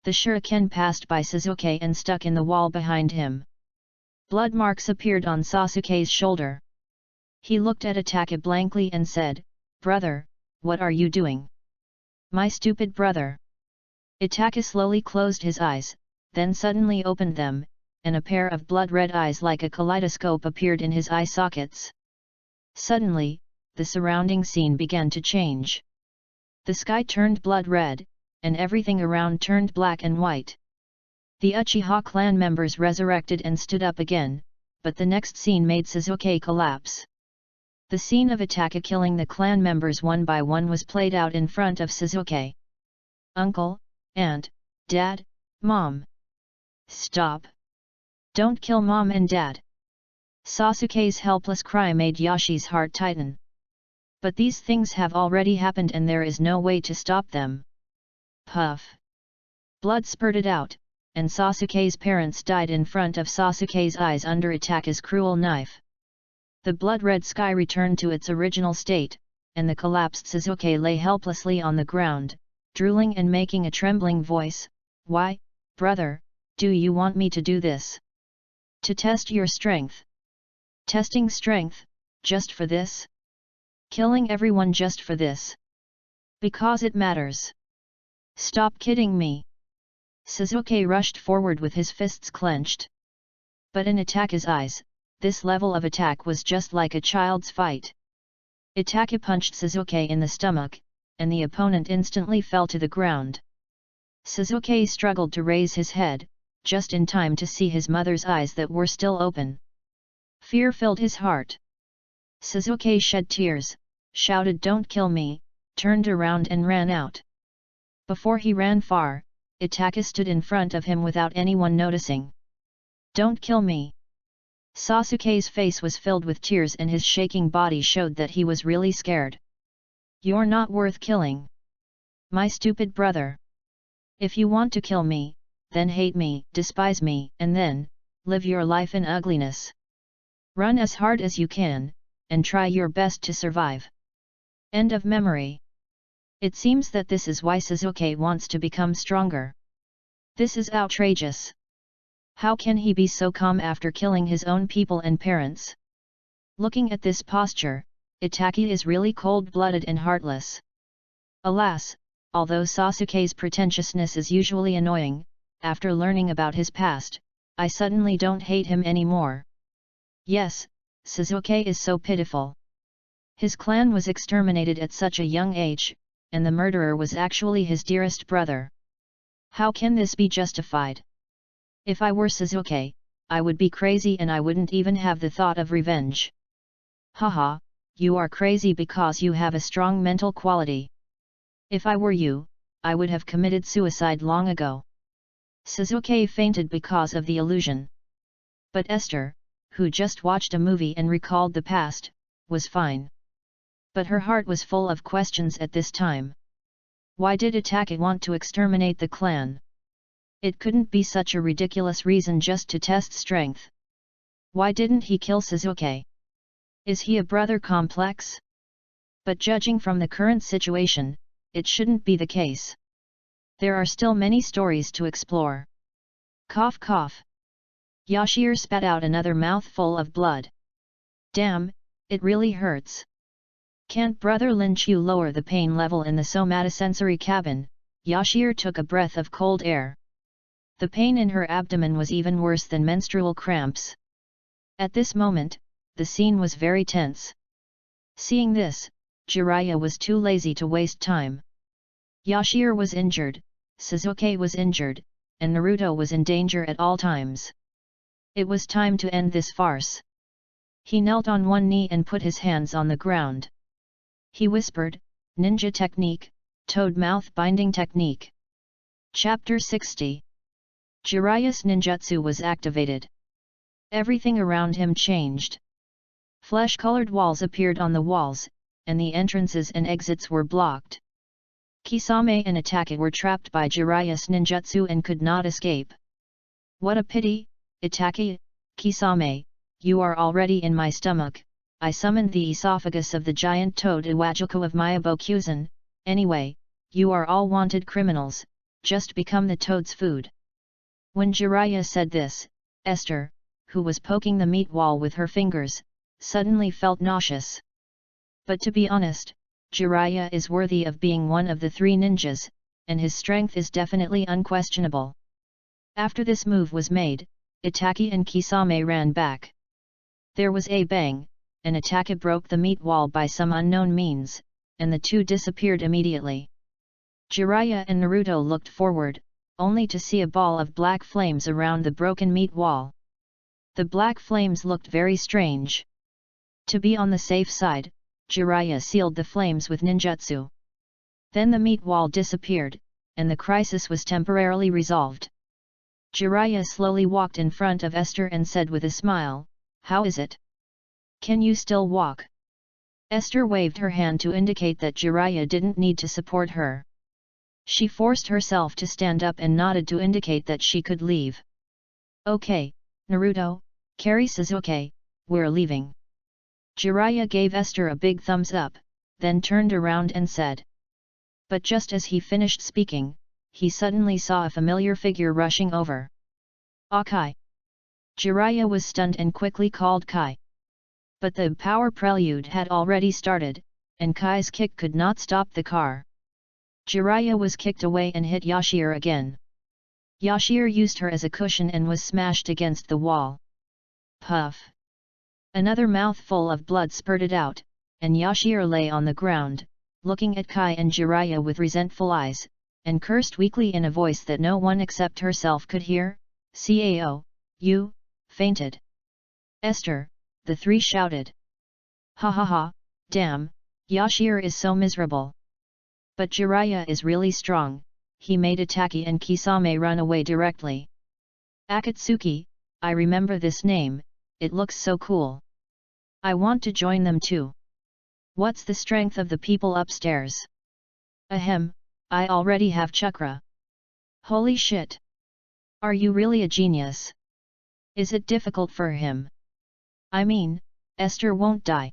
The shuriken passed by Suzuki and stuck in the wall behind him. Blood marks appeared on Sasuke's shoulder. He looked at Ataki blankly and said, "Brother, what are you doing? My stupid brother." Ataki slowly closed his eyes, then suddenly opened them, and a pair of blood-red eyes like a kaleidoscope appeared in his eye sockets. Suddenly, the surrounding scene began to change. The sky turned blood-red, and everything around turned black and white. The Uchiha clan members resurrected and stood up again, but the next scene made Suzuki collapse. The scene of Ataki killing the clan members one by one was played out in front of Suzuki. "Uncle, Aunt, Dad, Mom. Stop! Don't kill Mom and Dad!" Sasuke's helpless cry made Yashi's heart tighten. But these things have already happened and there is no way to stop them. Puff! Blood spurted out, and Sasuke's parents died in front of Sasuke's eyes under Ataki's cruel knife. The blood-red sky returned to its original state, and the collapsed Suzuki lay helplessly on the ground, drooling and making a trembling voice, "Why, brother, do you want me to do this? To test your strength? Testing strength, just for this? Killing everyone just for this? Because it matters? Stop kidding me!" Suzuki rushed forward with his fists clenched. But in Ataki's eyes, this level of attack was just like a child's fight. Ataki punched Suzuki in the stomach, and the opponent instantly fell to the ground. Suzuki struggled to raise his head, just in time to see his mother's eyes that were still open. Fear filled his heart. Sasuke shed tears, shouted "Don't kill me," turned around and ran out. Before he ran far, Itachi stood in front of him without anyone noticing. "Don't kill me." Sasuke's face was filled with tears and his shaking body showed that he was really scared. "You're not worth killing. My stupid brother. If you want to kill me, then hate me, despise me, and then, live your life in ugliness. Run as hard as you can, and try your best to survive." End of memory. It seems that this is why Sasuke wants to become stronger. This is outrageous. How can he be so calm after killing his own people and parents? Looking at this posture, Itachi is really cold-blooded and heartless. Alas, although Sasuke's pretentiousness is usually annoying, after learning about his past, I suddenly don't hate him anymore. Yes, Sasuke is so pitiful. His clan was exterminated at such a young age, and the murderer was actually his dearest brother. How can this be justified? If I were Sasuke, I would be crazy and I wouldn't even have the thought of revenge. Haha, you are crazy because you have a strong mental quality. If I were you, I would have committed suicide long ago. Sasuke fainted because of the illusion. But Esther, who just watched a movie and recalled the past, was fine. But her heart was full of questions at this time. Why did Itachi want to exterminate the clan? It couldn't be such a ridiculous reason just to test strength. Why didn't he kill Sasuke? Is he a brother complex? But judging from the current situation, it shouldn't be the case. There are still many stories to explore. Cough cough. Yashir spat out another mouthful of blood. Damn, it really hurts. Can't Brother Lin Chu lower the pain level in the somatosensory cabin? Yashir took a breath of cold air. The pain in her abdomen was even worse than menstrual cramps. At this moment, the scene was very tense. Seeing this, Jiraiya was too lazy to waste time. Yashir was injured, Sasuke was injured, and Naruto was in danger at all times. It was time to end this farce. He knelt on one knee and put his hands on the ground. He whispered, "Ninja technique, toad mouth binding technique." Chapter 60. Jiraiya's ninjutsu was activated. Everything around him changed. Flesh-colored walls appeared on the walls, and the entrances and exits were blocked. Kisame and Itachi were trapped by Jiraiya's ninjutsu and could not escape. What a pity, Itachi, Kisame, you are already in my stomach. I summoned the esophagus of the giant toad Iwajuku of Myabokuzen. Anyway, you are all wanted criminals, just become the toad's food. When Jiraiya said this, Esther, who was poking the meat wall with her fingers, suddenly felt nauseous. But to be honest, Jiraiya is worthy of being one of the three ninjas, and his strength is definitely unquestionable. After this move was made, Itachi and Kisame ran back. There was a bang, and Itachi broke the meat wall by some unknown means, and the two disappeared immediately. Jiraiya and Naruto looked forward, only to see a ball of black flames around the broken meat wall. The black flames looked very strange. To be on the safe side, Jiraiya sealed the flames with ninjutsu. Then the meat wall disappeared, and the crisis was temporarily resolved. Jiraiya slowly walked in front of Esther and said with a smile, "How is it? Can you still walk?" Esther waved her hand to indicate that Jiraiya didn't need to support her. She forced herself to stand up and nodded to indicate that she could leave. "Okay, Naruto, carry Sasuke, we're leaving." Jiraiya gave Esther a big thumbs up, then turned around and said. But just as he finished speaking, he suddenly saw a familiar figure rushing over. Kai! Jiraiya was stunned and quickly called Kai. But the power prelude had already started, and Kai's kick could not stop the car. Jiraiya was kicked away and hit Yashir again. Yashir used her as a cushion and was smashed against the wall. Puff! Another mouthful of blood spurted out, and Yashir lay on the ground, looking at Kai and Jiraiya with resentful eyes, and cursed weakly in a voice that no one except herself could hear, "Cao, you, fainted." Esther, the three shouted. Ha ha ha, damn, Yashir is so miserable. But Jiraiya is really strong, he made Itaki and Kisame run away directly. Akatsuki, I remember this name, it looks so cool. I want to join them too. What's the strength of the people upstairs? Ahem, I already have chakra. Holy shit! Are you really a genius? Is it difficult for him? I mean, Esther won't die.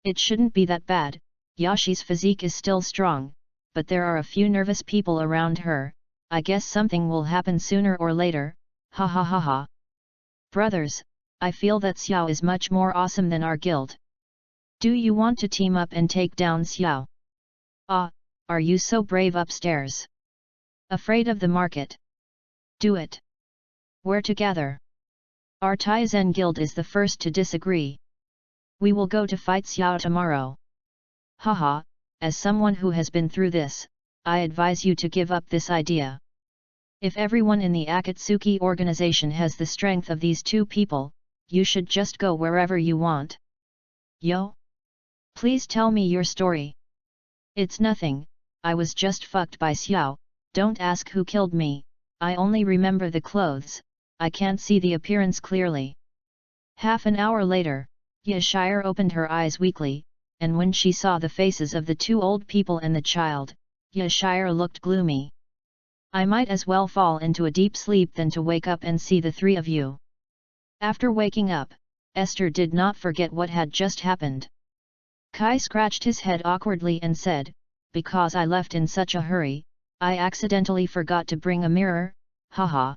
It shouldn't be that bad, Yashi's physique is still strong, but there are a few nervous people around her, I guess something will happen sooner or later, ha ha ha ha. Brothers, I feel that Xiao is much more awesome than our guild. Do you want to team up and take down Xiao? Ah, are you so brave upstairs? Afraid of the market? Do it. We're together. Our Taizen guild is the first to disagree. We will go to fight Xiao tomorrow. Haha, as someone who has been through this, I advise you to give up this idea. If everyone in the Akatsuki organization has the strength of these two people, you should just go wherever you want. Yo? Please tell me your story. It's nothing, I was just fucked by Xiao, don't ask who killed me, I only remember the clothes, I can't see the appearance clearly. Half an hour later, Yashir opened her eyes weakly, and when she saw the faces of the two old people and the child, Yashir looked gloomy. I might as well fall into a deep sleep than to wake up and see the three of you. After waking up, Esther did not forget what had just happened. Kai scratched his head awkwardly and said, because I left in such a hurry, I accidentally forgot to bring a mirror, haha.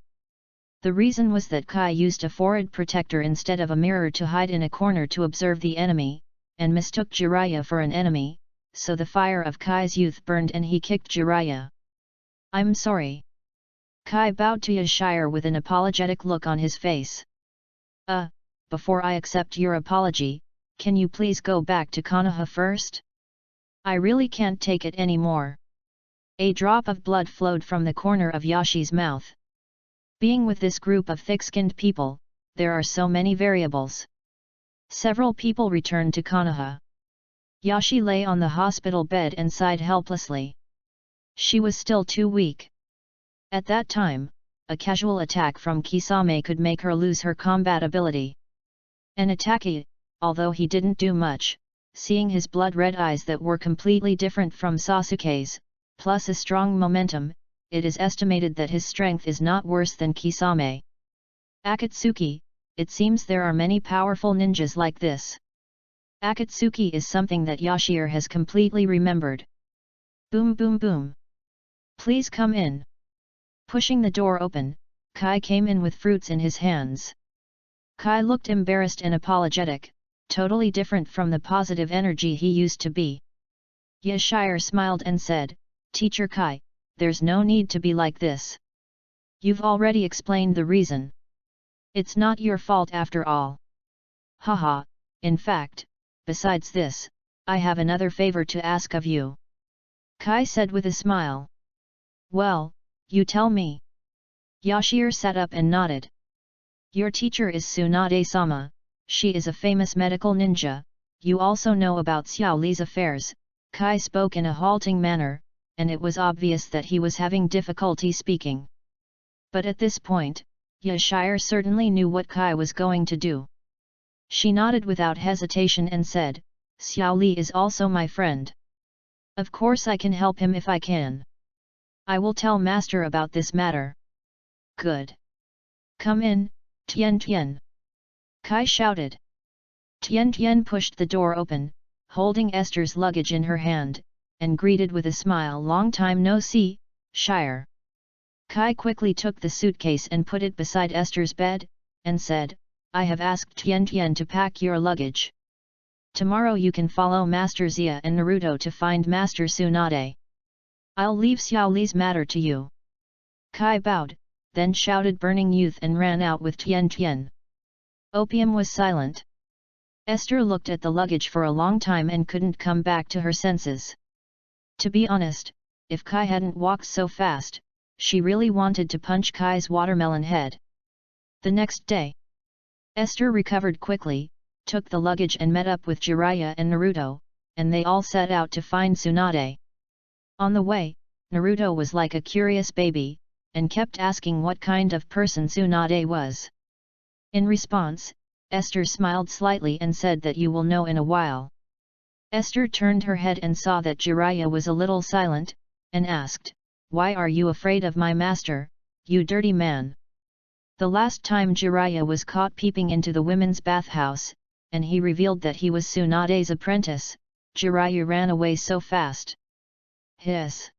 The reason was that Kai used a forehead protector instead of a mirror to hide in a corner to observe the enemy, and mistook Jiraiya for an enemy, so the fire of Kai's youth burned and he kicked Jiraiya. I'm sorry. Kai bowed to Yashir with an apologetic look on his face. Before I accept your apology, can you please go back to Konoha first? I really can't take it anymore. A drop of blood flowed from the corner of Yashi's mouth. Being with this group of thick-skinned people, there are so many variables. Several people returned to Konoha. Yashi lay on the hospital bed and sighed helplessly. She was still too weak. At that time, a casual attack from Kisame could make her lose her combat ability. An Itaki, although he didn't do much, seeing his blood-red eyes that were completely different from Sasuke's, plus a strong momentum, it is estimated that his strength is not worse than Kisame. Akatsuki, it seems there are many powerful ninjas like this. Akatsuki is something that Yashir has completely remembered. Boom boom boom. Please come in. Pushing the door open, Kai came in with fruits in his hands. Kai looked embarrassed and apologetic, totally different from the positive energy he used to be. Yashir smiled and said, Teacher Kai, there's no need to be like this. You've already explained the reason. It's not your fault after all. Haha, in fact, besides this, I have another favor to ask of you. Kai said with a smile. Well, you tell me. Yashir sat up and nodded. Your teacher is Tsunade-sama, she is a famous medical ninja, you also know about Xiao Li's affairs, Kai spoke in a halting manner, and it was obvious that he was having difficulty speaking. But at this point, Yashir certainly knew what Kai was going to do. She nodded without hesitation and said, Xiao Li is also my friend. Of course I can help him if I can. I will tell Master about this matter. Good. Come in, Tian Tian. Kai shouted. Tian Tian pushed the door open, holding Esther's luggage in her hand, and greeted with a smile, long time no see, Shire. Kai quickly took the suitcase and put it beside Esther's bed, and said, I have asked Tian Tian to pack your luggage. Tomorrow you can follow Master Zia and Naruto to find Master Tsunade. I'll leave Xiao Li's matter to you. Kai bowed, then shouted burning youth and ran out with Tian Tian. Opium was silent. Esther looked at the luggage for a long time and couldn't come back to her senses. To be honest, if Kai hadn't walked so fast, she really wanted to punch Kai's watermelon head. The next day, Esther recovered quickly, took the luggage and met up with Jiraiya and Naruto, and they all set out to find Tsunade. On the way, Naruto was like a curious baby, and kept asking what kind of person Tsunade was. In response, Esther smiled slightly and said that you will know in a while. Esther turned her head and saw that Jiraiya was a little silent, and asked, "Why are you afraid of my master, you dirty man?" The last time Jiraiya was caught peeping into the women's bathhouse, and he revealed that he was Tsunade's apprentice, Jiraiya ran away so fast. Hiss!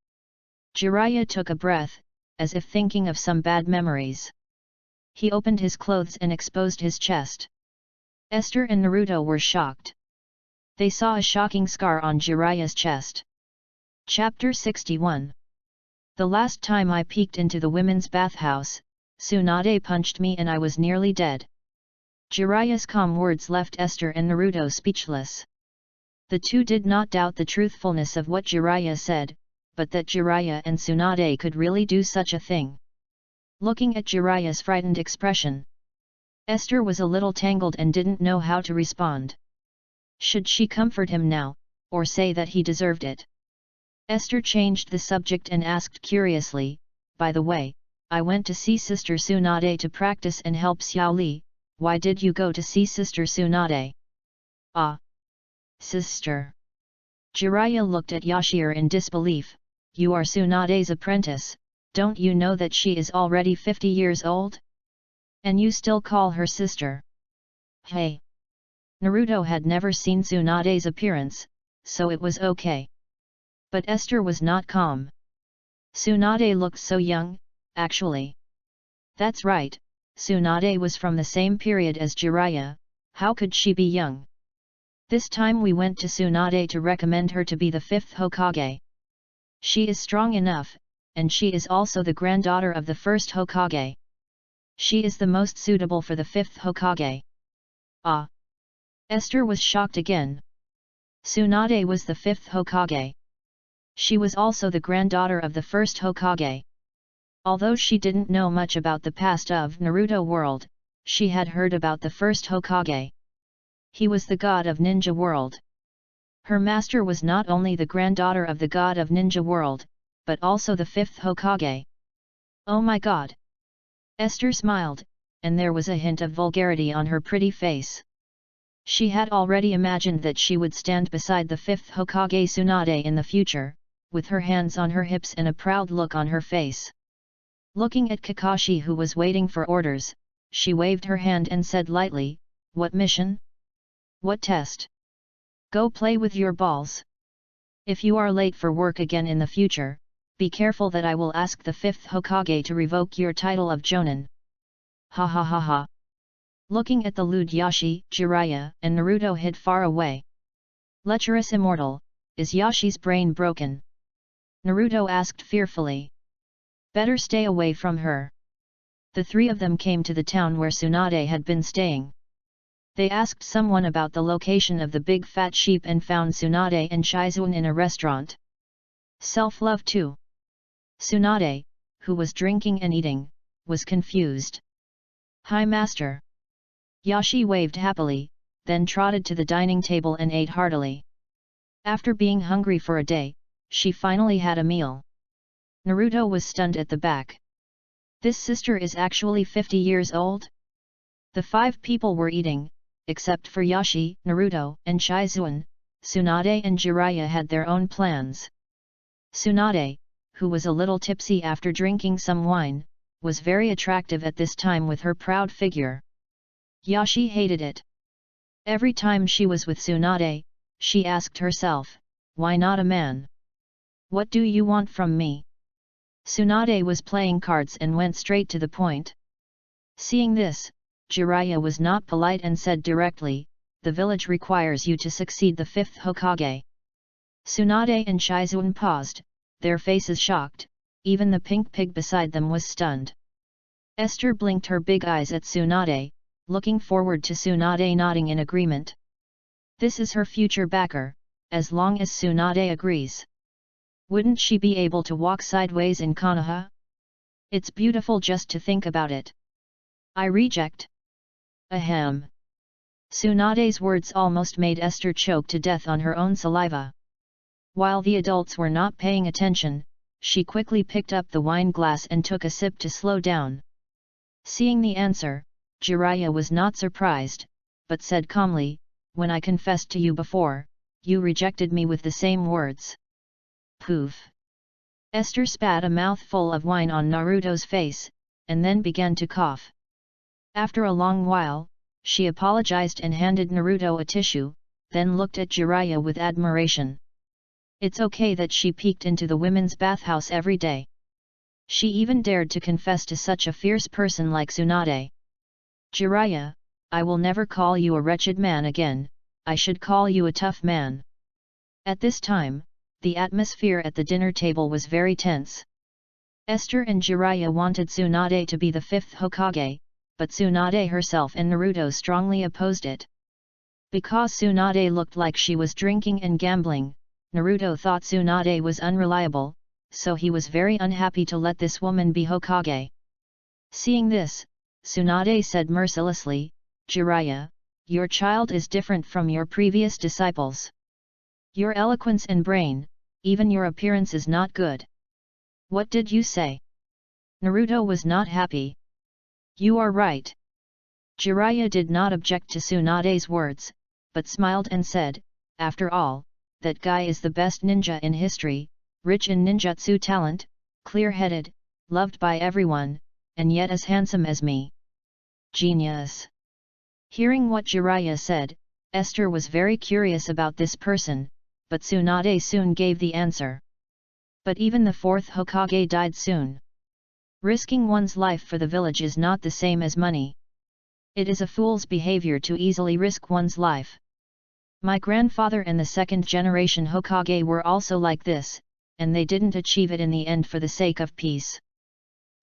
Jiraiya took a breath, as if thinking of some bad memories. He opened his clothes and exposed his chest. Esther and Naruto were shocked. They saw a shocking scar on Jiraiya's chest. Chapter 61. The last time I peeked into the women's bathhouse, Tsunade punched me and I was nearly dead. Jiraiya's calm words left Esther and Naruto speechless. The two did not doubt the truthfulness of what Jiraiya said, but that Jiraiya and Tsunade could really do such a thing. Looking at Jiraiya's frightened expression, Esther was a little tangled and didn't know how to respond. Should she comfort him now, or say that he deserved it? Esther changed the subject and asked curiously, "By the way, I went to see Sister Tsunade to practice and help Xiao Li, why did you go to see Sister Tsunade?" "Ah! Sister!" Jiraiya looked at Yashir in disbelief, "You are Tsunade's apprentice, don't you know that she is already 50 years old? And you still call her sister? Hey!" Naruto had never seen Tsunade's appearance, so it was okay. But Esther was not calm. Tsunade looked so young, actually. That's right, Tsunade was from the same period as Jiraiya, how could she be young? This time we went to Tsunade to recommend her to be the 5th Hokage. She is strong enough, and she is also the granddaughter of the 1st Hokage. She is the most suitable for the 5th Hokage. Ah! Esther was shocked again. Tsunade was the 5th Hokage. She was also the granddaughter of the 1st Hokage. Although she didn't know much about the past of Naruto world, she had heard about the 1st Hokage. He was the god of ninja world. Her master was not only the granddaughter of the god of ninja world, but also the 5th Hokage. Oh my god! Esther smiled, and there was a hint of vulgarity on her pretty face. She had already imagined that she would stand beside the 5th Hokage Tsunade in the future, with her hands on her hips and a proud look on her face. Looking at Kakashi who was waiting for orders, she waved her hand and said lightly, "What mission? What test? Go play with your balls. If you are late for work again in the future, be careful that I will ask the 5th Hokage to revoke your title of Jonin." Ha ha ha ha. Looking at the lewd Yashi, Jiraiya and Naruto hid far away. Lecherous immortal, is Yashi's brain broken? Naruto asked fearfully. Better stay away from her. The three of them came to the town where Tsunade had been staying. They asked someone about the location of the big fat sheep and found Tsunade and Shizuan in a restaurant. Self-love too. Tsunade, who was drinking and eating, was confused. "Hi master." Yashi waved happily, then trotted to the dining table and ate heartily. After being hungry for a day, she finally had a meal. Naruto was stunned at the back. This sister is actually 50 years old? The 5 people were eating, except for Yashi, Naruto, and Shizuan. Tsunade and Jiraiya had their own plans. Tsunade, who was a little tipsy after drinking some wine, was very attractive at this time with her proud figure. Yashi hated it. Every time she was with Tsunade, she asked herself, "Why not a man? What do you want from me?" Tsunade was playing cards and went straight to the point. Seeing this, Jiraiya was not polite and said directly, "The village requires you to succeed the 5th Hokage." Tsunade and Shizuan paused, their faces shocked, even the pink pig beside them was stunned. Esther blinked her big eyes at Tsunade, looking forward to Tsunade nodding in agreement. This is her future backer, as long as Tsunade agrees. Wouldn't she be able to walk sideways in Konoha? It's beautiful just to think about it. I reject. Ahem. Tsunade's words almost made Esther choke to death on her own saliva. While the adults were not paying attention, she quickly picked up the wine glass and took a sip to slow down. Seeing the answer, Jiraiya was not surprised, but said calmly, "When I confessed to you before, you rejected me with the same words." Poof! Esther spat a mouthful of wine on Naruto's face, and then began to cough. After a long while, she apologized and handed Naruto a tissue, then looked at Jiraiya with admiration. It's okay that she peeked into the women's bathhouse every day. She even dared to confess to such a fierce person like Tsunade. Jiraiya, I will never call you a wretched man again, I should call you a tough man. At this time, the atmosphere at the dinner table was very tense. Esther and Jiraiya wanted Tsunade to be the fifth Hokage, but Tsunade herself and Naruto strongly opposed it. Because Tsunade looked like she was drinking and gambling, Naruto thought Tsunade was unreliable, so he was very unhappy to let this woman be Hokage. Seeing this, Tsunade said mercilessly, "Jiraiya, your child is different from your previous disciples. Your eloquence and brain, even your appearance is not good." "What did you say?" Naruto was not happy. "You are right." Jiraiya did not object to Tsunade's words, but smiled and said, "After all, that guy is the best ninja in history, rich in ninjutsu talent, clear-headed, loved by everyone, and yet as handsome as me. Genius." Hearing what Jiraiya said, Esther was very curious about this person, but Tsunade soon gave the answer. But even the fourth Hokage died soon. Risking one's life for the village is not the same as money. It is a fool's behavior to easily risk one's life. My grandfather and the second-generation Hokage were also like this, and they didn't achieve it in the end for the sake of peace.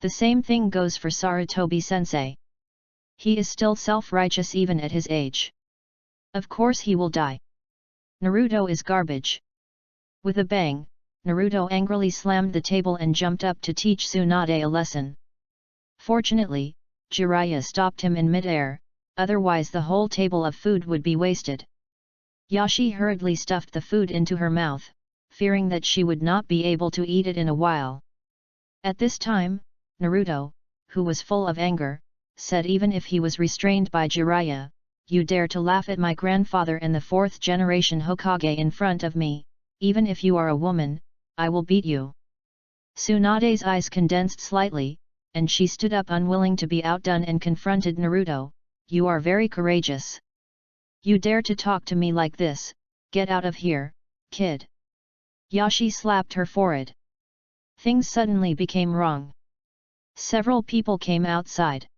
The same thing goes for Sarutobi-sensei. He is still self-righteous even at his age. Of course he will die. Naruto is garbage. With a bang, Naruto angrily slammed the table and jumped up to teach Tsunade a lesson. Fortunately, Jiraiya stopped him in mid-air, otherwise the whole table of food would be wasted. Yashi hurriedly stuffed the food into her mouth, fearing that she would not be able to eat it in a while. At this time, Naruto, who was full of anger, said even if he was restrained by Jiraiya, "You dare to laugh at my grandfather and the fourth-generation Hokage in front of me, even if you are a woman, I will beat you." Tsunade's eyes condensed slightly, and she stood up unwilling to be outdone and confronted Naruto, "You are very courageous. You dare to talk to me like this, get out of here, kid." Yashi slapped her forehead. Things suddenly became wrong. Several people came outside.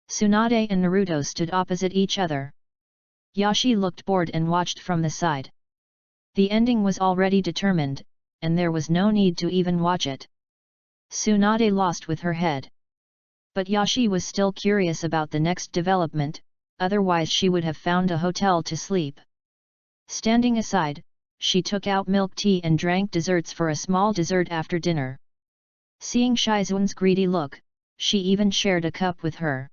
Tsunade and Naruto stood opposite each other. Yashi looked bored and watched from the side. The ending was already determined, and there was no need to even watch it. Tsunade lost with her head. But Yashi was still curious about the next development, otherwise she would have found a hotel to sleep. Standing aside, she took out milk tea and drank desserts for a small dessert after dinner. Seeing Shizun's greedy look, she even shared a cup with her.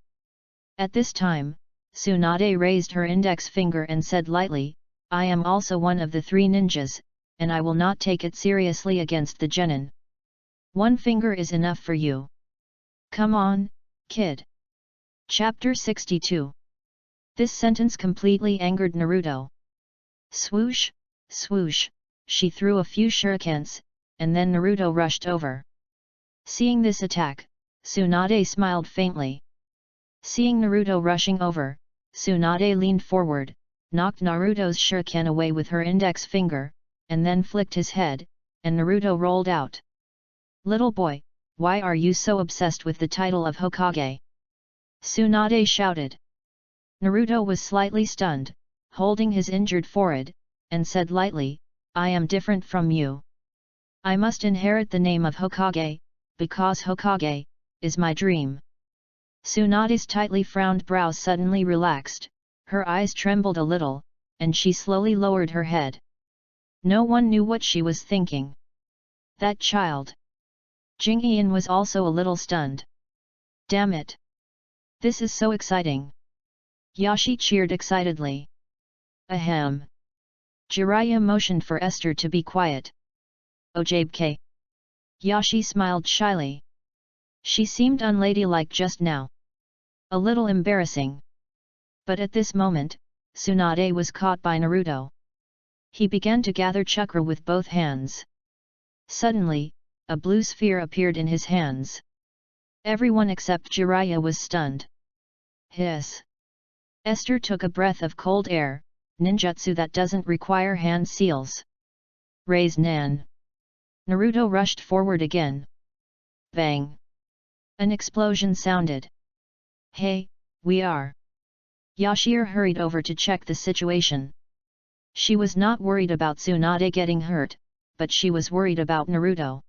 At this time, Tsunade raised her index finger and said lightly, "I am also one of the three ninjas, and I will not take it seriously against the genin. One finger is enough for you. Come on, kid." Chapter 62. This sentence completely angered Naruto. Swoosh, swoosh, she threw a few shurikens, and then Naruto rushed over. Seeing this attack, Tsunade smiled faintly. Seeing Naruto rushing over, Tsunade leaned forward, knocked Naruto's shuriken away with her index finger, and then flicked his head, and Naruto rolled out. "Little boy, why are you so obsessed with the title of Hokage?" Tsunade shouted. Naruto was slightly stunned, holding his injured forehead, and said lightly, "I am different from you. I must inherit the name of Hokage, because Hokage is my dream." Tsunade's tightly frowned brows suddenly relaxed, her eyes trembled a little, and she slowly lowered her head. No one knew what she was thinking. That child! Jingyan was also a little stunned. "Damn it! This is so exciting! Yashi cheered excitedly. Ahem. Jiraiya motioned for Esther to be quiet. Ojabke. Yashi smiled shyly. She seemed unladylike just now. A little embarrassing. But at this moment, Tsunade was caught by Naruto. He began to gather chakra with both hands. Suddenly, a blue sphere appeared in his hands. Everyone except Jiraiya was stunned. Hiss! Esther took a breath of cold air, ninjutsu that doesn't require hand seals. Raise Nan. Naruto rushed forward again. Bang! An explosion sounded. Hey, we are. Yashir hurried over to check the situation. She was not worried about Tsunade getting hurt, but she was worried about Naruto.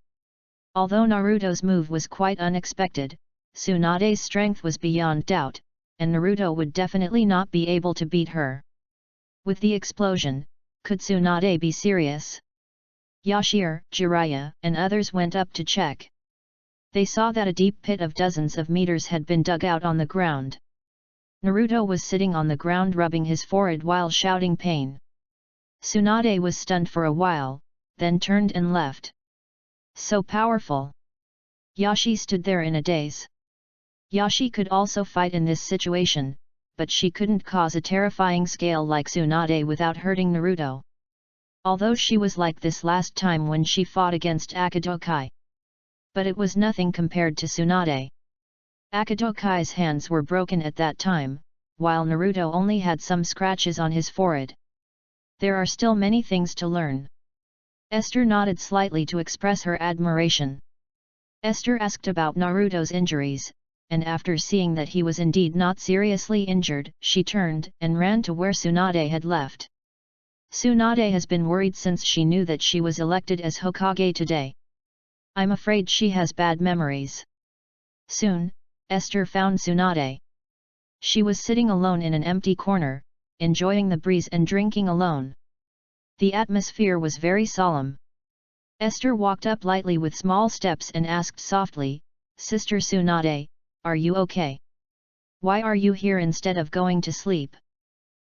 Although Naruto's move was quite unexpected, Tsunade's strength was beyond doubt, and Naruto would definitely not be able to beat her. With the explosion, could Tsunade be serious? Yashir, Jiraiya, and others went up to check. They saw that a deep pit of dozens of meters had been dug out on the ground. Naruto was sitting on the ground rubbing his forehead while shouting pain. Tsunade was stunned for a while, then turned and left. So powerful! Yashi stood there in a daze. Yashi could also fight in this situation, but she couldn't cause a terrifying scale like Tsunade without hurting Naruto. Although she was like this last time when she fought against Akadokai. But it was nothing compared to Tsunade. Akadokai's hands were broken at that time, while Naruto only had some scratches on his forehead. There are still many things to learn. Esther nodded slightly to express her admiration. Esther asked about Naruto's injuries, and after seeing that he was indeed not seriously injured, she turned and ran to where Tsunade had left. Tsunade has been worried since she knew that she was elected as Hokage today. I'm afraid she has bad memories. Soon, Esther found Tsunade. She was sitting alone in an empty corner, enjoying the breeze and drinking alone. The atmosphere was very solemn. Esther walked up lightly with small steps and asked softly, "Sister Tsunade, are you okay? Why are you here instead of going to sleep?"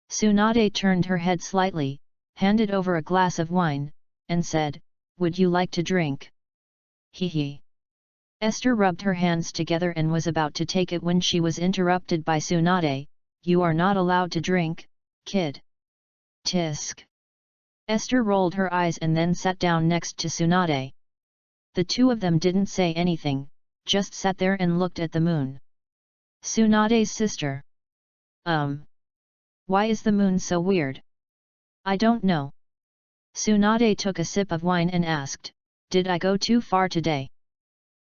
Tsunade turned her head slightly, handed over a glass of wine, and said, "Would you like to drink?" Hee. Esther rubbed her hands together and was about to take it when she was interrupted by Tsunade. "You are not allowed to drink, kid." Tisk. Esther rolled her eyes and then sat down next to Tsunade. The two of them didn't say anything, just sat there and looked at the moon. Tsunade's sister. Why is the moon so weird? I don't know. Tsunade took a sip of wine and asked, "Did I go too far today?"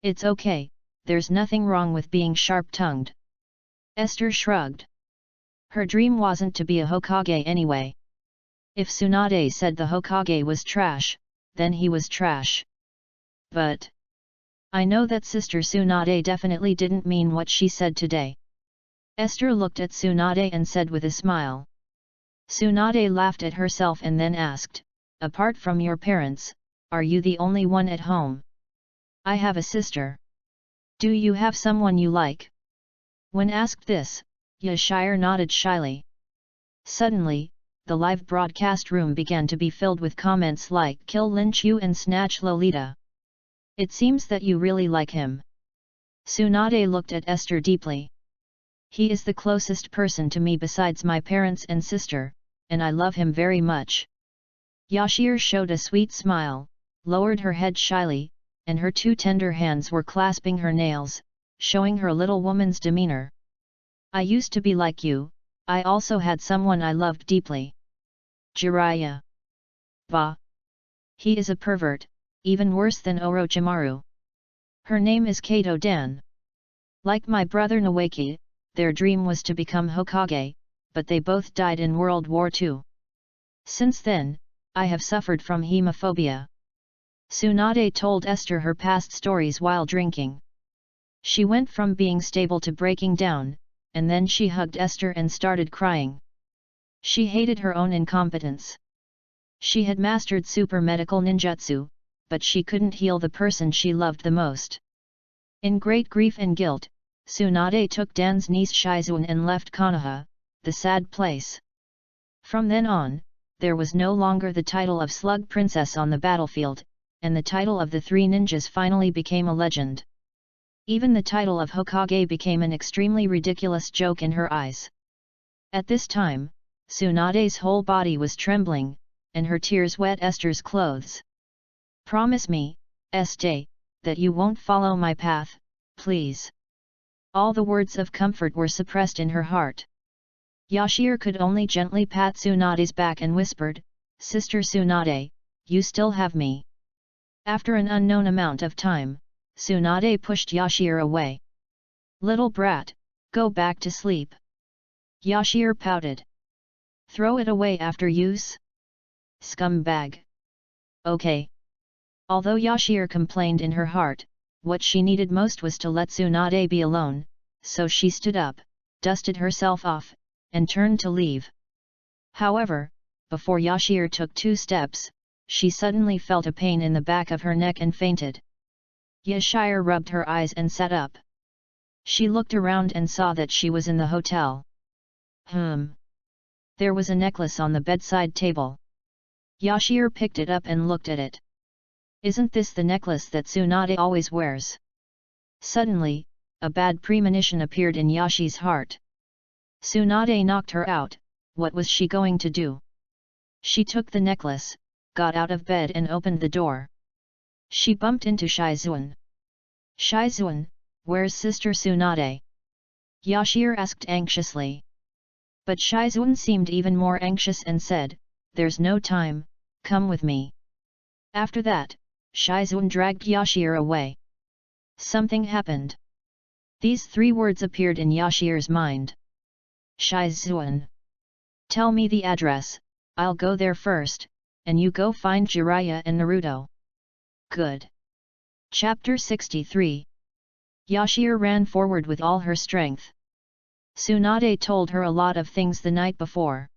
"It's okay, there's nothing wrong with being sharp-tongued." Esther shrugged. Her dream wasn't to be a Hokage anyway. If Tsunade said the Hokage was trash, then he was trash. But I know that Sister Tsunade definitely didn't mean what she said today. Esther looked at Tsunade and said with a smile. Tsunade laughed at herself and then asked, "Apart from your parents, are you the only one at home?" "I have a sister." "Do you have someone you like?" When asked this, Yashir nodded shyly. Suddenly, the live broadcast room began to be filled with comments like "Kill Lin Chu" and "Snatch Lolita." "It seems that you really like him." Tsunade looked at Esther deeply. "He is the closest person to me besides my parents and sister, and I love him very much." Yashir showed a sweet smile, lowered her head shyly, and her two tender hands were clasping her nails, showing her little woman's demeanor. "I used to be like you, I also had someone I loved deeply." Jiraiya. Bah! He is a pervert, even worse than Orochimaru. Her name is Kato Dan. Like my brother Nawaki, their dream was to become Hokage, but they both died in World War II. Since then, I have suffered from hemophobia. Tsunade told Esther her past stories while drinking. She went from being stable to breaking down, and then she hugged Esther and started crying. She hated her own incompetence. She had mastered super medical ninjutsu, but she couldn't heal the person she loved the most. In great grief and guilt, Tsunade took Dan's niece Shizune and left Konoha, the sad place. From then on, there was no longer the title of Slug Princess on the battlefield, and the title of the three ninjas finally became a legend. Even the title of Hokage became an extremely ridiculous joke in her eyes. At this time, Tsunade's whole body was trembling, and her tears wet Esther's clothes. "Promise me, Esther, that you won't follow my path, please." All the words of comfort were suppressed in her heart. Yashir could only gently pat Tsunade's back and whispered, "Sister Tsunade, you still have me." After an unknown amount of time, Tsunade pushed Yashir away. "Little brat, go back to sleep." Yashir pouted. "Throw it away after use? Scumbag." "Okay." Although Yashir complained in her heart, what she needed most was to let Tsunade be alone, so she stood up, dusted herself off, and turned to leave. However, before Yashir took 2 steps, she suddenly felt a pain in the back of her neck and fainted. Yashir rubbed her eyes and sat up. She looked around and saw that she was in the hotel. There was a necklace on the bedside table. Yashir picked it up and looked at it. "Isn't this the necklace that Tsunade always wears?" Suddenly, a bad premonition appeared in Yashi's heart. Tsunade knocked her out, what was she going to do? She took the necklace, got out of bed and opened the door. She bumped into Shizuan. "Shizuan, where's Sister Tsunade?" Yashir asked anxiously. But Shizuan seemed even more anxious and said, "There's no time, come with me." After that, Shizuan dragged Yashir away. Something happened. These 3 words appeared in Yashir's mind. "Shizuan, tell me the address, I'll go there first, and you go find Jiraiya and Naruto." "Good." Chapter 63. Yashir ran forward with all her strength. Tsunade told her a lot of things the night before.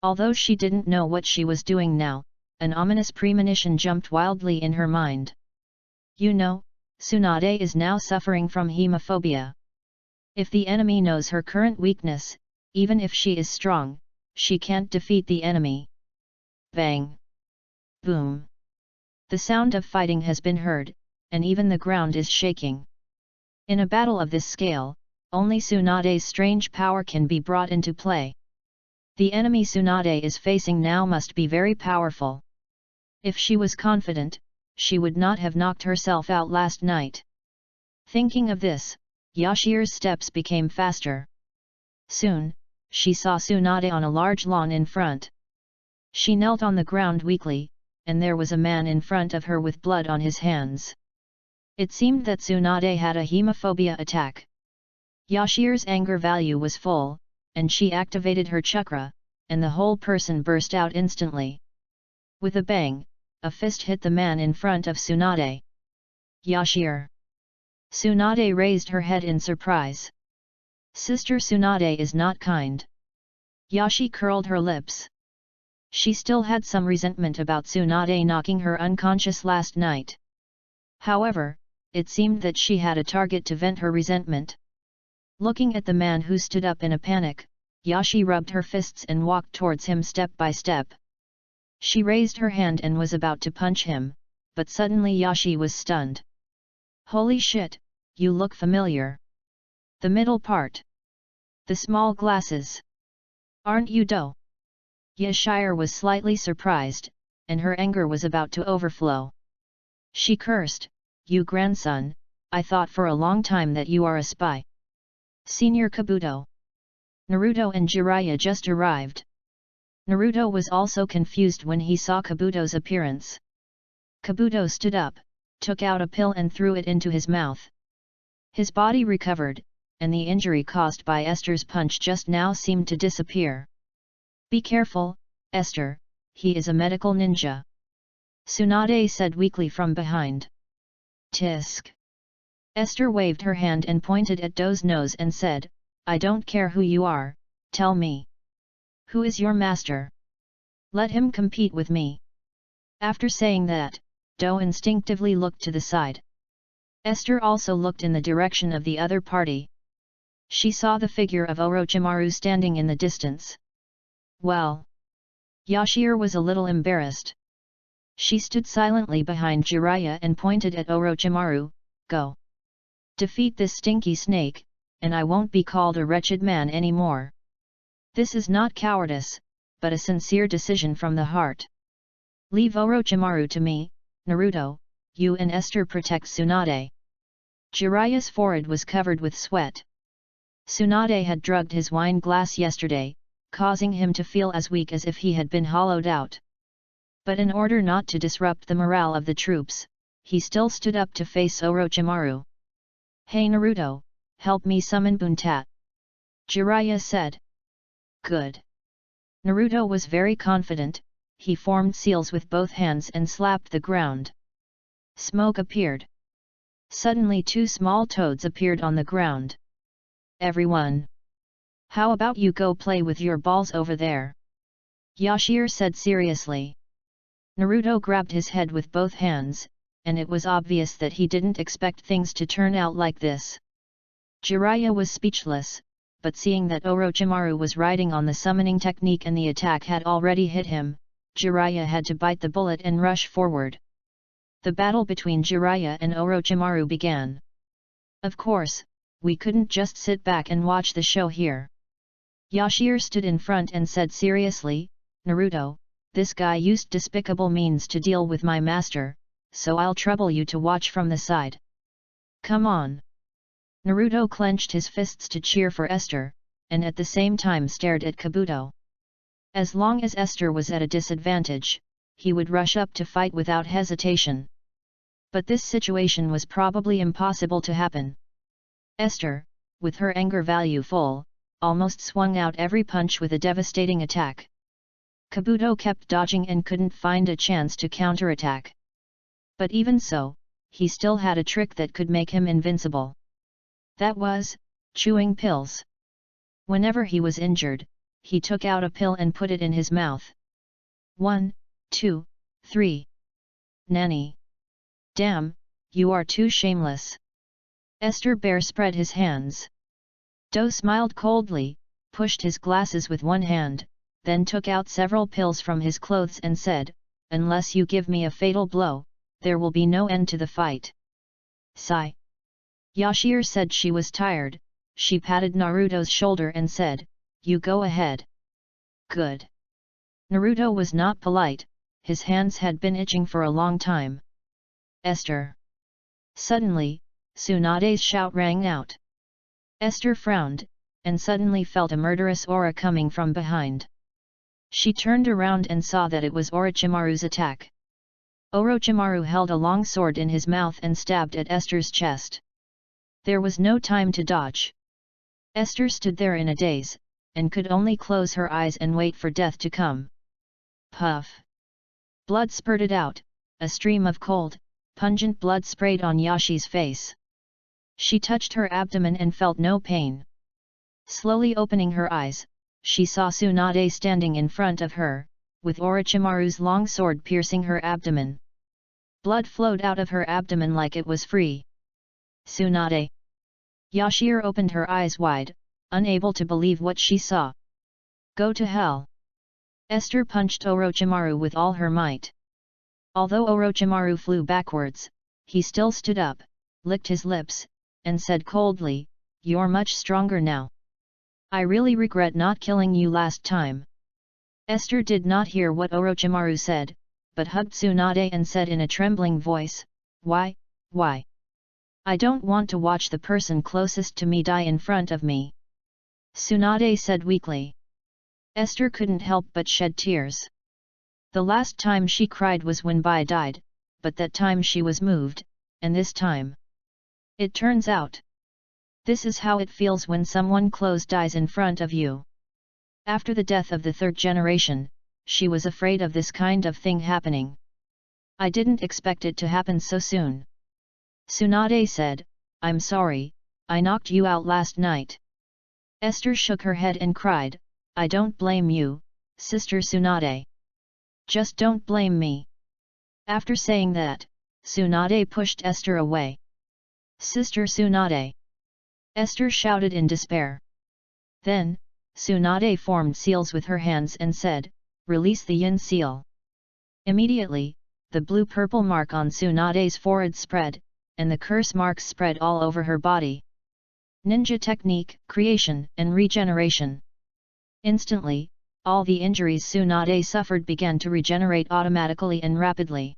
Although she didn't know what she was doing now, an ominous premonition jumped wildly in her mind. "You know, Tsunade is now suffering from hemophobia. If the enemy knows her current weakness, even if she is strong, she can't defeat the enemy." Bang! Boom! The sound of fighting has been heard, and even the ground is shaking. In a battle of this scale, only Tsunade's strange power can be brought into play. The enemy Tsunade is facing now must be very powerful. If she was confident, she would not have knocked herself out last night. Thinking of this, Yashir's steps became faster. Soon, she saw Tsunade on a large lawn in front. She knelt on the ground weakly, and there was a man in front of her with blood on his hands. It seemed that Tsunade had a hemophobia attack. Yashir's anger value was full, and she activated her chakra, and the whole person burst out instantly. With a bang, a fist hit the man in front of Tsunade. "Yashir!" Tsunade raised her head in surprise. "Sister Tsunade is not kind." Yashi curled her lips. She still had some resentment about Tsunade knocking her unconscious last night. However, it seemed that she had a target to vent her resentment. Looking at the man who stood up in a panic, Yashi rubbed her fists and walked towards him step by step. She raised her hand and was about to punch him, but suddenly Yashi was stunned. "Holy shit, you look familiar. The middle part. The small glasses. Aren't you Do?" Yashir was slightly surprised, and her anger was about to overflow. She cursed, "You grandson, I thought for a long time that you are a spy." Senior Kabuto. Naruto and Jiraiya just arrived. Naruto was also confused when he saw Kabuto's appearance. Kabuto stood up, took out a pill and threw it into his mouth. His body recovered, and the injury caused by Esther's punch just now seemed to disappear. "Be careful, Esther, he is a medical ninja," Tsunade said weakly from behind. "Tisk." Esther waved her hand and pointed at Do's nose and said, "I don't care who you are, tell me. Who is your master? Let him compete with me." After saying that, Do instinctively looked to the side. Esther also looked in the direction of the other party. She saw the figure of Orochimaru standing in the distance. Well. Yashir was a little embarrassed. She stood silently behind Jiraiya and pointed at Orochimaru, "Go. Defeat this stinky snake, and I won't be called a wretched man anymore." This is not cowardice, but a sincere decision from the heart. "Leave Orochimaru to me, Naruto, you and Esther protect Tsunade." Jiraiya's forehead was covered with sweat. Tsunade had drugged his wine glass yesterday, causing him to feel as weak as if he had been hollowed out. But in order not to disrupt the morale of the troops, he still stood up to face Orochimaru. "Hey Naruto, help me summon Buntat," Jiraiya said. "Good." Naruto was very confident. He formed seals with both hands and slapped the ground. Smoke appeared. Suddenly 2 small toads appeared on the ground. "Everyone! How about you go play with your balls over there?" Yashir said seriously. Naruto grabbed his head with both hands, and it was obvious that he didn't expect things to turn out like this. Jiraiya was speechless, but seeing that Orochimaru was riding on the summoning technique and the attack had already hit him, Jiraiya had to bite the bullet and rush forward. The battle between Jiraiya and Orochimaru began. Of course, we couldn't just sit back and watch the show here. Yashir stood in front and said seriously, "Naruto, this guy used despicable means to deal with my master, so I'll trouble you to watch from the side. Come on." Naruto clenched his fists to cheer for Esther, and at the same time stared at Kabuto. As long as Esther was at a disadvantage, he would rush up to fight without hesitation. But this situation was probably impossible to happen. Esther, with her anger value full, almost swung out every punch with a devastating attack. Kabuto kept dodging and couldn't find a chance to counterattack. But even so, he still had a trick that could make him invincible. That was, chewing pills. Whenever he was injured, he took out a pill and put it in his mouth. 1, 2, 3. Nanny! Damn, you are too shameless. Esther Bear spread his hands. Do smiled coldly, pushed his glasses with one hand, then took out several pills from his clothes and said, "Unless you give me a fatal blow, there will be no end to the fight." Sigh. Yashir said she was tired. She patted Naruto's shoulder and said, "You go ahead." Good. Naruto was not polite, his hands had been itching for a long time. Esther. Suddenly, Tsunade's shout rang out. Esther frowned, and suddenly felt a murderous aura coming from behind. She turned around and saw that it was Orochimaru's attack. Orochimaru held a long sword in his mouth and stabbed at Esther's chest. There was no time to dodge. Esther stood there in a daze, and could only close her eyes and wait for death to come. Puff! Blood spurted out, a stream of cold, pungent blood sprayed on Yashi's face. She touched her abdomen and felt no pain. Slowly opening her eyes, she saw Tsunade standing in front of her, with Orochimaru's long sword piercing her abdomen. Blood flowed out of her abdomen like it was free. Tsunade! Yashir opened her eyes wide, unable to believe what she saw. Go to hell! Esther punched Orochimaru with all her might. Although Orochimaru flew backwards, he still stood up, licked his lips, and said coldly, "You're much stronger now. I really regret not killing you last time." Esther did not hear what Orochimaru said, but hugged Tsunade and said in a trembling voice, Why? I don't want to watch the person closest to me die in front of me." Tsunade said weakly. Esther couldn't help but shed tears. The last time she cried was when Bai died, but that time she was moved, and this time. It turns out. This is how it feels when someone close dies in front of you. After the death of the third generation, she was afraid of this kind of thing happening. I didn't expect it to happen so soon. Tsunade said, "I'm sorry, I knocked you out last night." Esther shook her head and cried, "I don't blame you, Sister Tsunade. Just don't blame me." After saying that, Tsunade pushed Esther away. "Sister Tsunade! Esther shouted in despair. Then, Tsunade formed seals with her hands and said, "Release the yin seal." Immediately, the blue-purple mark on Tsunade's forehead spread, and the curse marks spread all over her body. Ninja technique, creation and regeneration. Instantly, all the injuries Tsunade suffered began to regenerate automatically and rapidly.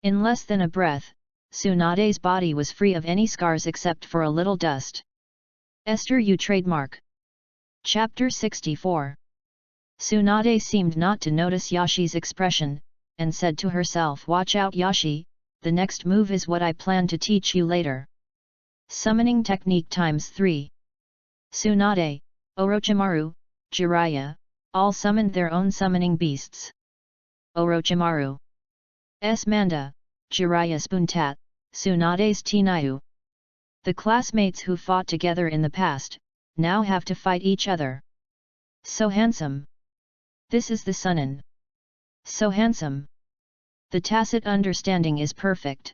In less than a breath, Tsunade's body was free of any scars except for a little dust. Esther U trademark. Chapter 64. Tsunade seemed not to notice Yashi's expression, and said to herself, "Watch out, Yashi, the next move is what I plan to teach you later." Summoning technique ×3. Tsunade, Orochimaru, Jiraiya, all summoned their own summoning beasts. Orochimaru S. Manda, Jiraiya Spoontat, Tsunade's Tinayu. The classmates who fought together in the past, now have to fight each other. So handsome. This is the Sunin. So handsome. The tacit understanding is perfect.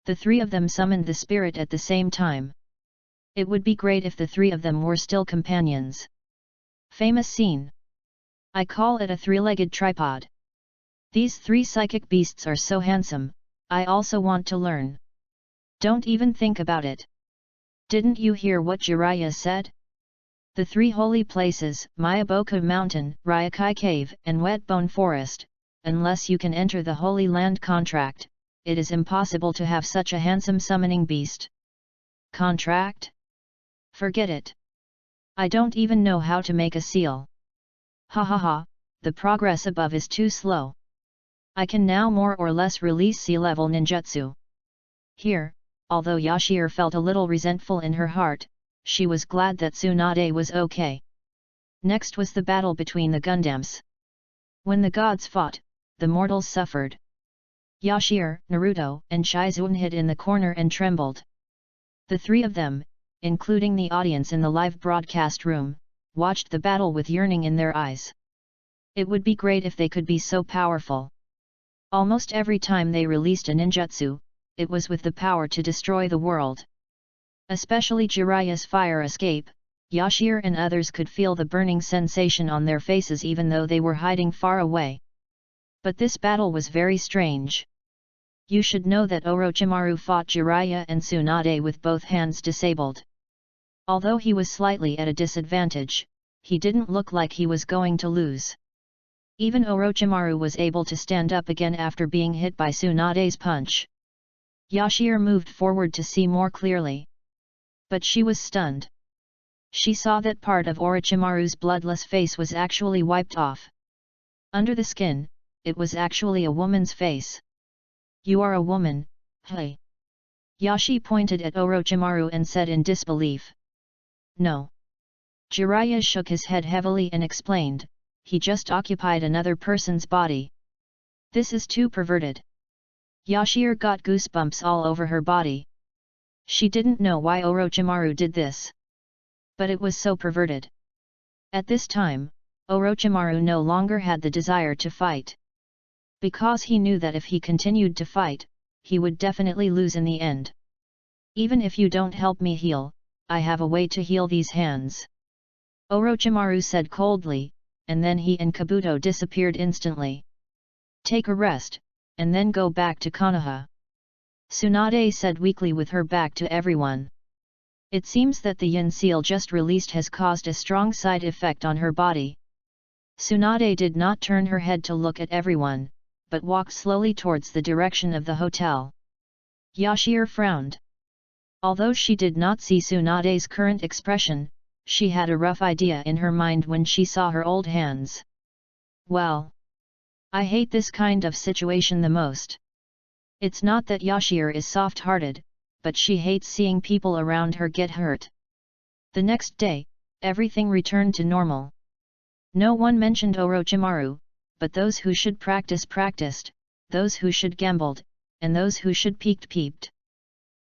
The three of them summoned the spirit at the same time. It would be great if the three of them were still companions. Famous scene. I call it a three-legged tripod. These three psychic beasts are so handsome, I also want to learn. Don't even think about it. Didn't you hear what Jiraiya said? The three holy places, Mayaboku Mountain, Ryakai Cave and Wetbone Forest, unless you can enter the Holy Land contract, it is impossible to have such a handsome summoning beast. Contract? Forget it. I don't even know how to make a seal. Ha ha ha, the progress above is too slow. I can now more or less release sea-level ninjutsu. Here, although Yashir felt a little resentful in her heart, she was glad that Tsunade was okay. Next was the battle between the Gundams. When the gods fought, the mortals suffered. Yashir, Naruto, and Shizune hid in the corner and trembled. The three of them, including the audience in the live broadcast room, watched the battle with yearning in their eyes. It would be great if they could be so powerful. Almost every time they released a ninjutsu, it was with the power to destroy the world. Especially Jiraiya's fire escape, Yashir and others could feel the burning sensation on their faces even though they were hiding far away. But this battle was very strange. You should know that Orochimaru fought Jiraiya and Tsunade with both hands disabled. Although he was slightly at a disadvantage, he didn't look like he was going to lose. Even Orochimaru was able to stand up again after being hit by Tsunade's punch. Yashir moved forward to see more clearly. But she was stunned. She saw that part of Orochimaru's bloodless face was actually wiped off. Under the skin, it was actually a woman's face. "You are a woman, hey?" Yashi pointed at Orochimaru and said in disbelief. "No." Jiraiya shook his head heavily and explained, "He just occupied another person's body. This is too perverted." Yashir got goosebumps all over her body. She didn't know why Orochimaru did this. But it was so perverted. At this time, Orochimaru no longer had the desire to fight. Because he knew that if he continued to fight, he would definitely lose in the end. "Even if you don't help me heal, I have a way to heal these hands," Orochimaru said coldly, and then he and Kabuto disappeared instantly. "Take a rest, and then go back to Konoha," Tsunade said weakly with her back to everyone. It seems that the yin seal just released has caused a strong side effect on her body. Tsunade did not turn her head to look at everyone, but walked slowly towards the direction of the hotel. Yashir frowned. Although she did not see Tsunade's current expression, she had a rough idea in her mind when she saw her old hands. "Well, I hate this kind of situation the most." It's not that Yashir is soft-hearted, but she hates seeing people around her get hurt. The next day, everything returned to normal. No one mentioned Orochimaru, but those who should practice practiced, those who should gambled, and those who should peeked.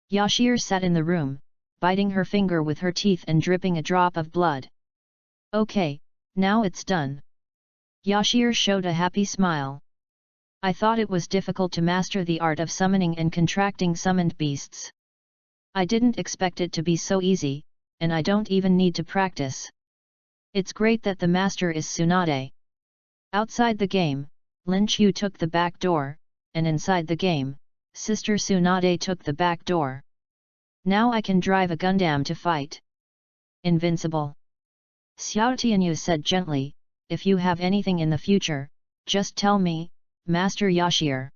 Yashir sat in the room, biting her finger with her teeth and dripping a drop of blood. "Okay, now it's done." Yashir showed a happy smile. "I thought it was difficult to master the art of summoning and contracting summoned beasts. I didn't expect it to be so easy, and I don't even need to practice. It's great that the master is Tsunade. Outside the game, Lin Chu took the back door, and inside the game, Sister Tsunade took the back door. Now I can drive a Gundam to fight. Invincible. Xiao Tianyu said gently, if you have anything in the future, just tell me, Master Yashir.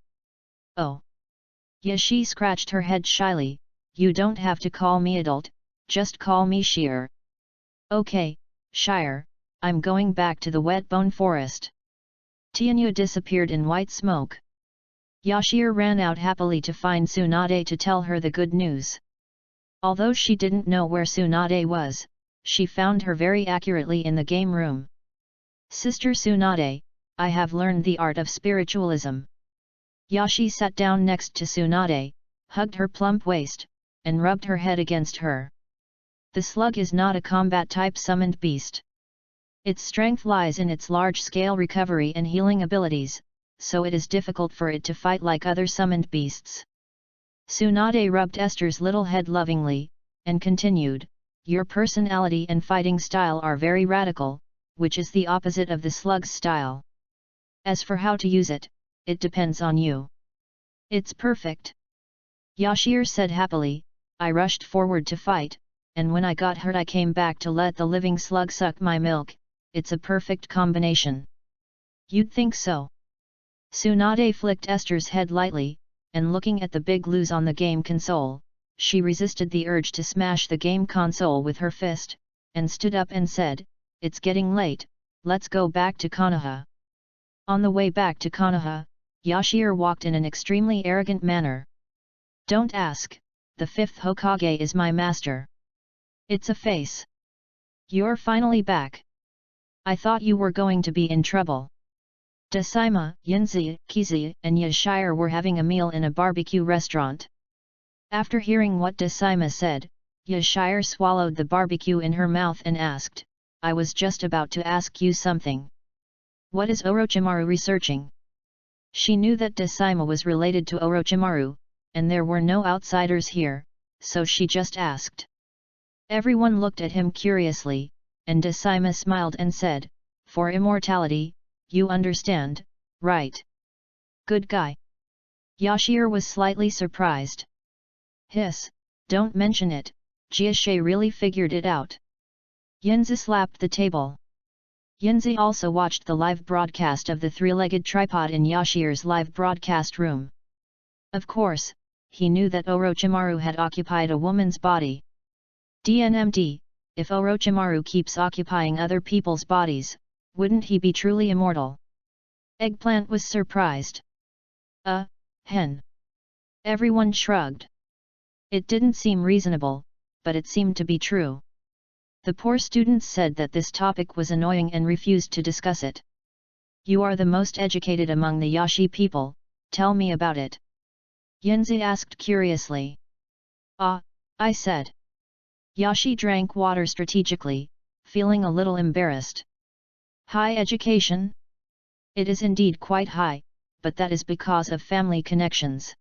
Oh. Yashi scratched her head shyly, you don't have to call me adult, just call me Shir. Okay, Shire, I'm going back to the wet bone forest. Tianyu disappeared in white smoke. Yashir ran out happily to find Tsunade to tell her the good news. Although she didn't know where Tsunade was, she found her very accurately in the game room. Sister Tsunade, I have learned the art of spiritualism. Yashi sat down next to Tsunade, hugged her plump waist, and rubbed her head against her. The slug is not a combat-type summoned beast. Its strength lies in its large-scale recovery and healing abilities, so it is difficult for it to fight like other summoned beasts. Tsunade rubbed Esther's little head lovingly, and continued, your personality and fighting style are very radical, which is the opposite of the slug's style. As for how to use it, it depends on you. It's perfect. Yashir said happily, I rushed forward to fight, and when I got hurt I came back to let the living slug suck my milk, it's a perfect combination. You'd think so. Tsunade flicked Esther's head lightly, and looking at the big lose on the game console, she resisted the urge to smash the game console with her fist, and stood up and said, it's getting late, let's go back to Konoha. On the way back to Konoha, Yashir walked in an extremely arrogant manner. Don't ask, the fifth Hokage is my master. It's a face. You're finally back. I thought you were going to be in trouble. Decima, Yinzi, Kizi, and Yashir were having a meal in a barbecue restaurant. After hearing what Decima said, Yashir swallowed the barbecue in her mouth and asked, I was just about to ask you something. What is Orochimaru researching? She knew that Decima was related to Orochimaru, and there were no outsiders here, so she just asked. Everyone looked at him curiously, and Decima smiled and said, for immortality, you understand, right? Good guy. Yashir was slightly surprised. Hiss, don't mention it, Jiashe really figured it out. Yinzi slapped the table. Yinzi also watched the live broadcast of the three-legged tripod in Yashir's live broadcast room. Of course, he knew that Orochimaru had occupied a woman's body. DNMD, if Orochimaru keeps occupying other people's bodies, wouldn't he be truly immortal? Eggplant was surprised. Hen. Everyone shrugged. It didn't seem reasonable, but it seemed to be true. The poor students said that this topic was annoying and refused to discuss it. You are the most educated among the Yashi people, tell me about it. Yinzi asked curiously. I said. Yashi drank water strategically, feeling a little embarrassed. High education? It is indeed quite high, but that is because of family connections.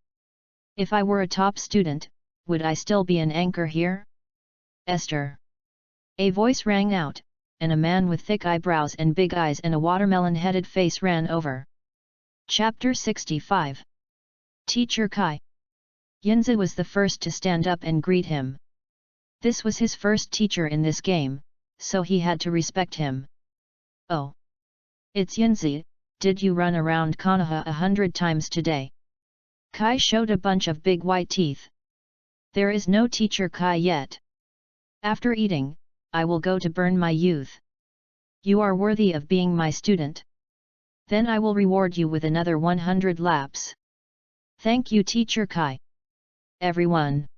If I were a top student, would I still be an anchor here? Esther. A voice rang out, and a man with thick eyebrows and big eyes and a watermelon-headed face ran over. Chapter 65. Teacher Kai. Yinzi was the first to stand up and greet him. This was his first teacher in this game, so he had to respect him. Oh. It's Yinzi, did you run around Konoha 100 times today? Kai showed a bunch of big white teeth. There is no teacher Kai yet. After eating, I will go to burn my youth. You are worthy of being my student. Then I will reward you with another 100 laps. Thank you Teacher Kai. Everyone.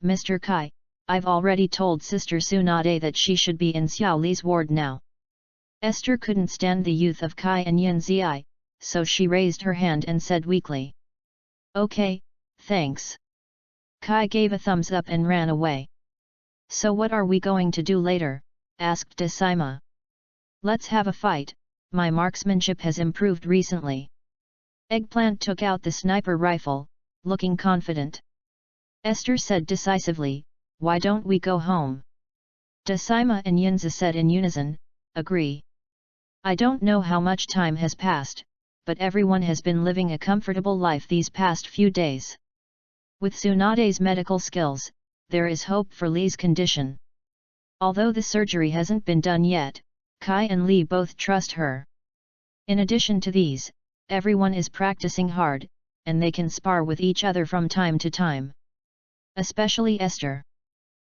Mr. Kai, I've already told Sister Tsunade that she should be in Xiao Li's ward now. Esther couldn't stand the youth of Kai and Yinzi, so she raised her hand and said weakly. Okay, thanks. Kai gave a thumbs up and ran away. So what are we going to do later? Asked Decima. Let's have a fight, my marksmanship has improved recently. Eggplant took out the sniper rifle, looking confident. Esther said decisively, why don't we go home? Dasaima and Yunza said in unison, agree. I don't know how much time has passed, but everyone has been living a comfortable life these past few days. With Tsunade's medical skills, there is hope for Li's condition. Although the surgery hasn't been done yet, Kai and Li both trust her. In addition to these, everyone is practicing hard, and they can spar with each other from time to time. Especially Esther.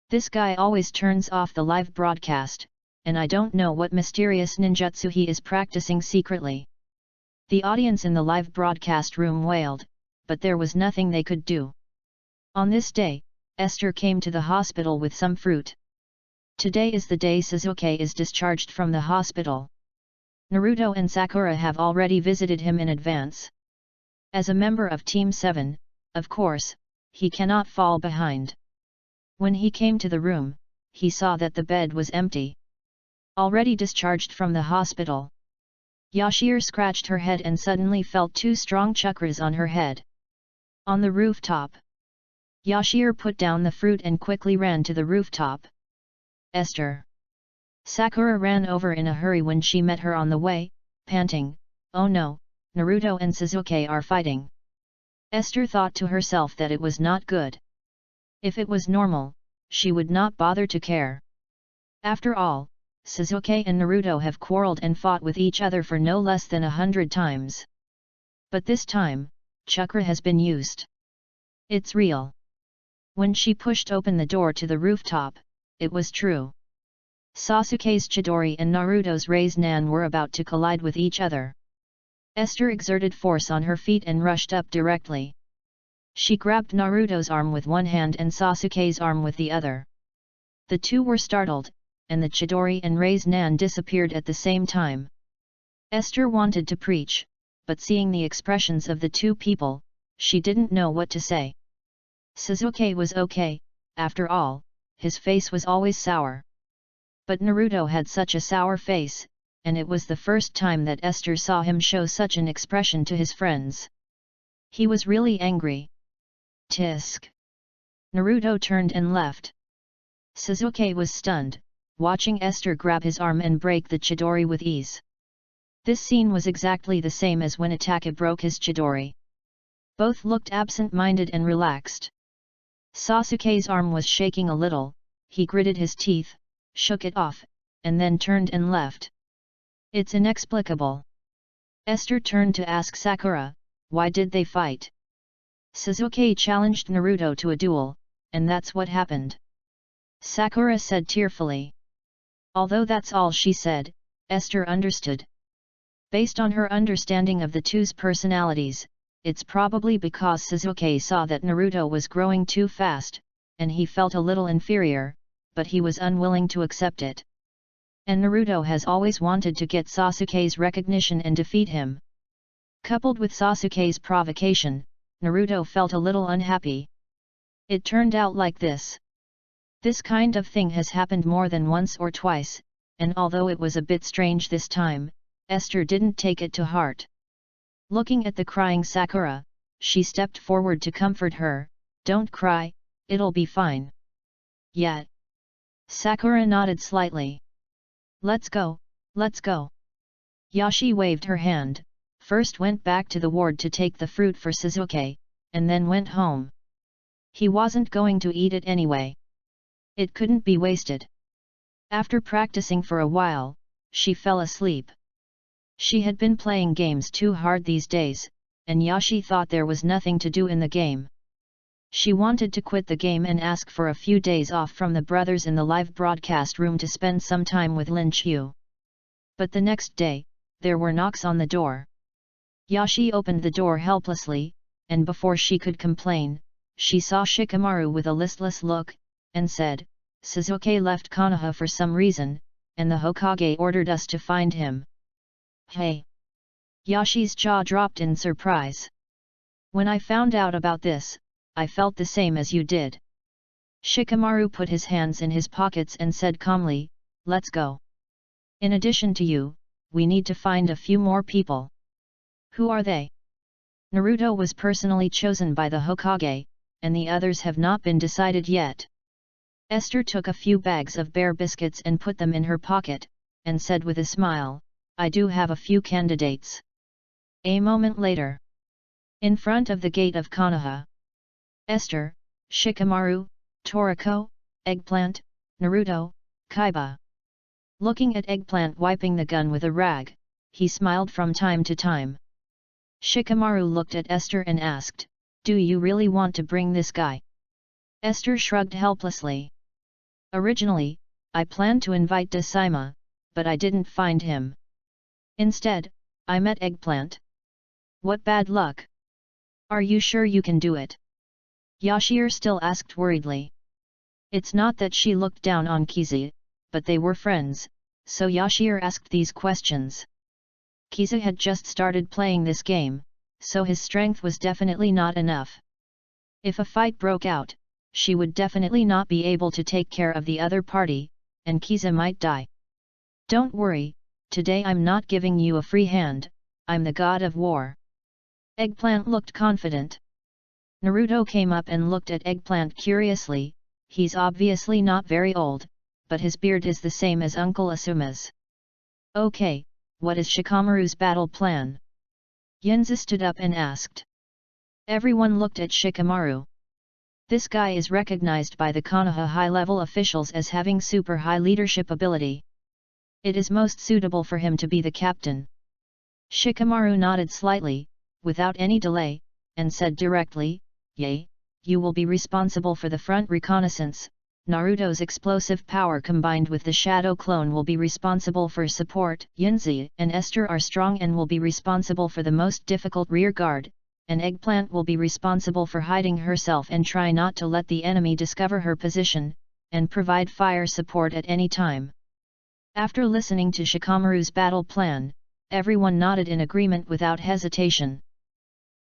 This guy always turns off the live broadcast, and I don't know what mysterious ninjutsu he is practicing secretly. The audience in the live broadcast room wailed, but there was nothing they could do. On this day, Esther came to the hospital with some fruit. Today is the day Suzuki is discharged from the hospital. Naruto and Sakura have already visited him in advance. As a member of Team 7, of course, he cannot fall behind. When he came to the room, he saw that the bed was empty. Already discharged from the hospital. Yashir scratched her head and suddenly felt 2 strong chakras on her head. On the rooftop. Yashir put down the fruit and quickly ran to the rooftop. Esther. Sakura ran over in a hurry when she met her on the way, panting, oh no, Naruto and Suzuki are fighting. Esther thought to herself that it was not good. If it was normal, she would not bother to care. After all, Suzuki and Naruto have quarreled and fought with each other for no less than 100 times. But this time, chakra has been used. It's real. When she pushed open the door to the rooftop, it was true. Sasuke's Chidori and Naruto's Raise-Nan were about to collide with each other. Esther exerted force on her feet and rushed up directly. She grabbed Naruto's arm with one hand and Sasuke's arm with the other. The two were startled, and the Chidori and Raise-Nan disappeared at the same time. Esther wanted to preach, but seeing the expressions of the two people, she didn't know what to say. Suzuki was okay, after all, his face was always sour. But Naruto had such a sour face, and it was the first time that Esther saw him show such an expression to his friends. He was really angry. Tisk. Naruto turned and left. Suzuki was stunned, watching Esther grab his arm and break the Chidori with ease. This scene was exactly the same as when Ataka broke his Chidori. Both looked absent-minded and relaxed. Sasuke's arm was shaking a little, he gritted his teeth, shook it off, and then turned and left. It's inexplicable. Esther turned to ask Sakura, why did they fight? Suzuki challenged Naruto to a duel, and that's what happened. Sakura said tearfully. Although that's all she said, Esther understood. Based on her understanding of the two's personalities, it's probably because Suzuki saw that Naruto was growing too fast, and he felt a little inferior, but he was unwilling to accept it. And Naruto has always wanted to get Sasuke's recognition and defeat him. Coupled with Sasuke's provocation, Naruto felt a little unhappy. It turned out like this. This kind of thing has happened more than once or twice, and although it was a bit strange this time, Esther didn't take it to heart. Looking at the crying Sakura, she stepped forward to comfort her, don't cry, it'll be fine. Yet. Sakura nodded slightly. Let's go, let's go. Yashi waved her hand, first went back to the ward to take the fruit for Suzuki, and then went home. He wasn't going to eat it anyway. It couldn't be wasted. After practicing for a while, she fell asleep. She had been playing games too hard these days, and Yashi thought there was nothing to do in the game. She wanted to quit the game and ask for a few days off from the brothers in the live broadcast room to spend some time with Lin Qiu. But the next day, there were knocks on the door. Yashi opened the door helplessly, and before she could complain, she saw Shikamaru with a listless look, and said, Suzuki left Konoha for some reason, and the Hokage ordered us to find him. Hey! Yashi's jaw dropped in surprise. When I found out about this, I felt the same as you did. Shikamaru put his hands in his pockets and said calmly, let's go. In addition to you, we need to find a few more people. Who are they? Naruto was personally chosen by the Hokage, and the others have not been decided yet. Esther took a few bags of bear biscuits and put them in her pocket, and said with a smile, "I do have a few candidates." A moment later, in front of the gate of Konoha, Esther, Shikamaru, Toriko, Eggplant, Naruto, Kaiba. Looking at Eggplant wiping the gun with a rag, he smiled from time to time. Shikamaru looked at Esther and asked, "Do you really want to bring this guy?" Esther shrugged helplessly. "Originally, I planned to invite Dasaima, but I didn't find him. Instead, I met Eggplant." "What bad luck! Are you sure you can do it?" Yashir still asked worriedly. It's not that she looked down on Kiza, but they were friends, so Yashir asked these questions. Kiza had just started playing this game, so his strength was definitely not enough. If a fight broke out, she would definitely not be able to take care of the other party, and Kiza might die. "Don't worry, today I'm not giving you a free hand, I'm the god of war." Eggplant looked confident. Naruto came up and looked at Eggplant curiously. He's obviously not very old, but his beard is the same as Uncle Asuma's. "Okay, what is Shikamaru's battle plan?" Yenza stood up and asked. Everyone looked at Shikamaru. This guy is recognized by the Konoha high-level officials as having super high leadership ability. It is most suitable for him to be the captain. Shikamaru nodded slightly, without any delay, and said directly, "Yay, you will be responsible for the front reconnaissance. Naruto's explosive power combined with the shadow clone will be responsible for support. Yunzi and Esther are strong and will be responsible for the most difficult rear guard, and Eggplant will be responsible for hiding herself and try not to let the enemy discover her position, and provide fire support at any time." After listening to Shikamaru's battle plan, everyone nodded in agreement without hesitation.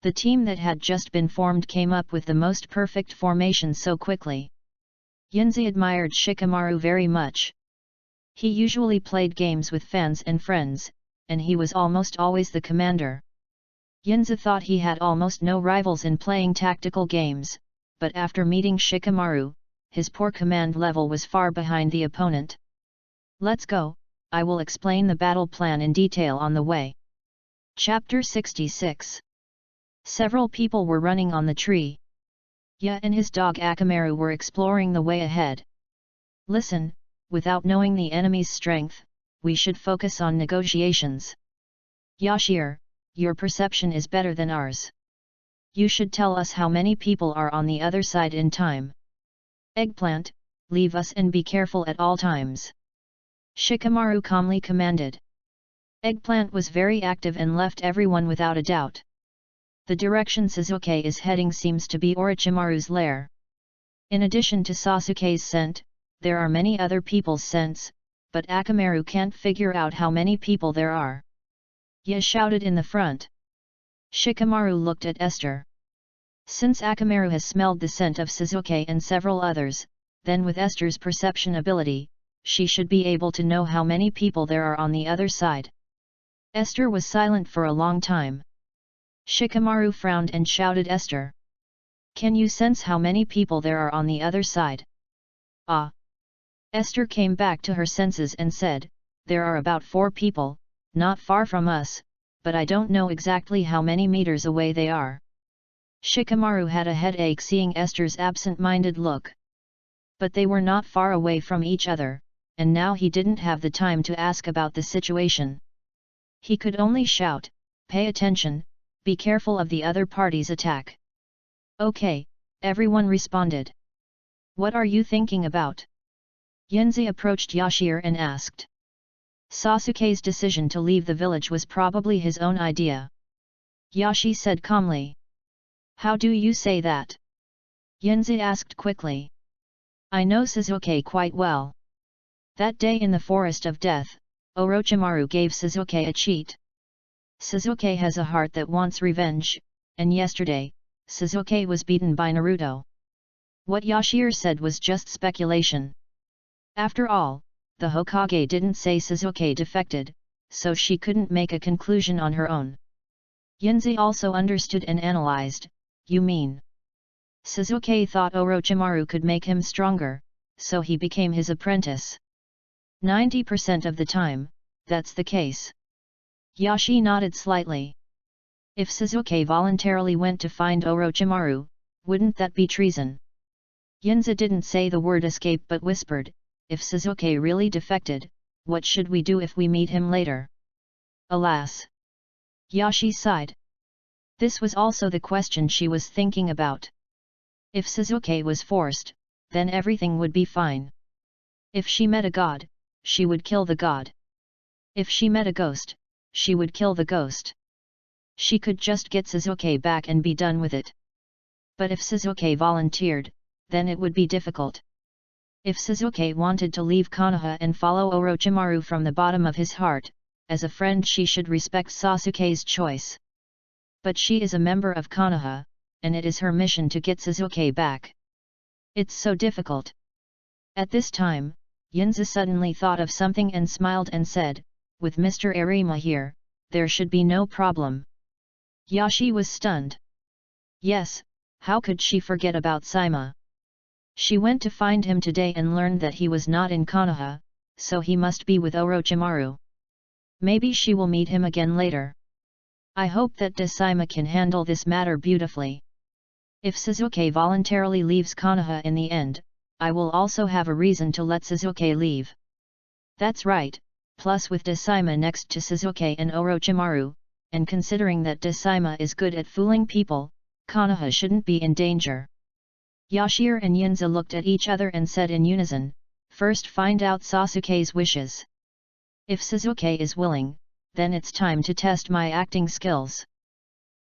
The team that had just been formed came up with the most perfect formation so quickly. Yunzi admired Shikamaru very much. He usually played games with fans and friends, and he was almost always the commander. Yunzi thought he had almost no rivals in playing tactical games, but after meeting Shikamaru, his poor command level was far behind the opponent. "Let's go, I will explain the battle plan in detail on the way." Chapter 66. Several people were running on the tree. Ya and his dog Akamaru were exploring the way ahead. "Listen, without knowing the enemy's strength, we should focus on negotiations. Yashir, your perception is better than ours. You should tell us how many people are on the other side in time. Eggplant, leave us and be careful at all times." Shikamaru calmly commanded. Eggplant was very active and left everyone without a doubt. The direction Sasuke is heading seems to be Orochimaru's lair. In addition to Sasuke's scent, there are many other people's scents, but Akamaru can't figure out how many people there are. Ya shouted in the front. Shikamaru looked at Esther. Since Akamaru has smelled the scent of Sasuke and several others, then with Esther's perception ability, she should be able to know how many people there are on the other side. Esther was silent for a long time. Shikamaru frowned and shouted, "Esther, can you sense how many people there are on the other side?" "Ah." Esther came back to her senses and said, "There are about 4 people, not far from us, but I don't know exactly how many meters away they are." Shikamaru had a headache seeing Esther's absent-minded look. But they were not far away from each other, and now he didn't have the time to ask about the situation. He could only shout, "Pay attention, be careful of the other party's attack." "Okay," everyone responded. "What are you thinking about?" Yunzi approached Yashir and asked. Sasuke's decision to leave the village was probably his own idea. Yashi said calmly. "How do you say that?" Yunzi asked quickly. "I know Sasuke quite well. That day in the Forest of Death, Orochimaru gave Sasuke a cheat. Sasuke has a heart that wants revenge, and yesterday, Sasuke was beaten by Naruto." What Yashir said was just speculation. After all, the Hokage didn't say Sasuke defected, so she couldn't make a conclusion on her own. Yunzi also understood and analyzed. "You mean Sasuke thought Orochimaru could make him stronger, so he became his apprentice. 90% of the time, that's the case. Yashi nodded slightly. If Sasuke voluntarily went to find Orochimaru, wouldn't that be treason? Yunza didn't say the word escape but whispered, if Sasuke really defected, what should we do if we meet him later? Alas! Yashi sighed. This was also the question she was thinking about. If Sasuke was forced, then everything would be fine. If she met a god, she would kill the god. If she met a ghost, she would kill the ghost. She could just get Sasuke back and be done with it. But if Sasuke volunteered, then it would be difficult. If Sasuke wanted to leave Konoha and follow Orochimaru from the bottom of his heart, as a friend she should respect Sasuke's choice. But she is a member of Konoha, and it is her mission to get Sasuke back. It's so difficult. At this time, Yunza suddenly thought of something and smiled and said, with Mr. Arima here, there should be no problem. Yashi was stunned. Yes, how could she forget about Saima? She went to find him today and learned that he was not in Konoha, so he must be with Orochimaru. Maybe she will meet him again later. I hope that Saima can handle this matter beautifully. If Sasuke voluntarily leaves Konoha in the end, I will also have a reason to let Sasuke leave. That's right, plus with Saima next to Sasuke and Orochimaru, and considering that Saima is good at fooling people, Konoha shouldn't be in danger. Yashir and Yunza looked at each other and said in unison, first find out Sasuke's wishes. If Sasuke is willing, then it's time to test my acting skills.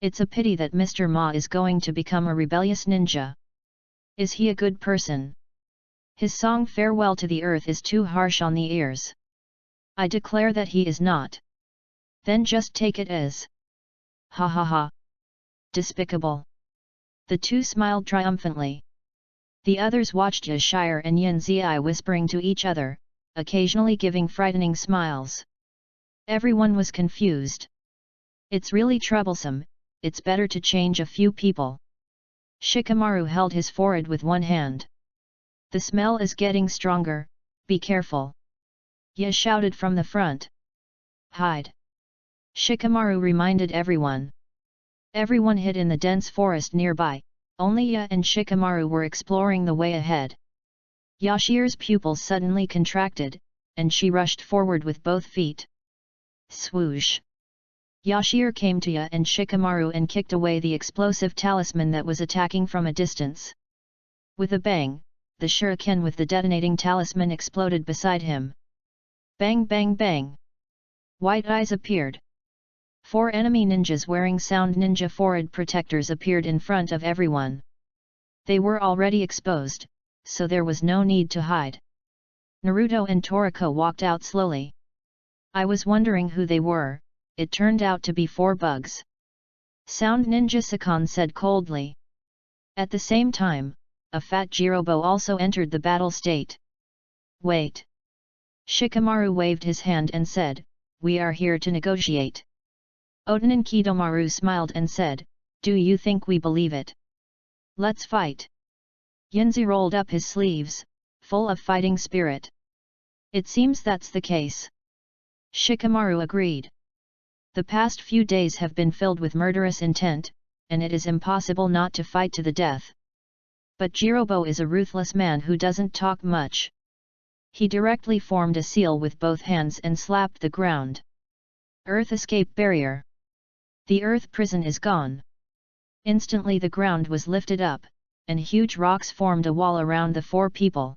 It's a pity that Mr. Ma is going to become a rebellious ninja. Is he a good person? His song Farewell to the Earth is too harsh on the ears. I declare that he is not. Then just take it as. Ha ha ha. Despicable. The two smiled triumphantly. The others watched Yashir and Yunzi whispering to each other, occasionally giving frightening smiles. Everyone was confused. It's really troublesome, it's better to change a few people. Shikamaru held his forehead with one hand. The smell is getting stronger, be careful. Ye shouted from the front. Hide. Shikamaru reminded everyone. Everyone hid in the dense forest nearby, only Ye and Shikamaru were exploring the way ahead. Yashir's pupils suddenly contracted, and she rushed forward with both feet. Swoosh! Yashir came to Ye and Shikamaru and kicked away the explosive talisman that was attacking from a distance. With a bang, the shuriken with the detonating talisman exploded beside him. Bang bang bang! White eyes appeared. 4 enemy ninjas wearing sound ninja forehead protectors appeared in front of everyone. They were already exposed, so there was no need to hide. Naruto and Toriko walked out slowly. I was wondering who they were, it turned out to be 4 bugs. Sound Ninja Sakan said coldly. At the same time, a fat Jirobo also entered the battle state. Wait. Shikamaru waved his hand and said, we are here to negotiate. Otonin Kidomaru smiled and said, do you think we believe it? Let's fight. Yunzi rolled up his sleeves, full of fighting spirit. It seems that's the case. Shikamaru agreed. The past few days have been filled with murderous intent, and it is impossible not to fight to the death. But Jirobo is a ruthless man who doesn't talk much. He directly formed a seal with both hands and slapped the ground. Earth escape barrier. The earth prison is gone. Instantly the ground was lifted up, and huge rocks formed a wall around the 4 people.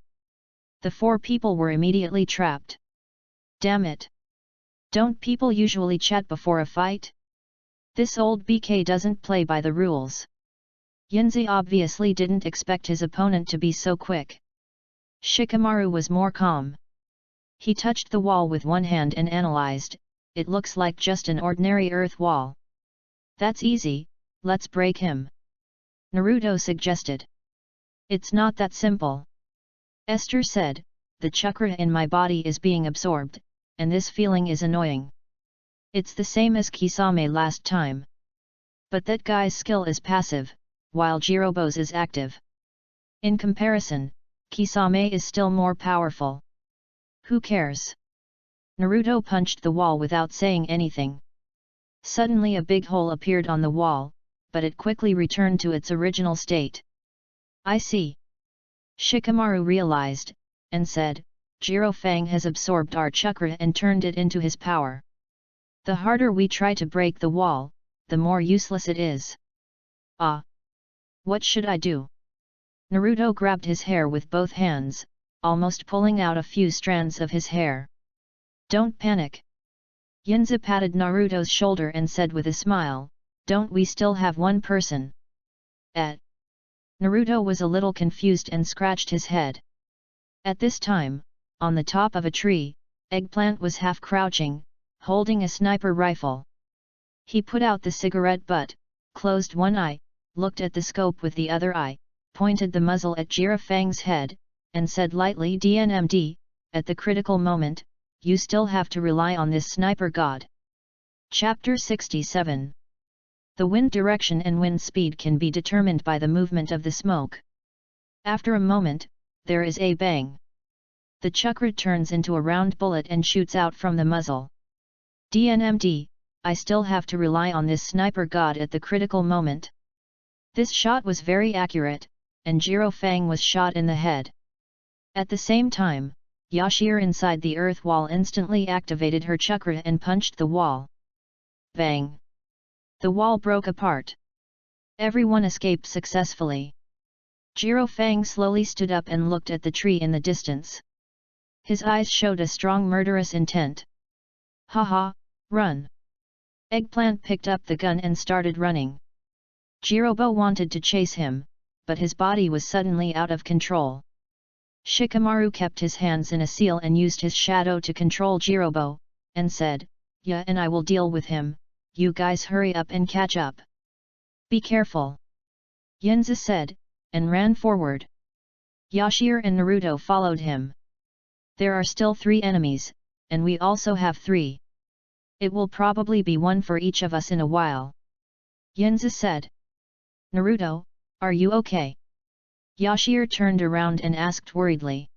The 4 people were immediately trapped. Damn it! Don't people usually chat before a fight? This old BK doesn't play by the rules. Yunzi obviously didn't expect his opponent to be so quick. Shikamaru was more calm. He touched the wall with one hand and analyzed, it looks like just an ordinary earth wall. That's easy, let's break him. Naruto suggested. It's not that simple. Esther said, the chakra in my body is being absorbed, and this feeling is annoying. It's the same as Kisame last time. But that guy's skill is passive, while Jirobo's is active. In comparison, Kisame is still more powerful. Who cares? Naruto punched the wall without saying anything. Suddenly a big hole appeared on the wall, but it quickly returned to its original state. I see. Shikamaru realized, and said, Jirofang has absorbed our chakra and turned it into his power. The harder we try to break the wall, the more useless it is. Ah! What should I do? Naruto grabbed his hair with both hands, almost pulling out a few strands of his hair. Don't panic. Yinza patted Naruto's shoulder and said with a smile, don't we still have one person? Naruto was a little confused and scratched his head. At this time, on the top of a tree, Eggplant was half crouching, holding a sniper rifle. He put out the cigarette butt, closed one eye, looked at the scope with the other eye, pointed the muzzle at Jirofang's head, and said lightly DNMD, at the critical moment, you still have to rely on this sniper god. Chapter 67. The wind direction and wind speed can be determined by the movement of the smoke. After a moment, there is a bang. The chakra turns into a round bullet and shoots out from the muzzle. DNMD, I still have to rely on this sniper god at the critical moment. This shot was very accurate, and Jirofang was shot in the head. At the same time, Yashir inside the earth wall instantly activated her chakra and punched the wall. Bang! The wall broke apart. Everyone escaped successfully. Jirofang slowly stood up and looked at the tree in the distance. His eyes showed a strong murderous intent. Haha, run! Eggplant picked up the gun and started running. Jirobo wanted to chase him, but his body was suddenly out of control. Shikamaru kept his hands in a seal and used his shadow to control Jirobo, and said, Yeah, and I will deal with him, you guys hurry up and catch up. Be careful. Yinza said, and ran forward. Yashir and Naruto followed him. There are still 3 enemies, and we also have 3. It will probably be one for each of us in a while. Yinza said. Naruto, are you okay? Yashir turned around and asked worriedly.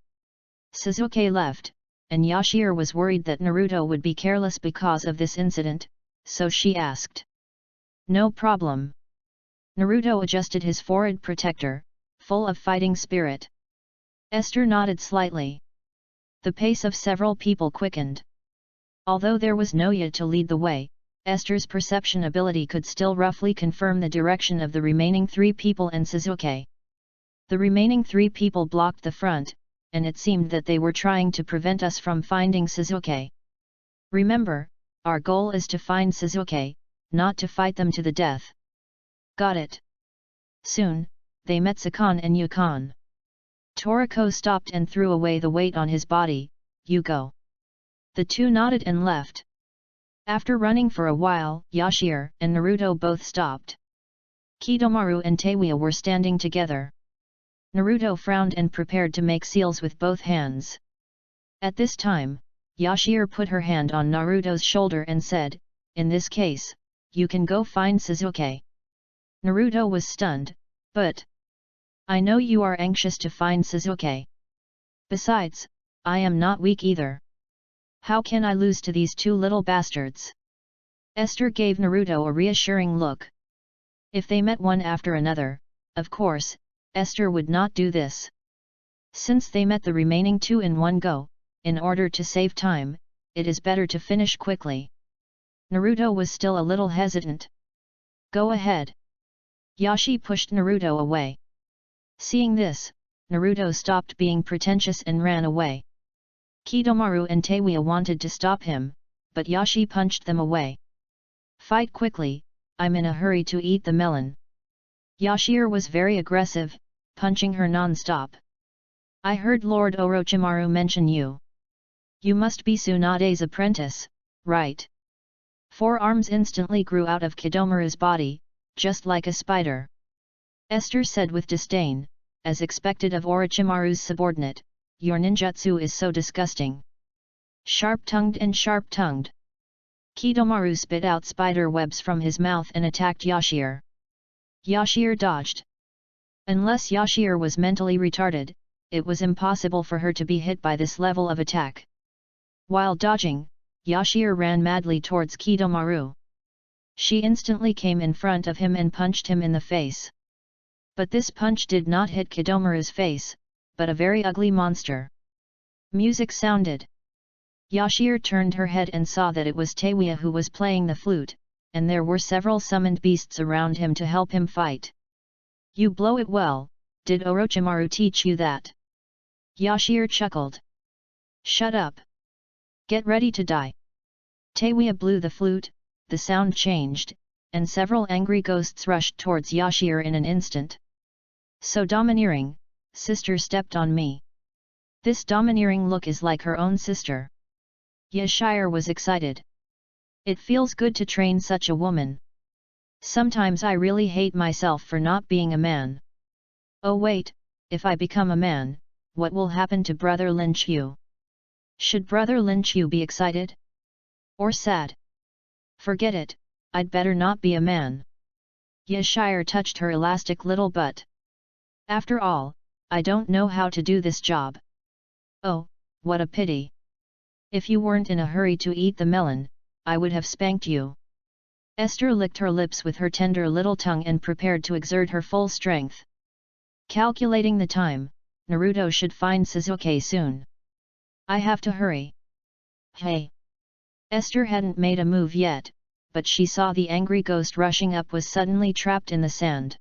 Sasuke left, and Yashir was worried that Naruto would be careless because of this incident, so she asked. No problem. Naruto adjusted his forehead protector, full of fighting spirit. Esther nodded slightly. The pace of several people quickened. Although there was no Ya to lead the way, Esther's perception ability could still roughly confirm the direction of the remaining 3 people and Sasuke. The remaining 3 people blocked the front, and it seemed that they were trying to prevent us from finding Sasuke. Remember, our goal is to find Sasuke, not to fight them to the death. Got it. Soon, they met Sakan and Yukon. Toriko stopped and threw away the weight on his body. You go. The 2 nodded and left. After running for a while, Yashir and Naruto both stopped. Kidomaru and Teiwa were standing together. Naruto frowned and prepared to make seals with both hands. At this time, Yashir put her hand on Naruto's shoulder and said, In this case, you can go find Sasuke. Naruto was stunned, but I know you are anxious to find Sasuke. Besides, I am not weak either. How can I lose to these 2 little bastards? Esther gave Naruto a reassuring look. If they met one after another, of course, Esther would not do this. Since they met the remaining 2 in one go, in order to save time, it is better to finish quickly. Naruto was still a little hesitant. Go ahead. Yashi pushed Naruto away. Seeing this, Naruto stopped being pretentious and ran away. Kidomaru and Teiwa wanted to stop him, but Yashi punched them away. Fight quickly, I'm in a hurry to eat the melon. Yashir was very aggressive, punching her non-stop. I heard Lord Orochimaru mention you. You must be Tsunade's apprentice, right? 4 arms instantly grew out of Kidomaru's body, just like a spider. Esther said with disdain, as expected of Orochimaru's subordinate, your ninjutsu is so disgusting. Sharp-tongued and sharp-tongued. Kidomaru spit out spider webs from his mouth and attacked Yashir. Yashir dodged. Unless Yashir was mentally retarded, it was impossible for her to be hit by this level of attack. While dodging, Yashir ran madly towards Kidomaru. She instantly came in front of him and punched him in the face. But this punch did not hit Kidomaru's face, but a very ugly monster. Music sounded. Yashir turned her head and saw that it was Teiwia who was playing the flute, and there were several summoned beasts around him to help him fight. You blow it well, did Orochimaru teach you that? Yashir chuckled. Shut up. Get ready to die. Teiwia blew the flute, the sound changed, and several angry ghosts rushed towards Yashir in an instant. So domineering, sister stepped on me. This domineering look is like her own sister. Yashir was excited. It feels good to train such a woman. Sometimes I really hate myself for not being a man. Oh wait, if I become a man, what will happen to Brother Lin Qiu? Should Brother Lin Qiu be excited? Or sad? Forget it, I'd better not be a man. Yashir touched her elastic little butt. After all, I don't know how to do this job. Oh, what a pity. If you weren't in a hurry to eat the melon, I would have spanked you. Esther licked her lips with her tender little tongue and prepared to exert her full strength. Calculating the time, Naruto should find Sasuke soon. I have to hurry. Hey! Esther hadn't made a move yet, but she saw the angry ghost rushing up was suddenly trapped in the sand.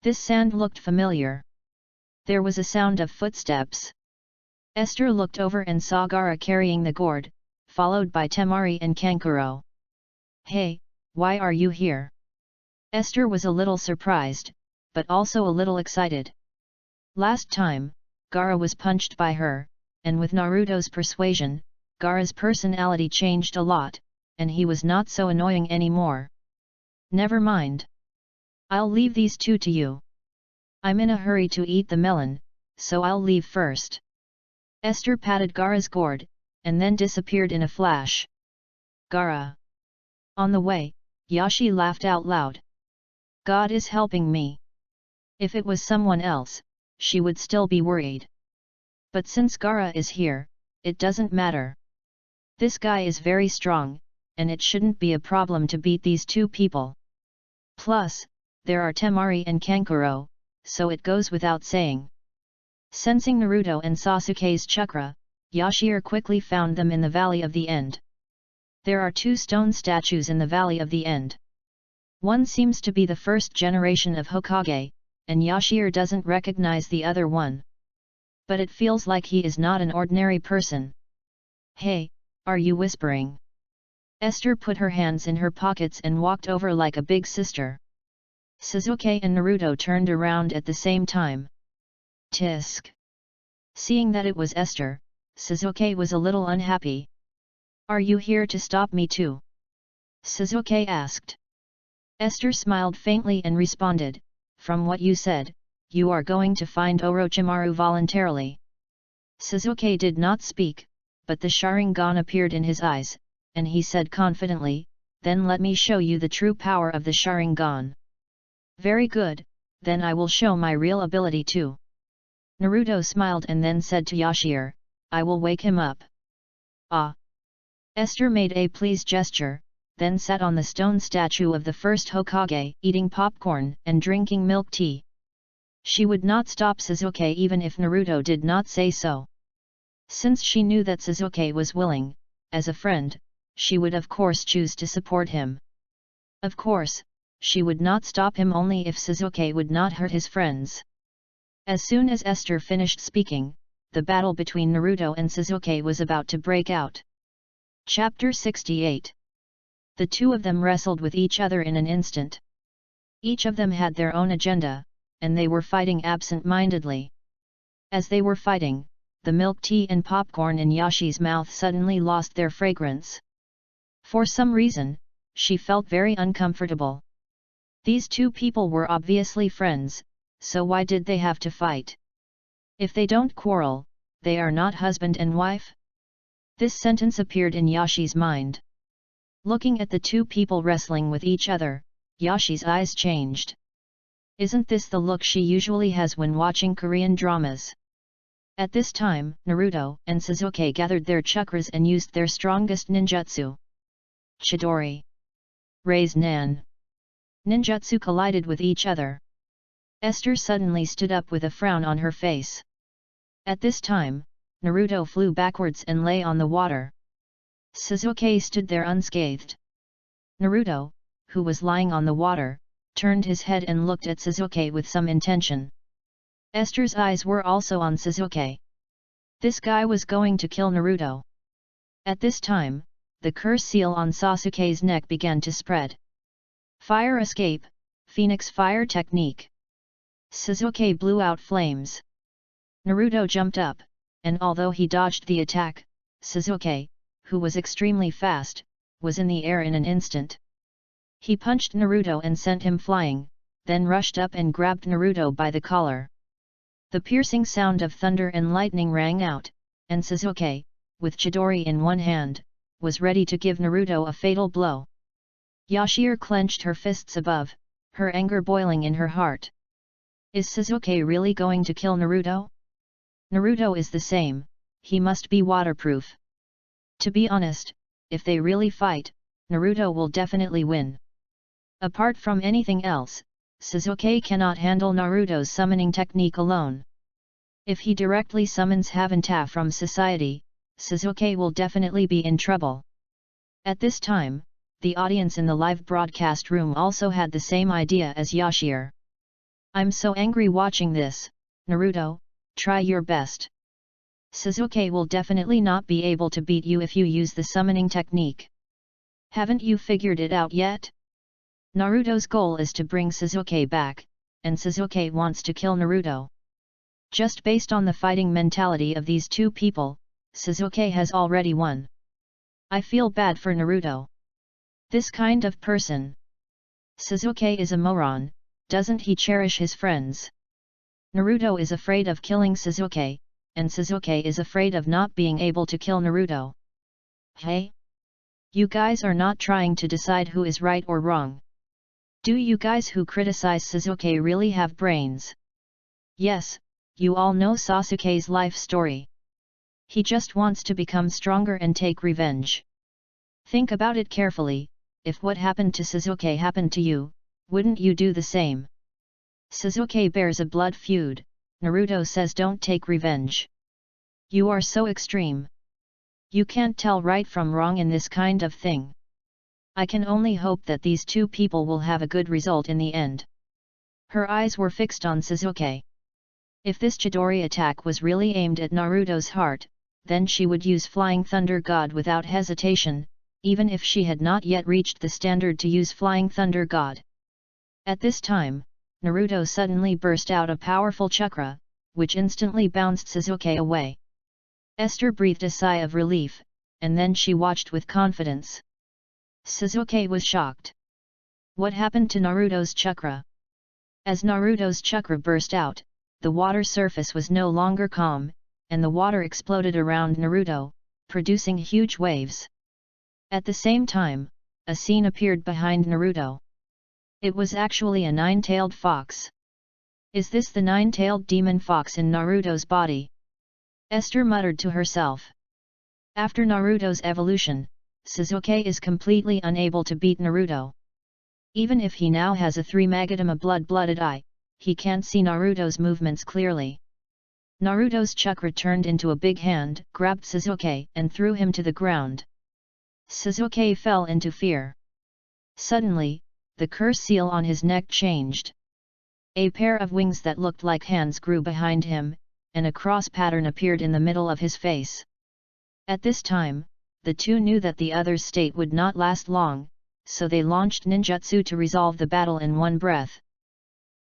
This sand looked familiar. There was a sound of footsteps. Esther looked over and saw Gaara carrying the gourd, followed by Temari and Kankuro. Hey, why are you here? Esther was a little surprised, but also a little excited. Last time, Gaara was punched by her, and with Naruto's persuasion, Gaara's personality changed a lot, and he was not so annoying anymore. Never mind. I'll leave these two to you. I'm in a hurry to eat the melon, so I'll leave first. Esther patted Gaara's gourd, and then disappeared in a flash. Gaara! On the way, Yashi laughed out loud. God is helping me. If it was someone else, she would still be worried. But since Gaara is here, it doesn't matter. This guy is very strong, and it shouldn't be a problem to beat these two people. Plus, there are Temari and Kankuro, so it goes without saying. Sensing Naruto and Sasuke's chakra, Yashir quickly found them in the Valley of the End. There are two stone statues in the Valley of the End. One seems to be the first generation of Hokage, and Yashir doesn't recognize the other one. But it feels like he is not an ordinary person. Hey, are you whispering? Esther put her hands in her pockets and walked over like a big sister. Sasuke and Naruto turned around at the same time. Tisk. Seeing that it was Esther, Sasuke was a little unhappy. Are you here to stop me too? Sasuke asked. Esther smiled faintly and responded, from what you said, you are going to find Orochimaru voluntarily. Sasuke did not speak, but the Sharingan appeared in his eyes, and he said confidently, then let me show you the true power of the Sharingan. Very good, then I will show my real ability too. Naruto smiled and then said to Yashir, I will wake him up. Ah! Esther made a please gesture, then sat on the stone statue of the first Hokage, eating popcorn and drinking milk tea. She would not stop Sasuke even if Naruto did not say so. Since she knew that Sasuke was willing, as a friend, she would of course choose to support him. Of course, she would not stop him only if Sasuke would not hurt his friends. As soon as Esther finished speaking, the battle between Naruto and Sasuke was about to break out. Chapter 68. The two of them wrestled with each other in an instant. Each of them had their own agenda, and they were fighting absent-mindedly. As they were fighting, the milk tea and popcorn in Yashi's mouth suddenly lost their fragrance. For some reason, she felt very uncomfortable. These two people were obviously friends, so why did they have to fight? If they don't quarrel, they are not husband and wife? This sentence appeared in Yashi's mind. Looking at the two people wrestling with each other, Yashi's eyes changed. Isn't this the look she usually has when watching Korean dramas? At this time, Naruto and Sasuke gathered their chakras and used their strongest ninjutsu. Chidori. Raise Nan. Ninjutsu collided with each other. Esther suddenly stood up with a frown on her face. At this time, Naruto flew backwards and lay on the water. Sasuke stood there unscathed. Naruto, who was lying on the water, turned his head and looked at Sasuke with some intention. Esther's eyes were also on Sasuke. This guy was going to kill Naruto. At this time, the curse seal on Sasuke's neck began to spread. Fire escape, Phoenix fire technique. Sasuke blew out flames. Naruto jumped up, and although he dodged the attack, Sasuke, who was extremely fast, was in the air in an instant. He punched Naruto and sent him flying, then rushed up and grabbed Naruto by the collar. The piercing sound of thunder and lightning rang out, and Sasuke, with Chidori in one hand, was ready to give Naruto a fatal blow. Yashir clenched her fists above, her anger boiling in her heart. Is Sasuke really going to kill Naruto? Naruto is the same, he must be waterproof. To be honest, if they really fight, Naruto will definitely win. Apart from anything else, Sasuke cannot handle Naruto's summoning technique alone. If he directly summons Havanta from society, Sasuke will definitely be in trouble. At this time, the audience in the live broadcast room also had the same idea as Yashir. I'm so angry watching this, Naruto, try your best. Sasuke will definitely not be able to beat you if you use the summoning technique. Haven't you figured it out yet? Naruto's goal is to bring Sasuke back, and Sasuke wants to kill Naruto. Just based on the fighting mentality of these two people, Sasuke has already won. I feel bad for Naruto. This kind of person. Sasuke is a moron, doesn't he cherish his friends? Naruto is afraid of killing Sasuke, and Sasuke is afraid of not being able to kill Naruto. Hey? You guys are not trying to decide who is right or wrong. Do you guys who criticize Sasuke really have brains? Yes, you all know Sasuke's life story. He just wants to become stronger and take revenge. Think about it carefully, if what happened to Sasuke happened to you, wouldn't you do the same? Sasuke bears a blood feud, Naruto says don't take revenge. You are so extreme. You can't tell right from wrong in this kind of thing. I can only hope that these two people will have a good result in the end. Her eyes were fixed on Sasuke. If this Chidori attack was really aimed at Naruto's heart, then she would use Flying Thunder God without hesitation, even if she had not yet reached the standard to use Flying Thunder God. At this time, Naruto suddenly burst out a powerful chakra, which instantly bounced Sasuke away. Esther breathed a sigh of relief, and then she watched with confidence. Sasuke was shocked. What happened to Naruto's chakra? As Naruto's chakra burst out, the water surface was no longer calm, and the water exploded around Naruto, producing huge waves. At the same time, a scene appeared behind Naruto. It was actually a nine-tailed fox. Is this the nine-tailed demon fox in Naruto's body? Esther muttered to herself. After Naruto's evolution, Sasuke is completely unable to beat Naruto. Even if he now has a 3-Magatama blood-blooded eye, he can't see Naruto's movements clearly. Naruto's chakra turned into a big hand, grabbed Sasuke and threw him to the ground. Sasuke fell into fear. Suddenly, the curse seal on his neck changed. A pair of wings that looked like hands grew behind him, and a cross pattern appeared in the middle of his face. At this time, the two knew that the other's state would not last long, so they launched ninjutsu to resolve the battle in one breath.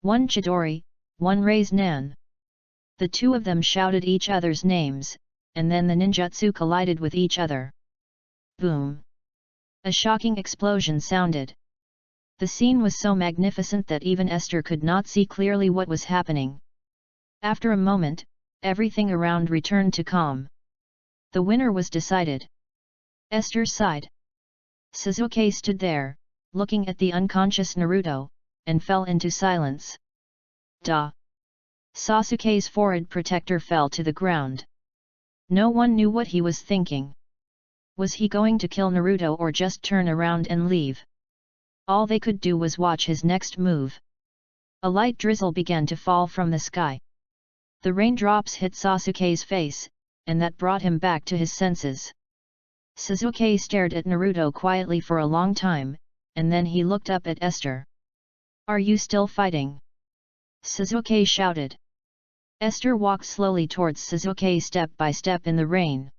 One Chidori, one Raise Nan. The two of them shouted each other's names, and then the ninjutsu collided with each other. Boom! A shocking explosion sounded. The scene was so magnificent that even Esther could not see clearly what was happening. After a moment, everything around returned to calm. The winner was decided. Esther sighed. Sasuke stood there, looking at the unconscious Naruto, and fell into silence. Da! Sasuke's forehead protector fell to the ground. No one knew what he was thinking. Was he going to kill Naruto or just turn around and leave? All they could do was watch his next move. A light drizzle began to fall from the sky. The raindrops hit Sasuke's face, and that brought him back to his senses. Sasuke stared at Naruto quietly for a long time, and then he looked up at Esther. "Are you still fighting?" Sasuke shouted. Esther walked slowly towards Sasuke step by step in the rain.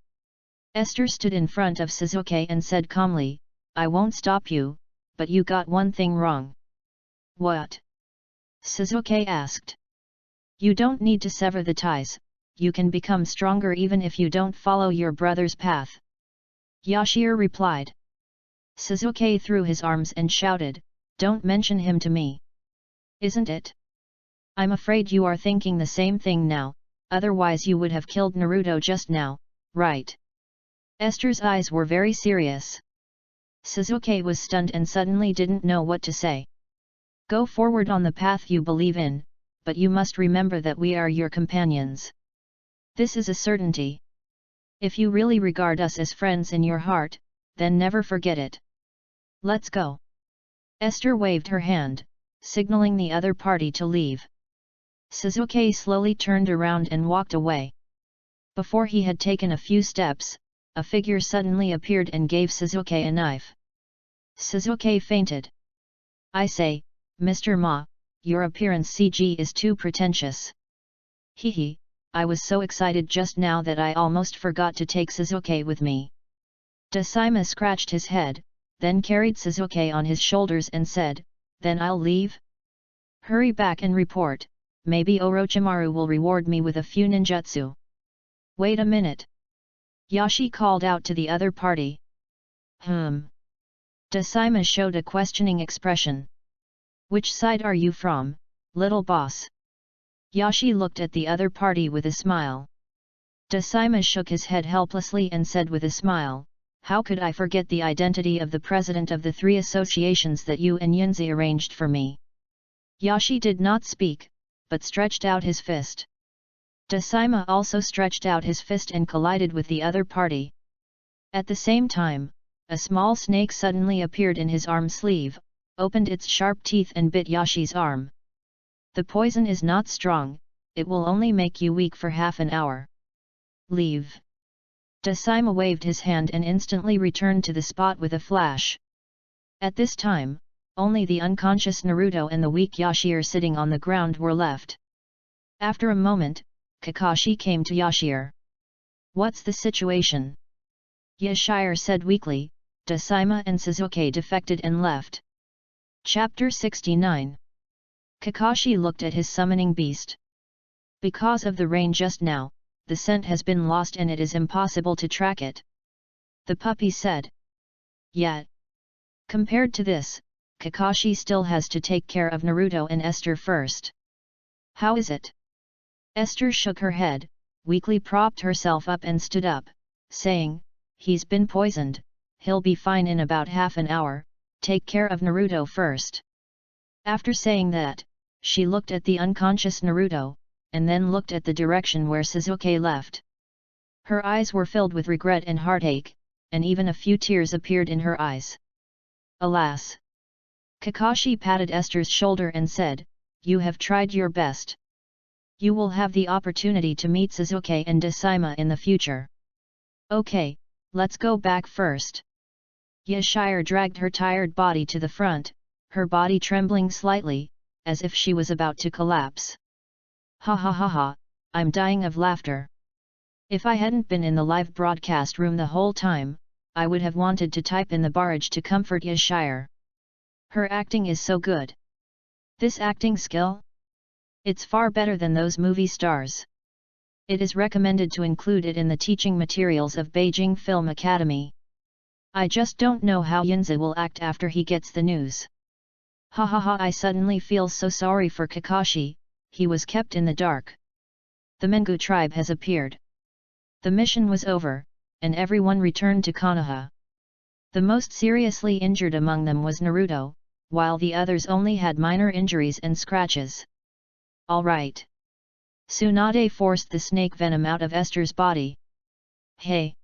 Esther stood in front of Sasuke and said calmly, "I won't stop you, but you got one thing wrong." "What?" Sasuke asked. "You don't need to sever the ties, you can become stronger even if you don't follow your brother's path." Yashir replied. Sasuke threw his arms and shouted, "Don't mention him to me." "Isn't it? I'm afraid you are thinking the same thing now, otherwise you would have killed Naruto just now, right?" Esther's eyes were very serious. Sasuke was stunned and suddenly didn't know what to say. "Go forward on the path you believe in, but you must remember that we are your companions. This is a certainty. If you really regard us as friends in your heart, then never forget it. Let's go." Esther waved her hand, signaling the other party to leave. Sasuke slowly turned around and walked away. Before he had taken a few steps, a figure suddenly appeared and gave Sasuke a knife. Sasuke fainted. "I say, Mr. Ma, your appearance CG is too pretentious." "Hehe, I was so excited just now that I almost forgot to take Sasuke with me." Dasaima scratched his head, then carried Sasuke on his shoulders and said, "Then I'll leave? Hurry back and report, maybe Orochimaru will reward me with a few ninjutsu." "Wait a minute." Yashi called out to the other party. Dasaima showed a questioning expression. "Which side are you from, little boss?" Yashi looked at the other party with a smile. Dasaima shook his head helplessly and said with a smile, "How could I forget the identity of the president of the three associations that you and Yunzi arranged for me?" Yashi did not speak, but stretched out his fist. Dasaima also stretched out his fist and collided with the other party. At the same time, a small snake suddenly appeared in his arm sleeve, opened its sharp teeth and bit Yashi's arm. "The poison is not strong, it will only make you weak for half an hour. Leave." Dasaima waved his hand and instantly returned to the spot with a flash. At this time, only the unconscious Naruto and the weak Yashir sitting on the ground were left. After a moment, Kakashi came to Yashir. "What's the situation?" Yashir said weakly. Dasaima and Sasuke defected and left. Chapter 69. Kakashi looked at his summoning beast. "Because of the rain just now, the scent has been lost and it is impossible to track it," the puppy said. "Yet, compared to this, Kakashi still has to take care of Naruto and Esther first." "How is it?" Esther shook her head, weakly propped herself up and stood up, saying, "He's been poisoned, he'll be fine in about half an hour, take care of Naruto first." After saying that, she looked at the unconscious Naruto, and then looked at the direction where Sasuke left. Her eyes were filled with regret and heartache, and even a few tears appeared in her eyes. "Alas!" Kakashi patted Esther's shoulder and said, "You have tried your best. You will have the opportunity to meet Sasuke and Dasaima in the future. Okay, let's go back first." Yashir dragged her tired body to the front, her body trembling slightly, as if she was about to collapse. "Ha ha ha ha, I'm dying of laughter. If I hadn't been in the live broadcast room the whole time, I would have wanted to type in the barrage to comfort Yashir. Her acting is so good. This acting skill? It's far better than those movie stars. It is recommended to include it in the teaching materials of Beijing Film Academy. I just don't know how Yunzi will act after he gets the news. Ha ha ha, I suddenly feel so sorry for Kakashi, he was kept in the dark. The Mengu tribe has appeared. The mission was over, and everyone returned to Konoha. The most seriously injured among them was Naruto, while the others only had minor injuries and scratches. All right. Tsunade forced the snake venom out of Esther's body. Hey!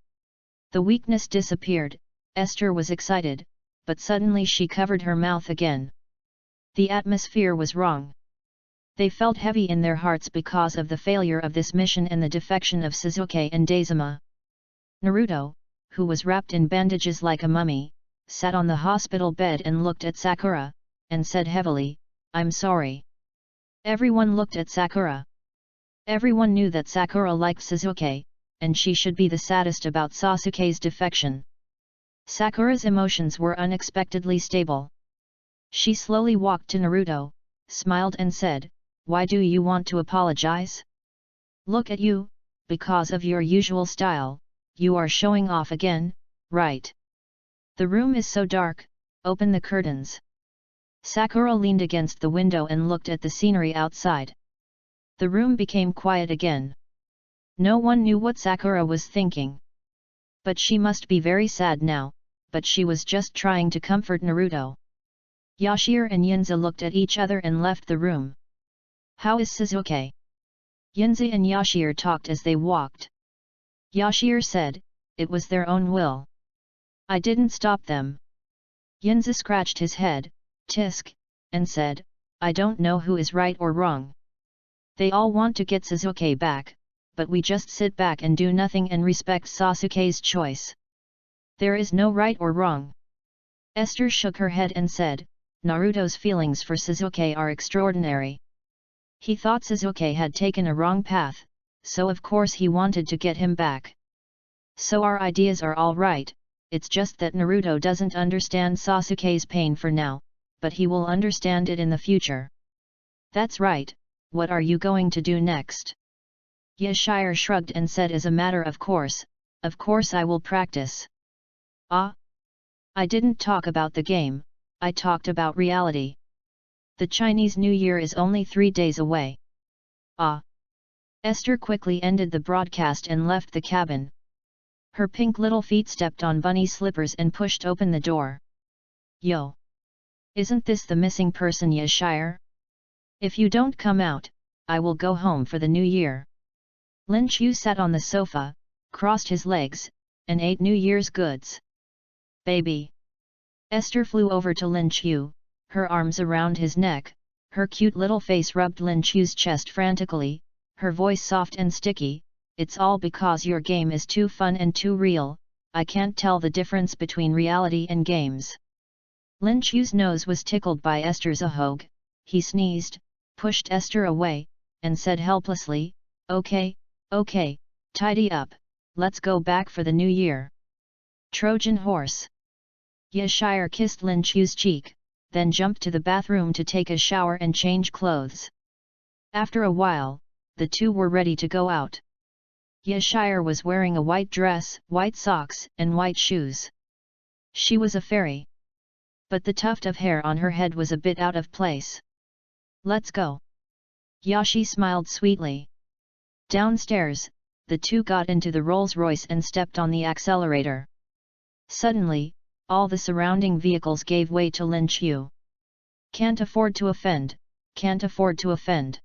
The weakness disappeared. Esther was excited, but suddenly she covered her mouth again. The atmosphere was wrong. They felt heavy in their hearts because of the failure of this mission and the defection of Suzuki and Dazuma. Naruto, who was wrapped in bandages like a mummy, sat on the hospital bed and looked at Sakura, and said heavily, "I'm sorry." Everyone looked at Sakura. Everyone knew that Sakura liked Suzuki, and she should be the saddest about Sasuke's defection. Sakura's emotions were unexpectedly stable. She slowly walked to Naruto, smiled and said, "Why do you want to apologize? Look at you, because of your usual style, you are showing off again, right? The room is so dark, open the curtains." Sakura leaned against the window and looked at the scenery outside. The room became quiet again. No one knew what Sakura was thinking. But she must be very sad now, but she was just trying to comfort Naruto. Yashir and Yunza looked at each other and left the room. "How is Suzuki?" Yunza and Yashir talked as they walked. Yashir said, "It was their own will. I didn't stop them." Yunza scratched his head, tisk, and said, "I don't know who is right or wrong. They all want to get Suzuki back, but we just sit back and do nothing and respect Sasuke's choice. There is no right or wrong." Esther shook her head and said, "Naruto's feelings for Suzuki are extraordinary. He thought Suzuki had taken a wrong path, so of course he wanted to get him back. So our ideas are all right, it's just that Naruto doesn't understand Sasuke's pain for now, but he will understand it in the future." "That's right, what are you going to do next?" Yashir shrugged and said, "As a matter of course I will practice." "Ah? I didn't talk about the game, I talked about reality. The Chinese New Year is only 3 days away." "Ah." Esther quickly ended the broadcast and left the cabin. Her pink little feet stepped on bunny slippers and pushed open the door. "Yo! Isn't this the missing person Yashir? If you don't come out, I will go home for the New Year." Lin Chu sat on the sofa, crossed his legs, and ate New Year's goods. "Baby!" Esther flew over to Lin Chu, her arms around his neck, her cute little face rubbed Lin Chu's chest frantically, her voice soft and sticky, "It's all because your game is too fun and too real, I can't tell the difference between reality and games." Lin Chu's nose was tickled by Esther's ahogue, he sneezed, pushed Esther away, and said helplessly, Okay, tidy up, let's go back for the New Year." Trojan horse! Yashir kissed Lin Chu's cheek, then jumped to the bathroom to take a shower and change clothes. After a while, the two were ready to go out. Yashir was wearing a white dress, white socks, and white shoes. She was a fairy. But the tuft of hair on her head was a bit out of place. "Let's go." Yashi smiled sweetly. Downstairs, the two got into the Rolls-Royce and stepped on the accelerator. Suddenly, all the surrounding vehicles gave way to Lin Chu. "Can't afford to offend, can't afford to offend."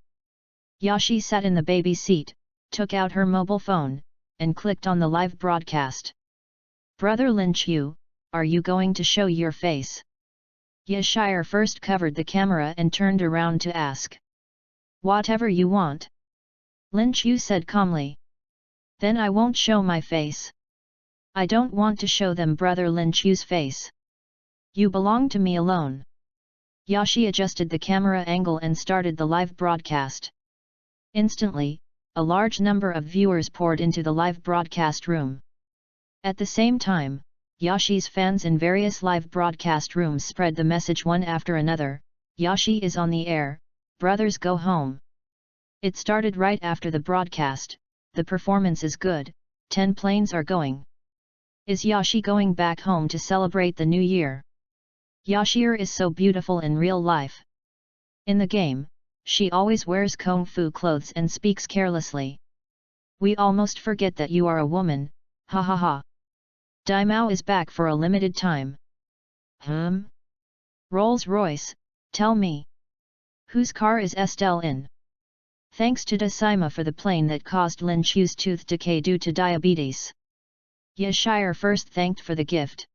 Yashi sat in the baby seat, took out her mobile phone, and clicked on the live broadcast. "Brother Lin Chu, are you going to show your face?" Yashir first covered the camera and turned around to ask. "Whatever you want." Lin Chu said calmly. "Then I won't show my face. I don't want to show them brother Lin Chu's face. You belong to me alone." Yashi adjusted the camera angle and started the live broadcast. Instantly, a large number of viewers poured into the live broadcast room. At the same time, Yashi's fans in various live broadcast rooms spread the message one after another, "Yashi is on the air, brothers go home." It started right after the broadcast, "The performance is good, 10 planes are going. Is Yashi going back home to celebrate the New Year? Yashir is so beautiful in real life. In the game, she always wears kung fu clothes and speaks carelessly. We almost forget that you are a woman, ha ha ha. Daimao is back for a limited time." Rolls-Royce, tell me. Whose car is Estelle in? Thanks to Decima for the plane that caused Lin Chu's tooth decay due to diabetes. Yashire first thanked for the gift.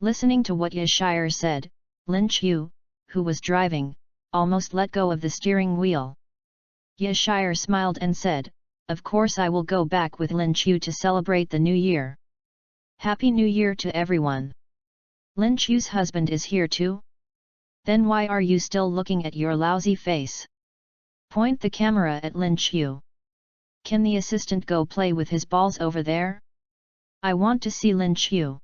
Listening to what Yashire said, Lin Chu, who was driving, almost let go of the steering wheel. Yashire smiled and said, "Of course I will go back with Lin Chu to celebrate the new year. Happy New Year to everyone. Lin Chu's husband is here too? Then why are you still looking at your lousy face? Point the camera at Lin Chu. Can the assistant go play with his balls over there? I want to see Lin Chu.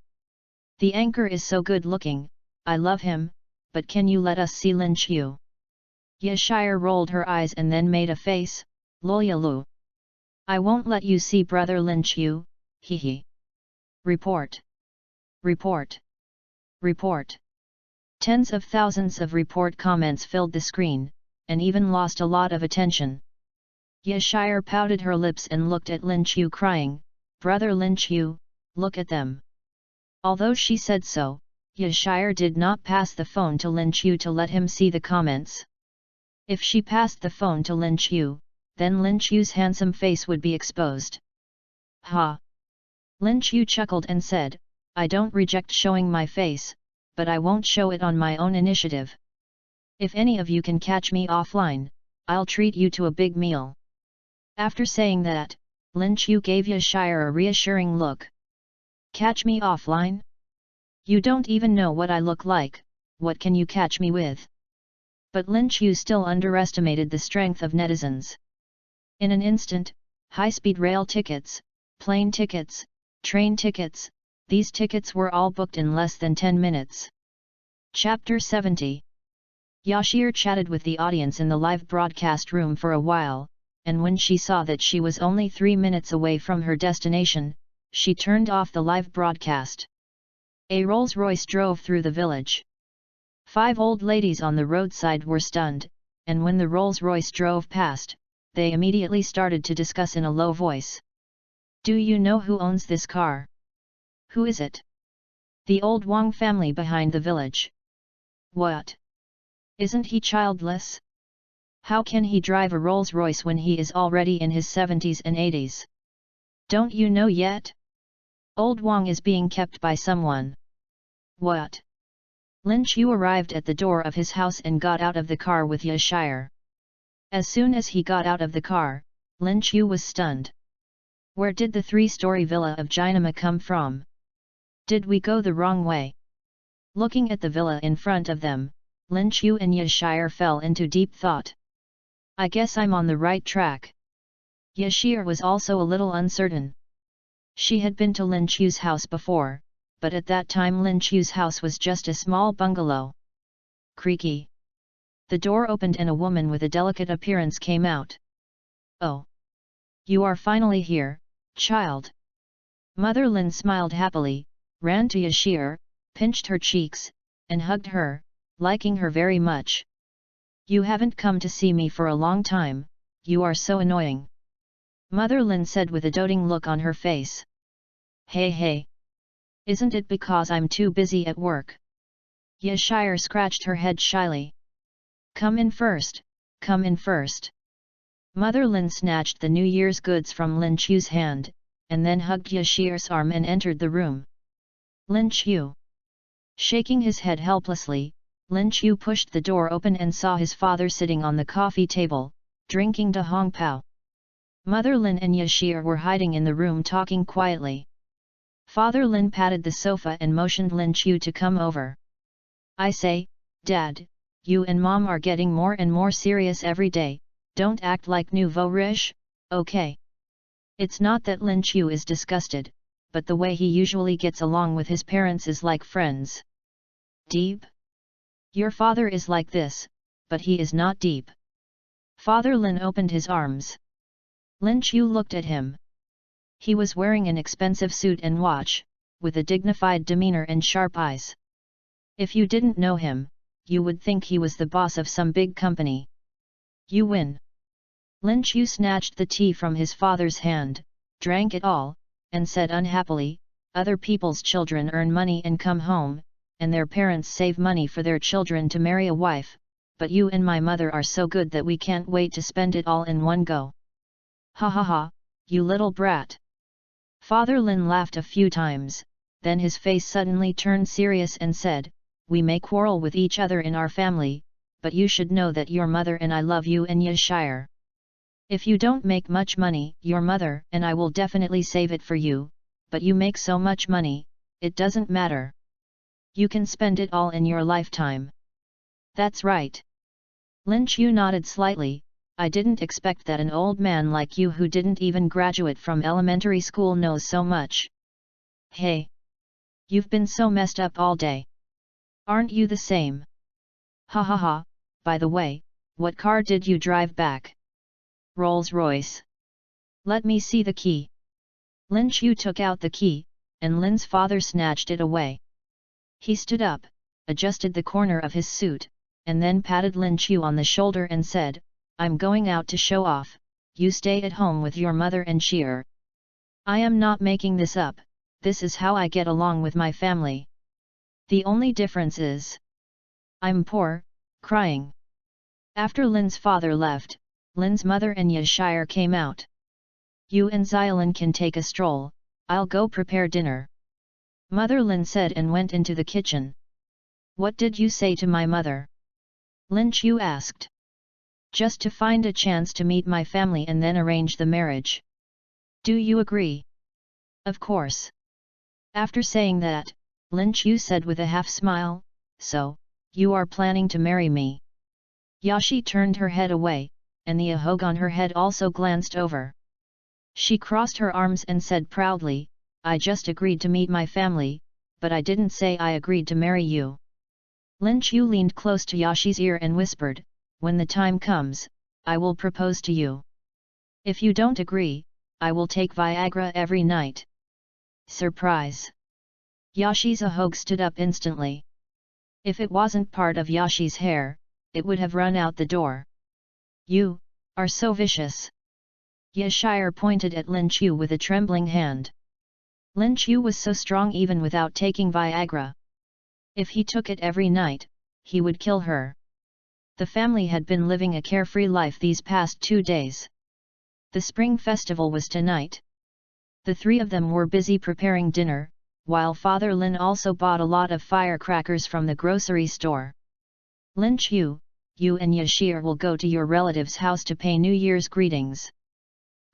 The anchor is so good looking, I love him, but can you let us see Lin Chu?" Yashire rolled her eyes and then made a face, "Lolyalu. I won't let you see brother Lin Chu, hee hee. Report. Report. Report." Tens of thousands of report comments filled the screen, and even lost a lot of attention. Yashire pouted her lips and looked at Lin Chu crying, "Brother Lin Chu, look at them." Although she said so, Yashire did not pass the phone to Lin Chu to let him see the comments. If she passed the phone to Lin Chu, then Lin Chu's handsome face would be exposed. "Ha!" Lin Chu chuckled and said, "I don't reject showing my face, but I won't show it on my own initiative. If any of you can catch me offline, I'll treat you to a big meal." After saying that, Lin Chu gave Yashire a reassuring look. "Catch me offline? You don't even know what I look like, what can you catch me with?" But Lin Chu still underestimated the strength of netizens. In an instant, high-speed rail tickets, plane tickets, train tickets, these tickets were all booked in less than 10 minutes. Chapter 70. Yashire chatted with the audience in the live broadcast room for a while, and when she saw that she was only 3 minutes away from her destination, she turned off the live broadcast. A Rolls-Royce drove through the village. 5 old ladies on the roadside were stunned, and when the Rolls-Royce drove past, they immediately started to discuss in a low voice. "Do you know who owns this car? Who is it?" "The old Wang family behind the village." "What? Isn't he childless? How can he drive a Rolls-Royce when he is already in his 70s and 80s? Don't you know yet? Old Wang is being kept by someone." "What?" Lin Chu arrived at the door of his house and got out of the car with Yashire. As soon as he got out of the car, Lin Chu was stunned. Where did the 3-story villa of Jinama come from? Did we go the wrong way? Looking at the villa in front of them, Lin Chu and Yashire fell into deep thought. "I guess I'm on the right track." Yashire was also a little uncertain. She had been to Lin Chu's house before, but at that time Lin Chu's house was just a small bungalow. Creaky. The door opened and a woman with a delicate appearance came out. "Oh! You are finally here, child." Mother Lin smiled happily, ran to Yashire, pinched her cheeks, and hugged her, liking her very much. "You haven't come to see me for a long time, you are so annoying," Mother Lin said with a doting look on her face. "Hey hey! Isn't it because I'm too busy at work?" Yashire scratched her head shyly. "Come in first, come in first." Mother Lin snatched the New Year's goods from Lin Chu's hand, and then hugged Yashire's arm and entered the room. "Lin Chu." Shaking his head helplessly, Lin Chu pushed the door open and saw his father sitting on the coffee table, drinking da hong pao. Mother Lin and Yashire were hiding in the room talking quietly. Father Lin patted the sofa and motioned Lin Chu to come over. "I say, Dad, you and Mom are getting more and more serious every day, don't act like nouveau riche, okay?" It's not that Lin Chu is disgusted, but the way he usually gets along with his parents is like friends. "Deep? Your father is like this, but he is not deep." Father Lin opened his arms. Lin Chu looked at him. He was wearing an expensive suit and watch, with a dignified demeanor and sharp eyes. If you didn't know him, you would think he was the boss of some big company. "You win." Lin Chu snatched the tea from his father's hand, drank it all, and said unhappily, "Other people's children earn money and come home, and their parents save money for their children to marry a wife, but you and my mother are so good that we can't wait to spend it all in one go. Ha ha ha, you little brat. Father Lin laughed a few times, then his face suddenly turned serious and said, we may quarrel with each other in our family, but you should know that your mother and I love you and Yashire. If you don't make much money, your mother and I will definitely save it for you, but you make so much money, it doesn't matter. You can spend it all in your lifetime. That's right. Lin Chu nodded slightly. I didn't expect that an old man like you who didn't even graduate from elementary school knows so much. Hey! You've been so messed up all day. Aren't you the same? Ha ha ha, by the way, what car did you drive back? Rolls-Royce. Let me see the key. Lin Chu took out the key, and Lin's father snatched it away. He stood up, adjusted the corner of his suit, and then patted Lin Chu on the shoulder and said, I'm going out to show off, you stay at home with your mother and Sheer. I am not making this up, this is how I get along with my family. The only difference is, I'm poor, crying. After Lin's father left, Lin's mother and Yashire came out. You and Xiaolin can take a stroll, I'll go prepare dinner. Mother Lin said and went into the kitchen. What did you say to my mother? Lin Chu asked. Just to find a chance to meet my family and then arrange the marriage. Do you agree? Of course. After saying that, Lin Chu said with a half smile, so, you are planning to marry me. Yashi turned her head away, and the ahog on her head also glanced over. She crossed her arms and said proudly, I just agreed to meet my family, but I didn't say I agreed to marry you. Lin Chu leaned close to Yashi's ear and whispered, when the time comes, I will propose to you. If you don't agree, I will take Viagra every night. Surprise! Yashi's ahog stood up instantly. If it wasn't part of Yashi's hair, it would have run out the door. You are so vicious. Yashire pointed at Lin Chu with a trembling hand. Lin Chu was so strong even without taking Viagra. If he took it every night, he would kill her. The family had been living a carefree life these past 2 days. The spring festival was tonight. The three of them were busy preparing dinner, while Father Lin also bought a lot of firecrackers from the grocery store. Lin Chu, you and Yashir will go to your relative's house to pay New Year's greetings.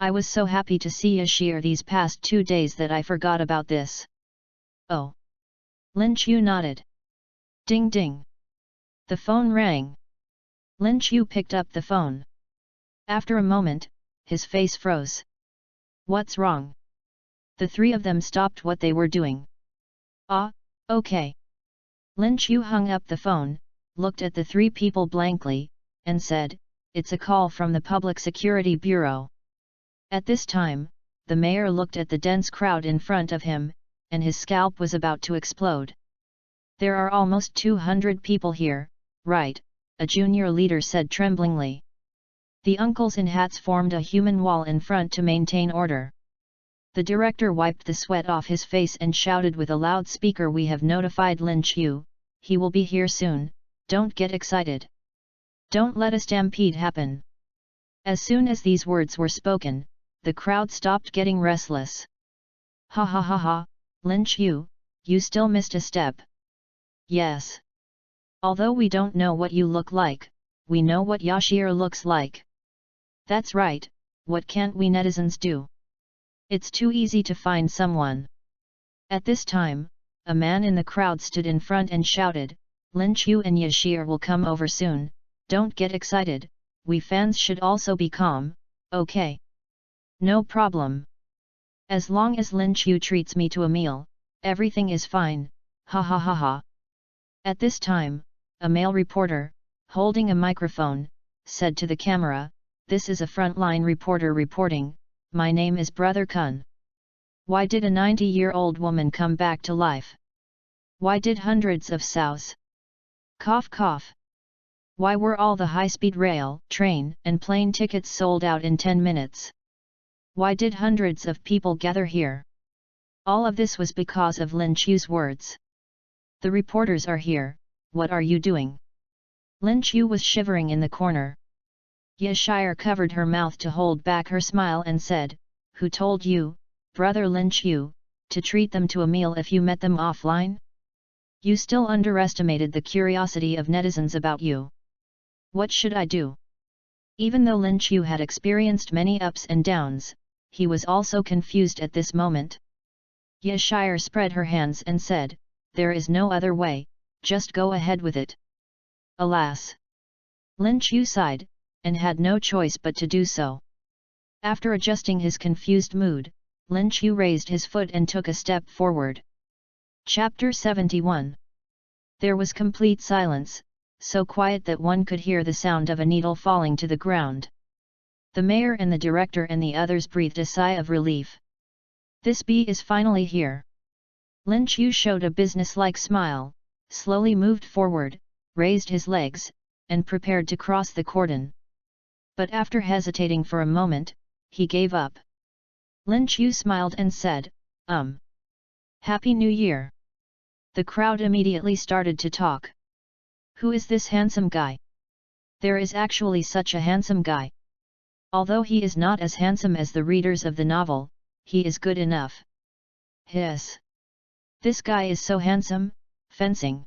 I was so happy to see Yashir these past 2 days that I forgot about this. Oh! Lin Chu nodded. Ding ding! The phone rang. Lin Chu picked up the phone. After a moment, his face froze. What's wrong? The three of them stopped what they were doing. Ah, okay. Lin Chu hung up the phone, looked at the three people blankly, and said, it's a call from the Public Security Bureau. At this time, the mayor looked at the dense crowd in front of him, and his scalp was about to explode. There are almost 200 people here, right? A junior leader said tremblingly. The uncles in hats formed a human wall in front to maintain order. The director wiped the sweat off his face and shouted with a loudspeaker, we have notified Lin Chu, he will be here soon, don't get excited. Don't let a stampede happen. As soon as these words were spoken, the crowd stopped getting restless. Ha ha ha ha, Lin Chu, you still missed a step. Yes. Although we don't know what you look like, we know what Yashir looks like. That's right, what can't we netizens do? It's too easy to find someone. At this time, a man in the crowd stood in front and shouted, Lin Chu and Yashir will come over soon, don't get excited, we fans should also be calm, okay? No problem. As long as Lin Chu treats me to a meal, everything is fine, ha ha ha ha. At this time, a male reporter, holding a microphone, said to the camera, this is a frontline reporter reporting, my name is Brother Kun. Why did a 90-year-old woman come back to life? Why did hundreds of sows? Cough cough. Why were all the high-speed rail, train, and plane tickets sold out in 10 minutes? Why did hundreds of people gather here? All of this was because of Lin Chu's words. The reporters are here, what are you doing? Lin Chu was shivering in the corner. Yashire covered her mouth to hold back her smile and said, "Who told you, brother Lin Chu, to treat them to a meal if you met them offline? You still underestimated the curiosity of netizens about you. What should I do?" Even though Lin Chu had experienced many ups and downs, he was also confused at this moment. Yashire spread her hands and said, "There is no other way, just go ahead with it." Alas! Lin Chu sighed, and had no choice but to do so. After adjusting his confused mood, Lin Chu raised his foot and took a step forward. Chapter 71. There was complete silence, so quiet that one could hear the sound of a needle falling to the ground. The mayor and the director and the others breathed a sigh of relief. This bee is finally here. Lin Chu showed a businesslike smile, slowly moved forward, raised his legs, and prepared to cross the cordon. But after hesitating for a moment, he gave up. Lin Chu smiled and said, Happy New Year." The crowd immediately started to talk. "Who is this handsome guy? There is actually such a handsome guy. Although he is not as handsome as the readers of the novel, he is good enough. Hiss! This guy is so handsome, fencing."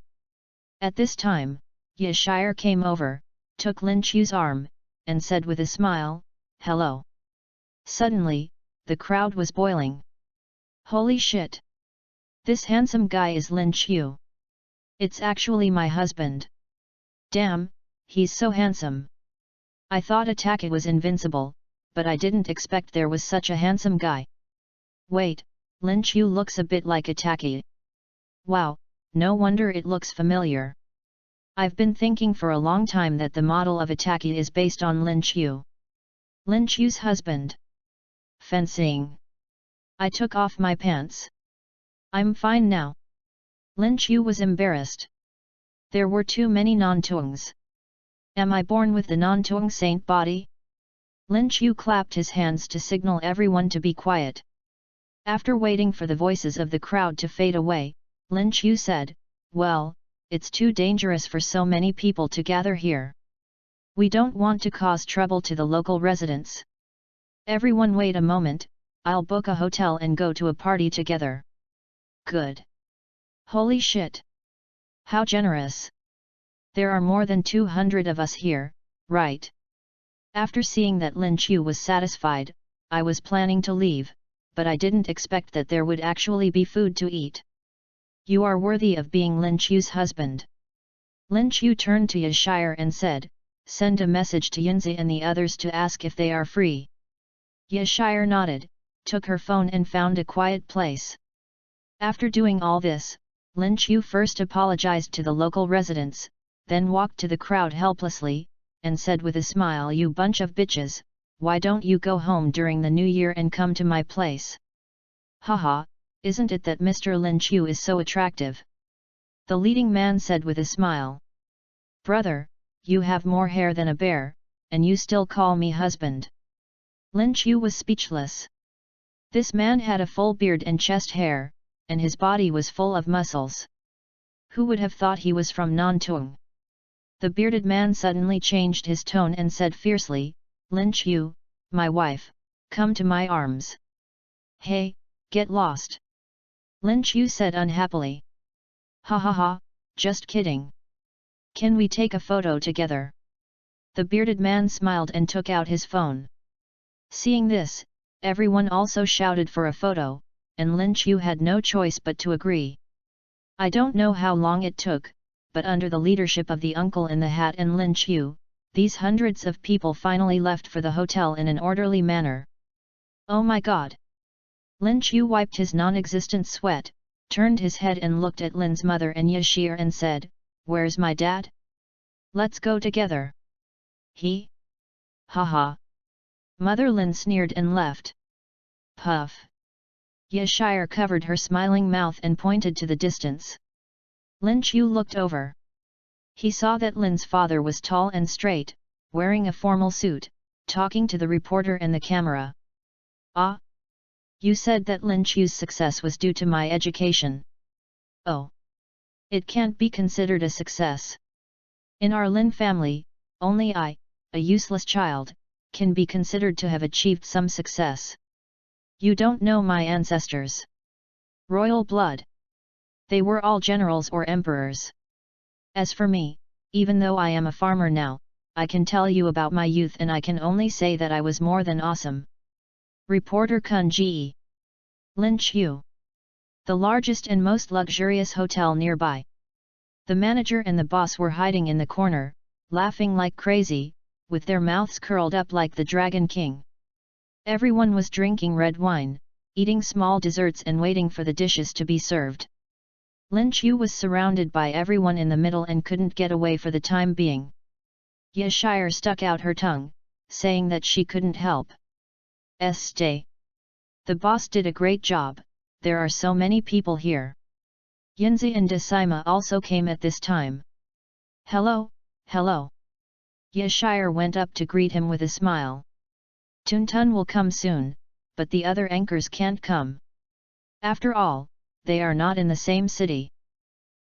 At this time, Yashire came over, took Lin Chu's arm, and said with a smile, "Hello." Suddenly, the crowd was boiling. "Holy shit! This handsome guy is Lin Chu. It's actually my husband. Damn, he's so handsome. I thought Ataki was invincible, but I didn't expect there was such a handsome guy. Wait, Lin Chu looks a bit like Ataki. Wow, no wonder it looks familiar. I've been thinking for a long time that the model of Ataki is based on Lin Chu. Lin Chu's husband. Fencing. I took off my pants. I'm fine now." Lin Chu was embarrassed. There were too many non-tuongs. Am I born with the non-tuong saint body? Lin Chu clapped his hands to signal everyone to be quiet. After waiting for the voices of the crowd to fade away, Lin Chu said, "Well, it's too dangerous for so many people to gather here. We don't want to cause trouble to the local residents. Everyone wait a moment, I'll book a hotel and go to a party together." Good. Holy shit! How generous! There are more than 200 of us here, right? After seeing that Lin Chu was satisfied, I was planning to leave, but I didn't expect that there would actually be food to eat. You are worthy of being Lin Chu's husband. Lin Chu turned to Yashire and said, "Send a message to Yunzi and the others to ask if they are free." Yashire nodded, took her phone and found a quiet place. After doing all this, Lin Chu first apologized to the local residents, then walked to the crowd helplessly, and said with a smile, "You bunch of bitches, why don't you go home during the new year and come to my place? Haha, isn't it that Mr. Lin Chu is so attractive?" The leading man said with a smile. "Brother, you have more hair than a bear, and you still call me husband." Lin Chu was speechless. This man had a full beard and chest hair, and his body was full of muscles. Who would have thought he was from Non-Tuong? The bearded man suddenly changed his tone and said fiercely, "Lin Chu, my wife, come to my arms." "Hey, get lost!" Lin Chu said unhappily. "Ha ha ha, just kidding. Can we take a photo together?" The bearded man smiled and took out his phone. Seeing this, everyone also shouted for a photo, and Lin Chu had no choice but to agree. I don't know how long it took, but under the leadership of the uncle in the hat and Lin Chu, these hundreds of people finally left for the hotel in an orderly manner. Oh my god! Lin Chu wiped his non-existent sweat, turned his head and looked at Lin's mother and Yashir and said, "Where's my dad? Let's go together." He? Haha! Mother Lin sneered and left. Puff! Yashire covered her smiling mouth and pointed to the distance. Lin Chu looked over. He saw that Lin's father was tall and straight, wearing a formal suit, talking to the reporter and the camera. "Ah! You said that Lin Chu's success was due to my education. Oh! It can't be considered a success. In our Lin family, only I, a useless child, can be considered to have achieved some success. You don't know my ancestors. Royal blood. They were all generals or emperors. As for me, even though I am a farmer now, I can tell you about my youth and I can only say that I was more than awesome. Reporter Kun Ji. Lin Chu. The largest and most luxurious hotel nearby. The manager and the boss were hiding in the corner, laughing like crazy, with their mouths curled up like the Dragon King. Everyone was drinking red wine, eating small desserts and waiting for the dishes to be served. Lin Chu was surrounded by everyone in the middle and couldn't get away for the time being. Ye Shire stuck out her tongue, saying that she couldn't help. Stay. The boss did a great job, there are so many people here. Yinzi and Decima also came at this time. Hello, hello. Ye Shire went up to greet him with a smile. Tuntun will come soon, but the other anchors can't come. After all, they are not in the same city.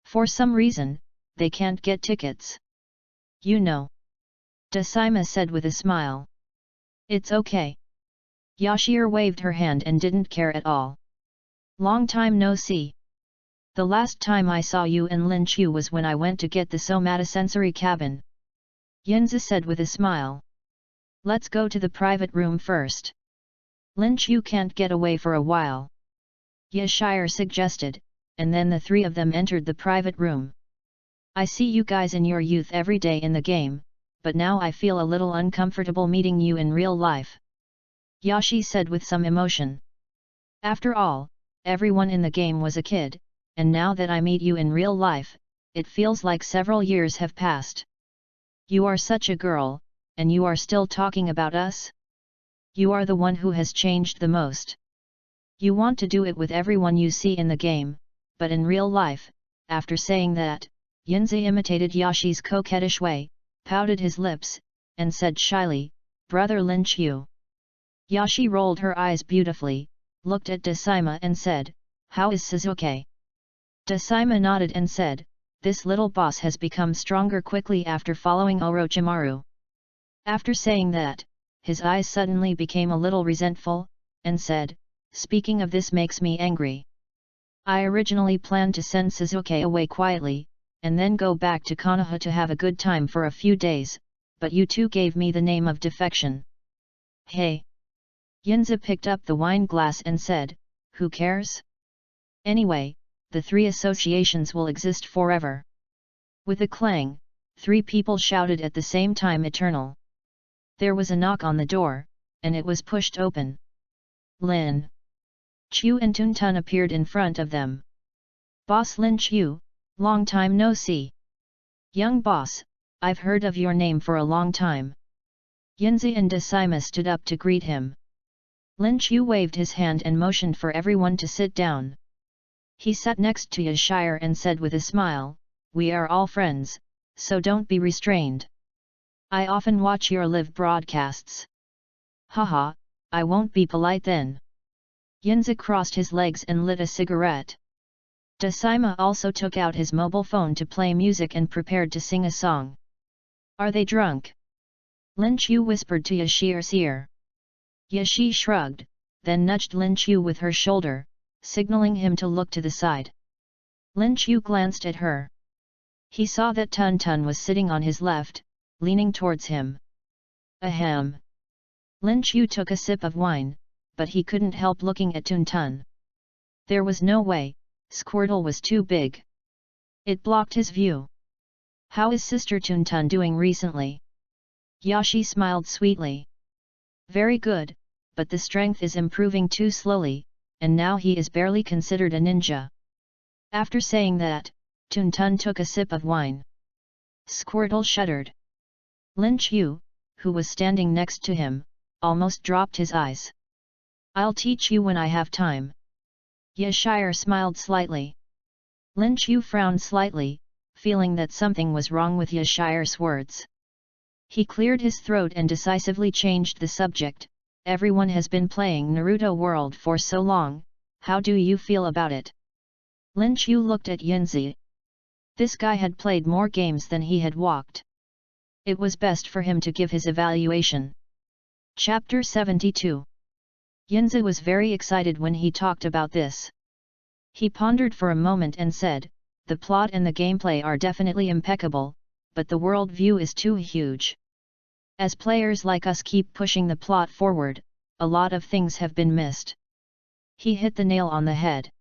For some reason, they can't get tickets. You know. Decima said with a smile. It's okay. Yashir waved her hand and didn't care at all. Long time no see. The last time I saw you and Lin Chu was when I went to get the somatosensory cabin. Yinzi said with a smile. Let's go to the private room first. Lin Chu can't get away for a while. Ye Shire suggested, and then the three of them entered the private room. I see you guys in your youth every day in the game, but now I feel a little uncomfortable meeting you in real life. Yashi said with some emotion. After all, everyone in the game was a kid, and now that I meet you in real life, it feels like several years have passed. You are such a girl, and you are still talking about us? You are the one who has changed the most. You want to do it with everyone you see in the game, but in real life, after saying that, Yinzi imitated Yashi's coquettish way, pouted his lips, and said shyly, Brother Lin Chu. Yashi rolled her eyes beautifully, looked at Decima and said, How is Suzuki? Decima nodded and said, This little boss has become stronger quickly after following Orochimaru. After saying that, his eyes suddenly became a little resentful, and said, Speaking of this makes me angry. I originally planned to send Suzuki away quietly, and then go back to Konoha to have a good time for a few days, but you two gave me the name of defection. Hey! Yinzi picked up the wine glass and said, Who cares? Anyway, the three associations will exist forever. With a clang, three people shouted at the same time Eternal. There was a knock on the door, and it was pushed open. Lin Chu and Tuntun appeared in front of them. Boss Lin Chu, long time no see. Young boss, I've heard of your name for a long time. Yinzi and Decima stood up to greet him. Lin Chu waved his hand and motioned for everyone to sit down. He sat next to Yashire and said with a smile, We are all friends, so don't be restrained. I often watch your live broadcasts. Haha, I won't be polite then. Yinzi crossed his legs and lit a cigarette. Decima also took out his mobile phone to play music and prepared to sing a song. Are they drunk? Lin Chu whispered to Yashire's ear. Yashi shrugged, then nudged Lin Chu with her shoulder, signaling him to look to the side. Lin Chu glanced at her. He saw that Tuntun was sitting on his left, leaning towards him. Ahem. Lin Chu took a sip of wine, but he couldn't help looking at Tuntun. There was no way, Squirtle was too big. It blocked his view. How is Sister Tuntun doing recently? Yashi smiled sweetly. Very good, but the strength is improving too slowly, and now he is barely considered a ninja. After saying that, Tuntun took a sip of wine. Squirtle shuddered. Lin Chu, who was standing next to him, almost dropped his eyes. I'll teach you when I have time. Yashire smiled slightly. Lin Chu frowned slightly, feeling that something was wrong with Yashire's words. He cleared his throat and decisively changed the subject. Everyone has been playing Naruto World for so long, how do you feel about it? Lin Chu looked at Yinzi. This guy had played more games than he had walked. It was best for him to give his evaluation. Chapter 72. Yinzi was very excited when he talked about this. He pondered for a moment and said, "The plot and the gameplay are definitely impeccable, but the world view is too huge. As players like us keep pushing the plot forward, a lot of things have been missed." He hit the nail on the head.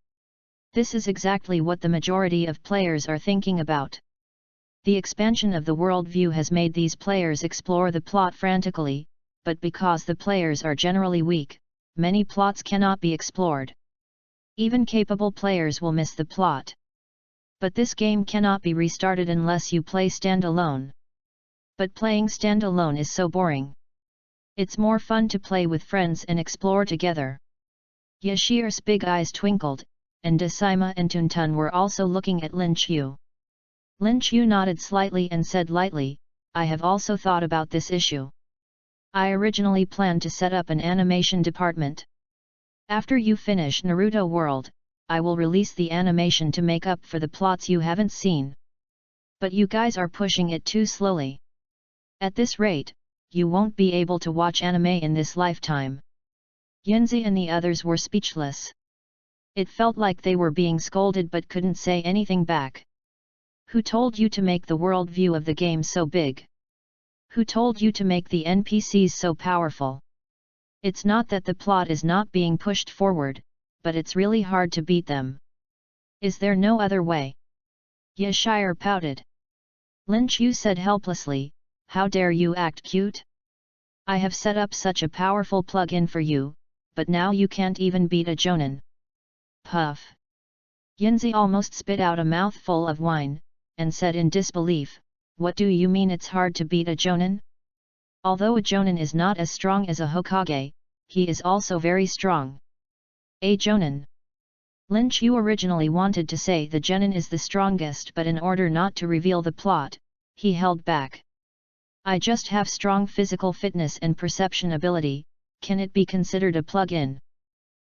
This is exactly what the majority of players are thinking about. The expansion of the world view has made these players explore the plot frantically, but because the players are generally weak, many plots cannot be explored. Even capable players will miss the plot. But this game cannot be restarted unless you play standalone. But playing standalone is so boring. It's more fun to play with friends and explore together. Yashir's big eyes twinkled, and Decima and Tuntun were also looking at Lin Qiu. Lin Qiu nodded slightly and said lightly, "I have also thought about this issue. I originally planned to set up an animation department. After you finish Naruto World, I will release the animation to make up for the plots you haven't seen. But you guys are pushing it too slowly. At this rate, you won't be able to watch anime in this lifetime." Yinzi and the others were speechless. It felt like they were being scolded but couldn't say anything back. Who told you to make the world view of the game so big? Who told you to make the NPCs so powerful? It's not that the plot is not being pushed forward, but it's really hard to beat them. Is there no other way? Yashir pouted. Lin Qiu said helplessly, "How dare you act cute? I have set up such a powerful plug-in for you, but now you can't even beat a jonin." Puff. Yinzi almost spit out a mouthful of wine, and said in disbelief, "What do you mean it's hard to beat a jonin? Although a jonin is not as strong as a Hokage, he is also very strong." A jonin. Lin Qiu originally wanted to say the genin is the strongest, but in order not to reveal the plot, he held back. "I just have strong physical fitness and perception ability, can it be considered a plug-in?"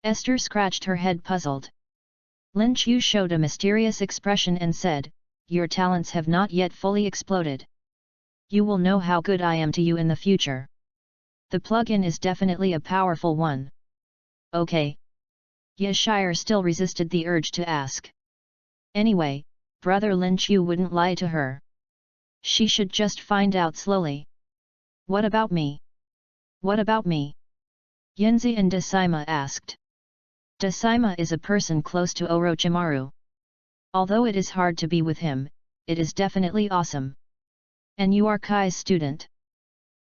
Esther scratched her head puzzled. Lin Qiu showed a mysterious expression and said, "Your talents have not yet fully exploded. You will know how good I am to you in the future. The plug-in is definitely a powerful one." "Okay." Yashir still resisted the urge to ask. Anyway, brother Lin Qiu wouldn't lie to her. She should just find out slowly. "What about me? What about me?" Yinzi and Decima asked. Decima is a person close to Orochimaru. Although it is hard to be with him, it is definitely awesome. And you are Kai's student.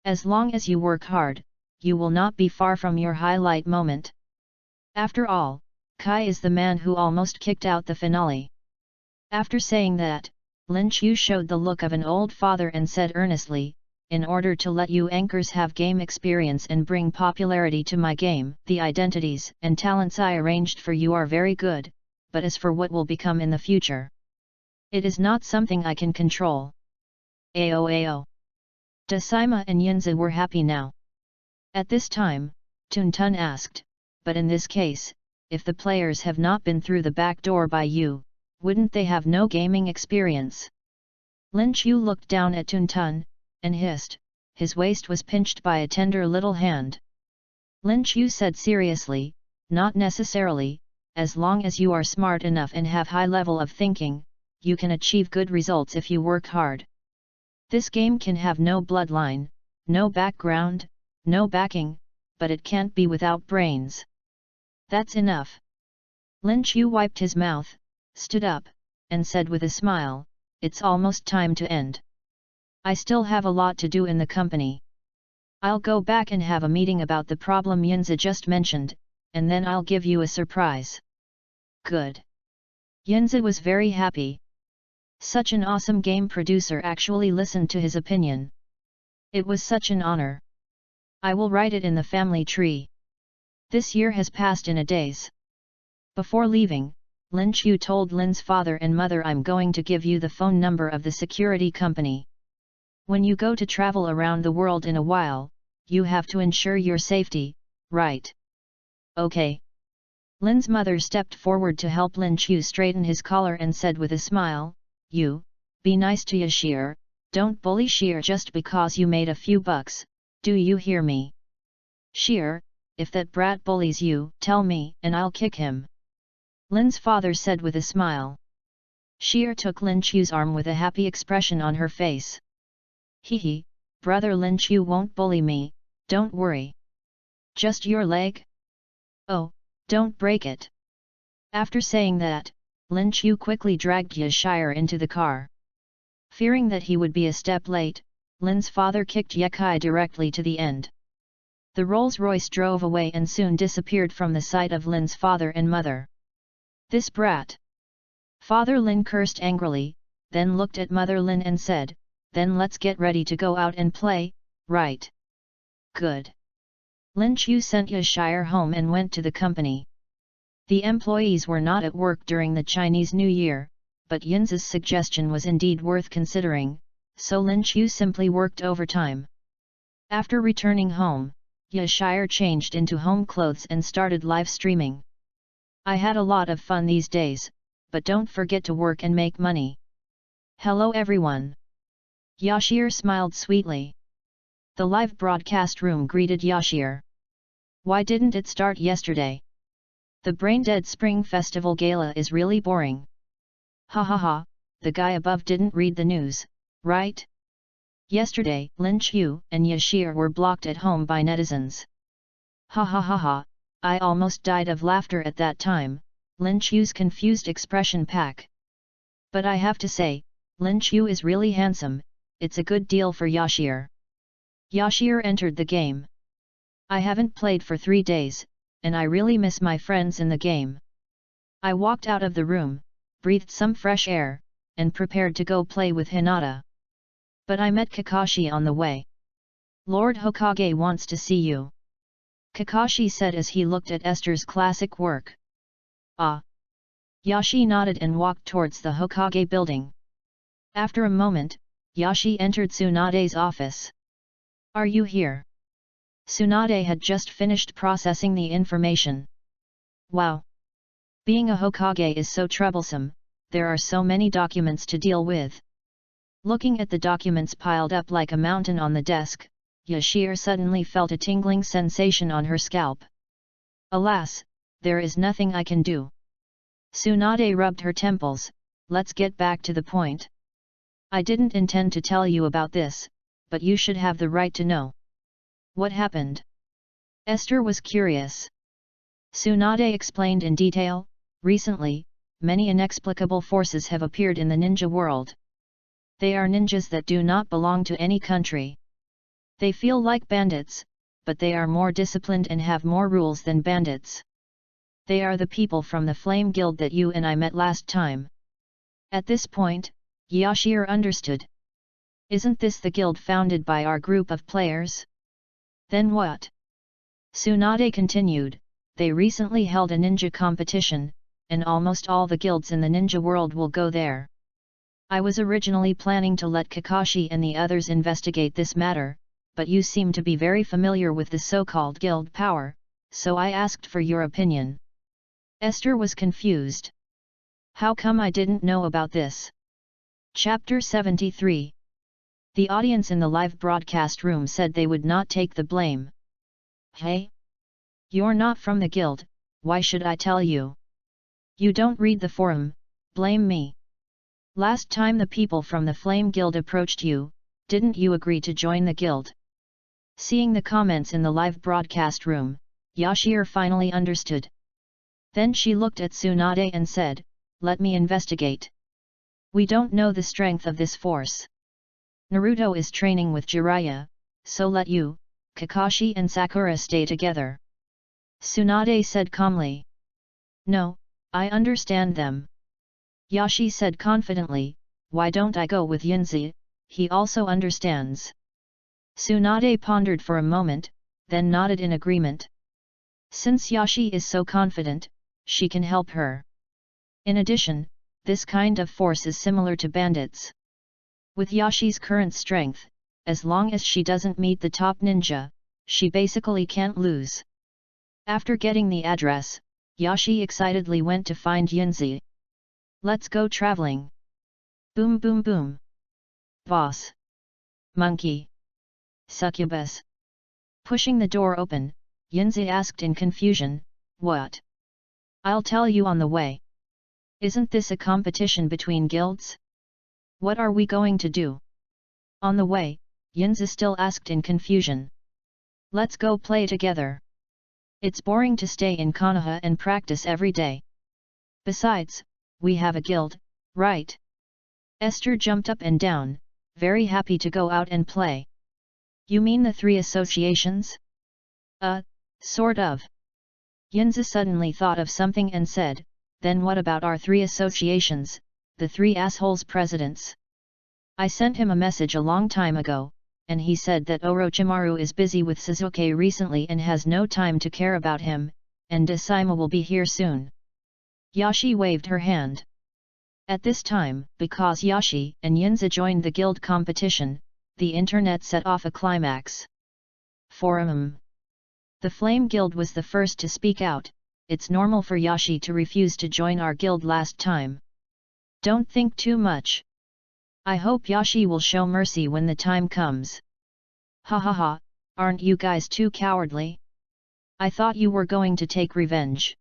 As long as you work hard, you will not be far from your highlight moment. After all, Kai is the man who almost kicked out the finale. After saying that, Lin Qiu showed the look of an old father and said earnestly, "In order to let you anchors have game experience and bring popularity to my game, the identities and talents I arranged for you are very good, but as for what will become in the future, it is not something I can control." Ao. Decima and Yinzi were happy now. At this time, Tuntun asked, "But in this case, if the players have not been through the back door by you, wouldn't they have no gaming experience?" Lin Qiu looked down at Tuntun, and hissed, his waist was pinched by a tender little hand. Lin Qiu said seriously, "Not necessarily, as long as you are smart enough and have high level of thinking, you can achieve good results if you work hard. This game can have no bloodline, no background, no backing, but it can't be without brains. That's enough." Lin Qiu wiped his mouth, stood up, and said with a smile, "It's almost time to end. I still have a lot to do in the company. I'll go back and have a meeting about the problem Yinzi just mentioned, and then I'll give you a surprise." Good. Yinzi was very happy. Such an awesome game producer actually listened to his opinion. It was such an honor. "I will write it in the family tree." This year has passed in a daze. Before leaving, Lin Qiu told Lin's father and mother, "I'm going to give you the phone number of the security company. When you go to travel around the world in a while, you have to ensure your safety, right?" "Okay." Lin's mother stepped forward to help Lin Qiu straighten his collar and said with a smile, "You, be nice to Yashir, Don't bully Sheer just because you made a few bucks, do you hear me? Sheer, if that brat bullies you, tell me, and I'll kick him. Lin's father said with a smile. Sheer took Lin Chu's arm with a happy expression on her face. Hee, brother Lin Chu won't bully me, don't worry. Just your leg? Oh, don't break it. After saying that, Lin Chu quickly dragged Yashir into the car. Fearing that he would be a step late, Lin's father kicked Yekai directly to the end. The Rolls-Royce drove away and soon disappeared from the sight of Lin's father and mother. This brat! Father Lin cursed angrily, then looked at Mother Lin and said, then let's get ready to go out and play, right? Good. Lin Chu sent Yashir home and went to the company. The employees were not at work during the Chinese New Year, but Yinzi's suggestion was indeed worth considering, so Lin Chu simply worked overtime. After returning home, Yashir changed into home clothes and started live streaming. I had a lot of fun these days, but don't forget to work and make money. Hello everyone. Yashir smiled sweetly. The live broadcast room greeted Yashir. Why didn't it start yesterday? The brain-dead Spring Festival Gala is really boring. Ha ha ha, the guy above didn't read the news, right? Yesterday, Lin Chu and Yashir were blocked at home by netizens. Ha ha ha ha, I almost died of laughter at that time, Lin Chu's confused expression pack. But I have to say, Lin Chu is really handsome, it's a good deal for Yashir. Yashir entered the game. I haven't played for 3 days, and I really miss my friends in the game. I walked out of the room, breathed some fresh air, and prepared to go play with Hinata. But I met Kakashi on the way. Lord Hokage wants to see you. Kakashi said as he looked at Esther's classic work. Ah! Yashi nodded and walked towards the Hokage building. After a moment, Yashi entered Tsunade's office. Are you here? Tsunade had just finished processing the information. Wow! Being a Hokage is so troublesome, there are so many documents to deal with. Looking at the documents piled up like a mountain on the desk, Yashir suddenly felt a tingling sensation on her scalp. Alas, there is nothing I can do. Tsunade rubbed her temples, let's get back to the point. I didn't intend to tell you about this, but you should have the right to know. What happened? Esther was curious. Tsunade explained in detail, recently, many inexplicable forces have appeared in the ninja world. They are ninjas that do not belong to any country. They feel like bandits, but they are more disciplined and have more rules than bandits. They are the people from the Flame Guild that you and I met last time. At this point, Yashir understood. Isn't this the guild founded by our group of players? Then what? Tsunade continued, they recently held a ninja competition, and almost all the guilds in the ninja world will go there. I was originally planning to let Kakashi and the others investigate this matter, but you seem to be very familiar with the so-called guild power, so I asked for your opinion. Esther was confused. How come I didn't know about this? Chapter 73. The audience in the live broadcast room said they would not take the blame. Hey? You're not from the guild, why should I tell you? You don't read the forum, blame me. Last time the people from the Flame Guild approached you, didn't you agree to join the guild? Seeing the comments in the live broadcast room, Yashir finally understood. Then she looked at Tsunade and said, let me investigate. We don't know the strength of this force. Naruto is training with Jiraiya, so let you, Kakashi and Sakura stay together. Tsunade said calmly. No, I understand them. Yashi said confidently, why don't I go with Yinzi, he also understands. Tsunade pondered for a moment, then nodded in agreement. Since Yashi is so confident, she can help her. In addition, this kind of force is similar to bandits. With Yashi's current strength, as long as she doesn't meet the top ninja, she basically can't lose. After getting the address, Yashi excitedly went to find Yinzi. Let's go traveling. Boom boom boom. Boss. Monkey. Succubus. Pushing the door open, Yinzi asked in confusion, "What?" "I'll tell you on the way." "Isn't this a competition between guilds? What are we going to do?" On the way, Yinzi still asked in confusion. "Let's go play together. It's boring to stay in Konoha and practice every day. Besides, we have a guild, right?" Esther jumped up and down, very happy to go out and play. "You mean the 3 associations?" Sort of." Yinzi suddenly thought of something and said, "Then what about our 3 associations, the 3 assholes presidents? I sent him a message a long time ago, and he said that Orochimaru is busy with Sasuke recently and has no time to care about him, and Decima will be here soon." Yashi waved her hand. At this time, because Yashi and Yinzi joined the guild competition, the internet set off a climax. Forum. The Flame Guild was the first to speak out. "It's normal for Yashi to refuse to join our guild last time. Don't think too much. I hope Yashi will show mercy when the time comes. Ha ha ha, aren't you guys too cowardly? I thought you were going to take revenge.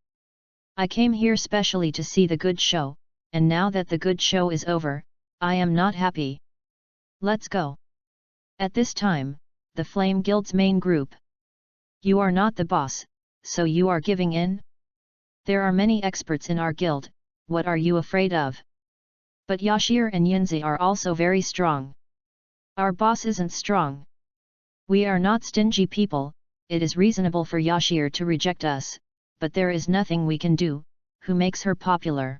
I came here specially to see the good show, and now that the good show is over, I am not happy. Let's go." At this time, the Flame Guild's main group. "You are not the boss, so you are giving in? There are many experts in our guild, what are you afraid of? But Yashir and Yinzi are also very strong. Our boss isn't strong. We are not stingy people, it is reasonable for Yashir to reject us, but there is nothing we can do. Who makes her popular?"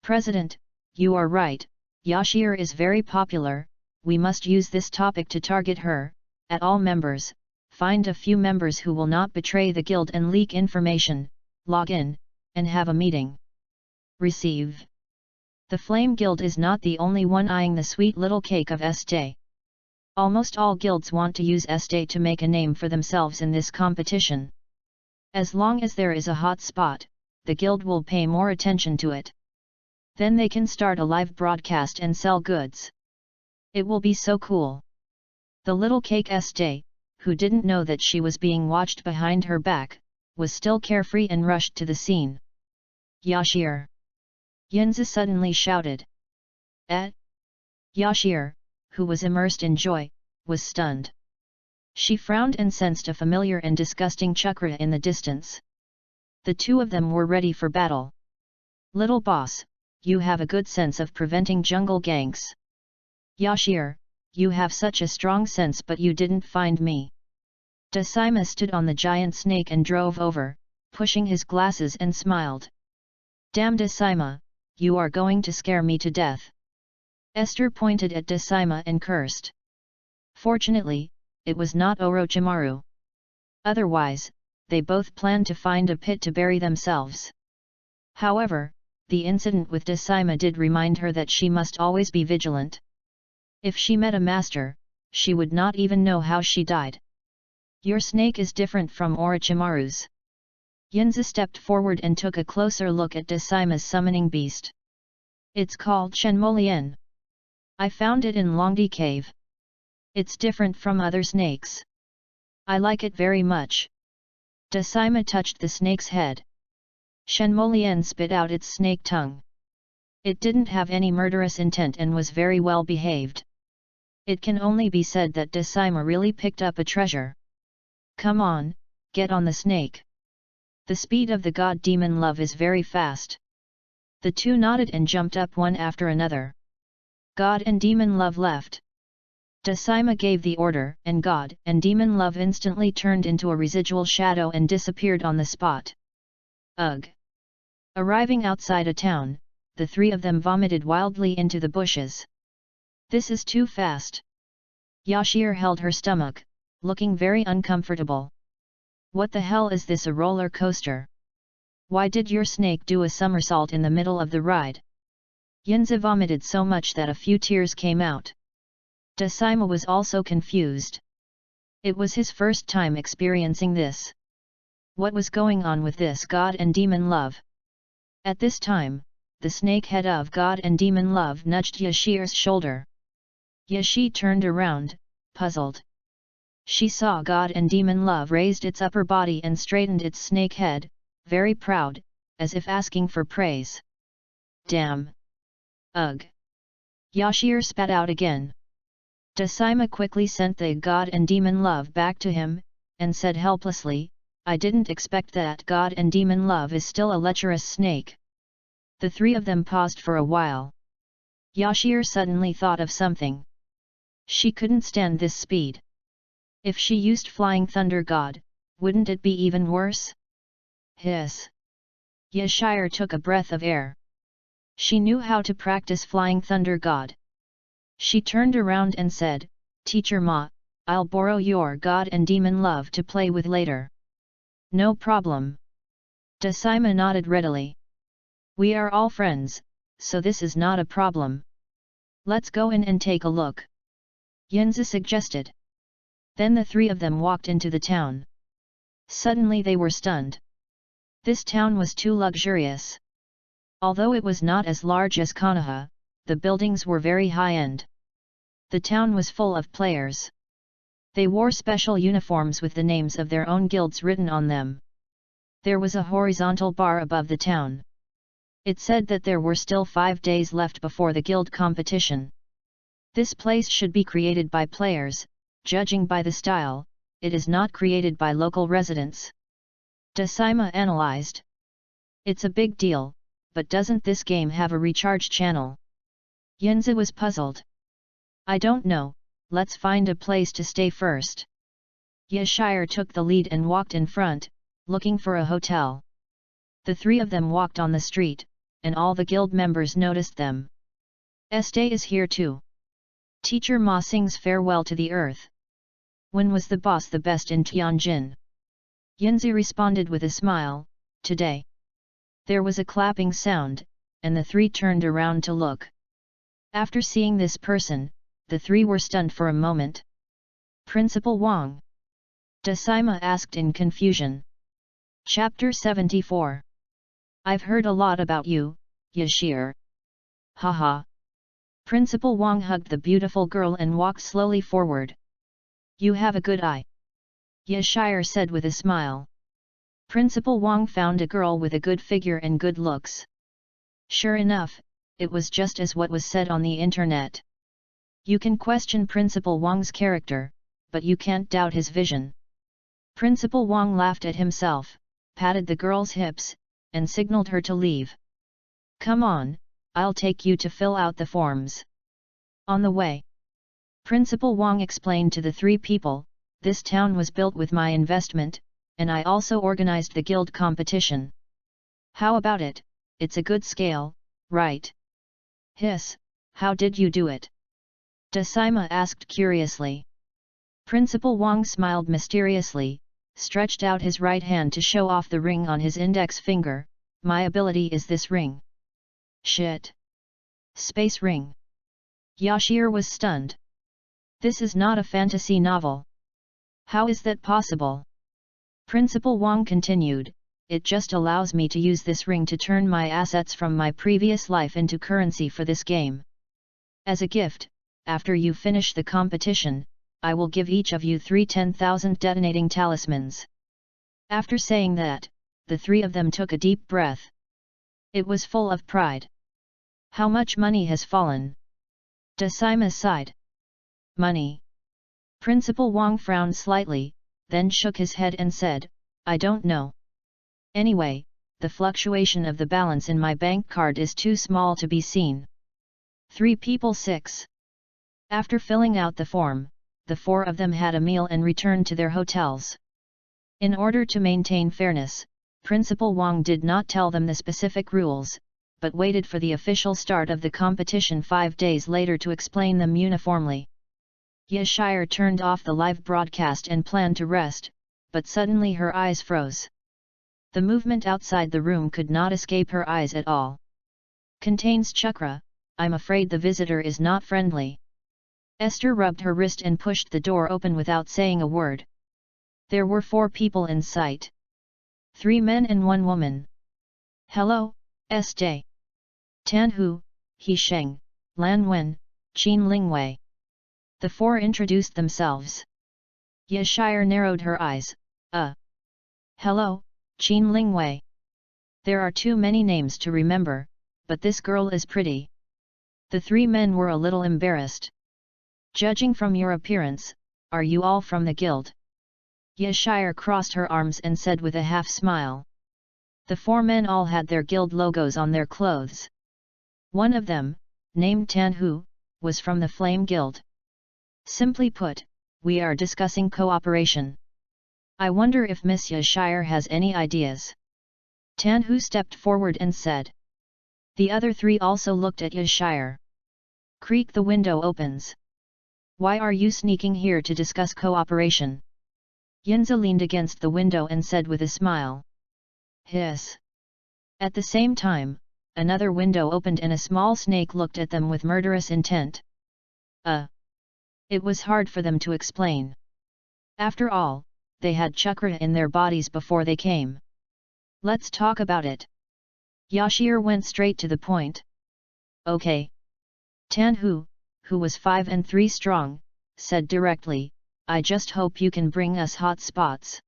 "President, you are right, Yashir is very popular, we must use this topic to target her. At all members, find a few members who will not betray the guild and leak information, log in, and have a meeting. Receive." The Flame Guild is not the only one eyeing the sweet little cake of Este. Almost all guilds want to use Este to make a name for themselves in this competition. As long as there is a hot spot, the guild will pay more attention to it. Then they can start a live broadcast and sell goods. It will be so cool. The little cake Este, who didn't know that she was being watched behind her back, was still carefree and rushed to the scene. "Yashir!" Yinzi suddenly shouted. Yashir, who was immersed in joy, was stunned. She frowned and sensed a familiar and disgusting chakra in the distance. The two of them were ready for battle. "Little boss, you have a good sense of preventing jungle gangs. Yashir, you have such a strong sense, but you didn't find me." Decima stood on the giant snake and drove over, pushing his glasses, and smiled. "Damn Decima, you are going to scare me to death." Esther pointed at Decima and cursed. Fortunately, it was not Orochimaru. Otherwise, they both planned to find a pit to bury themselves. However, the incident with Decima did remind her that she must always be vigilant. If she met a master, she would not even know how she died. "Your snake is different from Orochimaru's." Yinzi stepped forward and took a closer look at Decima's summoning beast. "It's called Shenmolien. I found it in Longdi Cave. It's different from other snakes. I like it very much." Decima touched the snake's head. Shenmolien spit out its snake tongue. It didn't have any murderous intent and was very well behaved. It can only be said that Decima really picked up a treasure. "Come on, get on the snake." The speed of the god demon love is very fast. The two nodded and jumped up one after another. God and demon love left. Decima gave the order, and God and demon love instantly turned into a residual shadow and disappeared on the spot. Ugh! Arriving outside a town, the three of them vomited wildly into the bushes. "This is too fast." Yashir held her stomach, looking very uncomfortable. "What the hell is this, a roller coaster? Why did your snake do a somersault in the middle of the ride?" Yinzi vomited so much that a few tears came out. Decima was also confused. It was his first time experiencing this. What was going on with this god and demon love? At this time, the snake head of God and demon love nudged Yashir's shoulder. Yashi turned around, puzzled. She saw God and Demon Love raised its upper body and straightened its snake head, very proud, as if asking for praise. Damn! Ugh! Yashir spat out again. Decima quickly sent the God and Demon Love back to him, and said helplessly, I didn't expect that God and Demon Love is still a lecherous snake. The three of them paused for a while. Yashir suddenly thought of something. She couldn't stand this speed. If she used Flying Thunder God, wouldn't it be even worse? Hiss! Yashir took a breath of air. She knew how to practice Flying Thunder God. She turned around and said, Teacher Ma, I'll borrow your God and Demon Love to play with later. No problem. Decima nodded readily. We are all friends, so this is not a problem. Let's go in and take a look. Yinzi suggested. Then the three of them walked into the town. Suddenly they were stunned. This town was too luxurious. Although it was not as large as Konoha, the buildings were very high-end. The town was full of players. They wore special uniforms with the names of their own guilds written on them. There was a horizontal bar above the town. It said that there were still 5 days left before the guild competition. This place should be created by players, judging by the style, it is not created by local residents. Decima analyzed. It's a big deal, but doesn't this game have a recharge channel? Yinzi was puzzled. I don't know, let's find a place to stay first. Yashir took the lead and walked in front, looking for a hotel. The three of them walked on the street, and all the guild members noticed them. Este is here too. Teacher Ma sings farewell to the earth. When was the boss the best in Tianjin? Yinzi responded with a smile, today. There was a clapping sound, and the three turned around to look. After seeing this person, the three were stunned for a moment. Principal Wang? Decima asked in confusion. Chapter 74. I've heard a lot about you, Yashir. Haha. Principal Wang hugged the beautiful girl and walked slowly forward. You have a good eye. Yashir said with a smile. Principal Wang found a girl with a good figure and good looks. Sure enough, it was just as what was said on the internet. You can question Principal Wang's character, but you can't doubt his vision. Principal Wang laughed at himself, patted the girl's hips, and signaled her to leave. Come on, I'll take you to fill out the forms. On the way. Principal Wang explained to the three people, this town was built with my investment, and I also organized the guild competition. How about it? It's a good scale, right? Hiss, how did you do it? Decima asked curiously. Principal Wang smiled mysteriously, stretched out his right hand to show off the ring on his index finger. My ability is this ring. Shit. Space ring. Yashir was stunned. This is not a fantasy novel. How is that possible? Principal Wang continued, it just allows me to use this ring to turn my assets from my previous life into currency for this game. As a gift, after you finish the competition, I will give each of you 3 10,000 detonating talismans. After saying that, the three of them took a deep breath. It was full of pride. How much money has fallen? Decima sighed. Money. Principal Wang frowned slightly, then shook his head and said, I don't know. Anyway, the fluctuation of the balance in my bank card is too small to be seen. 3 people 6. After filling out the form, the 4 of them had a meal and returned to their hotels. In order to maintain fairness, Principal Wang did not tell them the specific rules, but waited for the official start of the competition 5 days later to explain them uniformly. Yashir turned off the live broadcast and planned to rest, but suddenly her eyes froze. The movement outside the room could not escape her eyes at all. Contains chakra, I'm afraid the visitor is not friendly. Esther rubbed her wrist and pushed the door open without saying a word. There were 4 people in sight. 3 men and 1 woman. Hello, Este. Tan Hu, He Sheng, Lan Wen, Qin Lingwei. The four introduced themselves. Yashire narrowed her eyes. Hello, Qin Lingwei. There are too many names to remember, but this girl is pretty. The three men were a little embarrassed. Judging from your appearance, are you all from the guild? Yashire crossed her arms and said with a half smile. The four men all had their guild logos on their clothes. One of them, named Tanhu, was from the Flame Guild. Simply put, we are discussing cooperation. I wonder if Miss Yashire has any ideas. Tanhu stepped forward and said. The other three also looked at Yashire. Creak, the window opens. Why are you sneaking here to discuss cooperation? Yinzi leaned against the window and said with a smile. Hiss. At the same time, another window opened and a small snake looked at them with murderous intent. It was hard for them to explain. After all, they had chakra in their bodies before they came. Let's talk about it. Yashire went straight to the point. Okay. Tanhu, who was 5 and 3 strong, said directly, I just hope you can bring us hot spots.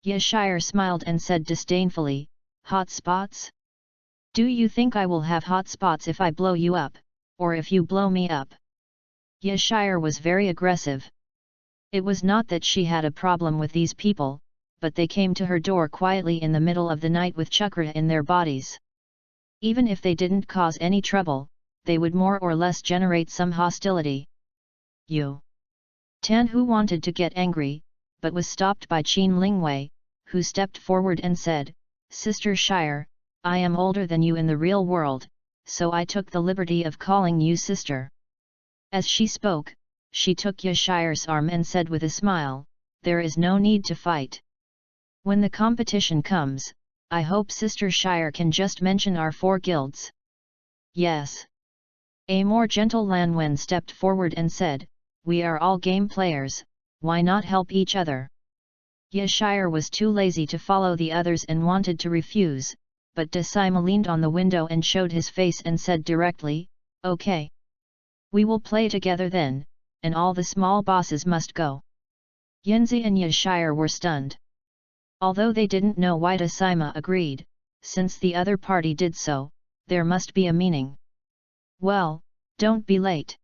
Yashire smiled and said disdainfully, hot spots? Do you think I will have hot spots if I blow you up, or if you blow me up? Yashire was very aggressive. It was not that she had a problem with these people, but they came to her door quietly in the middle of the night with chakra in their bodies. Even if they didn't cause any trouble, they would more or less generate some hostility. Tanhu wanted to get angry, but was stopped by Qin Lingwei, who stepped forward and said, Sister Shire, I am older than you in the real world, so I took the liberty of calling you sister. As she spoke, she took Yashire's arm and said with a smile, there is no need to fight. When the competition comes, I hope Sister Shire can just mention our 4 guilds. Yes. A more gentle Lanwen stepped forward and said, we are all game players, why not help each other? Yashire was too lazy to follow the others and wanted to refuse, but Decima leaned on the window and showed his face and said directly, okay. We will play together then, and all the small bosses must go. Yinzi and Yashire were stunned. Although they didn't know why Decima agreed, since the other party did so, there must be a meaning. Well, don't be late.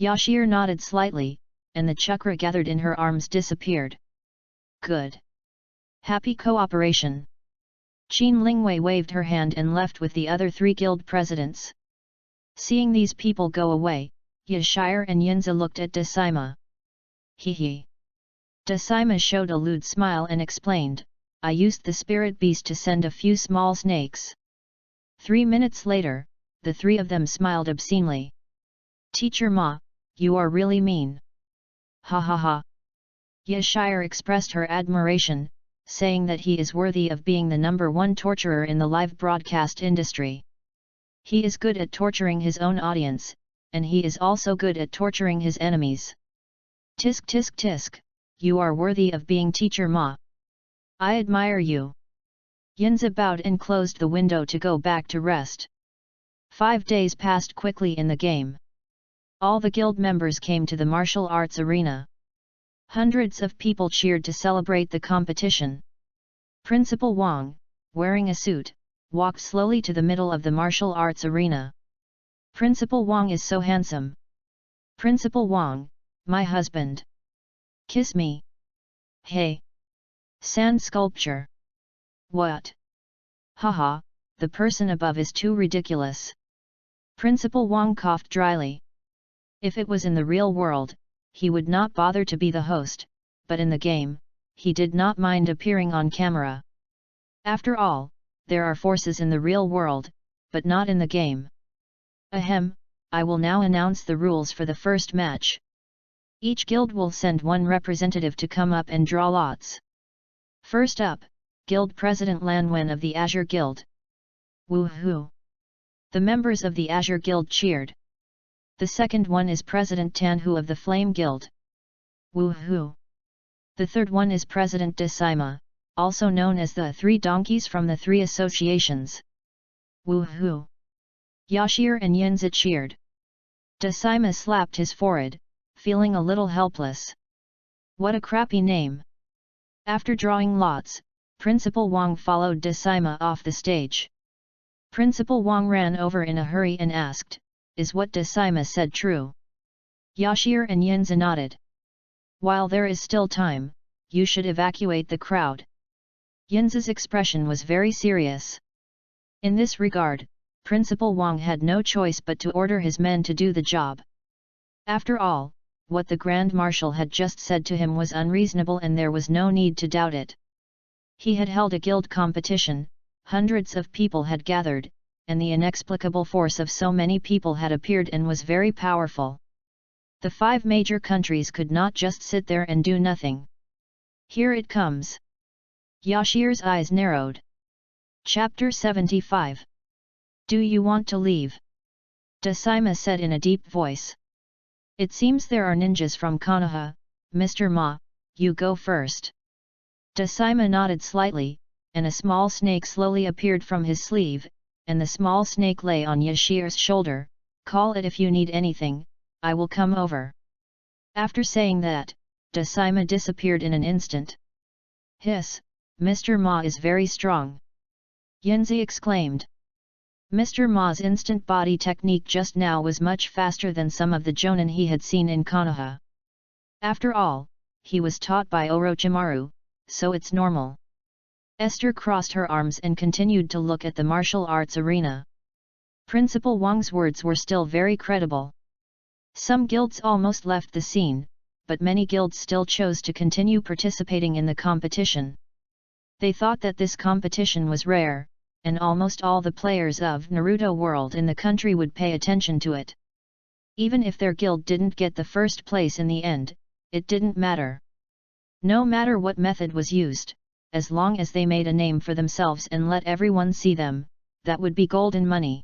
Yashire nodded slightly, and the chakra gathered in her arms disappeared. Good. Happy cooperation. Qin Lingwei waved her hand and left with the other 3 guild presidents. Seeing these people go away, Yashire and Yinzi looked at Decima. Hee. Decima showed a lewd smile and explained, I used the spirit beast to send a few small snakes. 3 minutes later, the 3 of them smiled obscenely. Teacher Ma, you are really mean. Ha ha ha. Yashire expressed her admiration, saying that he is worthy of being the #1 torturer in the live broadcast industry. He is good at torturing his own audience, and he is also good at torturing his enemies. Tisk tisk tisk, you are worthy of being Teacher Ma. I admire you. Yinzi bowed and closed the window to go back to rest. 5 days passed quickly in the game. All the guild members came to the martial arts arena. Hundreds of people cheered to celebrate the competition. Principal Wang, wearing a suit, walked slowly to the middle of the martial arts arena. Principal Wang is so handsome. Principal Wang, my husband. Kiss me. Hey. Sand sculpture. What? Haha, the person above is too ridiculous. Principal Wang coughed dryly. If it was in the real world, he would not bother to be the host, but in the game, he did not mind appearing on camera. After all, there are forces in the real world, but not in the game. Ahem, I will now announce the rules for the first match. Each guild will send 1 representative to come up and draw lots. First up, Guild President Lanwen of the Azure Guild. Woohoo! The members of the Azure Guild cheered. The second one is President Tanhu of the Flame Guild. Woohoo! The third one is President Decima, also known as the 3 donkeys from the 3 associations. Woohoo! Yashire and Yinzi cheered. Decima slapped his forehead, feeling a little helpless. What a crappy name. After drawing lots, Principal Wang followed Decima off the stage. Principal Wang ran over in a hurry and asked, "Is what Decima said true?" Yashir and Yinzi nodded. "While there is still time, you should evacuate the crowd." Yinzi's expression was very serious. In this regard, Principal Wang had no choice but to order his men to do the job. After all, what the Grand Marshal had just said to him was unreasonable and there was no need to doubt it. He had held a guild competition, hundreds of people had gathered, and the inexplicable force of so many people had appeared and was very powerful. The 5 major countries could not just sit there and do nothing. Here it comes. Yashir's eyes narrowed. Chapter 75. Do you want to leave? Decima said in a deep voice. It seems there are ninjas from Konoha, Mr. Ma, you go first. Decima nodded slightly, and a small snake slowly appeared from his sleeve, and the small snake lay on Yashir's shoulder. Call it if you need anything, I will come over. After saying that, Decima disappeared in an instant. Hiss, Mr. Ma is very strong. Yinzi exclaimed. Mr. Ma's instant body technique just now was much faster than some of the jonin he had seen in Konoha. After all, he was taught by Orochimaru, so it's normal. Esther crossed her arms and continued to look at the martial arts arena. Principal Wang's words were still very credible. Some guilds almost left the scene, but many guilds still chose to continue participating in the competition. They thought that this competition was rare, and almost all the players of Naruto World in the country would pay attention to it. Even if their guild didn't get the first place in the end, it didn't matter. No matter what method was used, as long as they made a name for themselves and let everyone see them, that would be golden money.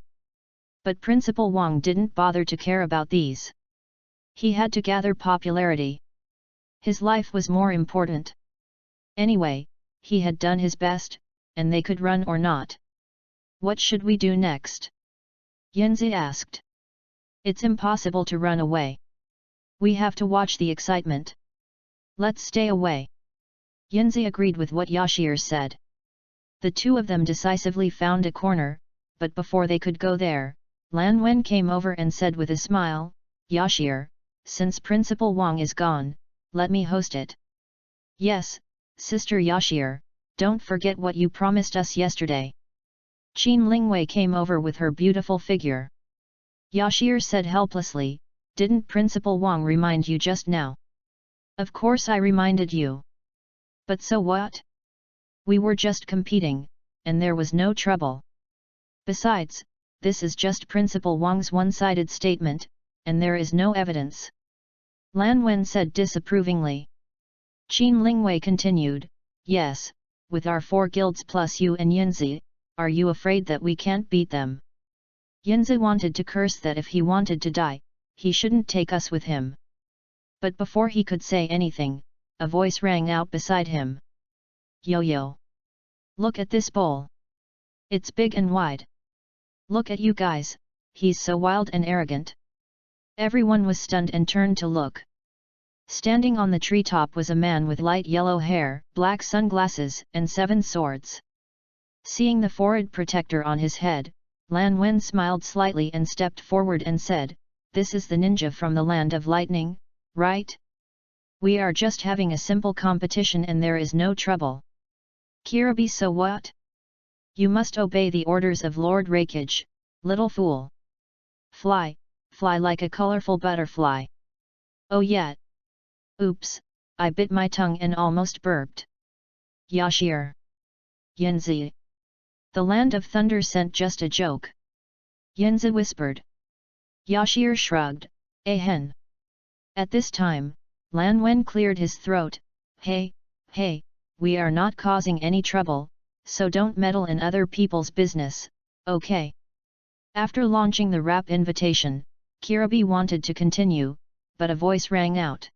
But Principal Wang didn't bother to care about these. He had to gather popularity. His life was more important. Anyway, he had done his best, and they could run or not. What should we do next? Yinzi asked. It's impossible to run away. We have to watch the excitement. Let's stay away. Yinzi agreed with what Yashir said. The two of them decisively found a corner, but before they could go there, Lan Wen came over and said with a smile, Yashir, since Principal Wang is gone, let me host it. Yes, Sister Yashir, don't forget what you promised us yesterday. Qin Lingwei came over with her beautiful figure. Yashir said helplessly, didn't Principal Wang remind you just now? Of course I reminded you. But so what? We were just competing, and there was no trouble. Besides, this is just Principal Wang's one-sided statement, and there is no evidence. Lan Wen said disapprovingly. Qin Lingwei continued, yes, with our 4 guilds plus you and Yinzi, are you afraid that we can't beat them? Yinzi wanted to curse that if he wanted to die, he shouldn't take us with him. But before he could say anything, a voice rang out beside him. Yo-yo! Look at this bowl. It's big and wide. Look at you guys, he's so wild and arrogant. Everyone was stunned and turned to look. Standing on the treetop was a man with light yellow hair, black sunglasses, and 7 swords. Seeing the forehead protector on his head, Lan Wen smiled slightly and stepped forward and said, this is the ninja from the land of lightning, right? We are just having a simple competition and there is no trouble. Kirabi, so what? You must obey the orders of Lord Raikage, little fool. Fly, fly like a colorful butterfly. Oh yeah. Oops, I bit my tongue and almost burped. Yashir. Yinzi. The land of thunder sent just a joke. Yinzi whispered. Yashir shrugged, hen. At this time, Lan Wen cleared his throat, hey, we are not causing any trouble, so don't meddle in other people's business, okay? After launching the rap invitation, Kirabi wanted to continue, but a voice rang out.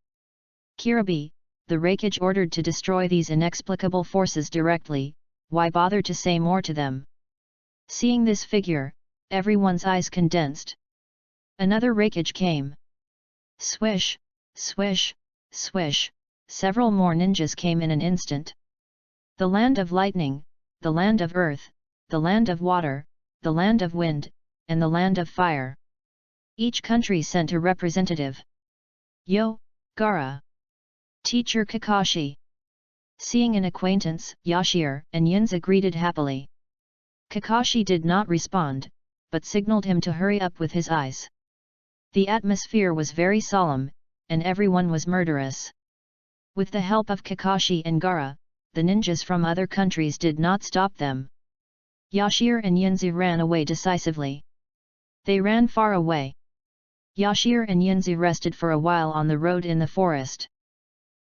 Kirabi, the Raikage ordered to destroy these inexplicable forces directly, why bother to say more to them? Seeing this figure, everyone's eyes condensed. Another Raikage came. Swish, Swish, swish, several more ninjas came in an instant. The land of lightning, the land of earth, the land of water, the land of wind, and the land of fire. Each country sent a representative. Yo, Gaara. Teacher Kakashi. Seeing an acquaintance, Yashir and Yinza greeted happily. Kakashi did not respond, but signaled him to hurry up with his eyes. The atmosphere was very solemn, and everyone was murderous. With the help of Kakashi and Gaara, the ninjas from other countries did not stop them. Yashir and Yinza ran away decisively. They ran far away. Yashir and Yinza rested for a while on the road in the forest.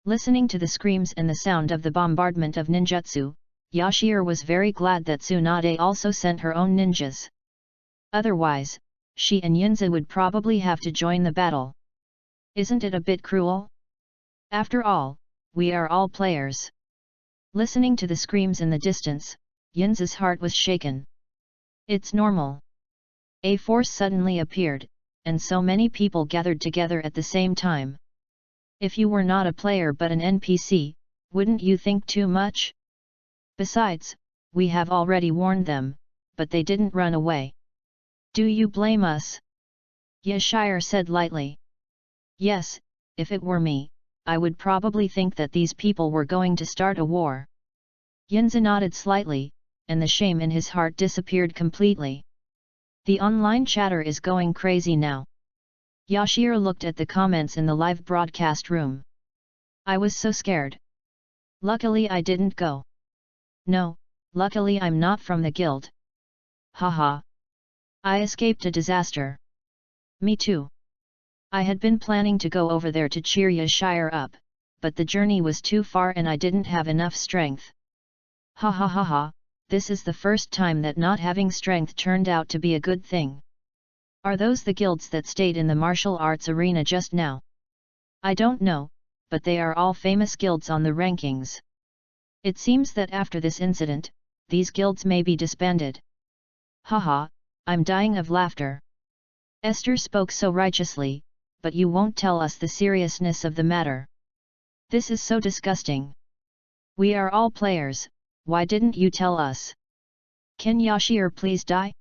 Listening to the screams and the sound of the bombardment of ninjutsu, Yashir was very glad that Tsunade also sent her own ninjas. Otherwise, she and Yinza would probably have to join the battle. Isn't it a bit cruel? After all, we are all players. Listening to the screams in the distance, Yinza's heart was shaken. It's normal. A force suddenly appeared, and so many people gathered together at the same time. If you were not a player but an NPC, wouldn't you think too much? Besides, we have already warned them, but they didn't run away. Do you blame us? Yashir said lightly. Yes, if it were me, I would probably think that these people were going to start a war. Yinza nodded slightly, and the shame in his heart disappeared completely. The online chatter is going crazy now. Yashir looked at the comments in the live broadcast room. I was so scared. Luckily I didn't go. No, luckily I'm not from the guild. Haha. I escaped a disaster. Me too. I had been planning to go over there to cheer Yashir up, but the journey was too far and I didn't have enough strength. Ha ha ha ha, this is the first time that not having strength turned out to be a good thing. Are those the guilds that stayed in the martial arts arena just now? I don't know, but they are all famous guilds on the rankings. It seems that after this incident, these guilds may be disbanded. Haha, I'm dying of laughter. Esther spoke so righteously, but you won't tell us the seriousness of the matter. This is so disgusting. We are all players, why didn't you tell us? Can Yashir please die?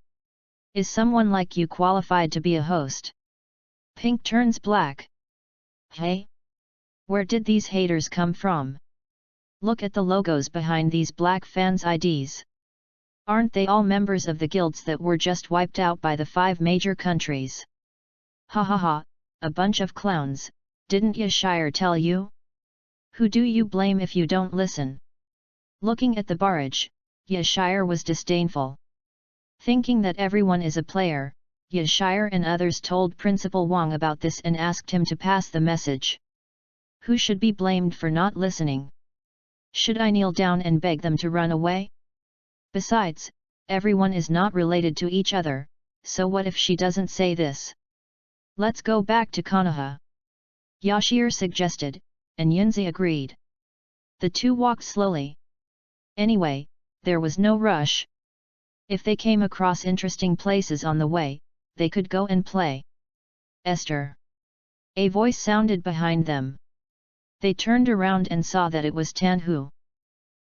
Is someone like you qualified to be a host? Pink turns black. Hey? Where did these haters come from? Look at the logos behind these black fans' IDs. Aren't they all members of the guilds that were just wiped out by the 5 major countries? Ha ha ha, a bunch of clowns, didn't Yashir tell you? Who do you blame if you don't listen? Looking at the barrage, Yashir was disdainful. Thinking that everyone is a player, Yashir and others told Principal Wang about this and asked him to pass the message. Who should be blamed for not listening? Should I kneel down and beg them to run away? Besides, everyone is not related to each other, so what if she doesn't say this? Let's go back to Konoha. Yashir suggested, and Yinza agreed. The two walked slowly. Anyway, there was no rush. If they came across interesting places on the way, they could go and play. Esther. A voice sounded behind them. They turned around and saw that it was Tanhu.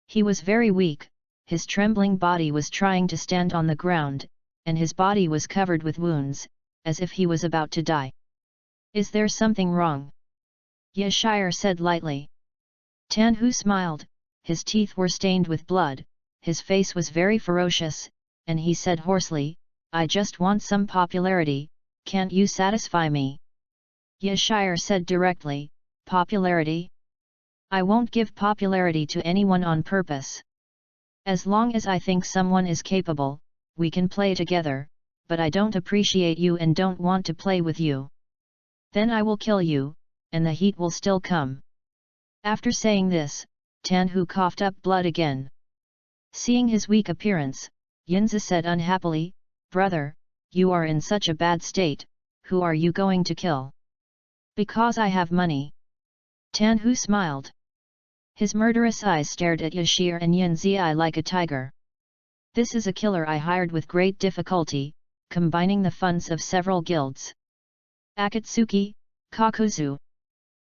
He was very weak, his trembling body was trying to stand on the ground, and his body was covered with wounds, as if he was about to die. Is there something wrong? Yashir said lightly. Tanhu smiled, his teeth were stained with blood, his face was very ferocious, and he said hoarsely, I just want some popularity, can't you satisfy me? Yashir said directly, popularity? I won't give popularity to anyone on purpose. As long as I think someone is capable, we can play together, but I don't appreciate you and don't want to play with you. Then I will kill you, and the heat will still come. After saying this, Tanhu coughed up blood again. Seeing his weak appearance, Yinza said unhappily, Brother, you are in such a bad state, who are you going to kill? Because I have money. Tanhu smiled. His murderous eyes stared at Yashir and Yinza like a tiger. This is a killer I hired with great difficulty, combining the funds of several guilds. Akatsuki, Kakuzu.